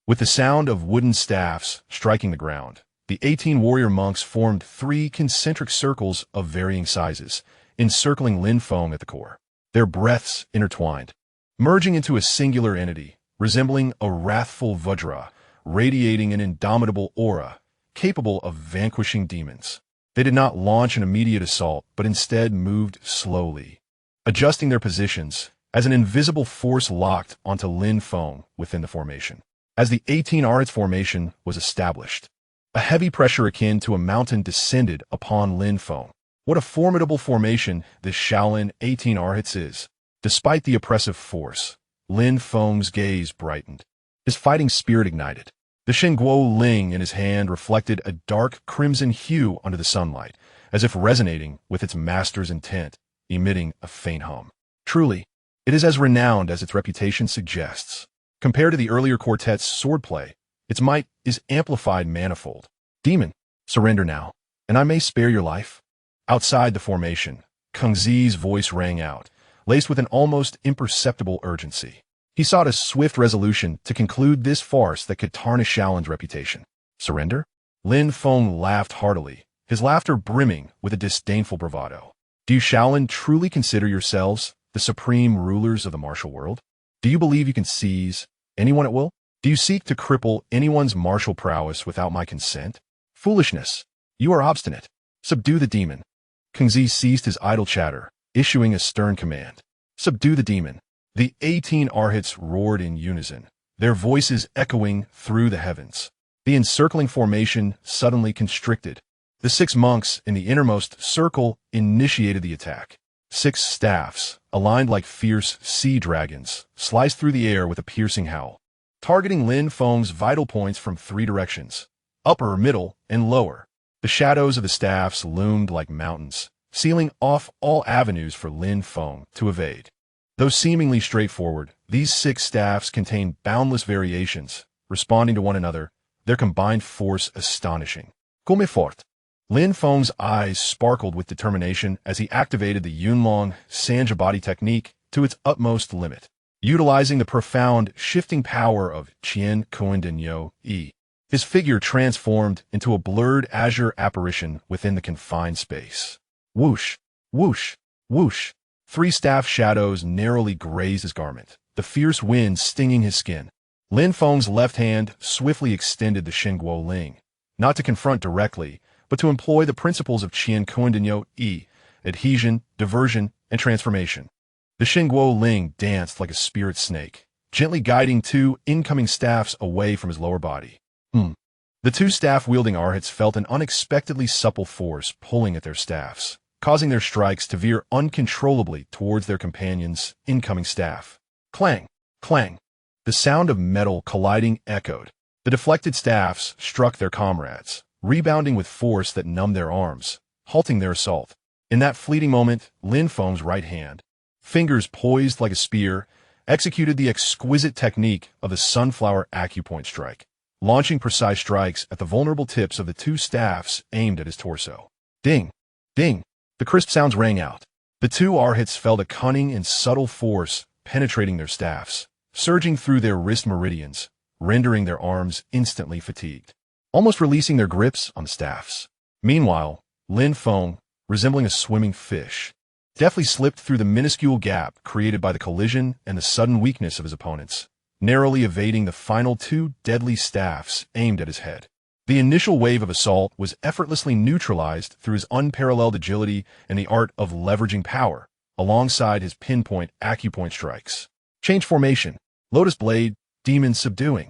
With the sound of wooden staffs striking the ground, the 18 warrior monks formed 3 concentric circles of varying sizes, encircling Lin Feng at the core. Their breaths intertwined, merging into a singular entity, resembling a wrathful Vajra, radiating an indomitable aura, capable of vanquishing demons. They did not launch an immediate assault, but instead moved slowly, adjusting their positions as an invisible force locked onto Lin Feng within the formation. As the 18 Arhats formation was established, a heavy pressure akin to a mountain descended upon Lin Feng. What a formidable formation this Shaolin 18 Arhats is. Despite the oppressive force, Lin Feng's gaze brightened. His fighting spirit ignited. The Xingguo Ling in his hand reflected a dark crimson hue under the sunlight, as if resonating with its master's intent. emitting a faint hum. Truly, it is as renowned as its reputation suggests. Compared to the earlier quartet's swordplay, its might is amplified manifold. Demon, surrender now, and I may spare your life. Outside the formation, Kung Zi's voice rang out, laced with an almost imperceptible urgency. He sought a swift resolution to conclude this farce that could tarnish Shaolin's reputation. Surrender? Lin Feng laughed heartily, his laughter brimming with a disdainful bravado. Do you Shaolin truly consider yourselves the supreme rulers of the martial world? Do you believe you can seize anyone at will? Do you seek to cripple anyone's martial prowess without my consent? Foolishness! You are obstinate. Subdue the demon. Kung Zi ceased his idle chatter, issuing a stern command. Subdue the demon. The 18 arhats roared in unison, their voices echoing through the heavens. The encircling formation suddenly constricted. The 6 monks in the innermost circle initiated the attack. 6 staffs, aligned like fierce sea dragons, sliced through the air with a piercing howl, targeting Lin Feng's vital points from 3 directions, upper, middle, and lower. The shadows of the staffs loomed like mountains, sealing off all avenues for Lin Feng to evade. Though seemingly straightforward, these 6 staffs contained boundless variations, responding to one another, their combined force astonishing. Comme fort. Lin Feng's eyes sparkled with determination as he activated the Yunlong Sanjabadi technique to its utmost limit, utilizing the profound, shifting power of Qiankun. His figure transformed into a blurred azure apparition within the confined space. Whoosh, whoosh, whoosh. 3 staff shadows narrowly grazed his garment, the fierce wind stinging his skin. Lin Feng's left hand swiftly extended the Xingguo Ling, not to confront directly, but to employ the principles of Qiankun, adhesion, diversion, and transformation. The Xingguo Ling danced like a spirit snake, gently guiding 2 incoming staffs away from his lower body. The 2 staff-wielding arhats felt an unexpectedly supple force pulling at their staffs, causing their strikes to veer uncontrollably towards their companion's incoming staff. Clang! Clang! The sound of metal colliding echoed. The deflected staffs struck their comrades, rebounding with force that numbed their arms, halting their assault. In that fleeting moment, Lin Feng's right hand, fingers poised like a spear, executed the exquisite technique of the sunflower acupoint strike, launching precise strikes at the vulnerable tips of the 2 staffs aimed at his torso. Ding! Ding! The crisp sounds rang out. The 2 arhats felt a cunning and subtle force penetrating their staffs, surging through their wrist meridians, rendering their arms instantly fatigued, almost releasing their grips on the staffs. Meanwhile, Lin Feng, resembling a swimming fish, deftly slipped through the minuscule gap created by the collision and the sudden weakness of his opponents, narrowly evading the final 2 deadly staffs aimed at his head. The initial wave of assault was effortlessly neutralized through his unparalleled agility and the art of leveraging power, alongside his pinpoint acupoint strikes. Change formation. Lotus blade, demon subduing.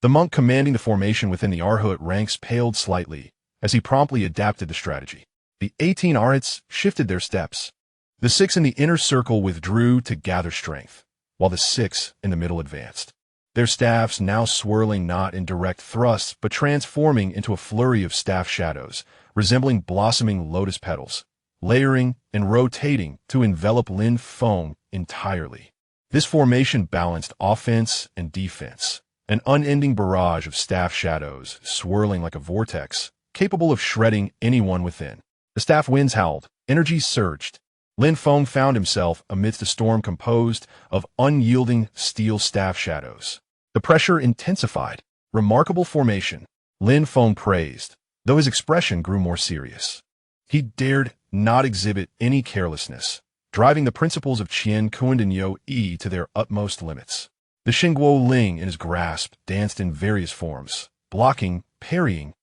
The monk commanding the formation within the arhat ranks paled slightly as he promptly adapted the strategy. The 18 arhats shifted their steps. The 6 in the inner circle withdrew to gather strength, while the 6 in the middle advanced, their staffs now swirling not in direct thrusts but transforming into a flurry of staff shadows, resembling blossoming lotus petals, layering and rotating to envelop Lin Feng entirely. This formation balanced offense and defense, an unending barrage of staff shadows swirling like a vortex, capable of shredding anyone within. The staff winds howled, energy surged. Lin Feng found himself amidst a storm composed of unyielding steel staff shadows. The pressure intensified. Remarkable formation, Lin Feng praised, though his expression grew more serious. He dared not exhibit any carelessness, driving the principles of Qiankun to their utmost limits. The Xingguo Ling in his grasp danced in various forms, blocking, parrying,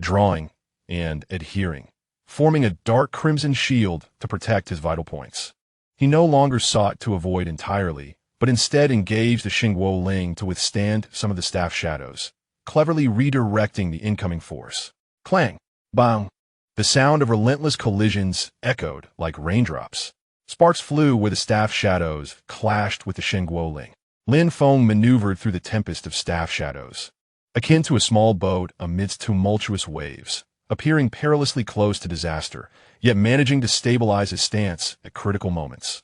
drawing, and adhering, forming a dark crimson shield to protect his vital points. He no longer sought to avoid entirely, but instead engaged the Xingguo Ling to withstand some of the staff shadows, cleverly redirecting the incoming force. Clang! Bang! The sound of relentless collisions echoed like raindrops. Sparks flew where the staff shadows clashed with the Xingguo Ling. Lin Feng maneuvered through the tempest of staff shadows, akin to a small boat amidst tumultuous waves, appearing perilously close to disaster, yet managing to stabilize his stance at critical moments.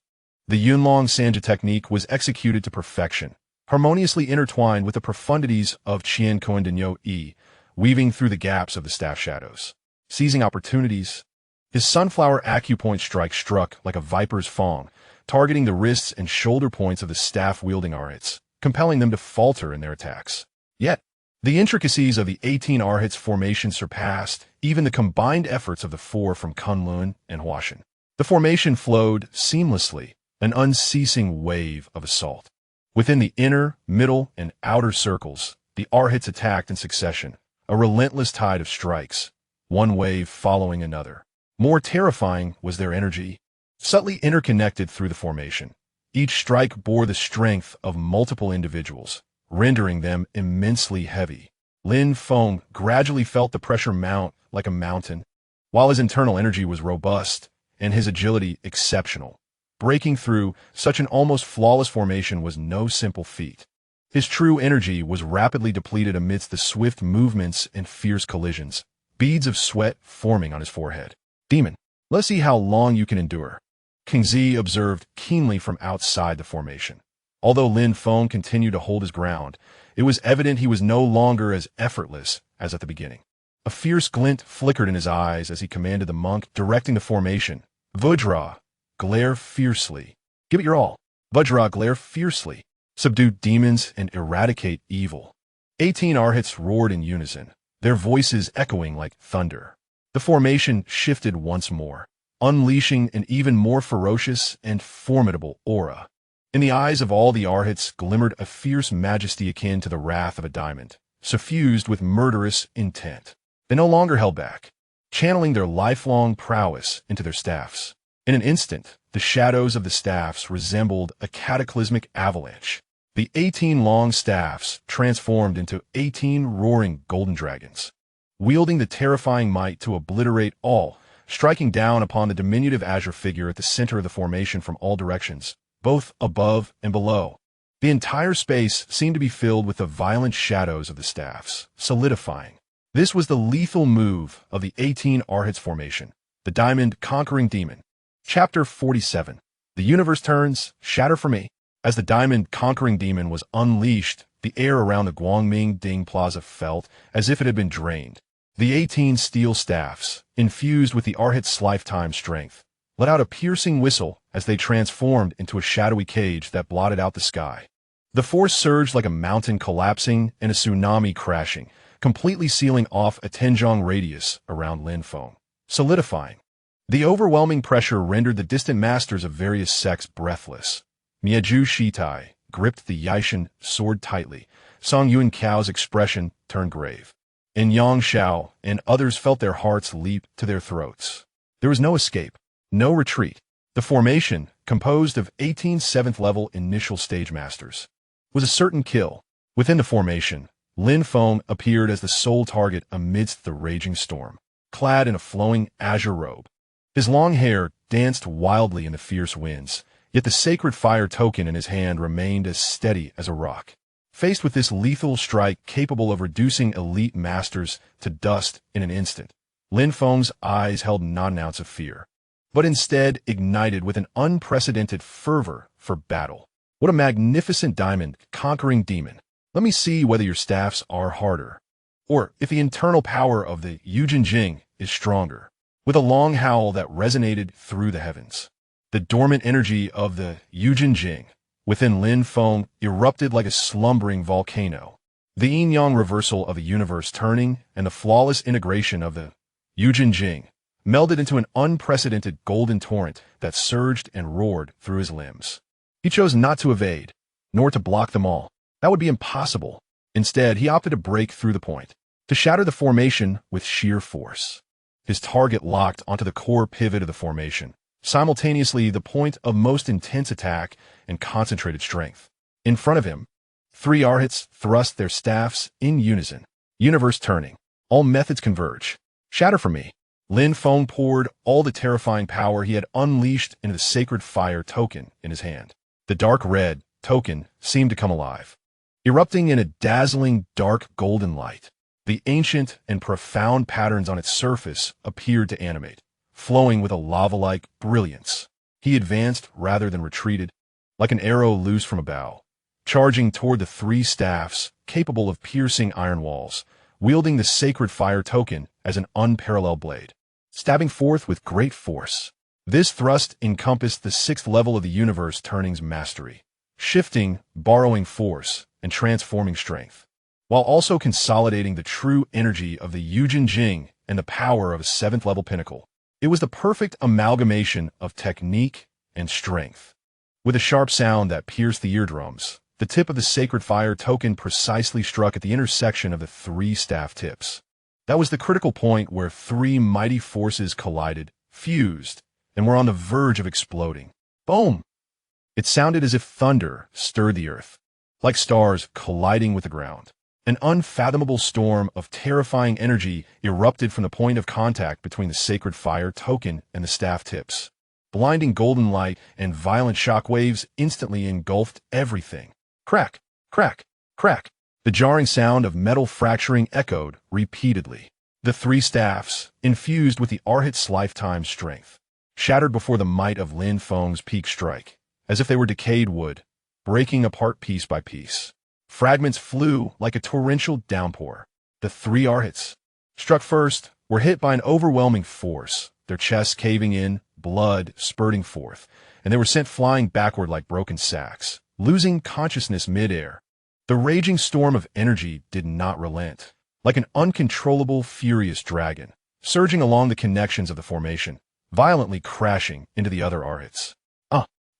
The Yunlong Sanja technique was executed to perfection, harmoniously intertwined with the profundities of Qiankun Denyo Yi, weaving through the gaps of the staff shadows. Seizing opportunities, his sunflower acupoint strike struck like a viper's fang, targeting the wrists and shoulder points of the staff-wielding arhats, compelling them to falter in their attacks. Yet, the intricacies of the 18 arhats formation surpassed even the combined efforts of the 4 from Kunlun and Huashan. The formation flowed seamlessly, an unceasing wave of assault. Within the inner, middle, and outer circles, the arhats attacked in succession, a relentless tide of strikes, one wave following another. More terrifying was their energy, subtly interconnected through the formation. Each strike bore the strength of multiple individuals, rendering them immensely heavy. Lin Feng gradually felt the pressure mount like a mountain, while his internal energy was robust and his agility exceptional. Breaking through such an almost flawless formation was no simple feat. His true energy was rapidly depleted amidst the swift movements and fierce collisions, beads of sweat forming on his forehead. Demon, let's see how long you can endure, King Zi observed keenly from outside the formation. Although Lin Feng continued to hold his ground, it was evident he was no longer as effortless as at the beginning. A fierce glint flickered in his eyes as he commanded the monk directing the formation. Vajra, glare fiercely. Give it your all. Vajra, glare fiercely. Subdue demons and eradicate evil. 18 arhats roared in unison, their voices echoing like thunder. The formation shifted once more, unleashing an even more ferocious and formidable aura. In the eyes of all the arhats glimmered a fierce majesty akin to the wrath of a diamond, suffused with murderous intent. They no longer held back, channeling their lifelong prowess into their staffs. In an instant, the shadows of the staffs resembled a cataclysmic avalanche. The 18 long staffs transformed into 18 roaring golden dragons, wielding the terrifying might to obliterate all, striking down upon the diminutive azure figure at the center of the formation from all directions, both above and below. The entire space seemed to be filled with the violent shadows of the staffs, solidifying. This was the lethal move of the 18 arhats formation, the diamond conquering demon. Chapter 47. The universe turns, shatter for me. As the diamond conquering demon was unleashed, the air around the Guangming Ding Plaza felt as if it had been drained. The 18 steel staffs, infused with the arhat's lifetime strength, let out a piercing whistle as they transformed into a shadowy cage that blotted out the sky. The force surged like a mountain collapsing and a tsunami crashing, completely sealing off a Tenjong radius around Lin Feng, solidifying. The overwhelming pressure rendered the distant masters of various sects breathless. Miezhu Shitai gripped the Yijin sword tightly. Song Yuan Cao's expression turned grave. And Yang Xiao and others felt their hearts leap to their throats. There was no escape, no retreat. The formation, composed of 18 7th-level initial stage masters, was a certain kill. Within the formation, Lin Feng appeared as the sole target amidst the raging storm, clad in a flowing azure robe. His long hair danced wildly in the fierce winds, yet the sacred fire token in his hand remained as steady as a rock. Faced with this lethal strike capable of reducing elite masters to dust in an instant, Lin Feng's eyes held not an ounce of fear, but instead ignited with an unprecedented fervor for battle. What a magnificent diamond conquering demon. Let me see whether your staffs are harder, or if the internal power of the Yijin Jing is stronger. With a long howl that resonated through the heavens, the dormant energy of the Yijin Jing within Lin Feng erupted like a slumbering volcano. The yin-yang reversal of the universe turning and the flawless integration of the Yijin Jing melded into an unprecedented golden torrent that surged and roared through his limbs. He chose not to evade, nor to block them all. That would be impossible. Instead, he opted to break through the point, to shatter the formation with sheer force. His target locked onto the core pivot of the formation, simultaneously the point of most intense attack and concentrated strength. In front of him, 3 arhats thrust their staffs in unison. Universe turning. All methods converge. Shatter for me. Lin Feng poured all the terrifying power he had unleashed into the sacred fire token in his hand. The dark red token seemed to come alive, erupting in a dazzling dark golden light. The ancient and profound patterns on its surface appeared to animate, flowing with a lava-like brilliance. He advanced rather than retreated, like an arrow loose from a bow, charging toward the three staffs capable of piercing iron walls, wielding the sacred fire token as an unparalleled blade, stabbing forth with great force. This thrust encompassed the sixth level of the universe turning's mastery, shifting, borrowing force, and transforming strength, while also consolidating the true energy of the Yijin Jing and the power of a seventh-level pinnacle. It was the perfect amalgamation of technique and strength. With a sharp sound that pierced the eardrums, the tip of the sacred fire token precisely struck at the intersection of the three staff tips. That was the critical point where three mighty forces collided, fused, and were on the verge of exploding. Boom! It sounded as if thunder stirred the earth, like stars colliding with the ground. An unfathomable storm of terrifying energy erupted from the point of contact between the sacred fire token and the staff tips. Blinding golden light and violent shock waves instantly engulfed everything. Crack, crack, crack. The jarring sound of metal fracturing echoed repeatedly. The three staffs, infused with the Arhat's lifetime strength, shattered before the might of Lin Feng's peak strike, as if they were decayed wood, breaking apart piece by piece. Fragments flew like a torrential downpour. The three Arhats, struck first, were hit by an overwhelming force, their chests caving in, blood spurting forth, and they were sent flying backward like broken sacks, losing consciousness mid-air. The raging storm of energy did not relent, like an uncontrollable, furious dragon, surging along the connections of the formation, violently crashing into the other Arhats.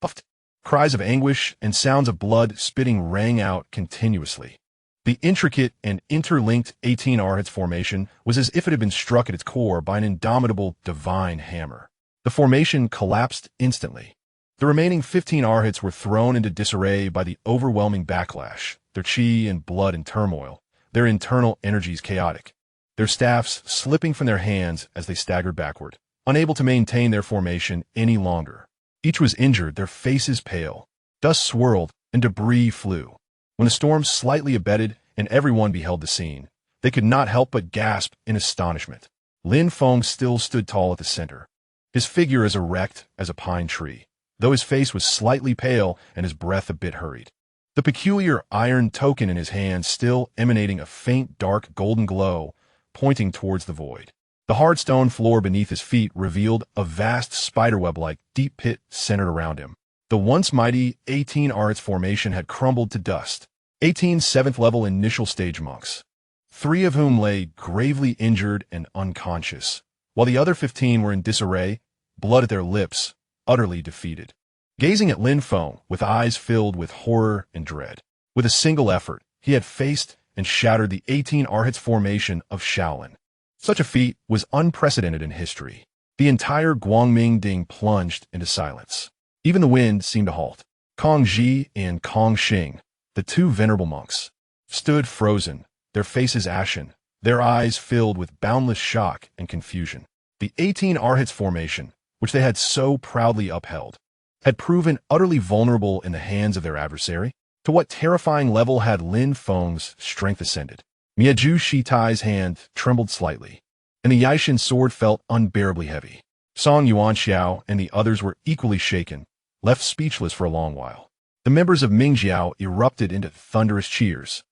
Puffed. Cries of anguish and sounds of blood spitting rang out continuously. The intricate and interlinked 18 Arhats formation was as if it had been struck at its core by an indomitable divine hammer. The formation collapsed instantly. The remaining 15 Arhats were thrown into disarray by the overwhelming backlash, their chi and blood in turmoil, their internal energies chaotic, their staffs slipping from their hands as they staggered backward, unable to maintain their formation any longer. Each was injured, their faces pale. Dust swirled, and debris flew. When the storm slightly abated and everyone beheld the scene, they could not help but gasp in astonishment. Lin Feng still stood tall at the center, his figure as erect as a pine tree, though his face was slightly pale and his breath a bit hurried. The peculiar iron token in his hand still emanating a faint dark golden glow, pointing towards the void. The hard stone floor beneath his feet revealed a vast spiderweb-like deep pit centered around him. The once mighty 18 Arhats formation had crumbled to dust. 18 seventh-level initial stage monks, 3 of whom lay gravely injured and unconscious, while the other 15 were in disarray, blood at their lips, utterly defeated. Gazing at Lin Feng with eyes filled with horror and dread, with a single effort, he had faced and shattered the 18 Arhats formation of Shaolin. Such a feat was unprecedented in history. The entire Guangming plunged into silence. Even the wind seemed to halt. Kong Ji and Kong Xing, the 2 venerable monks, stood frozen, their faces ashen, their eyes filled with boundless shock and confusion. The 18 Arhats formation, which they had so proudly upheld, had proven utterly vulnerable in the hands of their adversary. To what terrifying level had Lin Feng's strength ascended? Miezhu Shitai's hand trembled slightly, and the Yijin sword felt unbearably heavy. Song Yuan Xiao and the others were equally shaken, left speechless for a long while. The members of Mingjiao erupted into thunderous cheers.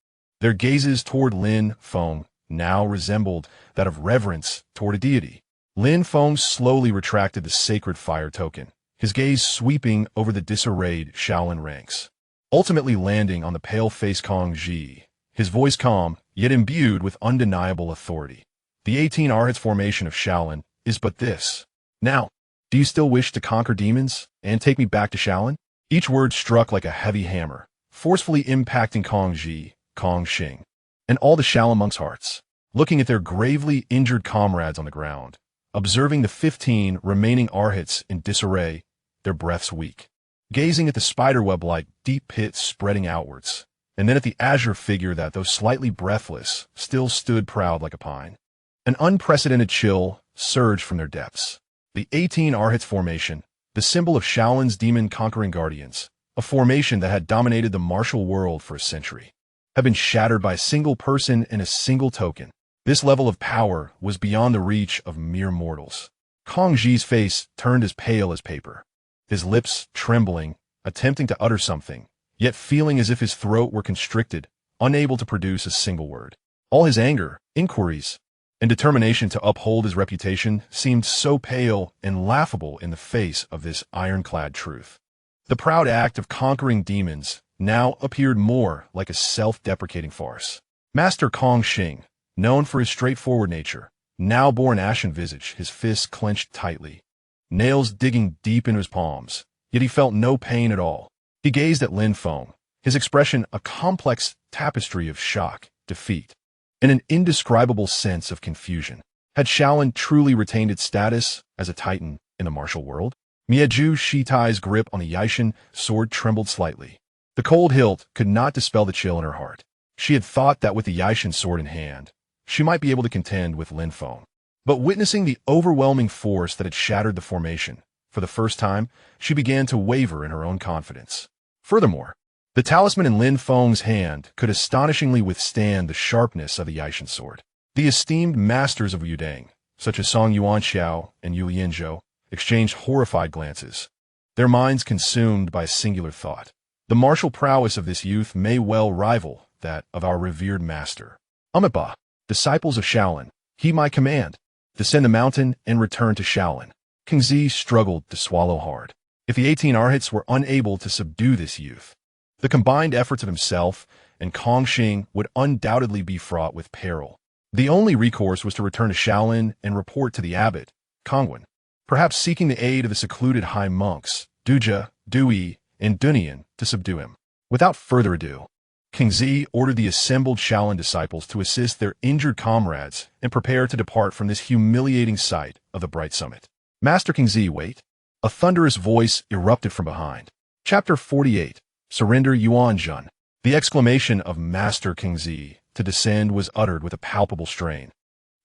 Their gazes toward Lin Feng now resembled that of reverence toward a deity. Lin Feng slowly retracted the sacred fire token, his gaze sweeping over the disarrayed Shaolin ranks, ultimately landing on the pale-faced Kong Ji, his voice calm, yet imbued with undeniable authority. The 18 Arhats formation of Shaolin is but this. Now, do you still wish to conquer demons and take me back to Shaolin? Each word struck like a heavy hammer, forcefully impacting Kong Ji, Kong Xing, and all the Shaolin monks' hearts. Looking at their gravely injured comrades on the ground, observing the 15 remaining Arhats in disarray, their breaths weak, gazing at the spiderweb-like deep pit spreading outwards, and then at the azure figure that, though slightly breathless, still stood proud like a pine. An unprecedented chill surged from their depths. The 18 Arhats formation, the symbol of Shaolin's demon-conquering guardians, a formation that had dominated the martial world for a century, had been shattered by a single person and a single token. This level of power was beyond the reach of mere mortals. Kong Ji's face turned as pale as paper, his lips trembling, attempting to utter something, yet feeling as if his throat were constricted, unable to produce a single word. All his anger, inquiries, and determination to uphold his reputation seemed so pale and laughable in the face of this ironclad truth. The proud act of conquering demons now appeared more like a self-deprecating farce. Master Kong Xing, known for his straightforward nature, now bore an ashen visage, his fists clenched tightly, nails digging deep into his palms, yet he felt no pain at all. He gazed at Lin Feng, his expression a complex tapestry of shock, defeat, and an indescribable sense of confusion. Had Shaolin truly retained its status as a titan in the martial world? Miezhu Shitai's grip on the Yijin sword trembled slightly. The cold hilt could not dispel the chill in her heart. She had thought that with the Yijin sword in hand, she might be able to contend with Lin Feng. But witnessing the overwhelming force that had shattered the formation, for the first time, she began to waver in her own confidence. Furthermore, the talisman in Lin Feng's hand could astonishingly withstand the sharpness of the Yijin sword. The esteemed masters of Wudang, such as Song Yuan Xiao and Yulin Zhou, exchanged horrified glances, their minds consumed by a singular thought. The martial prowess of this youth may well rival that of our revered master. Amiba, disciples of Shaolin, heed my command. Descend the mountain and return to Shaolin. King Zi struggled to swallow hard. If the 18 Arhats were unable to subdue this youth, the combined efforts of himself and Kong Xing would undoubtedly be fraught with peril. The only recourse was to return to Shaolin and report to the abbot, Qiankun, perhaps seeking the aid of the secluded high monks, Duja, Dui, and Dunian, to subdue him. Without further ado, King Zi ordered the assembled Shaolin disciples to assist their injured comrades and prepare to depart from this humiliating sight of the bright summit. Master King Zi, wait. A thunderous voice erupted from behind. Chapter 48. Surrender Yuan Jun. The exclamation of Master King Zi to descend was uttered with a palpable strain,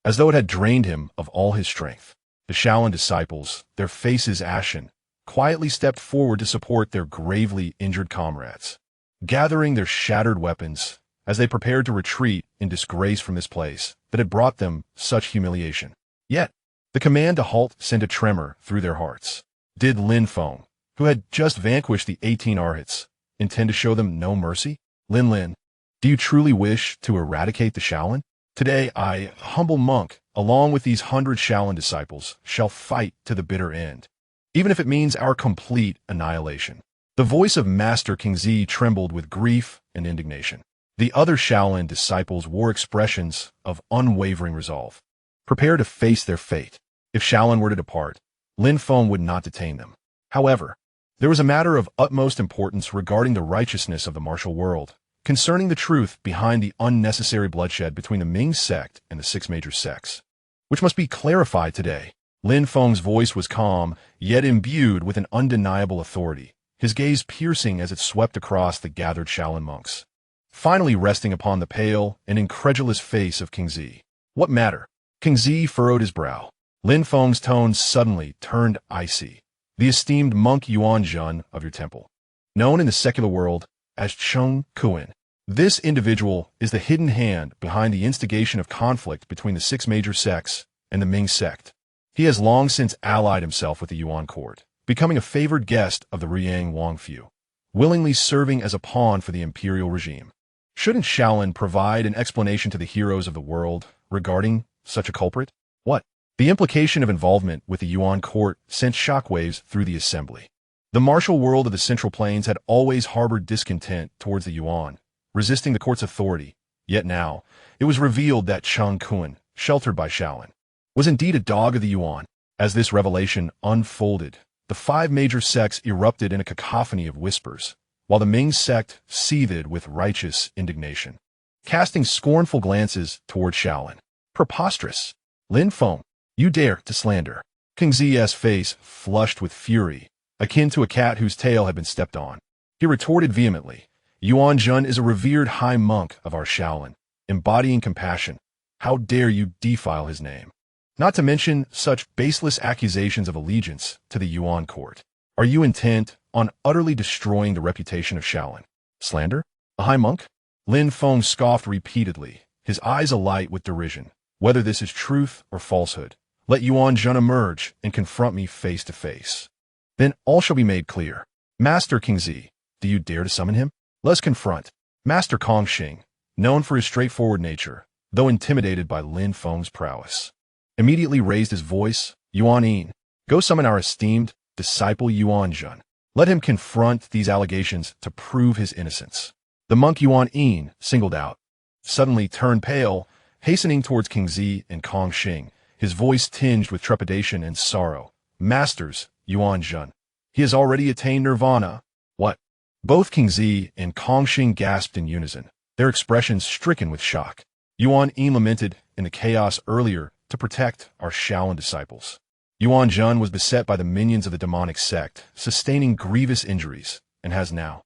as though it had drained him of all his strength. The Shaolin disciples, their faces ashen, quietly stepped forward to support their gravely injured comrades, gathering their shattered weapons as they prepared to retreat in disgrace from this place that had brought them such humiliation. Yet, the command to halt sent a tremor through their hearts. Did Lin Feng, who had just vanquished the 18 Arhats, intend to show them no mercy? Lin, do you truly wish to eradicate the Shaolin? Today I, a humble monk, along with these 100 Shaolin disciples, shall fight to the bitter end, even if it means our complete annihilation. The voice of Master King Zi trembled with grief and indignation. The other Shaolin disciples wore expressions of unwavering resolve, prepared to face their fate. If Shaolin were to depart, Lin Feng would not detain them. However, there was a matter of utmost importance regarding the righteousness of the martial world, concerning the truth behind the unnecessary bloodshed between the Ming sect and the 6 major sects, which must be clarified today. Lin Feng's voice was calm, yet imbued with an undeniable authority, his gaze piercing as it swept across the gathered Shaolin monks, finally resting upon the pale and incredulous face of King Zi. What matter? King Zi furrowed his brow. Lin Feng's tone suddenly turned icy. The esteemed monk Yuan Jun of your temple, known in the secular world as Qiankun. This individual is the hidden hand behind the instigation of conflict between the 6 major sects and the Ming sect. He has long since allied himself with the Yuan court, becoming a favored guest of the Riyang Wangfu, willingly serving as a pawn for the imperial regime. Shouldn't Shaolin provide an explanation to the heroes of the world regarding such a culprit? What? The implication of involvement with the Yuan court sent shockwaves through the assembly. The martial world of the Central Plains had always harbored discontent towards the Yuan, resisting the court's authority, yet now it was revealed that Qiankun, sheltered by Shaolin, was indeed a dog of the Yuan. As this revelation unfolded, the 5 major sects erupted in a cacophony of whispers, while the Ming sect seethed with righteous indignation, casting scornful glances toward Shaolin. Preposterous! Lin Feng, you dare to slander. King Zi's face flushed with fury, akin to a cat whose tail had been stepped on. He retorted vehemently, Yuan Jun is a revered high monk of our Shaolin, embodying compassion. How dare you defile his name? Not to mention such baseless accusations of allegiance to the Yuan court. Are you intent on utterly destroying the reputation of Shaolin? Slander? A high monk? Lin Feng scoffed repeatedly, his eyes alight with derision. Whether this is truth or falsehood, let Yuan Jun emerge and confront me face to face. Then all shall be made clear. Master King Zi, do you dare to summon him? Let's confront. Master Kong Xing, known for his straightforward nature, though intimidated by Lin Feng's prowess, immediately raised his voice. Yuan Yin, go summon our esteemed disciple Yuan Jun. Let him confront these allegations to prove his innocence. The monk Yuan Yin, singled out, suddenly turned pale, hastening towards King Zi and Kong Xing, his voice tinged with trepidation and sorrow. Masters, Yuan Jun, he has already attained nirvana. What? Both King Zi and Kong Xing gasped in unison, their expressions stricken with shock. Yuan Yin lamented in the chaos earlier to protect our Shaolin disciples. Yuan Jun was beset by the minions of the demonic sect, sustaining grievous injuries, and has now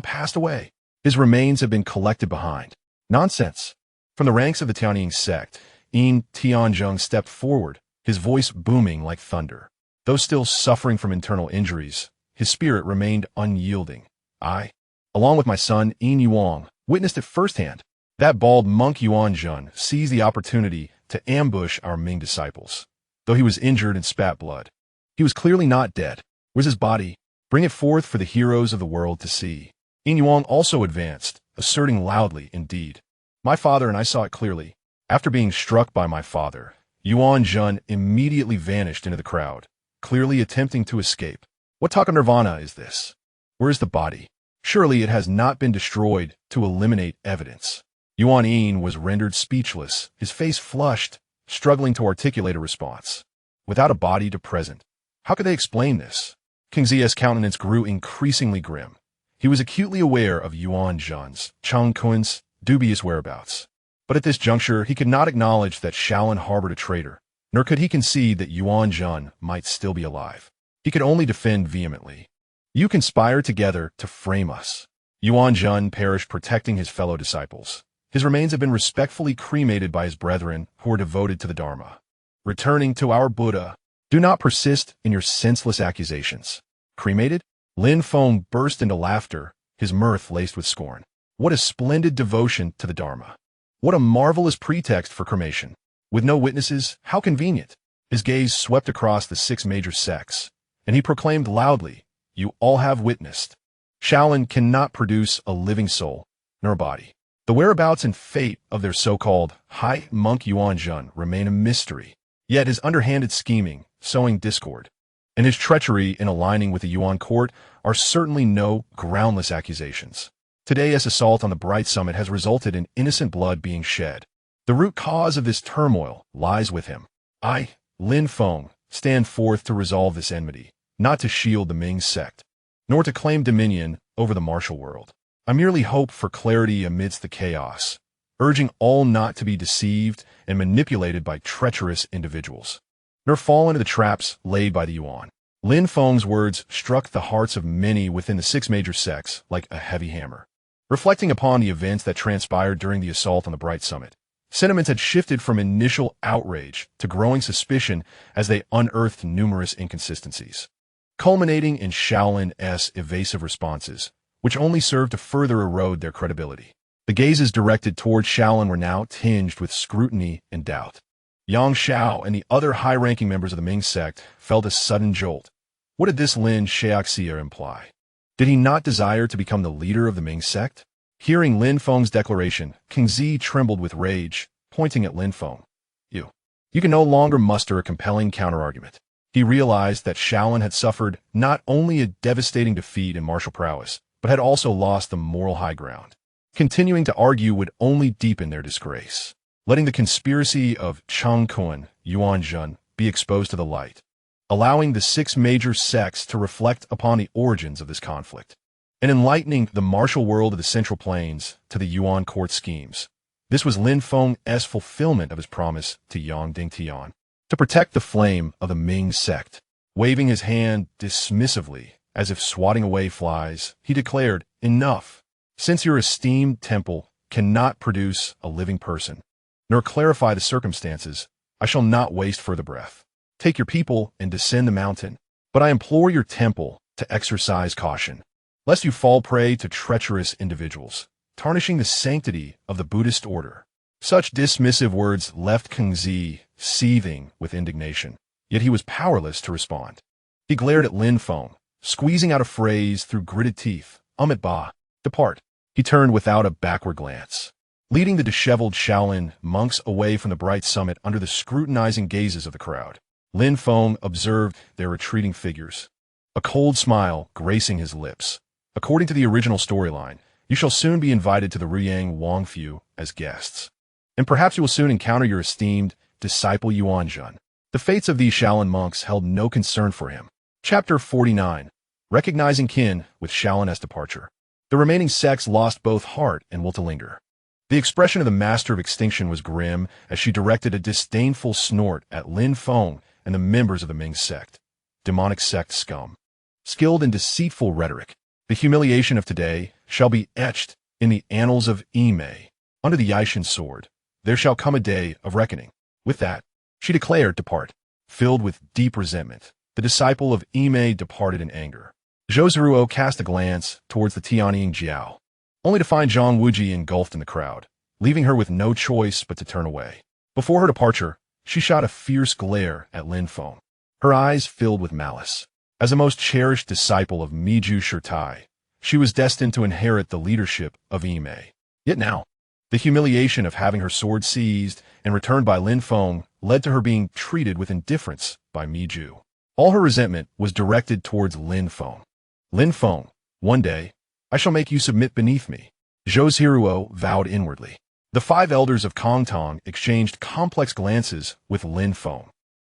passed away. His remains have been collected behind. Nonsense. From the ranks of the Tianying sect, Yin Tianzheng stepped forward, his voice booming like thunder. Though still suffering from internal injuries, his spirit remained unyielding. I, along with my son Yin Yuang, witnessed it firsthand. That bald monk Yuan Jun seized the opportunity to ambush our Ming disciples. Though he was injured and spat blood, he was clearly not dead. Where's his body? Bring it forth for the heroes of the world to see. Yin Yuang also advanced, asserting loudly, indeed. My father and I saw it clearly. After being struck by my father, Yuan Jun immediately vanished into the crowd, clearly attempting to escape. What talk of nirvana is this? Where is the body? Surely it has not been destroyed to eliminate evidence. Yuan Yin was rendered speechless, his face flushed, struggling to articulate a response. Without a body to present, how could they explain this? King Zi's countenance grew increasingly grim. He was acutely aware of Yuan Jun's, Qiankun's, dubious whereabouts. But at this juncture, he could not acknowledge that Shaolin harbored a traitor, nor could he concede that Yuan Jun might still be alive. He could only defend vehemently. You conspired together to frame us. Yuan Jun perished protecting his fellow disciples. His remains have been respectfully cremated by his brethren who are devoted to the Dharma. Returning to our Buddha, do not persist in your senseless accusations. Cremated? Lin Feng burst into laughter, his mirth laced with scorn. What a splendid devotion to the Dharma. What a marvelous pretext for cremation. With no witnesses, how convenient. His gaze swept across the 6 major sects, and he proclaimed loudly, you all have witnessed. Shaolin cannot produce a living soul, nor a body. The whereabouts and fate of their so-called high monk Yuan Jun remain a mystery. Yet his underhanded scheming, sowing discord, and his treachery in aligning with the Yuan court are certainly no groundless accusations. Today's assault on the Bright Summit has resulted in innocent blood being shed. The root cause of this turmoil lies with him. I, Lin Feng, stand forth to resolve this enmity, not to shield the Ming sect, nor to claim dominion over the martial world. I merely hope for clarity amidst the chaos, urging all not to be deceived and manipulated by treacherous individuals, nor fall into the traps laid by the Yuan. Lin Feng's words struck the hearts of many within the 6 major sects like a heavy hammer. Reflecting upon the events that transpired during the assault on the Bright Summit, sentiments had shifted from initial outrage to growing suspicion as they unearthed numerous inconsistencies, culminating in Shaolin's evasive responses, which only served to further erode their credibility. The gazes directed toward Shaolin were now tinged with scrutiny and doubt. Yang Xiao and the other high-ranking members of the Ming sect felt a sudden jolt. What did this Lin Xiaoxia imply? Did he not desire to become the leader of the Ming sect? Hearing Lin Feng's declaration, King Zi trembled with rage, pointing at Lin Feng. You can no longer muster a compelling counterargument. He realized that Shaolin had suffered not only a devastating defeat in martial prowess, but had also lost the moral high ground. Continuing to argue would only deepen their disgrace, letting the conspiracy of Qiankun, Yuan Jun, be exposed to the light, allowing the 6 major sects to reflect upon the origins of this conflict, and enlightening the martial world of the Central Plains to the Yuan court schemes. This was Lin Feng's fulfillment of his promise to Yang Dingtian, to protect the flame of the Ming sect. Waving his hand dismissively, as if swatting away flies, he declared, enough. Since your esteemed temple cannot produce a living person, nor clarify the circumstances, I shall not waste further breath. Take your people and descend the mountain, but I implore your temple to exercise caution, lest you fall prey to treacherous individuals, tarnishing the sanctity of the Buddhist order. Such dismissive words left Kung Zi seething with indignation, yet he was powerless to respond. He glared at Lin Feng, squeezing out a phrase through gritted teeth. Ba, depart. He turned without a backward glance, leading the disheveled Shaolin monks away from the bright summit under the scrutinizing gazes of the crowd. Lin Feng observed their retreating figures, a cold smile gracing his lips. According to the original storyline, you shall soon be invited to the Ruyang Wangfu as guests. And perhaps you will soon encounter your esteemed disciple Yuanzhen. The fates of these Shaolin monks held no concern for him. Chapter 49. Recognizing kin with Shaolin-esque departure. The remaining sects lost both heart and will to linger. The expression of the Master of Extinction was grim as she directed a disdainful snort at Lin Feng and the members of the Ming sect. Demonic sect scum. Skilled in deceitful rhetoric, the humiliation of today shall be etched in the annals of Yimei. Under the Yijin sword, there shall come a day of reckoning. With that, she declared, depart. Filled with deep resentment, the disciple of Yimei departed in anger. Zhou cast a glance towards the Tianying Jiao, only to find Zhang Wuji engulfed in the crowd, leaving her with no choice but to turn away. Before her departure, she shot a fierce glare at Lin Feng, her eyes filled with malice. As a most cherished disciple of Miju Shirtai, she was destined to inherit the leadership of Yimei. Yet now, the humiliation of having her sword seized and returned by Lin Feng led to her being treated with indifference by Miju. All her resentment was directed towards Lin Feng. Lin Feng, one day, I shall make you submit beneath me. Zhiruo vowed inwardly. The 5 elders of Kongtong exchanged complex glances with Lin Feng,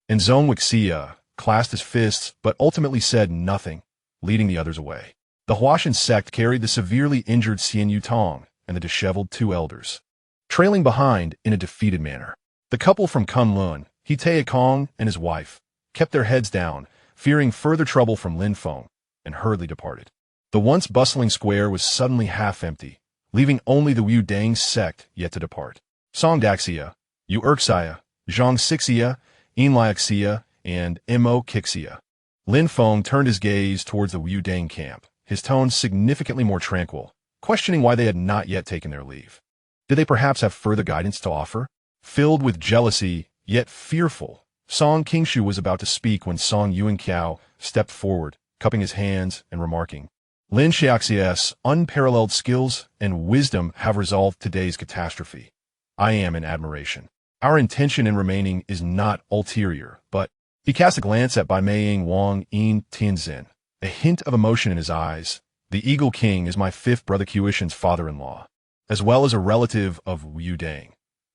and Zhong Wixia clasped his fists but ultimately said nothing, leading the others away. The Huashan sect carried the severely injured Xian Yutong and the disheveled 2 elders, trailing behind in a defeated manner. The couple from Kunlun, He Kong and his wife, kept their heads down, fearing further trouble from Lin Feng, and hurriedly departed. The once bustling square was suddenly half empty, leaving only the Wu Dang sect yet to depart. Song Daxia, Yu Urxia, Zhang Xixia, In Liaxia, and Mo Kixia. Lin Feng turned his gaze towards the Wu Dang camp, his tone significantly more tranquil, questioning why they had not yet taken their leave. Did they perhaps have further guidance to offer? Filled with jealousy, yet fearful, Song Qingshu was about to speak when Song Yuanqiao stepped forward, cupping his hands and remarking, Lin Xiaoxia's unparalleled skills and wisdom have resolved today's catastrophe. I am in admiration. Our intention in remaining is not ulterior, but he cast a glance at Bai Meiying Wang Yin Tianzin, a hint of emotion in his eyes. The Eagle King is my 5th brother Qiushin's father-in-law, as well as a relative of Wu Dang.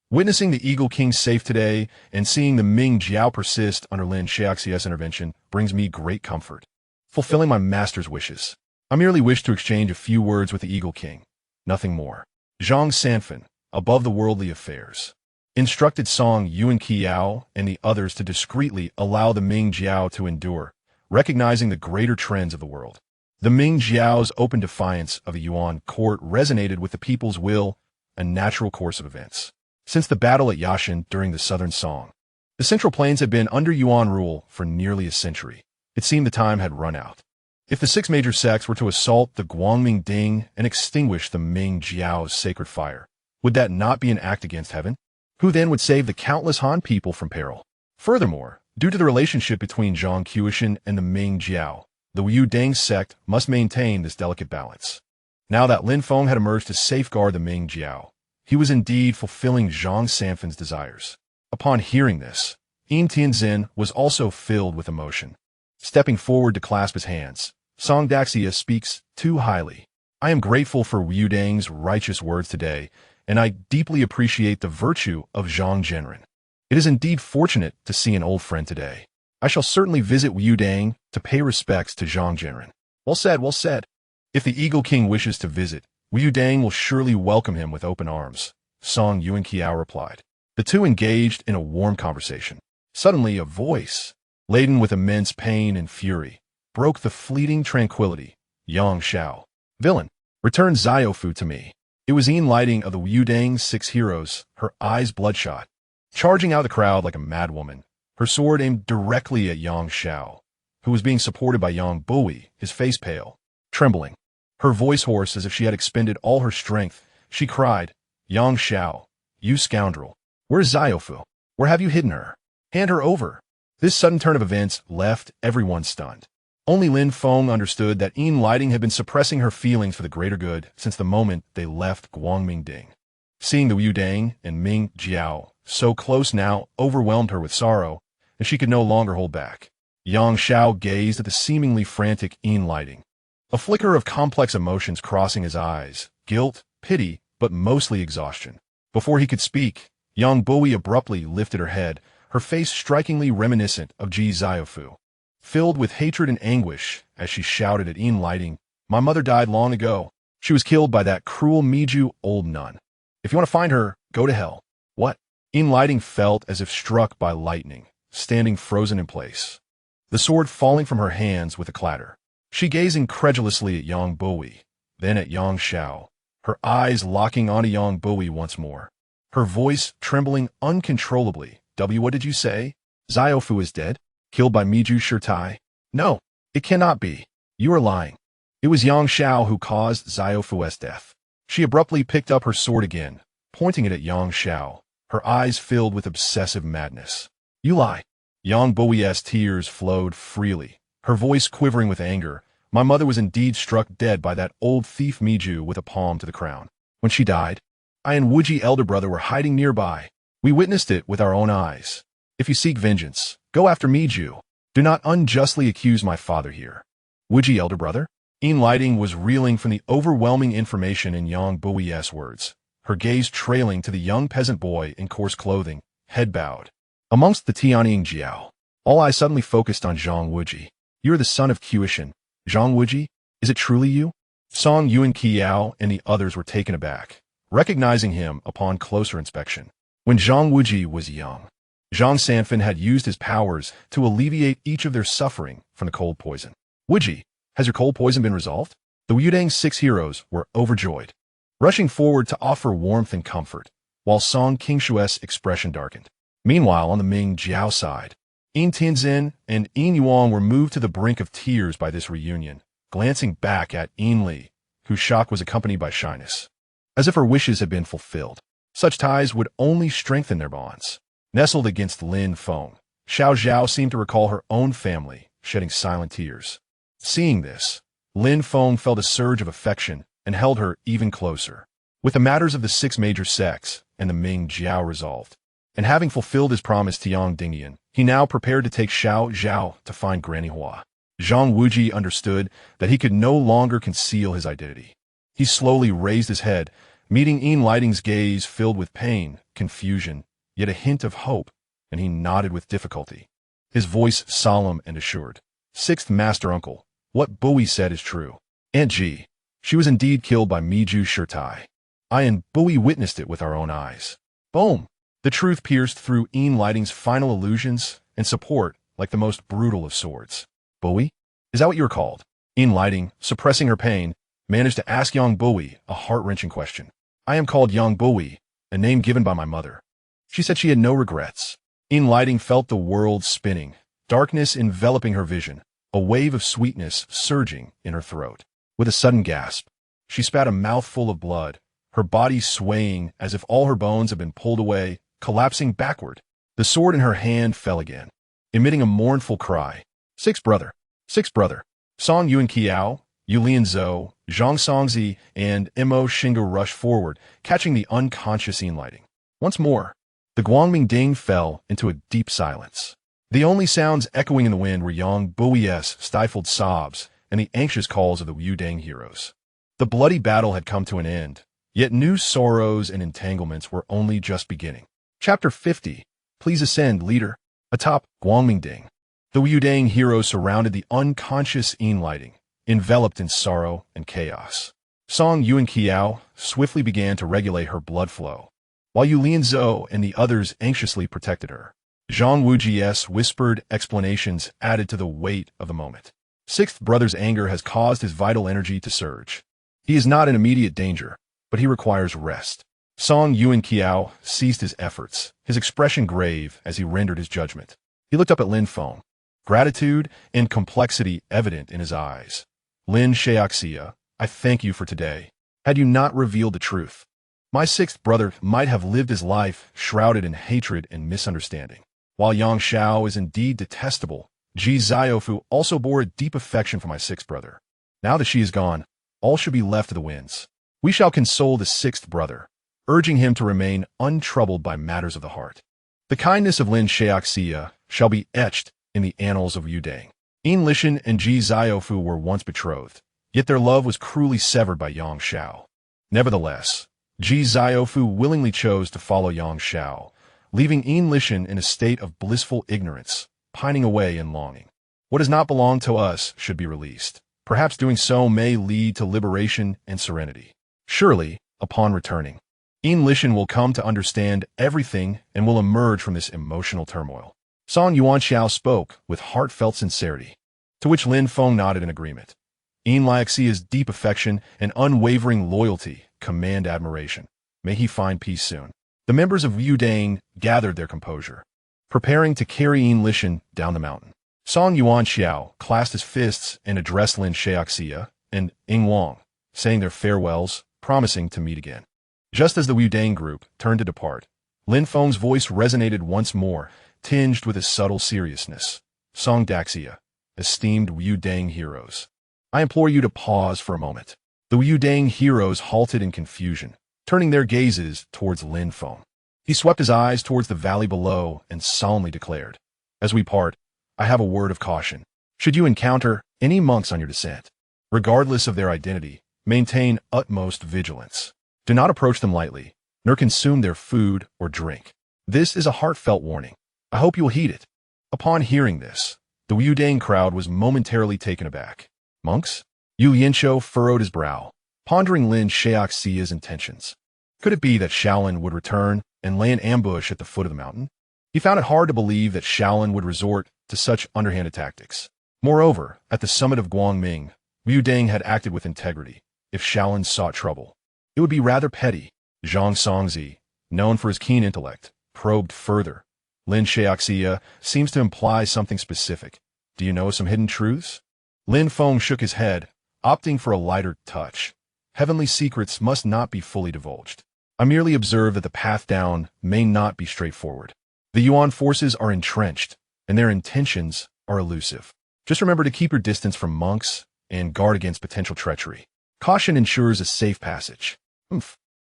Witnessing the Eagle King safe today and seeing the Ming Jiao persist under Lin Xiaoxia's intervention brings me great comfort. Fulfilling my master's wishes, I merely wish to exchange a few words with the Eagle King, nothing more. Zhang Sanfen, above the worldly affairs, instructed Song Yuanqiao and the others to discreetly allow the Ming Jiao to endure, recognizing the greater trends of the world. The Ming Jiao's open defiance of the Yuan court resonated with the people's will, a natural course of events. Since the battle at Yashan during the Southern Song, the Central Plains had been under Yuan rule for nearly a century. It seemed the time had run out. If the 6 major sects were to assault the Guangming Ding and extinguish the Ming Jiao's sacred fire, would that not be an act against heaven? Who then would save the countless Han people from peril? Furthermore, due to the relationship between Zhang Qiushin and the Ming Jiao, the Wu Dang sect must maintain this delicate balance. Now that Lin Feng had emerged to safeguard the Ming Jiao, he was indeed fulfilling Zhang Sanfen's desires. Upon hearing this, Yin Tianzin was also filled with emotion. Stepping forward to clasp his hands, Song Daxia speaks too highly. I am grateful for Wu Dang's righteous words today, and I deeply appreciate the virtue of Zhang Zhenren. It is indeed fortunate to see an old friend today. I shall certainly visit Wu Dang to pay respects to Zhang Zhenren. Well said, well said. If the Eagle King wishes to visit, Wu Dang will surely welcome him with open arms, Song Yuanqiao replied. The two engaged in a warm conversation. Suddenly, a voice, laden with immense pain and fury, broke the fleeting tranquility. Yang Xiao, villain, return Ziofu to me. It was Yin Lighting of the Wu Dang's 6 heroes, her eyes bloodshot. Charging out of the crowd like a madwoman, her sword aimed directly at Yang Xiao, who was being supported by Yang Buhui, his face pale, trembling. Her voice hoarse as if she had expended all her strength, she cried, Yang Xiao, "You scoundrel! Where's Ziofu? Where have you hidden her? Hand her over!" This sudden turn of events left everyone stunned. Only Lin Feng understood that Lighting had been suppressing her feelings for the greater good since the moment they left Guangmingding. Seeing the Wu Dang and Ming Jiao so close now overwhelmed her with sorrow, and she could no longer hold back. Yang Xiao gazed at the seemingly frantic Lighting, a flicker of complex emotions crossing his eyes, guilt, pity, but mostly exhaustion. Before he could speak, Yang Buhui abruptly lifted her head, her face strikingly reminiscent of Ji Ziofu. Filled with hatred and anguish, as she shouted at Lighting, "My mother died long ago. She was killed by that cruel Miju old nun. If you want to find her, go to hell." "What?" Lighting felt as if struck by lightning, standing frozen in place, the sword falling from her hands with a clatter. She gazed incredulously at Yang Buhui, then at Yang Xiao, her eyes locking onto Yang Buhui once more. Her voice trembling uncontrollably. "What did you say? Ziofu is dead? Killed by Miju Shirtai?" "No, it cannot be. You are lying. It was Yang Xiao who caused Ziofu's death." She abruptly picked up her sword again, pointing it at Yang Xiao, her eyes filled with obsessive madness. "You lie." Yang Bui's tears flowed freely, her voice quivering with anger. "My mother was indeed struck dead by that old thief Miju with a palm to the crown. When she died, I and Wuji elder brother were hiding nearby. We witnessed it with our own eyes. If you seek vengeance, go after Miju. Do not unjustly accuse my father here." "Wuji elder brother?" Lighting was reeling from the overwhelming information in Yang Bui's words, her gaze trailing to the young peasant boy in coarse clothing, head bowed. Amongst the Tianying Jiao, all eyes suddenly focused on Zhang Wuji. "You are the son of Qiankun. Zhang Wuji? Is it truly you?" Song Yuan Qiao and the others were taken aback, recognizing him upon closer inspection. When Zhang Wuji was young, Zhang Sanfen had used his powers to alleviate each of their suffering from the cold poison. "Wuji, has your cold poison been resolved?" The Wudang's 6 heroes were overjoyed, rushing forward to offer warmth and comfort, while Song Qingshue's expression darkened. Meanwhile, on the Ming Jiao side, Tianzin and Yuang were moved to the brink of tears by this reunion, glancing back at Li, whose shock was accompanied by shyness, as if her wishes had been fulfilled. Such ties would only strengthen their bonds. Nestled against Lin Feng, Zhao seemed to recall her own family, shedding silent tears. Seeing this, Lin Feng felt a surge of affection and held her even closer. With the matters of the 6 major sects and the Ming Jiao resolved, and having fulfilled his promise to Yang Dingian, he now prepared to take Zhao to find Granny Hua. Zhang Wuji understood that he could no longer conceal his identity. He slowly raised his head, meeting Lighting's gaze filled with pain, confusion, yet a hint of hope, and he nodded with difficulty, his voice solemn and assured. "Sixth Master Uncle, what Buhui said is true. Aunt Ji, she was indeed killed by Miju Shirtai. I and Buhui witnessed it with our own eyes." Boom! The truth pierced through Lighting's final illusions and support like the most brutal of swords. "Buhui? Is that what you were called?" Lighting, suppressing her pain, managed to ask Yang Buhui a heart-wrenching question. "I am called Yang Buhui, a name given by my mother. She said she had no regrets." Lighting felt the world spinning, darkness enveloping her vision, a wave of sweetness surging in her throat. With a sudden gasp, she spat a mouthful of blood, her body swaying as if all her bones had been pulled away, collapsing backward. The sword in her hand fell again, emitting a mournful cry. Sixth brother! Sixth brother!" Song Yuan Qiao, Yulian Zhou, Zhang Songzi, and Mo Shinga rushed forward, catching the unconscious Lighting. Once more, the Guangmingding fell into a deep silence. The only sounds echoing in the wind were Yang Bui's stifled sobs and the anxious calls of the Wudang heroes. The bloody battle had come to an end, yet new sorrows and entanglements were only just beginning. Chapter 50. Please ascend, leader. Atop Guangmingding, the Wudang heroes surrounded the unconscious Lighting, enveloped in sorrow and chaos. Song Yuan Qiao swiftly began to regulate her blood flow, while Yulian Zhou and the others anxiously protected her. Zhang Wuji's whispered explanations added to the weight of the moment. Sixth brother's anger has caused his vital energy to surge. He is not in immediate danger, but he requires rest. Song Yuan Qiao ceased his efforts, his expression grave as he rendered his judgment. He looked up at Lin Feng, gratitude and complexity evident in his eyes. "Lin Xiaoxia, I thank you for today. Had you not revealed the truth, My sixth brother might have lived his life shrouded in hatred and misunderstanding. While Yang Xiao is indeed detestable, Ji Ziofu also bore a deep affection for my sixth brother. Now that she is gone, all should be left to the winds. We shall console the sixth brother, urging him to remain untroubled by matters of the heart. The kindness of Lin Xiaoxia shall be etched in the annals of Yudang. Yin Lishan and Ji Ziofu were once betrothed, yet their love was cruelly severed by Yang Xiao. Nevertheless, Ji Ziofu willingly chose to follow Yang Xiao, leaving Yin Lishan in a state of blissful ignorance, pining away in longing. What does not belong to us should be released. Perhaps doing so may lead to liberation and serenity. Surely, upon returning, Yin Lishan will come to understand everything and will emerge from this emotional turmoil. Song Yuanxiao spoke with heartfelt sincerity, to which Lin Feng nodded in agreement. Yin Liaxia's deep affection and unwavering loyalty command admiration. May he find peace soon. The members of Yudang gathered their composure, preparing to carry Yin Lishan down the mountain. Song Yuanxiao clasped his fists and addressed Lin Xiaoxia and Ying Wang, saying their farewells, promising to meet again. Just as the Yudang group turned to depart, Lin Feng's voice resonated once more, tinged with a subtle seriousness. Song Daxia, esteemed Yudang heroes, I implore you to pause for a moment. The Yudang heroes halted in confusion, turning their gazes towards Lin Feng. He swept his eyes towards the valley below and solemnly declared, As we part, I have a word of caution. Should you encounter any monks on your descent, regardless of their identity, maintain utmost vigilance. Do not approach them lightly, nor consume their food or drink. This is a heartfelt warning. I hope you will heed it. Upon hearing this, the Yudang crowd was momentarily taken aback. Monks? Yu Yinshou furrowed his brow, pondering Lin Xiaoxia's intentions. Could it be that Shaolin would return and lay an ambush at the foot of the mountain? He found it hard to believe that Shaolin would resort to such underhanded tactics. Moreover, at the summit of Guangming, Yudang had acted with integrity. If Shaolin sought trouble, it would be rather petty. Zhang Songzi, known for his keen intellect, probed further. Lin Xiaoxia seems to imply something specific. Do you know some hidden truths? Lin Feng shook his head, opting for a lighter touch. Heavenly secrets must not be fully divulged. I merely observe that the path down may not be straightforward. The Yuan forces are entrenched, and their intentions are elusive. Just remember to keep your distance from monks and guard against potential treachery. Caution ensures a safe passage.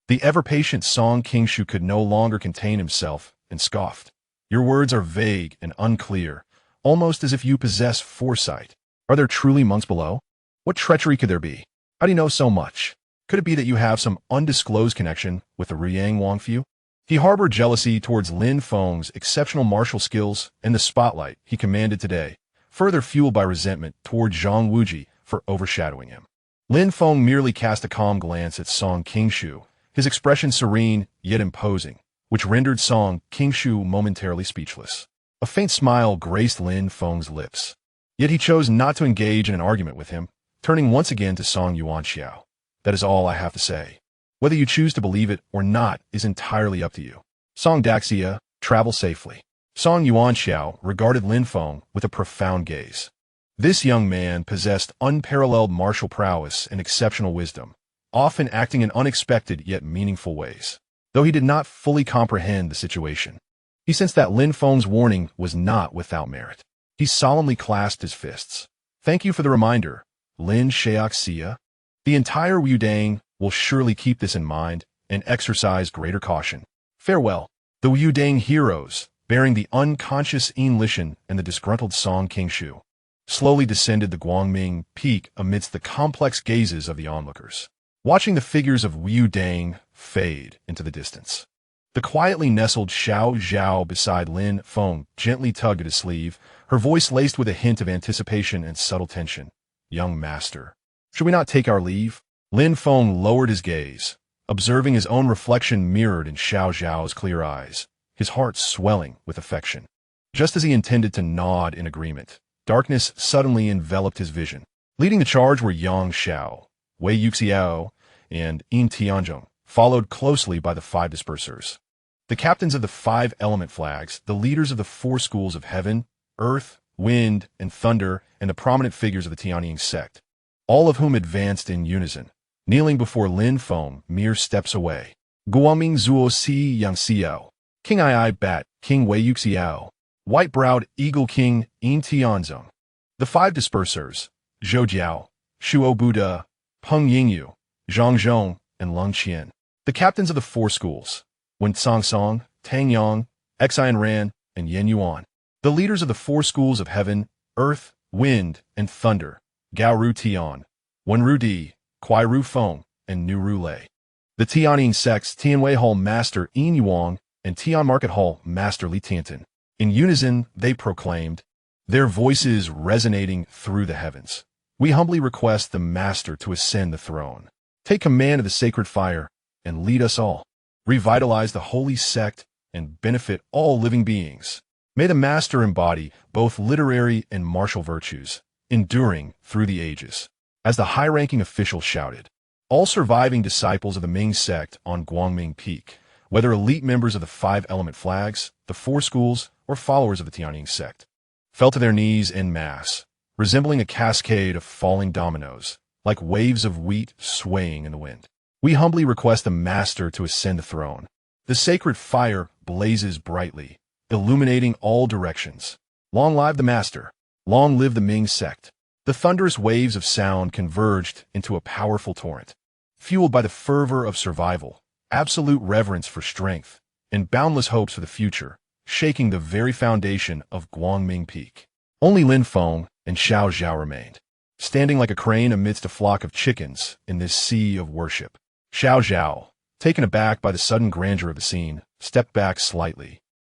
The ever-patient Song Qingshu could no longer contain himself and scoffed. Your words are vague and unclear, almost as if you possess foresight. Are there truly monks below? What treachery could there be? How do you know so much? Could it be that you have some undisclosed connection with the Riyang Wangfu? He harbored jealousy towards Lin Feng's exceptional martial skills and the spotlight he commanded today, further fueled by resentment toward Zhang Wuji for overshadowing him. Lin Feng merely cast a calm glance at Song Qingshu, his expression serene yet imposing, which rendered Song Qingshu momentarily speechless. A faint smile graced Lin Feng's lips. Yet he chose not to engage in an argument with him, turning once again to Song Yuanxiao. That is all I have to say. Whether you choose to believe it or not is entirely up to you. Song Daxia, travel safely. Song Yuanxiao regarded Lin Feng with a profound gaze. This young man possessed unparalleled martial prowess and exceptional wisdom, often acting in unexpected yet meaningful ways. Though he did not fully comprehend the situation, he sensed that Lin Feng's warning was not without merit. He solemnly clasped his fists. Thank you for the reminder, Lin Xiaoxia. The entire Yudang will surely keep this in mind and exercise greater caution. Farewell. The Yudang heroes, bearing the unconscious Yin Lishan and the disgruntled Song Qingshu, slowly descended the Guangming peak amidst the complex gazes of the onlookers, watching the figures of Yudang fade into the distance. The quietly nestled Xiao Zhao beside Lin Feng gently tugged at his sleeve, her voice laced with a hint of anticipation and subtle tension. Young master, should we not take our leave? Lin Feng lowered his gaze, observing his own reflection mirrored in Xiao Zhao's clear eyes, his heart swelling with affection. Just as he intended to nod in agreement, darkness suddenly enveloped his vision. Leading the charge were Yang Xiao, Wei Yuxiao, and Yin Tianzhong, followed closely by the 5 dispersers. The captains of the 5 element flags, the leaders of the 4 schools of heaven, earth, wind, and thunder, and the prominent figures of the Tianying sect, all of whom advanced in unison, kneeling before Lin Feng mere steps away. Guoming Zuo Si Yang Xiao, King Ai Bat, King Wei Yu Xiao, White-browed Eagle King Yin Tianzong. The five dispersers, Zhou Jiao, Shuo Buda, Peng Yingyu, Zhang Zhong, and Lung Qian. The captains of the four schools, Wen Song, Tang Yang, Xian Ran, and Yen Yuan. The leaders of the four schools of heaven, earth, wind, and thunder, Gao Ru Tian, Wen Ru Di, Kuai Ru Feng, and Nu Ru Lei. The Tianying sects, Tianwei Hall Master Yin Yuang and Tian Market Hall Master Li Tiantin. In unison, they proclaimed, their voices resonating through the heavens. We humbly request the Master to ascend the throne. Take command of the sacred fire and lead us all. Revitalize the holy sect and benefit all living beings. May the Master embody both literary and martial virtues, enduring through the ages. As the high-ranking official shouted, all surviving disciples of the Ming sect on Guangming Peak, whether elite members of the five-element flags, the four schools, or followers of the Tianying sect, fell to their knees en masse, resembling a cascade of falling dominoes, like waves of wheat swaying in the wind. We humbly request the Master to ascend the throne. The sacred fire blazes brightly, illuminating all directions. Long live the Master! Long live the Ming sect! The thunderous waves of sound converged into a powerful torrent, fueled by the fervor of survival, absolute reverence for strength, and boundless hopes for the future, shaking the very foundation of Guangming Peak. Only Lin Feng and Zhao remained, standing like a crane amidst a flock of chickens in this sea of worship. Zhao, taken aback by the sudden grandeur of the scene, stepped back slightly,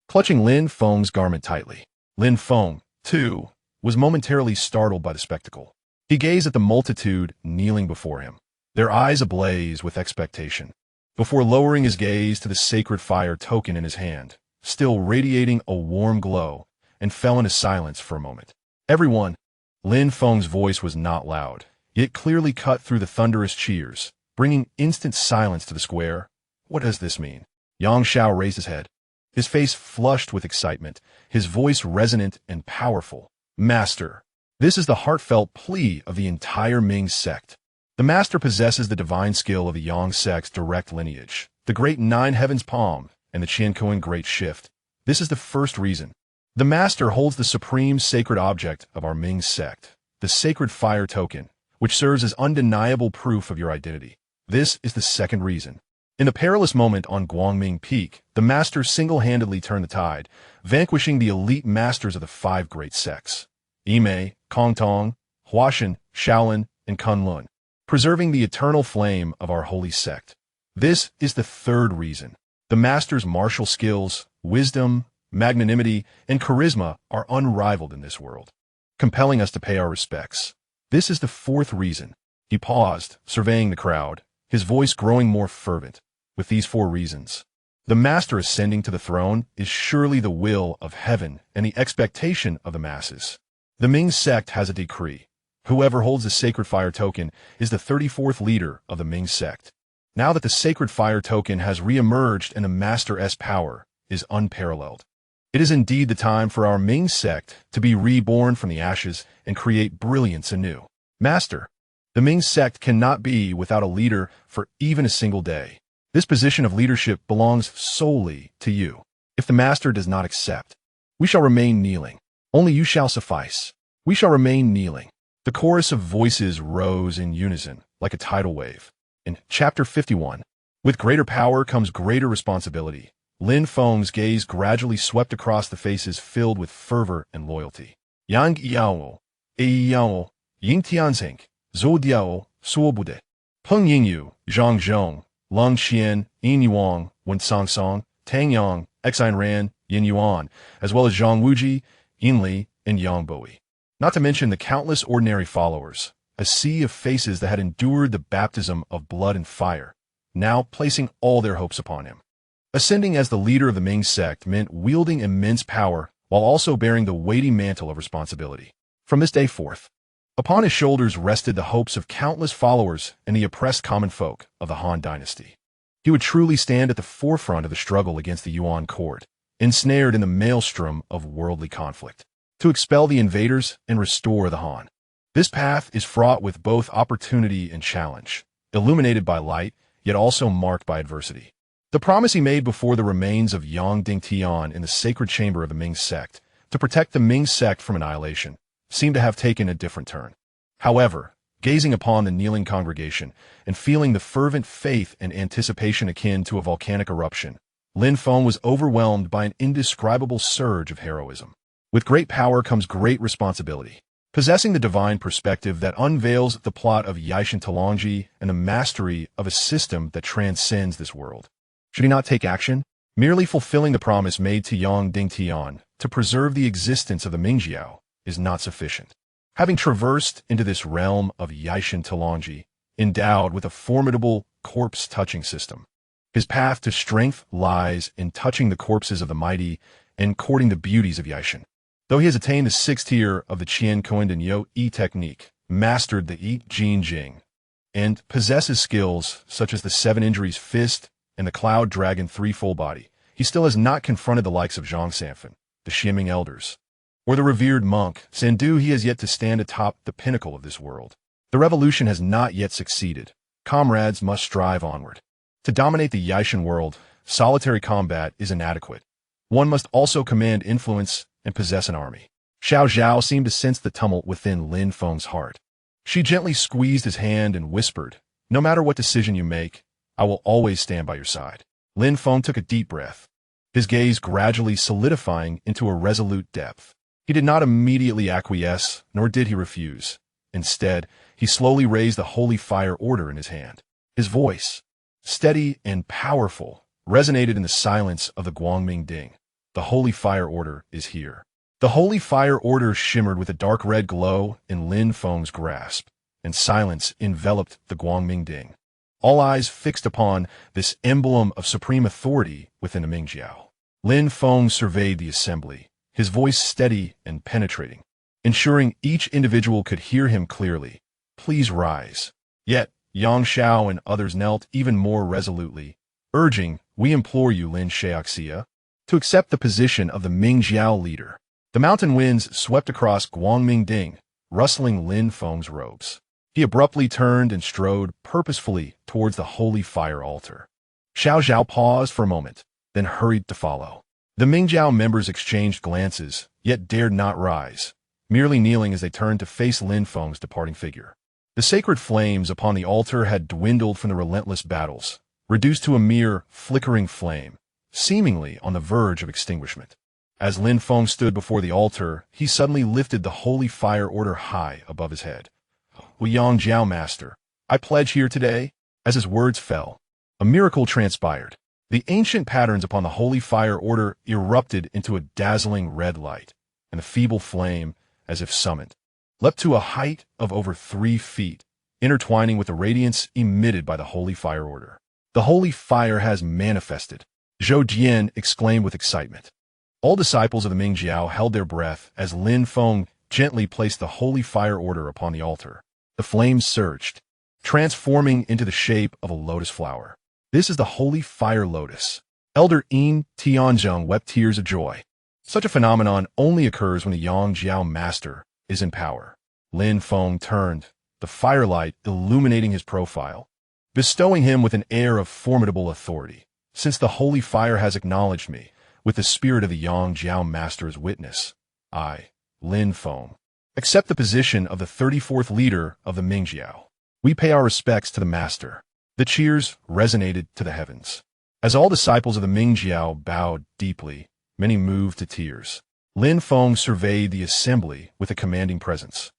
clutching Lin Feng's garment tightly. Lin Feng, too, was momentarily startled by the spectacle. He gazed at the multitude kneeling before him, their eyes ablaze with expectation, before lowering his gaze to the sacred fire token in his hand, still radiating a warm glow, and fell into silence for a moment. Everyone, Lin Feng's voice was not loud, yet clearly cut through the thunderous cheers, bringing instant silence to the square. What does this mean? Xiao raised his head, his face flushed with excitement, his voice resonant and powerful. Master, this is the heartfelt plea of the entire Ming sect. The Master possesses the divine skill of the Yang sect's direct lineage, the great nine heavens palm, and the Qiankun great shift. This is the first reason. The Master holds the supreme sacred object of our Ming sect, the sacred fire token, which serves as undeniable proof of your identity. This is the second reason. In the perilous moment on Guangming Peak, the Master single-handedly turned the tide, vanquishing the elite masters of the five great sects, Yimei, Kongtong, Huashan, Shaolin, and Kunlun, preserving the eternal flame of our holy sect. This is the third reason. The Master's martial skills, wisdom, magnanimity, and charisma are unrivaled in this world, compelling us to pay our respects. This is the fourth reason. He paused, surveying the crowd, his voice growing more fervent. With these four reasons, the Master ascending to the throne is surely the will of heaven and the expectation of the masses. The Ming sect has a decree. Whoever holds the sacred fire token is the 34th leader of the Ming sect. Now that the sacred fire token has re-emerged and the Master's power is unparalleled, it is indeed the time for our Ming sect to be reborn from the ashes and create brilliance anew. Master, the Ming sect cannot be without a leader for even a single day. This position of leadership belongs solely to you. If the Master does not accept, we shall remain kneeling. Only you shall suffice. We shall remain kneeling. The chorus of voices rose in unison, like a tidal wave. In Chapter 51, with greater power comes greater responsibility. Lin Feng's gaze gradually swept across the faces filled with fervor and loyalty. Yang Yao, Yao, Ying Tianzing, Zhou Diao, Suo Bude, Peng Yingyu, Zhang Zhong, Lung Qian, Yin Yuang, Wen Song, Tang Yang, Xian Ran, Yin Yuan, as well as Zhang Wuji, Yin Li, and Yang Buhui. Not to mention the countless ordinary followers, a sea of faces that had endured the baptism of blood and fire, now placing all their hopes upon him. Ascending as the leader of the Ming sect meant wielding immense power while also bearing the weighty mantle of responsibility. From this day forth, upon his shoulders rested the hopes of countless followers and the oppressed common folk of the Han dynasty. He would truly stand at the forefront of the struggle against the Yuan court, ensnared in the maelstrom of worldly conflict, to expel the invaders and restore the Han. This path is fraught with both opportunity and challenge, illuminated by light, yet also marked by adversity. The promise he made before the remains of Yang Dingtian in the sacred chamber of the Ming sect, to protect the Ming sect from annihilation, seemed to have taken a different turn. However, gazing upon the kneeling congregation and feeling the fervent faith and anticipation akin to a volcanic eruption, Lin Feng was overwhelmed by an indescribable surge of heroism. With great power comes great responsibility. Possessing the divine perspective that unveils the plot of Yijin Jing and the mastery of a system that transcends this world. Should he not take action? Merely fulfilling the promise made to Yang Dingtian to preserve the existence of the Mingjiao is not sufficient. Having traversed into this realm of Yijin Jing, endowed with a formidable corpse-touching system, his path to strength lies in touching the corpses of the mighty and courting the beauties of Yijin. Though he has attained the 6th tier of the Qiankun and Yo-E technique, mastered the Yijin Jing, and possesses skills such as the 7 Injuries Fist and the Cloud Dragon 3 Full Body, he still has not confronted the likes of Zhang Sanfen, the Xiaming Elders, or the revered monk Sandu. He has yet to stand atop the pinnacle of this world. The revolution has not yet succeeded. Comrades must strive onward. To dominate the Yijin world, solitary combat is inadequate. One must also command influence and possess an army. Zhao seemed to sense the tumult within Lin Feng's heart. She gently squeezed his hand and whispered, "No matter what decision you make, I will always stand by your side." Lin Feng took a deep breath, his gaze gradually solidifying into a resolute depth. He did not immediately acquiesce, nor did he refuse. Instead, he slowly raised the holy fire order in his hand. His voice, steady and powerful, resonated in the silence of the Guangming Ding. The holy fire order is here. The holy fire order shimmered with a dark red glow in Lin Feng's grasp, and silence enveloped the Guangming Ding. All eyes fixed upon this emblem of supreme authority within the Mingjiao. Lin Feng surveyed the assembly, his voice steady and penetrating, ensuring each individual could hear him clearly. "Please rise." Yet, Yang Xiao and others knelt even more resolutely, urging, "We implore you, Lin Xiaoxia, to accept the position of the Mingjiao leader." The mountain winds swept across Guangming Ding, rustling Lin Feng's robes. He abruptly turned and strode purposefully towards the holy fire altar. Zhao paused for a moment, then hurried to follow. The Mingjiao members exchanged glances, yet dared not rise, merely kneeling as they turned to face Lin Feng's departing figure. The sacred flames upon the altar had dwindled from the relentless battles, reduced to a mere flickering flame, seemingly on the verge of extinguishment. As Lin Feng stood before the altar, he suddenly lifted the holy fire order high above his head. "Yang Jiao Master, I pledge here today." As his words fell, a miracle transpired. The ancient patterns upon the holy fire order erupted into a dazzling red light, and the feeble flame, as if summoned, leapt to a height of over 3 feet, intertwining with the radiance emitted by the holy fire order. "The holy fire has manifested," Zhou exclaimed with excitement. All disciples of the Mingjiao held their breath as Lin Feng gently placed the holy fire order upon the altar. The flames surged, transforming into the shape of a lotus flower. "This is the holy fire lotus." Elder Yin Tianzheng wept tears of joy. Such a phenomenon only occurs when the Yang Jiao Master is in power. Lin Feng turned, the firelight illuminating his profile, bestowing him with an air of formidable authority. "Since the holy fire has acknowledged me, with the spirit of the Yang Jiao Master as witness, I, Lin Feng, accept the position of the 34th leader of the Mingjiao. We pay our respects to the Master." The cheers resonated to the heavens. As all disciples of the Mingjiao bowed deeply, many moved to tears. Lin Feng surveyed the assembly with a commanding presence,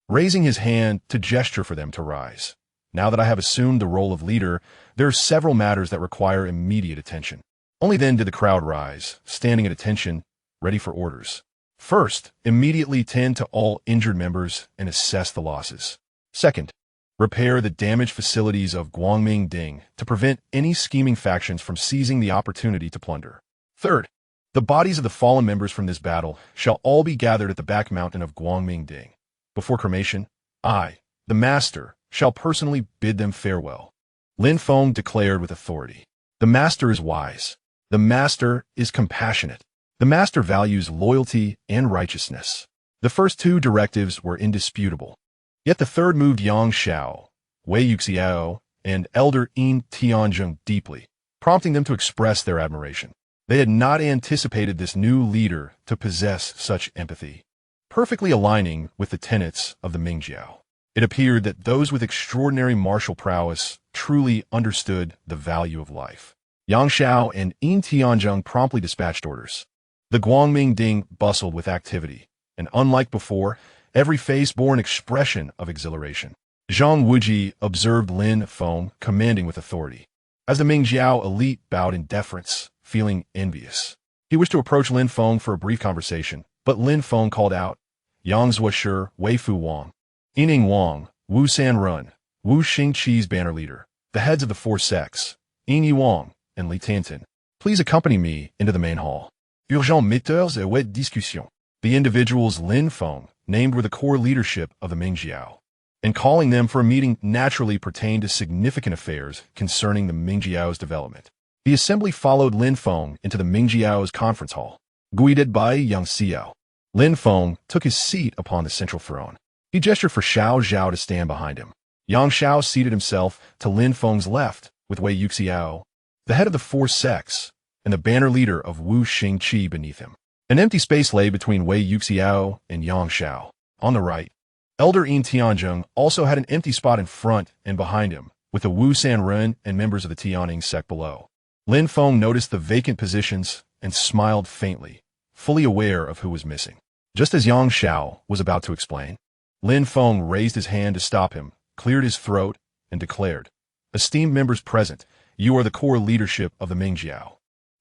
raising his hand to gesture for them to rise. "Now that I have assumed the role of leader, there are several matters that require immediate attention." Only then did the crowd rise, standing at attention, ready for orders. "First, immediately tend to all injured members and assess the losses. Second, repair the damaged facilities of Guangming Ding to prevent any scheming factions from seizing the opportunity to plunder. Third, the bodies of the fallen members from this battle shall all be gathered at the back mountain of Guangming Ding. Before cremation, I, the Master, shall personally bid them farewell." Lin Feng declared with authority. "The Master is wise. The Master is compassionate. The Master values loyalty and righteousness." The first 2 directives were indisputable. Yet the third moved Yang Xiao, Wei Yuxiao, and Elder Yin Tianzheng deeply. prompting them to express their admiration. They had not anticipated this new leader to possess such empathy, perfectly aligning with the tenets of the Mingjiao. It appeared that those with extraordinary martial prowess truly understood the value of life. Yang Xiao and Yin Tianzheng promptly dispatched orders. The Guangming Ding bustled with activity, and unlike before, every face bore an expression of exhilaration. Zhang Wuji observed Lin Feng commanding with authority. As the Mingjiao elite bowed in deference, feeling envious. He wished to approach Lin Feng for a brief conversation, but Lin Feng called out, Yang Zuoshi, Wei Fu Wang, Yining Wang, Wu Sanrun, Wu Xingqi's banner leader, the heads of the four sects, Yin Yi Wang, and Li Tiantin. Please accompany me into the main hall. Urgent metteurs et wet discussion. The individuals Lin Feng named were the core leadership of the Mingjiao, and calling them for a meeting naturally pertained to significant affairs concerning the Mingjiao's development. The assembly followed Lin Feng into the Mingjiao's conference hall, guided by young Xiao. Lin Feng took his seat upon the central throne. He gestured for Zhao to stand behind him. Yang Xiao seated himself to Lin Feng's left with Wei Yuxiao, the head of the four sects, and the banner leader of Wu Xingqi beneath him. An empty space lay between Wei Yuxiao and Yang Xiao. On the right, Elder Yin Tianzheng also had an empty spot in front and behind him, with the Wu Sanrun and members of the Tianning sect below. Lin Feng noticed the vacant positions and smiled faintly, fully aware of who was missing. Just as Yang Xiao was about to explain, Lin Feng raised his hand to stop him, cleared his throat, and declared, Esteemed members present, you are the core leadership of the Mingjiao,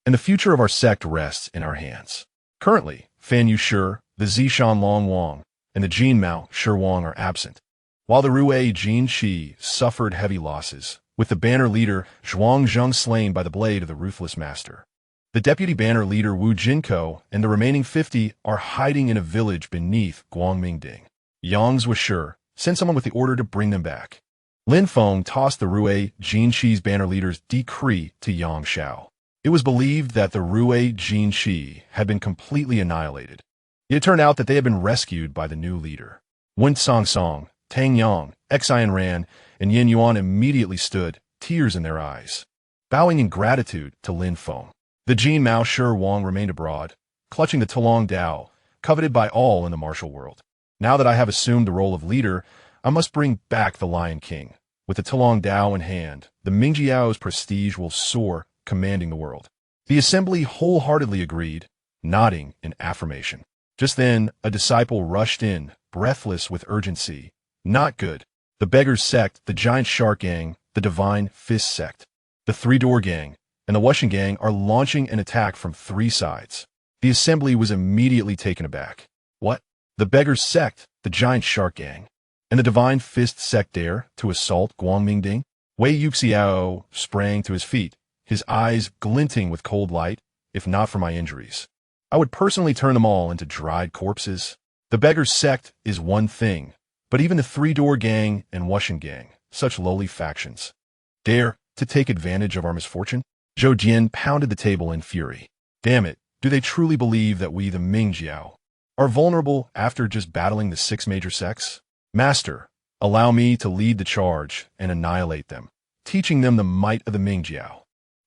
and the future of our sect rests in our hands. Currently, Fan Yushi, the Zishan Long Wang, and the Jin Mao Shi Wang are absent, while the Ruwei Jin Shi suffered heavy losses, with the banner leader Zhuang Zheng slain by the blade of the ruthless master. The deputy banner leader Wu Jinko and the remaining 50 are hiding in a village beneath Guangming Ding. Yang Zuoshi sent someone with the order to bring them back. Lin Feng tossed the Ruwei Jin Shi's banner leader's decree to Yang Xiao. It was believed that the Ruwei Jin Shi had been completely annihilated. It turned out that they had been rescued by the new leader. Wen Song, Tang Yang, Xian Ran, and Yin Yuan immediately stood, tears in their eyes, bowing in gratitude to Lin Feng. The Jin Mao Shi Wang remained abroad, clutching the Tulong Dao, coveted by all in the martial world. Now that I have assumed the role of leader, I must bring back the Lion King. With the Tulong Dao in hand, the Mingjiao's prestige will soar, commanding the world. The assembly wholeheartedly agreed, nodding in affirmation. Just then, a disciple rushed in, breathless with urgency. Not good. The Beggars Sect, the Giant Shark Gang, the Divine Fist Sect, the Three-Door Gang, and the Wuxian Gang are launching an attack from three sides. The assembly was immediately taken aback. What? The Beggars Sect, the Giant Shark Gang, and the Divine Fist Sect dare to assault Guangming Ding? Wei Yuxiao sprang to his feet, his eyes glinting with cold light. If not for my injuries, I would personally turn them all into dried corpses. The Beggars Sect is one thing, but even the Three-Door Gang and Wuxian Gang, such lowly factions, dare to take advantage of our misfortune? Zhou Jian pounded the table in fury. Damn it, do they truly believe that we, the Mingjiao, are vulnerable after just battling the 6 major sects? Master, allow me to lead the charge and annihilate them, teaching them the might of the Mingjiao.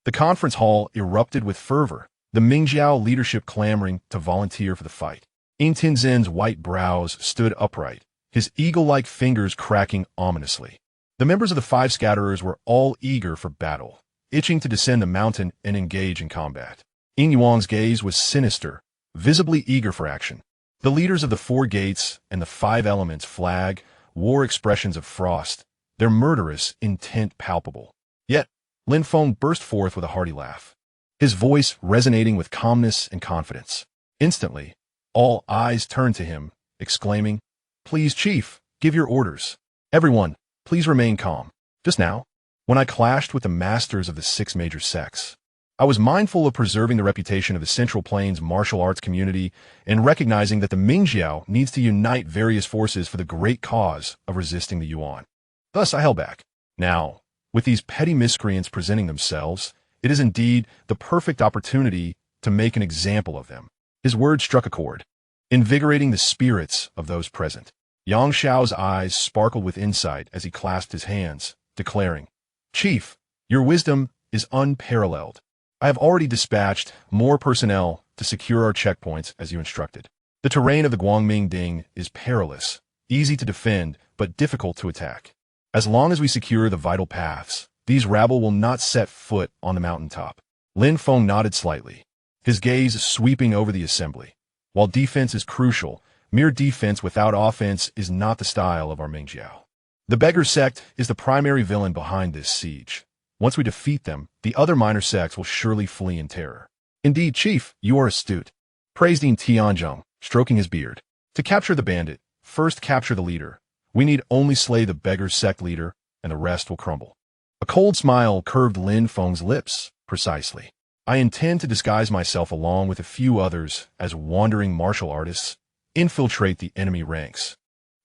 The conference hall erupted with fervor, the Mingjiao leadership clamoring to volunteer for the fight. Yin Tinzin's white brows stood upright, his eagle-like fingers cracking ominously. The members of the 5 scatterers were all eager for battle, itching to descend the mountain and engage in combat. Yin Yuan's gaze was sinister, visibly eager for action. The leaders of the 4 gates and the 5 elements flag wore expressions of frost, their murderous intent palpable. Yet, Lin Feng burst forth with a hearty laugh, his voice resonating with calmness and confidence. Instantly, all eyes turned to him, exclaiming, Please, Chief, give your orders. Everyone, please remain calm. Just now, when I clashed with the masters of the 6 major sects, I was mindful of preserving the reputation of the Central Plains martial arts community and recognizing that the Mingjiao needs to unite various forces for the great cause of resisting the Yuan. Thus, I held back. Now, with these petty miscreants presenting themselves, it is indeed the perfect opportunity to make an example of them. His words struck a chord, invigorating the spirits of those present. Yang Xiao's eyes sparkled with insight as he clasped his hands, declaring, Chief, your wisdom is unparalleled. I have already dispatched more personnel to secure our checkpoints as you instructed. The terrain of the Guangming Ding is perilous, easy to defend, but difficult to attack. As long as we secure the vital paths, these rabble will not set foot on the mountaintop. Lin Feng nodded slightly, his gaze sweeping over the assembly. While defense is crucial, mere defense without offense is not the style of our Mingjiao. The beggar sect is the primary villain behind this siege. Once we defeat them, the other minor sects will surely flee in terror. Indeed, Chief, you are astute, praised Yin Tianzhong, stroking his beard. To capture the bandit, first capture the leader. We need only slay the beggar sect leader, and the rest will crumble. A cold smile curved Lin Feng's lips. Precisely. I intend to disguise myself along with a few others as wandering martial artists, infiltrate the enemy ranks,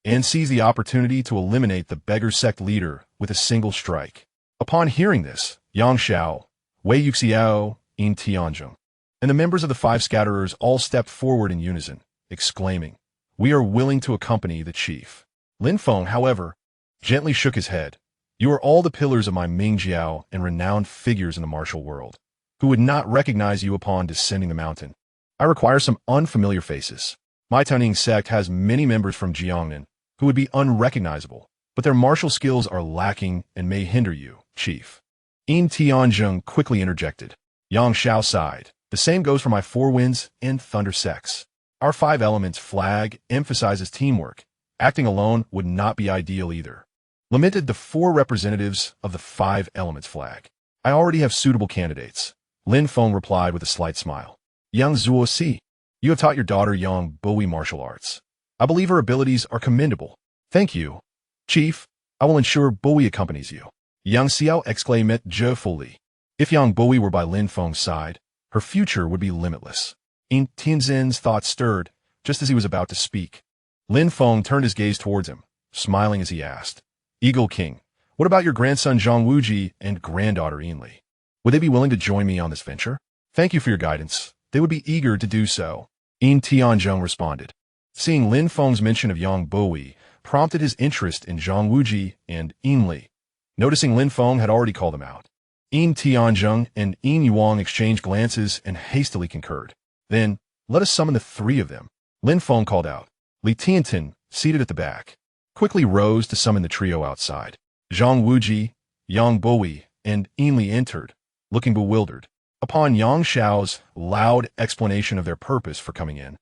and seize the opportunity to eliminate the beggar sect leader with a single strike. Upon hearing this, Yang Xiao, Wei Yuxiao, Yin Tianzhong, and the members of the five scatterers all stepped forward in unison, exclaiming, "We are willing to accompany the chief." Lin Feng, however, gently shook his head. "You are all the pillars of my Mingjiao and renowned figures in the martial world, who would not recognize you upon descending the mountain. I require some unfamiliar faces. My Tuning sect has many members from Jiangnan who would be unrecognizable, but their martial skills are lacking and may hinder you, Chief." Yin Tianzhong quickly interjected. Yang Xiao sighed. "The same goes for my Four Winds and Thunder sects. Our Five Elements flag emphasizes teamwork. Acting alone would not be ideal either." Lamented the four representatives of the Five Elements flag. "I already have suitable candidates," Lin Feng replied with a slight smile. "Yang Zhuo Si, you have taught your daughter Yang Buhui martial arts. I believe her abilities are commendable." "Thank you, Chief. I will ensure Buhui accompanies you." Yang Xiao exclaimed joyfully. If Yang Buhui were by Lin Feng's side, her future would be limitless. Yin Tianzhen's thoughts stirred just as he was about to speak. Lin Feng turned his gaze towards him, smiling as he asked, "Eagle King, what about your grandson Zhang Wuji and granddaughter Yinli? Would they be willing to join me on this venture?" "Thank you for your guidance. They would be eager to do so," Yin Tianzhong responded. Seeing Lin Feng's mention of Yang Buhui prompted his interest in Zhang Wuji and Yinli. Noticing Lin Feng had already called them out, Yin Tianzhong and Yin Yuang exchanged glances and hastily concurred. "Then, let us summon the three of them," Lin Feng called out. Li Tiantin, seated at the back, quickly rose to summon the trio outside. Zhang Wuji, Yang Buhui, and Yinli entered, looking bewildered. Upon Yang Xiao's loud explanation of their purpose for coming in,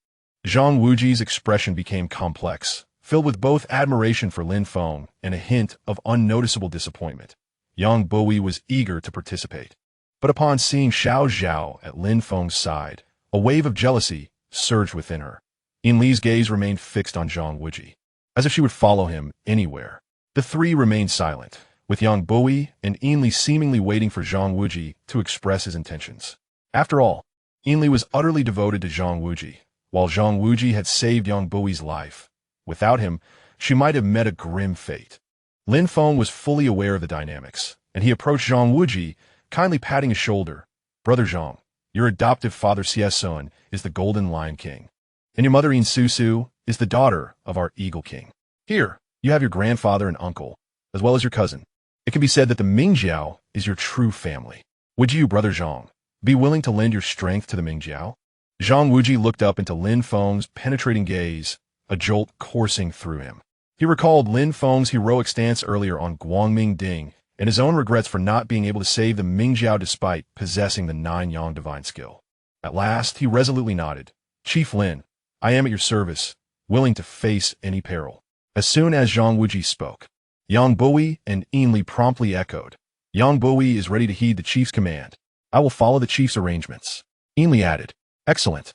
Zhang Wuji's expression became complex, filled with both admiration for Lin Feng and a hint of unnoticeable disappointment. Yang Buhui was eager to participate, but upon seeing Zhao at Lin Feng's side, a wave of jealousy surged within her. Yinli's gaze remained fixed on Zhang Wuji, as if she would follow him anywhere. The three remained silent, with Yang Buhui and Yinli seemingly waiting for Zhang Wuji to express his intentions. After all, Yinli was utterly devoted to Zhang Wuji, while Zhang Wuji had saved Yang Bui's life. Without him, she might have met a grim fate. Lin Feng was fully aware of the dynamics, and he approached Zhang Wuji, kindly patting his shoulder. "Brother Zhang, your adoptive father Xiesun is the Golden Lion King, and your mother Yin Susu is the daughter of our Eagle King. Here, you have your grandfather and uncle, as well as your cousin. It can be said that the Mingjiao is your true family. Would you, Brother Zhang, be willing to lend your strength to the Mingjiao?" Zhang Wuji looked up into Lin Feng's penetrating gaze, a jolt coursing through him. He recalled Lin Feng's heroic stance earlier on Guangming Ding and his own regrets for not being able to save the Mingjiao despite possessing the 9 Yang divine skill. At last, he resolutely nodded. "Chief Lin, I am at your service, willing to face any peril." As soon as Zhang Wuji spoke, Yang Buhui and Yinli promptly echoed. "Yang Buhui is ready to heed the chief's command. I will follow the chief's arrangements." Yinli added, "Excellent."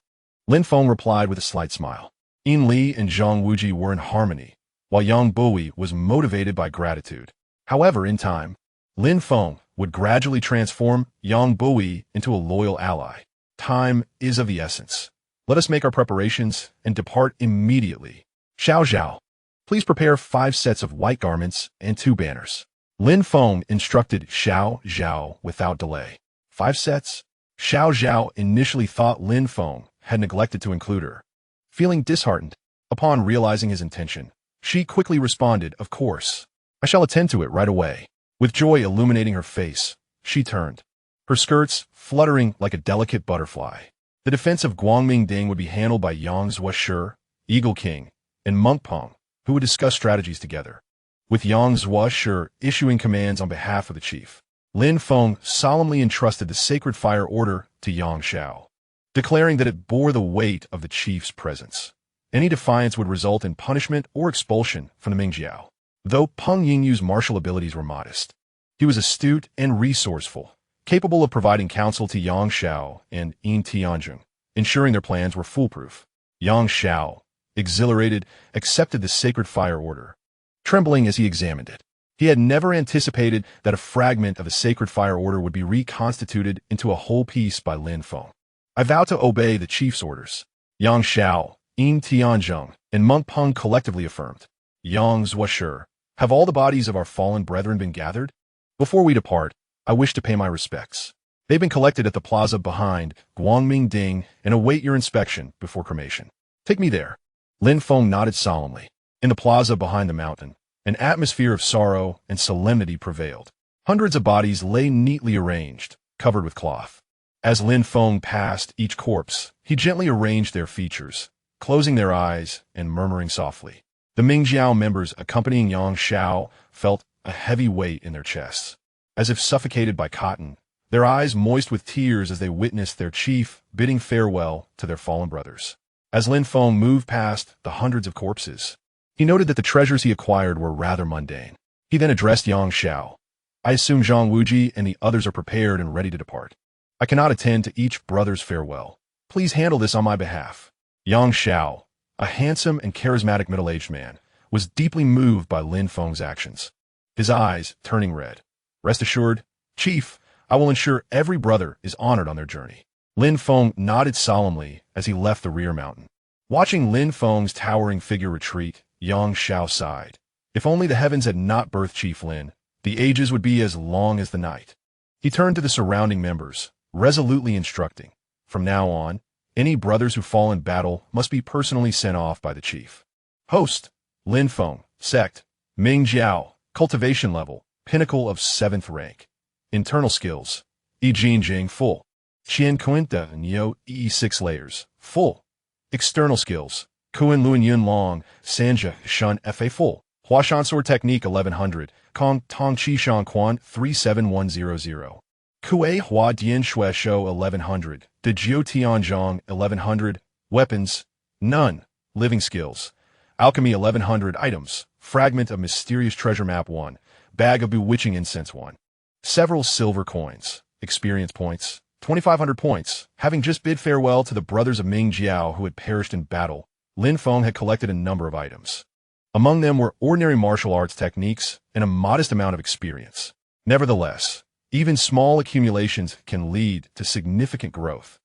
Lin Feng replied with a slight smile. Yinli and Zhang Wuji were in harmony, while Yang Buhui was motivated by gratitude. However, in time, Lin Feng would gradually transform Yang Buhui into a loyal ally. Time is of the essence. Let us make our preparations and depart immediately. Zhao, please prepare 5 sets of white garments and 2 banners. Lin Feng instructed Zhao without delay. 5 sets? Zhao initially thought Lin Feng had neglected to include her. Feeling disheartened, upon realizing his intention, she quickly responded, "Of course. I shall attend to it right away." With joy illuminating her face, she turned. her skirts fluttering like a delicate butterfly. The defense of Guangmingding would be handled by Yang Zuoshi, Eagle King, and Monk Peng, who would discuss strategies together, with Yang Zuoshi issuing commands on behalf of the chief. Lin Feng solemnly entrusted the Sacred Fire Order to Yang Xiao, declaring that it bore the weight of the chief's presence. Any defiance would result in punishment or expulsion from the Mingjiao. Though Peng Yingyu's martial abilities were modest, he was astute and resourceful, capable of providing counsel to Yang Xiao and Yin Tianjung, ensuring their plans were foolproof. Yang Xiao, exhilarated, accepted the Sacred Fire Order, trembling as he examined it. He had never anticipated that a fragment of the Sacred Fire Order would be reconstituted into a whole piece by Lin Feng. I vow to obey the chief's orders. Yang Xiao, Yin Tianjung, and Monk Peng collectively affirmed. Yang Zuoshi, have all the bodies of our fallen brethren been gathered? Before we depart, I wish to pay my respects. They've been collected at the plaza behind Guangmingding and await your inspection before cremation. Take me there. Lin Feng nodded solemnly. In the plaza behind the mountain, an atmosphere of sorrow and solemnity prevailed. Hundreds of bodies lay neatly arranged, covered with cloth. As Lin Feng passed each corpse, he gently arranged their features, closing their eyes and murmuring softly. The Mingjiao members accompanying Yang Xiao felt a heavy weight in their chests, as if suffocated by cotton, their eyes moist with tears as they witnessed their chief bidding farewell to their fallen brothers. As Lin Feng moved past the hundreds of corpses, he noted that the treasures he acquired were rather mundane. He then addressed Yang Xiao. I assume Zhang Wuji and the others are prepared and ready to depart. I cannot attend to each brother's farewell. Please handle this on my behalf. Yang Xiao, a handsome and charismatic middle-aged man, was deeply moved by Lin Feng's actions, his eyes turning red. Rest assured, Chief, I will ensure every brother is honored on their journey. Lin Feng nodded solemnly as he left the rear mountain. Watching Lin Feng's towering figure retreat, Yang Xiao sighed. If only the heavens had not birthed Chief Lin, the ages would be as long as the night. He turned to the surrounding members, resolutely instructing, from now on, any brothers who fall in battle must be personally sent off by the chief. Host, Lin Feng, Sect, Mingjiao, cultivation level, pinnacle of 7th rank. Internal skills, Yijin Jing full. Qiankun and Yo 6 layers, full. External skills, Kuan Luan Yun Long, Sanja Shun Fa full. Huashan Sword Technique 1100, Kong Tong Chi Shan Quan 37100. Kue Hua Dian Shui Shou 1100, De Jiu Tianzhong 1100, Weapons, none. Living skills, Alchemy 1100 items, Fragment of Mysterious Treasure Map 1, Bag of Bewitching Incense 1. Several silver coins, experience points, 2,500 points. Having just bid farewell to the brothers of Ming Jiao who had perished in battle, Lin Feng had collected a number of items. Among them were ordinary martial arts techniques and a modest amount of experience. Nevertheless, even small accumulations can lead to significant growth,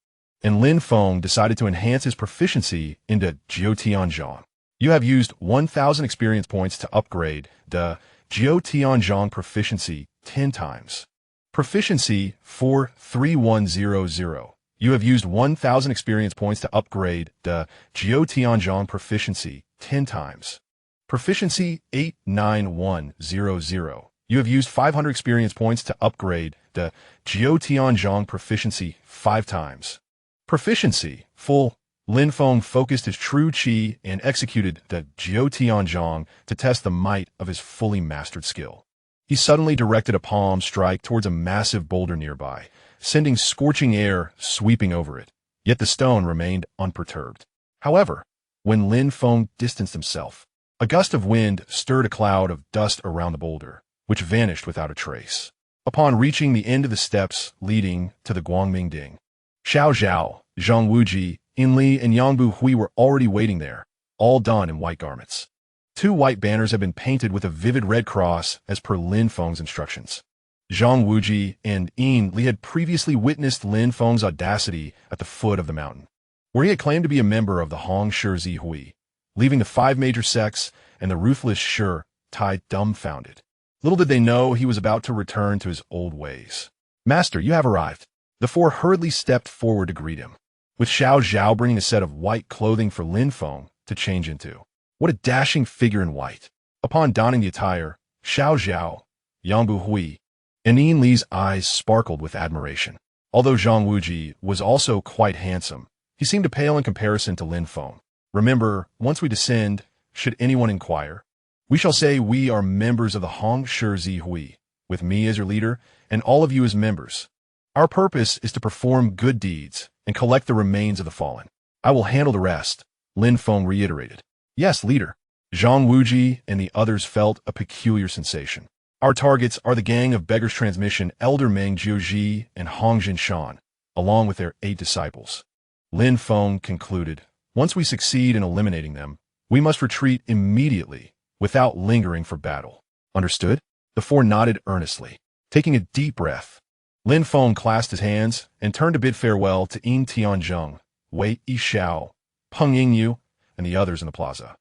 and Lin Feng decided to enhance his proficiency into Jiu Tianzhong. You have used 1,000 experience points to upgrade the Jiu Tianzhong proficiency 10 times. Proficiency 43100. You have used 1,000 experience points to upgrade the Jiu Tianzhong proficiency 10 times. Proficiency 89100. You have used 500 experience points to upgrade the Jiu Tianzhong proficiency 5 times. Proficiency full. Lin Feng focused his true qi and executed the Jiu Tianzhong to test the might of his fully mastered skill. He suddenly directed a palm strike towards a massive boulder nearby, sending scorching air sweeping over it. Yet the stone remained unperturbed. However, when Lin Feng distanced himself, a gust of wind stirred a cloud of dust around the boulder, which vanished without a trace. Upon reaching the end of the steps leading to the Guangmingding, Xiao Zhao, Zhang Wuji, Inli, and Yang Buhui were already waiting there, all done in white garments. 2 white banners had been painted with a vivid red cross as per Lin Feng's instructions. Zhang Wuji and Yin Li had previously witnessed Lin Feng's audacity at the foot of the mountain, where he had claimed to be a member of the Hong Shi Zihui, leaving the 5 major sects and the ruthless Shi tied dumbfounded. Little did they know he was about to return to his old ways. Master, you have arrived. The 4 hurriedly stepped forward to greet him, with Xiao Zhao bringing a set of white clothing for Lin Feng to change into. What a dashing figure in white. Upon donning the attire, Xiao Zhao, Yang Buhui, And Yin Li's eyes sparkled with admiration. Although Zhang Wuji was also quite handsome, he seemed to pale in comparison to Lin Feng. Remember, once we descend, should anyone inquire, we shall say we are members of the Hong Shi Zi Hui, with me as your leader, and all of you as members. Our purpose is to perform good deeds and collect the remains of the fallen. I will handle the rest, Lin Feng reiterated. Yes, leader. Zhang Wuji and the others felt a peculiar sensation. Our targets are the gang of beggars transmission Elder Meng Jiuji and Hongjin Shan, along with their 8 disciples. Lin Feng concluded, once we succeed in eliminating them, we must retreat immediately, without lingering for battle. Understood? The 4 nodded earnestly. Taking a deep breath, Lin Feng clasped his hands and turned to bid farewell to Yin Tianzheng, Wei Xiao, Peng Yingyu, and the others in the plaza.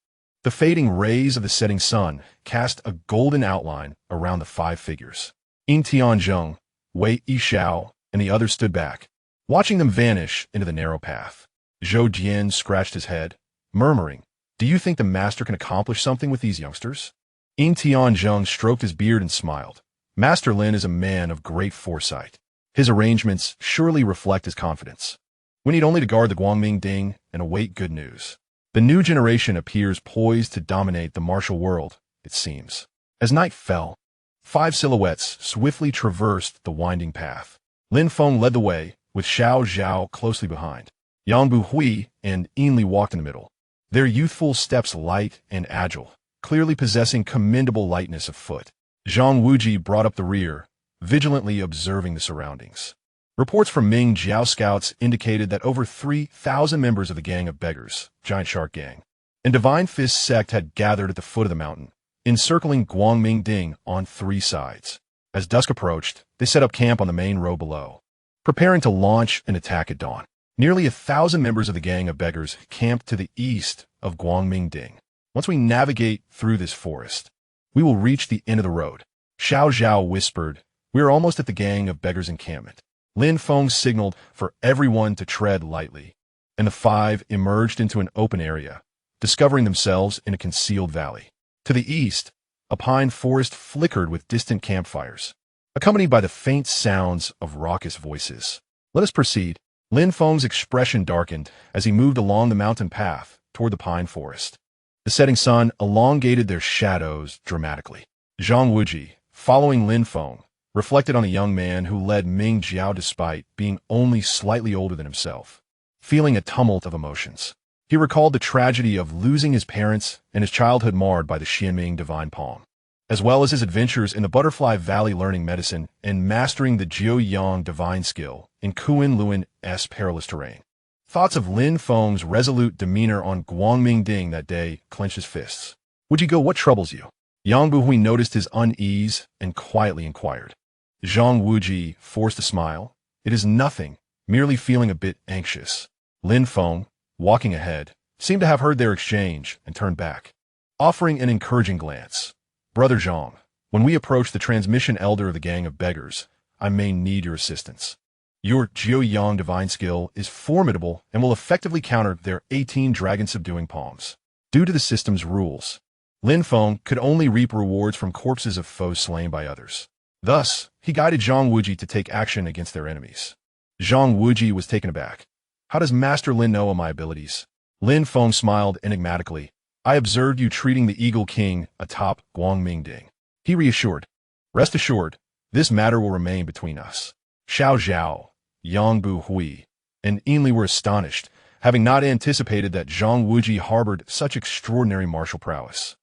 The fading rays of the setting sun cast a golden outline around the 5 figures. Yin Tianzheng, Wei Xiao, and the others stood back, watching them vanish into the narrow path. Zhou Jian scratched his head, murmuring, do you think the master can accomplish something with these youngsters? Yin Tianzheng stroked his beard and smiled. Master Lin is a man of great foresight. His arrangements surely reflect his confidence. We need only to guard the Guangming Ding and await good news. The new generation appears poised to dominate the martial world, it seems. As night fell, 5 silhouettes swiftly traversed the winding path. Lin Feng led the way, with Zhao closely behind. Yang Buhui and Yin Li walked in the middle, their youthful steps light and agile, clearly possessing commendable lightness of foot. Zhang Wuji brought up the rear, vigilantly observing the surroundings. Reports from Ming Jiao scouts indicated that over 3,000 members of the Gang of Beggars, Giant Shark Gang, and Divine Fist sect had gathered at the foot of the mountain, encircling Guangming Ding on 3 sides. As dusk approached, they set up camp on the main road below, preparing to launch an attack at dawn. Nearly 1,000 members of the Gang of Beggars camped to the east of Guangming Ding. Once we navigate through this forest, we will reach the end of the road. Zhao whispered, we are almost at the Gang of Beggars encampment. Lin Feng signaled for everyone to tread lightly, and the 5 emerged into an open area, discovering themselves in a concealed valley. To the east, a pine forest flickered with distant campfires, accompanied by the faint sounds of raucous voices. Let us proceed. Lin Feng's expression darkened as he moved along the mountain path toward the pine forest. The setting sun elongated their shadows dramatically. Zhang Wuji, following Lin Feng, reflected on a young man who led Ming Jiao despite being only slightly older than himself. Feeling a tumult of emotions, he recalled the tragedy of losing his parents and his childhood marred by the Xianming Divine Palm, as well as his adventures in the Butterfly Valley learning medicine and mastering the Jiuyang divine skill in Kuan Luan's perilous terrain. Thoughts of Lin Feng's resolute demeanor on Guangming Ding that day clenched his fists. Wuji go, what troubles you? Yang Buhui noticed his unease and quietly inquired. Zhang Wuji forced a smile. It is nothing, merely feeling a bit anxious. Lin Feng, walking ahead, seemed to have heard their exchange and turned back, offering an encouraging glance. Brother Zhang, when we approach the transmission elder of the Gang of Beggars, I may need your assistance. Your Jiuyang divine skill is formidable and will effectively counter their 18 dragon-subduing palms. Due to the system's rules, Lin Feng could only reap rewards from corpses of foes slain by others. Thus, he guided Zhang Wuji to take action against their enemies. Zhang Wuji was taken aback. How does Master Lin know of my abilities? Lin Feng smiled enigmatically. I observed you treating the Eagle King atop Guangming Ding. He reassured. Rest assured, this matter will remain between us. Zhao, Yang Buhui, and Yin Li were astonished, having not anticipated that Zhang Wuji harbored such extraordinary martial prowess.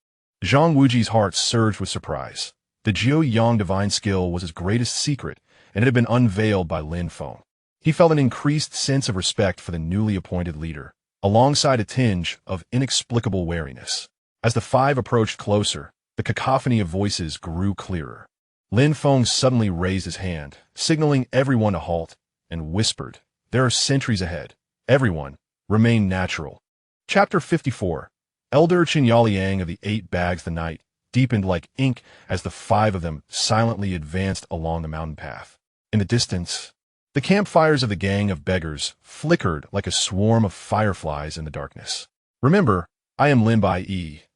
Zhang Wuji's heart surged with surprise. The Jiuyang divine skill was his greatest secret, and it had been unveiled by Lin Feng. He felt an increased sense of respect for the newly appointed leader, alongside a tinge of inexplicable wariness. As the 5 approached closer, the cacophony of voices grew clearer. Lin Feng suddenly raised his hand, signaling everyone to halt, and whispered, there are sentries ahead. Everyone, remain natural. Chapter 54. Elder Qinyaliang of the 8 Bags the Night deepened like ink as the 5 of them silently advanced along the mountain path. In the distance, the campfires of the Gang of Beggars flickered like a swarm of fireflies in the darkness. Remember, I am Lin Bai,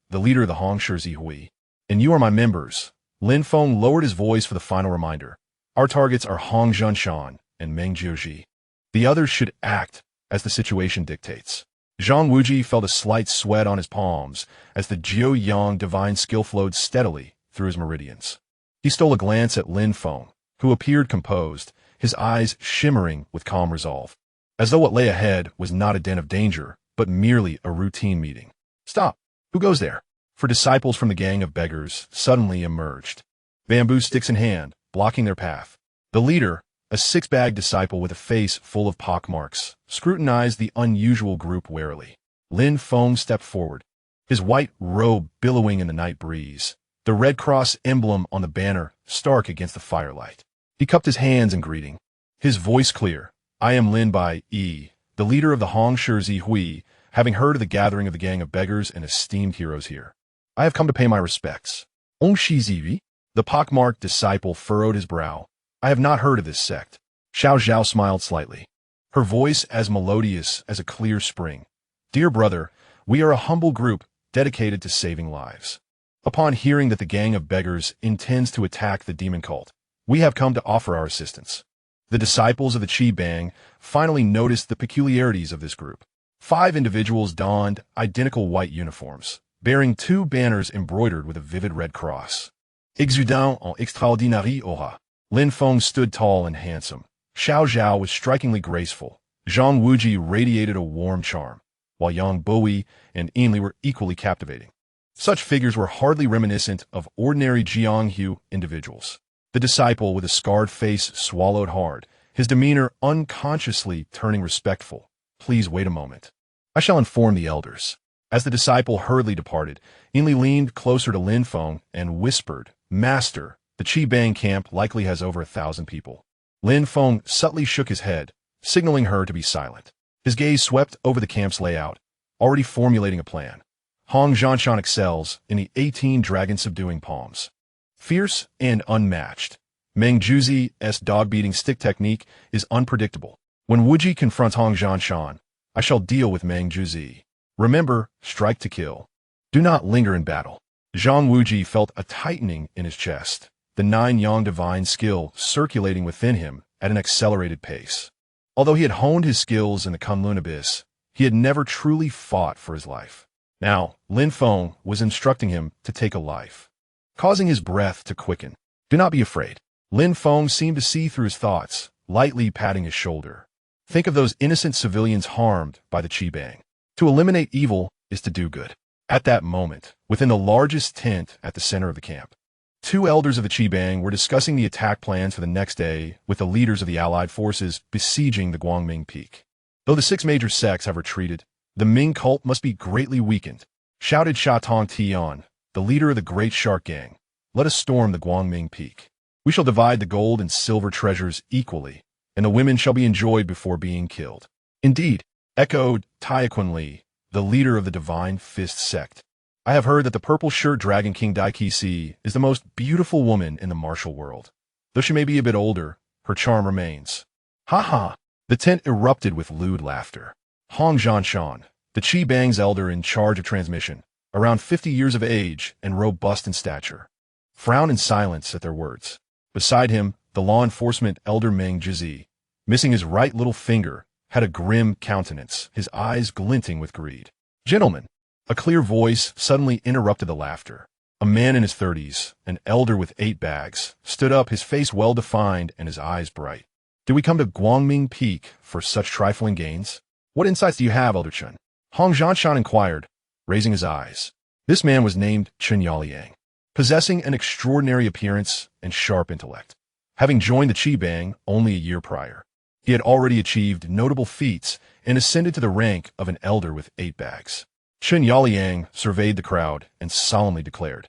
the leader of the Hong Shi Zi Hui, and you are my members. Lin Feng lowered his voice for the final reminder. Our targets are Hong Zhanshan and Meng Jiuji. The others should act as the situation dictates. Zhang Wuji felt a slight sweat on his palms as the Jiu Yang divine skill flowed steadily through his meridians. He stole a glance at Lin Feng, who appeared composed, his eyes shimmering with calm resolve, as though what lay ahead was not a den of danger, but merely a routine meeting. Stop! Who goes there? For disciples from the gang of beggars suddenly emerged, bamboo sticks in hand, blocking their path. The leader, a six-bag disciple with a face full of pockmarks, scrutinized the unusual group warily. Lin Feng stepped forward, his white robe billowing in the night breeze, the Red Cross emblem on the banner stark against the firelight. He cupped his hands in greeting, his voice clear. I am Lin Bai Yi, the leader of the Hong Shi Hui, having heard of the gathering of the gang of beggars and esteemed heroes here. I have come to pay my respects. Hong Shi Zivi? The pockmarked disciple furrowed his brow. I have not heard of this sect. Zhao smiled slightly, her voice as melodious as a clear spring. Dear brother, we are a humble group dedicated to saving lives. Upon hearing that the gang of beggars intends to attack the demon cult, we have come to offer our assistance. The disciples of the Qi Bang finally noticed the peculiarities of this group. 5 individuals donned identical white uniforms, bearing 2 banners embroidered with a vivid red cross. Exudant en extraordinary aura. Lin Feng stood tall and handsome. Zhao was strikingly graceful. Zhang Wuji radiated a warm charm, while Yang Buhui and Yinli were equally captivating. Such figures were hardly reminiscent of ordinary Jianghu individuals. The disciple with a scarred face swallowed hard, his demeanor unconsciously turning respectful. Please wait a moment. I shall inform the elders. As the disciple hurriedly departed, Yinli leaned closer to Lin Feng and whispered, Master, the Qi Bang camp likely has over 1,000 people. Lin Feng subtly shook his head, signaling her to be silent. His gaze swept over the camp's layout, already formulating a plan. Hong Zhanshan excels in the 18 dragon-subduing palms. Fierce and unmatched, Meng Jiuzi's dog-beating stick technique is unpredictable. When Wuji confronts Hong Zhanshan, I shall deal with Meng Jiuzi. Remember, strike to kill. Do not linger in battle. Zhang Wuji felt a tightening in his chest, the 9 Yang divine skill circulating within him at an accelerated pace. Although he had honed his skills in the Kunlun Abyss, he had never truly fought for his life. Now, Lin Feng was instructing him to take a life, causing his breath to quicken. Do not be afraid. Lin Feng seemed to see through his thoughts, lightly patting his shoulder. Think of those innocent civilians harmed by the Qi Bang. To eliminate evil is to do good. At that moment, within the largest tent at the center of the camp, 2 elders of the Qi Bang were discussing the attack plans for the next day with the leaders of the allied forces besieging the Guangming Peak. Though the 6 major sects have retreated, the Ming cult must be greatly weakened, shouted Sha Tong Tian, the leader of the Great Shark Gang. Let us storm the Guangming Peak. We shall divide the gold and silver treasures equally, and the women shall be enjoyed before being killed. Indeed, echoed Qiankun Li, the leader of the Divine Fist sect. I have heard that the purple-shirt Dragon King Daikisi is the most beautiful woman in the martial world. Though she may be a bit older, her charm remains. Ha ha! The tent erupted with lewd laughter. Hong Zhanshan, the Qi Bang's elder in charge of transmission, around 50 years of age and robust in stature, frowned in silence at their words. Beside him, the law enforcement elder Meng Jiuzi, missing his right little finger, had a grim countenance, his eyes glinting with greed. Gentlemen, a clear voice suddenly interrupted the laughter. A man in his 30s, an elder with 8 bags, stood up, his face well-defined and his eyes bright. Did we come to Guangming Peak for such trifling gains? What insights do you have, Elder Chen? Hong Zhanshan inquired, raising his eyes. This man was named Chen Yaoliang, possessing an extraordinary appearance and sharp intellect. Having joined the Qi Bang only a year prior, he had already achieved notable feats and ascended to the rank of an elder with 8 bags. Chen Yaoliang surveyed the crowd and solemnly declared,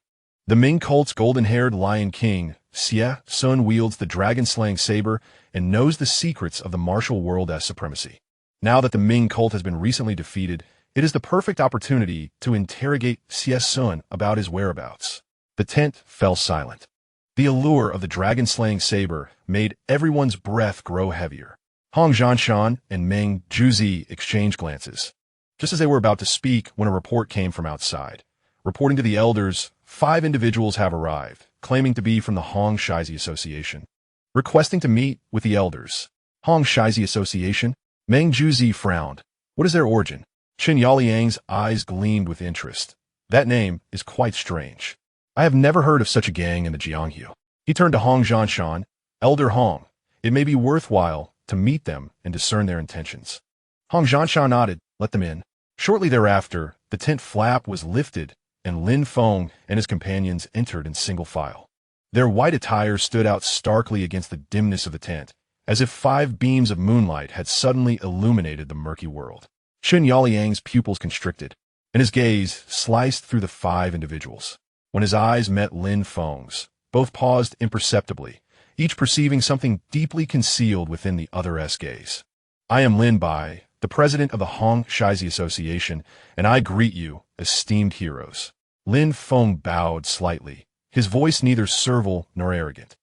The Ming cult's golden-haired Lion King, Xie Sun, wields the dragon-slaying saber and knows the secrets of the martial world as supremacy. Now that the Ming cult has been recently defeated, it is the perfect opportunity to interrogate Xie Sun about his whereabouts. The tent fell silent. The allure of the dragon-slaying saber made everyone's breath grow heavier. Hong Zhanshan and Meng Jiuzi exchanged glances, just as they were about to speak when a report came from outside. Reporting to the elders, 5 individuals have arrived, claiming to be from the Hong Shizi Association. requesting to meet with the elders. Hong Shizi Association? Meng Juzi frowned. What is their origin? Qin Yaoliang's eyes gleamed with interest. That name is quite strange. I have never heard of such a gang in the Jianghu. He turned to Hong Zhanshan. Elder Hong, it may be worthwhile to meet them and discern their intentions. Hong Zhanshan nodded. Let them in. Shortly thereafter, the tent flap was lifted, and Lin Feng and his companions entered in single file. Their white attire stood out starkly against the dimness of the tent, as if 5 beams of moonlight had suddenly illuminated the murky world. Qin Yaoliang's pupils constricted, and his gaze sliced through the 5 individuals. When his eyes met Lin Feng's, both paused imperceptibly, each perceiving something deeply concealed within the other's gaze. I am Lin Bai, the president of the Hong Shizi Association, and I greet you, esteemed heroes. Lin Feng bowed slightly, his voice neither servile nor arrogant.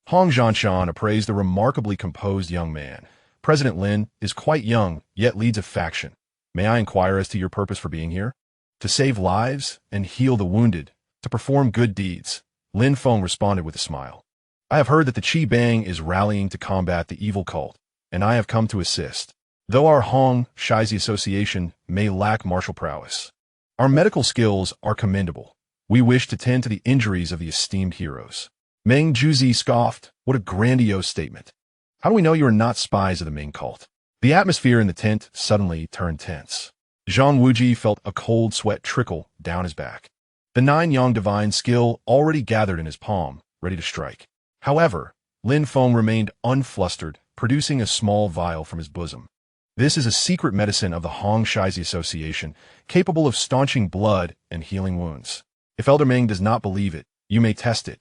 Hong Zhanshan appraised the remarkably composed young man. President Lin is quite young, yet leads a faction. May I inquire as to your purpose for being here? To save lives and heal the wounded, to perform good deeds. Lin Feng responded with a smile. I have heard that the Qi Bang is rallying to combat the evil cult, and I have come to assist. Though our Hong Shizi Association may lack martial prowess, our medical skills are commendable. We wish to tend to the injuries of the esteemed heroes. Meng Juzi scoffed. What a grandiose statement. How do we know you are not spies of the Ming cult? The atmosphere in the tent suddenly turned tense. Zhang Wuji felt a cold sweat trickle down his back. The 9-yang divine skill already gathered in his palm, ready to strike. However, Lin Feng remained unflustered, producing a small vial from his bosom. This is a secret medicine of the Hong Shizi Association, capable of staunching blood and healing wounds. If Elder Ming does not believe it, you may test it.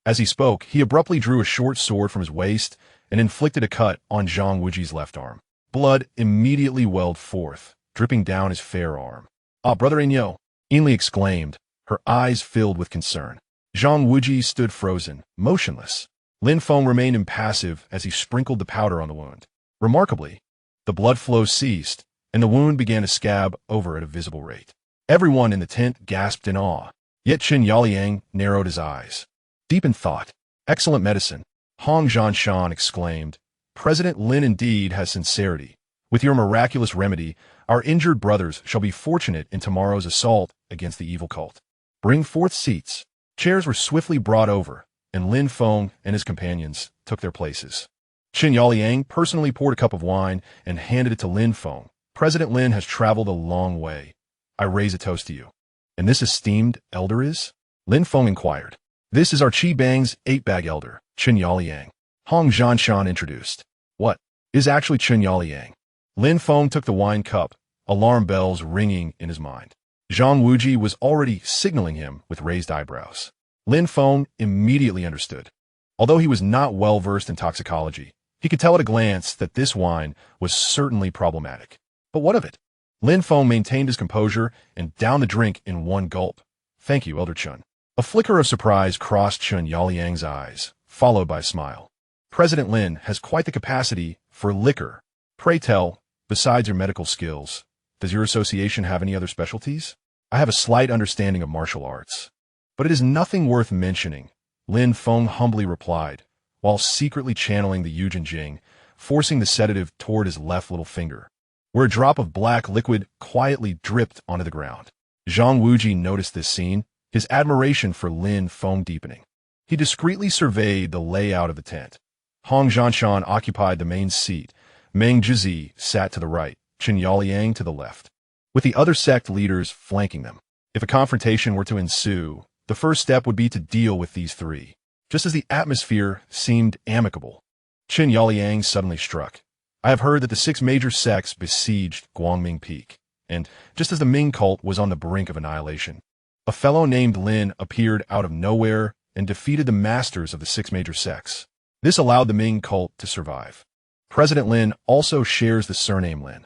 As he spoke, he abruptly drew a short sword from his waist and inflicted a cut on Zhang Wuji's left arm. Blood immediately welled forth, dripping down his fair arm. Ah, Brother Inyo, Inli exclaimed, her eyes filled with concern. Zhang Wuji stood frozen, motionless. Lin Feng remained impassive as he sprinkled the powder on the wound. Remarkably, the blood flow ceased, and the wound began to scab over at a visible rate. Everyone in the tent gasped in awe, yet Qin Yaoliang narrowed his eyes. Deep in thought. Excellent medicine. Hong Zhanshan exclaimed. President Lin indeed has sincerity. With your miraculous remedy, our injured brothers shall be fortunate in tomorrow's assault against the evil cult. Bring forth seats. Chairs were swiftly brought over, and Lin Feng and his companions took their places. Qin Yaoliang personally poured a cup of wine and handed it to Lin Feng. President Lin has traveled a long way. I raise a toast to you. And this esteemed elder is? Lin Feng inquired. This is our Qi Bang's 8-bag elder, Qin Yaoliang. Hong Zhanshan introduced. What is actually Qin Yaoliang? Lin Feng took the wine cup, alarm bells ringing in his mind. Zhang Wuji was already signaling him with raised eyebrows. Lin Feng immediately understood. Although he was not well versed in toxicology, he could tell at a glance that this wine was certainly problematic. But what of it? Lin Feng maintained his composure and downed the drink in one gulp. Thank you, Elder Chun. A flicker of surprise crossed Qin Yaoliang's eyes, followed by a smile. President Lin has quite the capacity for liquor. Pray tell, besides your medical skills, does your association have any other specialties? I have a slight understanding of martial arts. But it is nothing worth mentioning, Lin Feng humbly replied, while secretly channeling the Yijin Jing, forcing the sedative toward his left little finger, where a drop of black liquid quietly dripped onto the ground. Zhang Wuji noticed this scene, his admiration for Lin Feng deepening. He discreetly surveyed the layout of the tent. Hong Zhanshan occupied the main seat. Meng Juzi sat to the right, Qin Yaoliang to the left, with the other sect leaders flanking them. If a confrontation were to ensue, the first step would be to deal with these three. Just as the atmosphere seemed amicable, Qin Yaoliang suddenly struck. I have heard that the 6 major sects besieged Guangming Peak, and just as the Ming cult was on the brink of annihilation, a fellow named Lin appeared out of nowhere and defeated the masters of the 6 major sects. This allowed the Ming cult to survive. President Lin also shares the surname Lin.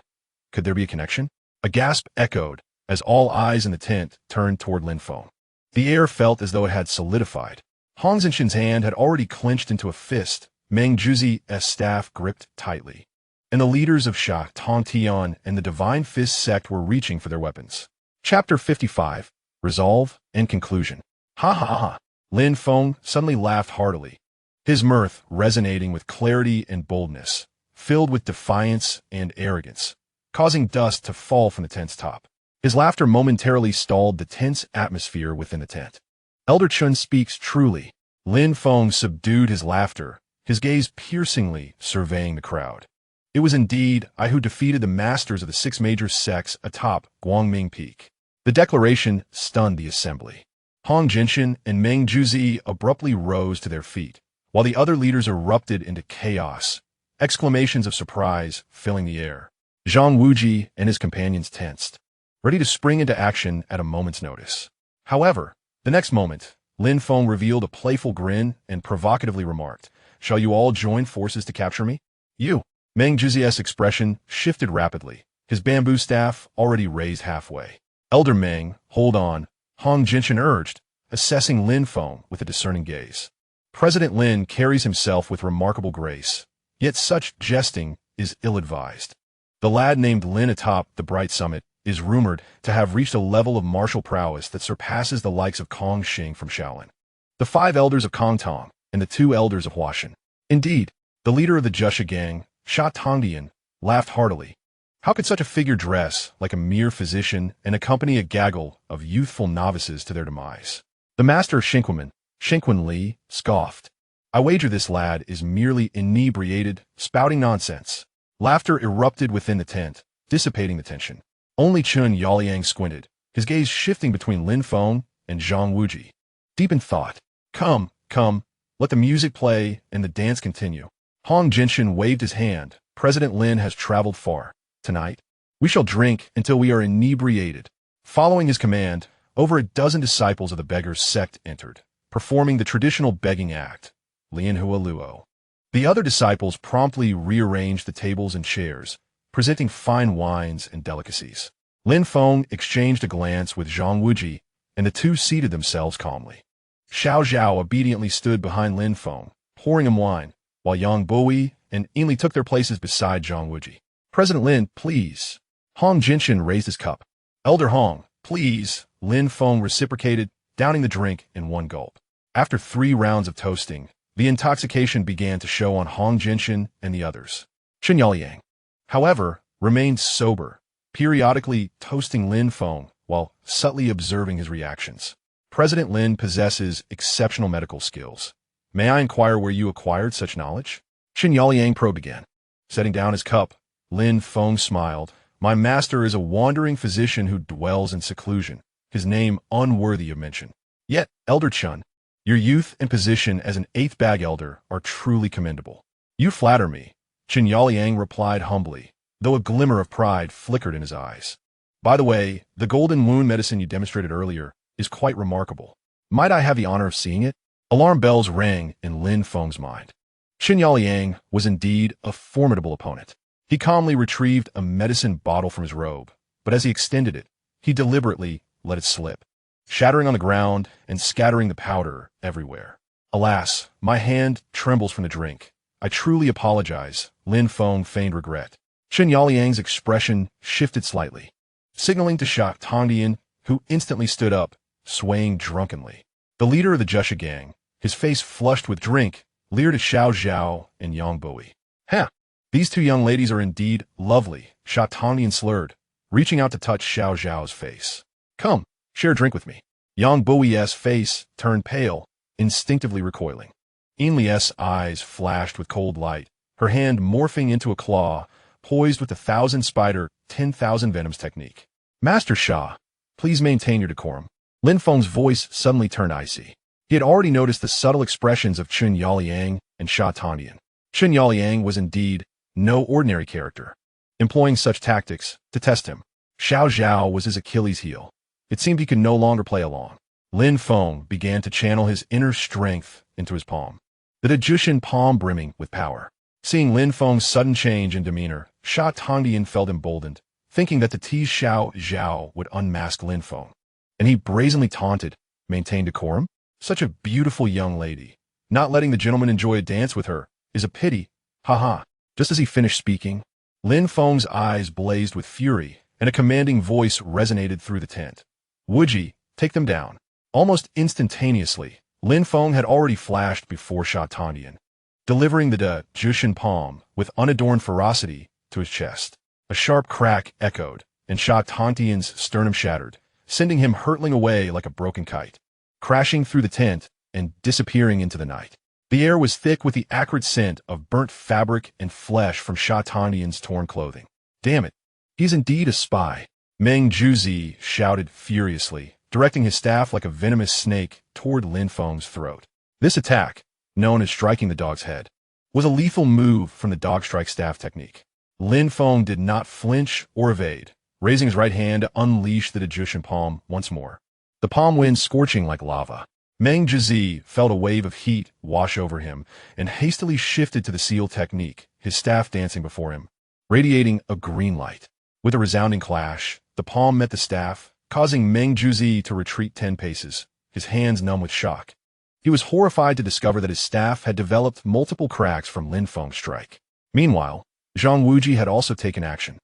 Could there be a connection? A gasp echoed as all eyes in the tent turned toward Lin Feng. The air felt as though it had solidified. Hong Zhanshan's hand had already clenched into a fist, Meng Juzi's staff gripped tightly, and the leaders of Sha, Tong Tian, and the Divine Fist sect were reaching for their weapons. Chapter 55. Resolve and Conclusion. Ha ha ha. Lin Feng suddenly laughed heartily. his mirth resonating with clarity and boldness, filled with defiance and arrogance, causing dust to fall from the tent's top. His laughter momentarily stalled the tense atmosphere within the tent. Elder Chun speaks truly. Lin Feng subdued his laughter, his gaze piercingly surveying the crowd. It was indeed I who defeated the masters of the 6 major sects atop Guangming Peak. The declaration stunned the assembly. Hong Jinshan and Meng Juzi abruptly rose to their feet, while the other leaders erupted into chaos, exclamations of surprise filling the air. Zhang Wuji and his companions tensed, ready to spring into action at a moment's notice. However, the next moment, Lin Feng revealed a playful grin and provocatively remarked, "Shall you all join forces to capture me?" "You." Meng Juzi's expression shifted rapidly, his bamboo staff already raised halfway. "Elder Meng, hold on," Hong Jinshan urged, assessing Lin Feng with a discerning gaze. President Lin carries himself with remarkable grace, yet such jesting is ill-advised. The lad named Lin atop the Bright Summit is rumored to have reached a level of martial prowess that surpasses the likes of Kong Xing from Shaolin, the 5 elders of Kong Tong, and the 2 elders of Huashan. Indeed, the leader of the Jusha gang, Sha Tongdian, laughed heartily. How could such a figure dress like a mere physician and accompany a gaggle of youthful novices to their demise? The master of Qiankun Li, scoffed. "I wager this lad is merely inebriated, spouting nonsense." Laughter erupted within the tent, dissipating the tension. Only Chun Yaoliang squinted, his gaze shifting between Lin Feng and Zhang Wuji. Deep in thought, Come, let the music play and the dance continue." Hong Jinshan waved his hand. "President Lin has traveled far. Tonight, we shall drink until we are inebriated." Following his command, over a dozen disciples of the beggar's sect entered, performing the traditional begging act, Lian Hua Luo. The other disciples promptly rearranged the tables and chairs, presenting fine wines and delicacies. Lin Feng exchanged a glance with Zhang Wuji, and the two seated themselves calmly. Zhao obediently stood behind Lin Feng, pouring him wine, while Yang Buhui and Yinli took their places beside Zhang Wuji. "President Lin, please." Hong Jinshan raised his cup. "Elder Hong, please," Lin Feng reciprocated, downing the drink in one gulp. After 3 rounds of toasting, the intoxication began to show on Hong Jinshan and the others. Chen Yaoliang, however, remained sober, periodically toasting Lin Feng while subtly observing his reactions. "President Lin possesses exceptional medical skills. May I inquire where you acquired such knowledge?" Chen Yaoliang probed again. Setting down his cup, Lin Feng smiled. "My master is a wandering physician who dwells in seclusion, his name unworthy of mention. Yet, Elder Chun, your youth and position as an 8th bag elder are truly commendable." "You flatter me," Chen Yaoliang replied humbly, though a glimmer of pride flickered in his eyes. "By the way, the golden wound medicine you demonstrated earlier is quite remarkable. Might I have the honor of seeing it?" Alarm bells rang in Lin Feng's mind. Chen Yaoliang was indeed a formidable opponent. He calmly retrieved a medicine bottle from his robe, but as he extended it, he deliberately let it slip, shattering on the ground and scattering the powder everywhere. "Alas, my hand trembles from the drink. I truly apologize," Lin Feng feigned regret. Chen Yaoliang's expression shifted slightly, signaling to Sha Tongdian, who instantly stood up, swaying drunkenly. The leader of the Jusha gang, his face flushed with drink, leered at Zhao and Yang Buhui. "Huh, these 2 young ladies are indeed lovely," Sha Tongdian slurred, reaching out to touch Zhao's face. "Come, share a drink with me." Yang Buhi's face turned pale, instinctively recoiling. Yinli's eyes flashed with cold light, her hand morphing into a claw, poised with the 1,000-spider, 10,000 venoms technique. "Master Sha, please maintain your decorum." Lin Feng's voice suddenly turned icy. He had already noticed the subtle expressions of Chen Yaoliang and Sha Tongdian. Chen Yaoliang was indeed no ordinary character, employing such tactics to test him. Zhao was his Achilles heel. It seemed he could no longer play along. Lin Feng began to channel his inner strength into his palm, the Dejushin palm brimming with power. Seeing Lin Feng's sudden change in demeanor, Sha Tongdian felt emboldened, thinking that to tease Zhao would unmask Lin Feng. And he brazenly taunted, "Maintain decorum? Such a beautiful young lady. Not letting the gentleman enjoy a dance with her is a pity. Ha." Just as he finished speaking, Lin Feng's eyes blazed with fury, and a commanding voice resonated through the tent. "Wuji, take them down." Almost instantaneously, Lin Feng had already flashed before Sha Tandian, delivering the Jushin palm with unadorned ferocity to his chest. A sharp crack echoed, and Sha Tantian's sternum shattered, sending him hurtling away like a broken kite, crashing through the tent and disappearing into the night. The air was thick with the acrid scent of burnt fabric and flesh from Sha Tandian's torn clothing. Damn it, he's indeed a spy, Meng Juzi shouted furiously, directing his staff like a venomous snake toward Lin Feng's throat. This attack, known as striking the dog's head, was a lethal move from the dog strike staff technique. Lin Feng did not flinch or evade, raising his right hand to unleash the Jushin palm once more. The palm wind scorching like lava. Meng Jizi felt a wave of heat wash over him and hastily shifted to the seal technique, his staff dancing before him, radiating a green light. With a resounding clash, the palm met the staff, causing Meng Jizi to retreat 10 paces, his hands numb with shock. He was horrified to discover that his staff had developed multiple cracks from Lin Feng's strike. Meanwhile, Zhang Wuji had also taken action.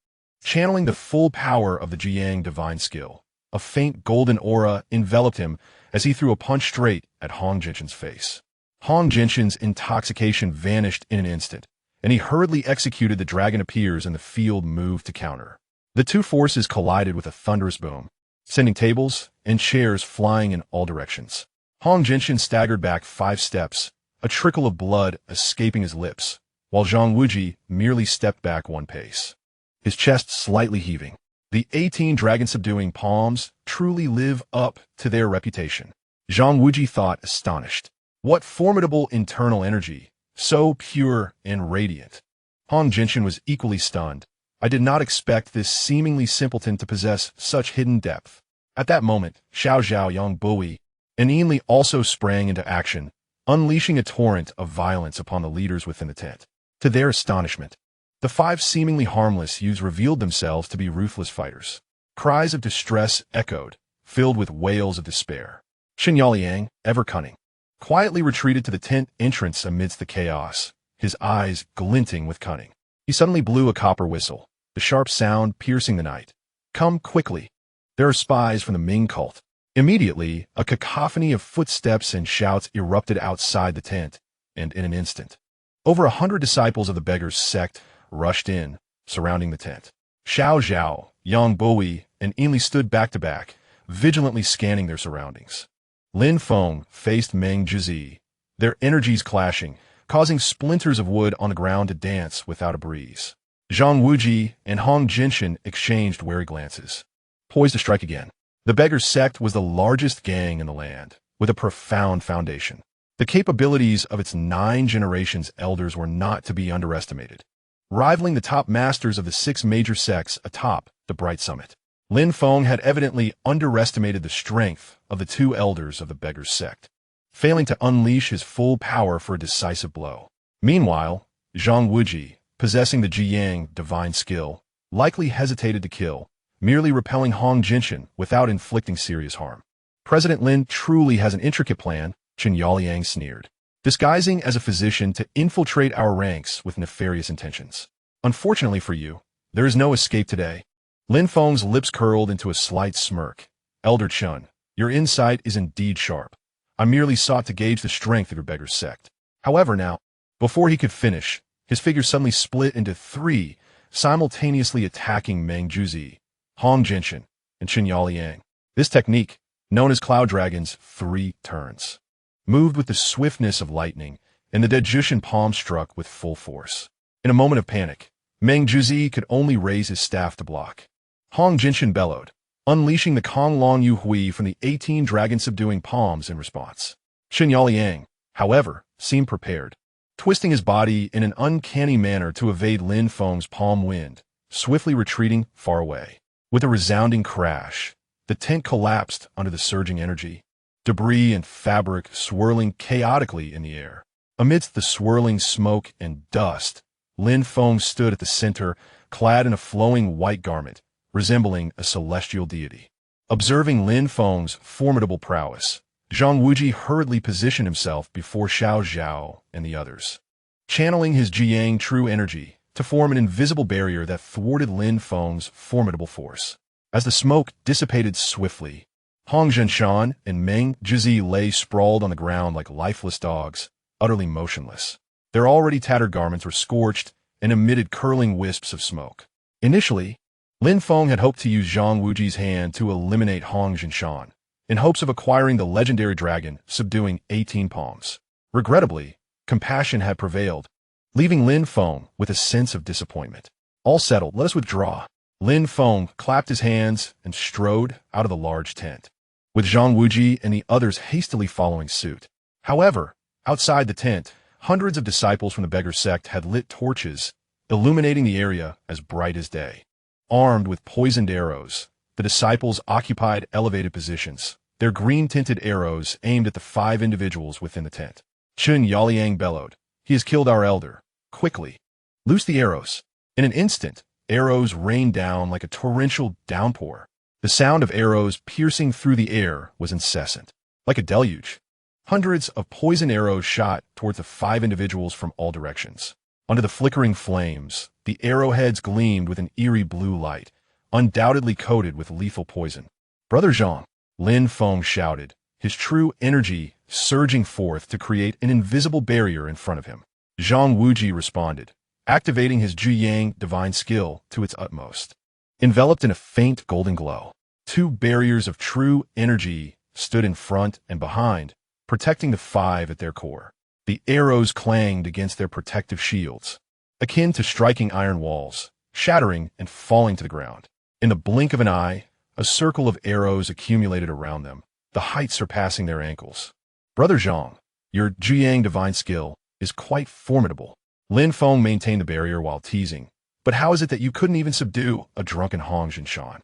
Channeling the full power of the Jiang divine skill, a faint golden aura enveloped him as he threw a punch straight at Hong Jinshin's face. Hong Jinshin's intoxication vanished in an instant, and he hurriedly executed the dragon appears and the field moved to counter. The two forces collided with a thunderous boom, sending tables and chairs flying in all directions. Hong Jinshin staggered back 5 steps, a trickle of blood escaping his lips, while Zhang Wuji merely stepped back 1 pace, his chest slightly heaving. The 18 dragon-subduing palms truly live up to their reputation. Zhang Wuji thought, astonished. What formidable internal energy, so pure and radiant. Hong Jinshin was equally stunned. I did not expect this seemingly simpleton to possess such hidden depth. At that moment, Xiao Yang Buhui and Yinli also sprang into action, unleashing a torrent of violence upon the leaders within the tent. To their astonishment, the 5 seemingly harmless youths revealed themselves to be ruthless fighters. Cries of distress echoed, filled with wails of despair. Qiankun, ever cunning, quietly retreated to the tent entrance amidst the chaos, his eyes glinting with cunning. He suddenly blew a copper whistle, the sharp sound piercing the night. Come quickly. There are spies from the Ming cult. Immediately, a cacophony of footsteps and shouts erupted outside the tent, and in an instant, over 100 disciples of the Beggar's sect rushed in, surrounding the tent. Zhao, Yang Buhui, and Yinli stood back to back, vigilantly scanning their surroundings. Lin Feng faced Meng Jizi, their energies clashing, causing splinters of wood on the ground to dance without a breeze. Zhang Wuji and Hong Jinshin exchanged wary glances, poised to strike again. The Beggar's sect was the largest gang in the land, with a profound foundation. The capabilities of its 9 generations elders were not to be underestimated, rivaling the top masters of the 6 major sects atop the Bright Summit. Lin Feng had evidently underestimated the strength of the 2 elders of the Beggar's sect, failing to unleash his full power for a decisive blow. Meanwhile, Zhang Wuji, possessing the Jiang divine skill, likely hesitated to kill, merely repelling Hong Jinshin without inflicting serious harm. President Lin truly has an intricate plan, Qiankun sneered, disguising as a physician to infiltrate our ranks with nefarious intentions. Unfortunately for you, there is no escape today. Lin Feng's lips curled into a slight smirk. Elder Chun, your insight is indeed sharp. I merely sought to gauge the strength of your Beggar's sect. However now, before he could finish, his figure suddenly split into 3, simultaneously attacking Meng Jizi, Hong Jinshin, and Qiankun. This technique, known as Cloud Dragon's 3 turns, moved with the swiftness of lightning, and the Jushin palm struck with full force. In a moment of panic, Meng Jizi could only raise his staff to block. Hong Jinshin bellowed, unleashing the Kong Long Yu Hui from the 18 dragon-subduing palms in response. Qiankun, however, seemed prepared, twisting his body in an uncanny manner to evade Lin Feng's palm wind, swiftly retreating far away. With a resounding crash, the tent collapsed under the surging energy, debris and fabric swirling chaotically in the air. Amidst the swirling smoke and dust, Lin Feng stood at the center, clad in a flowing white garment, resembling a celestial deity. Observing Lin Feng's formidable prowess, Zhang Wuji hurriedly positioned himself before Zhao and the others, channeling his Jiang true energy to form an invisible barrier that thwarted Lin Feng's formidable force. As the smoke dissipated swiftly, Hong Zhenshan and Meng Jizi lay sprawled on the ground like lifeless dogs, utterly motionless. Their already tattered garments were scorched and emitted curling wisps of smoke. Initially, Lin Feng had hoped to use Zhang Wuji's hand to eliminate Hong Zhenshan, in hopes of acquiring the legendary dragon subduing 18 palms. Regrettably, compassion had prevailed, leaving Lin Feng with a sense of disappointment. All settled, let us withdraw. Lin Feng clapped his hands and strode out of the large tent, with Zhang Wuji and the others hastily following suit. However, outside the tent, hundreds of disciples from the beggar sect had lit torches, illuminating the area as bright as day. Armed with poisoned arrows, the disciples occupied elevated positions, their green-tinted arrows aimed at the 5 individuals within the tent. Chun Yaliang bellowed, "He has killed our elder. Quickly, loose the arrows." In an instant, arrows rained down like a torrential downpour. The sound of arrows piercing through the air was incessant. Like a deluge, hundreds of poison arrows shot towards the 5 individuals from all directions. Under the flickering flames, the arrowheads gleamed with an eerie blue light, undoubtedly coated with lethal poison. "Brother Zhang," Lin Feng shouted, his true energy surging forth to create an invisible barrier in front of him. Zhang Wuji responded, activating his Zhuyang divine skill to its utmost. Enveloped in a faint golden glow, 2 barriers of true energy stood in front and behind, protecting the 5 at their core. The arrows clanged against their protective shields, akin to striking iron walls, shattering and falling to the ground. In the blink of an eye, a circle of arrows accumulated around them, the height surpassing their ankles. "Brother Zhang, your Zhuyang divine skill is quite formidable." Lin Feng maintained the barrier while teasing, "But how is it that you couldn't even subdue a drunken Hong Zhenshan?"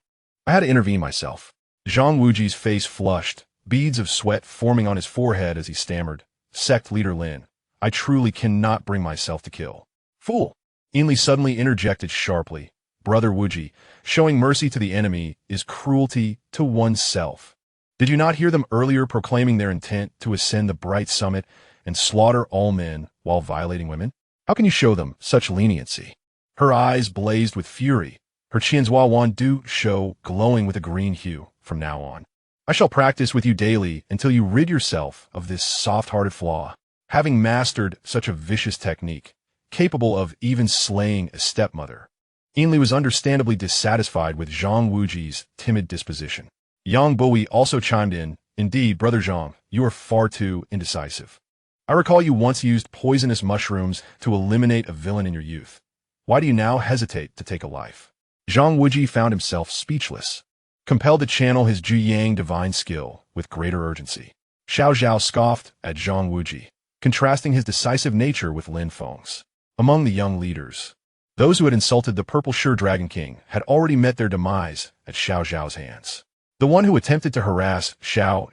"I had to intervene myself." Zhang Wuji's face flushed, beads of sweat forming on his forehead as he stammered, "Sect leader Lin, I truly cannot bring myself to kill." "Fool!" Inli suddenly interjected sharply, "Brother Wuji, showing mercy to the enemy is cruelty to oneself. Did you not hear them earlier proclaiming their intent to ascend the bright summit and slaughter all men while violating women? How can you show them such leniency?" Her eyes blazed with fury, her Qianzhua Wan Du show glowing with a green hue. "From now on, I shall practice with you daily until you rid yourself of this soft-hearted flaw." Having mastered such a vicious technique, capable of even slaying a stepmother, Inli was understandably dissatisfied with Zhang Wuji's timid disposition. Yang Buhui also chimed in, "Indeed, Brother Zhang, you are far too indecisive. I recall you once used poisonous mushrooms to eliminate a villain in your youth. Why do you now hesitate to take a life?" Zhang Wuji found himself speechless, compelled to channel his Zhuyang divine skill with greater urgency. Zhao scoffed at Zhang Wuji, contrasting his decisive nature with Lin Feng's. Among the young leaders, those who had insulted the Purple Sure Dragon King had already met their demise at Zhao's hands. The one who attempted to harass Zhao,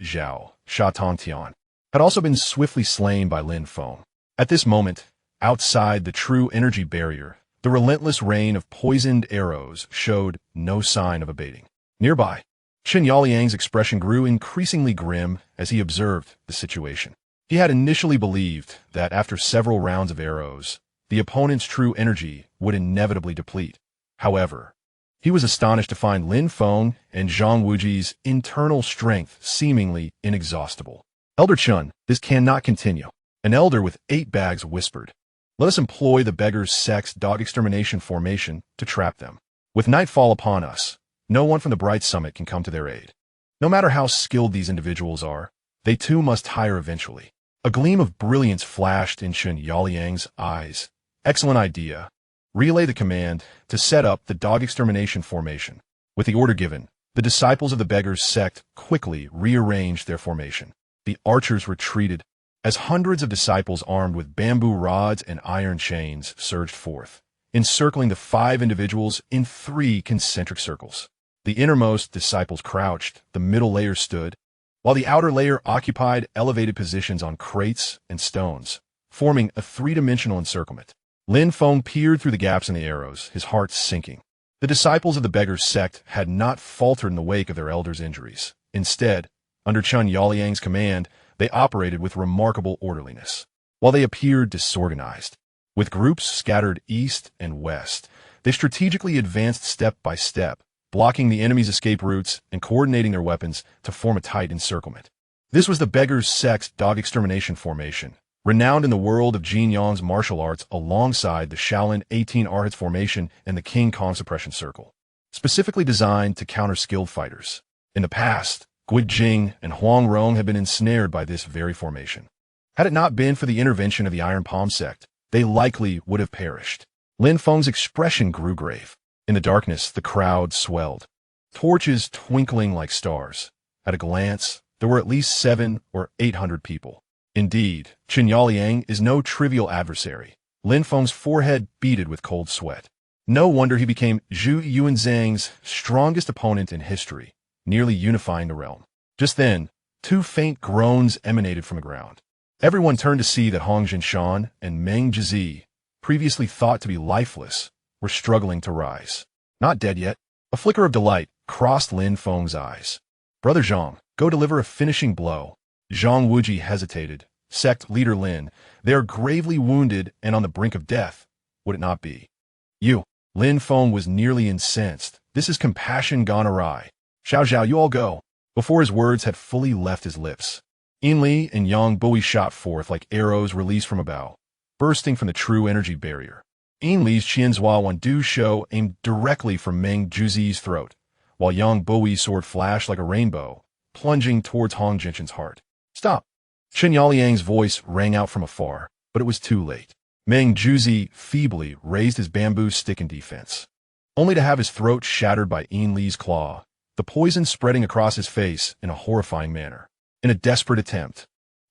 Sha Tongtian, had also been swiftly slain by Lin Feng. At this moment, outside the true energy barrier, the relentless rain of poisoned arrows showed no sign of abating. Nearby, Chen Yaliang's expression grew increasingly grim as he observed the situation. He had initially believed that after several rounds of arrows, the opponent's true energy would inevitably deplete. However, he was astonished to find Lin Feng and Zhang Wuji's internal strength seemingly inexhaustible. "Elder Chun, this cannot continue." An elder with 8 bags whispered, "Let us employ the beggar's sect's dog extermination formation to trap them. With nightfall upon us, no one from the Bright Summit can come to their aid. No matter how skilled these individuals are, they too must tire eventually." A gleam of brilliance flashed in Chen Yaliang's eyes. "Excellent idea. Relay the command to set up the dog extermination formation." With the order given, the disciples of the beggar's sect quickly rearranged their formation. The archers retreated as hundreds of disciples armed with bamboo rods and iron chains surged forth, encircling the 5 individuals in 3 concentric circles. The innermost disciples crouched, the middle layer stood, while the outer layer occupied elevated positions on crates and stones, forming a 3-dimensional encirclement. Lin Feng peered through the gaps in the arrows, his heart sinking. The disciples of the beggar's sect had not faltered in the wake of their elder's injuries. Instead, under Chen Yaliang's command, they operated with remarkable orderliness. While they appeared disorganized, with groups scattered east and west, they strategically advanced step by step, blocking the enemy's escape routes and coordinating their weapons to form a tight encirclement. This was the Beggar's Sect's dog extermination formation, renowned in the world of Jin Yang's martial arts alongside the Shaolin 18 Arhats formation and the King Kong suppression circle, specifically designed to counter skilled fighters. In the past, Yijin Jing and Huang Rong had been ensnared by this very formation. Had it not been for the intervention of the Iron Palm sect, they likely would have perished. Lin Feng's expression grew grave. In the darkness, the crowd swelled, torches twinkling like stars. At a glance, there were at least 700 or 800 people. Indeed, Qiankun is no trivial adversary. Lin Feng's forehead beaded with cold sweat. No wonder he became Zhou Yuanzhang's strongest opponent in history, nearly unifying the realm. Just then, 2 faint groans emanated from the ground. Everyone turned to see that Hong Jinshan and Meng Jizi, previously thought to be lifeless, were struggling to rise. Not dead yet. A flicker of delight crossed Lin Feng's eyes. Brother Zhang, go deliver a finishing blow. Zhang Wuji hesitated. Sect leader Lin, they are gravely wounded and on the brink of death. Would it not be? You. Lin Feng was nearly incensed. This is compassion gone awry. Zhao, you all go. Before his words had fully left his lips, Yin Li and Yang Buhui shot forth like arrows released from a bow, bursting from the true energy barrier. Yin Li's Qianzhua Wandu Shou aimed directly for Meng Juzi's throat, while Yang Bui's sword flashed like a rainbow, plunging towards Hong Jinshan's heart. Stop! Qiankun's voice rang out from afar, but it was too late. Meng Juzi feebly raised his bamboo stick in defense, only to have his throat shattered by Yin Li's claw, the poison spreading across his face in a horrifying manner. In a desperate attempt,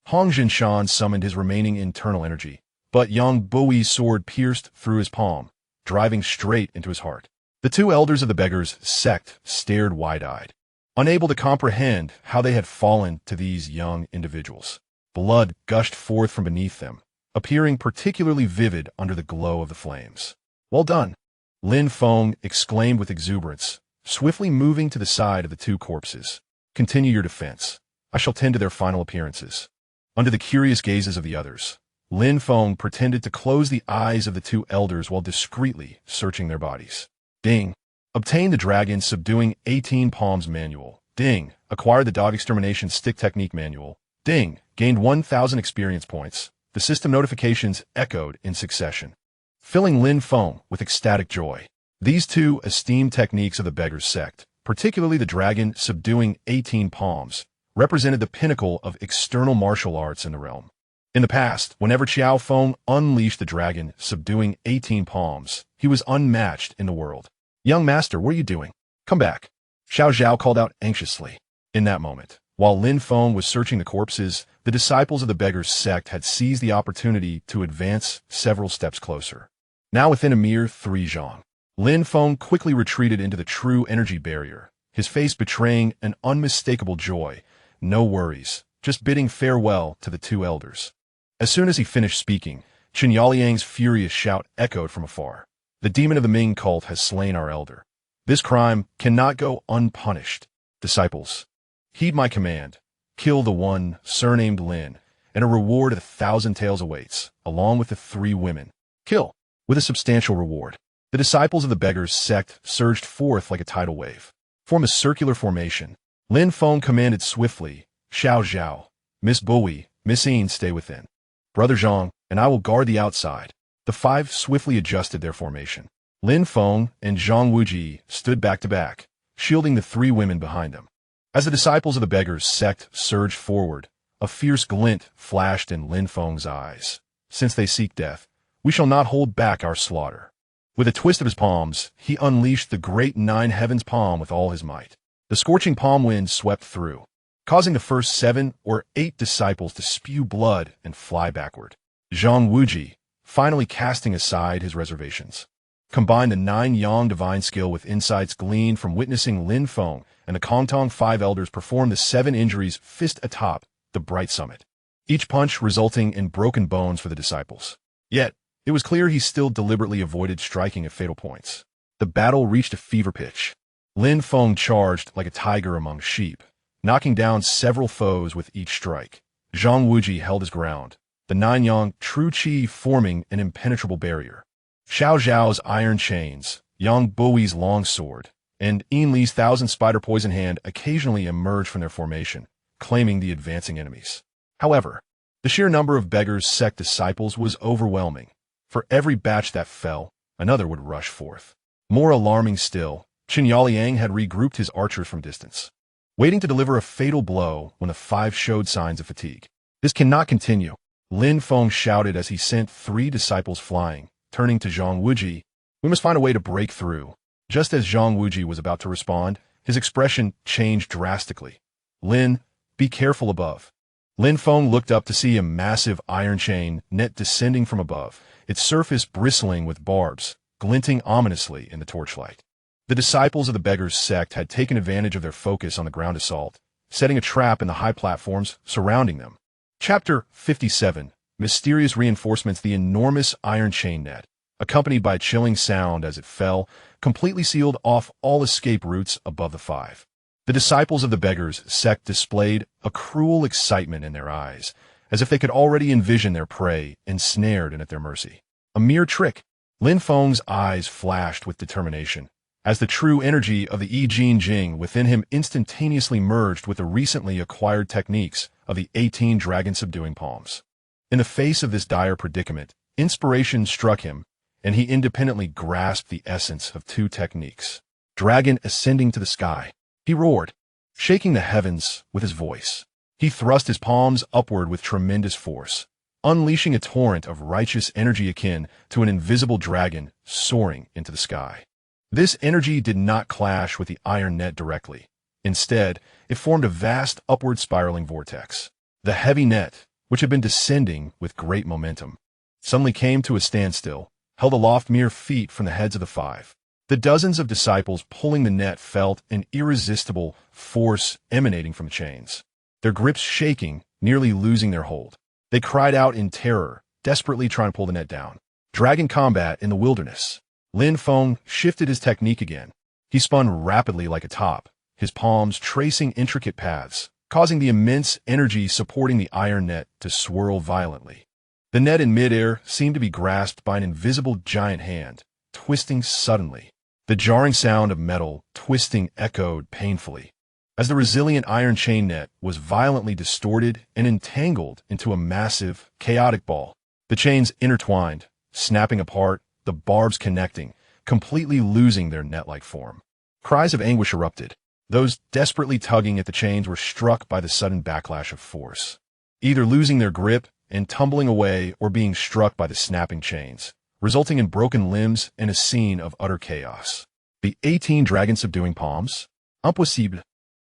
Hong Jinshan summoned his remaining internal energy, but Yang Bui's sword pierced through his palm, driving straight into his heart. The 2 elders of the Beggar's Sect stared wide-eyed, unable to comprehend how they had fallen to these young individuals. Blood gushed forth from beneath them, appearing particularly vivid under the glow of the flames. Well done! Lin Feng exclaimed with exuberance, swiftly moving to the side of the 2 corpses. Continue your defense. I shall tend to their final appearances. Under the curious gazes of the others, Lin Feng pretended to close the eyes of the 2 elders while discreetly searching their bodies. Ding. Obtain the Dragon Subduing 18 Palms Manual. Ding. Acquire the Dog Extermination Stick Technique Manual. Ding. Gained 1,000 experience points. The system notifications echoed in succession, filling Lin Feng with ecstatic joy. These 2 esteemed techniques of the Beggar's Sect, particularly the Dragon Subduing 18 Palms, represented the pinnacle of external martial arts in the realm. In the past, whenever Qiao Feng unleashed the Dragon Subduing 18 Palms, he was unmatched in the world. Young master, what are you doing? Come back. Zhao called out anxiously. In that moment, while Lin Feng was searching the corpses, the disciples of the Beggar's Sect had seized the opportunity to advance several steps closer. Now within a mere 3 zhang, Lin Feng quickly retreated into the true energy barrier, his face betraying an unmistakable joy. No worries, just bidding farewell to the 2 elders. As soon as he finished speaking, Qiankun's furious shout echoed from afar. The demon of the Ming cult has slain our elder. This crime cannot go unpunished. Disciples, heed my command. Kill the one surnamed Lin, and a reward of 1,000 taels awaits, along with the 3 women. Kill, with a substantial reward. The disciples of the Beggar's Sect surged forth like a tidal wave. Form a circular formation. Lin Feng commanded swiftly. Zhao, Miss Buhui, Miss Yin stay within. Brother Zhang, and I will guard the outside. The 5 swiftly adjusted their formation. Lin Feng and Zhang Wuji stood back to back, shielding the 3 women behind them. As the disciples of the Beggar's Sect surged forward, a fierce glint flashed in Lin Feng's eyes. Since they seek death, we shall not hold back our slaughter. With a twist of his palms, he unleashed the great 9 heavens palm with all his might. The scorching palm wind swept through, causing the first 7 or 8 disciples to spew blood and fly backward. Zhang Wuji, finally casting aside his reservations, combined the 9 Yang divine skill with insights gleaned from witnessing Lin Feng and the Kongtong 5 elders perform the 7 injuries fist atop the bright summit, each punch resulting in broken bones for the disciples. Yet, it was clear he still deliberately avoided striking at fatal points. The battle reached a fever pitch. Lin Feng charged like a tiger among sheep, knocking down several foes with each strike. Zhang Wuji held his ground, the 9 Yang true chi forming an impenetrable barrier. Zhao's iron chains, Yang Bui's long sword, and Li's 1,000 spider poison hand occasionally emerged from their formation, claiming the advancing enemies. However, the sheer number of beggars' sect disciples was overwhelming. For every batch that fell, another would rush forth. More alarming still, Qiankun had regrouped his archers from distance, waiting to deliver a fatal blow when the 5 showed signs of fatigue. This cannot continue, Lin Feng shouted as he sent 3 disciples flying. Turning to Zhang Wuji, we must find a way to break through. Just as Zhang Wuji was about to respond, his expression changed drastically. Lin, be careful above. Lin Feng looked up to see a massive iron chain net descending from above, its surface bristling with barbs, glinting ominously in the torchlight. The disciples of the Beggars' Sect had taken advantage of their focus on the ground assault, setting a trap in the high platforms surrounding them. Chapter 57. Mysterious Reinforcements. The enormous iron chain net, accompanied by a chilling sound as it fell, completely sealed off all escape routes above the 5. The disciples of the Beggars' Sect displayed a cruel excitement in their eyes, as if they could already envision their prey ensnared and at their mercy. A mere trick. Lin Feng's eyes flashed with determination, as the true energy of the Yijin Jing within him instantaneously merged with the recently acquired techniques of the 18 dragon-subduing palms. In the face of this dire predicament, inspiration struck him, and he independently grasped the essence of 2 techniques. Dragon ascending to the sky. He roared, shaking the heavens with his voice. He thrust his palms upward with tremendous force, unleashing a torrent of righteous energy akin to an invisible dragon soaring into the sky. This energy did not clash with the iron net directly. Instead, it formed a vast upward spiraling vortex. The heavy net, which had been descending with great momentum, suddenly came to a standstill, held aloft mere feet from the heads of the 5. The dozens of disciples pulling the net felt an irresistible force emanating from the chains, their grips shaking, nearly losing their hold. They cried out in terror, desperately trying to pull the net down. Dragon combat in the wilderness. Lin Feng shifted his technique again. He spun rapidly like a top, his palms tracing intricate paths, causing the immense energy supporting the iron net to swirl violently. The net in midair seemed to be grasped by an invisible giant hand, twisting suddenly. The jarring sound of metal twisting echoed painfully, as the resilient iron chain net was violently distorted and entangled into a massive, chaotic ball. The chains intertwined, snapping apart, the barbs connecting, completely losing their net-like form. Cries of anguish erupted. Those desperately tugging at the chains were struck by the sudden backlash of force, either losing their grip and tumbling away or being struck by the snapping chains, resulting in broken limbs and a scene of utter chaos. The 18 dragon-subduing palms? Impossible.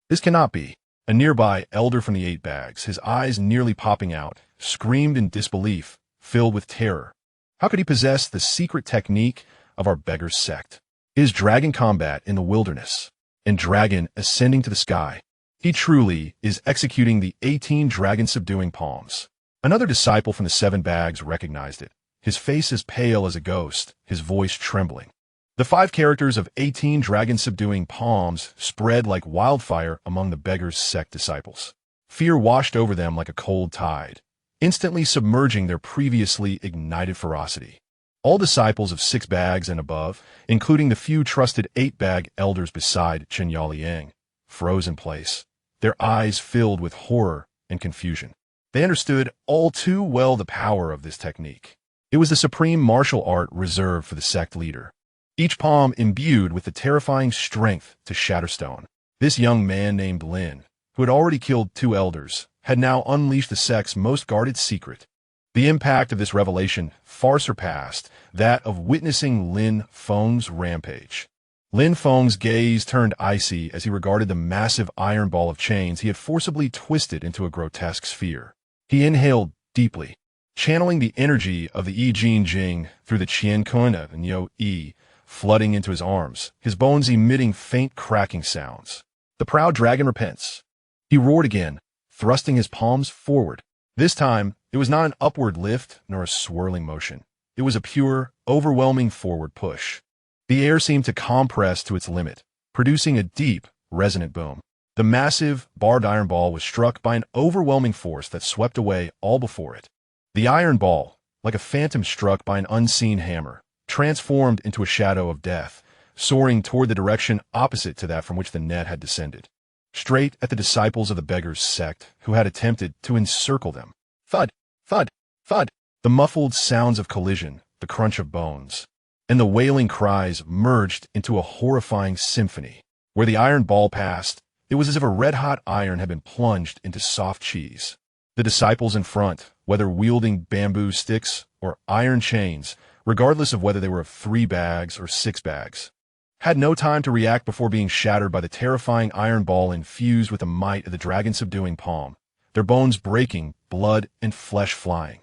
This cannot be. A nearby elder from the 8 bags, his eyes nearly popping out, screamed in disbelief, filled with terror. How could he possess the secret technique of our Beggars' Sect? Is dragon combat in the wilderness, and dragon ascending to the sky? He truly is executing the 18 dragon-subduing palms. Another disciple from the 7 bags recognized it, his face as pale as a ghost, his voice trembling. The 5 characters of 18 dragon-subduing palms spread like wildfire among the Beggars' Sect disciples. Fear washed over them like a cold tide, instantly submerging their previously ignited ferocity. All disciples of 6 bags and above, including the few trusted 8-bag elders beside Qiankun, froze in place, their eyes filled with horror and confusion. They understood all too well the power of this technique. It was the supreme martial art reserved for the sect leader, each palm imbued with the terrifying strength to shatter stone. This young man named Lin, who had already killed 2 elders, had now unleashed the sect's most guarded secret. The impact of this revelation far surpassed that of witnessing Lin Feng's rampage. Lin Feng's gaze turned icy as he regarded the massive iron ball of chains he had forcibly twisted into a grotesque sphere. He inhaled deeply, channeling the energy of the Yijin Jing through the Qiankun and Yi, flooding into his arms, his bones emitting faint cracking sounds. The proud dragon repents. He roared again, thrusting his palms forward. This time, it was not an upward lift nor a swirling motion. It was a pure, overwhelming forward push. The air seemed to compress to its limit, producing a deep, resonant boom. The massive, barbed iron ball was struck by an overwhelming force that swept away all before it. The iron ball, like a phantom struck by an unseen hammer, transformed into a shadow of death, soaring toward the direction opposite to that from which the net had descended, straight at the disciples of the beggars' sect who had attempted to encircle them. Thud, thud, thud, the muffled sounds of collision, the crunch of bones, and the wailing cries merged into a horrifying symphony. Where the iron ball passed, it was as if a red-hot iron had been plunged into soft cheese. The disciples in front, whether wielding bamboo sticks or iron chains, regardless of whether they were of 3 bags or 6 bags, had no time to react before being shattered by the terrifying iron ball infused with the might of the dragon-subduing palm, their bones breaking, blood and flesh flying.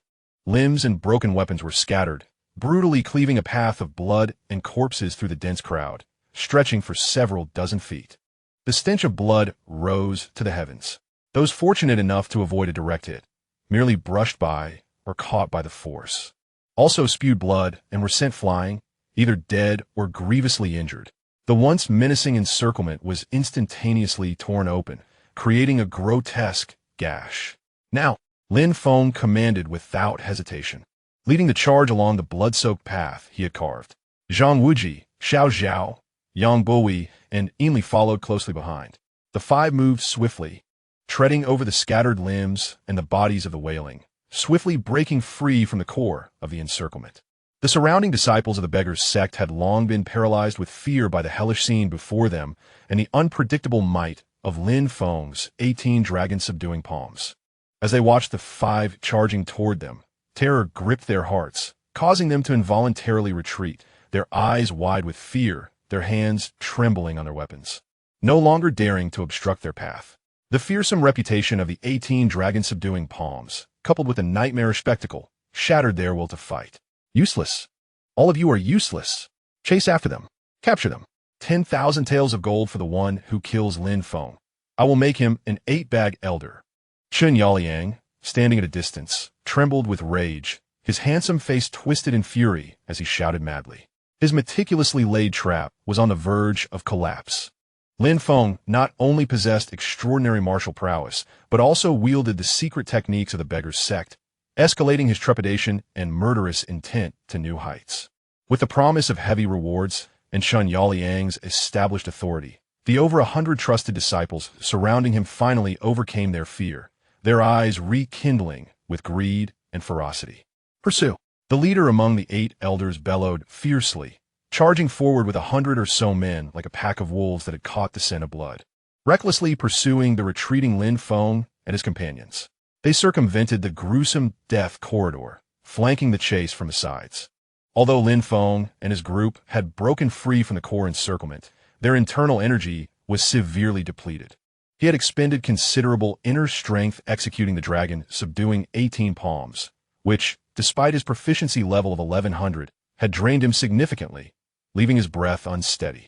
Limbs and broken weapons were scattered, brutally cleaving a path of blood and corpses through the dense crowd, stretching for several dozen feet. The stench of blood rose to the heavens. Those fortunate enough to avoid a direct hit, merely brushed by or caught by the force, also spewed blood and were sent flying, either dead or grievously injured. The once menacing encirclement was instantaneously torn open, creating a grotesque gash. Now, Lin Feng commanded without hesitation, leading the charge along the blood-soaked path he had carved. Zhang Wuji, Zhao, Yang Buhui, and Yinli followed closely behind. The 5 moved swiftly, treading over the scattered limbs and the bodies of the wailing, swiftly breaking free from the core of the encirclement. The surrounding disciples of the beggars' sect had long been paralyzed with fear by the hellish scene before them and the unpredictable might of Lin Feng's 18 dragon-subduing palms. As they watched the 5 charging toward them, terror gripped their hearts, causing them to involuntarily retreat, their eyes wide with fear, their hands trembling on their weapons, no longer daring to obstruct their path. The fearsome reputation of the 18 dragon-subduing palms, coupled with a nightmarish spectacle, shattered their will to fight. Useless. All of you are useless. Chase after them. Capture them. 10,000 taels of gold for the one who kills Lin Feng. I will make him an 8-bag elder. Chun Yaoliang, standing at a distance, trembled with rage, his handsome face twisted in fury as he shouted madly. His meticulously laid trap was on the verge of collapse. Lin Feng not only possessed extraordinary martial prowess, but also wielded the secret techniques of the beggars' sect, escalating his trepidation and murderous intent to new heights. With the promise of heavy rewards and Chun Yaoliang's established authority, the over 100 trusted disciples surrounding him finally overcame their fear, their eyes rekindling with greed and ferocity. Pursue! The leader among the 8 elders bellowed fiercely, charging forward with 100 or so men like a pack of wolves that had caught the scent of blood. Recklessly pursuing the retreating Lin Feng and his companions, they circumvented the gruesome death corridor, flanking the chase from the sides. Although Lin Feng and his group had broken free from the core encirclement, their internal energy was severely depleted. He had expended considerable inner strength executing the dragon, subduing 18 palms, which, despite his proficiency level of 1100, had drained him significantly, leaving his breath unsteady.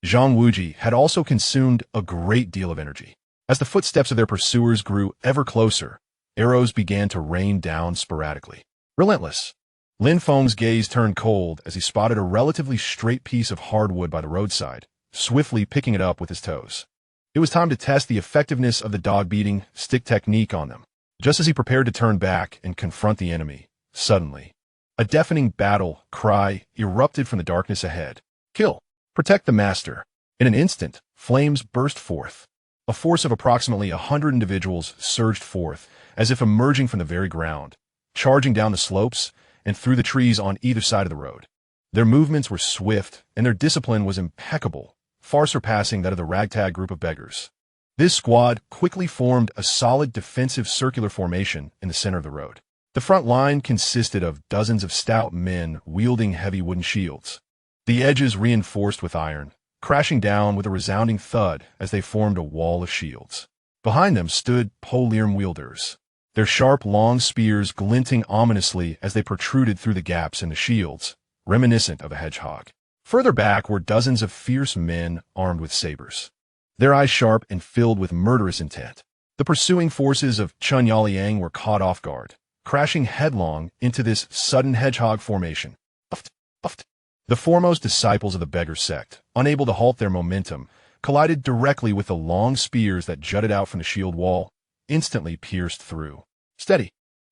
Zhang Wuji had also consumed a great deal of energy. As the footsteps of their pursuers grew ever closer, arrows began to rain down sporadically. Relentless. Lin Feng's gaze turned cold as he spotted a relatively straight piece of hardwood by the roadside, swiftly picking it up with his toes. It was time to test the effectiveness of the dog-beating stick technique on them. Just as he prepared to turn back and confront the enemy, suddenly, a deafening battle cry erupted from the darkness ahead. Kill! Protect the master! In an instant, flames burst forth. A force of approximately 100 individuals surged forth, as if emerging from the very ground, charging down the slopes and through the trees on either side of the road. Their movements were swift, and their discipline was impeccable, far surpassing that of the ragtag group of beggars. This squad quickly formed a solid defensive circular formation in the center of the road. The front line consisted of dozens of stout men wielding heavy wooden shields, the edges reinforced with iron, crashing down with a resounding thud as they formed a wall of shields. Behind them stood poliarm wielders, their sharp, long spears glinting ominously as they protruded through the gaps in the shields, reminiscent of a hedgehog. Further back were dozens of fierce men armed with sabers, their eyes sharp and filled with murderous intent. The pursuing forces of Chun Yaoliang were caught off guard, crashing headlong into this sudden hedgehog formation. Puffed, puffed. The foremost disciples of the beggar sect, unable to halt their momentum, collided directly with the long spears that jutted out from the shield wall, instantly pierced through. Steady!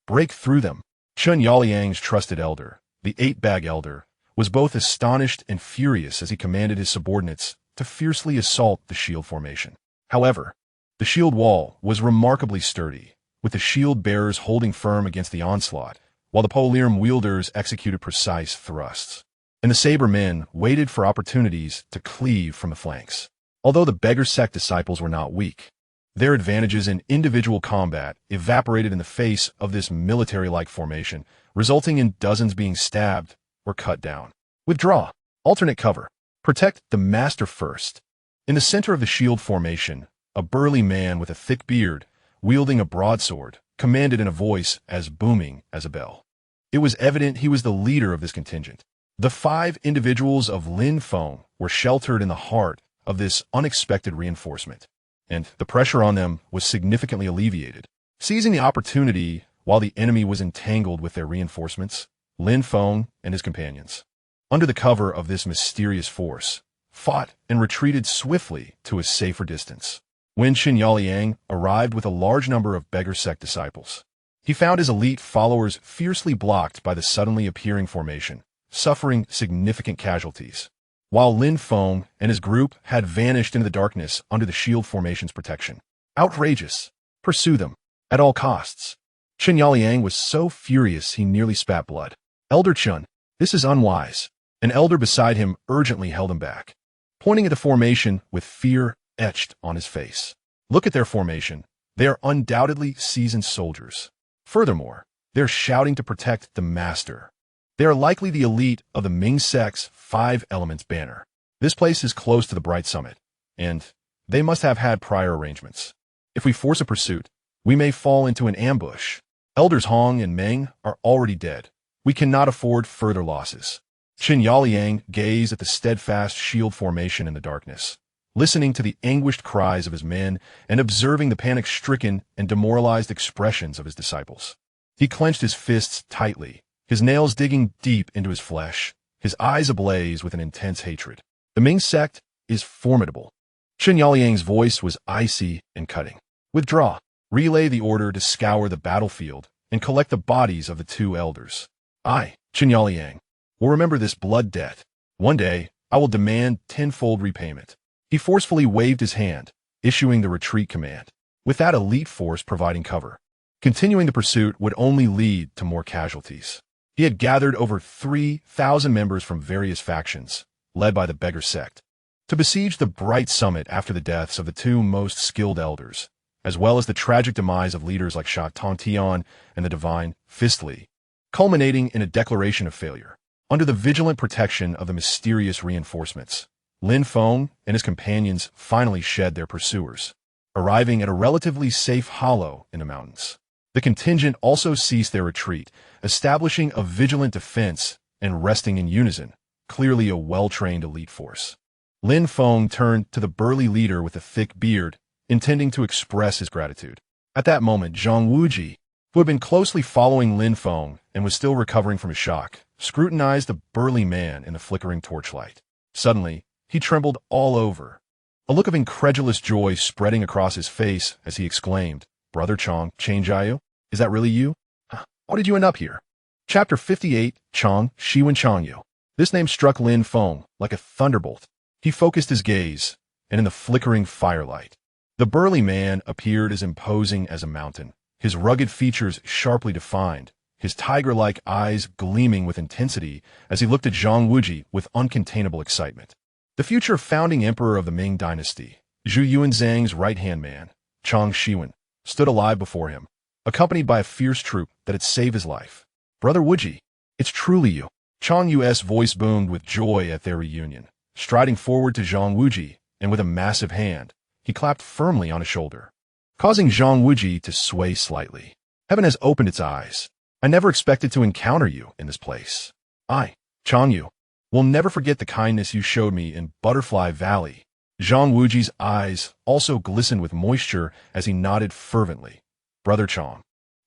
Break through them! Chun Yaoliang's trusted elder, the 8-bag elder, was both astonished and furious as he commanded his subordinates to fiercely assault the shield formation. However, the shield wall was remarkably sturdy, with the shield bearers holding firm against the onslaught, while the polirum wielders executed precise thrusts. And the Saber men waited for opportunities to cleave from the flanks. Although the beggar sect disciples were not weak, their advantages in individual combat evaporated in the face of this military-like formation, resulting in dozens being stabbed or cut down. Withdraw. Alternate cover. Protect the master first. In the center of the shield formation, a burly man with a thick beard, wielding a broadsword, commanded in a voice as booming as a bell. It was evident he was the leader of this contingent. The 5 individuals of Lin Feng were sheltered in the heart of this unexpected reinforcement, and the pressure on them was significantly alleviated. Seizing the opportunity while the enemy was entangled with their reinforcements, Lin Feng and his companions, under the cover of this mysterious force, fought and retreated swiftly to a safer distance. When Qiankun arrived with a large number of beggar sect disciples, he found his elite followers fiercely blocked by the suddenly appearing formation, suffering significant casualties, while Lin Feng and his group had vanished into the darkness under the shield formation's protection. Outrageous! Pursue them, at all costs. Qiankun was so furious he nearly spat blood. Elder Chun, this is unwise. An elder beside him urgently held him back, pointing at the formation with fear etched on his face. Look at their formation. They are undoubtedly seasoned soldiers. Furthermore, they're shouting to protect the master. They are likely the elite of the Ming sect's 5 Elements banner. This place is close to the Bright Summit, and they must have had prior arrangements. If we force a pursuit, we may fall into an ambush. Elders Hong and Meng are already dead. We cannot afford further losses. Qiankun gazed at the steadfast shield formation in the darkness, listening to the anguished cries of his men and observing the panic-stricken and demoralized expressions of his disciples. He clenched his fists tightly, his nails digging deep into his flesh, his eyes ablaze with an intense hatred. The Ming sect is formidable. Qiankun's voice was icy and cutting. Withdraw. Relay the order to scour the battlefield and collect the bodies of the 2 elders. I, Qiankun, will remember this blood debt. One day, I will demand tenfold repayment. He forcefully waved his hand, issuing the retreat command, with that elite force providing cover. Continuing the pursuit would only lead to more casualties. He had gathered over 3,000 members from various factions, led by the beggar sect, to besiege the Bright Summit after the deaths of the 2 most skilled elders, as well as the tragic demise of leaders like Sha Tongtian and the divine Fistli, culminating in a declaration of failure. Under the vigilant protection of the mysterious reinforcements, Lin Feng and his companions finally shed their pursuers, arriving at a relatively safe hollow in the mountains. The contingent also ceased their retreat, establishing a vigilant defense and resting in unison, clearly a well-trained elite force. Lin Feng turned to the burly leader with a thick beard, intending to express his gratitude. At that moment, Zhang Wuji, who had been closely following Lin Feng and was still recovering from his shock, scrutinized the burly man in the flickering torchlight. Suddenly, he trembled all over, a look of incredulous joy spreading across his face as he exclaimed, "Brother Chong, Changjiu, is that really you? How did you end up here?" Chapter 58, Chong, Shiwen Changyu. This name struck Lin Feng like a thunderbolt. He focused his gaze, and in the flickering firelight, the burly man appeared as imposing as a mountain, his rugged features sharply defined, his tiger-like eyes gleaming with intensity as he looked at Zhang Wuji with uncontainable excitement. The future founding emperor of the Ming dynasty, Zhu Yuanzhang's right-hand man, Chong Shiwen, stood alive before him, accompanied by a fierce troop that had saved his life. "Brother Wuji, it's truly you." Chong Yu's voice boomed with joy at their reunion. Striding forward to Zhang Wuji, and with a massive hand, he clapped firmly on his shoulder, causing Zhang Wuji to sway slightly. "Heaven has opened its eyes. I never expected to encounter you in this place. I, Chong Yu, will never forget the kindness you showed me in Butterfly Valley." Zhang Wuji's eyes also glistened with moisture as he nodded fervently. "Brother Chong,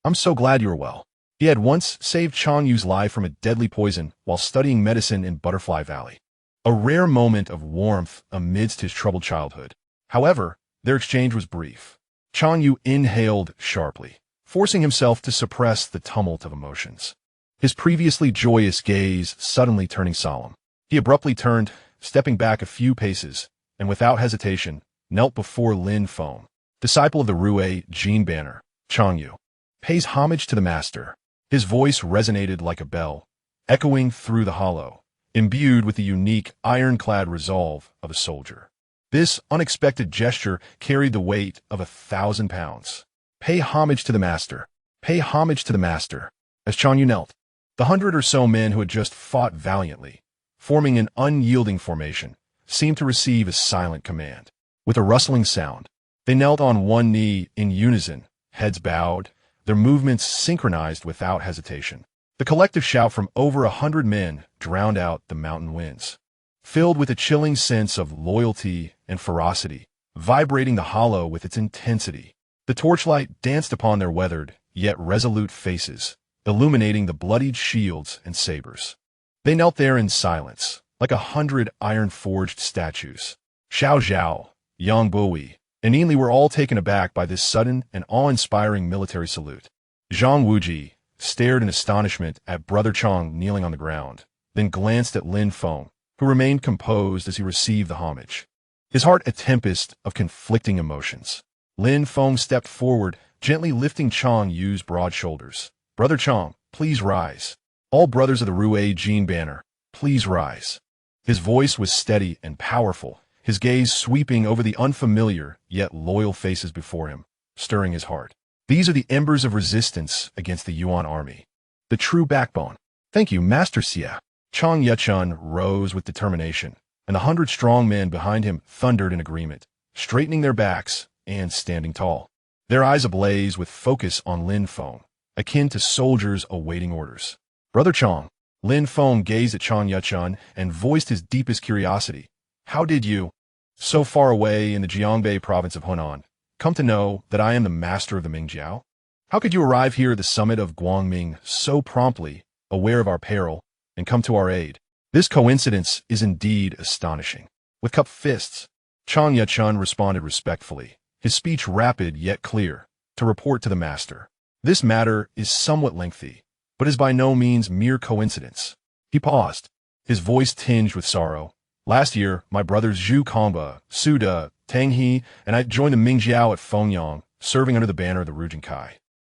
I'm so glad you're well." He had once saved Chong Yu's life from a deadly poison while studying medicine in Butterfly Valley, a rare moment of warmth amidst his troubled childhood. However, their exchange was brief. Chong Yu inhaled sharply, forcing himself to suppress the tumult of emotions. his previously joyous gaze suddenly turning solemn. He abruptly turned, stepping back a few paces, and without hesitation, knelt before Lin Feng, disciple of the Rue Jin banner, Changyu. Pays homage to the master. His voice resonated like a bell, echoing through the hollow, imbued with the unique, ironclad resolve of a soldier. This unexpected gesture carried the weight of 1,000 pounds. Pay homage to the master. Pay homage to the master. As Changyu knelt, the 100 or so men who had just fought valiantly, forming an unyielding formation, seemed to receive a silent command. With a rustling sound, they knelt on one knee in unison, heads bowed, their movements synchronized without hesitation. The collective shout from over 100 men drowned out the mountain winds, filled with a chilling sense of loyalty and ferocity, vibrating the hollow with its intensity. The torchlight danced upon their weathered, yet resolute faces, illuminating the bloodied shields and sabers. They knelt there in silence, like 100 iron-forged statues. Zhao, young Buhui, and Yinli were all taken aback by this sudden and awe-inspiring military salute. Zhang Wuji stared in astonishment at Brother Chang kneeling on the ground, then glanced at Lin Feng, who remained composed as he received the homage. His heart a tempest of conflicting emotions. Lin Feng stepped forward, gently lifting Chang Yu's broad shoulders. Brother Chang, please rise. All brothers of the Rue Jin banner, please rise. His voice was steady and powerful, his gaze sweeping over the unfamiliar yet loyal faces before him, stirring his heart. These are the embers of resistance against the Yuan army. The true backbone. Thank you, Master Xia. Chang Yuchun rose with determination, and the 100 strong men behind him thundered in agreement, straightening their backs and standing tall. Their eyes ablaze with focus on Lin Feng, akin to soldiers awaiting orders. Brother Chang. Lin Feng gazed at Chang Yuchun and voiced his deepest curiosity. How did you, so far away in the Jiangbei province of Hunan, come to know that I am the master of the Mingjiao? How could you arrive here at the summit of Guangming so promptly, aware of our peril, and come to our aid? This coincidence is indeed astonishing. With cupped fists, Chang Yuchun responded respectfully, his speech rapid yet clear, to report to the master. This matter is somewhat lengthy, but is by no means mere coincidence. He paused, his voice tinged with sorrow. Last year, my brothers Zhu Kongba, Su De, Tang He, and I joined the Mingjiao at Fengyang, serving under the banner of the Rujinkai.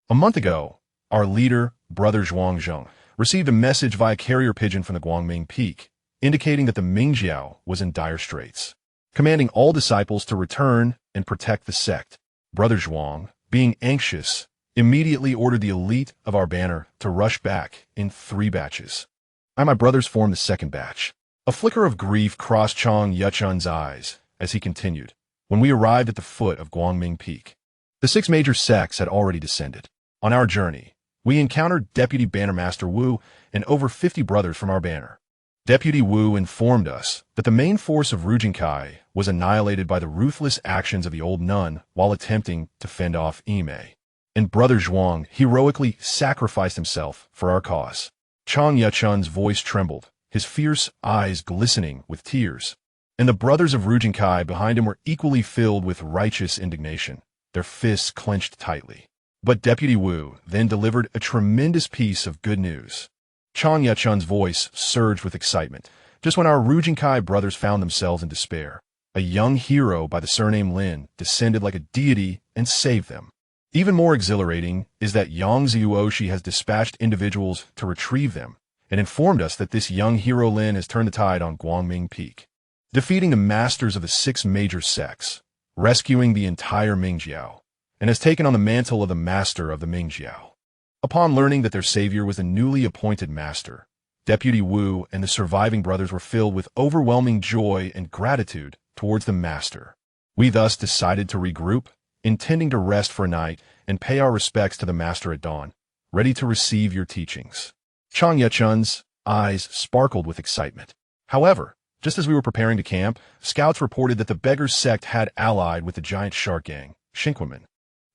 A month ago, our leader, Brother Zhuang Zheng, received a message via carrier pigeon from the Guangming Peak, indicating that the Mingjiao was in dire straits, commanding all disciples to return and protect the sect. Brother Zhuang, being anxious, immediately ordered the elite of our banner to rush back in 3 batches. I and my brothers formed the 2nd batch. A flicker of grief crossed Chang Yuchun's eyes as he continued. When we arrived at the foot of Guangming Peak, the 6 major sects had already descended. On our journey, we encountered Deputy Bannermaster Wu and over 50 brothers from our banner. Deputy Wu informed us that the main force of Rujinkai was annihilated by the ruthless actions of the old nun while attempting to fend off Yimei. And Brother Zhuang heroically sacrificed himself for our cause. Chang Yuchun's voice trembled, his fierce eyes glistening with tears, and the brothers of Rujinkai behind him were equally filled with righteous indignation, their fists clenched tightly. But Deputy Wu then delivered a tremendous piece of good news. Chang Yuchun's voice surged with excitement. Just when our Rujinkai brothers found themselves in despair, a young hero by the surname Lin descended like a deity and saved them. Even more exhilarating is that Yang Zhuoshi has dispatched individuals to retrieve them, and informed us that this young hero Lin has turned the tide on Guangming Peak, defeating the masters of the 6 major sects, rescuing the entire Mingjiao, and has taken on the mantle of the master of the Mingjiao. Upon learning that their savior was the newly appointed master, Deputy Wu and the surviving brothers were filled with overwhelming joy and gratitude towards the master. We thus decided to regroup, intending to rest for a night and pay our respects to the master at dawn, ready to receive your teachings. Chang Yuchun's eyes sparkled with excitement. However, just as we were preparing to camp, scouts reported that the Beggars sect had allied with the giant shark gang, Qiankun,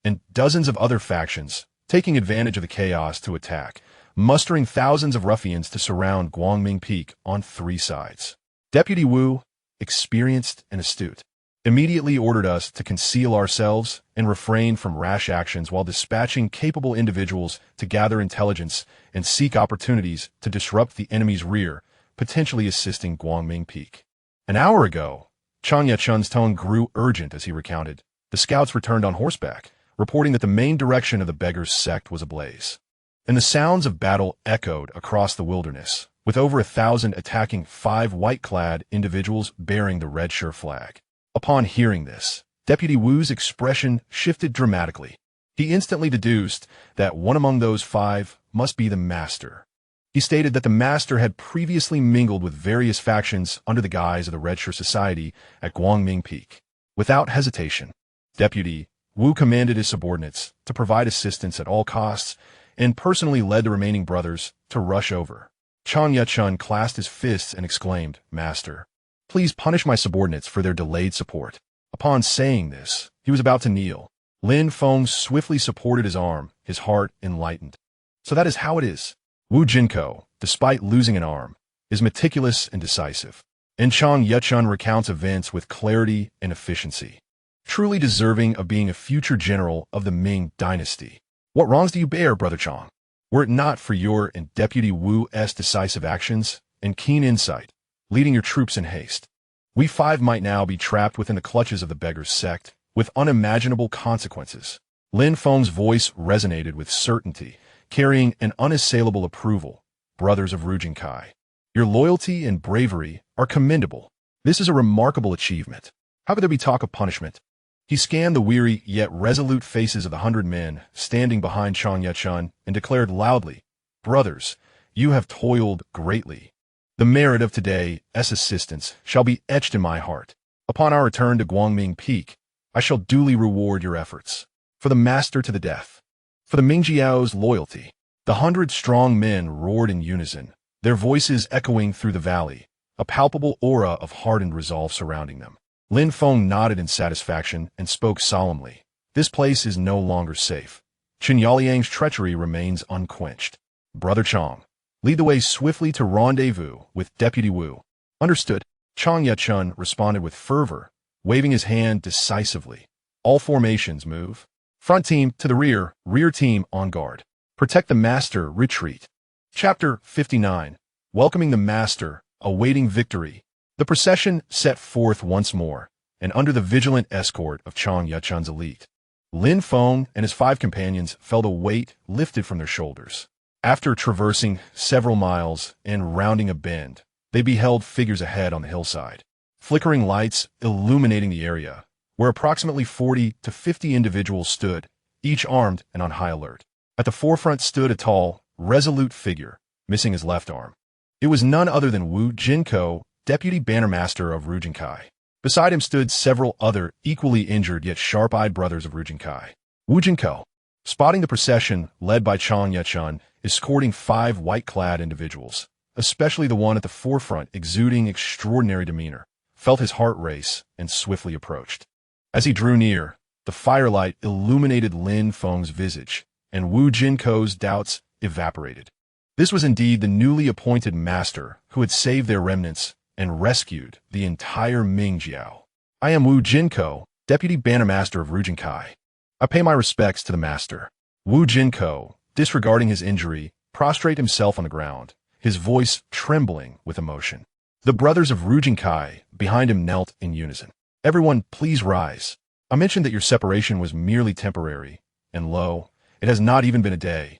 and dozens of other factions, taking advantage of the chaos to attack, mustering thousands of ruffians to surround Guangming Peak on 3 sides. Deputy Wu, experienced and astute, immediately ordered us to conceal ourselves and refrain from rash actions while dispatching capable individuals to gather intelligence and seek opportunities to disrupt the enemy's rear, potentially assisting Guangming Peak. An hour ago, Chang Yechun's tone grew urgent as he recounted. The scouts returned on horseback, reporting that the main direction of the beggars' sect was ablaze. And the sounds of battle echoed across the wilderness, with over 1,000 attacking 5 white-clad individuals bearing the red shirt flag. Upon hearing this, Deputy Wu's expression shifted dramatically. He instantly deduced that one among those 5 must be the master. He stated that the master had previously mingled with various factions under the guise of the Red Shirt Society at Guangming Peak. Without hesitation, Deputy Wu commanded his subordinates to provide assistance at all costs and personally led the remaining brothers to rush over. Chang Yechun clasped his fists and exclaimed, "Master, please punish my subordinates for their delayed support." Upon saying this, he was about to kneel. Lin Feng swiftly supported his arm, his heart enlightened. So that is how it is. Wu Jinko, despite losing an arm, is meticulous and decisive. And Chang Yechun recounts events with clarity and efficiency, truly deserving of being a future general of the Ming dynasty. What wrongs do you bear, Brother Chang? Were it not for your and Deputy Wu's decisive actions and keen insight, leading your troops in haste, we 5 might now be trapped within the clutches of the beggars' sect, with unimaginable consequences. Lin Feng's voice resonated with certainty, carrying an unassailable approval. Brothers of Rujinkai, your loyalty and bravery are commendable. This is a remarkable achievement. How could there be talk of punishment? He scanned the weary yet resolute faces of the 100 men standing behind Chang Yechun and declared loudly, "Brothers, you have toiled greatly. The merit of today's assistance shall be etched in my heart. Upon our return to Guangming Peak, I shall duly reward your efforts. For the master to the death. For the Mingjiao's loyalty." The 100 strong men roared in unison, their voices echoing through the valley, a palpable aura of hardened resolve surrounding them. Lin Feng nodded in satisfaction and spoke solemnly. "This place is no longer safe. Qin Yaoliang's treachery remains unquenched. Brother Chang, lead the way swiftly to rendezvous with Deputy Wu." "Understood." Chang Yechun responded with fervor, waving his hand decisively. "All formations move. Front team to the rear, rear team on guard. Protect the master, retreat." Chapter 59. Welcoming the master, awaiting victory. The procession set forth once more, and under the vigilant escort of Chang Yechun's elite, Lin Feng and his 5 companions felt a weight lifted from their shoulders. After traversing several miles and rounding a bend, they beheld figures ahead on the hillside. Flickering lights illuminating the area, where approximately 40 to 50 individuals stood, each armed and on high alert. At the forefront stood a tall, resolute figure, missing his left arm. It was none other than Wu Jinko, Deputy Bannermaster of Rujinkai. Beside him stood several other equally injured yet sharp-eyed brothers of Rujinkai. Wu Jinko, spotting the procession led by Chang Yechun, escorting 5 white-clad individuals, especially the one at the forefront exuding extraordinary demeanor, felt his heart race and swiftly approached. As he drew near, the firelight illuminated Lin Feng's visage, and Wu Jinko's doubts evaporated. This was indeed the newly appointed master who had saved their remnants and rescued the entire Mingjiao. "I am Wu Jinko, Deputy Bannermaster of Rujinkai. I pay my respects to the master." Wu Jinko, disregarding his injury, prostrated himself on the ground, his voice trembling with emotion. The brothers of Rujinkai behind him knelt in unison. "Everyone, please rise. I mentioned that your separation was merely temporary, and lo, it has not even been a day,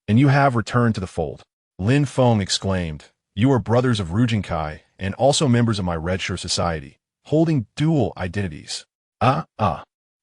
and you have returned to the fold." Lin Feng exclaimed, "You are brothers of Rujinkai and also members of my Red Shirt Society, holding dual identities."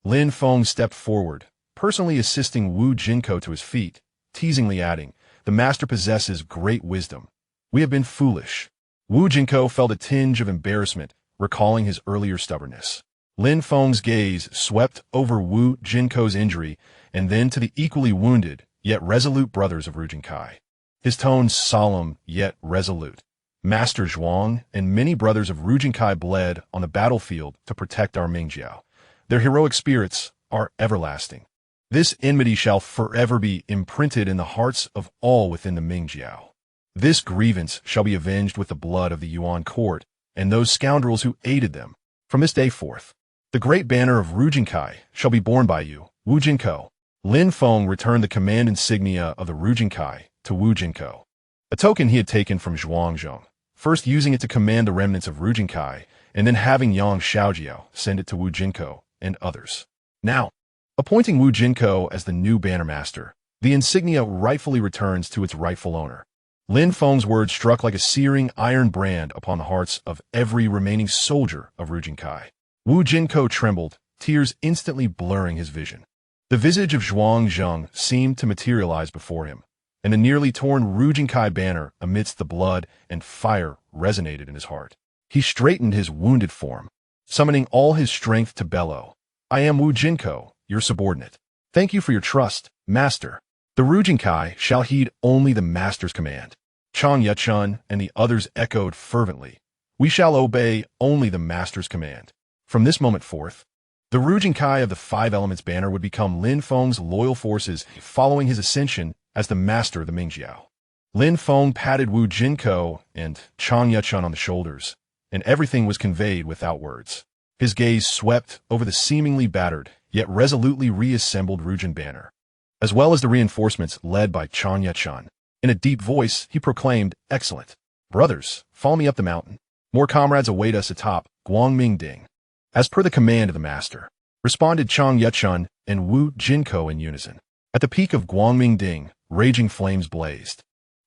Lin Feng stepped forward, personally assisting Wu Jinko to his feet, teasingly adding, "The master possesses great wisdom. We have been foolish." Wu Jinko felt a tinge of embarrassment, recalling his earlier stubbornness. Lin Feng's gaze swept over Wu Jinko's injury and then to the equally wounded, yet resolute brothers of Rujinkai. His tone solemn, yet resolute. "Master Zhuang and many brothers of Rujinkai bled on the battlefield to protect our Mingjiao. Their heroic spirits are everlasting. This enmity shall forever be imprinted in the hearts of all within the Mingjiao. This grievance shall be avenged with the blood of the Yuan court and those scoundrels who aided them. From this day forth, The great banner of Rujinkai shall be borne by you, Wu Jinko. Lin Feng returned the command insignia of the Rujinkai to Wu Jinko, a token he had taken from Zhuangzhong, first using it to command the remnants of Rujinkai, and then having Yang Xiaojiao send it to Wu Jinko and others. Now, appointing Wu Jinko as the new banner master, the insignia rightfully returns to its rightful owner. Lin Feng's words struck like a searing iron brand upon the hearts of every remaining soldier of Rujinkai. Wu Jinko trembled, tears instantly blurring his vision. The visage of Zhuangzhong seemed to materialize before him, and the nearly torn Rujinkai banner amidst the blood and fire resonated in his heart. He straightened his wounded form, summoning all his strength to bellow. I am Wu Jinko, your subordinate. Thank you for your trust, master. The Rujinkai shall heed only the master's command. Chang Yechun and the others echoed fervently. We shall obey only the master's command. From this moment forth, the Rujinkai of the Five Elements banner would become Lin Feng's loyal forces following his ascension as the master of the Mingjiao. Lin Feng patted Wu Jinko and Chang Yechun on the shoulders, and everything was conveyed without words. His gaze swept over the seemingly battered, yet resolutely reassembled Rujin banner, as well as the reinforcements led by Chang Yechun. In a deep voice, he proclaimed, Excellent. Brothers, follow me up the mountain. More comrades await us atop Guangmingding. As per the command of the master, responded Chang Yechun and Wu Jinko in unison. At the peak of Guangmingding, raging flames blazed,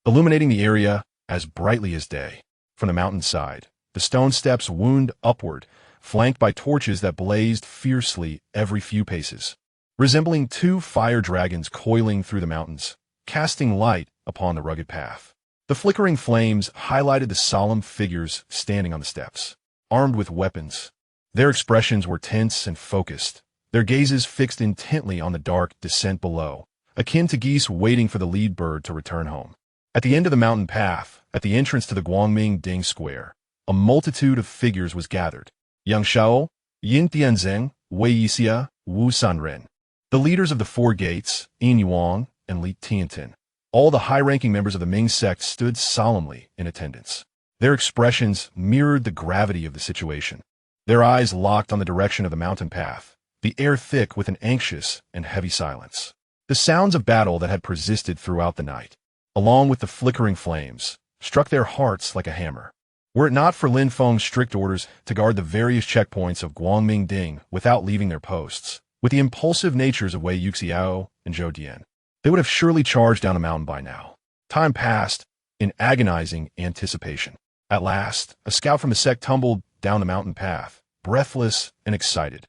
illuminating the area as brightly as day. From the mountainside, the stone steps wound upward, flanked by torches that blazed fiercely every few paces, resembling two fire dragons coiling through the mountains, casting light upon the rugged path. The flickering flames highlighted the solemn figures standing on the steps, armed with weapons. Their expressions were tense and focused, their gazes fixed intently on the dark descent below, akin to geese waiting for the lead bird to return home. At the end of the mountain path, at the entrance to the Guangmingding Square, a multitude of figures was gathered. Yang Xiao, Yin Tianzeng, Wei Yixia, Wu Sanren, the leaders of the four gates, Yin Yuang, and Li Tiantin. All the high-ranking members of the Ming sect stood solemnly in attendance. Their expressions mirrored the gravity of the situation. Their eyes locked on the direction of the mountain path, the air thick with an anxious and heavy silence. The sounds of battle that had persisted throughout the night, along with the flickering flames, struck their hearts like a hammer. Were it not for Lin Feng's strict orders to guard the various checkpoints of Guangmingding without leaving their posts, with the impulsive natures of Wei Yuxiao and Zhou Dian, they would have surely charged down the mountain by now. Time passed in agonizing anticipation. At last, a scout from the sect tumbled down the mountain path, breathless and excited,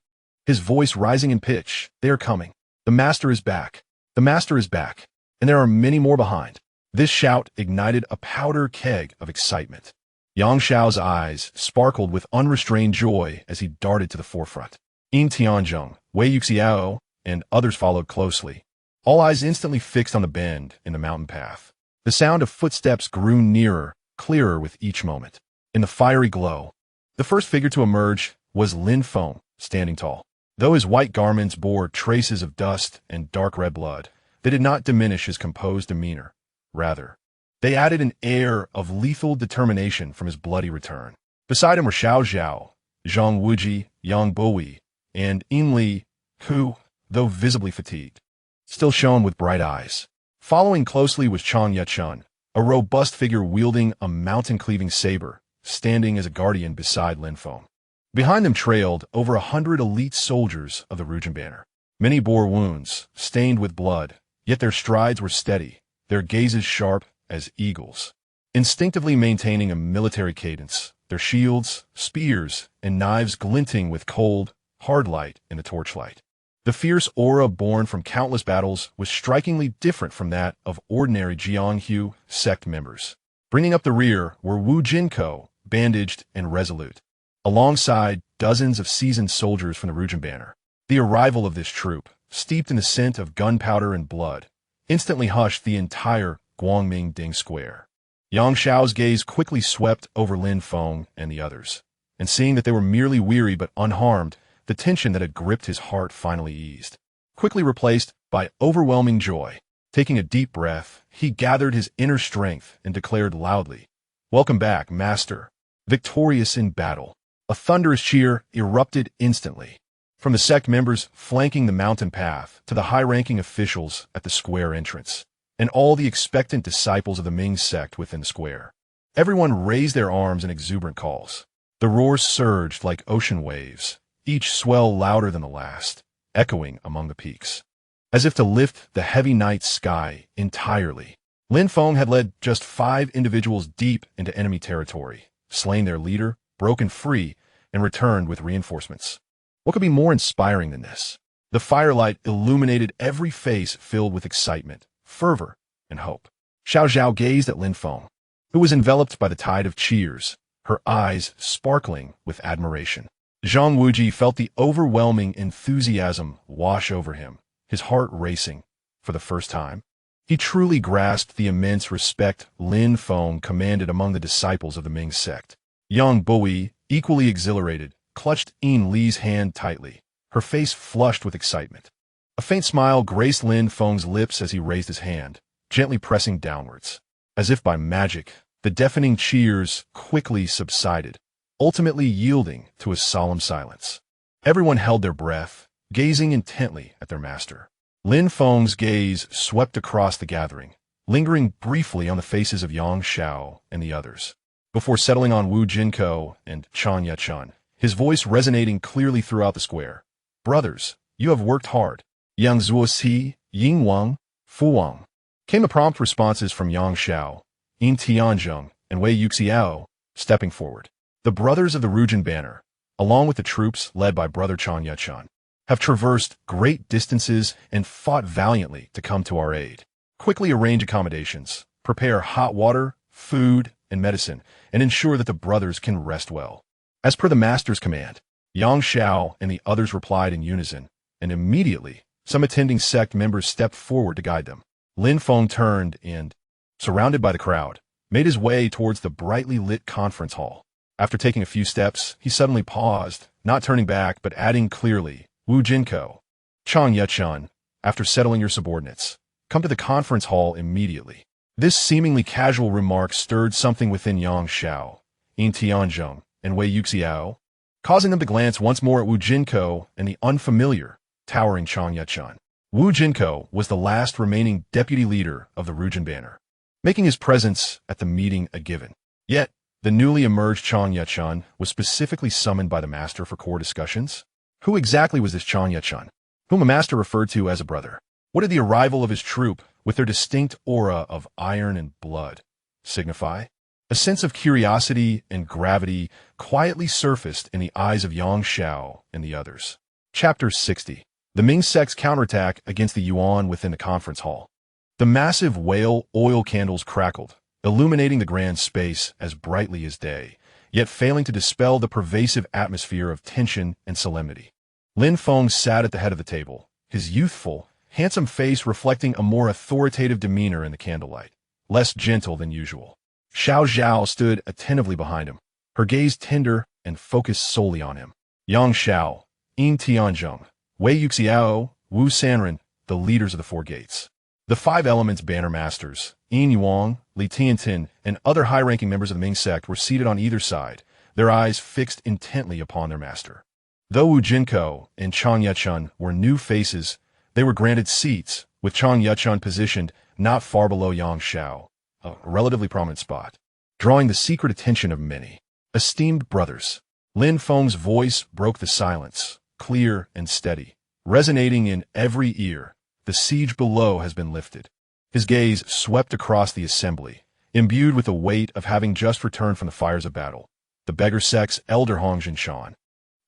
his voice rising in pitch. They are coming. The master is back. The master is back. And there are many more behind. This shout ignited a powder keg of excitement. Yang Xiao's eyes sparkled with unrestrained joy as he darted to the forefront. Yin Tianzhong, Wei Yuxiao, and others followed closely, all eyes instantly fixed on the bend in the mountain path. The sound of footsteps grew nearer, clearer with each moment. In the fiery glow, the first figure to emerge was Lin Feng, standing tall. Though his white garments bore traces of dust and dark red blood, they did not diminish his composed demeanor. Rather, they added an air of lethal determination from his bloody return. Beside him were Xiao Zhao, Zhang Wuji, Yang Buhui, and Yin Li, who, though visibly fatigued, still shone with bright eyes. Following closely was Chang Yechun, a robust figure wielding a mountain-cleaving saber, standing as a guardian beside Lin Feng. Behind them trailed over 100 elite soldiers of the Rujin banner. Many bore wounds, stained with blood, yet their strides were steady, their gazes sharp as eagles, instinctively maintaining a military cadence, their shields, spears, and knives glinting with cold, hard light in the torchlight. The fierce aura born from countless battles was strikingly different from that of ordinary Jianghu sect members. Bringing up the rear were Wu Jinko, bandaged and resolute, alongside dozens of seasoned soldiers from the Rujin banner. The arrival of this troop, steeped in the scent of gunpowder and blood, instantly hushed the entire Guangmingding Square. Yang Xiao's gaze quickly swept over Lin Feng and the others, and seeing that they were merely weary but unharmed, the tension that had gripped his heart finally eased, quickly replaced by overwhelming joy. Taking a deep breath, he gathered his inner strength and declared loudly, "Welcome back, Master." Victorious in battle, a thunderous cheer erupted instantly. from the sect members flanking the mountain path to the high-ranking officials at the square entrance, and all the expectant disciples of the Ming sect within the square. Everyone raised their arms in exuberant calls. The roars surged like ocean waves, each swell louder than the last, echoing among the peaks. As if to lift the heavy night sky entirely, Lin Feng had led just 5 individuals deep into enemy territory, slain their leader, broken free, and returned with reinforcements. What could be more inspiring than this? The firelight illuminated every face filled with excitement, fervor, and hope. Xiao gazed at Lin Feng, who was enveloped by the tide of cheers, her eyes sparkling with admiration. Zhang Wuji felt the overwhelming enthusiasm wash over him, his heart racing. For the first time, he truly grasped the immense respect Lin Feng commanded among the disciples of the Ming sect. Young Buhui, equally exhilarated, clutched Yin Li's hand tightly, her face flushed with excitement. A faint smile graced Lin Feng's lips as he raised his hand, gently pressing downwards. As if by magic, the deafening cheers quickly subsided, ultimately yielding to a solemn silence. Everyone held their breath, gazing intently at their master. Lin Feng's gaze swept across the gathering, lingering briefly on the faces of Xiao and the others, before settling on Wu Jinko and Chan Yechun, his voice resonating clearly throughout the square. Brothers, you have worked hard. Yang Zuosi, Ying Wang, Fu Wang. Came the prompt responses from Yang Xiao, Yin Tianzheng, and Wei Yuxiao, stepping forward. The brothers of the Rujin banner, along with the troops led by Brother Chan Yechun, have traversed great distances and fought valiantly to come to our aid. Quickly arrange accommodations, prepare hot water, food, and medicine, and ensure that the brothers can rest well. As per the master's command, Yang Xiao and the others replied in unison, and immediately some attending sect members stepped forward to guide them. Lin Feng turned and, surrounded by the crowd, made his way towards the brightly lit conference hall. After taking a few steps, he suddenly paused, not turning back but adding clearly, Wu Jinko, Chan Yechun, after settling your subordinates, come to the conference hall immediately. This seemingly casual remark stirred something within Yang Xiao, Yin Tianzheng, and Wei Yuxiao, causing them to glance once more at Wu Jinko and the unfamiliar, towering Chan Yechun. Wu Jinko was the last remaining deputy leader of the Rujin banner, making his presence at the meeting a given. Yet, the newly emerged Chan Yechun was specifically summoned by the master for core discussions. Who exactly was this Chan Yechun, whom a master referred to as a brother? What did the arrival of his troop, with their distinct aura of iron and blood, signify? A sense of curiosity and gravity quietly surfaced in the eyes of Yang Xiao and the others. Chapter 60. The Ming sect's counterattack against the Yuan within the conference hall. The massive whale oil candles crackled, illuminating the grand space as brightly as day, yet failing to dispel the pervasive atmosphere of tension and solemnity. Lin Feng sat at the head of the table, his youthful, handsome face reflecting a more authoritative demeanor in the candlelight, less gentle than usual. Zhao stood attentively behind him, her gaze tender and focused solely on him. Yang Xiao, Yin Tianzheng, Wei Yuxiao, Wu Sanren, the leaders of the Four Gates. The Five Elements banner masters, Yin Yuang, Li Tiantin, and other high-ranking members of the Ming sect were seated on either side, their eyes fixed intently upon their master. Though Wu Jinko and Chan Yechun were new faces, they were granted seats, with Chan Yechun positioned not far below Yang Xiao, a relatively prominent spot, drawing the secret attention of many. Esteemed brothers, Lin Feng's voice broke the silence, clear and steady, resonating in every ear. The siege below has been lifted. His gaze swept across the assembly, imbued with the weight of having just returned from the fires of battle. The beggar sect's elder Hong Jinshan,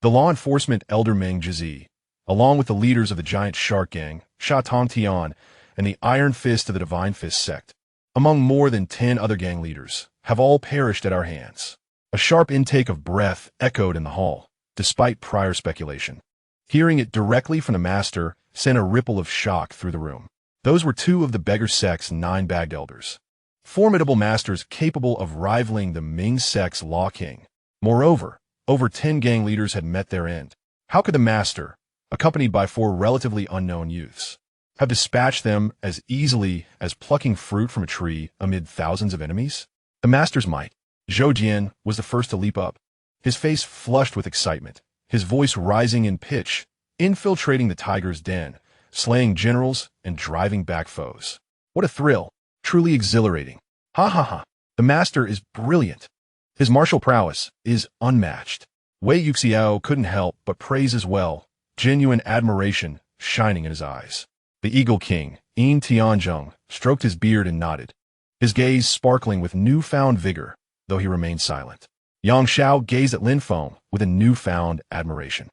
the law enforcement elder Meng Jizi, along with the leaders of the giant shark gang, Sha Tong Tian, and the iron fist of the divine fist sect, among more than 10 other gang leaders, have all perished at our hands. A sharp intake of breath echoed in the hall, despite prior speculation. Hearing it directly from the master sent a ripple of shock through the room. Those were 2 of the beggar sect's 9 bagged elders, formidable masters capable of rivaling the Ming sect's law king. Moreover, over 10 gang leaders had met their end. How could the master, accompanied by 4 relatively unknown youths, have dispatched them as easily as plucking fruit from a tree amid thousands of enemies? The master's might. Zhou Jian was the first to leap up, his face flushed with excitement, his voice rising in pitch, infiltrating the tiger's den, slaying generals and driving back foes. What a thrill! Truly exhilarating. Ha ha ha. The master is brilliant. His martial prowess is unmatched. Wei Yuxiao couldn't help but praise as well, genuine admiration shining in his eyes. The Eagle King, Yin Tianzhong, stroked his beard and nodded, his gaze sparkling with newfound vigor, though he remained silent. Yang Xiao gazed at Lin Feng with a newfound admiration.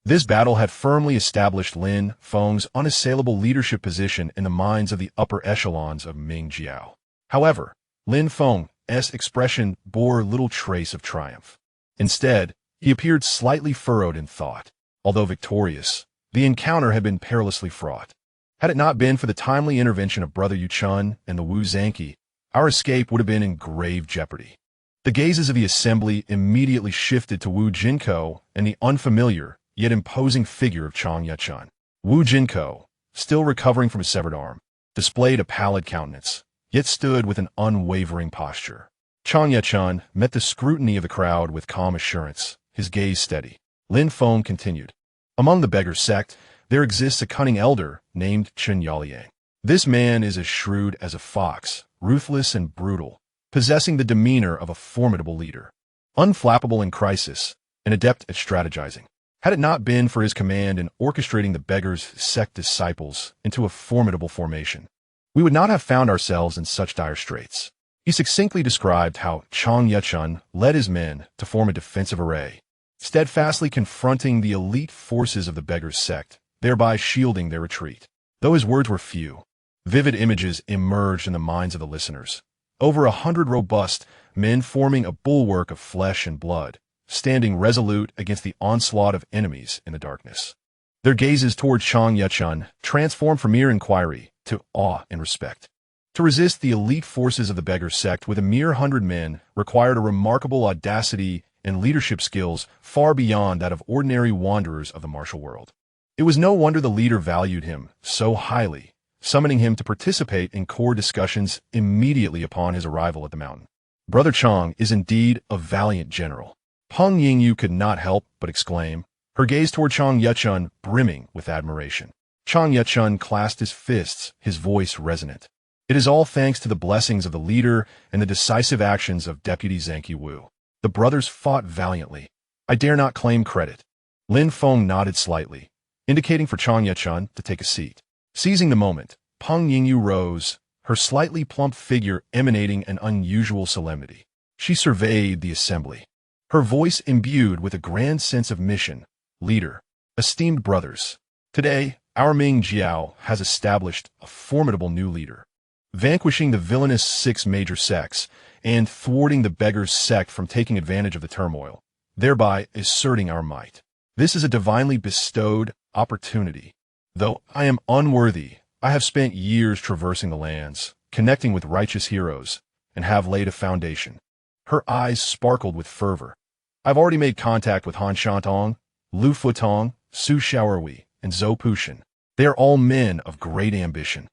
This battle had firmly established Lin Feng's unassailable leadership position in the minds of the upper echelons of Ming Jiao. However, Lin Feng's expression bore little trace of triumph. Instead, he appeared slightly furrowed in thought. Although victorious, the encounter had been perilously fraught. Had it not been for the timely intervention of Brother Yuchun and the Wu Zanki, our escape would have been in grave jeopardy. The gazes of the assembly immediately shifted to Wu Jinko and the unfamiliar, yet imposing figure of Chang Yechun. Wu Jinko, still recovering from a severed arm, displayed a pallid countenance, yet stood with an unwavering posture. Chang Yechun met the scrutiny of the crowd with calm assurance, his gaze steady. Lin Feng continued. Among the beggar sect, there exists a cunning elder named Chen Yaoliang. This man is as shrewd as a fox, ruthless and brutal, possessing the demeanor of a formidable leader. Unflappable in crisis, and adept at strategizing. Had it not been for his command in orchestrating the beggar's sect disciples into a formidable formation, we would not have found ourselves in such dire straits. He succinctly described how Chang Yechun led his men to form a defensive array, steadfastly confronting the elite forces of the beggar's sect, thereby shielding their retreat. Though his words were few, vivid images emerged in the minds of the listeners. Over 100 robust men forming a bulwark of flesh and blood, standing resolute against the onslaught of enemies in the darkness. Their gazes toward Chang Yechun transformed from mere inquiry to awe and respect. To resist the elite forces of the beggar sect with a mere 100 men required a remarkable audacity and leadership skills far beyond that of ordinary wanderers of the martial world. It was no wonder the leader valued him so highly, summoning him to participate in core discussions immediately upon his arrival at the mountain. Brother Chang is indeed a valiant general. Peng Yingyu could not help but exclaim, her gaze toward Chang Yechun brimming with admiration. Chang Yechun clasped his fists, his voice resonant. It is all thanks to the blessings of the leader and the decisive actions of Deputy Zanki Wu. The brothers fought valiantly. I dare not claim credit. Lin Feng nodded slightly, indicating for Chang Yechun to take a seat. Seizing the moment, Peng Yingyu rose, her slightly plump figure emanating an unusual solemnity. She surveyed the assembly, her voice imbued with a grand sense of mission. Leader, esteemed brothers, today, our Ming Jiao has established a formidable new leader, vanquishing the villainous 6 major sects and thwarting the beggar's sect from taking advantage of the turmoil, thereby asserting our might. This is a divinely bestowed opportunity. Though I am unworthy, I have spent years traversing the lands, connecting with righteous heroes, and have laid a foundation. Her eyes sparkled with fervor. I've already made contact with Han Shantong, Lu Futong, Su Xiaorui, and Zhou Pushin. They are all men of great ambition,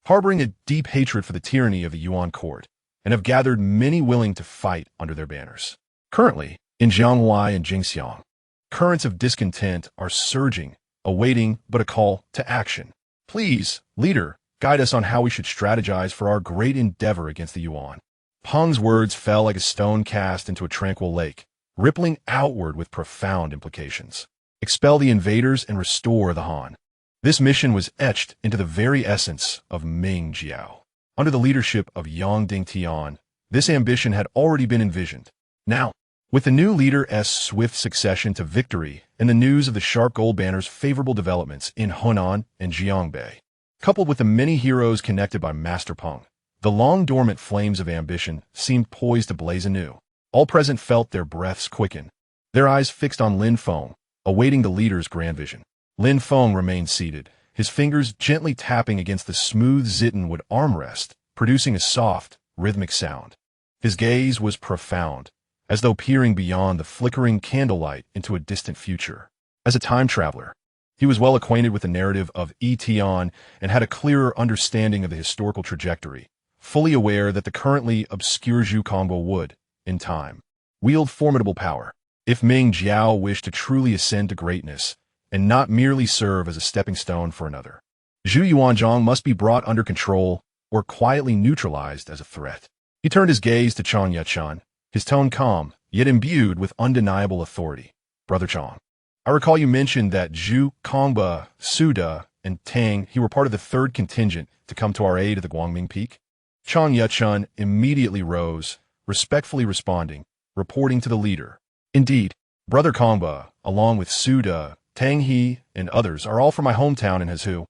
harboring a deep hatred for the tyranny of the Yuan court, and have gathered many willing to fight under their banners. Currently, in Jianghuai and Jingxiang, currents of discontent are surging, awaiting but a call to action. Please, leader, guide us on how we should strategize for our great endeavor against the Yuan. Peng's words fell like a stone cast into a tranquil lake, rippling outward with profound implications. Expel the invaders and restore the Han. This mission was etched into the very essence of Ming Jiao. Under the leadership of Yang Dingtian, this ambition had already been envisioned. Now, with the new leader's swift succession to victory and the news of the sharp gold banner's favorable developments in Hunan and Jiangbei, coupled with the many heroes connected by Master Peng, the long-dormant flames of ambition seemed poised to blaze anew. All present felt their breaths quicken, their eyes fixed on Lin Feng, awaiting the leader's grand vision. Lin Feng remained seated, his fingers gently tapping against the smooth Zittenwood armrest, producing a soft, rhythmic sound. His gaze was profound, as though peering beyond the flickering candlelight into a distant future. As a time traveler, he was well acquainted with the narrative of Tian and had a clearer understanding of the historical trajectory, fully aware that the currently obscure Zhu Kongbo would, in time, wield formidable power. If Ming Jiao wished to truly ascend to greatness, and not merely serve as a stepping stone for another. Zhu Yuanzhang must be brought under control or quietly neutralized as a threat. He turned his gaze to Chang Yechan, his tone calm, yet imbued with undeniable authority. Brother Chang, I recall you mentioned that Zhu, Kongba, Suda, and Tang, he were part of the third contingent to come to our aid at the Guangming Peak. Chang Yechan immediately rose, respectfully responding, reporting to the leader. Indeed, Brother Kongba, along with Suda, Tang He, and others, are all from my hometown in Hezhou,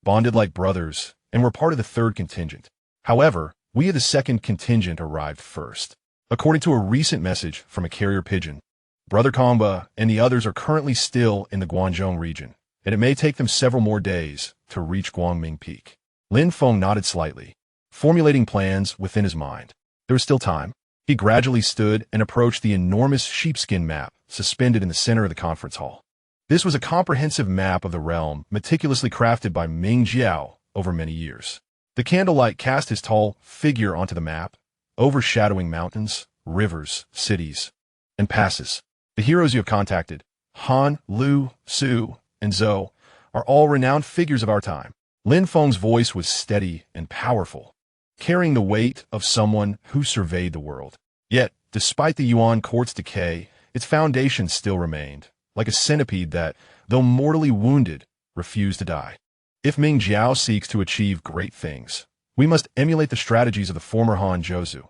bonded like brothers, and were part of the third contingent. However, we of the second contingent arrived first. According to a recent message from a carrier pigeon, Brother Kongba and the others are currently still in the Guangzhou region, and it may take them several more days to reach Guangming Peak. Lin Feng nodded slightly, formulating plans within his mind. There was still time. He gradually stood and approached the enormous sheepskin map suspended in the center of the conference hall. This was a comprehensive map of the realm meticulously crafted by Ming Jiao over many years. The candlelight cast his tall figure onto the map, overshadowing mountains, rivers, cities, and passes. The heroes you have contacted, Han, Lu, Su, and Zhou, are all renowned figures of our time. Lin Feng's voice was steady and powerful, carrying the weight of someone who surveyed the world. Yet, despite the Yuan court's decay, its foundation still remained, like a centipede that, though mortally wounded, refused to die. If Ming Jiao seeks to achieve great things, we must emulate the strategies of the former Han Zhou.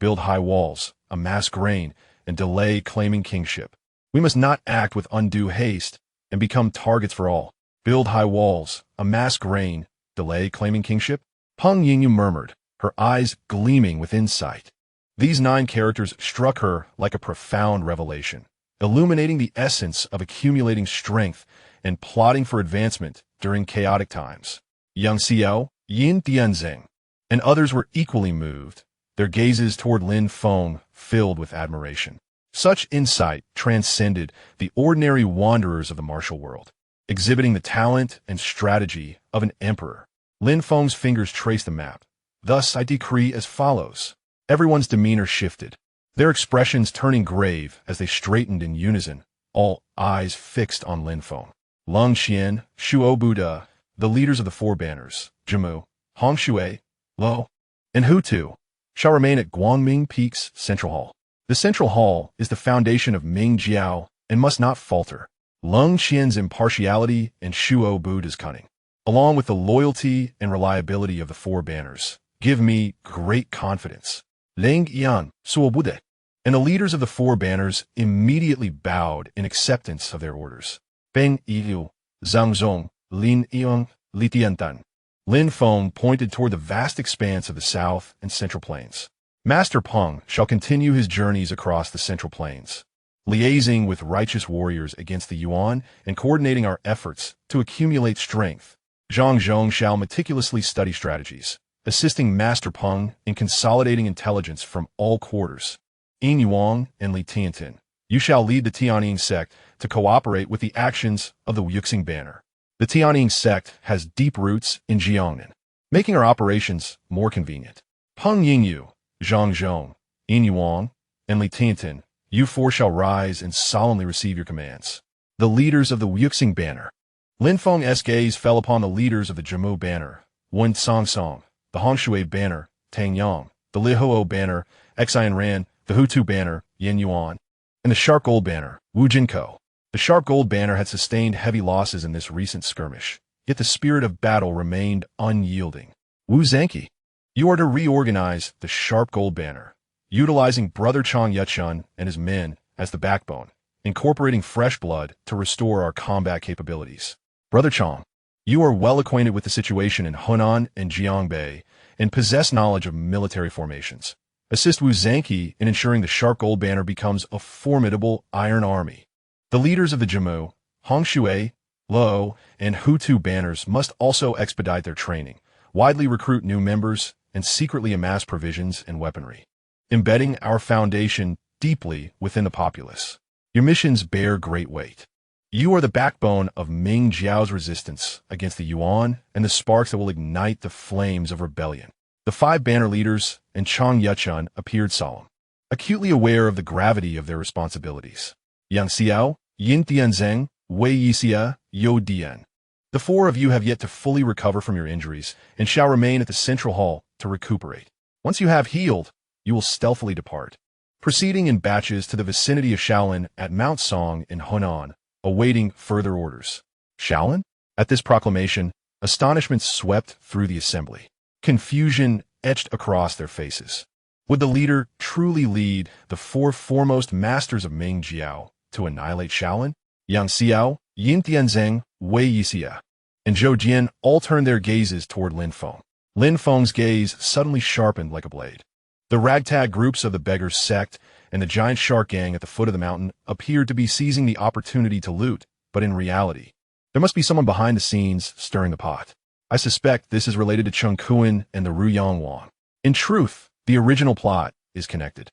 Build high walls, amass grain, and delay claiming kingship. We must not act with undue haste and become targets for all. Build high walls, amass grain, delay claiming kingship? Peng Yingyu murmured, her eyes gleaming with insight. These 9 characters struck her like a profound revelation, illuminating the essence of accumulating strength and plotting for advancement during chaotic times. Young Xiao, Yin Tianzeng, and others were equally moved, their gazes toward Lin Feng filled with admiration. Such insight transcended the ordinary wanderers of the martial world, exhibiting the talent and strategy of an emperor. Lin Feng's fingers traced the map. Thus I decree as follows. Everyone's demeanor shifted, their expressions turning grave as they straightened in unison, all eyes fixed on Lin Feng. Lung Xian, Shuo Buddha, the leaders of the 4 banners, Jimu, Hong Shui, Lo, and Hutu, shall remain at Guangming Peak's Central Hall. The Central Hall is the foundation of Ming Jiao and must not falter. Lung Xian's impartiality and Shuo Buddha's cunning, along with the loyalty and reliability of the 4 banners, give me great confidence. Ling Yan, Suo Buddha, and the leaders of the 4 banners immediately bowed in acceptance of their orders. Beng Yiyu, Zhang Zhong, Lin Yong, Li Tiantan. Lin Feng pointed toward the vast expanse of the South and Central Plains. Master Peng shall continue his journeys across the Central Plains, liaising with righteous warriors against the Yuan and coordinating our efforts to accumulate strength. Zhang Zhong shall meticulously study strategies, assisting Master Peng in consolidating intelligence from all quarters. Yin Yuang and Li Tiantin, you shall lead the Tianying sect to cooperate with the actions of the Wuxing banner. The Tianying sect has deep roots in Jiangnan, making our operations more convenient. Peng Yingyu, Zhang Zhong, Yin Yuang, and Li Tiantin, you 4 shall rise and solemnly receive your commands. The leaders of the Wuxing banner. Lin Feng's gaze fell upon the leaders of the Jimu banner, Wen Song Song, the Hongshui banner, Tang Yang, the Lihuo banner, Xian Ran, the Hutu banner, Yin Yuan, and the Sharp Gold banner, Wu Jinko. The Sharp Gold banner had sustained heavy losses in this recent skirmish, yet the spirit of battle remained unyielding. Wu Zhenqi, you are to reorganize the Sharp Gold banner, utilizing Brother Chang Yechan and his men as the backbone, incorporating fresh blood to restore our combat capabilities. Brother Chang, you are well acquainted with the situation in Hunan and Jiangbei and possess knowledge of military formations. Assist Wu Zhenqi in ensuring the Sharp Gold banner becomes a formidable Iron Army. The leaders of the Jimu, Hongshui, Lo, and Hutu banners must also expedite their training, widely recruit new members, and secretly amass provisions and weaponry, embedding our foundation deeply within the populace. Your missions bear great weight. You are the backbone of Ming Jiao's resistance against the Yuan and the sparks that will ignite the flames of rebellion. The 5 banner leaders and Chang Yechan appeared solemn, acutely aware of the gravity of their responsibilities. Yang Xiao, Yin Tianzeng, Wei Yixia, Dian. The four of you have yet to fully recover from your injuries and shall remain at the central hall to recuperate. Once you have healed, you will stealthily depart, proceeding in batches to the vicinity of Shaolin at Mount Song in Hunan, awaiting further orders. Shaolin? At this proclamation, astonishment swept through the assembly. Confusion etched across their faces. Would the leader truly lead the four foremost masters of Ming Jiao to annihilate Shaolin? Yang Xiao, Yin Tianzeng, Wei Yixia, and Zhou Jian all turned their gazes toward Lin Feng. Lin Feng's gaze suddenly sharpened like a blade. The ragtag groups of the Beggars sect and the giant shark gang at the foot of the mountain appeared to be seizing the opportunity to loot, but in reality, there must be someone behind the scenes stirring the pot. I suspect this is related to Qiankun and the Ruyang Wang. In truth, the original plot is connected.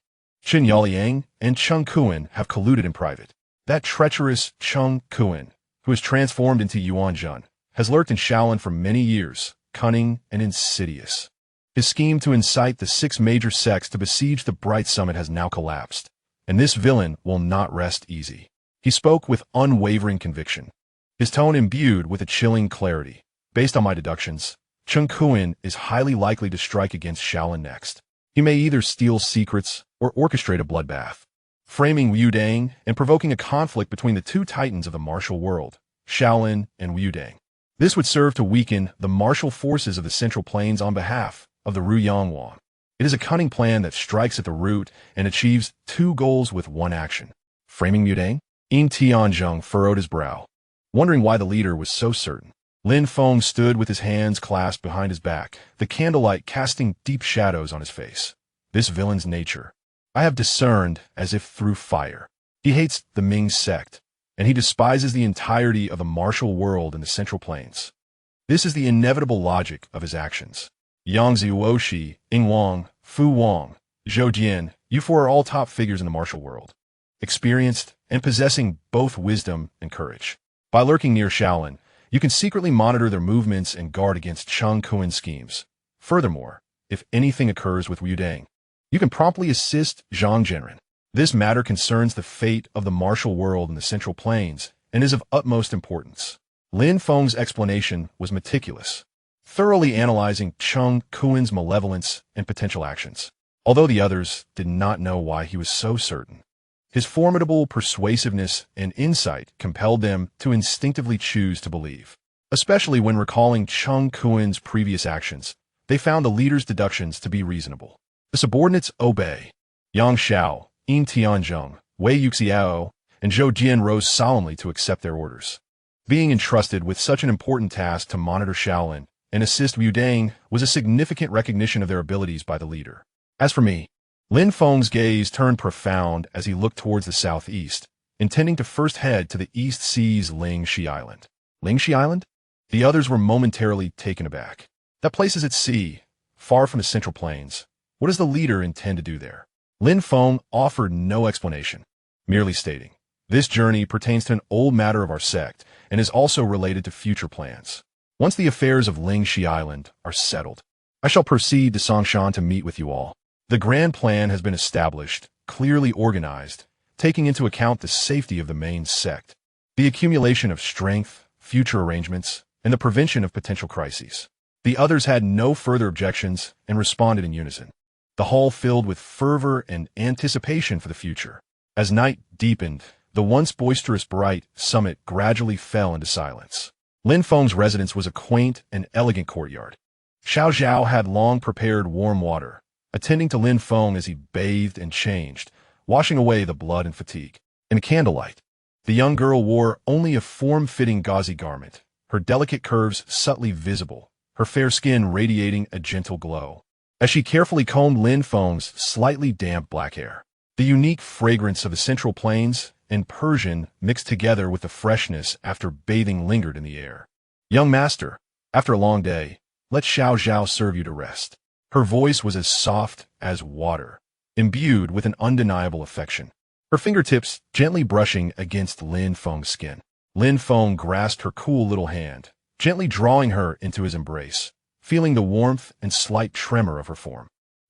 Qin Yaoliang and Qiankun have colluded in private. That treacherous Qiankun, who has transformed into Yuan Jun, has lurked in Shaolin for many years, cunning and insidious. His scheme to incite the 6 major sects to besiege the Bright Summit has now collapsed, and this villain will not rest easy. He spoke with unwavering conviction, his tone imbued with a chilling clarity. Based on my deductions, Qiankun is highly likely to strike against Shaolin next. He may either steal secrets or orchestrate a bloodbath, framing Wudang and provoking a conflict between the two titans of the martial world, Shaolin and Wudang. This would serve to weaken the martial forces of the Central Plains on behalf of the Ruyang Wang. It is a cunning plan that strikes at the root and achieves 2 goals with 1 action. Framing Wudang? Yin Tianzheng furrowed his brow, wondering why the leader was so certain. Lin Feng stood with his hands clasped behind his back, the candlelight casting deep shadows on his face. This villain's nature I have discerned as if through fire. He hates the Ming sect, and he despises the entirety of the martial world in the Central Plains. This is the inevitable logic of his actions. Yang Zuoshi, Ying Wang, Fu Wang, Zhou Jian, you four are all top figures in the martial world, experienced and possessing both wisdom and courage. By lurking near Shaolin, you can secretly monitor their movements and guard against Qiankun's schemes. Furthermore, if anything occurs with Wudang, you can promptly assist Zhang Zhenren. This matter concerns the fate of the martial world in the Central Plains and is of utmost importance. Lin Feng's explanation was meticulous, thoroughly analyzing Qiankun's malevolence and potential actions. Although the others did not know why he was so certain, his formidable persuasiveness and insight compelled them to instinctively choose to believe. Especially when recalling Qiankun's previous actions, they found the leader's deductions to be reasonable. The subordinates obey. Yang Xiao, Yin Tianzheng, Wei Xiao, and Zhou Jian rose solemnly to accept their orders. Being entrusted with such an important task to monitor Shaolin and assist Wudang was a significant recognition of their abilities by the leader. As for me, Lin Feng's gaze turned profound as he looked towards the southeast, intending to first head to the East Sea's Lingxi Island. Lingxi Island? The others were momentarily taken aback. That place is at sea, far from the Central Plains. What does the leader intend to do there? Lin Feng offered no explanation, merely stating, this journey pertains to an old matter of our sect and is also related to future plans. Once the affairs of Lingxi Island are settled, I shall proceed to Songshan to meet with you all. The grand plan has been established, clearly organized, taking into account the safety of the main sect, the accumulation of strength, future arrangements, and the prevention of potential crises. The others had no further objections and responded in unison. The hall filled with fervor and anticipation for the future. As night deepened, the once boisterous Bright Summit gradually fell into silence. Lin Feng's residence was a quaint and elegant courtyard. Zhao had long prepared warm water, attending to Lin Feng as he bathed and changed, washing away the blood and fatigue. In the candlelight, the young girl wore only a form-fitting gauzy garment, her delicate curves subtly visible, her fair skin radiating a gentle glow. As she carefully combed Lin Feng's slightly damp black hair, the unique fragrance of the Central Plains and Persian mixed together with the freshness after bathing lingered in the air. Young master, after a long day, let Zhao serve you to rest. Her voice was as soft as water, imbued with an undeniable affection, her fingertips gently brushing against Lin Feng's skin. Lin Feng grasped her cool little hand, gently drawing her into his embrace, feeling the warmth and slight tremor of her form.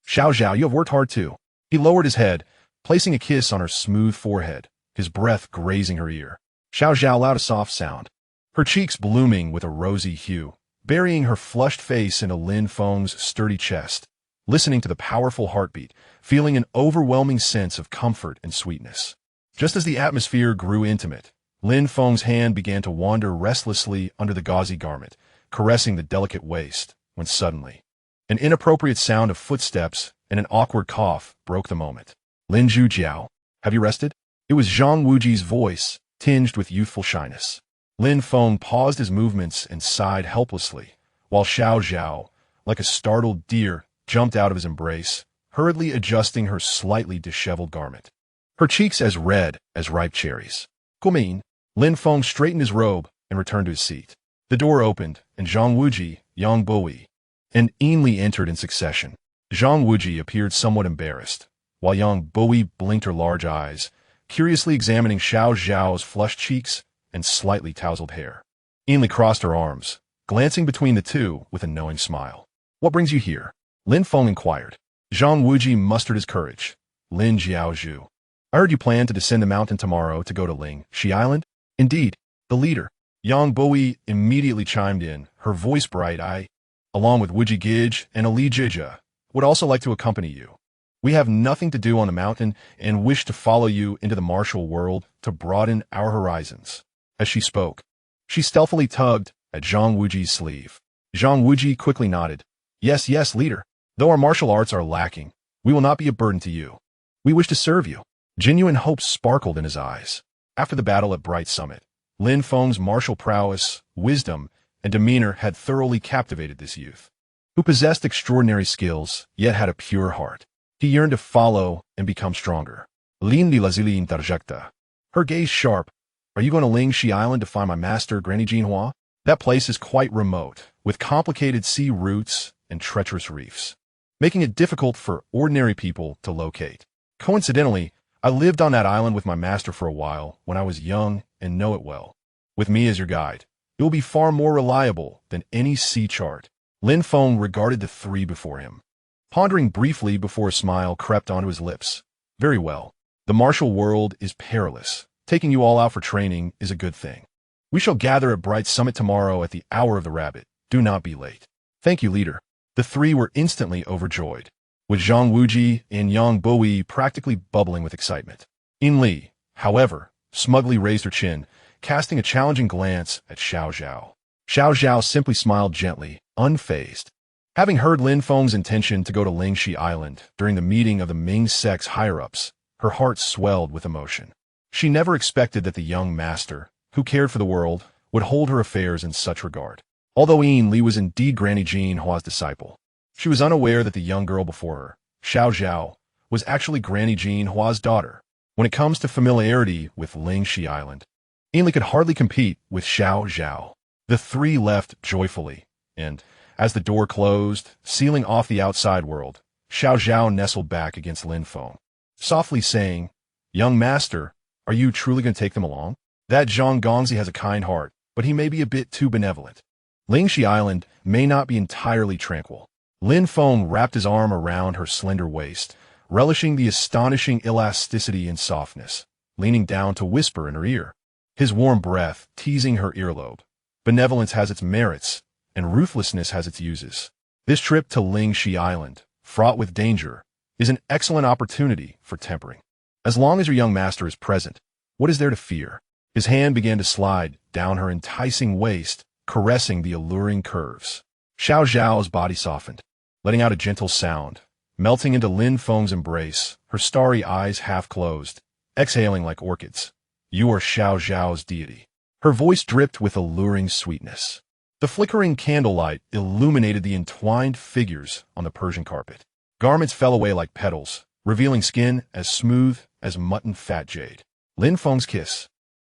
Zhao, you have worked hard too. He lowered his head, placing a kiss on her smooth forehead, his breath grazing her ear. Zhao let a soft sound. her cheeks blooming with a rosy hue, burying her flushed face into Lin Feng's sturdy chest, listening to the powerful heartbeat, feeling an overwhelming sense of comfort and sweetness. Just as the atmosphere grew intimate, Lin Feng's hand began to wander restlessly under the gauzy garment, caressing the delicate waist, when suddenly, an inappropriate sound of footsteps and an awkward cough broke the moment. Lin Zhao, have you rested? It was Zhang Wuji's voice, tinged with youthful shyness. Lin Feng paused his movements and sighed helplessly, while Xiao, like a startled deer, jumped out of his embrace, hurriedly adjusting her slightly disheveled garment. Her cheeks as red as ripe cherries. Gumin, Lin Feng straightened his robe and returned to his seat. The door opened, and Zhang Wuji, Yang Buhui, and Yin Li entered in succession. Zhang Wuji appeared somewhat embarrassed, while Yang Buhui blinked her large eyes, curiously examining Xiao's flushed cheeks and slightly tousled hair. Yin Li crossed her arms, glancing between the two with a knowing smile. What brings you here? Lin Feng inquired. Zhang Wuji mustered his courage. Lin Zhao. I heard you plan to descend the mountain tomorrow to go to Ling Shi Island? Indeed, the leader. Yang Buhui immediately chimed in, her voice bright. I, along with Wuji Gij and Ali Jija, would also like to accompany you. We have nothing to do on the mountain and wish to follow you into the martial world to broaden our horizons. As she spoke, she stealthily tugged at Zhang Wuji's sleeve. Zhang Wuji quickly nodded. Yes, leader. Though our martial arts are lacking, we will not be a burden to you. We wish to serve you. Genuine hope sparkled in his eyes. After the battle at Bright Summit, Lin Feng's martial prowess, wisdom, and demeanor had thoroughly captivated this youth, who possessed extraordinary skills, yet had a pure heart. He yearned to follow and become stronger. Lin Li Lazili interjecta. Her gaze sharp. Are you going to Ling Shi Island to find my master, Granny Jinhua? That place is quite remote, with complicated sea routes and treacherous reefs, making it difficult for ordinary people to locate. Coincidentally, I lived on that island with my master for a while when I was young and know it well. With me as your guide, it will be far more reliable than any sea chart. Lin Feng regarded the three before him, pondering briefly before a smile crept onto his lips. Very well. The martial world is perilous. Taking you all out for training is a good thing. We shall gather at Bright Summit tomorrow at the hour of the rabbit. Do not be late. Thank you, leader. The three were instantly overjoyed, with Zhang Wuji and Yang Buhui practically bubbling with excitement. Yin Li, however, smugly raised her chin, casting a challenging glance at Xiao. Xiao simply smiled gently, unfazed. Having heard Lin Feng's intention to go to Ling Shi Island during the meeting of the Ming sect's higher-ups, her heart swelled with emotion. She never expected that the young master, who cared for the world, would hold her affairs in such regard. Although Yin Li was indeed Granny Jinhua's disciple, she was unaware that the young girl before her, Xiao, was actually Granny Jinhua's daughter. When it comes to familiarity with Ling Shi Island, Yin Li could hardly compete with Xiao. The three left joyfully, and, as the door closed, sealing off the outside world, Xiao nestled back against Lin Feng, softly saying, Young master, are you truly going to take them along? That Zhang Gongzi has a kind heart, but he may be a bit too benevolent. Ling Shi Island may not be entirely tranquil. Lin Feng wrapped his arm around her slender waist, relishing the astonishing elasticity and softness, leaning down to whisper in her ear, his warm breath teasing her earlobe. Benevolence has its merits, and ruthlessness has its uses. This trip to Ling Shi Island, fraught with danger, is an excellent opportunity for tempering. As long as your young master is present, what is there to fear? His hand began to slide down her enticing waist, caressing the alluring curves. Xiao's body softened, letting out a gentle sound, melting into Lin Feng's embrace, her starry eyes half closed, exhaling like orchids. You are Xiao's deity. Her voice dripped with alluring sweetness. The flickering candlelight illuminated the entwined figures on the Persian carpet. Garments fell away like petals, revealing skin as smooth as mutton fat jade. Lin Feng's kiss,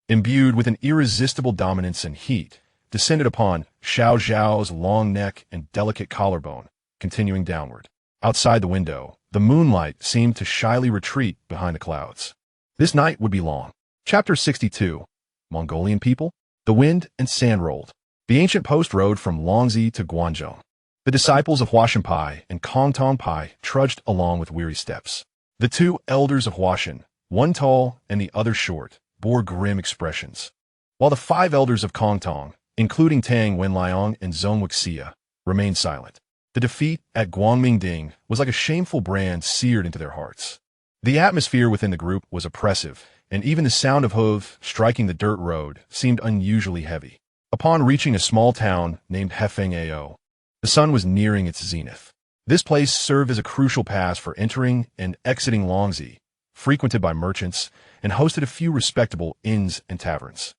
imbued with an irresistible dominance and heat, descended upon Xiao's long neck and delicate collarbone, continuing downward. Outside the window, the moonlight seemed to shyly retreat behind the clouds. This night would be long. Chapter 62. Mongolian people? The wind and sand rolled. The ancient post road from Longzi to Guangzhou. The disciples of Huashenpai and Kongtongpai trudged along with weary steps. The two elders of Huashen, one tall and the other short, bore grim expressions. while the five elders of Kongtong, including Tang Wenliang and Zhou Wuxia, remained silent. The defeat at Guangmingding was like a shameful brand seared into their hearts. The atmosphere within the group was oppressive, and even the sound of hooves striking the dirt road seemed unusually heavy. Upon reaching a small town named Hefeng-Ao, the sun was nearing its zenith. This place served as a crucial pass for entering and exiting Longzi, frequented by merchants, and hosted a few respectable inns and taverns.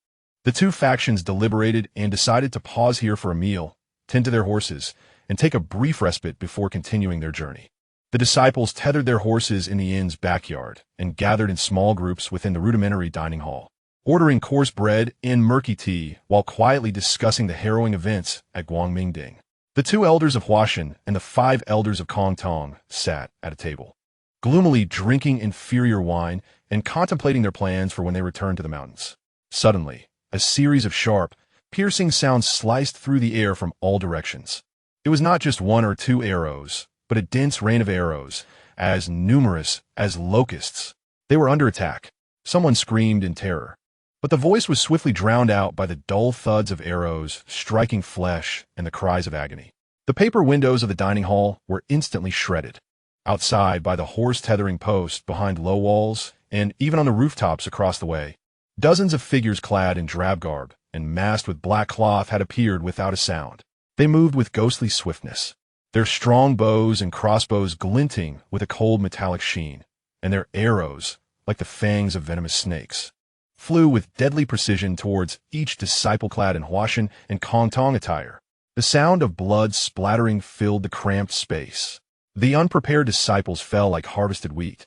The two factions deliberated and decided to pause here for a meal, tend to their horses, and take a brief respite before continuing their journey. The disciples tethered their horses in the inn's backyard and gathered in small groups within the rudimentary dining hall, ordering coarse bread and murky tea while quietly discussing the harrowing events at Guangmingding. The two elders of Huashan and the five elders of Kongtong sat at a table, gloomily drinking inferior wine and contemplating their plans for when they returned to the mountains. Suddenly, a series of sharp, piercing sounds sliced through the air from all directions. It was not just one or two arrows, but a dense rain of arrows, as numerous as locusts. They were under attack. Someone screamed in terror. But the voice was swiftly drowned out by the dull thuds of arrows striking flesh and the cries of agony. The paper windows of the dining hall were instantly shredded. Outside, by the horse tethering post behind low walls, and even on the rooftops across the way, dozens of figures clad in drab garb and masked with black cloth had appeared without a sound. They moved with ghostly swiftness, their strong bows and crossbows glinting with a cold metallic sheen, and their arrows, like the fangs of venomous snakes, flew with deadly precision towards each disciple clad in Huashan and Kongtong attire. The sound of blood splattering filled the cramped space. The unprepared disciples fell like harvested wheat,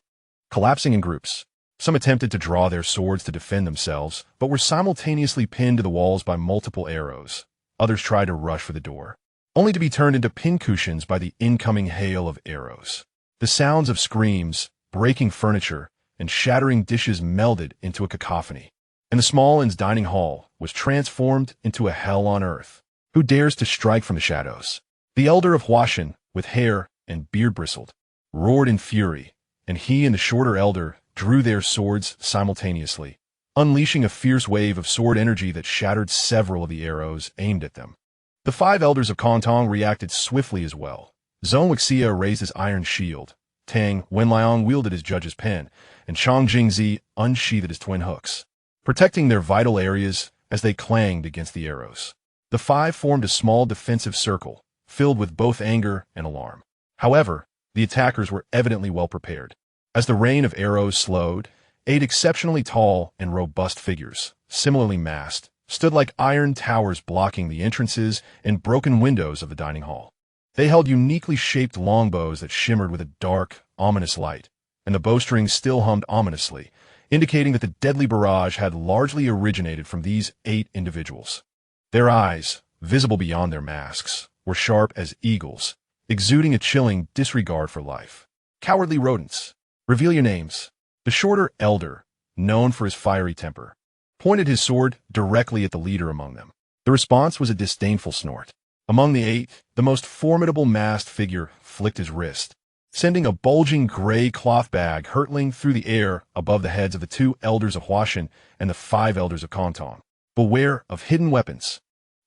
collapsing in groups. Some attempted to draw their swords to defend themselves, but were simultaneously pinned to the walls by multiple arrows. Others tried to rush for the door, only to be turned into pincushions by the incoming hail of arrows. The sounds of screams, breaking furniture, and shattering dishes melded into a cacophony, and the small inn's dining hall was transformed into a hell on earth. Who dares to strike from the shadows? The elder of Huashan, with hair and beard bristled, roared in fury, and he and the shorter elder drew their swords simultaneously, unleashing a fierce wave of sword energy that shattered several of the arrows aimed at them. The five elders of Kongtong reacted swiftly as well. Zhou Wuxia raised his iron shield, Tang Wenliang wielded his judge's pen, and Chang Jingzi unsheathed his twin hooks, protecting their vital areas as they clanged against the arrows. The five formed a small defensive circle, filled with both anger and alarm. However, the attackers were evidently well prepared. As the rain of arrows slowed, 8 exceptionally tall and robust figures, similarly masked, stood like iron towers blocking the entrances and broken windows of the dining hall. They held uniquely shaped longbows that shimmered with a dark, ominous light, and the bowstrings still hummed ominously, indicating that the deadly barrage had largely originated from these 8 individuals. Their eyes, visible beyond their masks, were sharp as eagles, exuding a chilling disregard for life. Cowardly rodents. Reveal your names. The shorter elder, known for his fiery temper, pointed his sword directly at the leader among them. The response was a disdainful snort. Among the 8, the most formidable masked figure flicked his wrist, sending a bulging gray cloth bag hurtling through the air above the heads of the 2 elders of Huashan and the 5 elders of Kongtong. Beware of hidden weapons.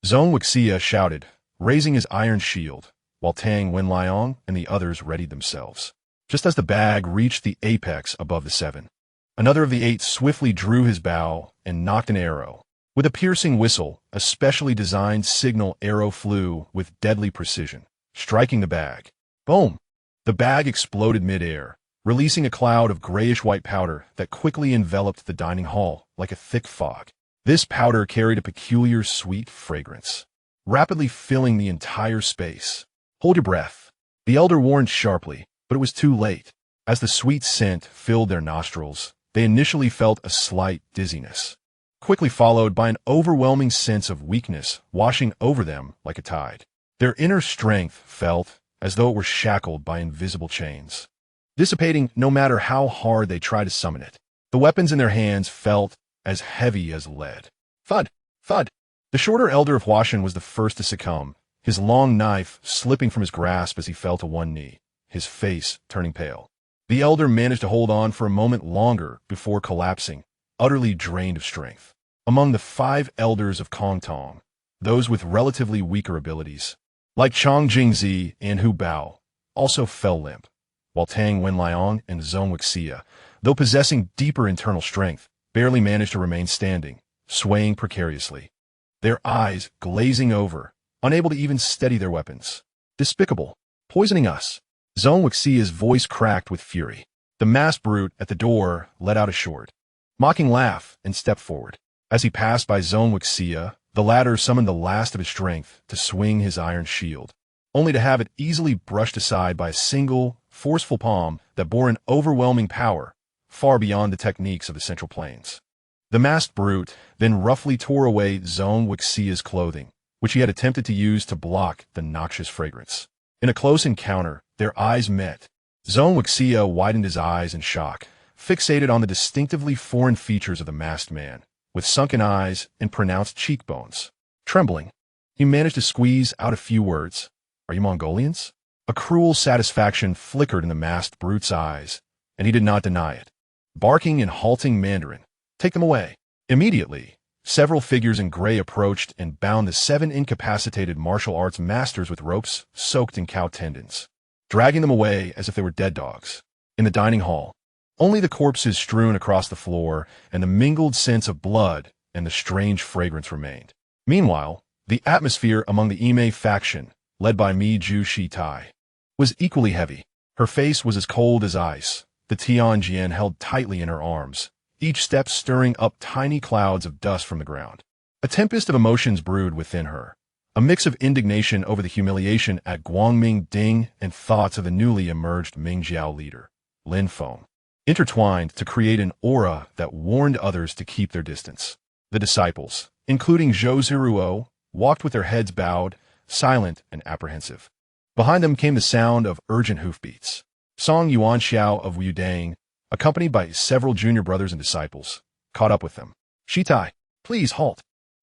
Zhou Wuxia shouted, raising his iron shield, while Tang Wenliang and the others readied themselves. Just as the bag reached the apex above the 7, another of the 8 swiftly drew his bow and knocked an arrow. With a piercing whistle, a specially designed signal arrow flew with deadly precision, striking the bag. Boom! The bag exploded mid-air, releasing a cloud of grayish-white powder that quickly enveloped the dining hall like a thick fog. This powder carried a peculiar sweet fragrance, rapidly filling the entire space. Hold your breath. The elder warned sharply, but it was too late. As the sweet scent filled their nostrils, they initially felt a slight dizziness, quickly followed by an overwhelming sense of weakness washing over them like a tide. Their inner strength felt as though it were shackled by invisible chains, dissipating no matter how hard they tried to summon it. The weapons in their hands felt as heavy as lead. Thud! Thud! The shorter elder of Huashan was the first to succumb, his long knife slipping from his grasp as he fell to one knee, his face turning pale. The elder managed to hold on for a moment longer before collapsing, utterly drained of strength. Among the 5 elders of Kongtong, those with relatively weaker abilities, like Chang Jingzi and Hu Bao, also fell limp, while Tang Wenliang and Zhou Wuxia, though possessing deeper internal strength, barely managed to remain standing, swaying precariously, their eyes glazing over, unable to even steady their weapons. Despicable. Poisoning us. Zhou Wuxia's voice cracked with fury. The masked brute at the door let out a short, mocking laugh and stepped forward. As he passed by Zhou Wuxia, the latter summoned the last of his strength to swing his iron shield, only to have it easily brushed aside by a single, forceful palm that bore an overwhelming power, far beyond the techniques of the Central Plains. The masked brute then roughly tore away Zhou Wuxia's clothing, which he had attempted to use to block the noxious fragrance. In a close encounter, their eyes met. Zhou Wuxia widened his eyes in shock, fixated on the distinctively foreign features of the masked man, with sunken eyes and pronounced cheekbones. Trembling, he managed to squeeze out a few words. "Are you Mongolians?" A cruel satisfaction flickered in the masked brute's eyes, and he did not deny it. Barking in halting Mandarin, "Take them away." Immediately, several figures in gray approached and bound the 7 incapacitated martial arts masters with ropes soaked in cow tendons, dragging them away as if they were dead dogs. In the dining hall, only the corpses strewn across the floor and the mingled scents of blood and the strange fragrance remained. Meanwhile, the atmosphere among the Ime faction, led by Miju Shitai, was equally heavy. Her face was as cold as ice, the Tianjian held tightly in her arms, each step stirring up tiny clouds of dust from the ground. A tempest of emotions brewed within her, a mix of indignation over the humiliation at Guangming Ding and thoughts of the newly emerged Mingjiao leader, Lin Feng, intertwined to create an aura that warned others to keep their distance. The disciples, including Zhiruo, walked with their heads bowed, silent and apprehensive. Behind them came the sound of urgent hoofbeats. Song Yuan Xiao of Wudang, accompanied by several junior brothers and disciples, caught up with them. "Shitai, please halt."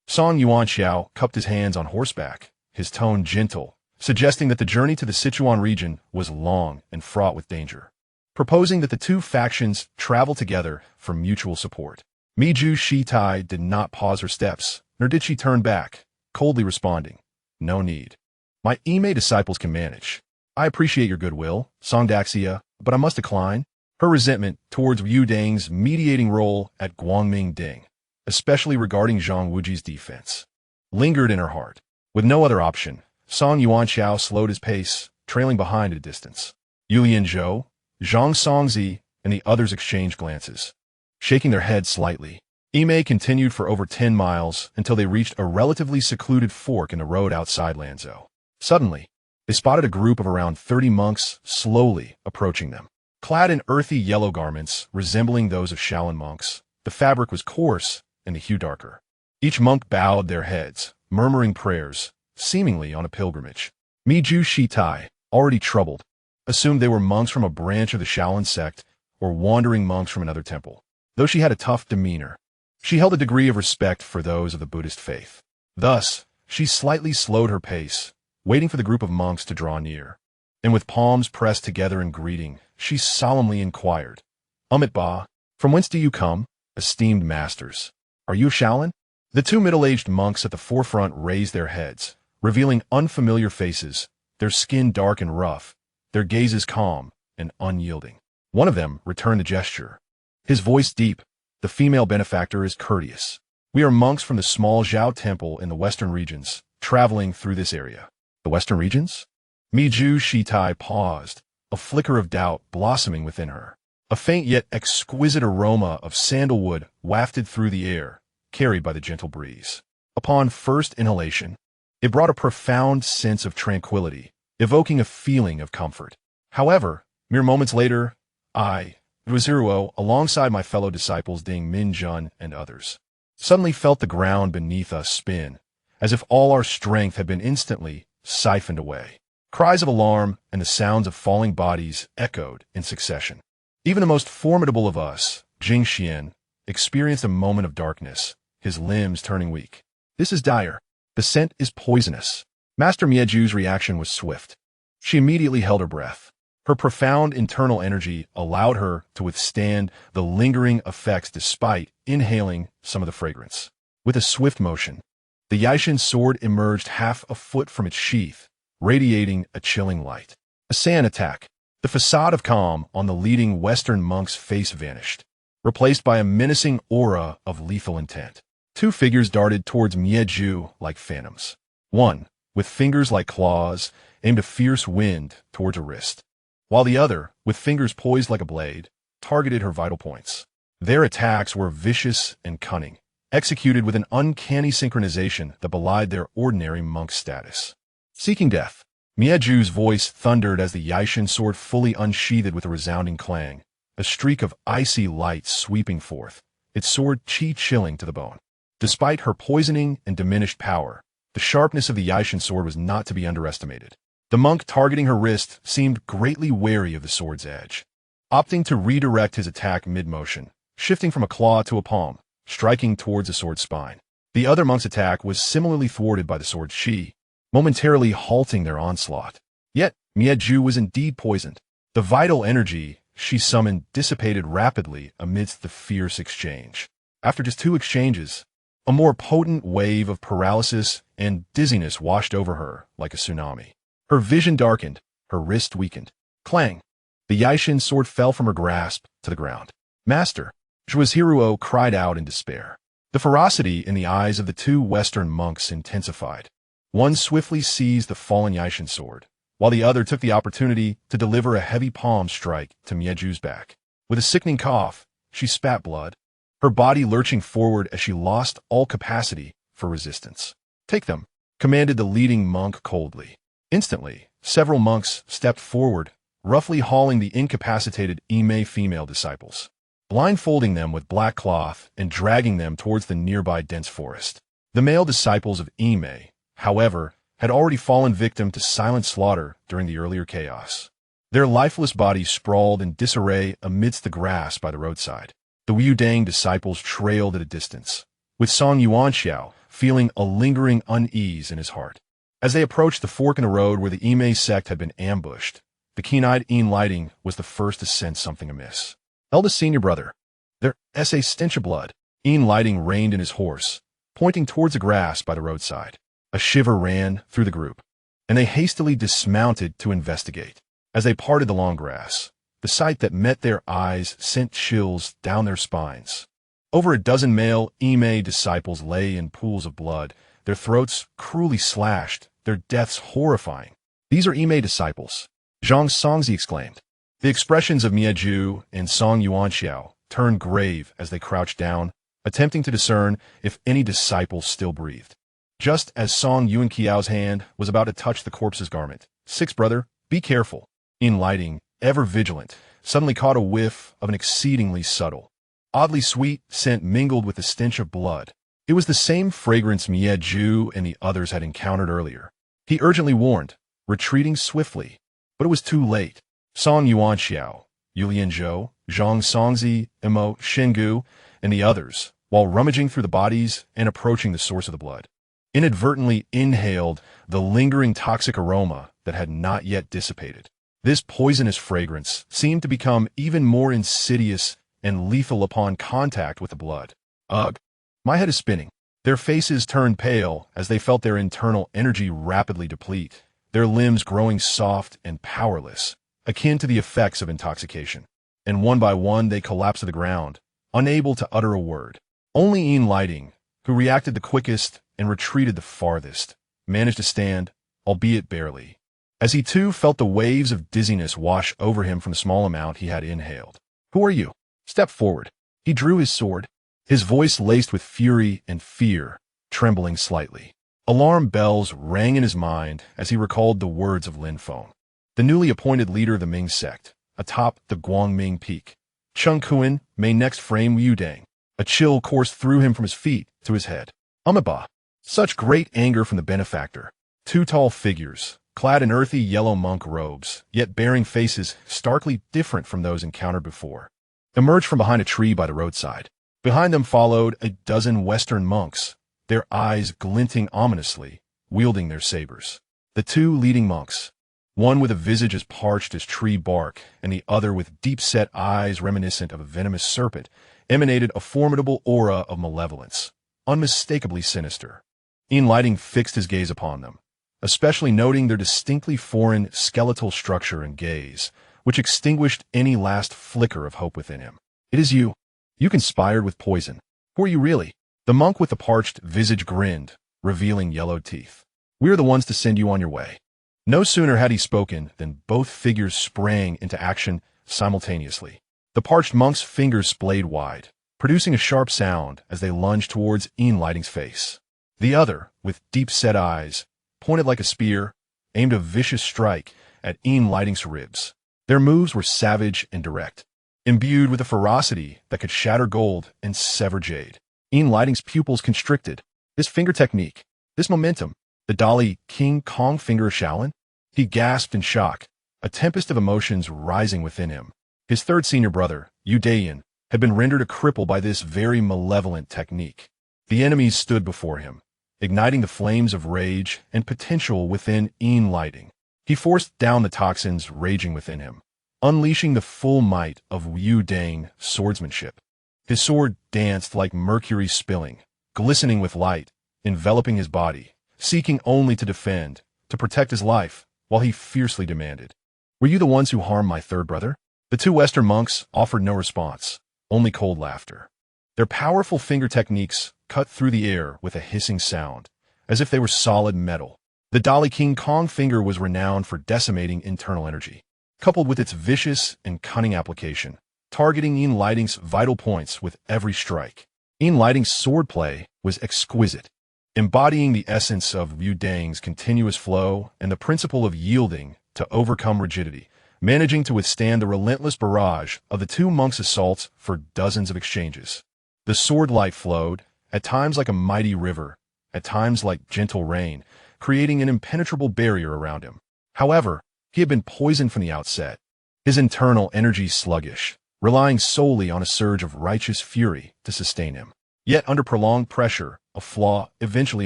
Song Yuan Xiao cupped his hands on horseback, his tone gentle, suggesting that the journey to the Sichuan region was long and fraught with danger, proposing that the 2 factions travel together for mutual support. Miju Shitai did not pause her steps, nor did she turn back, coldly responding, "No need. My Ime disciples can manage. I appreciate your goodwill, Song Daxia, but I must decline." Her resentment towards Yu Dang's mediating role at Guangming Ding, especially regarding Zhang Wuji's defense, lingered in her heart. With no other option, Song Yuan Xiao slowed his pace, trailing behind at a distance. Yulian Zhou, Zhang Songzi, and the others exchanged glances, shaking their heads slightly. Ime continued for over 10 miles until they reached a relatively secluded fork in the road outside Lanzhou. Suddenly, they spotted a group of around 30 monks slowly approaching them. Clad in earthy yellow garments resembling those of Shaolin monks, the fabric was coarse and the hue darker. Each monk bowed their heads, murmuring prayers, seemingly on a pilgrimage. Miju Shitai, already troubled, assumed they were monks from a branch of the Shaolin sect or wandering monks from another temple. Though she had a tough demeanor, she held a degree of respect for those of the Buddhist faith. Thus, she slightly slowed her pace, waiting for the group of monks to draw near. And with palms pressed together in greeting, she solemnly inquired, "Amit Ba, from whence do you come, esteemed masters? Are you Shaolin?" The 2 middle-aged monks at the forefront raised their heads, revealing unfamiliar faces, their skin dark and rough, their gazes calm and unyielding. One of them returned the gesture, his voice deep. "The female benefactor is courteous. We are monks from the small Zhao temple in the western regions, traveling through this area." "The western regions?" Miju Shitai paused, a flicker of doubt blossoming within her. A faint yet exquisite aroma of sandalwood wafted through the air, carried by the gentle breeze. Upon first inhalation, it brought a profound sense of tranquility, evoking a feeling of comfort. However, mere moments later, Zhiruo, alongside my fellow disciples Ding Minjun and others, suddenly felt the ground beneath us spin, as if all our strength had been instantly siphoned away. Cries of alarm and the sounds of falling bodies echoed in succession. Even the most formidable of us, Jing Xian, experienced a moment of darkness, his limbs turning weak. "This is dire. The scent is poisonous." Master Mieju's reaction was swift. She immediately held her breath. Her profound internal energy allowed her to withstand the lingering effects despite inhaling some of the fragrance. With a swift motion, the Yijin sword emerged half a foot from its sheath, radiating a chilling light. A sand attack. The facade of calm on the leading Western monk's face vanished, replaced by a menacing aura of lethal intent. Two figures darted towards Miezhu like phantoms. One, with fingers like claws, aimed a fierce wind towards her wrist, while the other, with fingers poised like a blade, targeted her vital points. Their attacks were vicious and cunning, executed with an uncanny synchronization that belied their ordinary monk status. Seeking death. Miezhu's voice thundered as the Yijin sword fully unsheathed with a resounding clang, a streak of icy light sweeping forth, its sword chi-chilling to the bone. Despite her poisoning and diminished power, the sharpness of the Yijin sword was not to be underestimated. The monk targeting her wrist seemed greatly wary of the sword's edge, opting to redirect his attack mid-motion, shifting from a claw to a palm, striking towards the sword's spine. The other monk's attack was similarly thwarted by the sword's chi, momentarily halting their onslaught. Yet, Miezhu was indeed poisoned. The vital energy she summoned dissipated rapidly amidst the fierce exchange. After just 2 exchanges, a more potent wave of paralysis and dizziness washed over her like a tsunami. Her vision darkened, her wrist weakened. Clang! The Yijin sword fell from her grasp to the ground. Master! Zhiruo cried out in despair. The ferocity in the eyes of the 2 Western monks intensified. One swiftly seized the fallen Yijin sword, while the other took the opportunity to deliver a heavy palm strike to Miezhu's back. With a sickening cough, she spat blood, her body lurching forward as she lost all capacity for resistance. Take them, commanded the leading monk coldly. Instantly, several monks stepped forward, roughly hauling the incapacitated Ime female disciples, blindfolding them with black cloth and dragging them towards the nearby dense forest. The male disciples of Ime, however, had already fallen victim to silent slaughter during the earlier chaos. Their lifeless bodies sprawled in disarray amidst the grass by the roadside. The Wudang disciples trailed at a distance, with Song Yuanxiao feeling a lingering unease in his heart. As they approached the fork in the road where the Ime sect had been ambushed, the keen-eyed Yin Lighting was the first to sense something amiss. Eldest senior brother. There's a stench of blood. Yin Lighting reined in his horse, pointing towards the grass by the roadside. A shiver ran through the group, and they hastily dismounted to investigate. As they parted the long grass, the sight that met their eyes sent chills down their spines. Over a dozen male Ime disciples lay in pools of blood, their throats cruelly slashed, their deaths horrifying. These are Ime disciples, Zhang Songzi exclaimed. The expressions of Miezhu and Song Yuanxiao turned grave as they crouched down, attempting to discern if any disciple still breathed. Just as Song Yuanqiao's hand was about to touch the corpse's garment, Six brother, be careful. In Lighting, ever vigilant, suddenly caught a whiff of an exceedingly subtle, oddly sweet scent mingled with the stench of blood. It was the same fragrance Miezhu and the others had encountered earlier. He urgently warned, retreating swiftly, but it was too late. Song Yuanxiao, Yulian Zhou, Zhang Songzi, Imo, Shengu, and the others, while rummaging through the bodies and approaching the source of the blood, inadvertently inhaled the lingering toxic aroma that had not yet dissipated. This poisonous fragrance seemed to become even more insidious and lethal upon contact with the blood. Ugh! My head is spinning. Their faces turned pale as they felt their internal energy rapidly deplete, their limbs growing soft and powerless, akin to the effects of intoxication. And one by one they collapsed to the ground, unable to utter a word. Only Yin Lighting, who reacted the quickest and retreated the farthest, managed to stand, albeit barely, as he too felt the waves of dizziness wash over him from the small amount he had inhaled. Who are you? Step forward. He drew his sword, his voice laced with fury and fear, trembling slightly. Alarm bells rang in his mind as he recalled the words of Lin Feng, the newly appointed leader of the Ming sect, atop the Guangming Peak. Qiankun may next frame Wudang. A chill coursed through him from his feet to his head. Umaba! Such great anger from the benefactor. 2 tall figures, clad in earthy yellow monk robes, yet bearing faces starkly different from those encountered before, emerged from behind a tree by the roadside. Behind them followed a dozen Western monks, their eyes glinting ominously, wielding their sabers. The 2 leading monks, one with a visage as parched as tree bark, and the other with deep-set eyes reminiscent of a venomous serpent, emanated a formidable aura of malevolence, unmistakably sinister. Lighting fixed his gaze upon them, especially noting their distinctly foreign skeletal structure and gaze, which extinguished any last flicker of hope within him. "It is you. You conspired with poison. Who are you really?" The monk with the parched visage grinned, revealing yellowed teeth. "We are the ones to send you on your way." No sooner had he spoken than both figures sprang into action simultaneously. The parched monk's fingers splayed wide, producing a sharp sound as they lunged towards Lighting's face. The other, with deep-set eyes, pointed like a spear, aimed a vicious strike at Lighting's ribs. Their moves were savage and direct, imbued with a ferocity that could shatter gold and sever jade. Lighting's pupils constricted. This finger technique, this momentum, the Dali King Kong finger of Shaolin? He gasped in shock, a tempest of emotions rising within him. His third senior brother, Yijin, had been rendered a cripple by this very malevolent technique. The enemies stood before him, igniting the flames of rage and potential within Lighting. He forced down the toxins raging within him, unleashing the full might of Yijin's swordsmanship. His sword danced like mercury spilling, glistening with light, enveloping his body, seeking only to defend, to protect his life, while he fiercely demanded, "Were you the ones who harmed my third brother?" The two Western monks offered no response, only cold laughter. Their powerful finger techniques cut through the air with a hissing sound, as if they were solid metal. The Dali King Kong finger was renowned for decimating internal energy, coupled with its vicious and cunning application, targeting Lighting's vital points with every strike. Lighting's swordplay was exquisite, embodying the essence of Yijin's continuous flow and the principle of yielding to overcome rigidity, managing to withstand the relentless barrage of the two monks' assaults for dozens of exchanges. The sword light flowed, at times like a mighty river, at times like gentle rain, creating an impenetrable barrier around him. However, he had been poisoned from the outset, his internal energy sluggish, relying solely on a surge of righteous fury to sustain him. Yet under prolonged pressure, a flaw eventually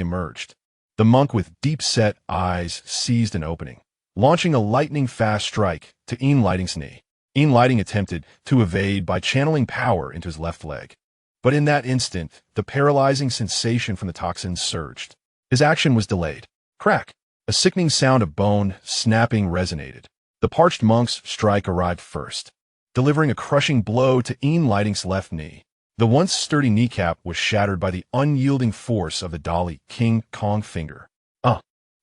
emerged. The monk with deep-set eyes seized an opening, launching a lightning-fast strike to Lighting's knee. Lighting attempted to evade by channeling power into his left leg. But in that instant, the paralyzing sensation from the toxins surged. His action was delayed. Crack! A sickening sound of bone snapping resonated. The parched monk's strike arrived first, delivering a crushing blow to Lighting's left knee. The once sturdy kneecap was shattered by the unyielding force of the Dali King Kong finger.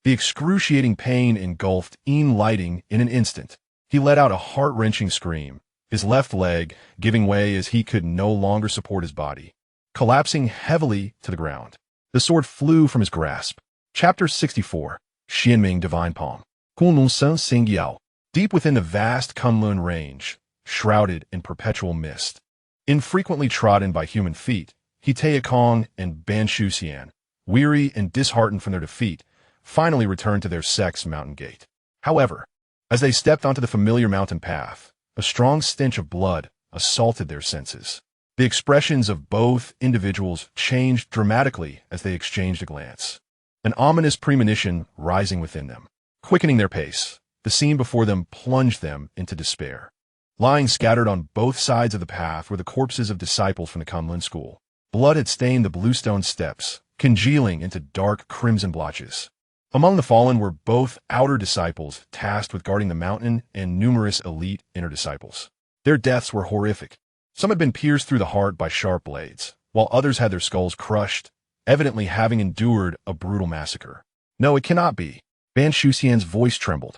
The excruciating pain engulfed Lighting in an instant. He let out a heart-wrenching scream, his left leg giving way as he could no longer support his body, collapsing heavily to the ground. The sword flew from his grasp. Chapter 64, Xianming Divine Palm. Kunlun Sen Xing Yao. Deep within the vast Kunlun range, shrouded in perpetual mist, infrequently trodden by human feet, Qiankun and Ban Shuxian, weary and disheartened from their defeat, finally returned to their sect's mountain gate. However, as they stepped onto the familiar mountain path, a strong stench of blood assaulted their senses. The expressions of both individuals changed dramatically as they exchanged a glance, an ominous premonition rising within them. Quickening their pace, the scene before them plunged them into despair. Lying scattered on both sides of the path were the corpses of disciples from the Kunlun school. Blood had stained the bluestone steps, congealing into dark crimson blotches. Among the fallen were both outer disciples tasked with guarding the mountain and numerous elite inner disciples. Their deaths were horrific. Some had been pierced through the heart by sharp blades, while others had their skulls crushed, evidently having endured a brutal massacre. "No, it cannot be." Ban Shuxian's voice trembled.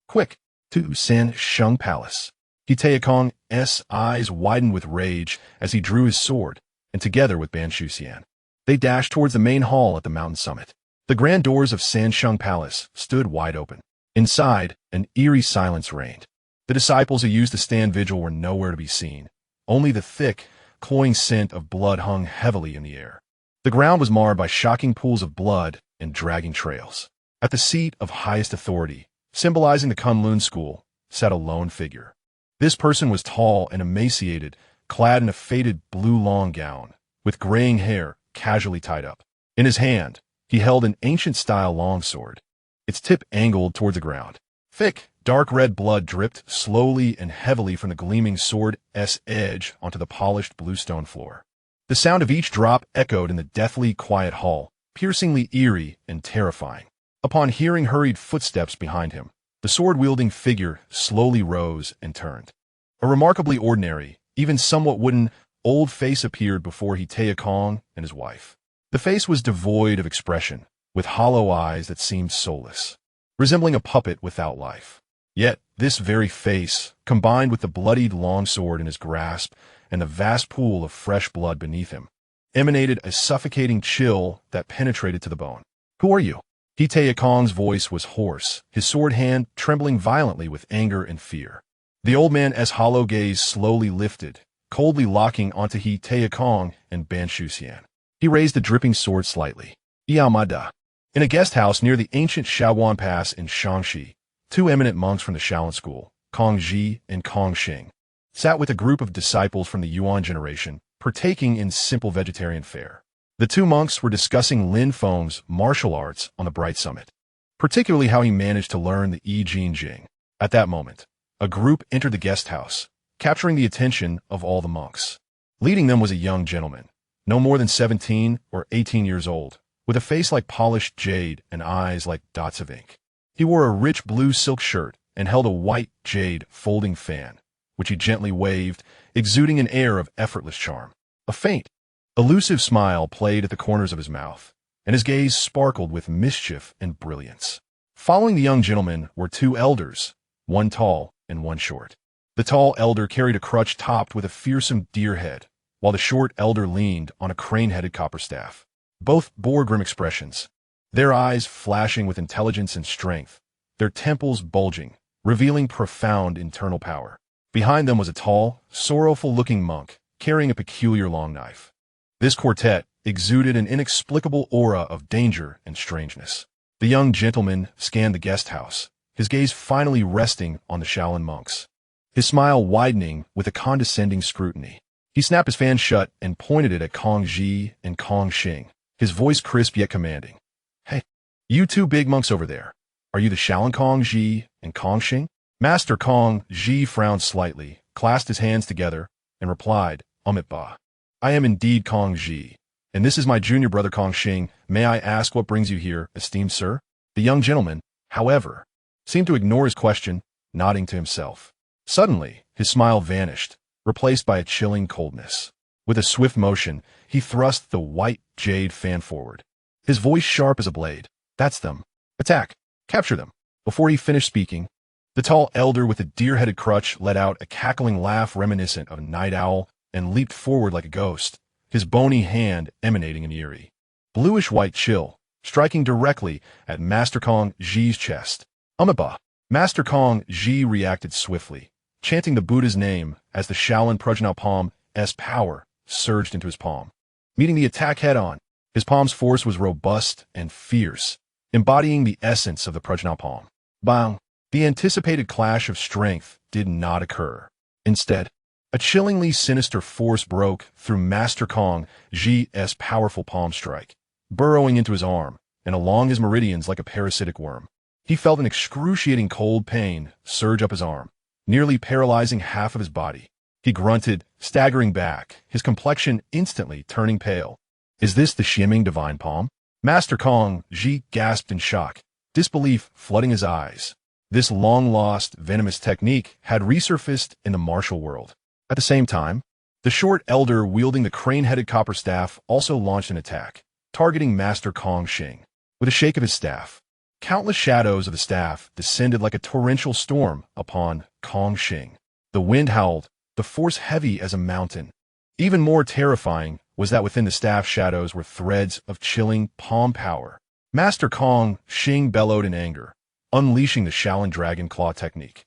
"Quick, to San Sheng Palace." Qiankung's eyes widened with rage as he drew his sword, and together with Ban Shuxian, they dashed towards the main hall at the mountain summit. The grand doors of San Sheng Palace stood wide open. Inside, an eerie silence reigned. The disciples who used to stand vigil were nowhere to be seen. Only the thick, cloying scent of blood hung heavily in the air. The ground was marred by shocking pools of blood and dragging trails. At the seat of highest authority, symbolizing the Kunlun school, sat a lone figure. This person was tall and emaciated, clad in a faded blue long gown, with graying hair casually tied up. In his hand, he held an ancient-style longsword, its tip angled toward the ground. Thick, dark red blood dripped slowly and heavily from the gleaming sword's edge onto the polished bluestone floor. The sound of each drop echoed in the deathly quiet hall, piercingly eerie and terrifying. Upon hearing hurried footsteps behind him, the sword-wielding figure slowly rose and turned. A remarkably ordinary, even somewhat wooden, old face appeared before Qiankun and his wife. The face was devoid of expression, with hollow eyes that seemed soulless, resembling a puppet without life. Yet this very face, combined with the bloodied longsword in his grasp and the vast pool of fresh blood beneath him, emanated a suffocating chill that penetrated to the bone. "Who are you?" Qiankun's voice was hoarse, his sword hand trembling violently with anger and fear. The old man's hollow gaze slowly lifted, coldly locking onto Qiankun and Ban Shuxian. He raised the dripping sword slightly. "Yamada." In a guest house near the ancient Shaoguan Pass in Shaanxi, two eminent monks from the Shaolin school, Kong Ji and Kong Xing, sat with a group of disciples from the Yuan generation, partaking in simple vegetarian fare. The two monks were discussing Lin Feng's martial arts on the Bright Summit, particularly how he managed to learn the Yijin Jing. At that moment, a group entered the guest house, capturing the attention of all the monks. Leading them was a young gentleman, no more than 17 or 18 years old, with a face like polished jade and eyes like dots of ink. He wore a rich blue silk shirt and held a white jade folding fan, which he gently waved, exuding an air of effortless charm. A faint, elusive smile played at the corners of his mouth, and his gaze sparkled with mischief and brilliance. Following the young gentleman were two elders, one tall and one short. The tall elder carried a crutch topped with a fearsome deer head, while the short elder leaned on a crane-headed copper staff. Both bore grim expressions, their eyes flashing with intelligence and strength, their temples bulging, revealing profound internal power. Behind them was a tall, sorrowful-looking monk, carrying a peculiar long knife. This quartet exuded an inexplicable aura of danger and strangeness. The young gentleman scanned the guest house, his gaze finally resting on the Shaolin monks, his smile widening with a condescending scrutiny. He snapped his fan shut and pointed it at Kong Ji and Kong Xing, his voice crisp yet commanding. "Hey, you two big monks over there, are you the Shaolin Kong Ji and Kong Xing?" Master Kong Ji frowned slightly, clasped his hands together, and replied, "Ba. I am indeed Kong Ji, and this is my junior brother Kong Xing. May I ask what brings you here, esteemed sir?" The young gentleman, however, seemed to ignore his question, nodding to himself. Suddenly, his smile vanished, replaced by a chilling coldness. With a swift motion, he thrust the white jade fan forward, his voice sharp as a blade. "That's them. Attack. Capture them." Before he finished speaking, the tall elder with the deer-headed crutch let out a cackling laugh reminiscent of a night owl and leaped forward like a ghost, his bony hand emanating an eerie, bluish-white chill, striking directly at Master Kong Ji's chest. "Ba." Master Kong Ji reacted swiftly, chanting the Buddha's name as the Shaolin Prajna Palm's power surged into his palm. Meeting the attack head-on, his palm's force was robust and fierce, embodying the essence of the Prajna Palm. Bang! The anticipated clash of strength did not occur. Instead, a chillingly sinister force broke through Master Kong Ji's powerful palm strike, burrowing into his arm and along his meridians like a parasitic worm. He felt an excruciating cold pain surge up his arm, nearly paralyzing half of his body. He grunted, staggering back, his complexion instantly turning pale. "Is this the Xiaming Divine Palm?" Master Kong Ji gasped in shock, disbelief flooding his eyes. This long-lost, venomous technique had resurfaced in the martial world. At the same time, the short elder wielding the crane-headed copper staff also launched an attack, targeting Master Kong Xing. With a shake of his staff, countless shadows of the staff descended like a torrential storm upon Kong Xing. The wind howled, the force heavy as a mountain. Even more terrifying was that within the staff shadows were threads of chilling palm power. Master Kong Xing bellowed in anger, unleashing the Shaolin Dragon Claw technique.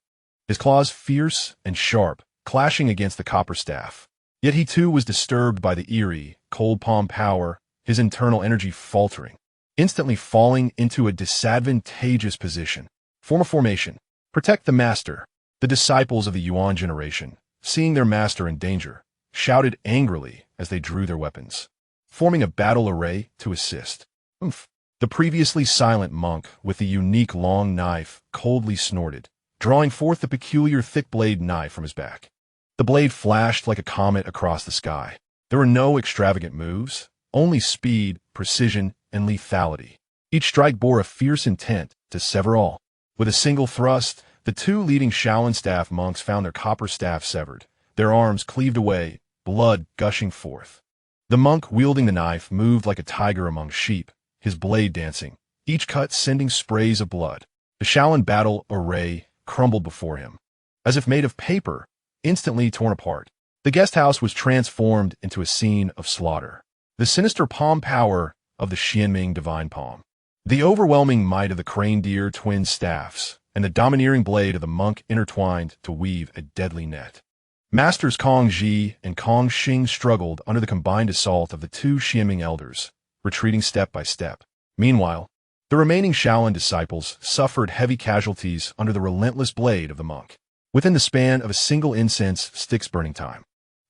His claws fierce and sharp, clashing against the copper staff. Yet he too was disturbed by the eerie, cold palm power, his internal energy faltering, instantly falling into a disadvantageous position. Form a formation. Protect the master. The disciples of the Yuan generation, seeing their master in danger, shouted angrily as they drew their weapons, forming a battle array to assist. "Oomph." The previously silent monk with the unique long knife coldly snorted, drawing forth the peculiar thick blade knife from his back. The blade flashed like a comet across the sky, There were no extravagant moves, only speed, precision, and lethality. Each strike bore a fierce intent to sever all. With a single thrust, the two leading Shaolin staff monks found their copper staff severed, their arms cleaved away, blood gushing forth. The monk wielding the knife moved like a tiger among sheep, his blade dancing, each cut sending sprays of blood. The Shaolin battle array crumbled before him, as if made of paper, instantly torn apart. The guest house was transformed into a scene of slaughter. The sinister palm power of the Qianming divine palm, the overwhelming might of the crane deer twin staffs, and the domineering blade of the monk intertwined to weave a deadly net. Masters Kong Ji and Kong Xing struggled under the combined assault of the two Qianming elders, retreating step by step. Meanwhile, the remaining Shaolin disciples suffered heavy casualties under the relentless blade of the monk. Within the span of a single incense stick's burning time,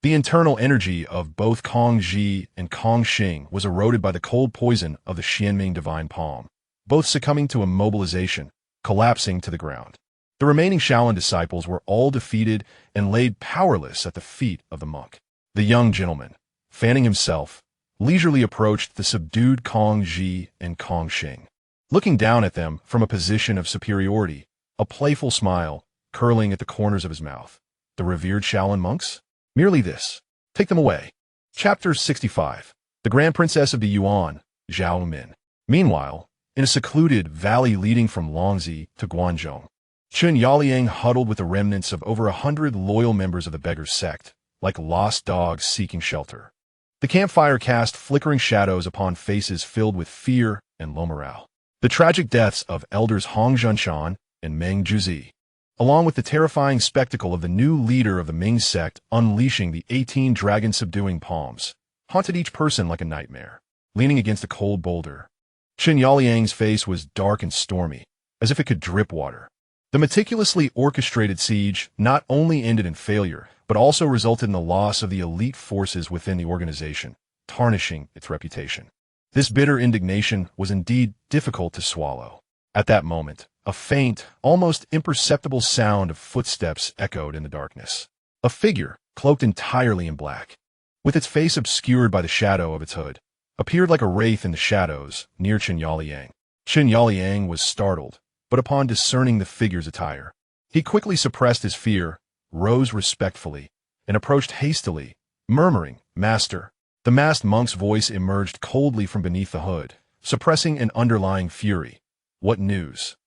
the internal energy of both Kong Ji and Kong Xing was eroded by the cold poison of the Qianming divine palm, both succumbing to immobilization, collapsing to the ground. The remaining Shaolin disciples were all defeated and laid powerless at the feet of the monk. The young gentleman, fanning himself, leisurely approached the subdued Kong Ji and Kong Xing. Looking down at them from a position of superiority, a playful smile curling at the corners of his mouth. The revered Shaolin monks? Merely this. Take them away. Chapter 65. The Grand Princess of the Yuan, Zhao Min. Meanwhile, in a secluded valley leading from Longzi to Guanzhong, Chun Yaliang huddled with the remnants of over 100 loyal members of the Beggar's Sect, like lost dogs seeking shelter. The campfire cast flickering shadows upon faces filled with fear and low morale. The tragic deaths of elders Hong Zhunshan and Meng Juzi, along with the terrifying spectacle of the new leader of the Ming sect unleashing the 18 dragon-subduing palms, haunted each person like a nightmare. Leaning against a cold boulder, Chun Yaliang's face was dark and stormy, as if it could drip water. The meticulously orchestrated siege not only ended in failure, but also resulted in the loss of the elite forces within the organization, tarnishing its reputation. This bitter indignation was indeed difficult to swallow. At that moment, a faint, almost imperceptible sound of footsteps echoed in the darkness. A figure, cloaked entirely in black, with its face obscured by the shadow of its hood, appeared like a wraith in the shadows near Chun Yaliang. Chun Yaliang was startled, but upon discerning the figure's attire, he quickly suppressed his fear, rose respectfully, and approached hastily, murmuring, "Master." The masked monk's voice emerged coldly from beneath the hood, suppressing an underlying fury. "What news?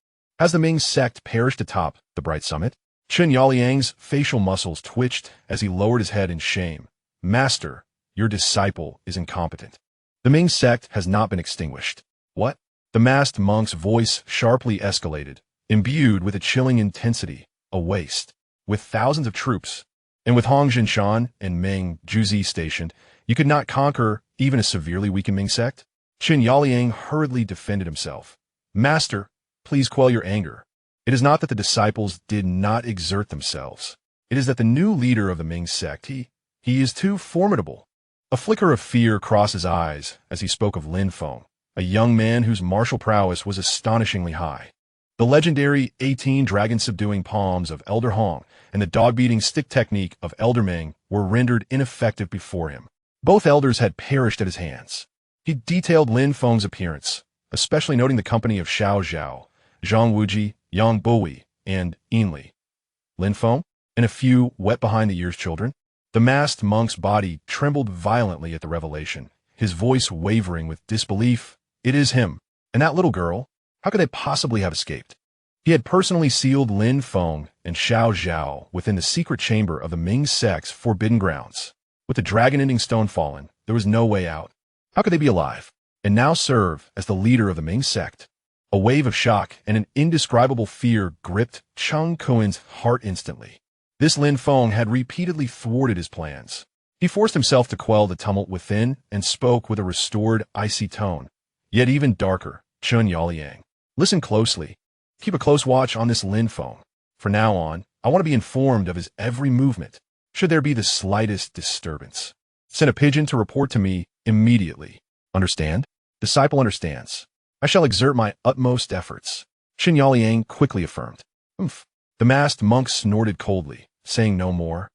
Has the Ming sect perished atop the bright summit?" Chun Yaliang's facial muscles twitched as he lowered his head in shame. "Master, your disciple is incompetent. The Ming sect has not been extinguished." "What?" The masked monk's voice sharply escalated, imbued with a chilling intensity. "A waste. With thousands of troops, and with Hong Zhunshan and Meng Juzi stationed, you could not conquer even a severely weakened Ming sect?" Chun Yaliang hurriedly defended himself. "Master, please quell your anger. It is not that the disciples did not exert themselves. It is that the new leader of the Ming sect, he is too formidable." A flicker of fear crossed his eyes as he spoke of Lin Feng, a young man whose martial prowess was astonishingly high. The legendary 18 dragon-subduing palms of Elder Hong and the dog-beating stick technique of Elder Meng were rendered ineffective before him. Both elders had perished at his hands. He detailed Lin Feng's appearance, especially noting the company of Zhao, Zhang Wuji, Yang Buhui, and Yinli. Lin Feng? And a few wet-behind-the-ears children? The masked monk's body trembled violently at the revelation, his voice wavering with disbelief. "It is him. And that little girl? How could they possibly have escaped?" He had personally sealed Lin Feng and Zhao within the secret chamber of the Ming sect's forbidden grounds. With the dragon-ending stone fallen, there was no way out. How could they be alive, and now serve as the leader of the Ming sect? A wave of shock and an indescribable fear gripped Qiankun's heart instantly. This Lin Feng had repeatedly thwarted his plans. He forced himself to quell the tumult within and spoke with a restored, icy tone. Yet even darker, Chun Yaliang. "Listen closely. Keep a close watch on this Lin Feng. From now on, I want to be informed of his every movement. Should there be the slightest disturbance, send a pigeon to report to me immediately. Understand?" "Disciple understands. I shall exert my utmost efforts," Chun Yaliang quickly affirmed. "Humph." The masked monk snorted coldly, saying no more.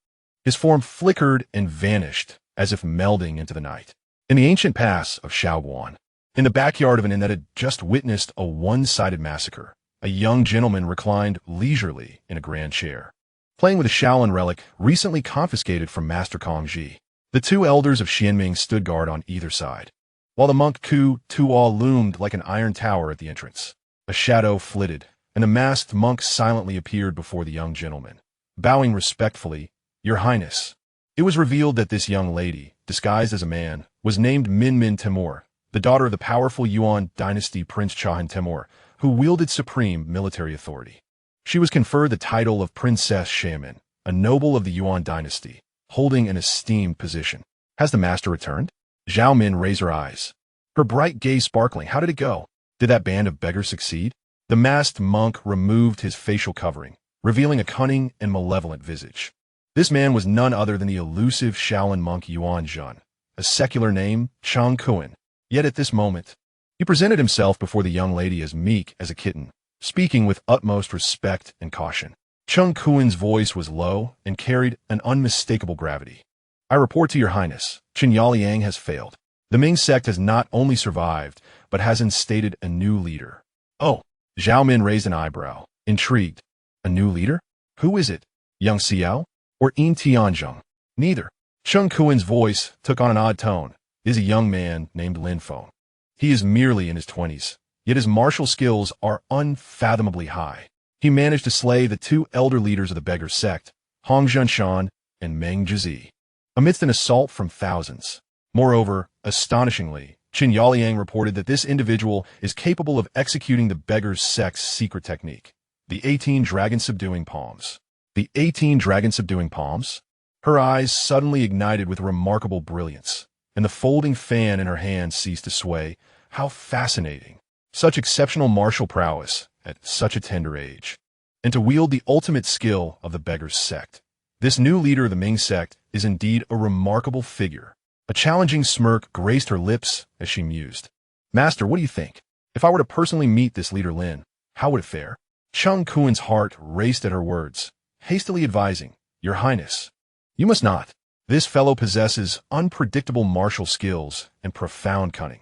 His form flickered and vanished as if melding into the night. In the ancient pass of Xiao, in the backyard of an inn that had just witnessed a one-sided massacre, a young gentleman reclined leisurely in a grand chair, playing with a Shaolin relic recently confiscated from Master Kong Ji. The two elders of Xianming stood guard on either side, while the monk Ku Tuo loomed like an iron tower at the entrance. A shadow flitted, and the masked monk silently appeared before the young gentleman, bowing respectfully, "Your Highness." It was revealed that this young lady, disguised as a man, was named Min Min Timur, the daughter of the powerful Yuan dynasty Prince Chahan Timur, who wielded supreme military authority. She was conferred the title of Princess Xiamen, a noble of the Yuan dynasty, holding an esteemed position. "Has the master returned?" Zhao Min raised her eyes, her bright gaze sparkling. "How did it go? Did that band of beggars succeed?" The masked monk removed his facial covering, revealing a cunning and malevolent visage. This man was none other than the elusive Shaolin monk Yuan Jun, a secular name, Qiankun. Yet at this moment, he presented himself before the young lady as meek as a kitten, speaking with utmost respect and caution. Qiankun's voice was low and carried an unmistakable gravity. "I report to your highness, Qianliang has failed. The Ming sect has not only survived, but has instated a new leader." "Oh," Zhao Min raised an eyebrow, intrigued. "A new leader? Who is it? Young Xiao? Or Yin Tianzheng?" "Neither." Qiankun's voice took on an odd tone. "It is a young man named Lin Feng. He is merely in his 20s, yet his martial skills are unfathomably high. He managed to slay the two elder leaders of the beggar sect, Hong Zhunshan and Meng Jizi, amidst an assault from thousands. Moreover, astonishingly, Qin Yaliang reported that this individual is capable of executing the beggar's sect's secret technique, the 18 dragon subduing palms." "The 18 dragon subduing palms?" Her eyes suddenly ignited with remarkable brilliance, and the folding fan in her hand ceased to sway. How fascinating! Such exceptional martial prowess at such a tender age, and to wield the ultimate skill of the beggar's sect. This new leader of the Ming sect is indeed a remarkable figure. A challenging smirk graced her lips as she mused. "Master, what do you think? If I were to personally meet this leader Lin, how would it fare?" Qiankun's heart raced at her words, hastily advising, "Your Highness, you must not. This fellow possesses unpredictable martial skills and profound cunning.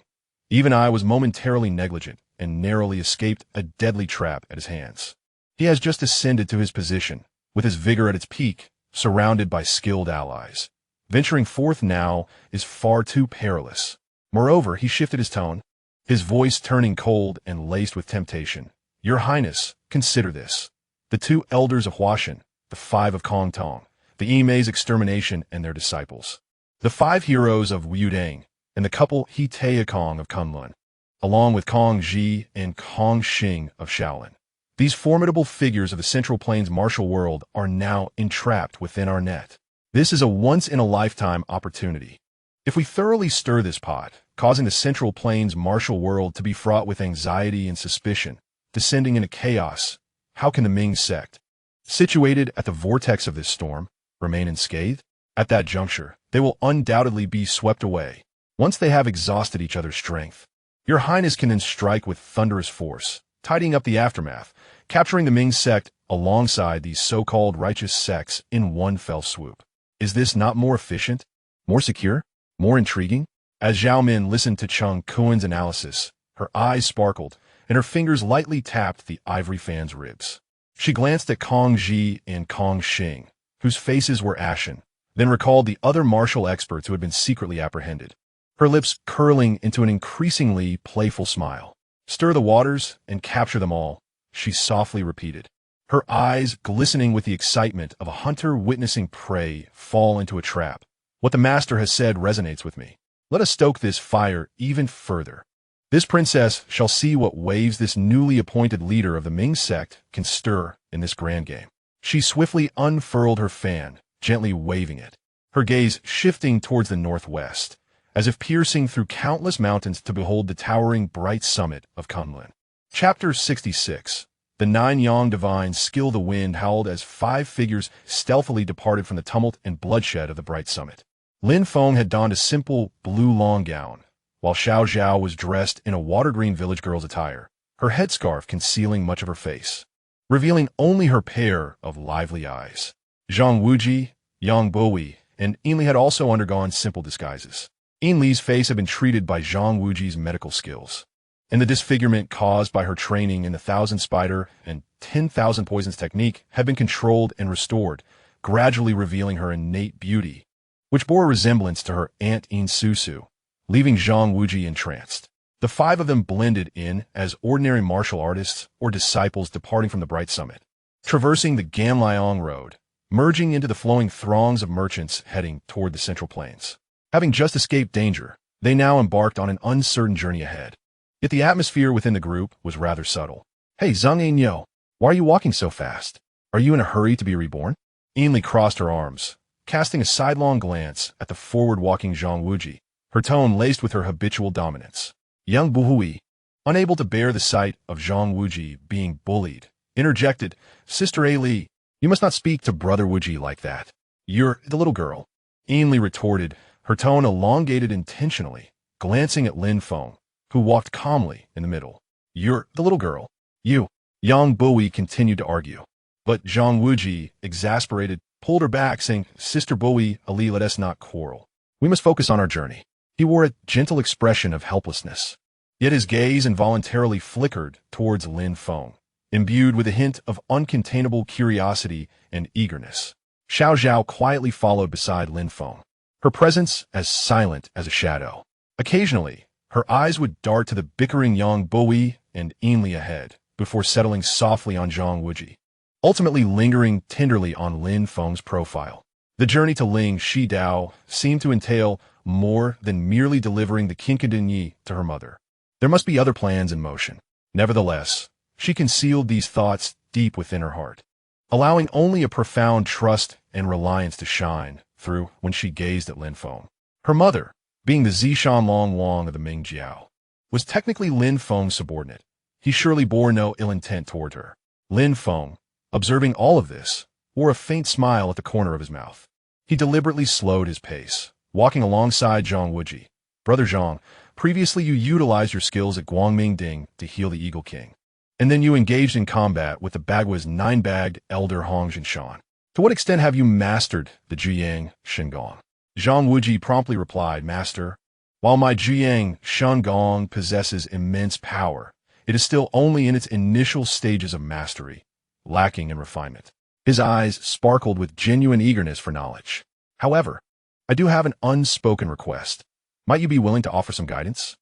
Even I was momentarily negligent and narrowly escaped a deadly trap at his hands. He has just ascended to his position, with his vigor at its peak, surrounded by skilled allies. Venturing forth now is far too perilous." Moreover, he shifted his tone, his voice turning cold and laced with temptation. "Your Highness, consider this. The two elders of Huashan, the 5 of Kong Tong, the Yime's extermination and their disciples, the 5 heroes of Wudang, and the couple He Taekong of Kunlun, along with Kong Ji and Kong Xing of Shaolin. These formidable figures of the Central Plains martial world are now entrapped within our net. This is a once-in-a-lifetime opportunity. If we thoroughly stir this pot, causing the Central Plains martial world to be fraught with anxiety and suspicion, descending into chaos, how can the Ming sect, situated at the vortex of this storm, remain unscathed? At that juncture, they will undoubtedly be swept away, once they have exhausted each other's strength. Your Highness can then strike with thunderous force, tidying up the aftermath, capturing the Ming sect alongside these so-called righteous sects in one fell swoop. Is this not more efficient, more secure, more intriguing?" As Zhao Min listened to Qiankun's analysis, her eyes sparkled, and her fingers lightly tapped the ivory fan's ribs. She glanced at Kong Ji and Kong Xing, whose faces were ashen, then recalled the other martial experts who had been secretly apprehended, her lips curling into an increasingly playful smile. "Stir the waters and capture them all," she softly repeated, her eyes glistening with the excitement of a hunter witnessing prey fall into a trap. "What the master has said resonates with me. Let us stoke this fire even further. This princess shall see what waves this newly appointed leader of the Ming sect can stir in this grand game." She swiftly unfurled her fan, gently waving it, her gaze shifting towards the northwest, as if piercing through countless mountains to behold the towering bright summit of Kunlun. Chapter 66. The 9 Yang divines skill the wind howled as 5 figures stealthily departed from the tumult and bloodshed of the bright summit. Lin Feng had donned a simple blue long gown, while Zhao was dressed in a water-green village girl's attire, her headscarf concealing much of her face, revealing only her pair of lively eyes. Zhang Wuji, Yang Buhui, and Ainli had also undergone simple disguises. Ainli's face had been treated by Zhang Wuji's medical skills, and the disfigurement caused by her training in the 1,000 Spider and 10,000 Poisons technique had been controlled and restored, gradually revealing her innate beauty, which bore a resemblance to her aunt In Susu, leaving Zhang Wuji entranced. The five of them blended in as ordinary martial artists or disciples departing from the Bright Summit, traversing the Ganliang Road, merging into the flowing throngs of merchants heading toward the Central Plains. Having just escaped danger, they now embarked on an uncertain journey ahead. Yet the atmosphere within the group was rather subtle. "Hey, Zhang Ainyo, why are you walking so fast? Are you in a hurry to be reborn?" Ainli crossed her arms, casting a sidelong glance at the forward-walking Zhang Wuji, her tone laced with her habitual dominance. Young Buhui, unable to bear the sight of Zhang Wuji being bullied, interjected, "Sister Li, you must not speak to Brother Wuji like that. You're the little girl." Ainli retorted, her tone elongated intentionally, glancing at Lin Feng, who walked calmly in the middle. "You're the little girl. You." Yang Buhui continued to argue, but Zhang Wuji, exasperated, pulled her back, saying, "Sister Buhui, Ali, let us not quarrel. We must focus on our journey." He wore a gentle expression of helplessness, yet his gaze involuntarily flickered towards Lin Feng, imbued with a hint of uncontainable curiosity and eagerness. Zhao quietly followed beside Lin Feng, her presence as silent as a shadow. Occasionally, her eyes would dart to the bickering Yang Buhui and Ainli ahead, before settling softly on Zhang Wuji, ultimately lingering tenderly on Lin Feng's profile. The journey to Ling Shidao seemed to entail more than merely delivering the Qiankun to her mother. There must be other plans in motion. Nevertheless, she concealed these thoughts deep within her heart, allowing only a profound trust and reliance to shine through when she gazed at Lin Feng. Her mother, being the Zishan Long Wang of the Ming Jiao, was technically Lin Feng's subordinate. He surely bore no ill intent toward her. Lin Feng, observing all of this, wore a faint smile at the corner of his mouth. He deliberately slowed his pace, walking alongside Zhang Wuji. "Brother Zhang, previously you utilized your skills at Guangmingding to heal the Eagle King, and then you engaged in combat with the Bagua's 9-bagged elder Hong Jinshan. To what extent have you mastered the Juyang Shengong?" Zhang Wuji promptly replied, "Master, while my Juyang Shengong possesses immense power, it is still only in its initial stages of mastery, lacking in refinement." His eyes sparkled with genuine eagerness for knowledge. "However, I do have an unspoken request. Might you be willing to offer some guidance?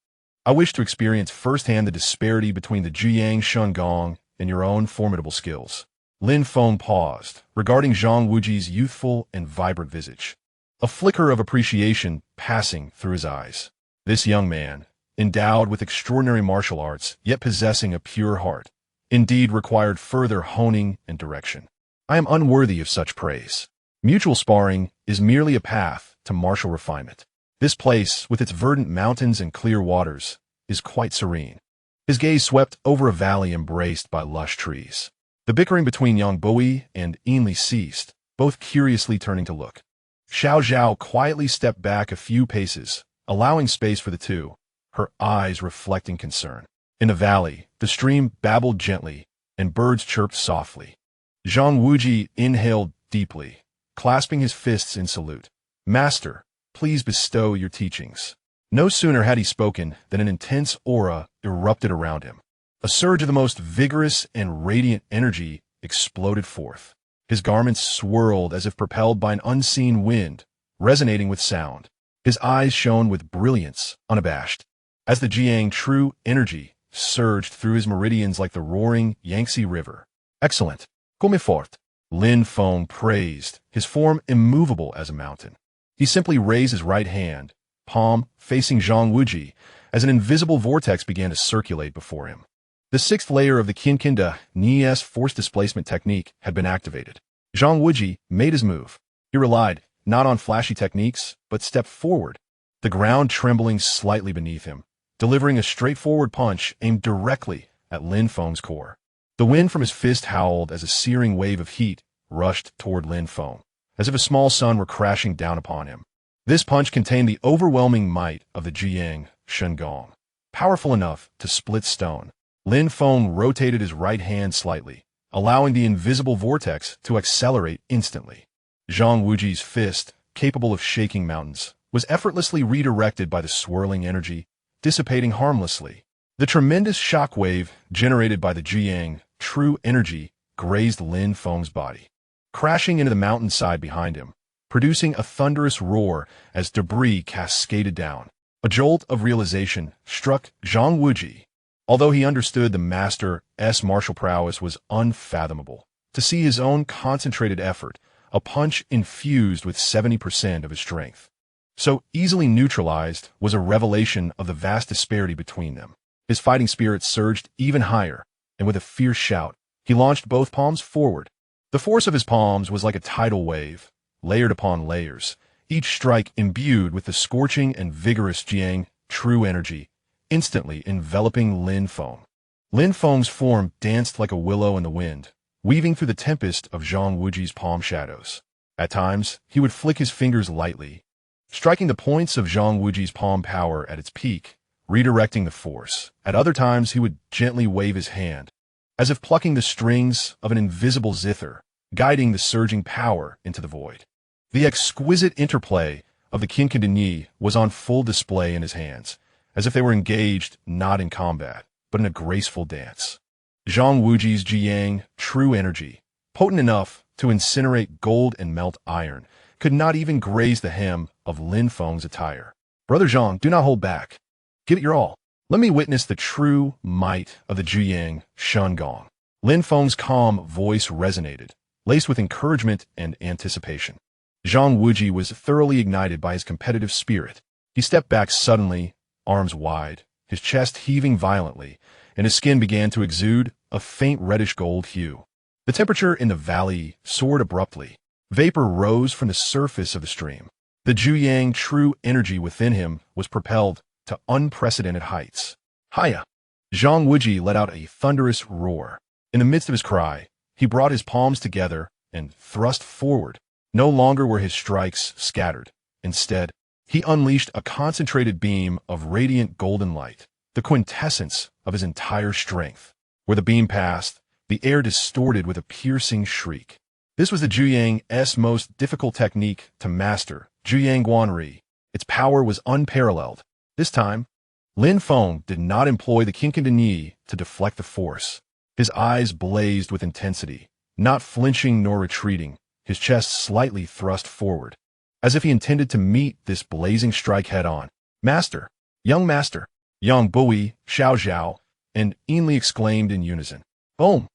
I wish to experience firsthand the disparity between the Juyang Shengong and your own formidable skills." Lin Feng paused, regarding Zhang Wuji's youthful and vibrant visage, a flicker of appreciation passing through his eyes. This young man, endowed with extraordinary martial arts, yet possessing a pure heart, indeed required further honing and direction. I am unworthy of such praise. Mutual sparring is merely a path to martial refinement. This place, with its verdant mountains and clear waters, is quite serene. His gaze swept over a valley embraced by lush trees. The bickering between Yang Buhui and Ainli ceased, both curiously turning to look. Zhao quietly stepped back a few paces, allowing space for the two, her eyes reflecting concern. In the valley, the stream babbled gently, and birds chirped softly. Zhang Wuji inhaled deeply, clasping his fists in salute. "Master, please bestow your teachings." No sooner had he spoken than an intense aura erupted around him. A surge of the most vigorous and radiant energy exploded forth. His garments swirled as if propelled by an unseen wind, resonating with sound. His eyes shone with brilliance, unabashed, as the Jiang true energy surged through his meridians like the roaring Yangtze River. "Excellent. Comme fort," Lin Feng praised, his form immovable as a mountain. He simply raised his right hand, palm facing Zhang Wuji, as an invisible vortex began to circulate before him. The sixth layer of the Qiankun Ni's force displacement technique had been activated. Zhang Wuji made his move. He relied not on flashy techniques, but stepped forward, the ground trembling slightly beneath him, delivering a straightforward punch aimed directly at Lin Feng's core. The wind from his fist howled as a searing wave of heat rushed toward Lin Feng, as if a small sun were crashing down upon him. This punch contained the overwhelming might of the Juyang Shengong, powerful enough to split stone. Lin Feng rotated his right hand slightly, allowing the invisible vortex to accelerate instantly. Zhang Wuji's fist, capable of shaking mountains, was effortlessly redirected by the swirling energy, dissipating harmlessly. The tremendous shockwave generated by the Jiyang true energy grazed Lin Feng's body, crashing into the mountainside behind him, producing a thunderous roar as debris cascaded down. A jolt of realization struck Zhang Wuji. Although he understood the master's martial prowess was unfathomable, to see his own concentrated effort, a punch infused with 70% of his strength, so easily neutralized, was a revelation of the vast disparity between them. His fighting spirit surged even higher, and with a fierce shout, he launched both palms forward. The force of his palms was like a tidal wave, layered upon layers, each strike imbued with the scorching and vigorous Jiyang true energy, instantly enveloping Lin Feng. Lin Feng's form danced like a willow in the wind, weaving through the tempest of Zhang Wuji's palm shadows. At times, he would flick his fingers lightly, striking the points of Zhang Wuji's palm power at its peak, redirecting the force. At other times, he would gently wave his hand, as if plucking the strings of an invisible zither, guiding the surging power into the void. The exquisite interplay of the Qiankun was on full display in his hands, as if they were engaged not in combat, but in a graceful dance. Zhang Wuji's Jiyang true energy, potent enough to incinerate gold and melt iron, could not even graze the hem of Lin Feng's attire. Brother Zhang, do not hold back. Give it your all. Let me witness the true might of the Jiyang Shengong. Lin Feng's calm voice resonated, laced with encouragement and anticipation. Zhang Wuji was thoroughly ignited by his competitive spirit. He stepped back suddenly, arms wide, his chest heaving violently, and his skin began to exude a faint reddish-gold hue. The temperature in the valley soared abruptly. Vapor rose from the surface of the stream. The Jiyang true energy within him was propelled to unprecedented heights. Hiya! Zhang Wuji let out a thunderous roar. In the midst of his cry, he brought his palms together and thrust forward. No longer were his strikes scattered. Instead, he unleashed a concentrated beam of radiant golden light, the quintessence of his entire strength. Where the beam passed, the air distorted with a piercing shriek. This was the Jiyang's most difficult technique to master, Jiyang Guanri. Its power was unparalleled. This time, Lin Feng did not employ the Qiankun to deflect the force. His eyes blazed with intensity, not flinching nor retreating, his chest slightly thrust forward, as if he intended to meet this blazing strike head-on. Master! Young Master! Young Buhui, Xiao, and Ainli exclaimed in unison. Boom!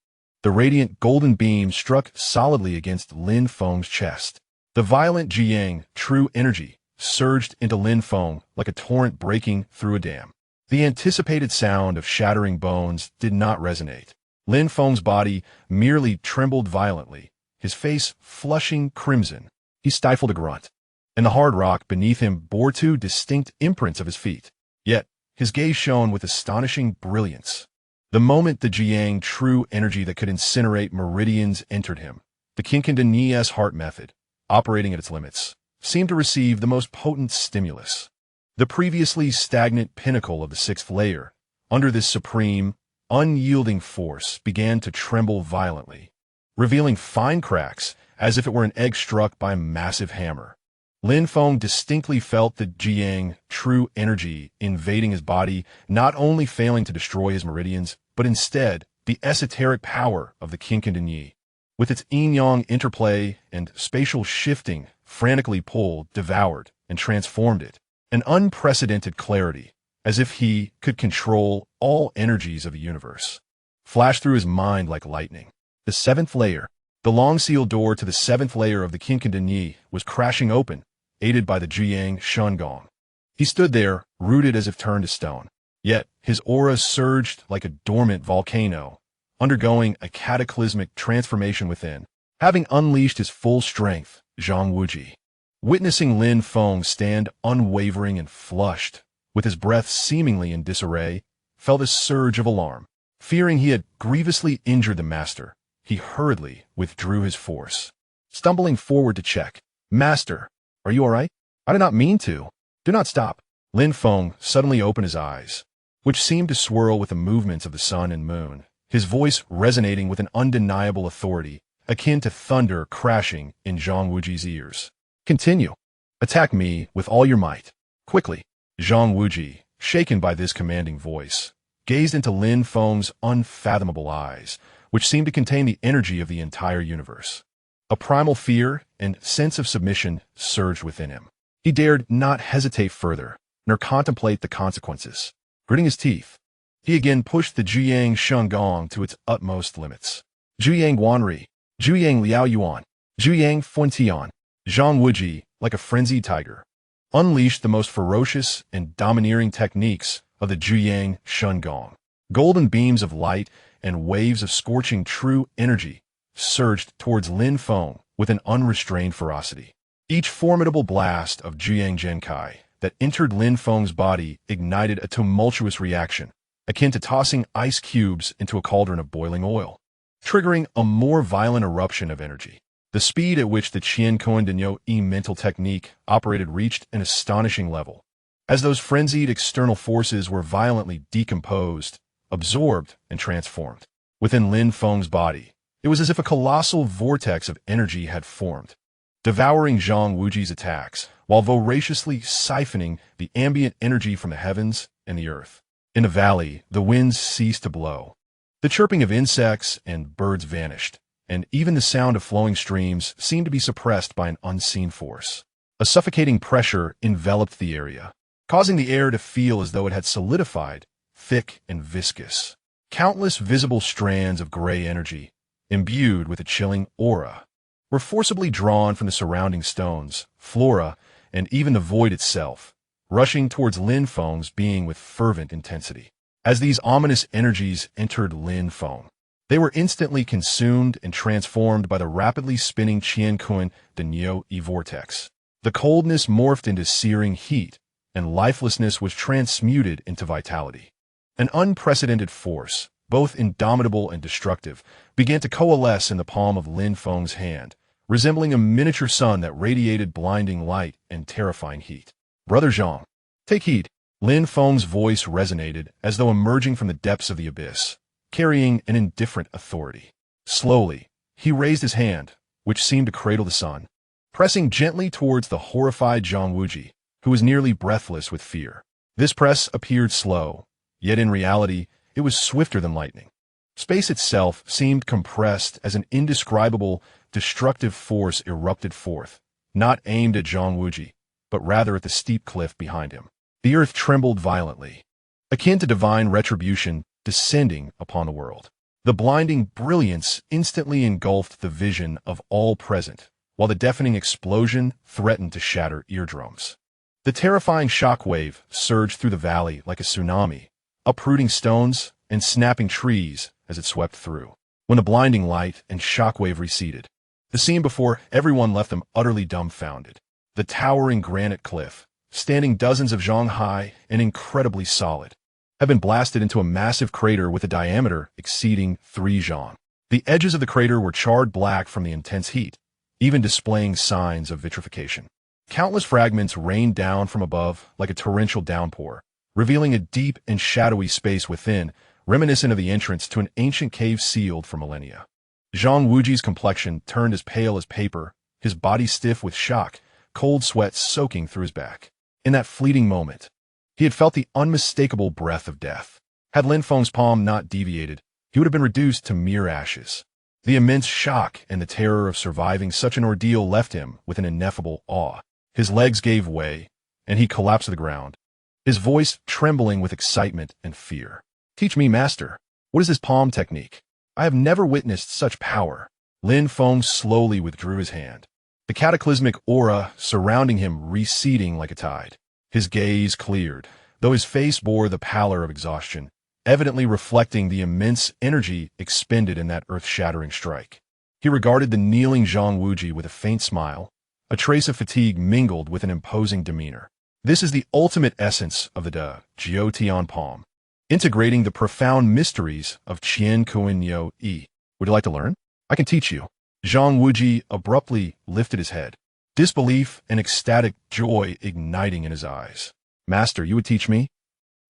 The radiant golden beam struck solidly against Lin Feng's chest. The violent Jiyang true energy surged into Lin Feng like a torrent breaking through a dam. The anticipated sound of shattering bones did not resonate. Lin Feng's body merely trembled violently, his face flushing crimson. He stifled a grunt, and the hard rock beneath him bore two distinct imprints of his feet. Yet, his gaze shone with astonishing brilliance. The moment the Jiyang true energy that could incinerate meridians entered him, the Qiankun heart method, operating at its limits, seemed to receive the most potent stimulus. The previously stagnant pinnacle of the sixth layer, under this supreme, unyielding force, began to tremble violently, revealing fine cracks as if it were an egg struck by a massive hammer. Lin Feng distinctly felt the Jiyang true energy invading his body, not only failing to destroy his meridians, but instead the esoteric power of the Qiankun, with its yin-yang interplay and spatial shifting, frantically pulled, devoured, and transformed it. An unprecedented clarity, as if he could control all energies of the universe, flashed through his mind like lightning. The seventh layer, the long sealed door to the seventh layer of the Qiankun, was crashing open, aided by the Jiyang Shengong. He stood there, rooted as if turned to stone. Yet his aura surged like a dormant volcano, undergoing a cataclysmic transformation within. Having unleashed his full strength, Zhang Wuji, witnessing Lin Feng stand unwavering and flushed, with his breath seemingly in disarray, felt a surge of alarm. Fearing he had grievously injured the master, he hurriedly withdrew his force. Stumbling forward to check, Master, are you all right? I did not mean to. Do not stop. Lin Feng suddenly opened his eyes, which seemed to swirl with the movements of the sun and moon, his voice resonating with an undeniable authority, akin to thunder crashing in Zhang Wuji's ears. Continue. Attack me with all your might. Quickly. Zhang Wuji, shaken by this commanding voice, gazed into Lin Feng's unfathomable eyes, which seemed to contain the energy of the entire universe. A primal fear and sense of submission surged within him. He dared not hesitate further, nor contemplate the consequences. Gritting his teeth, he again pushed the Zhuyang Shengong to its utmost limits. Zhuyang Guanri, Zhuyang Liao Yuan, Zhuyang Fuantian. Zhang Wuji, like a frenzied tiger, unleashed the most ferocious and domineering techniques of the Zhuyang Shengong. Golden beams of light and waves of scorching true energy surged towards Lin Feng with an unrestrained ferocity. Each formidable blast of Zhuyang Zhenkai that entered Lin Feng's body ignited a tumultuous reaction, akin to tossing ice cubes into a cauldron of boiling oil, triggering a more violent eruption of energy. The speed at which the Qiankun Denyo mental technique operated reached an astonishing level. As those frenzied external forces were violently decomposed, absorbed, and transformed within Lin Feng's body, it was as if a colossal vortex of energy had formed, devouring Zhang Wuji's attacks, while voraciously siphoning the ambient energy from the heavens and the earth. In the valley, the winds ceased to blow. The chirping of insects and birds vanished, and even the sound of flowing streams seemed to be suppressed by an unseen force. A suffocating pressure enveloped the area, causing the air to feel as though it had solidified, thick and viscous. Countless visible strands of gray energy, imbued with a chilling aura, were forcibly drawn from the surrounding stones, flora, and even the void itself, rushing towards Lin Feng's being with fervent intensity. As these ominous energies entered Lin Feng, they were instantly consumed and transformed by the rapidly spinning Qiankun Denyo vortex. The coldness morphed into searing heat, and lifelessness was transmuted into vitality. An unprecedented force, both indomitable and destructive, began to coalesce in the palm of Lin Feng's hand, resembling a miniature sun that radiated blinding light and terrifying heat. Brother Zhang, take heed. Lin Feng's voice resonated as though emerging from the depths of the abyss, carrying an indifferent authority. Slowly, he raised his hand, which seemed to cradle the sun, pressing gently towards the horrified Zhang Wuji, who was nearly breathless with fear. This press appeared slow, yet in reality, it was swifter than lightning. Space itself seemed compressed as an indescribable, destructive force erupted forth, not aimed at Zhang Wuji, but rather at the steep cliff behind him. The earth trembled violently, akin to divine retribution descending upon the world. The blinding brilliance instantly engulfed the vision of all present, while the deafening explosion threatened to shatter eardrums. The terrifying shockwave surged through the valley like a tsunami, uprooting stones and snapping trees as it swept through. When the blinding light and shockwave receded, the scene before everyone left them utterly dumbfounded. The towering granite cliff, standing dozens of zhang high and incredibly solid, had been blasted into a massive crater with a diameter exceeding 3 zhang. The edges of the crater were charred black from the intense heat, even displaying signs of vitrification. Countless fragments rained down from above like a torrential downpour, revealing a deep and shadowy space within, reminiscent of the entrance to an ancient cave sealed for millennia. Zhang Wuji's complexion turned as pale as paper, his body stiff with shock, cold sweat soaking through his back. In that fleeting moment, he had felt the unmistakable breath of death. Had Lin Feng's palm not deviated, he would have been reduced to mere ashes. The immense shock and the terror of surviving such an ordeal left him with an ineffable awe. His legs gave way, and he collapsed to the ground, his voice trembling with excitement and fear. "Teach me, master. What is this palm technique? I have never witnessed such power." Lin Feng slowly withdrew his hand, the cataclysmic aura surrounding him receding like a tide. His gaze cleared, though his face bore the pallor of exhaustion, evidently reflecting the immense energy expended in that earth-shattering strike. He regarded the kneeling Zhang Wuji with a faint smile, a trace of fatigue mingled with an imposing demeanor. This is the ultimate essence of the De Jiu Tian palm, integrating the profound mysteries of Qiankun Yi. Would you like to learn? I can teach you. Zhang Wuji abruptly lifted his head, disbelief and ecstatic joy igniting in his eyes. "Master, you would teach me?"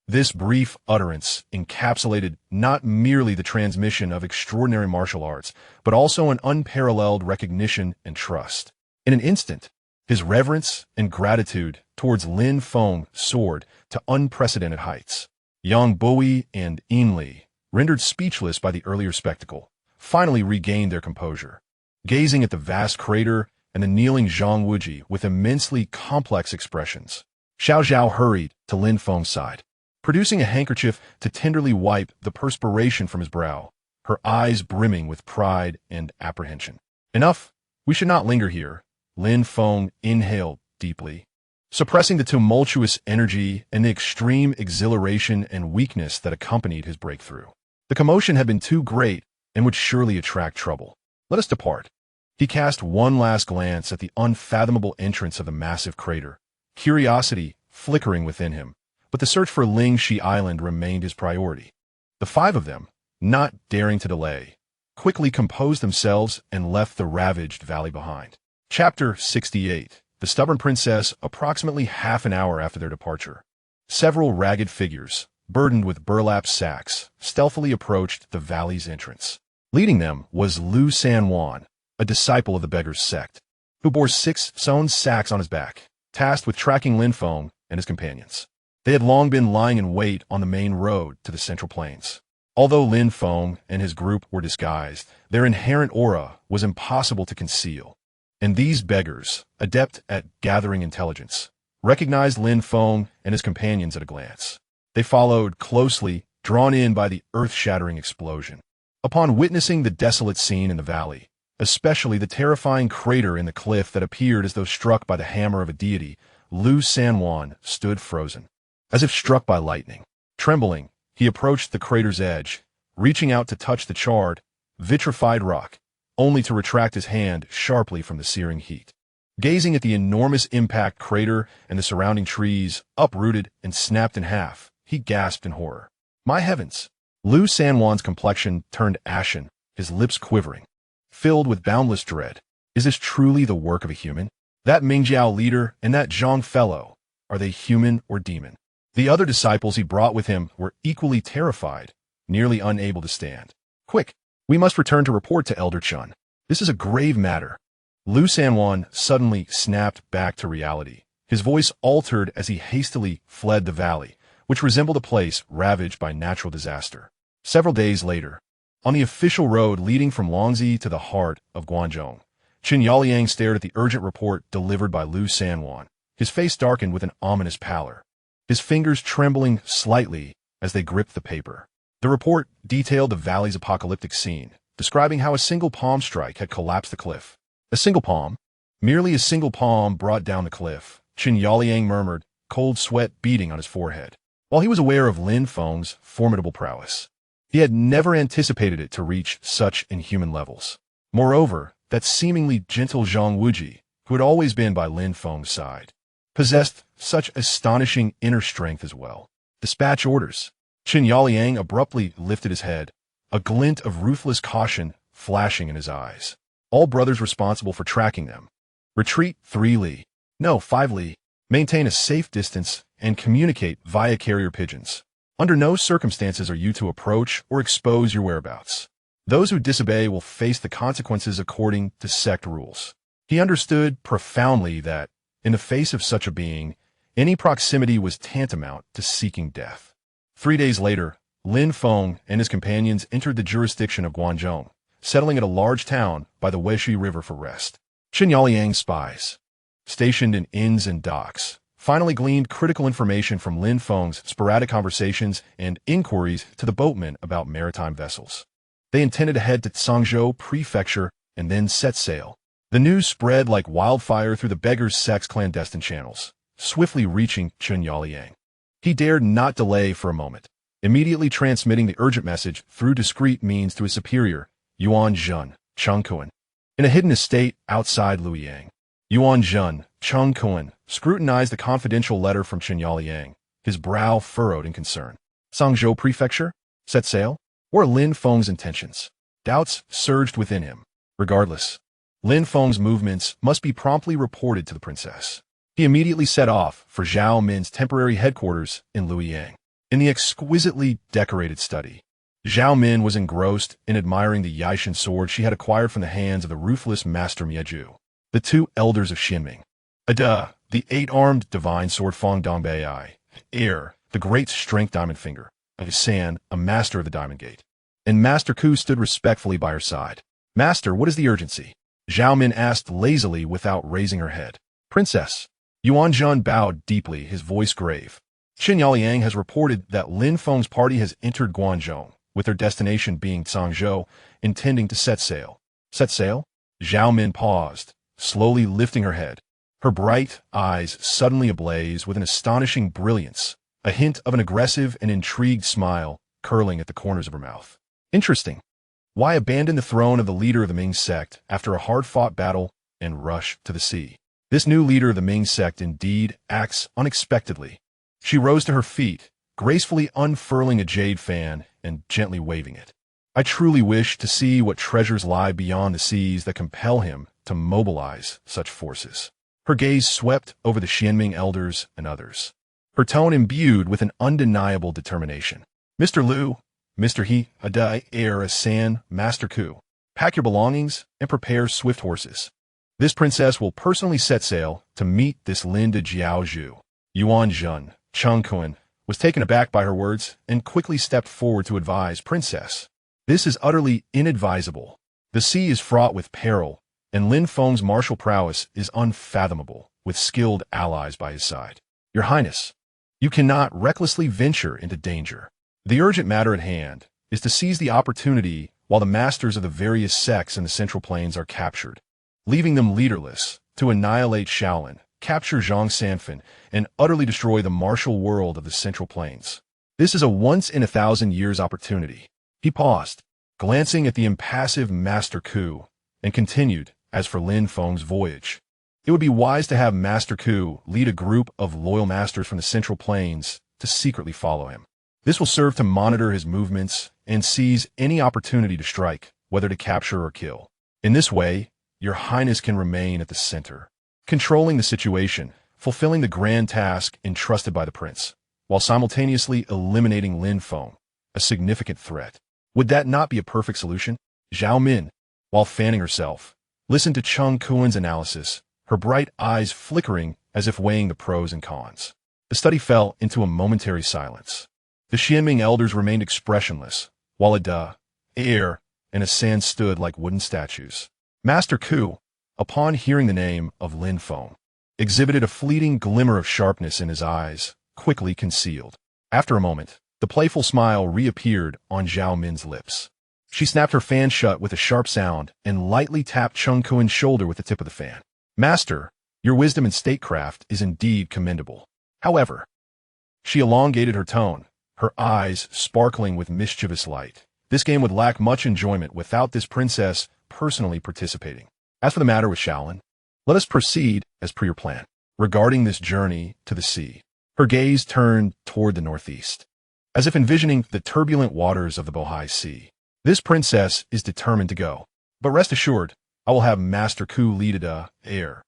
This brief utterance encapsulated not merely the transmission of extraordinary martial arts, but also an unparalleled recognition and trust. In an instant, His reverence and gratitude towards Lin Feng soared to unprecedented heights. Yang Buhui and Yin Li, rendered speechless by the earlier spectacle, finally regained their composure. Gazing at the vast crater and the kneeling Zhang Wuji with immensely complex expressions, Zhao hurried to Lin Feng's side, producing a handkerchief to tenderly wipe the perspiration from his brow, her eyes brimming with pride and apprehension. Enough, we should not linger here. Lin Feng inhaled deeply, suppressing the tumultuous energy and the extreme exhilaration and weakness that accompanied his breakthrough. The commotion had been too great and would surely attract trouble. Let us depart. He cast one last glance at the unfathomable entrance of the massive crater, curiosity flickering within him, but the search for Lingxi Island remained his priority. The five of them, not daring to delay, quickly composed themselves and left the ravaged valley behind. Chapter 68. The Stubborn Princess. Approximately half an hour after their departure, several ragged figures, burdened with burlap sacks, stealthily approached the valley's entrance. Leading them was Lu Sanwan, a disciple of the Beggar's Sect, who bore 6 sewn sacks on his back, tasked with tracking Lin Feng and his companions. They had long been lying in wait on the main road to the Central Plains. Although Lin Feng and his group were disguised, their inherent aura was impossible to conceal. And these beggars, adept at gathering intelligence, recognized Lin Feng and his companions at a glance. They followed closely, drawn in by the earth-shattering explosion. Upon witnessing the desolate scene in the valley, especially the terrifying crater in the cliff that appeared as though struck by the hammer of a deity, Lu Sanwan stood frozen, as if struck by lightning. Trembling, he approached the crater's edge, reaching out to touch the charred, vitrified rock, only to retract his hand sharply from the searing heat. Gazing at the enormous impact crater and the surrounding trees, uprooted and snapped in half, he gasped in horror. My heavens! Lu Sanwan's complexion turned ashen, his lips quivering, filled with boundless dread. Is this truly the work of a human? That Mingjiao leader and that Zhang fellow, are they human or demon? The other disciples he brought with him were equally terrified, nearly unable to stand. Quick! We must return to report to Elder Chun. This is a grave matter. Lu Sanwan suddenly snapped back to reality, his voice altered as he hastily fled the valley, which resembled a place ravaged by natural disaster. Several days later, on the official road leading from Longzi to the heart of Guangzhou, Qin Yaoliang stared at the urgent report delivered by Lu Sanwan, his face darkened with an ominous pallor, his fingers trembling slightly as they gripped the paper. The report detailed the valley's apocalyptic scene, describing how a single palm strike had collapsed the cliff. A single palm? Merely a single palm brought down the cliff, Qin Yaoliang murmured, cold sweat beading on his forehead. While he was aware of Lin Feng's formidable prowess, he had never anticipated it to reach such inhuman levels. Moreover, that seemingly gentle Zhang Wuji, who had always been by Lin Feng's side, possessed such astonishing inner strength as well. Dispatch orders. Qin Yaoliang abruptly lifted his head, a glint of ruthless caution flashing in his eyes. All brothers responsible for tracking them. Retreat 3 li. No, 5 li. Maintain a safe distance and communicate via carrier pigeons. Under no circumstances are you to approach or expose your whereabouts. Those who disobey will face the consequences according to sect rules. He understood profoundly that, in the face of such a being, any proximity was tantamount to seeking death. 3 days later, Lin Feng and his companions entered the jurisdiction of Guangzhou, settling at a large town by the Weishui River for rest. Qin Yaoliang's spies, stationed in inns and docks, finally gleaned critical information from Lin Feng's sporadic conversations and inquiries to the boatmen about maritime vessels. They intended to head to Zhangzhou Prefecture and then set sail. The news spread like wildfire through the Beggar's Sects clandestine channels, swiftly reaching Qin Yaoliang. He dared not delay for a moment, immediately transmitting the urgent message through discreet means to his superior, Yuan Zhen, Qiankun, in a hidden estate outside Luoyang. Yuan Zhen, Qiankun, scrutinized the confidential letter from Qin Yaoliang, his brow furrowed in concern. Zhangzhou Prefecture? Set sail? Or Lin Feng's intentions? Doubts surged within him. Regardless, Lin Feng's movements must be promptly reported to the princess. He immediately set off for Zhao Min's temporary headquarters in Luoyang. In the exquisitely decorated study, Zhao Min was engrossed in admiring the Yijin sword she had acquired from the hands of the ruthless master Mieju, the 2 elders of Xinming. Ada, the eight-armed divine sword Feng Dongbei, Air, the great strength diamond finger, San, a master of the diamond gate. And Master Ku stood respectfully by her side. Master, what is the urgency? Zhao Min asked lazily without raising her head. Princess. Yuan Zhun bowed deeply, his voice grave. Qin Yaoliang has reported that Lin Feng's party has entered Guangzhou, with their destination being Cangzhou, intending to set sail. Set sail? Zhao Min paused, slowly lifting her head. Her bright eyes suddenly ablaze with an astonishing brilliance, a hint of an aggressive and intrigued smile curling at the corners of her mouth. Interesting. Why abandon the throne of the leader of the Ming sect after a hard-fought battle and rush to the sea? This new leader of the Ming sect indeed acts unexpectedly. She rose to her feet, gracefully unfurling a jade fan and gently waving it. I truly wish to see what treasures lie beyond the seas that compel him to mobilize such forces. Her gaze swept over the Xianming elders and others, her tone imbued with an undeniable determination. Mr. Liu, Mr. He, Adai, Heir, San, Master Ku, pack your belongings and prepare swift horses. This princess will personally set sail to meet this Linda Jiaozhu. Yuan Zhun, Qiankun, was taken aback by her words and quickly stepped forward to advise, Princess, this is utterly inadvisable. The sea is fraught with peril, and Lin Feng's martial prowess is unfathomable, with skilled allies by his side. Your Highness, you cannot recklessly venture into danger. The urgent matter at hand is to seize the opportunity while the masters of the various sects in the Central Plains are captured, leaving them leaderless, to annihilate Shaolin, capture Zhang Sanfen, and utterly destroy the martial world of the Central Plains. This is a once-in-a-thousand-years opportunity. He paused, glancing at the impassive Master Ku, and continued, as for Lin Feng's voyage, it would be wise to have Master Ku lead a group of loyal masters from the Central Plains to secretly follow him. This will serve to monitor his movements and seize any opportunity to strike, whether to capture or kill. In this way, your Highness can remain at the center, controlling the situation, fulfilling the grand task entrusted by the prince, while simultaneously eliminating Lin Feng, a significant threat. Would that not be a perfect solution? Zhao Min, while fanning herself, listened to Qiankun's analysis, her bright eyes flickering as if weighing the pros and cons. The study fell into a momentary silence. The Xianming elders remained expressionless, while Ada, Air, and San stood like wooden statues. Master Ku, upon hearing the name of Lin Feng, exhibited a fleeting glimmer of sharpness in his eyes, quickly concealed. After a moment, the playful smile reappeared on Zhao Min's lips. She snapped her fan shut with a sharp sound and lightly tapped Qiankun's shoulder with the tip of the fan. Master, your wisdom in statecraft is indeed commendable. However, she elongated her tone, her eyes sparkling with mischievous light. This game would lack much enjoyment without this princess personally participating. As for the matter with Shaolin, let us proceed as per your plan. Regarding this journey to the sea, her gaze turned toward the northeast, as if envisioning the turbulent waters of the Buhui Sea. This princess is determined to go, but rest assured, I will have Master Ku lead Ada, Air,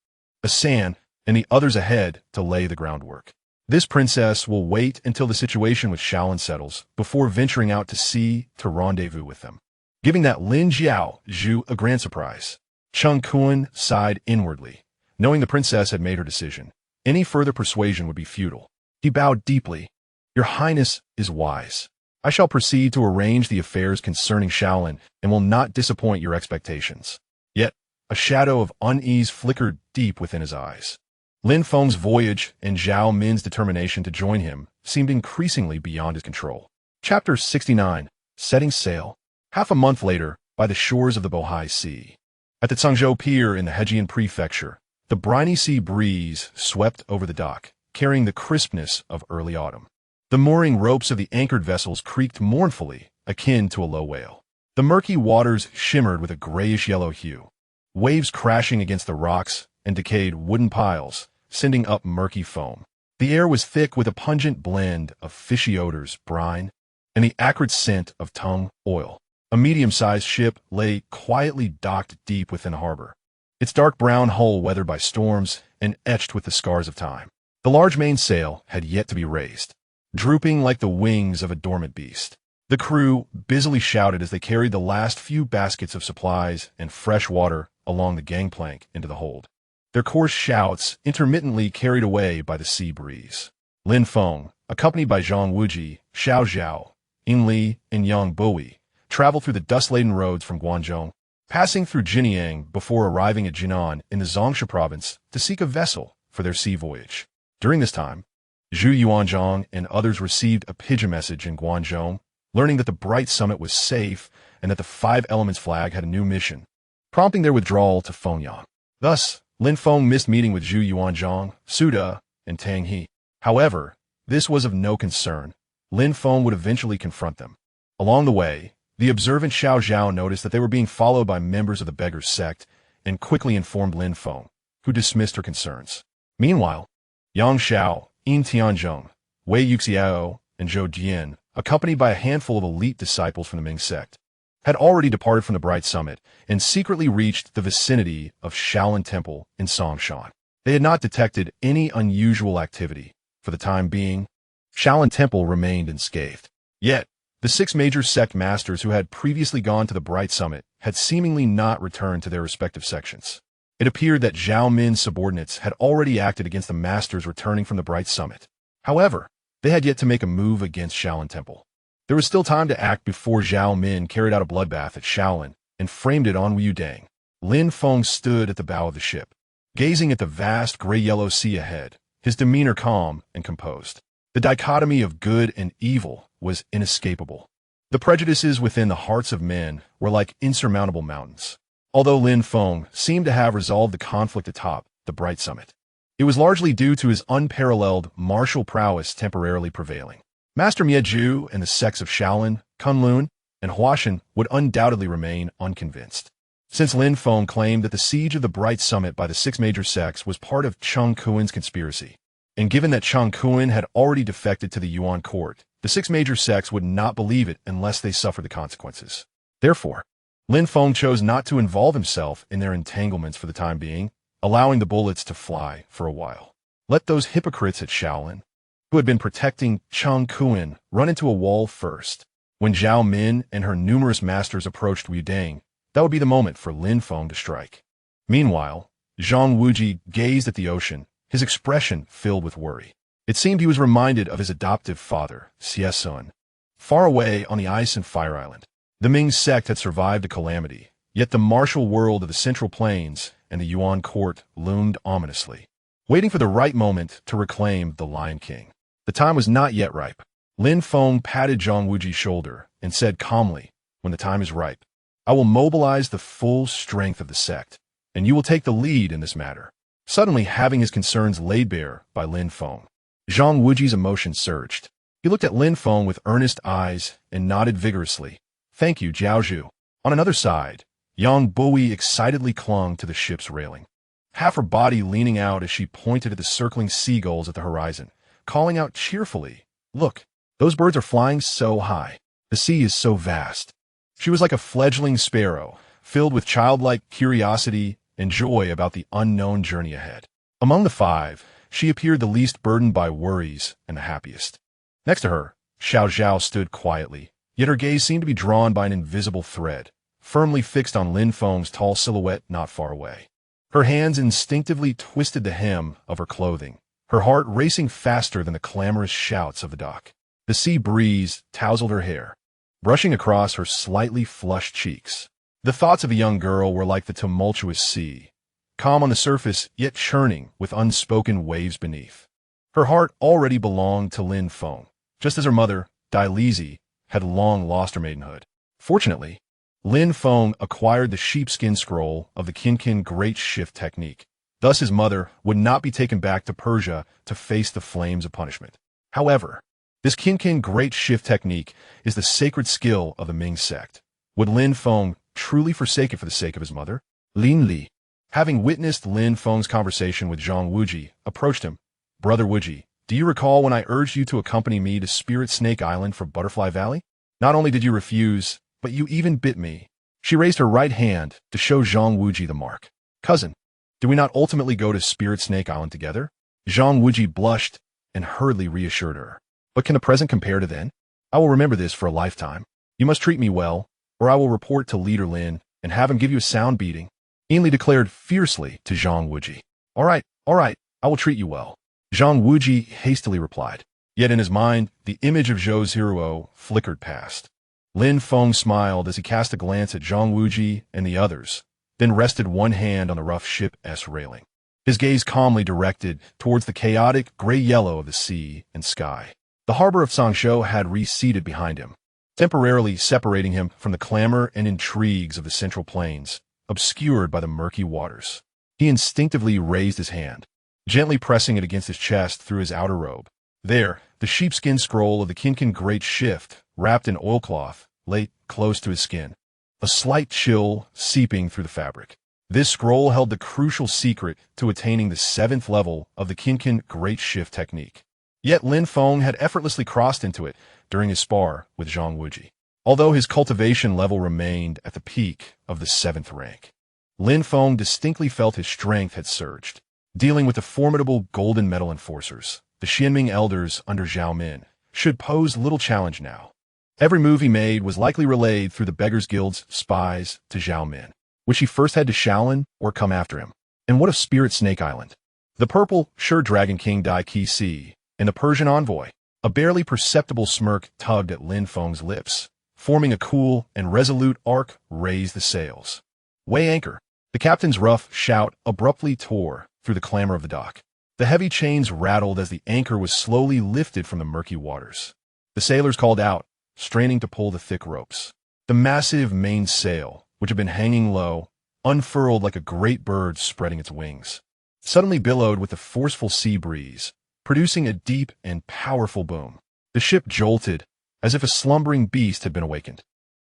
San, and the others ahead to lay the groundwork. This princess will wait until the situation with Shaolin settles before venturing out to sea to rendezvous with them, giving that Lin Jiaozhu a grand surprise. Qiankun sighed inwardly, knowing the princess had made her decision. Any further persuasion would be futile. He bowed deeply. Your Highness is wise. I shall proceed to arrange the affairs concerning Shaolin and will not disappoint your expectations. Yet, a shadow of unease flickered deep within his eyes. Lin Feng's voyage and Zhao Min's determination to join him seemed increasingly beyond his control. Chapter 69. Setting Sail. Half a month later, by the shores of the Buhui Sea. At the Cangzhou Pier in the Hejian Prefecture, the briny sea breeze swept over the dock, carrying the crispness of early autumn. The mooring ropes of the anchored vessels creaked mournfully, akin to a low wail. The murky waters shimmered with a grayish-yellow hue, waves crashing against the rocks and decayed wooden piles, sending up murky foam. The air was thick with a pungent blend of fishy odors, brine, and the acrid scent of tung oil. A medium-sized ship lay quietly docked deep within the harbor, its dark brown hull weathered by storms and etched with the scars of time. The large mainsail had yet to be raised, drooping like the wings of a dormant beast. The crew busily shouted as they carried the last few baskets of supplies and fresh water along the gangplank into the hold. their coarse shouts intermittently carried away by the sea breeze. Lin Feng, accompanied by Zhang Wuji, Xiao, Yin Li, and Yang Buhui, traveled through the dust-laden roads from Guangzhou, passing through Jinyang before arriving at Jinan in the Zhongsha province to seek a vessel for their sea voyage. During this time, Zhu Yuanzhang and others received a pigeon message in Guangzhou, learning that the Bright Summit was safe and that the Five Elements flag had a new mission, prompting their withdrawal to Fengyang. Thus, Lin Feng missed meeting with Zhu Yuanzhang, Suda, and Tang He. However, this was of no concern. Lin Feng would eventually confront them. Along the way, the observant Zhao noticed that they were being followed by members of the Beggar's Sect and quickly informed Lin Feng, who dismissed her concerns. Meanwhile, Yang Xiao, Yin Tianzhong, Wei Yuxiao, and Zhou Jian, accompanied by a handful of elite disciples from the Ming sect, had already departed from the Bright Summit and secretly reached the vicinity of Shaolin Temple in Songshan. They had not detected any unusual activity. For the time being, Shaolin Temple remained unscathed. Yet, the 6 major sect masters who had previously gone to the Bright Summit had seemingly not returned to their respective sections. It appeared that Zhao Min's subordinates had already acted against the masters returning from the Bright Summit. However, they had yet to make a move against Shaolin Temple. There was still time to act before Zhao Min carried out a bloodbath at Shaolin and framed it on Wudang. Lin Feng stood at the bow of the ship, gazing at the vast gray-yellow sea ahead, his demeanor calm and composed. The dichotomy of good and evil was inescapable. The prejudices within the hearts of men were like insurmountable mountains. Although Lin Feng seemed to have resolved the conflict atop the Bright Summit, it was largely due to his unparalleled martial prowess temporarily prevailing. Master Miezhu and the sects of Shaolin, Kunlun, and Huashan would undoubtedly remain unconvinced. Since Lin Feng claimed that the siege of the Bright Summit by the 6 major sects was part of Qiankun's conspiracy, and given that Qiankun had already defected to the Yuan court, the 6 major sects would not believe it unless they suffered the consequences. Therefore, Lin Feng chose not to involve himself in their entanglements for the time being, allowing the bullets to fly for a while. Let those hypocrites at Shaolin, who had been protecting Qiankun, run into a wall first. When Zhao Min and her numerous masters approached Wudang, that would be the moment for Lin Feng to strike. Meanwhile, Zhang Wuji gazed at the ocean, his expression filled with worry. It seemed he was reminded of his adoptive father, Xie, far away on the ice and fire island. The Ming sect had survived a calamity, yet the martial world of the Central Plains and the Yuan court loomed ominously, waiting for the right moment to reclaim the Lion King. The time was not yet ripe. Lin Feng patted Zhang Wuji's shoulder and said calmly, "When the time is ripe, I will mobilize the full strength of the sect, and you will take the lead in this matter." Suddenly having his concerns laid bare by Lin Feng, Zhang Wuji's emotion surged. He looked at Lin Feng with earnest eyes and nodded vigorously. "Thank you, Zhao." On another side, Yang Buhui excitedly clung to the ship's railing, half her body leaning out as she pointed at the circling seagulls at the horizon, calling out cheerfully, "Look, those birds are flying so high. The sea is so vast." She was like a fledgling sparrow, filled with childlike curiosity and joy about the unknown journey ahead. Among the 5, she appeared the least burdened by worries and the happiest. Next to her, Xiao stood quietly, yet her gaze seemed to be drawn by an invisible thread, firmly fixed on Lin Feng's tall silhouette not far away. Her hands instinctively twisted the hem of her clothing, her heart racing faster than the clamorous shouts of the dock. The sea breeze tousled her hair, brushing across her slightly flushed cheeks. The thoughts of a young girl were like the tumultuous sea, calm on the surface yet churning with unspoken waves beneath. Her heart already belonged to Lin Feng, just as her mother, Dailizi, had long lost her maidenhood. Fortunately, Lin Feng acquired the sheepskin scroll of the Qiankun Great Shift technique. Thus his mother would not be taken back to Persia to face the flames of punishment. However, this Qiankun Great Shift technique is the sacred skill of the Ming sect. Would Lin Feng truly forsake it for the sake of his mother? Lin Li, having witnessed Lin Feng's conversation with Zhang Wuji, approached him. "Brother Wuji, do you recall when I urged you to accompany me to Spirit Snake Island for Butterfly Valley? Not only did you refuse, but you even bit me." She raised her right hand to show Zhang Wuji the mark. "Cousin, did we not ultimately go to Spirit Snake Island together?" Zhang Wuji blushed and hurriedly reassured her. "But can the present compare to then? I will remember this for a lifetime. You must treat me well, or I will report to Leader Lin and have him give you a sound beating," Yin Li declared fiercely to Zhang Wuji. All right, I will treat you well. Zhang Wuji hastily replied. Yet in his mind, the image of Zhou's Zhiruo flickered past. Lin Feng smiled as he cast a glance at Zhang Wuji and the others, then rested one hand on the rough ship's railing. His gaze calmly directed towards the chaotic gray-yellow of the sea and sky. The harbor of Sangzhou had receded behind him, temporarily separating him from the clamor and intrigues of the central plains, obscured by the murky waters. He instinctively raised his hand, gently pressing it against his chest through his outer robe. There, the sheepskin scroll of the Qiankun Great Shift, wrapped in oilcloth, lay close to his skin, a slight chill seeping through the fabric. This scroll held the crucial secret to attaining the 7th level of the Qiankun Great Shift technique. Yet Lin Feng had effortlessly crossed into it during his spar with Zhang Wuji, although his cultivation level remained at the peak of the 7th rank. Lin Feng distinctly felt his strength had surged. Dealing with the formidable golden metal enforcers, the Xianming elders under Zhao Min, should pose little challenge now. Every move he made was likely relayed through the Beggars Guild's spies to Zhao Min, which he first had to Shaolin or come after him. And what of Spirit Snake Island? The purple, sure Dragon King Dai Qi and the Persian envoy. A barely perceptible smirk tugged at Lin Feng's lips, forming a cool and resolute arc raised the sails. Weigh anchor. The captain's rough shout abruptly tore through the clamor of the dock. The heavy chains rattled as the anchor was slowly lifted from the murky waters. The sailors called out, straining to pull the thick ropes. The massive mainsail, which had been hanging low, unfurled like a great bird spreading its wings, suddenly billowed with the forceful sea breeze, producing a deep and powerful boom. The ship jolted, as if a slumbering beast had been awakened.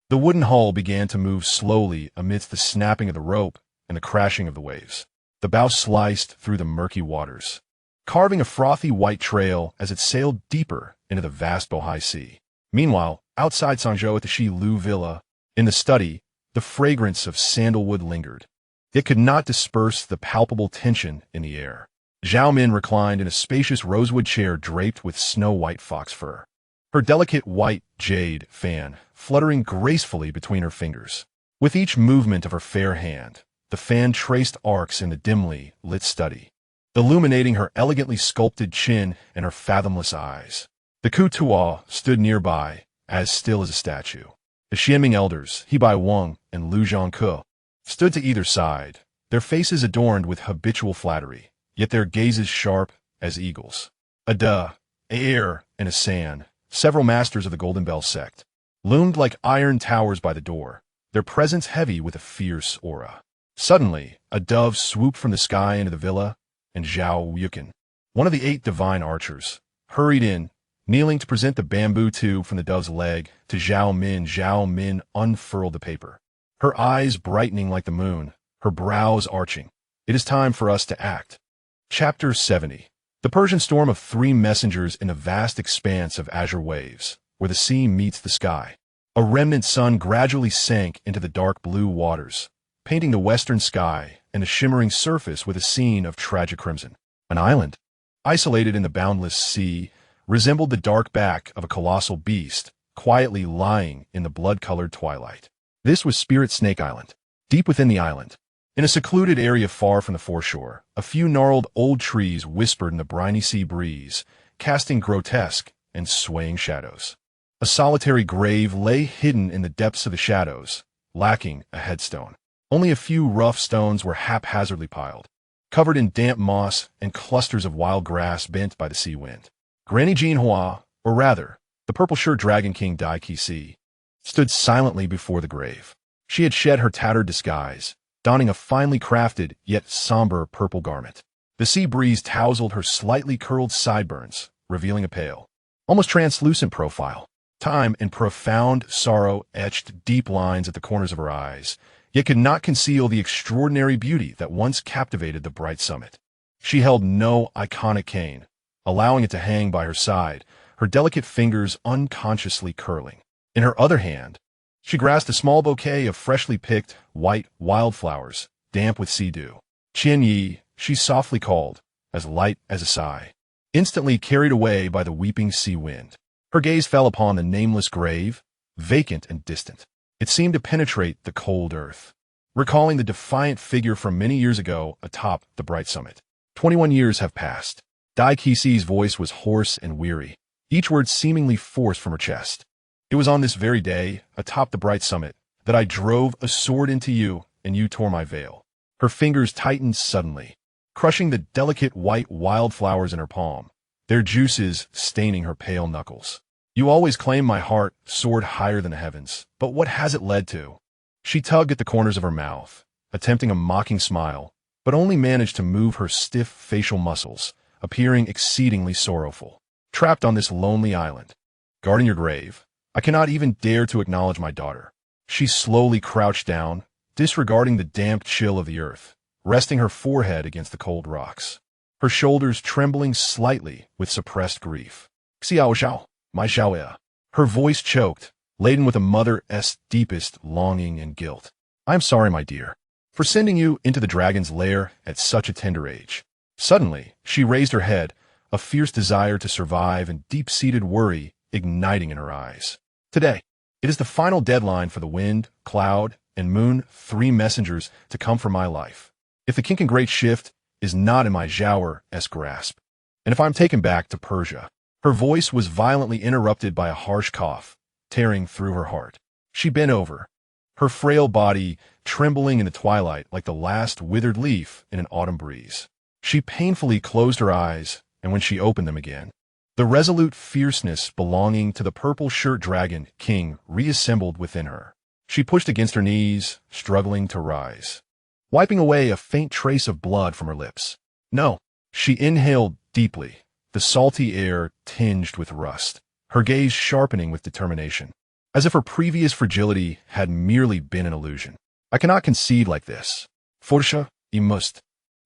The wooden hull began to move slowly amidst the snapping of the rope and the crashing of the waves. The bow sliced through the murky waters, carving a frothy white trail as it sailed deeper into the vast Buhui Sea. Meanwhile, outside Sangzhou at the Shi Lu Villa, in the study, the fragrance of sandalwood lingered. It could not disperse the palpable tension in the air. Zhao Min reclined in a spacious rosewood chair draped with snow-white fox fur, her delicate white jade fan fluttering gracefully between her fingers. With each movement of her fair hand, the fan traced arcs in the dimly lit study, illuminating her elegantly sculpted chin and her fathomless eyes. The Kutuo stood nearby, as still as a statue. The Xianming elders, Hebai Wang and Lu Zhangke, stood to either side, their faces adorned with habitual flattery, yet their gazes sharp as eagles. A air, and a san, several masters of the Golden Bell sect, loomed like iron towers by the door, their presence heavy with a fierce aura. Suddenly, a dove swooped from the sky into the villa, and Zhao Yukin, one of the 8 divine archers, hurried in, kneeling to present the bamboo tube from the dove's leg to Zhao Min. Zhao Min unfurled the paper, her eyes brightening like the moon, her brows arching. It is time for us to act. Chapter 70. The Persian storm of 3 messengers in a vast expanse of azure waves, where the sea meets the sky. A remnant sun gradually sank into the dark blue waters, painting the western sky and the shimmering surface with a scene of tragic crimson. An island, isolated in the boundless sea, resembled the dark back of a colossal beast, quietly lying in the blood-colored twilight. This was Spirit Snake Island. Deep within the island, in a secluded area far from the foreshore, a few gnarled old trees whispered in the briny sea breeze, casting grotesque and swaying shadows. A solitary grave lay hidden in the depths of the shadows, lacking a headstone. Only a few rough stones were haphazardly piled, covered in damp moss and clusters of wild grass bent by the sea wind. Granny Jean Hua, or rather, the purple-shirt Dragon King Dai Qi, stood silently before the grave. She had shed her tattered disguise, donning a finely crafted yet somber purple garment. The sea breeze tousled her slightly curled sideburns, revealing a pale, almost translucent profile. Time and profound sorrow etched deep lines at the corners of her eyes, yet could not conceal the extraordinary beauty that once captivated the bright summit. She held no iconic cane, allowing it to hang by her side, her delicate fingers unconsciously curling. In her other hand, she grasped a small bouquet of freshly picked, white wildflowers, damp with sea dew. Qian Yi, she softly called, as light as a sigh, instantly carried away by the weeping sea wind. Her gaze fell upon the nameless grave, vacant and distant. It seemed to penetrate the cold earth, recalling the defiant figure from many years ago atop the bright summit. 21 years have passed. Dai Qi's voice was hoarse and weary, each word seemingly forced from her chest. It was on this very day, atop the bright summit, that I drove a sword into you, and you tore my veil. Her fingers tightened suddenly, crushing the delicate white wildflowers in her palm, their juices staining her pale knuckles. You always claimed my heart soared higher than the heavens, but what has it led to? She tugged at the corners of her mouth, attempting a mocking smile, but only managed to move her stiff facial muscles, appearing exceedingly sorrowful. Trapped on this lonely island, guarding your grave, I cannot even dare to acknowledge my daughter. She slowly crouched down, disregarding the damp chill of the earth, resting her forehead against the cold rocks, her shoulders trembling slightly with suppressed grief. Xiao, my Xiao. Her voice choked, laden with a mother's deepest longing and guilt. I am sorry, my dear, for sending you into the dragon's lair at such a tender age. Suddenly, she raised her head, a fierce desire to survive and deep-seated worry igniting in her eyes. Today, it is the final deadline for the wind, cloud, and moon, 3 messengers to come for my life. If the Qiankun Great Shift is not in my Zhao's grasp, and if I'm taken back to Persia. Her voice was violently interrupted by a harsh cough, tearing through her heart. She bent over, her frail body trembling in the twilight like the last withered leaf in an autumn breeze. She painfully closed her eyes, and when she opened them again, the resolute fierceness belonging to the purple-shirt dragon king reassembled within her. She pushed against her knees, struggling to rise, wiping away a faint trace of blood from her lips. No, she inhaled deeply, the salty air tinged with rust, her gaze sharpening with determination, as if her previous fragility had merely been an illusion. I cannot concede like this. Forsha, you must.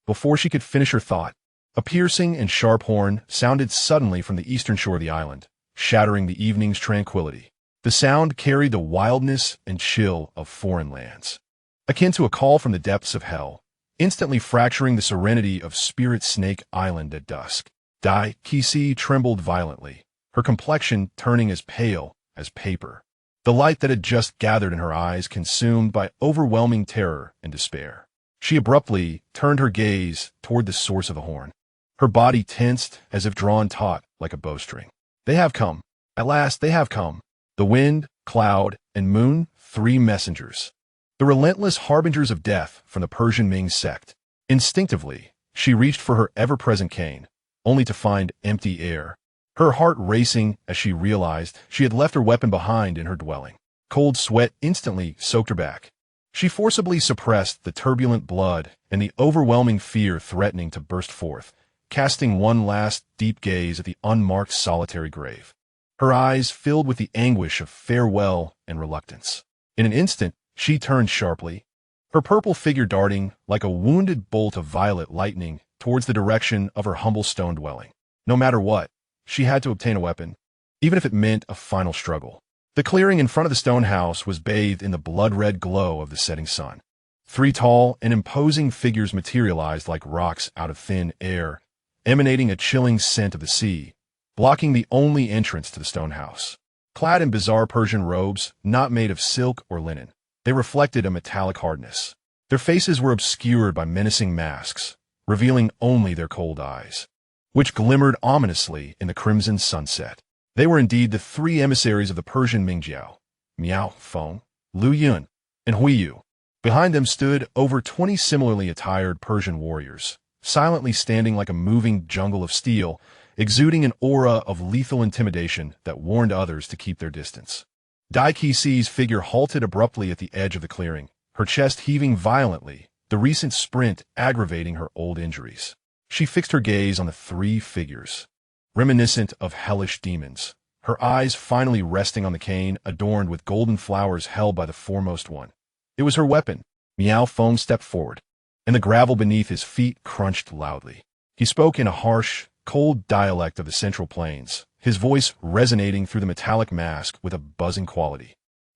Before she could finish her thought, a piercing and sharp horn sounded suddenly from the eastern shore of the island, shattering the evening's tranquility. The sound carried the wildness and chill of foreign lands, akin to a call from the depths of hell, instantly fracturing the serenity of Spirit Snake Island at dusk. Dai Qi trembled violently, her complexion turning as pale as paper, the light that had just gathered in her eyes consumed by overwhelming terror and despair. She abruptly turned her gaze toward the source of the horn, her body tensed as if drawn taut like a bowstring. They have come. At last they have come. The wind, cloud, and moon, 3 messengers. The relentless harbingers of death from the Persian Ming sect. Instinctively, she reached for her ever-present cane, only to find empty air, her heart racing as she realized she had left her weapon behind in her dwelling. Cold sweat instantly soaked her back. She forcibly suppressed the turbulent blood and the overwhelming fear threatening to burst forth, casting one last deep gaze at the unmarked solitary grave. Her eyes filled with the anguish of farewell and reluctance. In an instant, she turned sharply, her purple figure darting like a wounded bolt of violet lightning towards the direction of her humble stone dwelling. No matter what, she had to obtain a weapon, even if it meant a final struggle. The clearing in front of the stone house was bathed in the blood-red glow of the setting sun. 3 tall and imposing figures materialized like rocks out of thin air, emanating a chilling scent of the sea, blocking the only entrance to the stone house. Clad in bizarre Persian robes, not made of silk or linen, they reflected a metallic hardness. Their faces were obscured by menacing masks, revealing only their cold eyes, which glimmered ominously in the crimson sunset. They were indeed the 3 emissaries of the Persian Mingjiao, Miao Feng, Lu Yun, and Hui Yu. Behind them stood over 20 similarly attired Persian warriors, silently standing like a moving jungle of steel, exuding an aura of lethal intimidation that warned others to keep their distance. Dai Qi's figure halted abruptly at the edge of the clearing, her chest heaving violently, the recent sprint aggravating her old injuries. She fixed her gaze on the 3 figures, reminiscent of hellish demons, her eyes finally resting on the cane adorned with golden flowers held by the foremost one. It was her weapon. Miao Feng stepped forward, and the gravel beneath his feet crunched loudly. He spoke in a harsh, cold dialect of the Central Plains, his voice resonating through the metallic mask with a buzzing quality.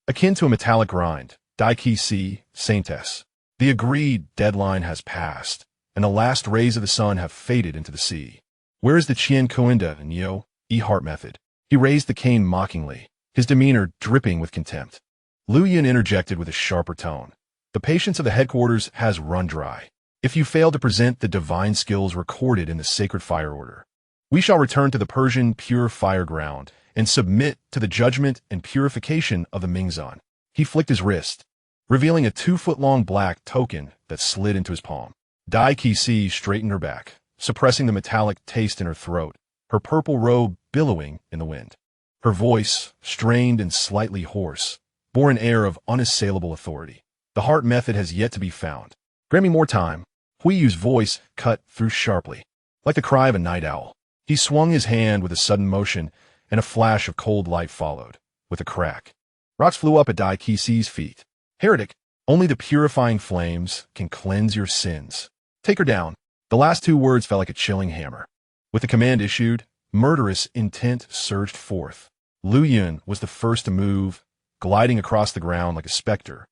Akin to a metallic grind, Dai Qi, Saintess. The agreed deadline has passed, and the last rays of the sun have faded into the sea. Where is the Qiankun and Yo, heart method? He raised the cane mockingly, his demeanor dripping with contempt. Lu Yun interjected with a sharper tone. The patience of the headquarters has run dry. If you fail to present the divine skills recorded in the sacred fire order, we shall return to the Persian pure fire ground and submit to the judgment and purification of the Mingzan. He flicked his wrist, revealing a 2-foot-long black token that slid into his palm. Dai Qi straightened her back, suppressing the metallic taste in her throat, her purple robe billowing in the wind. Her voice, strained and slightly hoarse, bore an air of unassailable authority. The heart method has yet to be found. Grant me more time. Huiyu's voice cut through sharply, like the cry of a night owl. He swung his hand with a sudden motion, and a flash of cold light followed. With a crack, rocks flew up at Dai Qi's feet. Heretic, only the purifying flames can cleanse your sins. Take her down. The last 2 words fell like a chilling hammer. With the command issued, murderous intent surged forth. Lu Yun was the first to move, gliding across the ground like a specter,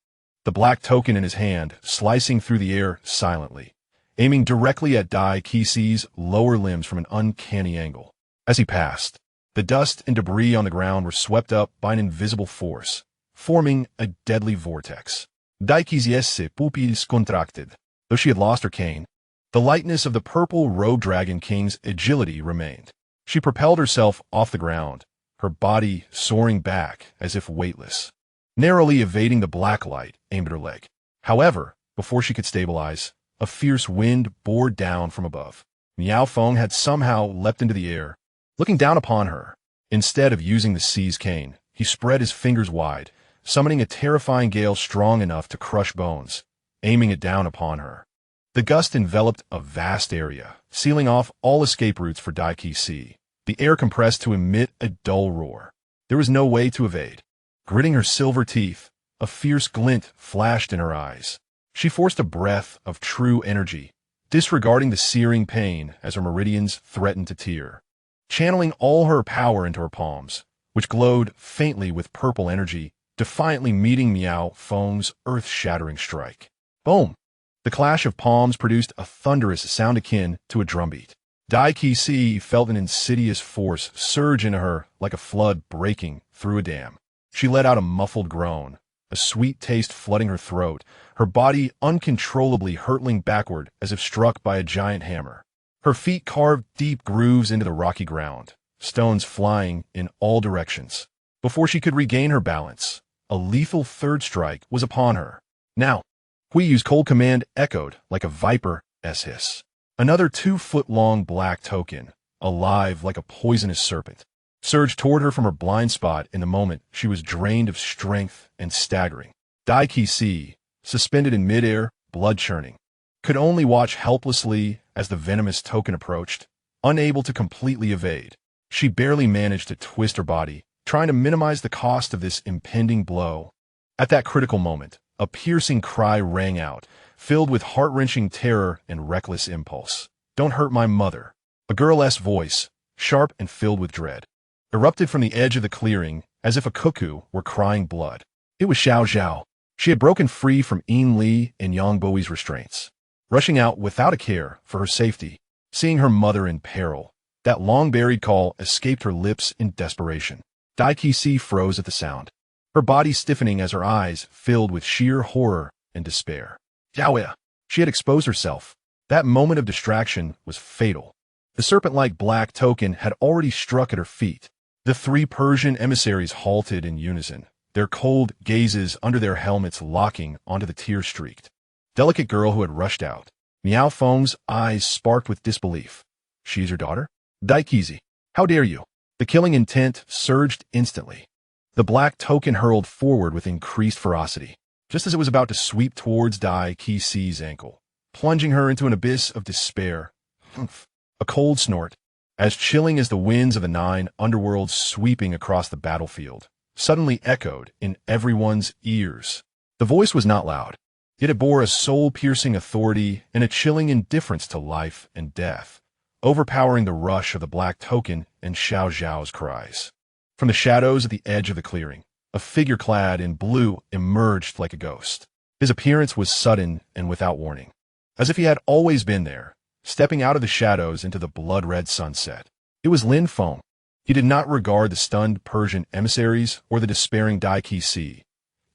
the black token in his hand slicing through the air silently, aiming directly at Dai Qi's lower limbs from an uncanny angle. As he passed, the dust and debris on the ground were swept up by an invisible force, forming a deadly vortex. Dai Qi's pupils contracted. Though she had lost her cane, the lightness of the purple robe dragon king's agility remained. She propelled herself off the ground, her body soaring back as if weightless, narrowly evading the black light aimed at her leg. However, before she could stabilize, a fierce wind bore down from above. Miao Feng had somehow leapt into the air, looking down upon her. Instead of using the sea's cane, he spread his fingers wide, summoning a terrifying gale strong enough to crush bones, aiming it down upon her. The gust enveloped a vast area, sealing off all escape routes for Dai Qi. The air compressed to emit a dull roar. There was no way to evade. Gritting her silver teeth, a fierce glint flashed in her eyes. She forced a breath of true energy, disregarding the searing pain as her meridians threatened to tear. Channeling all her power into her palms, which glowed faintly with purple energy, defiantly meeting Miao Feng's earth-shattering strike. Boom! The clash of palms produced a thunderous sound akin to a drumbeat. Dai Qi felt an insidious force surge into her like a flood breaking through a dam. She let out a muffled groan, a sweet taste flooding her throat, her body uncontrollably hurtling backward as if struck by a giant hammer. Her feet carved deep grooves into the rocky ground, stones flying in all directions. Before she could regain her balance, a lethal third strike was upon her. Now, Huiyu's cold command echoed like a viper's hiss. Another 2-foot-long black token, alive like a poisonous serpent, surged toward her from her blind spot in the moment she was drained of strength and staggering. Dai Qi, suspended in midair, blood-churning, could only watch helplessly as the venomous token approached, unable to completely evade. She barely managed to twist her body, trying to minimize the cost of this impending blow. At that critical moment, a piercing cry rang out, filled with heart-wrenching terror and reckless impulse. "Don't hurt my mother." A girl's voice, sharp and filled with dread, erupted from the edge of the clearing as if a cuckoo were crying blood. It was Zhao. She had broken free from Yin Li and Yang Boi's restraints, rushing out without a care for her safety. Seeing her mother in peril, that long-buried call escaped her lips in desperation. Dai Qi froze at the sound, her body stiffening as her eyes filled with sheer horror and despair. Zhao! She had exposed herself. That moment of distraction was fatal. The serpent-like black token had already struck at her feet. The 3 Persian emissaries halted in unison, their cold gazes under their helmets locking onto the tear-streaked, delicate girl who had rushed out. Miao Feng's eyes sparked with disbelief. She's your daughter? Dai Qi, how dare you? The killing intent surged instantly. The black token hurled forward with increased ferocity, just as it was about to sweep towards Dai Qi's ankle, plunging her into an abyss of despair. Humph. A cold snort, as chilling as the winds of the 9 underworlds sweeping across the battlefield, suddenly echoed in everyone's ears. The voice was not loud, yet it bore a soul-piercing authority and a chilling indifference to life and death, overpowering the rush of the black token and Xiao's cries. From the shadows at the edge of the clearing, a figure clad in blue emerged like a ghost. His appearance was sudden and without warning, as if he had always been there, stepping out of the shadows into the blood-red sunset. It was Lin Feng. He did not regard the stunned Persian emissaries or the despairing Dai Qi,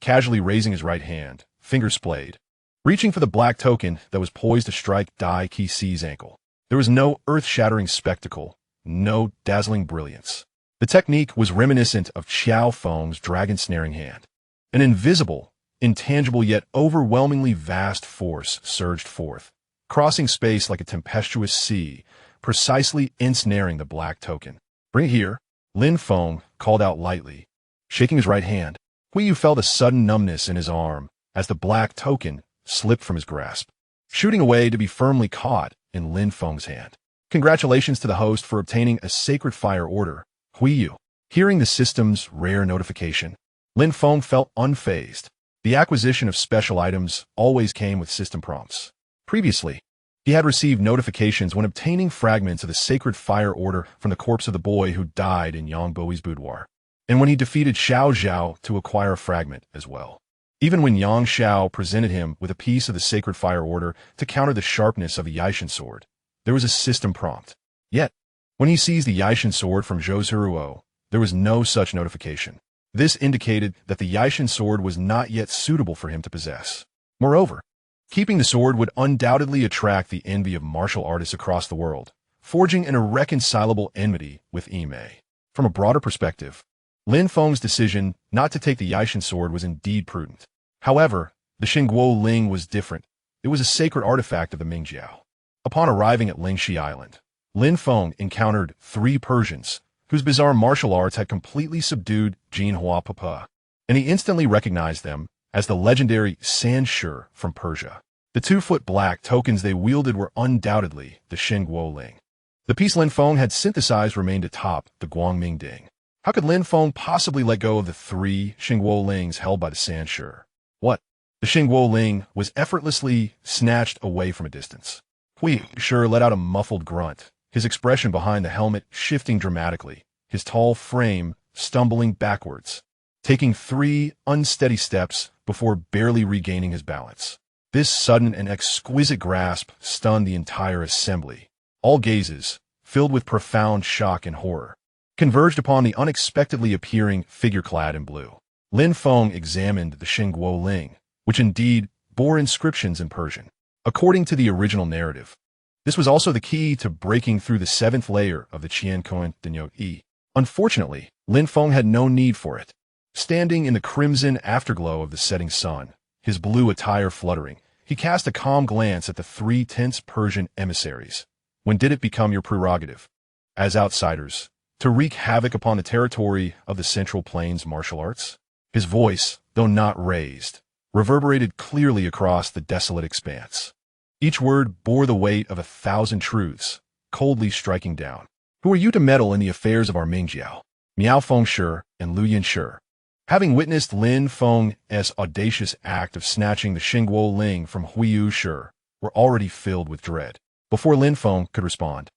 casually raising his right hand, finger splayed. reaching for the black token that was poised to strike Dai Qi's ankle. There was no earth-shattering spectacle, no dazzling brilliance. The technique was reminiscent of Qiao Feng's dragon-snaring hand. An invisible, intangible yet overwhelmingly vast force surged forth, crossing space like a tempestuous sea, precisely ensnaring the black token. "Bring it here," Lin Feng called out lightly, shaking his right hand. Huiyu felt a sudden numbness in his arm as the black token slipped from his grasp, shooting away to be firmly caught in Lin Feng's hand. "Congratulations to the host for obtaining a sacred fire order, Huiyu." Hearing the system's rare notification, Lin Feng felt unfazed. The acquisition of special items always came with system prompts. Previously, he had received notifications when obtaining fragments of the sacred fire order from the corpse of the boy who died in Yang Boi's boudoir, and when he defeated Zhao to acquire a fragment as well. Even when Yang Xiao presented him with a piece of the sacred fire order to counter the sharpness of a Yijin sword, there was a system prompt. Yet, when he seized the Yijin sword from Zhiruo, there was no such notification. This indicated that the Yijin sword was not yet suitable for him to possess. Moreover, keeping the sword would undoubtedly attract the envy of martial artists across the world, forging an irreconcilable enmity with Yimei. From a broader perspective, Lin Feng's decision not to take the Yijin sword was indeed prudent. However, the Xingguo Ling was different. It was a sacred artifact of the Mingjiao. Upon arriving at Lingxi Island, Lin Feng encountered 3 Persians whose bizarre martial arts had completely subdued Jinhua Papa, and he instantly recognized them as the legendary Sanshi from Persia. The 2-foot black tokens they wielded were undoubtedly the Xingguo Ling. The piece Lin Feng had synthesized remained atop the Guangming Ding. How could Lin Feng possibly let go of the 3 Xingguo Lings held by the Sanshi? What? The Xingguo Ling was effortlessly snatched away from a distance. Huiyu let out a muffled grunt, his expression behind the helmet shifting dramatically, his tall frame stumbling backwards, taking 3 unsteady steps before barely regaining his balance. This sudden and exquisite grasp stunned the entire assembly. All gazes, filled with profound shock and horror, converged upon the unexpectedly appearing figure clad in blue. Lin Feng examined the Xingguo Ling, which indeed bore inscriptions in Persian. According to the original narrative, this was also the key to breaking through the 7th layer of the Qiankun Denyo. Unfortunately, Lin Feng had no need for it. Standing in the crimson afterglow of the setting sun, his blue attire fluttering, he cast a calm glance at the 3 tense Persian emissaries. When did it become your prerogative, as outsiders, to wreak havoc upon the territory of the Central Plains martial arts? His voice, though not raised, reverberated clearly across the desolate expanse. Each word bore the weight of 1,000 truths, coldly striking down. Who are you to meddle in the affairs of our Mingjiao? Miao Fengshi and Lu Yinshi, having witnessed Lin Feng's audacious act of snatching the Xingguo Ling from Huiyu Shi, were already filled with dread. Before Lin Feng could respond,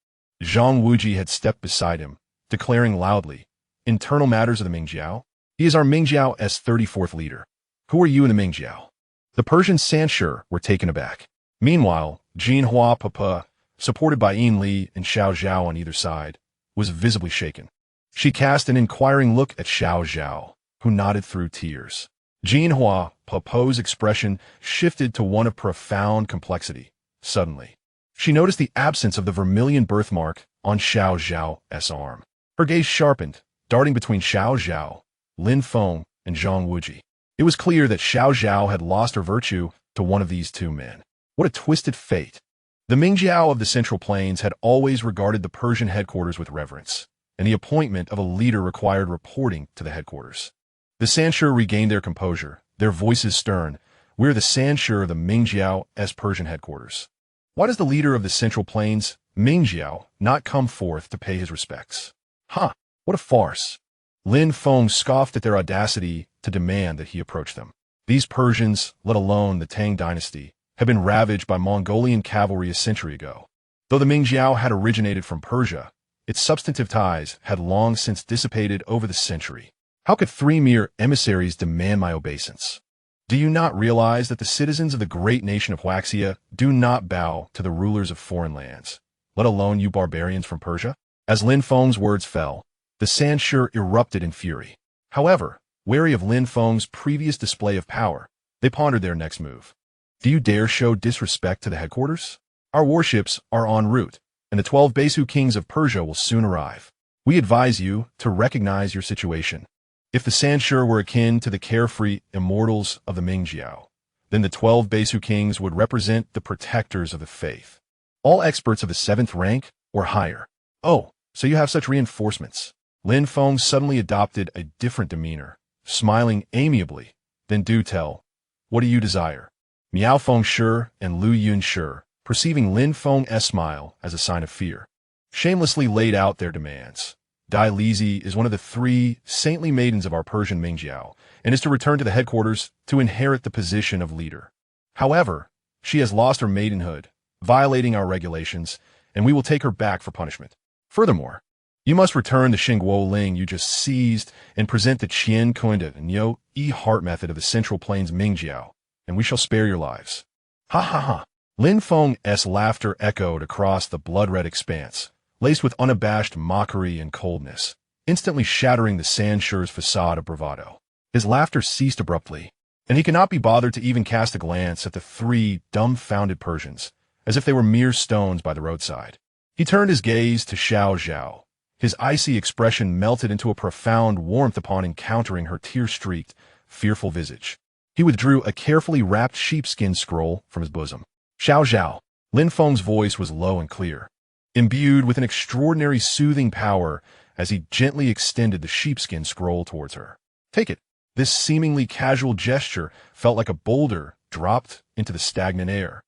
Zhang Wuji had stepped beside him, declaring loudly, "Internal matters of the Mingjiao? He is our Mingjiao's 34th leader. Who are you in the Mingjiao?" The Persian Sanshi were taken aback. Meanwhile, Jinhua Papa, supported by Yin Li and Zhao on either side, was visibly shaken. She cast an inquiring look at Zhao, who nodded through tears. Jinhua Papa's expression shifted to one of profound complexity. Suddenly, she noticed the absence of the vermilion birthmark on Zhao's arm. Her gaze sharpened, darting between Zhao, Lin Feng, and Zhang Wuji. It was clear that Zhao had lost her virtue to one of these 2 men. What a twisted fate. The Mingjiao of the Central Plains had always regarded the Persian headquarters with reverence, and the appointment of a leader required reporting to the headquarters. The Sanshi regained their composure, their voices stern. "We're the Sanshi of the Mingjiao's Persian headquarters. Why does the leader of the Central Plains, Mingjiao, not come forth to pay his respects?" "Huh, what a farce." Lin Feng scoffed at their audacity to demand that he approach them. These Persians, let alone the Tang dynasty, had been ravaged by Mongolian cavalry a century ago. Though the Mingjiao had originated from Persia, its substantive ties had long since dissipated over the century. How could 3 mere emissaries demand my obeisance? Do you not realize that the citizens of the great nation of Huaxia do not bow to the rulers of foreign lands, let alone you barbarians from Persia? As Lin Feng's words fell, the Sanshi erupted in fury. However, wary of Lin Feng's previous display of power, they pondered their next move. Do you dare show disrespect to the headquarters? Our warships are en route, and the 12 Besu kings of Persia will soon arrive. We advise you to recognize your situation. If the Sanshur were akin to the carefree immortals of the Mingjiao, then the 12 Besu kings would represent the protectors of the faith. All experts of the 7th rank or higher. Oh, so you have such reinforcements. Lin Feng suddenly adopted a different demeanor, smiling amiably. Then do tell, what do you desire? Miao Feng Shi and Lu Yun Shi, perceiving Lin Feng's smile as a sign of fear, shamelessly laid out their demands. Dai Lizi is one of the 3 saintly maidens of our Persian Mingjiao, and is to return to the headquarters to inherit the position of leader. However, she has lost her maidenhood, violating our regulations, and we will take her back for punishment. Furthermore, you must return the Xingguo Ling you just seized and present the Qiankun and Yo E heart method of the Central Plains Mingjiao, and we shall spare your lives. Ha ha ha. Lin Feng's laughter echoed across the blood-red expanse, laced with unabashed mockery and coldness, instantly shattering the Sanshur's facade of bravado. His laughter ceased abruptly, and he could not be bothered to even cast a glance at the 3 dumbfounded Persians, as if they were mere stones by the roadside. He turned his gaze to Zhao. His icy expression melted into a profound warmth upon encountering her tear-streaked, fearful visage. He withdrew a carefully wrapped sheepskin scroll from his bosom. Zhao. Lin Feng's voice was low and clear, imbued with an extraordinary soothing power as he gently extended the sheepskin scroll towards her. Take it. This seemingly casual gesture felt like a boulder dropped into the stagnant air.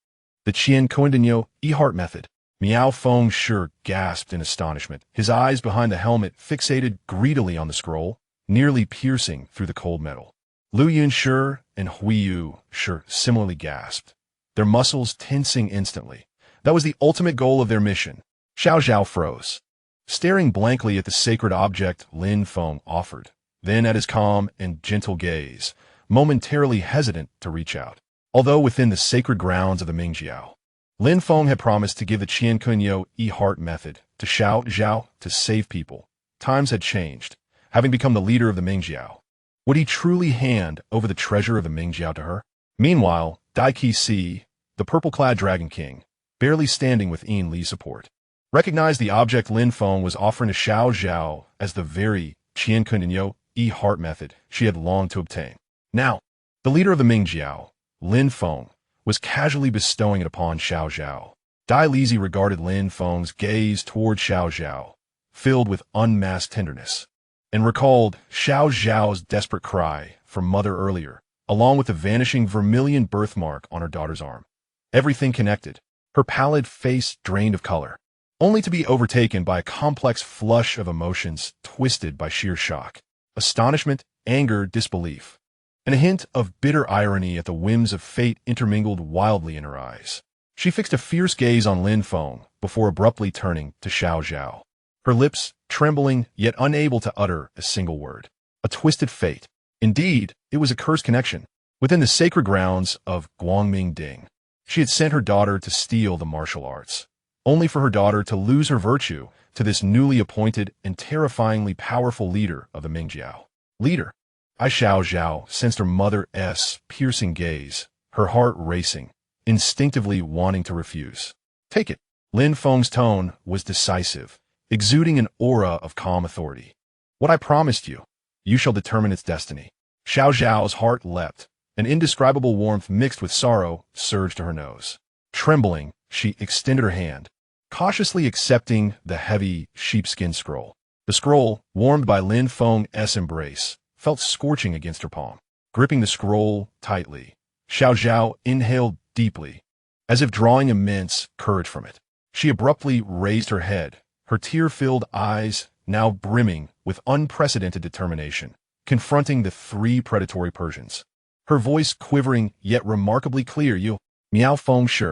The Qiankun e-heart method. Miao Feng Shi gasped in astonishment, his eyes behind the helmet fixated greedily on the scroll, nearly piercing through the cold metal. Lu Yun Shi and Huiyu Shi similarly gasped, their muscles tensing instantly. That was the ultimate goal of their mission. Zhao froze, staring blankly at the sacred object Lin Feng offered, then at his calm and gentle gaze, momentarily hesitant to reach out. Although within the sacred grounds of the Mingjiao, Lin Feng had promised to give the Qiankun e-heart method to Zhao to save people. Times had changed, having become the leader of the Mingjiao. Would he truly hand over the treasure of the Mingjiao to her? Meanwhile, Dai Si, the purple-clad Dragon King, barely standing with Yin Li's support, recognized the object Lin Feng was offering to Zhao as the very Qiankun e-heart method she had longed to obtain. Now, the leader of the Mingjiao, Lin Feng, was casually bestowing it upon Zhao. Dai Lizi regarded Lin Feng's gaze toward Zhao, filled with unmasked tenderness, and recalled Zhao's desperate cry for mother earlier, along with the vanishing vermilion birthmark on her daughter's arm. Everything connected, her pallid face drained of color, only to be overtaken by a complex flush of emotions twisted by sheer shock, astonishment, anger, disbelief, and a hint of bitter irony at the whims of fate intermingled wildly in her eyes. She fixed a fierce gaze on Lin Feng before abruptly turning to Zhao, her lips trembling yet unable to utter a single word. A twisted fate. Indeed, it was a cursed connection. Within the sacred grounds of Guangming, she had sent her daughter to steal the martial arts, only for her daughter to lose her virtue to this newly appointed and terrifyingly powerful leader of the Mingjiao. Leader. Zhao sensed her mother's piercing gaze, her heart racing, instinctively wanting to refuse. Take it. Lin Feng's tone was decisive, exuding an aura of calm authority. What I promised you, you shall determine its destiny. Zhao's heart leapt. An indescribable warmth mixed with sorrow surged to her nose. Trembling, she extended her hand, cautiously accepting the heavy sheepskin scroll. The scroll, warmed by Lin Feng's embrace, felt scorching against her palm. Gripping the scroll tightly, Zhao inhaled deeply, as if drawing immense courage from it. She abruptly raised her head, her tear-filled eyes now brimming with unprecedented determination, confronting the 3 predatory Persians. Her voice quivering yet remarkably clear. You, Miao Feng Shi,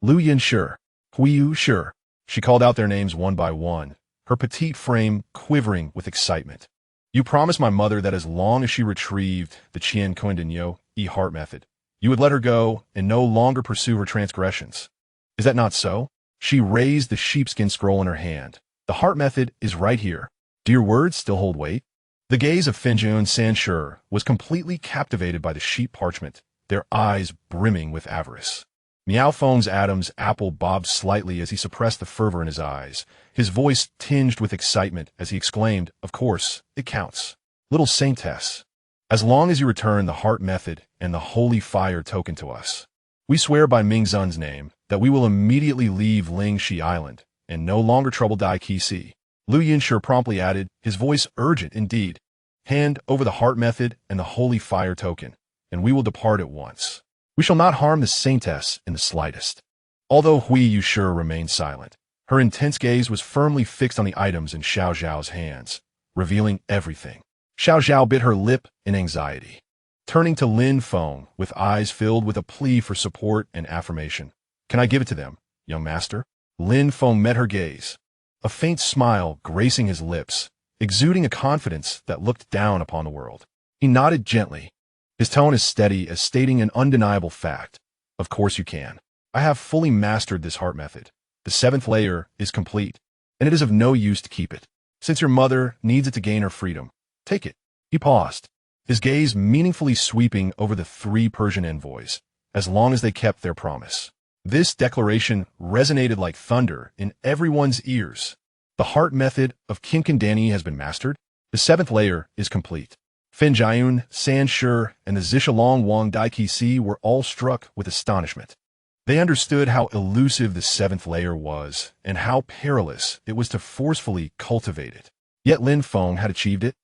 Lu Yun Shi, Huiyu Shi. She called out their names one by one, her petite frame quivering with excitement. You promised my mother that as long as she retrieved the Qiankun e-heart method, you would let her go and no longer pursue her transgressions. Is that not so? She raised the sheepskin scroll in her hand. The heart method is right here. Do your words still hold weight? The gaze of Fenjun Sanshur was completely captivated by the sheep parchment, their eyes brimming with avarice. Miao Feng's Adam's apple bobbed slightly as he suppressed the fervor in his eyes, his voice tinged with excitement as he exclaimed, "Of course, it counts. Little saintess. As long as you return the heart method and the holy fire token to us, we swear by Mingzun's name that we will immediately leave Lingxi Island and no longer trouble Dai Qi." Lu Yinshi promptly added, his voice urgent indeed, "Hand over the heart method and the holy fire token, and we will depart at once. We shall not harm the saintess in the slightest." Although Hui Yushi remained silent, her intense gaze was firmly fixed on the items in Xiao Zhao's hands, revealing everything. Xiao Zhao bit her lip in anxiety. Turning to Lin Feng with eyes filled with a plea for support and affirmation. "Can I give it to them, young master?" Lin Feng met her gaze, a faint smile gracing his lips, exuding a confidence that looked down upon the world. He nodded gently, his tone as steady as stating an undeniable fact. "Of course you can. I have fully mastered this heart method. The 7th layer is complete, and it is of no use to keep it. Since your mother needs it to gain her freedom, take it." He paused, his gaze meaningfully sweeping over the 3 Persian envoys, as long as they kept their promise. This declaration resonated like thunder in everyone's ears. The heart method of Qiankun has been mastered. The 7th layer is complete. Fen Jiayun, San Shi, and the Zhishalong Wang Dai Qi were all struck with astonishment. They understood how elusive the 7th layer was and how perilous it was to forcefully cultivate it. Yet Lin Feng had achieved it,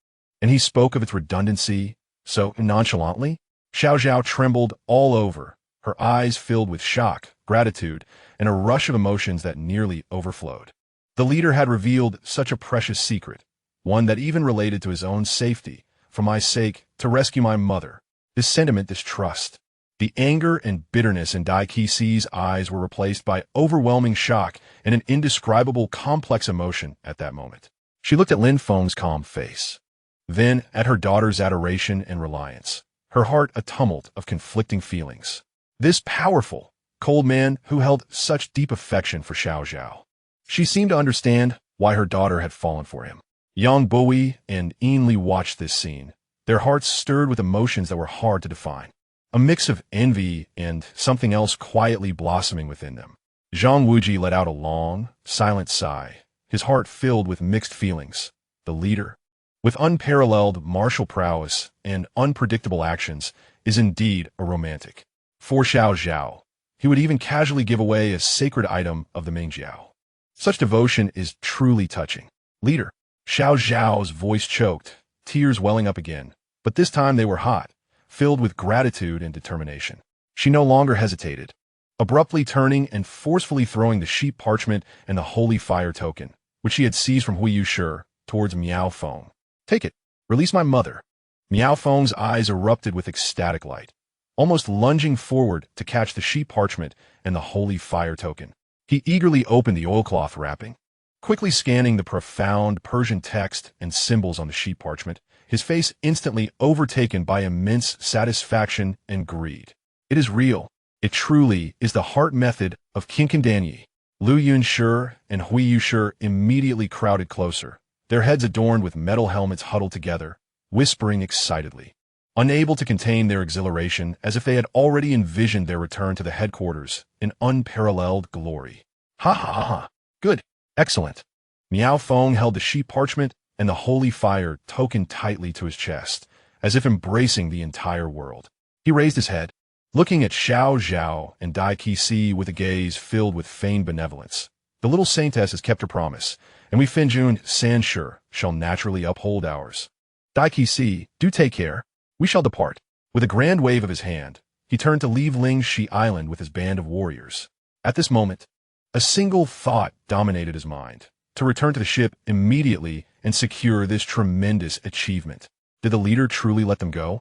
and he spoke of its redundancy so nonchalantly. Xiao Zhao trembled all over, her eyes filled with shock, gratitude, and a rush of emotions that nearly overflowed. The leader had revealed such a precious secret, one that even related to his own safety, for my sake, to rescue my mother. This sentiment, this trust. The anger and bitterness in Dai Qi's eyes were replaced by overwhelming shock and an indescribable complex emotion at that moment. She looked at Lin Feng's calm face, then at her daughter's adoration and reliance, her heart a tumult of conflicting feelings. This powerful, cold man who held such deep affection for Xiao Zhao. She seemed to understand why her daughter had fallen for him. Young Buhui and Yin Li watched this scene, their hearts stirred with emotions that were hard to define. A mix of envy and something else quietly blossoming within them. Zhang Wuji let out a long, silent sigh, his heart filled with mixed feelings. The leader, with unparalleled martial prowess and unpredictable actions, is indeed a romantic. For Xiao Zhao, he would even casually give away a sacred item of the Mingjiao. Such devotion is truly touching. Leader, Xiao Zhao's voice choked, tears welling up again, but this time they were hot, filled with gratitude and determination. She no longer hesitated, abruptly turning and forcefully throwing the sheep parchment and the holy fire token, which she had seized from Hui Yushi, towards Miao Feng. "Take it. Release my mother." Miao Feng's eyes erupted with ecstatic light, almost lunging forward to catch the sheep parchment and the holy fire token. He eagerly opened the oilcloth wrapping, quickly scanning the profound Persian text and symbols on the sheep parchment, his face instantly overtaken by immense satisfaction and greed. "It is real. It truly is the heart method of Qiankun." Lu Yunshi and Hui Yushi immediately crowded closer, their heads adorned with metal helmets huddled together, whispering excitedly, unable to contain their exhilaration as if they had already envisioned their return to the headquarters in unparalleled glory. "Ha ha ha ha. Good. Excellent." Miao Feng held the sheep parchment and the holy fire token tightly to his chest, as if embracing the entire world. He raised his head, looking at Xiao Zhao and Dai Qi with a gaze filled with feigned benevolence. "The little saintess has kept her promise, and we Finjun San Shi shall naturally uphold ours. Dai Qi, do take care. We shall depart." With a grand wave of his hand, he turned to leave Lingxi Island with his band of warriors. At this moment, a single thought dominated his mind: to return to the ship immediately and secure this tremendous achievement. Did the leader truly let them go?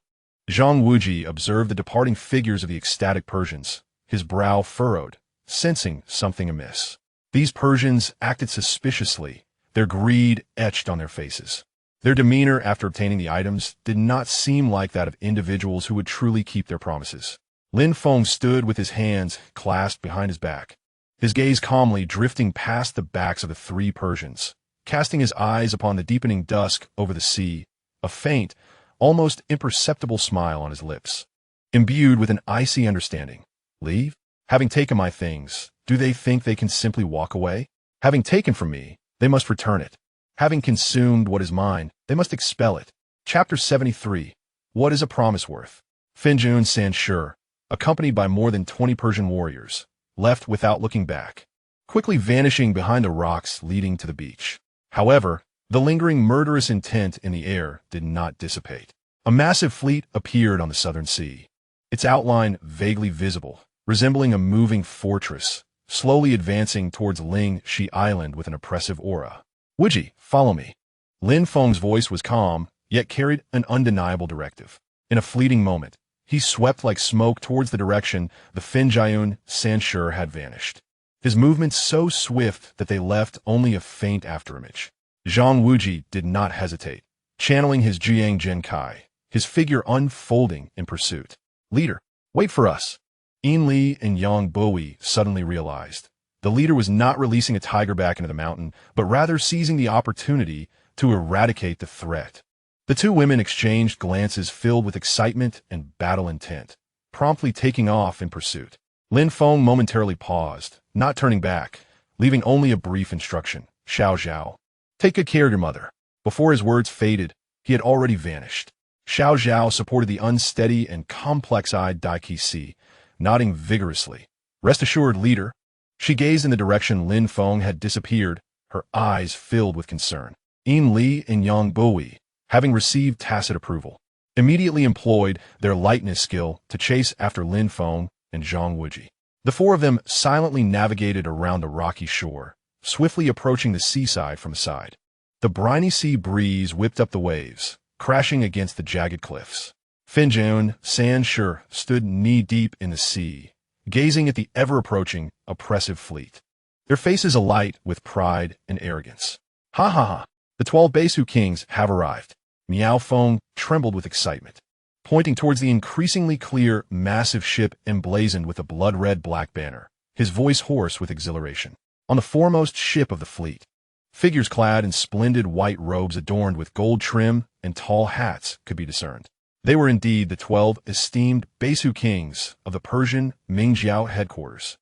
Zhang Wuji observed the departing figures of the ecstatic Persians, his brow furrowed, sensing something amiss. These Persians acted suspiciously, their greed etched on their faces. Their demeanor after obtaining the items did not seem like that of individuals who would truly keep their promises. Lin Feng stood with his hands clasped behind his back, his gaze calmly drifting past the backs of the 3 Persians, casting his eyes upon the deepening dusk over the sea, a faint, almost imperceptible smile on his lips. imbued with an icy understanding. Leave? Having taken my things, do they think they can simply walk away? Having taken from me, they must return it. Having consumed what is mine, they must expel it. Chapter 73. What is a promise worth? Finjun Sanshur, accompanied by more than 20 Persian warriors, left without looking back, quickly vanishing behind the rocks leading to the beach. However, the lingering murderous intent in the air did not dissipate. A massive fleet appeared on the southern sea, its outline vaguely visible, resembling a moving fortress, slowly advancing towards Ling Shi Island with an oppressive aura. Wuji, follow me. Lin Feng's voice was calm, yet carried an undeniable directive. In a fleeting moment, he swept like smoke towards the direction the Finjun Sanshur had vanished. His movements so swift that they left only a faint afterimage. Zhang Wuji did not hesitate, channeling his Yijin Jing, his figure unfolding in pursuit. Leader, wait for us. Yin Li and Yang Buhui suddenly realized. The leader was not releasing a tiger back into the mountain, but rather seizing the opportunity to eradicate the threat. The two women exchanged glances filled with excitement and battle intent, promptly taking off in pursuit. Lin Feng momentarily paused, not turning back, leaving only a brief instruction. Zhao. Take good care of your mother. Before his words faded, he had already vanished. Zhao supported the unsteady and complex-eyed Dai Qi, nodding vigorously. Rest assured, leader. She gazed in the direction Lin Feng had disappeared, her eyes filled with concern. Yin Li and Yang Buhui, having received tacit approval, immediately employed their lightness skill to chase after Lin Feng and Zhang Wuji. The four of them silently navigated around the rocky shore, swiftly approaching the seaside from the side. The briny sea breeze whipped up the waves, crashing against the jagged cliffs. Finjun Sanshur stood knee-deep in the sea, gazing at the ever-approaching, oppressive fleet, their faces alight with pride and arrogance. Ha ha ha! The 12 Besu kings have arrived. Miao Feng trembled with excitement, pointing towards the increasingly clear, massive ship emblazoned with a blood-red black banner, his voice hoarse with exhilaration. On the foremost ship of the fleet, figures clad in splendid white robes adorned with gold trim and tall hats could be discerned. They were indeed the 12 esteemed Besu kings of the Persian Mingjiao headquarters.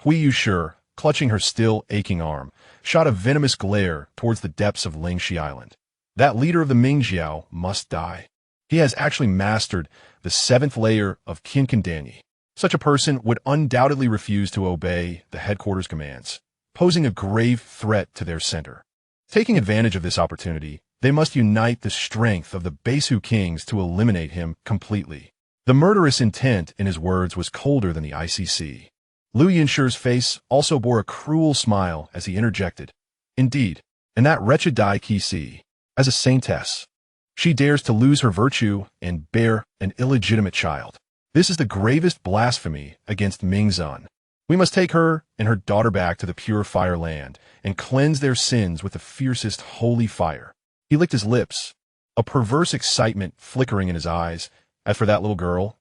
Hui Yushi, clutching her still aching arm, shot a venomous glare towards the depths of Lingxi Island. That leader of the Mingjiao must die. He has actually mastered the 7th layer of Qiankun. Such a person would undoubtedly refuse to obey the headquarters commands, posing a grave threat to their center. Taking advantage of this opportunity, they must unite the strength of the Besu kings to eliminate him completely. The murderous intent in his words was colder than the icy sea. Lu Yinshi's face also bore a cruel smile as he interjected. Indeed, and that wretched Dai Qi, as a saintess, she dares to lose her virtue and bear an illegitimate child. This is the gravest blasphemy against Mingzan. We must take her and her daughter back to the pure fire land and cleanse their sins with the fiercest holy fire. He licked his lips, a perverse excitement flickering in his eyes. As for that little girl,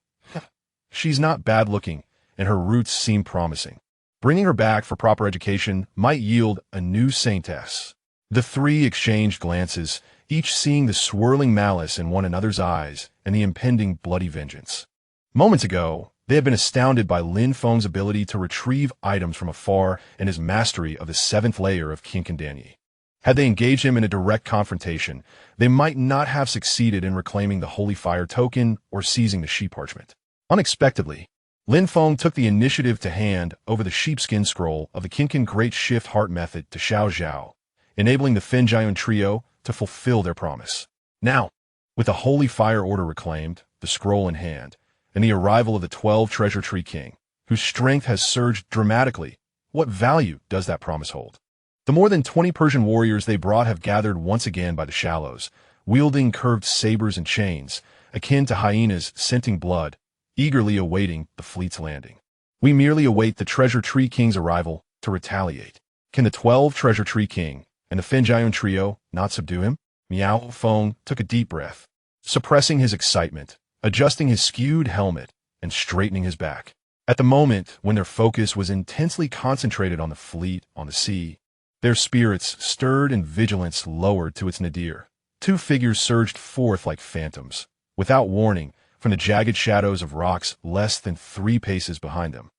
she's not bad looking, and her roots seem promising. Bringing her back for proper education might yield a new saintess. The three exchanged glances, each seeing the swirling malice in one another's eyes and the impending bloody vengeance. Moments ago, they had been astounded by Lin Feng's ability to retrieve items from afar and his mastery of the 7th layer of Qiankun. Had they engaged him in a direct confrontation, they might not have succeeded in reclaiming the Holy Fire token or seizing the sheep parchment. Unexpectedly, Lin Feng took the initiative to hand over the sheepskin scroll of the Qiankun Great Shift Heart Method to Zhao, enabling the Finjun trio to fulfill their promise. Now, with the Holy Fire Order reclaimed, the scroll in hand, and the arrival of the 12 Treasure Tree King, whose strength has surged dramatically, what value does that promise hold? The more than 20 Persian warriors they brought have gathered once again by the shallows, wielding curved sabers and chains, akin to hyenas scenting blood, eagerly awaiting the fleet's landing. We merely await the Treasure Tree King's arrival to retaliate. Can the 12 Treasure Tree King and the Finjun trio not subdue him? Miao Feng took a deep breath, suppressing his excitement, adjusting his skewed helmet, and straightening his back. At the moment when their focus was intensely concentrated on the fleet on the sea, their spirits stirred and vigilance lowered to its nadir. Two figures surged forth like phantoms, without warning, from the jagged shadows of rocks less than 3 paces behind them.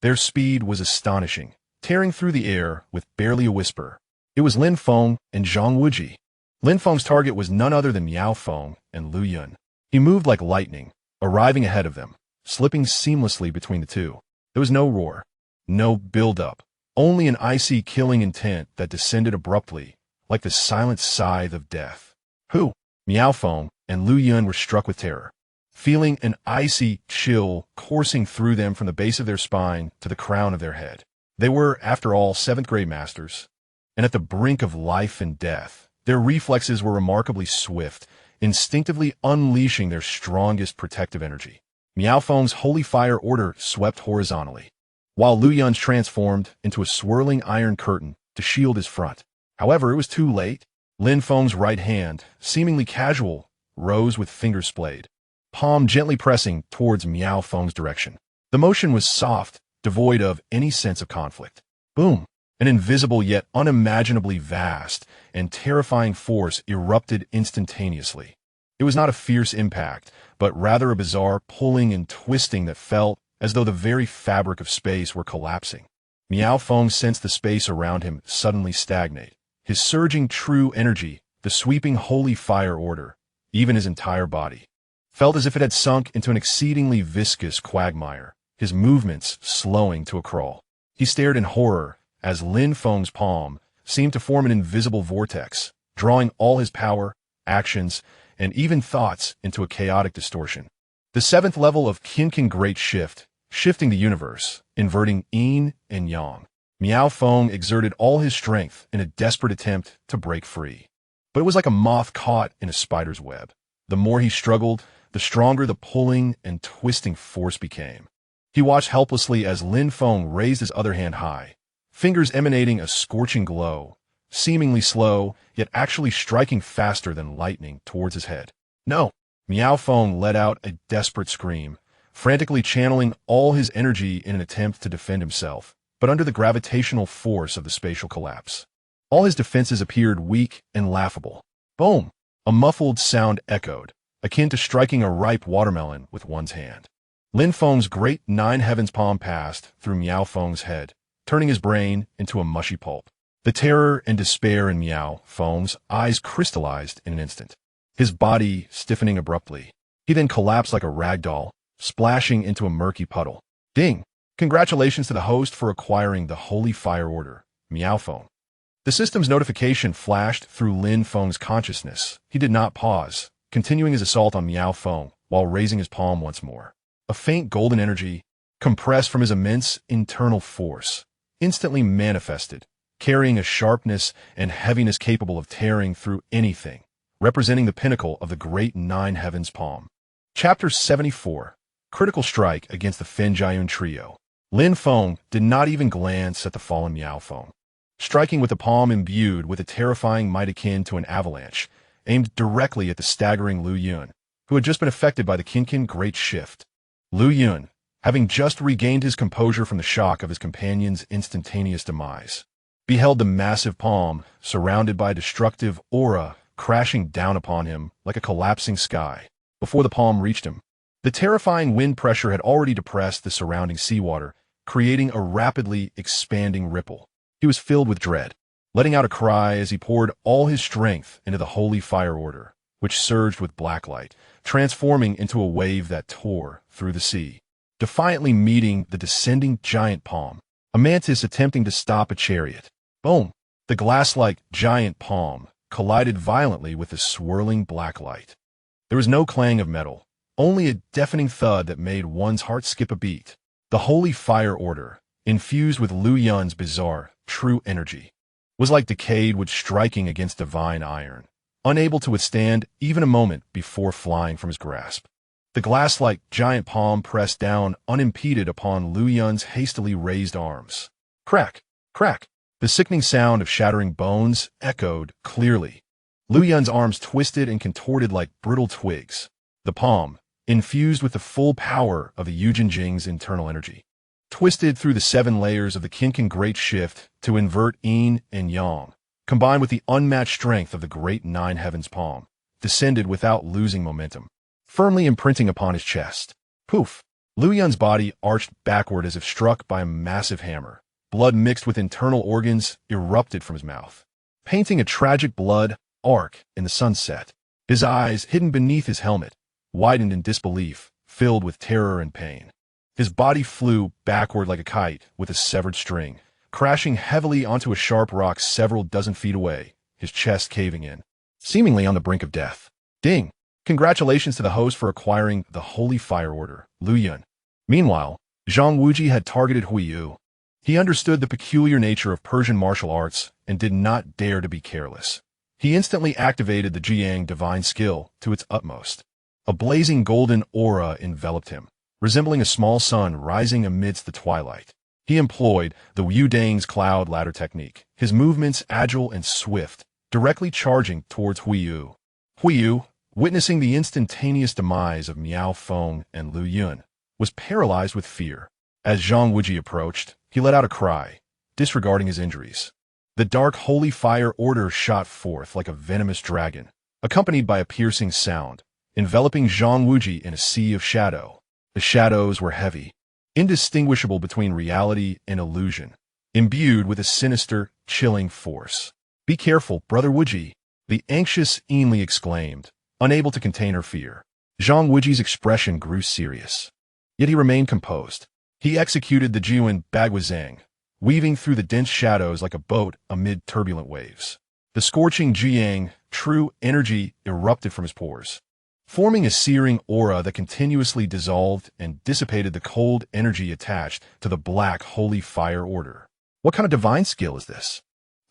Their speed was astonishing, tearing through the air with barely a whisper. It was Lin Feng and Zhang Wuji. Lin Feng's target was none other than Miao Feng and Lu Yun. He moved like lightning, arriving ahead of them, slipping seamlessly between the two. There was no roar, no build-up, only an icy killing intent that descended abruptly, like the silent scythe of death. Who? Miao Feng and Lu Yun were struck with terror, feeling an icy chill coursing through them from the base of their spine to the crown of their head. They were, after all, 7th grade masters, and at the brink of life and death. Their reflexes were remarkably swift, instinctively unleashing their strongest protective energy. Miao Feng's holy fire order swept horizontally, while Lu Yun's transformed into a swirling iron curtain to shield his front. However, it was too late. Lin Feng's right hand, seemingly casual, rose with fingers splayed, palm gently pressing towards Miao Feng's direction. The motion was soft, devoid of any sense of conflict. Boom! An invisible yet unimaginably vast and terrifying force erupted instantaneously. It was not a fierce impact, but rather a bizarre pulling and twisting that felt as though the very fabric of space were collapsing. Miao Feng sensed the space around him suddenly stagnate. His surging true energy, the sweeping holy fire order, even his entire body, felt as if it had sunk into an exceedingly viscous quagmire, his movements slowing to a crawl. He stared in horror as Lin Feng's palm seemed to form an invisible vortex, drawing all his power, actions, and even thoughts into a chaotic distortion. The 7th level of Qiankun Great Shift, shifting the universe, inverting yin and yang. Miao Feng exerted all his strength in a desperate attempt to break free. But it was like a moth caught in a spider's web. The more he struggled, the stronger the pulling and twisting force became. He watched helplessly as Lin Feng raised his other hand high, fingers emanating a scorching glow, seemingly slow, yet actually striking faster than lightning towards his head. No! Miao Feng let out a desperate scream, frantically channeling all his energy in an attempt to defend himself, but under the gravitational force of the spatial collapse. All his defenses appeared weak and laughable. Boom! A muffled sound echoed, akin to striking a ripe watermelon with one's hand. Lin Feng's great 9 heavens palm passed through Miao Feng's head, turning his brain into a mushy pulp. The terror and despair in Miao Feng's eyes crystallized in an instant, his body stiffening abruptly. He then collapsed like a rag doll, splashing into a murky puddle. Ding! Congratulations to the host for acquiring the Holy Fire Order, Miao Feng. The system's notification flashed through Lin Feng's consciousness. He did not pause, continuing his assault on Miao Feng while raising his palm once more. A faint golden energy, compressed from his immense internal force, instantly manifested, carrying a sharpness and heaviness capable of tearing through anything, representing the pinnacle of the great 9 heavens palm. Chapter 74. Critical Strike against the Fenjiayun Trio. Lin Feng did not even glance at the fallen Miao Feng. Striking with a palm imbued with a terrifying might akin to an avalanche, aimed directly at the staggering Lu Yun, who had just been affected by the Qiankun Great Shift. Lu Yun, having just regained his composure from the shock of his companion's instantaneous demise, beheld the massive palm, surrounded by a destructive aura, crashing down upon him like a collapsing sky. Before the palm reached him, the terrifying wind pressure had already depressed the surrounding seawater, creating a rapidly expanding ripple. He was filled with dread, letting out a cry as he poured all his strength into the Holy Fire Order, which surged with black light, transforming into a wave that tore through the sea, defiantly meeting the descending giant palm, a mantis attempting to stop a chariot. Boom! The glass-like giant palm collided violently with the swirling black light. There was no clang of metal, only a deafening thud that made one's heart skip a beat. The Holy Fire Order, infused with Lu Yun's bizarre, true energy, was like decayed wood striking against divine iron, unable to withstand even a moment before flying from his grasp. The glass-like giant palm pressed down unimpeded upon Lu Yun's hastily raised arms. Crack! Crack! The sickening sound of shattering bones echoed clearly. Lu Yun's arms twisted and contorted like brittle twigs. The palm, infused with the full power of the Yijin Jing's internal energy, twisted through the 7 layers of the Qiankun Great Shift to invert yin and yang, combined with the unmatched strength of the great 9 heavens palm, descended without losing momentum. firmly imprinting upon his chest. Poof! Lu Yun's body arched backward as if struck by a massive hammer. Blood mixed with internal organs erupted from his mouth, painting a tragic blood arc in the sunset. His eyes, hidden beneath his helmet, widened in disbelief, filled with terror and pain. His body flew backward like a kite with a severed string, crashing heavily onto a sharp rock several dozen feet away, his chest caving in, seemingly on the brink of death. Ding! Congratulations to the host for acquiring the Holy Fire Order, Lu Yun. Meanwhile, Zhang Wuji had targeted Huiyu. He understood the peculiar nature of Persian martial arts and did not dare to be careless. He instantly activated the Jiang divine skill to its utmost. A blazing golden aura enveloped him, resembling a small sun rising amidst the twilight. He employed the Wu Dang's cloud ladder technique, his movements agile and swift, directly charging towards Huiyu. Huiyu, witnessing the instantaneous demise of Miao Feng and Lu Yun, was paralyzed with fear. As Zhang Wuji approached, he let out a cry, disregarding his injuries. The dark holy fire order shot forth like a venomous dragon, accompanied by a piercing sound, enveloping Zhang Wuji in a sea of shadow. The shadows were heavy, indistinguishable between reality and illusion, imbued with a sinister, chilling force. "Be careful, Brother Wuji," the anxious Ainli exclaimed, unable to contain her fear. Zhang Wuji's expression grew serious, yet he remained composed. He executed the Jiuan Bagwazang, weaving through the dense shadows like a boat amid turbulent waves. The scorching Jiang, true energy, erupted from his pores, forming a searing aura that continuously dissolved and dissipated the cold energy attached to the black holy fire order. What kind of divine skill is this?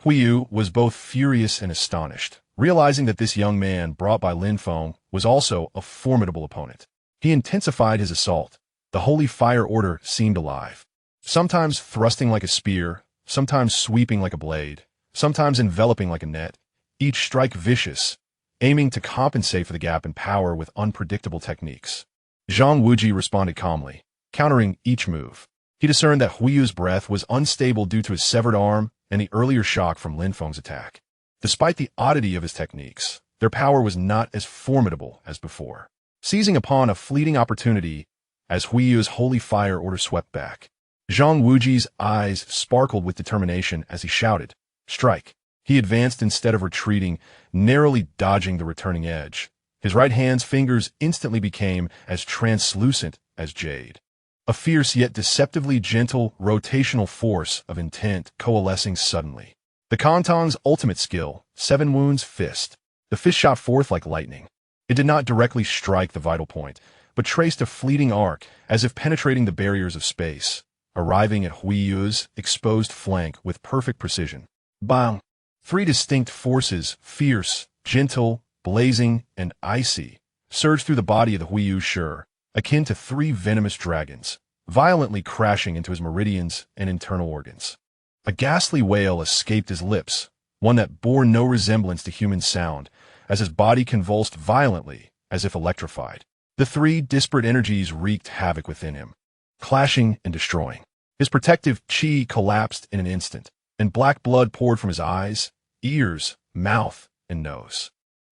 Huiyu was both furious and astonished, realizing that this young man brought by Lin Feng was also a formidable opponent. He intensified his assault. The holy fire order seemed alive, sometimes thrusting like a spear, sometimes sweeping like a blade, sometimes enveloping like a net, each strike vicious, aiming to compensate for the gap in power with unpredictable techniques. Zhang Wuji responded calmly, countering each move. He discerned that Huiyu's breath was unstable due to his severed arm and the earlier shock from Lin Feng's attack. Despite the oddity of his techniques, their power was not as formidable as before. Seizing upon a fleeting opportunity as Huiyu's holy fire order swept back, Zhang Wuji's eyes sparkled with determination as he shouted, "Strike!" He advanced instead of retreating, narrowly dodging the returning edge. His right hand's fingers instantly became as translucent as jade. A fierce yet deceptively gentle rotational force of intent coalescing suddenly. The Kantong's ultimate skill, Seven Wounds Fist. The fist shot forth like lightning. It did not directly strike the vital point, but traced a fleeting arc as if penetrating the barriers of space, arriving at Huiyu's exposed flank with perfect precision. Bang! Three distinct forces, fierce, gentle, blazing, and icy, surged through the body of the Huiyu Shi, akin to three venomous dragons, violently crashing into his meridians and internal organs. A ghastly wail escaped his lips, one that bore no resemblance to human sound, as his body convulsed violently, as if electrified. The three disparate energies wreaked havoc within him, clashing and destroying. His protective chi collapsed in an instant, and black blood poured from his eyes, ears, mouth, and nose.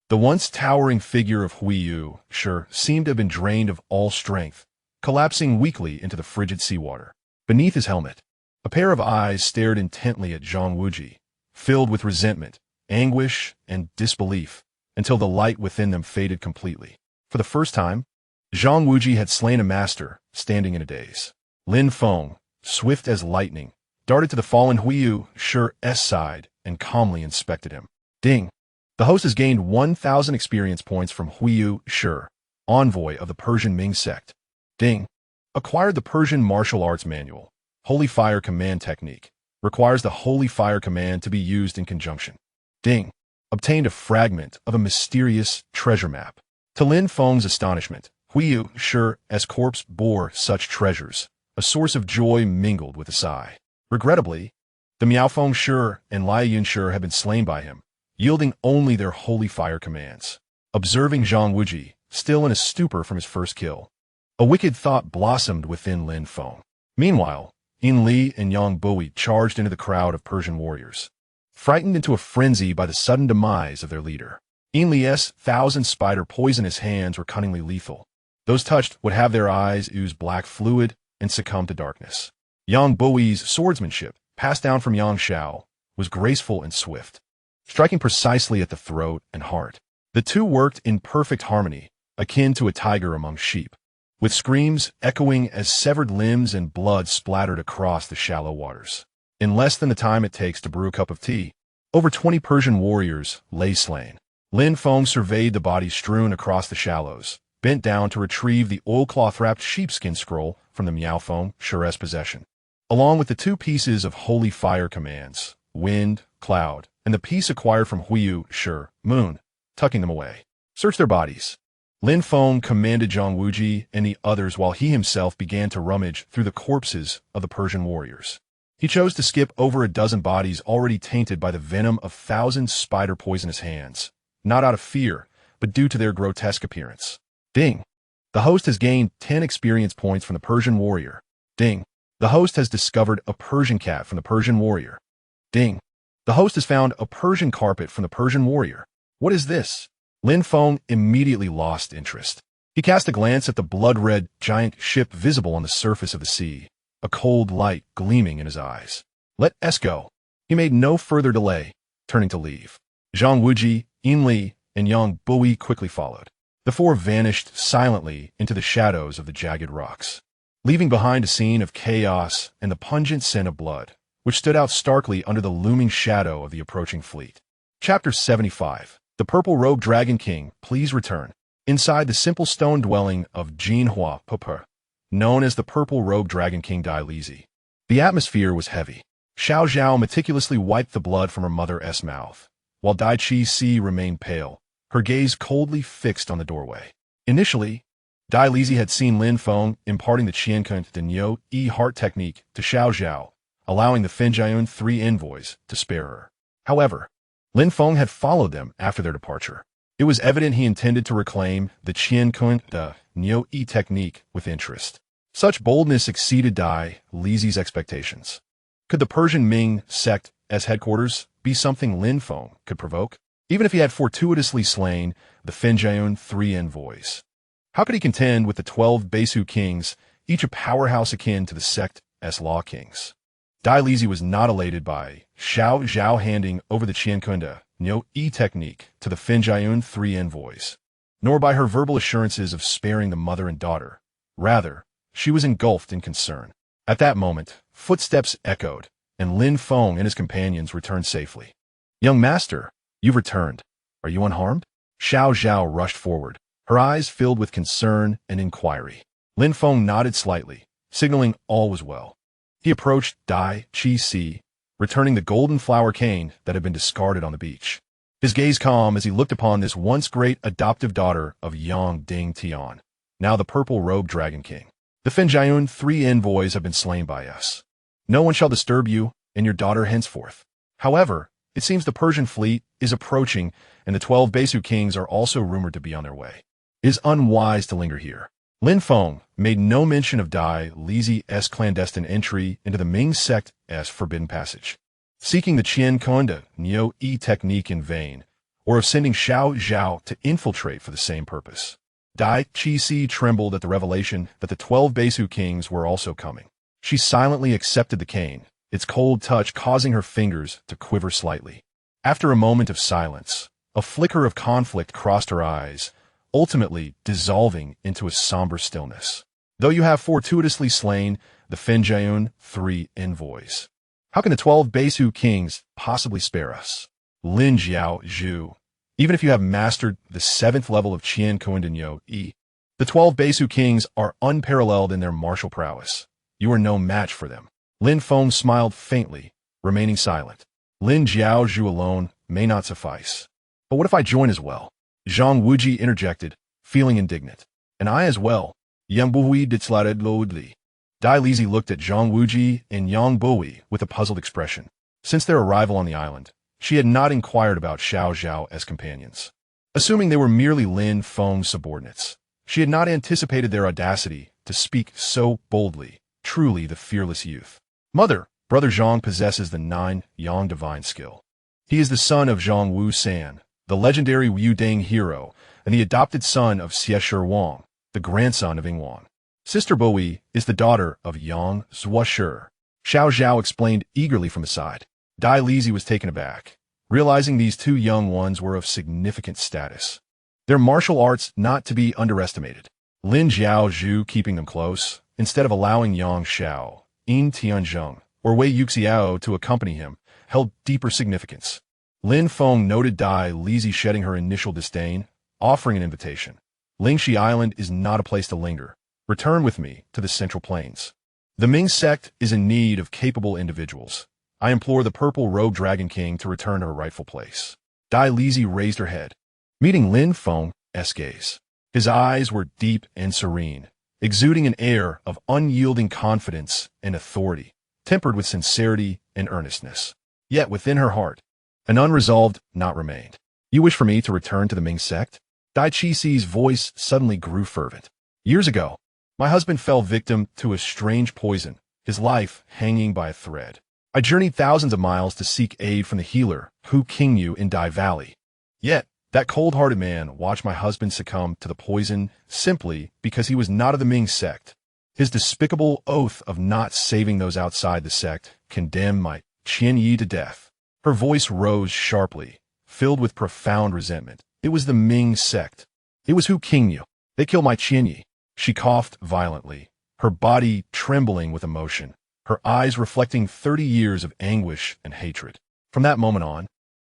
The once towering figure of Huiyu Shi seemed to have been drained of all strength, collapsing weakly into the frigid seawater. Beneath his helmet, a pair of eyes stared intently at Zhang Wuji, filled with resentment, anguish, and disbelief, until the light within them faded completely. For the first time, Zhang Wuji had slain a master, standing in a daze. Lin Feng, swift as lightning, darted to the fallen Huiyu Shi's side and calmly inspected him. Ding! The host has gained 1,000 experience points from Huiyu Shi, envoy of the Persian Ming sect. Ding! Acquired the Persian Martial Arts Manual. Holy Fire Command Technique. Requires the Holy Fire Command to be used in conjunction. Ding! Obtained a fragment of a mysterious treasure map. To Lin Feng's astonishment, Huiyu Shi's corpse bore such treasures. A source of joy mingled with a sigh. Regrettably, the Miaofeng Shi and Liaoyun Shi had been slain by him, yielding only their holy fire commands. Observing Zhang Wuji, still in a stupor from his first kill, a wicked thought blossomed within Lin Feng. Meanwhile, Yin Li and Yang Buhui charged into the crowd of Persian warriors, frightened into a frenzy by the sudden demise of their leader. Enli's thousand spider poisonous hands were cunningly lethal. Those touched would have their eyes ooze black fluid and succumb to darkness. Yang Buhui's swordsmanship, passed down from Yang Xiao, was graceful and swift, striking precisely at the throat and heart. The two worked in perfect harmony, akin to a tiger among sheep, with screams echoing as severed limbs and blood splattered across the shallow waters. In less than the time it takes to brew a cup of tea, over 20 Persian warriors lay slain. Lin Feng surveyed the bodies strewn across the shallows, bent down to retrieve the oilcloth-wrapped sheepskin scroll from the Miaofeng Shire's possession, along with the 2 pieces of holy fire commands, wind, cloud, and the piece acquired from Huiyu, Shi, moon, tucking them away. Search their bodies. Lin Feng commanded Zhang Wuji and the others while he himself began to rummage through the corpses of the Persian warriors. He chose to skip over a dozen bodies already tainted by the venom of thousands spider poisonous hands, not out of fear, but due to their grotesque appearance. Ding. The host has gained 10 experience points from the Persian warrior. Ding. The host has discovered a Persian cat from the Persian warrior. Ding. The host has found a Persian carpet from the Persian warrior. What is this? Lin Feng immediately lost interest. He cast a glance at the blood-red giant ship visible on the surface of the sea, a cold light gleaming in his eyes. Let us go. He made no further delay, turning to leave. Zhang Wuji, Enli, and Yang Buhui quickly followed. The 4 vanished silently into the shadows of the jagged rocks, leaving behind a scene of chaos and the pungent scent of blood, which stood out starkly under the looming shadow of the approaching fleet. Chapter 75. The Purple-Robed Dragon King, please return. Inside the simple stone dwelling of Jinhua Pupu, known as the Purple-Robed Dragon King deadliest, the atmosphere was heavy. Zhao meticulously wiped the blood from her mother's mouth, while Dai Chi Si remained pale, her gaze coldly fixed on the doorway. Initially, deadliest had seen Lin Feng imparting the Qiankun de Nyo E heart technique to Zhao, allowing the Fenjian 3 envoys to spare her. However, Lin Feng had followed them after their departure. It was evident he intended to reclaim the Qiankun de Nyo E technique with interest. Such boldness exceeded deadliest's expectations. Could the Persian Ming sect as headquarters be something Lin Feng could provoke, even if he had fortuitously slain the Fenjian 3 envoys? How could he contend with the 12 Besu kings, each a powerhouse akin to the sect's law kings? Deadliest was not elated by Zhao handing over the Qiankun de Nyo E technique to the Fenjian 3 envoys, nor by her verbal assurances of sparing the mother and daughter. Rather, she was engulfed in concern. At that moment, footsteps echoed, and Lin Feng and his companions returned safely. Young master, you've returned. Are you unharmed? Zhao rushed forward, her eyes filled with concern and inquiry. Lin Feng nodded slightly, signaling all was well. He approached Dai Chi Si, returning the golden flower cane that had been discarded on the beach. His gaze calm as he looked upon this once great adoptive daughter of Yang Ding Tian, now the Purple-Robed Dragon King. The Fenjian 3 envoys have been slain by us. No one shall disturb you and your daughter henceforth. However, it seems the Persian fleet is approaching, and the 12 Besu kings are also rumored to be on their way. It is unwise to linger here. Lin Feng made no mention of deadliest's clandestine entry into the Ming sect's forbidden passage, seeking the Qiankun de Nyo E technique in vain, or of sending Zhao to infiltrate for the same purpose. Dai Chi Si trembled at the revelation that the 12 Besu kings were also coming. She silently accepted the cane, its cold touch causing her fingers to quiver slightly. After a moment of silence, a flicker of conflict crossed her eyes, ultimately dissolving into a somber stillness. Though you have fortuitously slain the Fenjian 3 envoys, how can the 12 Besu kings possibly spare us? Lin Zhou, even if you have mastered the 7th level of Qiankun de Nyo E, the 12 Besu kings are unparalleled in their martial prowess. You are no match for them. Lin Feng smiled faintly, remaining silent. Lin Zhou alone may not suffice. But what if I join as well? Zhang Wuji interjected, feeling indignant. And I as well. Yang Buhui ditslated loudly. Deadliest looked at Zhang Wuji and Yang Buhui with a puzzled expression. Since their arrival on the island, she had not inquired about Zhao as companions. Assuming they were merely Lin Feng's subordinates, she had not anticipated their audacity to speak so boldly, truly the fearless youth. Mother, Brother Zhang possesses the 9 Yang divine skill. He is the son of Zhang Wu San, the legendary Yudang hero, and the adopted son of Xie Wang, the grandson of Yingwan. Sister Buhui is the daughter of Yang Zuo. Zhao explained eagerly from the side. Dai Lizi was taken aback, realizing these two young ones were of significant status. Their martial arts not to be underestimated. Lin Zhou keeping them close, instead of allowing Yang Xiao, Yin Tianzheng, or Wei Yuxiao to accompany him, held deeper significance. Lin Feng noted Dai Lizi shedding her initial disdain, offering an invitation. Lingxi Island is not a place to linger. Return with me to the Central Plains. The Ming sect is in need of capable individuals. I implore the purple robe Dragon King to return to her rightful place. Dai Lizi raised her head, meeting Lin Feng's gaze. His eyes were deep and serene, exuding an air of unyielding confidence and authority, tempered with sincerity and earnestness. Yet within her heart, an unresolved knot remained. You wish for me to return to the Ming sect? Dai Qi's voice suddenly grew fervent. Years ago, my husband fell victim to a strange poison, his life hanging by a thread. I journeyed thousands of miles to seek aid from the healer, Hu Qingyu in Dai Valley. Yet, that cold-hearted man watched my husband succumb to the poison simply because he was not of the Ming sect. His despicable oath of not saving those outside the sect condemned my Qianyi to death. Her voice rose sharply, filled with profound resentment. It was the Ming sect. It was Hu Qingyu. They killed my Qianyi. She coughed violently, her body trembling with emotion, her eyes reflecting 30 years of anguish and hatred. From that moment on,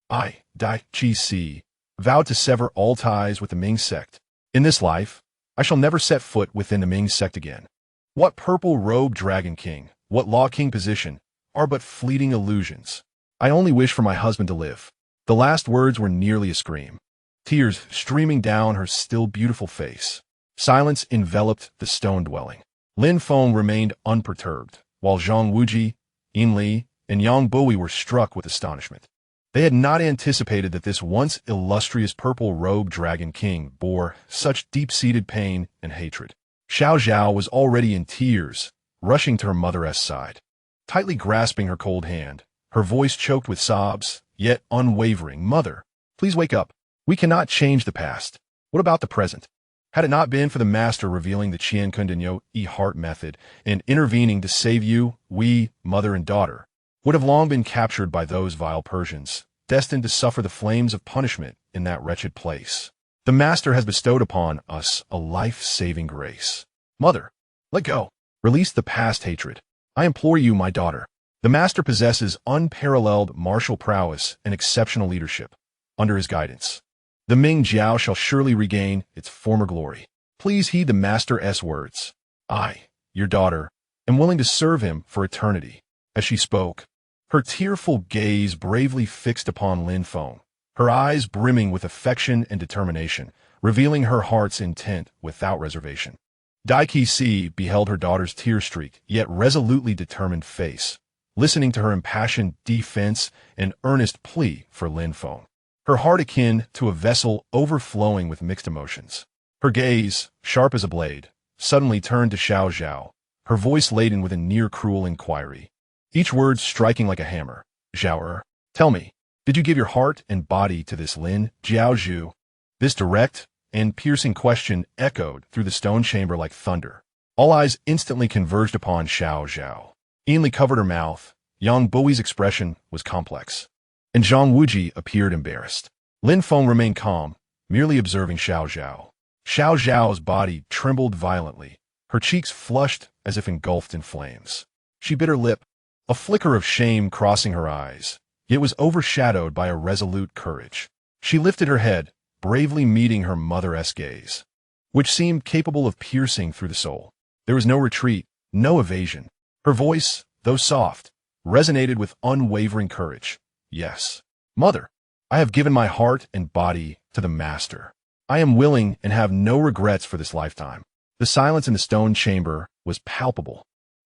I, Dai Qi, vowed to sever all ties with the Ming sect. In this life, I shall never set foot within the Ming sect again. What purple-robed Dragon King, what Law King position, are but fleeting illusions. I only wish for my husband to live. The last words were nearly a scream, tears streaming down her still beautiful face. Silence enveloped the stone dwelling. Lin Feng remained unperturbed, while Zhang Wuji, Yin Li, and Yang Buhui were struck with astonishment. They had not anticipated that this once illustrious purple-robed Dragon King bore such deep-seated pain and hatred. Zhao was already in tears, rushing to her mother's side. Tightly grasping her cold hand, her voice choked with sobs, yet unwavering. Mother, please wake up. We cannot change the past. What about the present? Had it not been for the master revealing the Qiankun heart method and intervening to save you, we, mother and daughter, would have long been captured by those vile Persians, destined to suffer the flames of punishment in that wretched place. The master has bestowed upon us a life-saving grace. Mother, let go. Release the past hatred. I implore you, my daughter. The master possesses unparalleled martial prowess and exceptional leadership. Under his guidance, the Ming Jiao shall surely regain its former glory. Please heed the master's words. I, your daughter, am willing to serve him for eternity. As she spoke, her tearful gaze bravely fixed upon Lin Feng, her eyes brimming with affection and determination, revealing her heart's intent without reservation. Dai Qi beheld her daughter's tear-streaked, yet resolutely determined face, listening to her impassioned defense and earnest plea for Lin Feng, her heart akin to a vessel overflowing with mixed emotions. Her gaze, sharp as a blade, suddenly turned to Zhao, her voice laden with a near-cruel inquiry, each word striking like a hammer. Zhao, tell me, did you give your heart and body to this Lin Zhu? This direct and piercing question echoed through the stone chamber like thunder. All eyes instantly converged upon Zhao. Yin Li covered her mouth. Yang Bui's expression was complex, and Zhang Wuji appeared embarrassed. Lin Feng remained calm, merely observing Zhao. Zhao's body trembled violently, her cheeks flushed as if engulfed in flames. She bit her lip, a flicker of shame crossing her eyes, yet was overshadowed by a resolute courage. She lifted her head, bravely meeting her mother's gaze, which seemed capable of piercing through the soul. There was no retreat, no evasion. Her voice, though soft, resonated with unwavering courage. Yes, mother, I have given my heart and body to the master. I am willing and have no regrets for this lifetime. The silence in the stone chamber was palpable.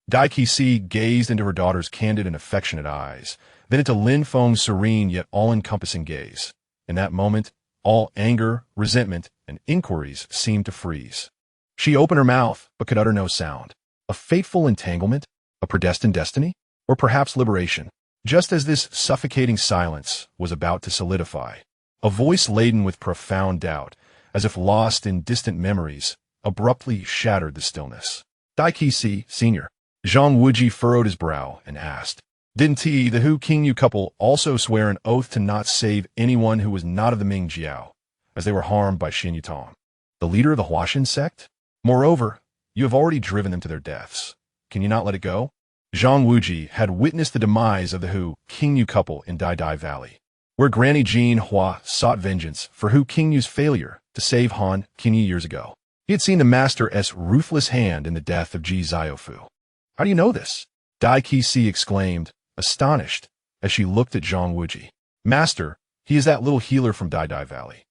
Dai Qi gazed into her daughter's candid and affectionate eyes, then into Lin Feng's serene yet all-encompassing gaze. In that moment, all anger, resentment, and inquiries seemed to freeze. She opened her mouth, but could utter no sound. A fateful entanglement? A predestined destiny? Or perhaps liberation? Just as this suffocating silence was about to solidify, A voice laden with profound doubt, as if lost in distant memories, abruptly shattered the stillness. Dai Qi, Senior. Zhang Wuji furrowed his brow and asked, "Didn't the Hu Qingyu couple also swear an oath to not save anyone who was not of the Ming Jiao, as they were harmed by Xin Yutong, the leader of the Huaxin sect? Moreover, you have already driven them to their deaths. Can you not let it go?" Zhang Wuji had witnessed the demise of the Hu Qingyu couple in Dai Dai Valley, where Granny Jean Hua sought vengeance for Hu Qingyu's failure to save Han Qingyu years ago. He had seen the master's ruthless hand in the death of Ji Ziofu. "How do you know this?" Dai Qi exclaimed, astonished, as she looked at Zhang Wuji. "Master, he is that little healer from Dai Dai Valley.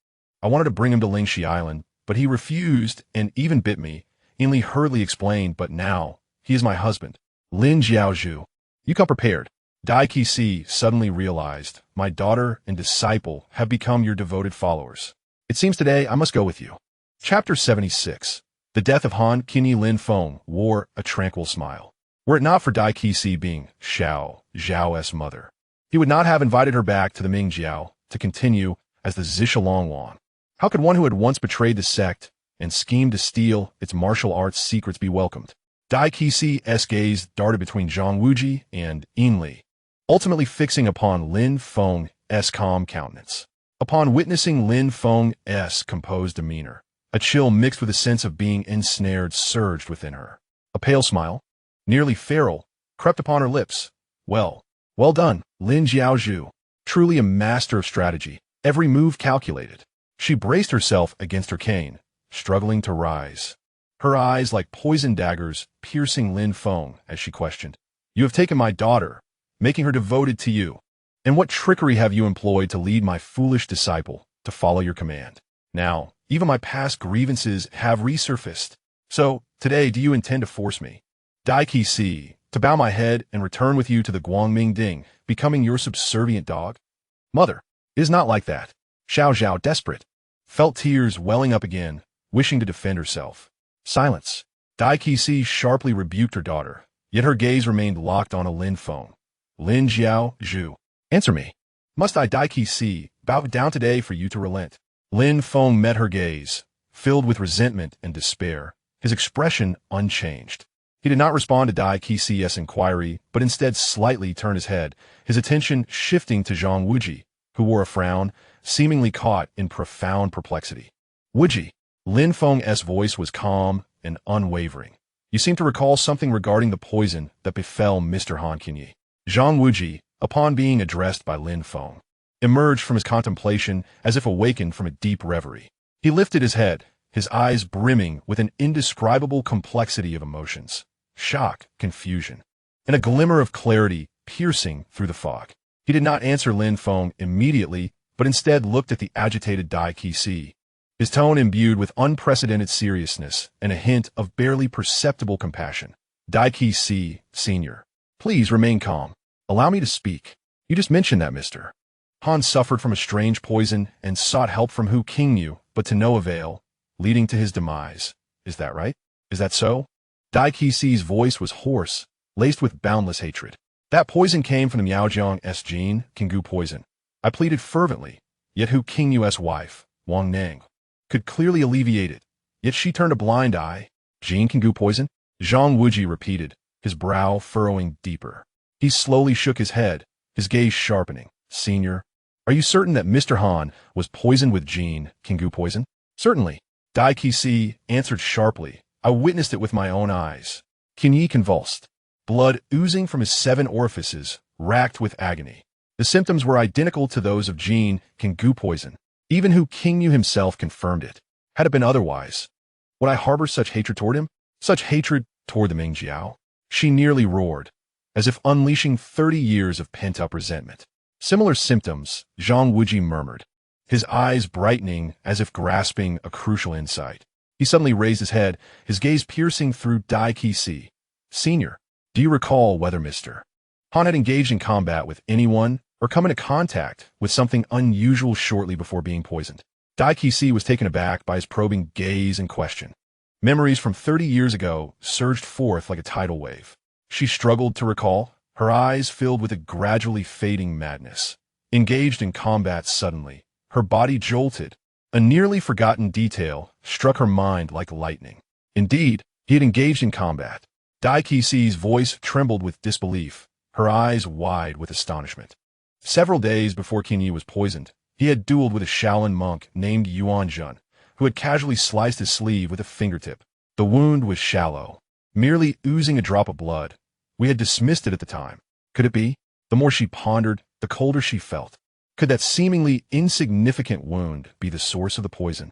I wanted to bring him to Lingxi Island, but he refused and even bit me," Inli hurriedly explained, "but now, he is my husband, Lin Jiaozhu. You come prepared." Dai Qi suddenly realized, "My daughter and disciple have become your devoted followers. It seems today I must go with you." Chapter 76. The death of Han Qinyi. Lin Feng wore a tranquil smile. Were it not for Dai Qi being Xiao, Zhao's mother, he would not have invited her back to the Ming Jiao to continue as the Zishalongwan. How could one who had once betrayed the sect and schemed to steal its martial arts secrets be welcomed? Dai Qi's gaze darted between Zhang Wuji and Inli, ultimately fixing upon Lin Feng's calm countenance. Upon witnessing Lin Feng's composed demeanor, a chill mixed with a sense of being ensnared surged within her. A pale smile, nearly feral, crept upon her lips. Well done, Lin Jiaozhu. Truly a master of strategy, every move calculated. She braced herself against her cane, struggling to rise. Her eyes like poisoned daggers piercing Lin Feng as she questioned, "You have taken my daughter, making her devoted to you. And what trickery have you employed to lead my foolish disciple to follow your command? Now, even my past grievances have resurfaced. So, today do you intend to force me, Dai Qi, to bow my head and return with you to the Guangming Ding, becoming your subservient dog?" "Mother, it is not like that." Xiao, desperate, felt tears welling up again, wishing to defend herself. "Silence." Dai Qi sharply rebuked her daughter, yet her gaze remained locked on a Lin Feng. "Lin Jiaozhu, answer me. Must I, Dai Qi, bow down today for you to relent?" Lin Feng met her gaze, filled with resentment and despair, his expression unchanged. He did not respond to Dai Qi's inquiry, but instead slightly turned his head, his attention shifting to Zhang Wuji, who wore a frown, seemingly caught in profound perplexity. "Wuji," Lin Feng's voice was calm and unwavering. "You seem to recall something regarding the poison that befell Mr. Han Qinyi." Zhang Wuji, upon being addressed by Lin Feng, emerged from his contemplation as if awakened from a deep reverie. He lifted his head, his eyes brimming with an indescribable complexity of emotions. Shock, confusion, and a glimmer of clarity piercing through the fog. He did not answer Lin Feng immediately, but instead looked at the agitated Dai Qi, his tone imbued with unprecedented seriousness and a hint of barely perceptible compassion. "Dai Qi, Senior, please remain calm. Allow me to speak. You just mentioned that Mr. Han suffered from a strange poison and sought help from Hu Qingyu, but to no avail, leading to his demise. Is that right? Is that so?" Dai Qi's voice was hoarse, laced with boundless hatred. "That poison came from the Miaojiang's gene, Qinggu poison. I pleaded fervently, yet Hu Qingyu's wife, Wang Neng, could clearly alleviate it, yet she turned a blind eye." "Gene Qinggu poison?" Zhang Wuji repeated, his brow furrowing deeper. He slowly shook his head, his gaze sharpening. "Senior, are you certain that Mr. Han was poisoned with gene Qinggu poison?" "Certainly," Dai Qi answered sharply. "I witnessed it with my own eyes." Qinyi convulsed, blood oozing from his 7 orifices, racked with agony. The symptoms were identical to those of gene Qinggu poison. Even Hu Qingyu himself confirmed it. Had it been otherwise, would I harbor such hatred toward him? Such hatred toward the Ming Jiao? She nearly roared, as if unleashing 30 years of pent-up resentment. "Similar symptoms," Zhang Wuji murmured, his eyes brightening as if grasping a crucial insight. He suddenly raised his head, his gaze piercing through Dai Qi. "Senior, do you recall whether Mr. Han had engaged in combat with anyone or come into contact with something unusual shortly before being poisoned?" Dai Qi was taken aback by his probing gaze and question. Memories from 30 years ago surged forth like a tidal wave. She struggled to recall, her eyes filled with a gradually fading madness. Engaged in combat suddenly, Her body jolted. A nearly forgotten detail struck her mind like lightning. Indeed, he had engaged in combat. Dai Qi's voice trembled with disbelief, her eyes wide with astonishment. Several days before Qin Yi was poisoned, he had dueled with a Shaolin monk named Yijin Jing, who had casually sliced his sleeve with a fingertip. The wound was shallow, merely oozing a drop of blood. We had dismissed it at the time. Could it be? The more she pondered, the colder she felt. Could that seemingly insignificant wound be the source of the poison?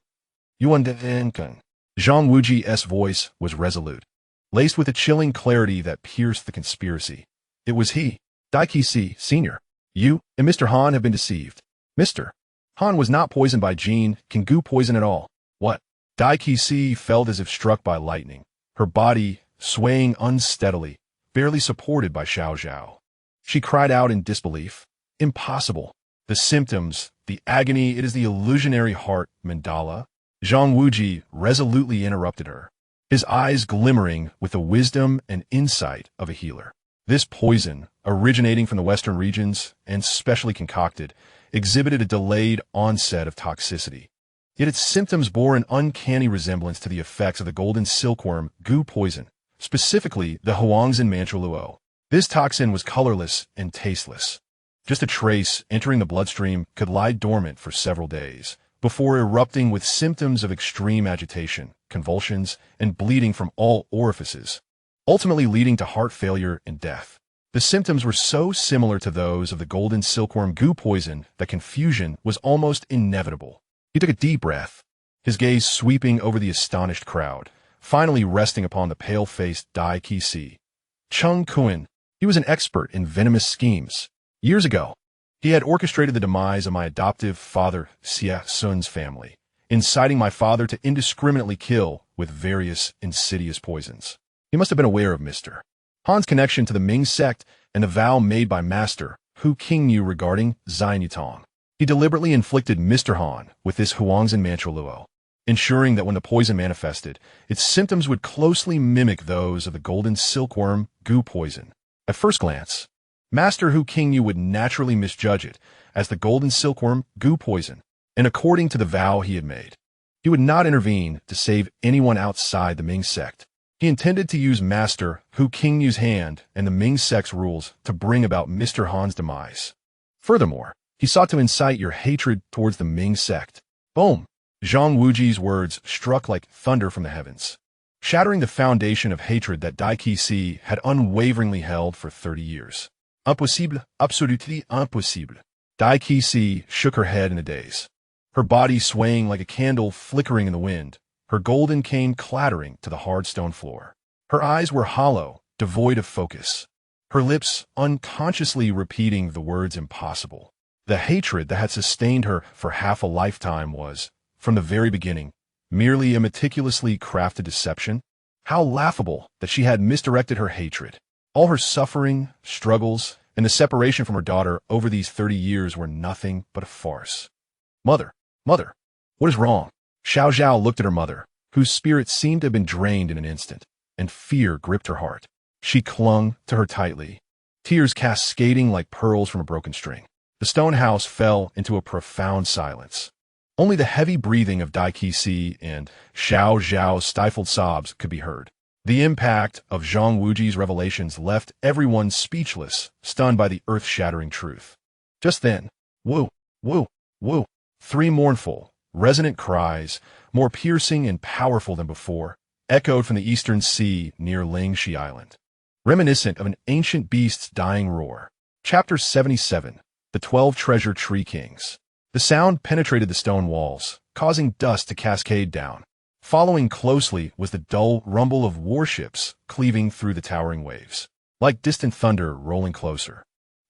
Qiankun. Zhang Wuji's voice was resolute, laced with a chilling clarity that pierced the conspiracy. It was he, Dai Qi, Sr. You and Mr. Han have been deceived. Mr. Han was not poisoned by Jin Qiangun poison at all. What? Dai Qi felt as if struck by lightning, her body swaying unsteadily, barely supported by Xiao. She cried out in disbelief. Impossible. The symptoms, the agony, it is the illusionary heart mandala. Zhang Wuji resolutely interrupted her, his eyes glimmering with the wisdom and insight of a healer. This poison, originating from the western regions and specially concocted, exhibited a delayed onset of toxicity. Yet its symptoms bore an uncanny resemblance to the effects of the golden silkworm gu poison, specifically the Huangzhen manchuluo. This toxin was colorless and tasteless. Just a trace entering the bloodstream could lie dormant for several days, before erupting with symptoms of extreme agitation, convulsions, and bleeding from all orifices, ultimately leading to heart failure and death. The symptoms were so similar to those of the golden silkworm gu poison that confusion was almost inevitable. He took a deep breath, his gaze sweeping over the astonished crowd, finally resting upon the pale-faced Dai Qi. Qiankun. He was an expert in venomous schemes. Years ago, he had orchestrated the demise of my adoptive father, Xiao's family, inciting my father to indiscriminately kill with various insidious poisons. He must have been aware of Mr. Han's connection to the Ming sect and the vow made by Master Hu Qingyu regarding Xianyutong. He deliberately inflicted Mr. Han with this Huangzhen manchuluo, ensuring that when the poison manifested, its symptoms would closely mimic those of the golden silkworm gu poison. At first glance, Master Hu Qingyu would naturally misjudge it as the golden silkworm gu poison, and according to the vow he had made, he would not intervene to save anyone outside the Ming sect. He intended to use Master Hu Qingyu's hand and the Ming sect's rules to bring about Mr. Han's demise. Furthermore, he sought to incite your hatred towards the Ming sect. Boom! Zhang Wuji's words struck like thunder from the heavens, shattering the foundation of hatred that Dai Qi had unwaveringly held for 30 years. Impossible, absolutely impossible. Dai Qi shook her head in a daze, her body swaying like a candle flickering in the wind, her golden cane clattering to the hard stone floor. Her eyes were hollow, devoid of focus, her lips unconsciously repeating the words impossible. The hatred that had sustained her for half a lifetime was, from the very beginning, merely a meticulously crafted deception. How laughable that she had misdirected her hatred. All her suffering, struggles, and the separation from her daughter over these 30 years were nothing but a farce. Mother, what is wrong? Xiao looked at her mother, whose spirit seemed to have been drained in an instant, and fear gripped her heart. She clung to her tightly, tears cascading like pearls from a broken string. The stone house fell into a profound silence. Only the heavy breathing of Dai Qi and Xiao's stifled sobs could be heard. The impact of Zhang Wuji's revelations left everyone speechless, stunned by the earth-shattering truth. Just then, woo, woo, woo, 3 mournful, resonant cries, more piercing and powerful than before, echoed from the eastern sea near Lingxi Island, reminiscent of an ancient beast's dying roar. Chapter 77. The 12 Treasure Tree Kings. The sound penetrated the stone walls, causing dust to cascade down. Following closely was the dull rumble of warships cleaving through the towering waves, like distant thunder rolling closer.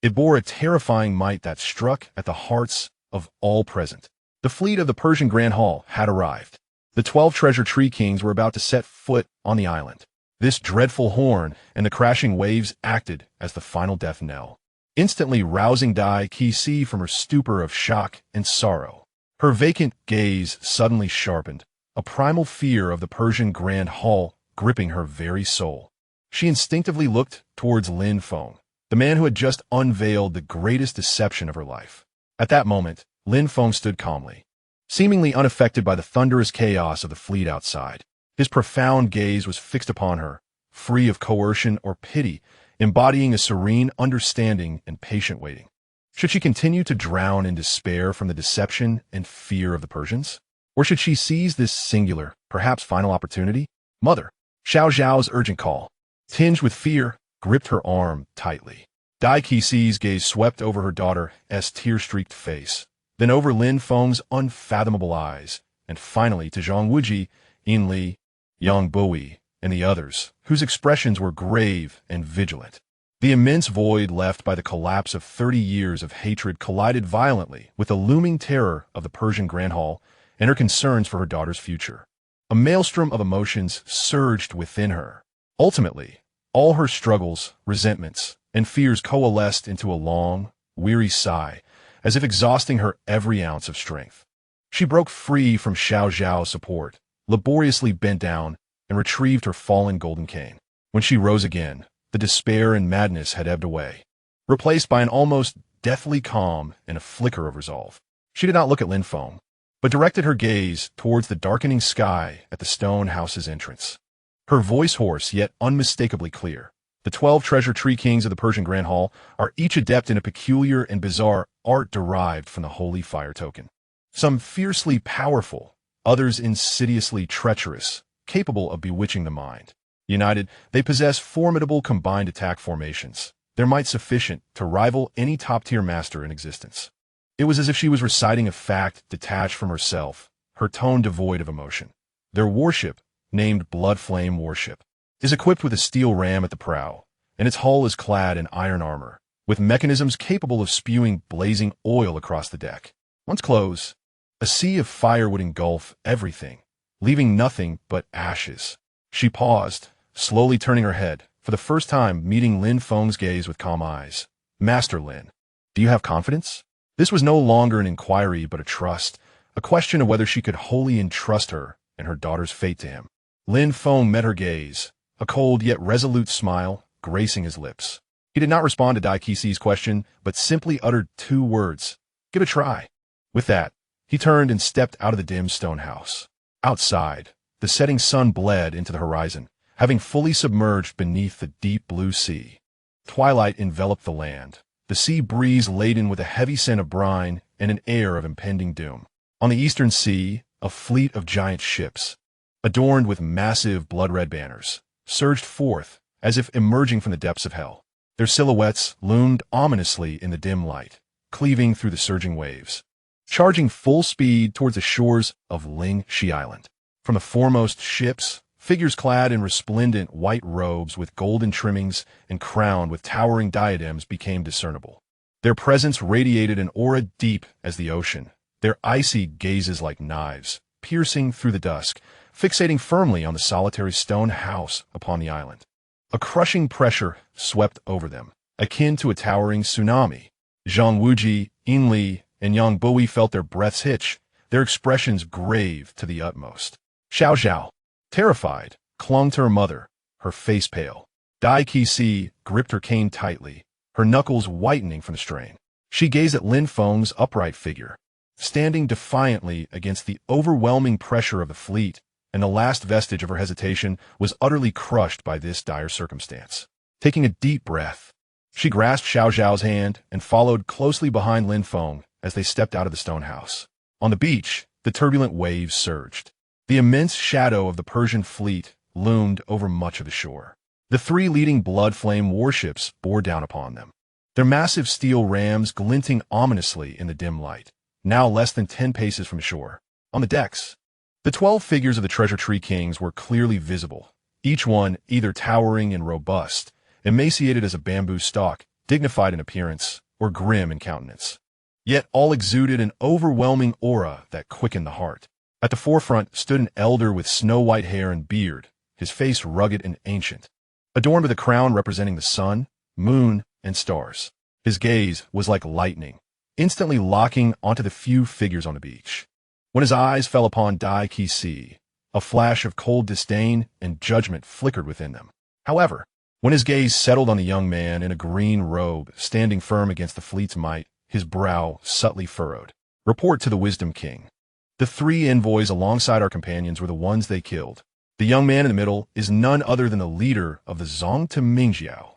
It bore a terrifying might that struck at the hearts of all present. The fleet of the Persian Grand Hall had arrived. The 12 Treasure Tree Kings were about to set foot on the island. This dreadful horn and the crashing waves acted as the final death knell, instantly rousing Dai Qi from her stupor of shock and sorrow. Her vacant gaze suddenly sharpened, a primal fear of the Persian Grand Hall gripping her very soul. She instinctively looked towards Lin Feng, the man who had just unveiled the greatest deception of her life. At that moment, Lin Feng stood calmly, seemingly unaffected by the thunderous chaos of the fleet outside. His profound gaze was fixed upon her, free of coercion or pity, embodying a serene understanding and patient waiting. Should she continue to drown in despair from the deception and fear of the Persians? Or should she seize this singular, perhaps final opportunity? Mother! Zhao's urgent call, tinged with fear, gripped her arm tightly. Dai Qi's gaze swept over her daughter's tear-streaked face, then over Lin Feng's unfathomable eyes, and finally to Zhang Wuji, Yin Li, Yang Buhui, and the others, whose expressions were grave and vigilant. The immense void left by the collapse of 30 years of hatred collided violently with the looming terror of the Persian Grand Hall and her concerns for her daughter's future. A maelstrom of emotions surged within her. Ultimately, all her struggles, resentments, and fears coalesced into a long, weary sigh, as if exhausting her every ounce of strength. She broke free from Zhao's support, laboriously bent down, and retrieved her fallen golden cane. When she rose again, the despair and madness had ebbed away, replaced by an almost deathly calm and a flicker of resolve. She did not look at Lin Feng, but directed her gaze towards the darkening sky at the stone house's entrance. Her voice hoarse yet unmistakably clear. The 12 treasure tree kings of the Persian Grand Hall are each adept in a peculiar and bizarre art derived from the holy fire token. Some fiercely powerful, others insidiously treacherous, capable of bewitching the mind. United, they possess formidable combined attack formations, their might sufficient to rival any top-tier master in existence. It was as if she was reciting a fact detached from herself, her tone devoid of emotion. Their warship, named Blood Flame Warship, is equipped with a steel ram at the prow, and its hull is clad in iron armor, with mechanisms capable of spewing blazing oil across the deck. Once closed, a sea of fire would engulf everything, leaving nothing but ashes. She paused, slowly turning her head, for the first time meeting Lin Feng's gaze with calm eyes. Master Lin, do you have confidence? This was no longer an inquiry but a trust, a question of whether she could wholly entrust her and her daughter's fate to him. Lin Feng met her gaze, a cold yet resolute smile gracing his lips. He did not respond to Dai Qi's question, but simply uttered 2 words, "Give it a try." With that, he turned and stepped out of the dim stone house. Outside, the setting sun bled into the horizon, having fully submerged beneath the deep blue sea. Twilight enveloped the land, the sea breeze laden with a heavy scent of brine and an air of impending doom. On the eastern sea, a fleet of giant ships, adorned with massive blood-red banners, surged forth as if emerging from the depths of hell. Their silhouettes loomed ominously in the dim light, cleaving through the surging waves, charging full speed towards the shores of Lingxi Island. From the foremost ships, figures clad in resplendent white robes with golden trimmings and crowned with towering diadems became discernible. Their presence radiated an aura deep as the ocean, their icy gazes like knives, piercing through the dusk, fixating firmly on the solitary stone house upon the island. A crushing pressure swept over them, akin to a towering tsunami. Zhang Wuji, Yin Li, and Yang Buhui felt their breaths hitch, their expressions grave to the utmost. Xiao, terrified, clung to her mother, her face pale. Dai Qi gripped her cane tightly, her knuckles whitening from the strain. She gazed at Lin Feng's upright figure, standing defiantly against the overwhelming pressure of the fleet, and the last vestige of her hesitation was utterly crushed by this dire circumstance. Taking a deep breath, she grasped Zhao's hand and followed closely behind Lin Feng as they stepped out of the stone house. On the beach, the turbulent waves surged. The immense shadow of the Persian fleet loomed over much of the shore. The 3 leading blood flame warships bore down upon them, their massive steel rams glinting ominously in the dim light, now less than 10 paces from shore. On the decks, the 12 figures of the Treasure Tree Kings were clearly visible, each one either towering and robust, emaciated as a bamboo stalk, dignified in appearance, or grim in countenance. Yet all exuded an overwhelming aura that quickened the heart. At the forefront stood an elder with snow-white hair and beard, his face rugged and ancient, adorned with a crown representing the sun, moon, and stars. His gaze was like lightning, instantly locking onto the few figures on the beach. When his eyes fell upon Dai Qi, a flash of cold disdain and judgment flickered within them. However, when his gaze settled on the young man in a green robe standing firm against the fleet's might, his brow subtly furrowed. Report to the Wisdom King. The 3 envoys alongside our companions were the ones they killed. The young man in the middle is none other than the leader of the Zong to Mingjiao.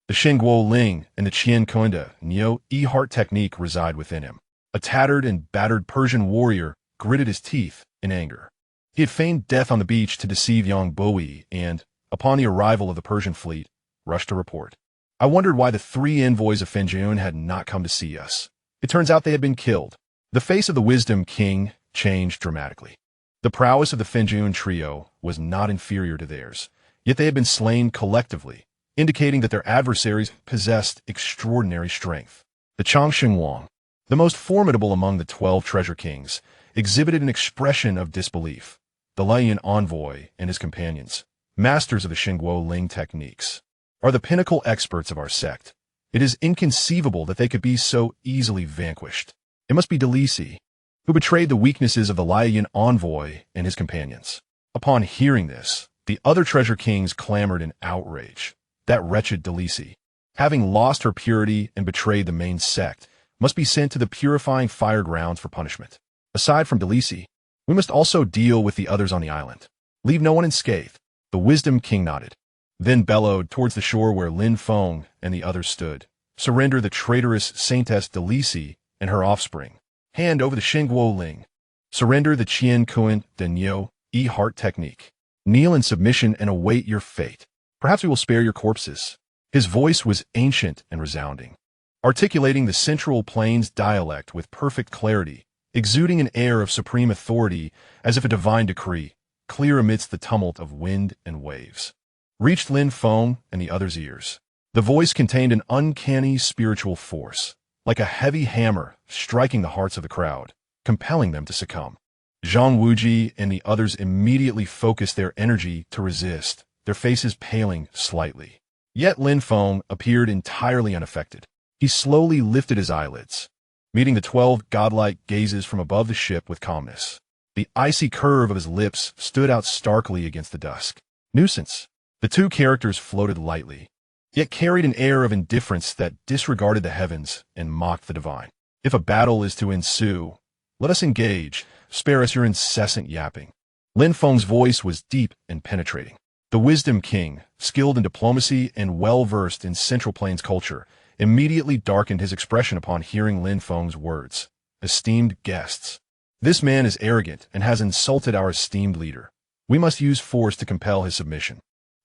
The Xingguo Ling and the Qiankun Neo heart technique reside within him. A tattered and battered Persian warrior gritted his teeth in anger. He had feigned death on the beach to deceive young Buhui and, upon the arrival of the Persian fleet, rushed to report. I wondered why the 3 envoys of Fengjun had not come to see us. It turns out they had been killed. The face of the Wisdom King changed dramatically. The prowess of the Fengjun trio was not inferior to theirs, yet they had been slain collectively, indicating that their adversaries possessed extraordinary strength. The Changxing Wang, the most formidable among the 12 treasure kings, exhibited an expression of disbelief. The Lion envoy and his companions, masters of the Xingguo Ling techniques, are the pinnacle experts of our sect. It is inconceivable that they could be so easily vanquished. It must be deadliest, who betrayed the weaknesses of the Lion envoy and his companions. Upon hearing this, the other treasure kings clamored in outrage. That wretched deadliest, having lost her purity and betrayed the main sect, must be sent to the purifying fire grounds for punishment. Aside from deadliest, we must also deal with the others on the island. Leave no one unscathed. The Wisdom King nodded, then bellowed towards the shore where Lin Feng and the others stood. Surrender the traitorous Saintess deadliest and her offspring. Hand over the Xingguo Ling. Surrender the Qiankun Neo heart technique. Kneel in submission and await your fate. Perhaps we will spare your corpses. His voice was ancient and resounding, articulating the Central Plains dialect with perfect clarity, exuding an air of supreme authority as if a divine decree, clear amidst the tumult of wind and waves, reached Lin Feng and the others' ears. The voice contained an uncanny spiritual force, like a heavy hammer striking the hearts of the crowd, compelling them to succumb. Zhang Wuji and the others immediately focused their energy to resist, their faces paling slightly. Yet Lin Feng appeared entirely unaffected. He slowly lifted his eyelids, meeting the 12 godlike gazes from above the ship with calmness. The icy curve of his lips stood out starkly against the dusk. Nuisance. The 2 characters floated lightly, yet carried an air of indifference that disregarded the heavens and mocked the divine. If a battle is to ensue, let us engage. Spare us your incessant yapping. Lin Feng's voice was deep and penetrating. The Wisdom King, skilled in diplomacy and well-versed in Central Plains culture, immediately darkened his expression upon hearing Lin Feng's words. Esteemed guests, this man is arrogant and has insulted our esteemed leader. We must use force to compel his submission.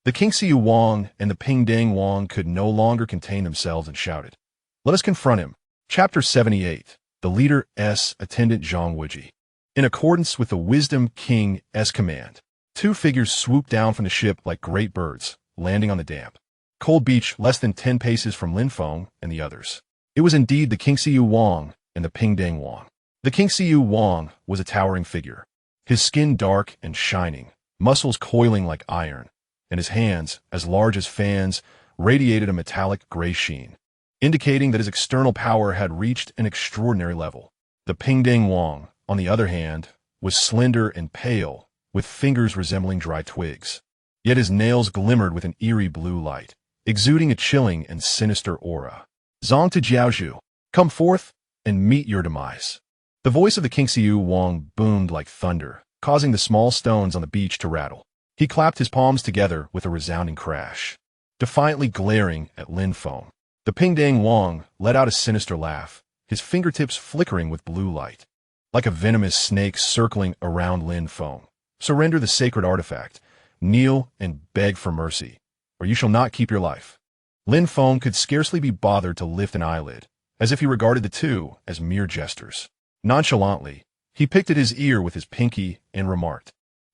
The Qingxiu Wang and the Pingdang Wang could no longer contain themselves and shouted, "Let us confront him." Chapter 78. The Leader's Attendant Zhang Wuji. In accordance with the Wisdom King's command, 2 figures swooped down from the ship like great birds, landing on the damp, cold beach less than 10 paces from Lin Feng and the others. It was indeed the Qingxiu Wang and the Pingdang Wang. The Qingxiu Wang was a towering figure, his skin dark and shining, muscles coiling like iron, and his hands, as large as fans, radiated a metallic gray sheen, indicating that his external power had reached an extraordinary level. The Pingdang Wang, on the other hand, was slender and pale, with fingers resembling dry twigs. Yet his nails glimmered with an eerie blue light, exuding a chilling and sinister aura. Zong to Jiaozhu, come forth and meet your demise. The voice of the Qingxiu Wang boomed like thunder, causing the small stones on the beach to rattle. He clapped his palms together with a resounding crash, defiantly glaring at Lin Feng. The Pingdang Wang let out a sinister laugh, his fingertips flickering with blue light, like a venomous snake circling around Lin Feng. Surrender the sacred artifact, kneel and beg for mercy, or you shall not keep your life. Lin Feng could scarcely be bothered to lift an eyelid, as if he regarded the 2 as mere jesters. Nonchalantly, he picked at his ear with his pinky and remarked,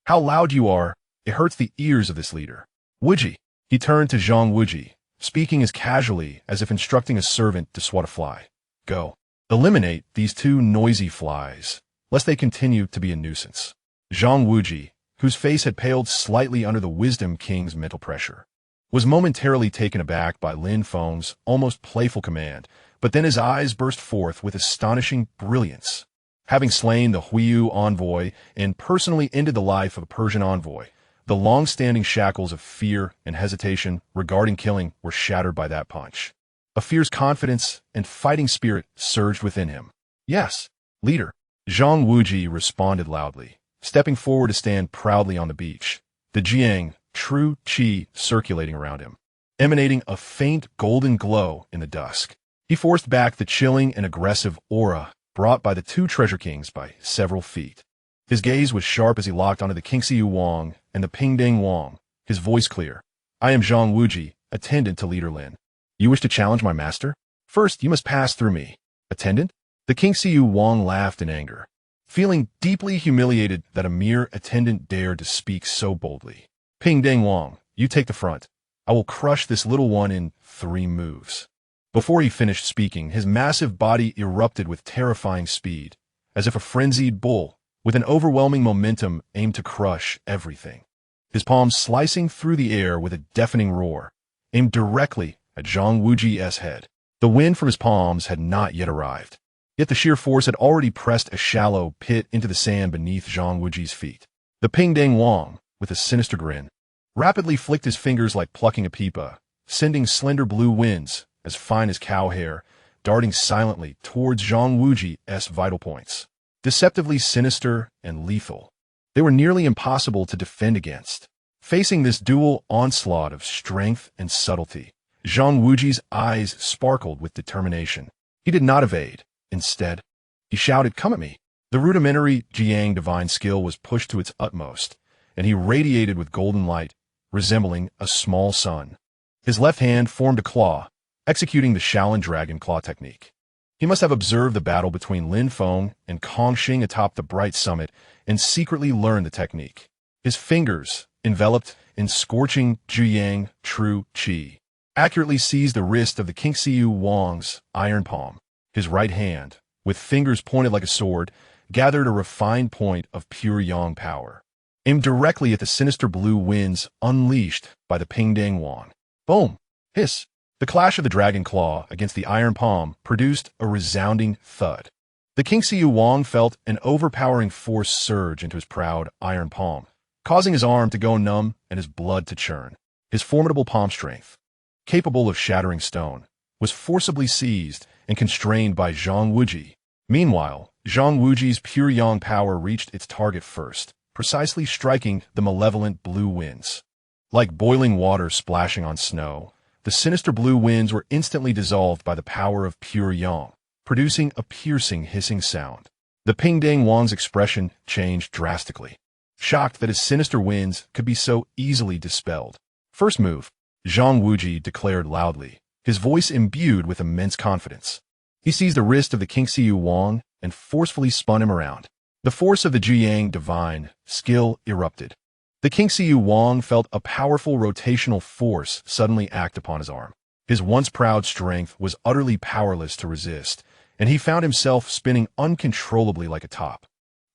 "How loud you are! It hurts the ears of this leader." Wuji. He turned to Zhang Wuji, speaking as casually as if instructing a servant to swat a fly. Go. Eliminate these 2 noisy flies, lest they continue to be a nuisance. Zhang Wuji, whose face had paled slightly under the Wisdom King's mental pressure, was momentarily taken aback by Lin Feng's almost playful command, but then his eyes burst forth with astonishing brilliance. Having slain the Huiyu envoy and personally ended the life of a Persian envoy, the long-standing shackles of fear and hesitation regarding killing were shattered by that punch. A fierce confidence and fighting spirit surged within him. Yes, leader, Zhang Wuji responded loudly, stepping forward to stand proudly on the beach, the Jiang, true qi circulating around him, emanating a faint golden glow in the dusk. He forced back the chilling and aggressive aura brought by the two treasure kings by several feet. His gaze was sharp as he locked onto the Qingxiu Wang and the Pingding Wang, his voice clear. I am Zhang Wuji, attendant to Leader Lin. You wish to challenge my master? First, you must pass through me. Attendant? The Qingxiu Wang laughed in anger, feeling deeply humiliated that a mere attendant dared to speak so boldly. Pingding Wang, you take the front. I will crush this little one in 3 moves. Before he finished speaking, his massive body erupted with terrifying speed, as if a frenzied bull, with an overwhelming momentum, aimed to crush everything. His palms slicing through the air with a deafening roar, aimed directly at Zhang Wuji's head. The wind from his palms had not yet arrived, yet the sheer force had already pressed a shallow pit into the sand beneath Zhang Wuji's feet. The Pingding Wang, with a sinister grin, rapidly flicked his fingers like plucking a pipa, sending slender blue winds, as fine as cow hair, darting silently towards Zhang Wuji's vital points. Deceptively sinister and lethal, they were nearly impossible to defend against. Facing this dual onslaught of strength and subtlety, Zhang Wuji's eyes sparkled with determination. He did not evade. Instead, he shouted, "Come at me!" The rudimentary Jiang divine skill was pushed to its utmost, and he radiated with golden light, resembling a small sun. His left hand formed a claw, executing the Shaolin Dragon Claw technique. He must have observed the battle between Lin Feng and Kongxing atop the bright summit and secretly learned the technique. His fingers, enveloped in scorching Zhuyang true qi, accurately seized the wrist of the Qingxiu Wang's iron palm. His right hand, with fingers pointed like a sword, gathered a refined point of pure yang power, aimed directly at the sinister blue winds unleashed by the Pingding Wang. Boom! Hiss! The clash of the dragon claw against the iron palm produced a resounding thud. The Qingxiu Wang felt an overpowering force surge into his proud iron palm, causing his arm to go numb and his blood to churn. His formidable palm strength, capable of shattering stone, was forcibly seized and constrained by Zhang Wuji. Meanwhile, Zhang Wuji's pure yang power reached its target first, precisely striking the malevolent blue winds. Like boiling water splashing on snow, the sinister blue winds were instantly dissolved by the power of pure yang, producing a piercing hissing sound. The Pingding Wang's expression changed drastically, shocked that his sinister winds could be so easily dispelled. First move, Zhang Wuji declared loudly, his voice imbued with immense confidence. He seized the wrist of the Qingxiu Wang and forcefully spun him around. The force of the Zhuyang divine skill erupted. The Qingxiu Wang felt a powerful rotational force suddenly act upon his arm. His once proud strength was utterly powerless to resist, and he found himself spinning uncontrollably like a top,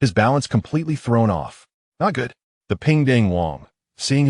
his balance completely thrown off. Not good. The Pingding Wang, seeing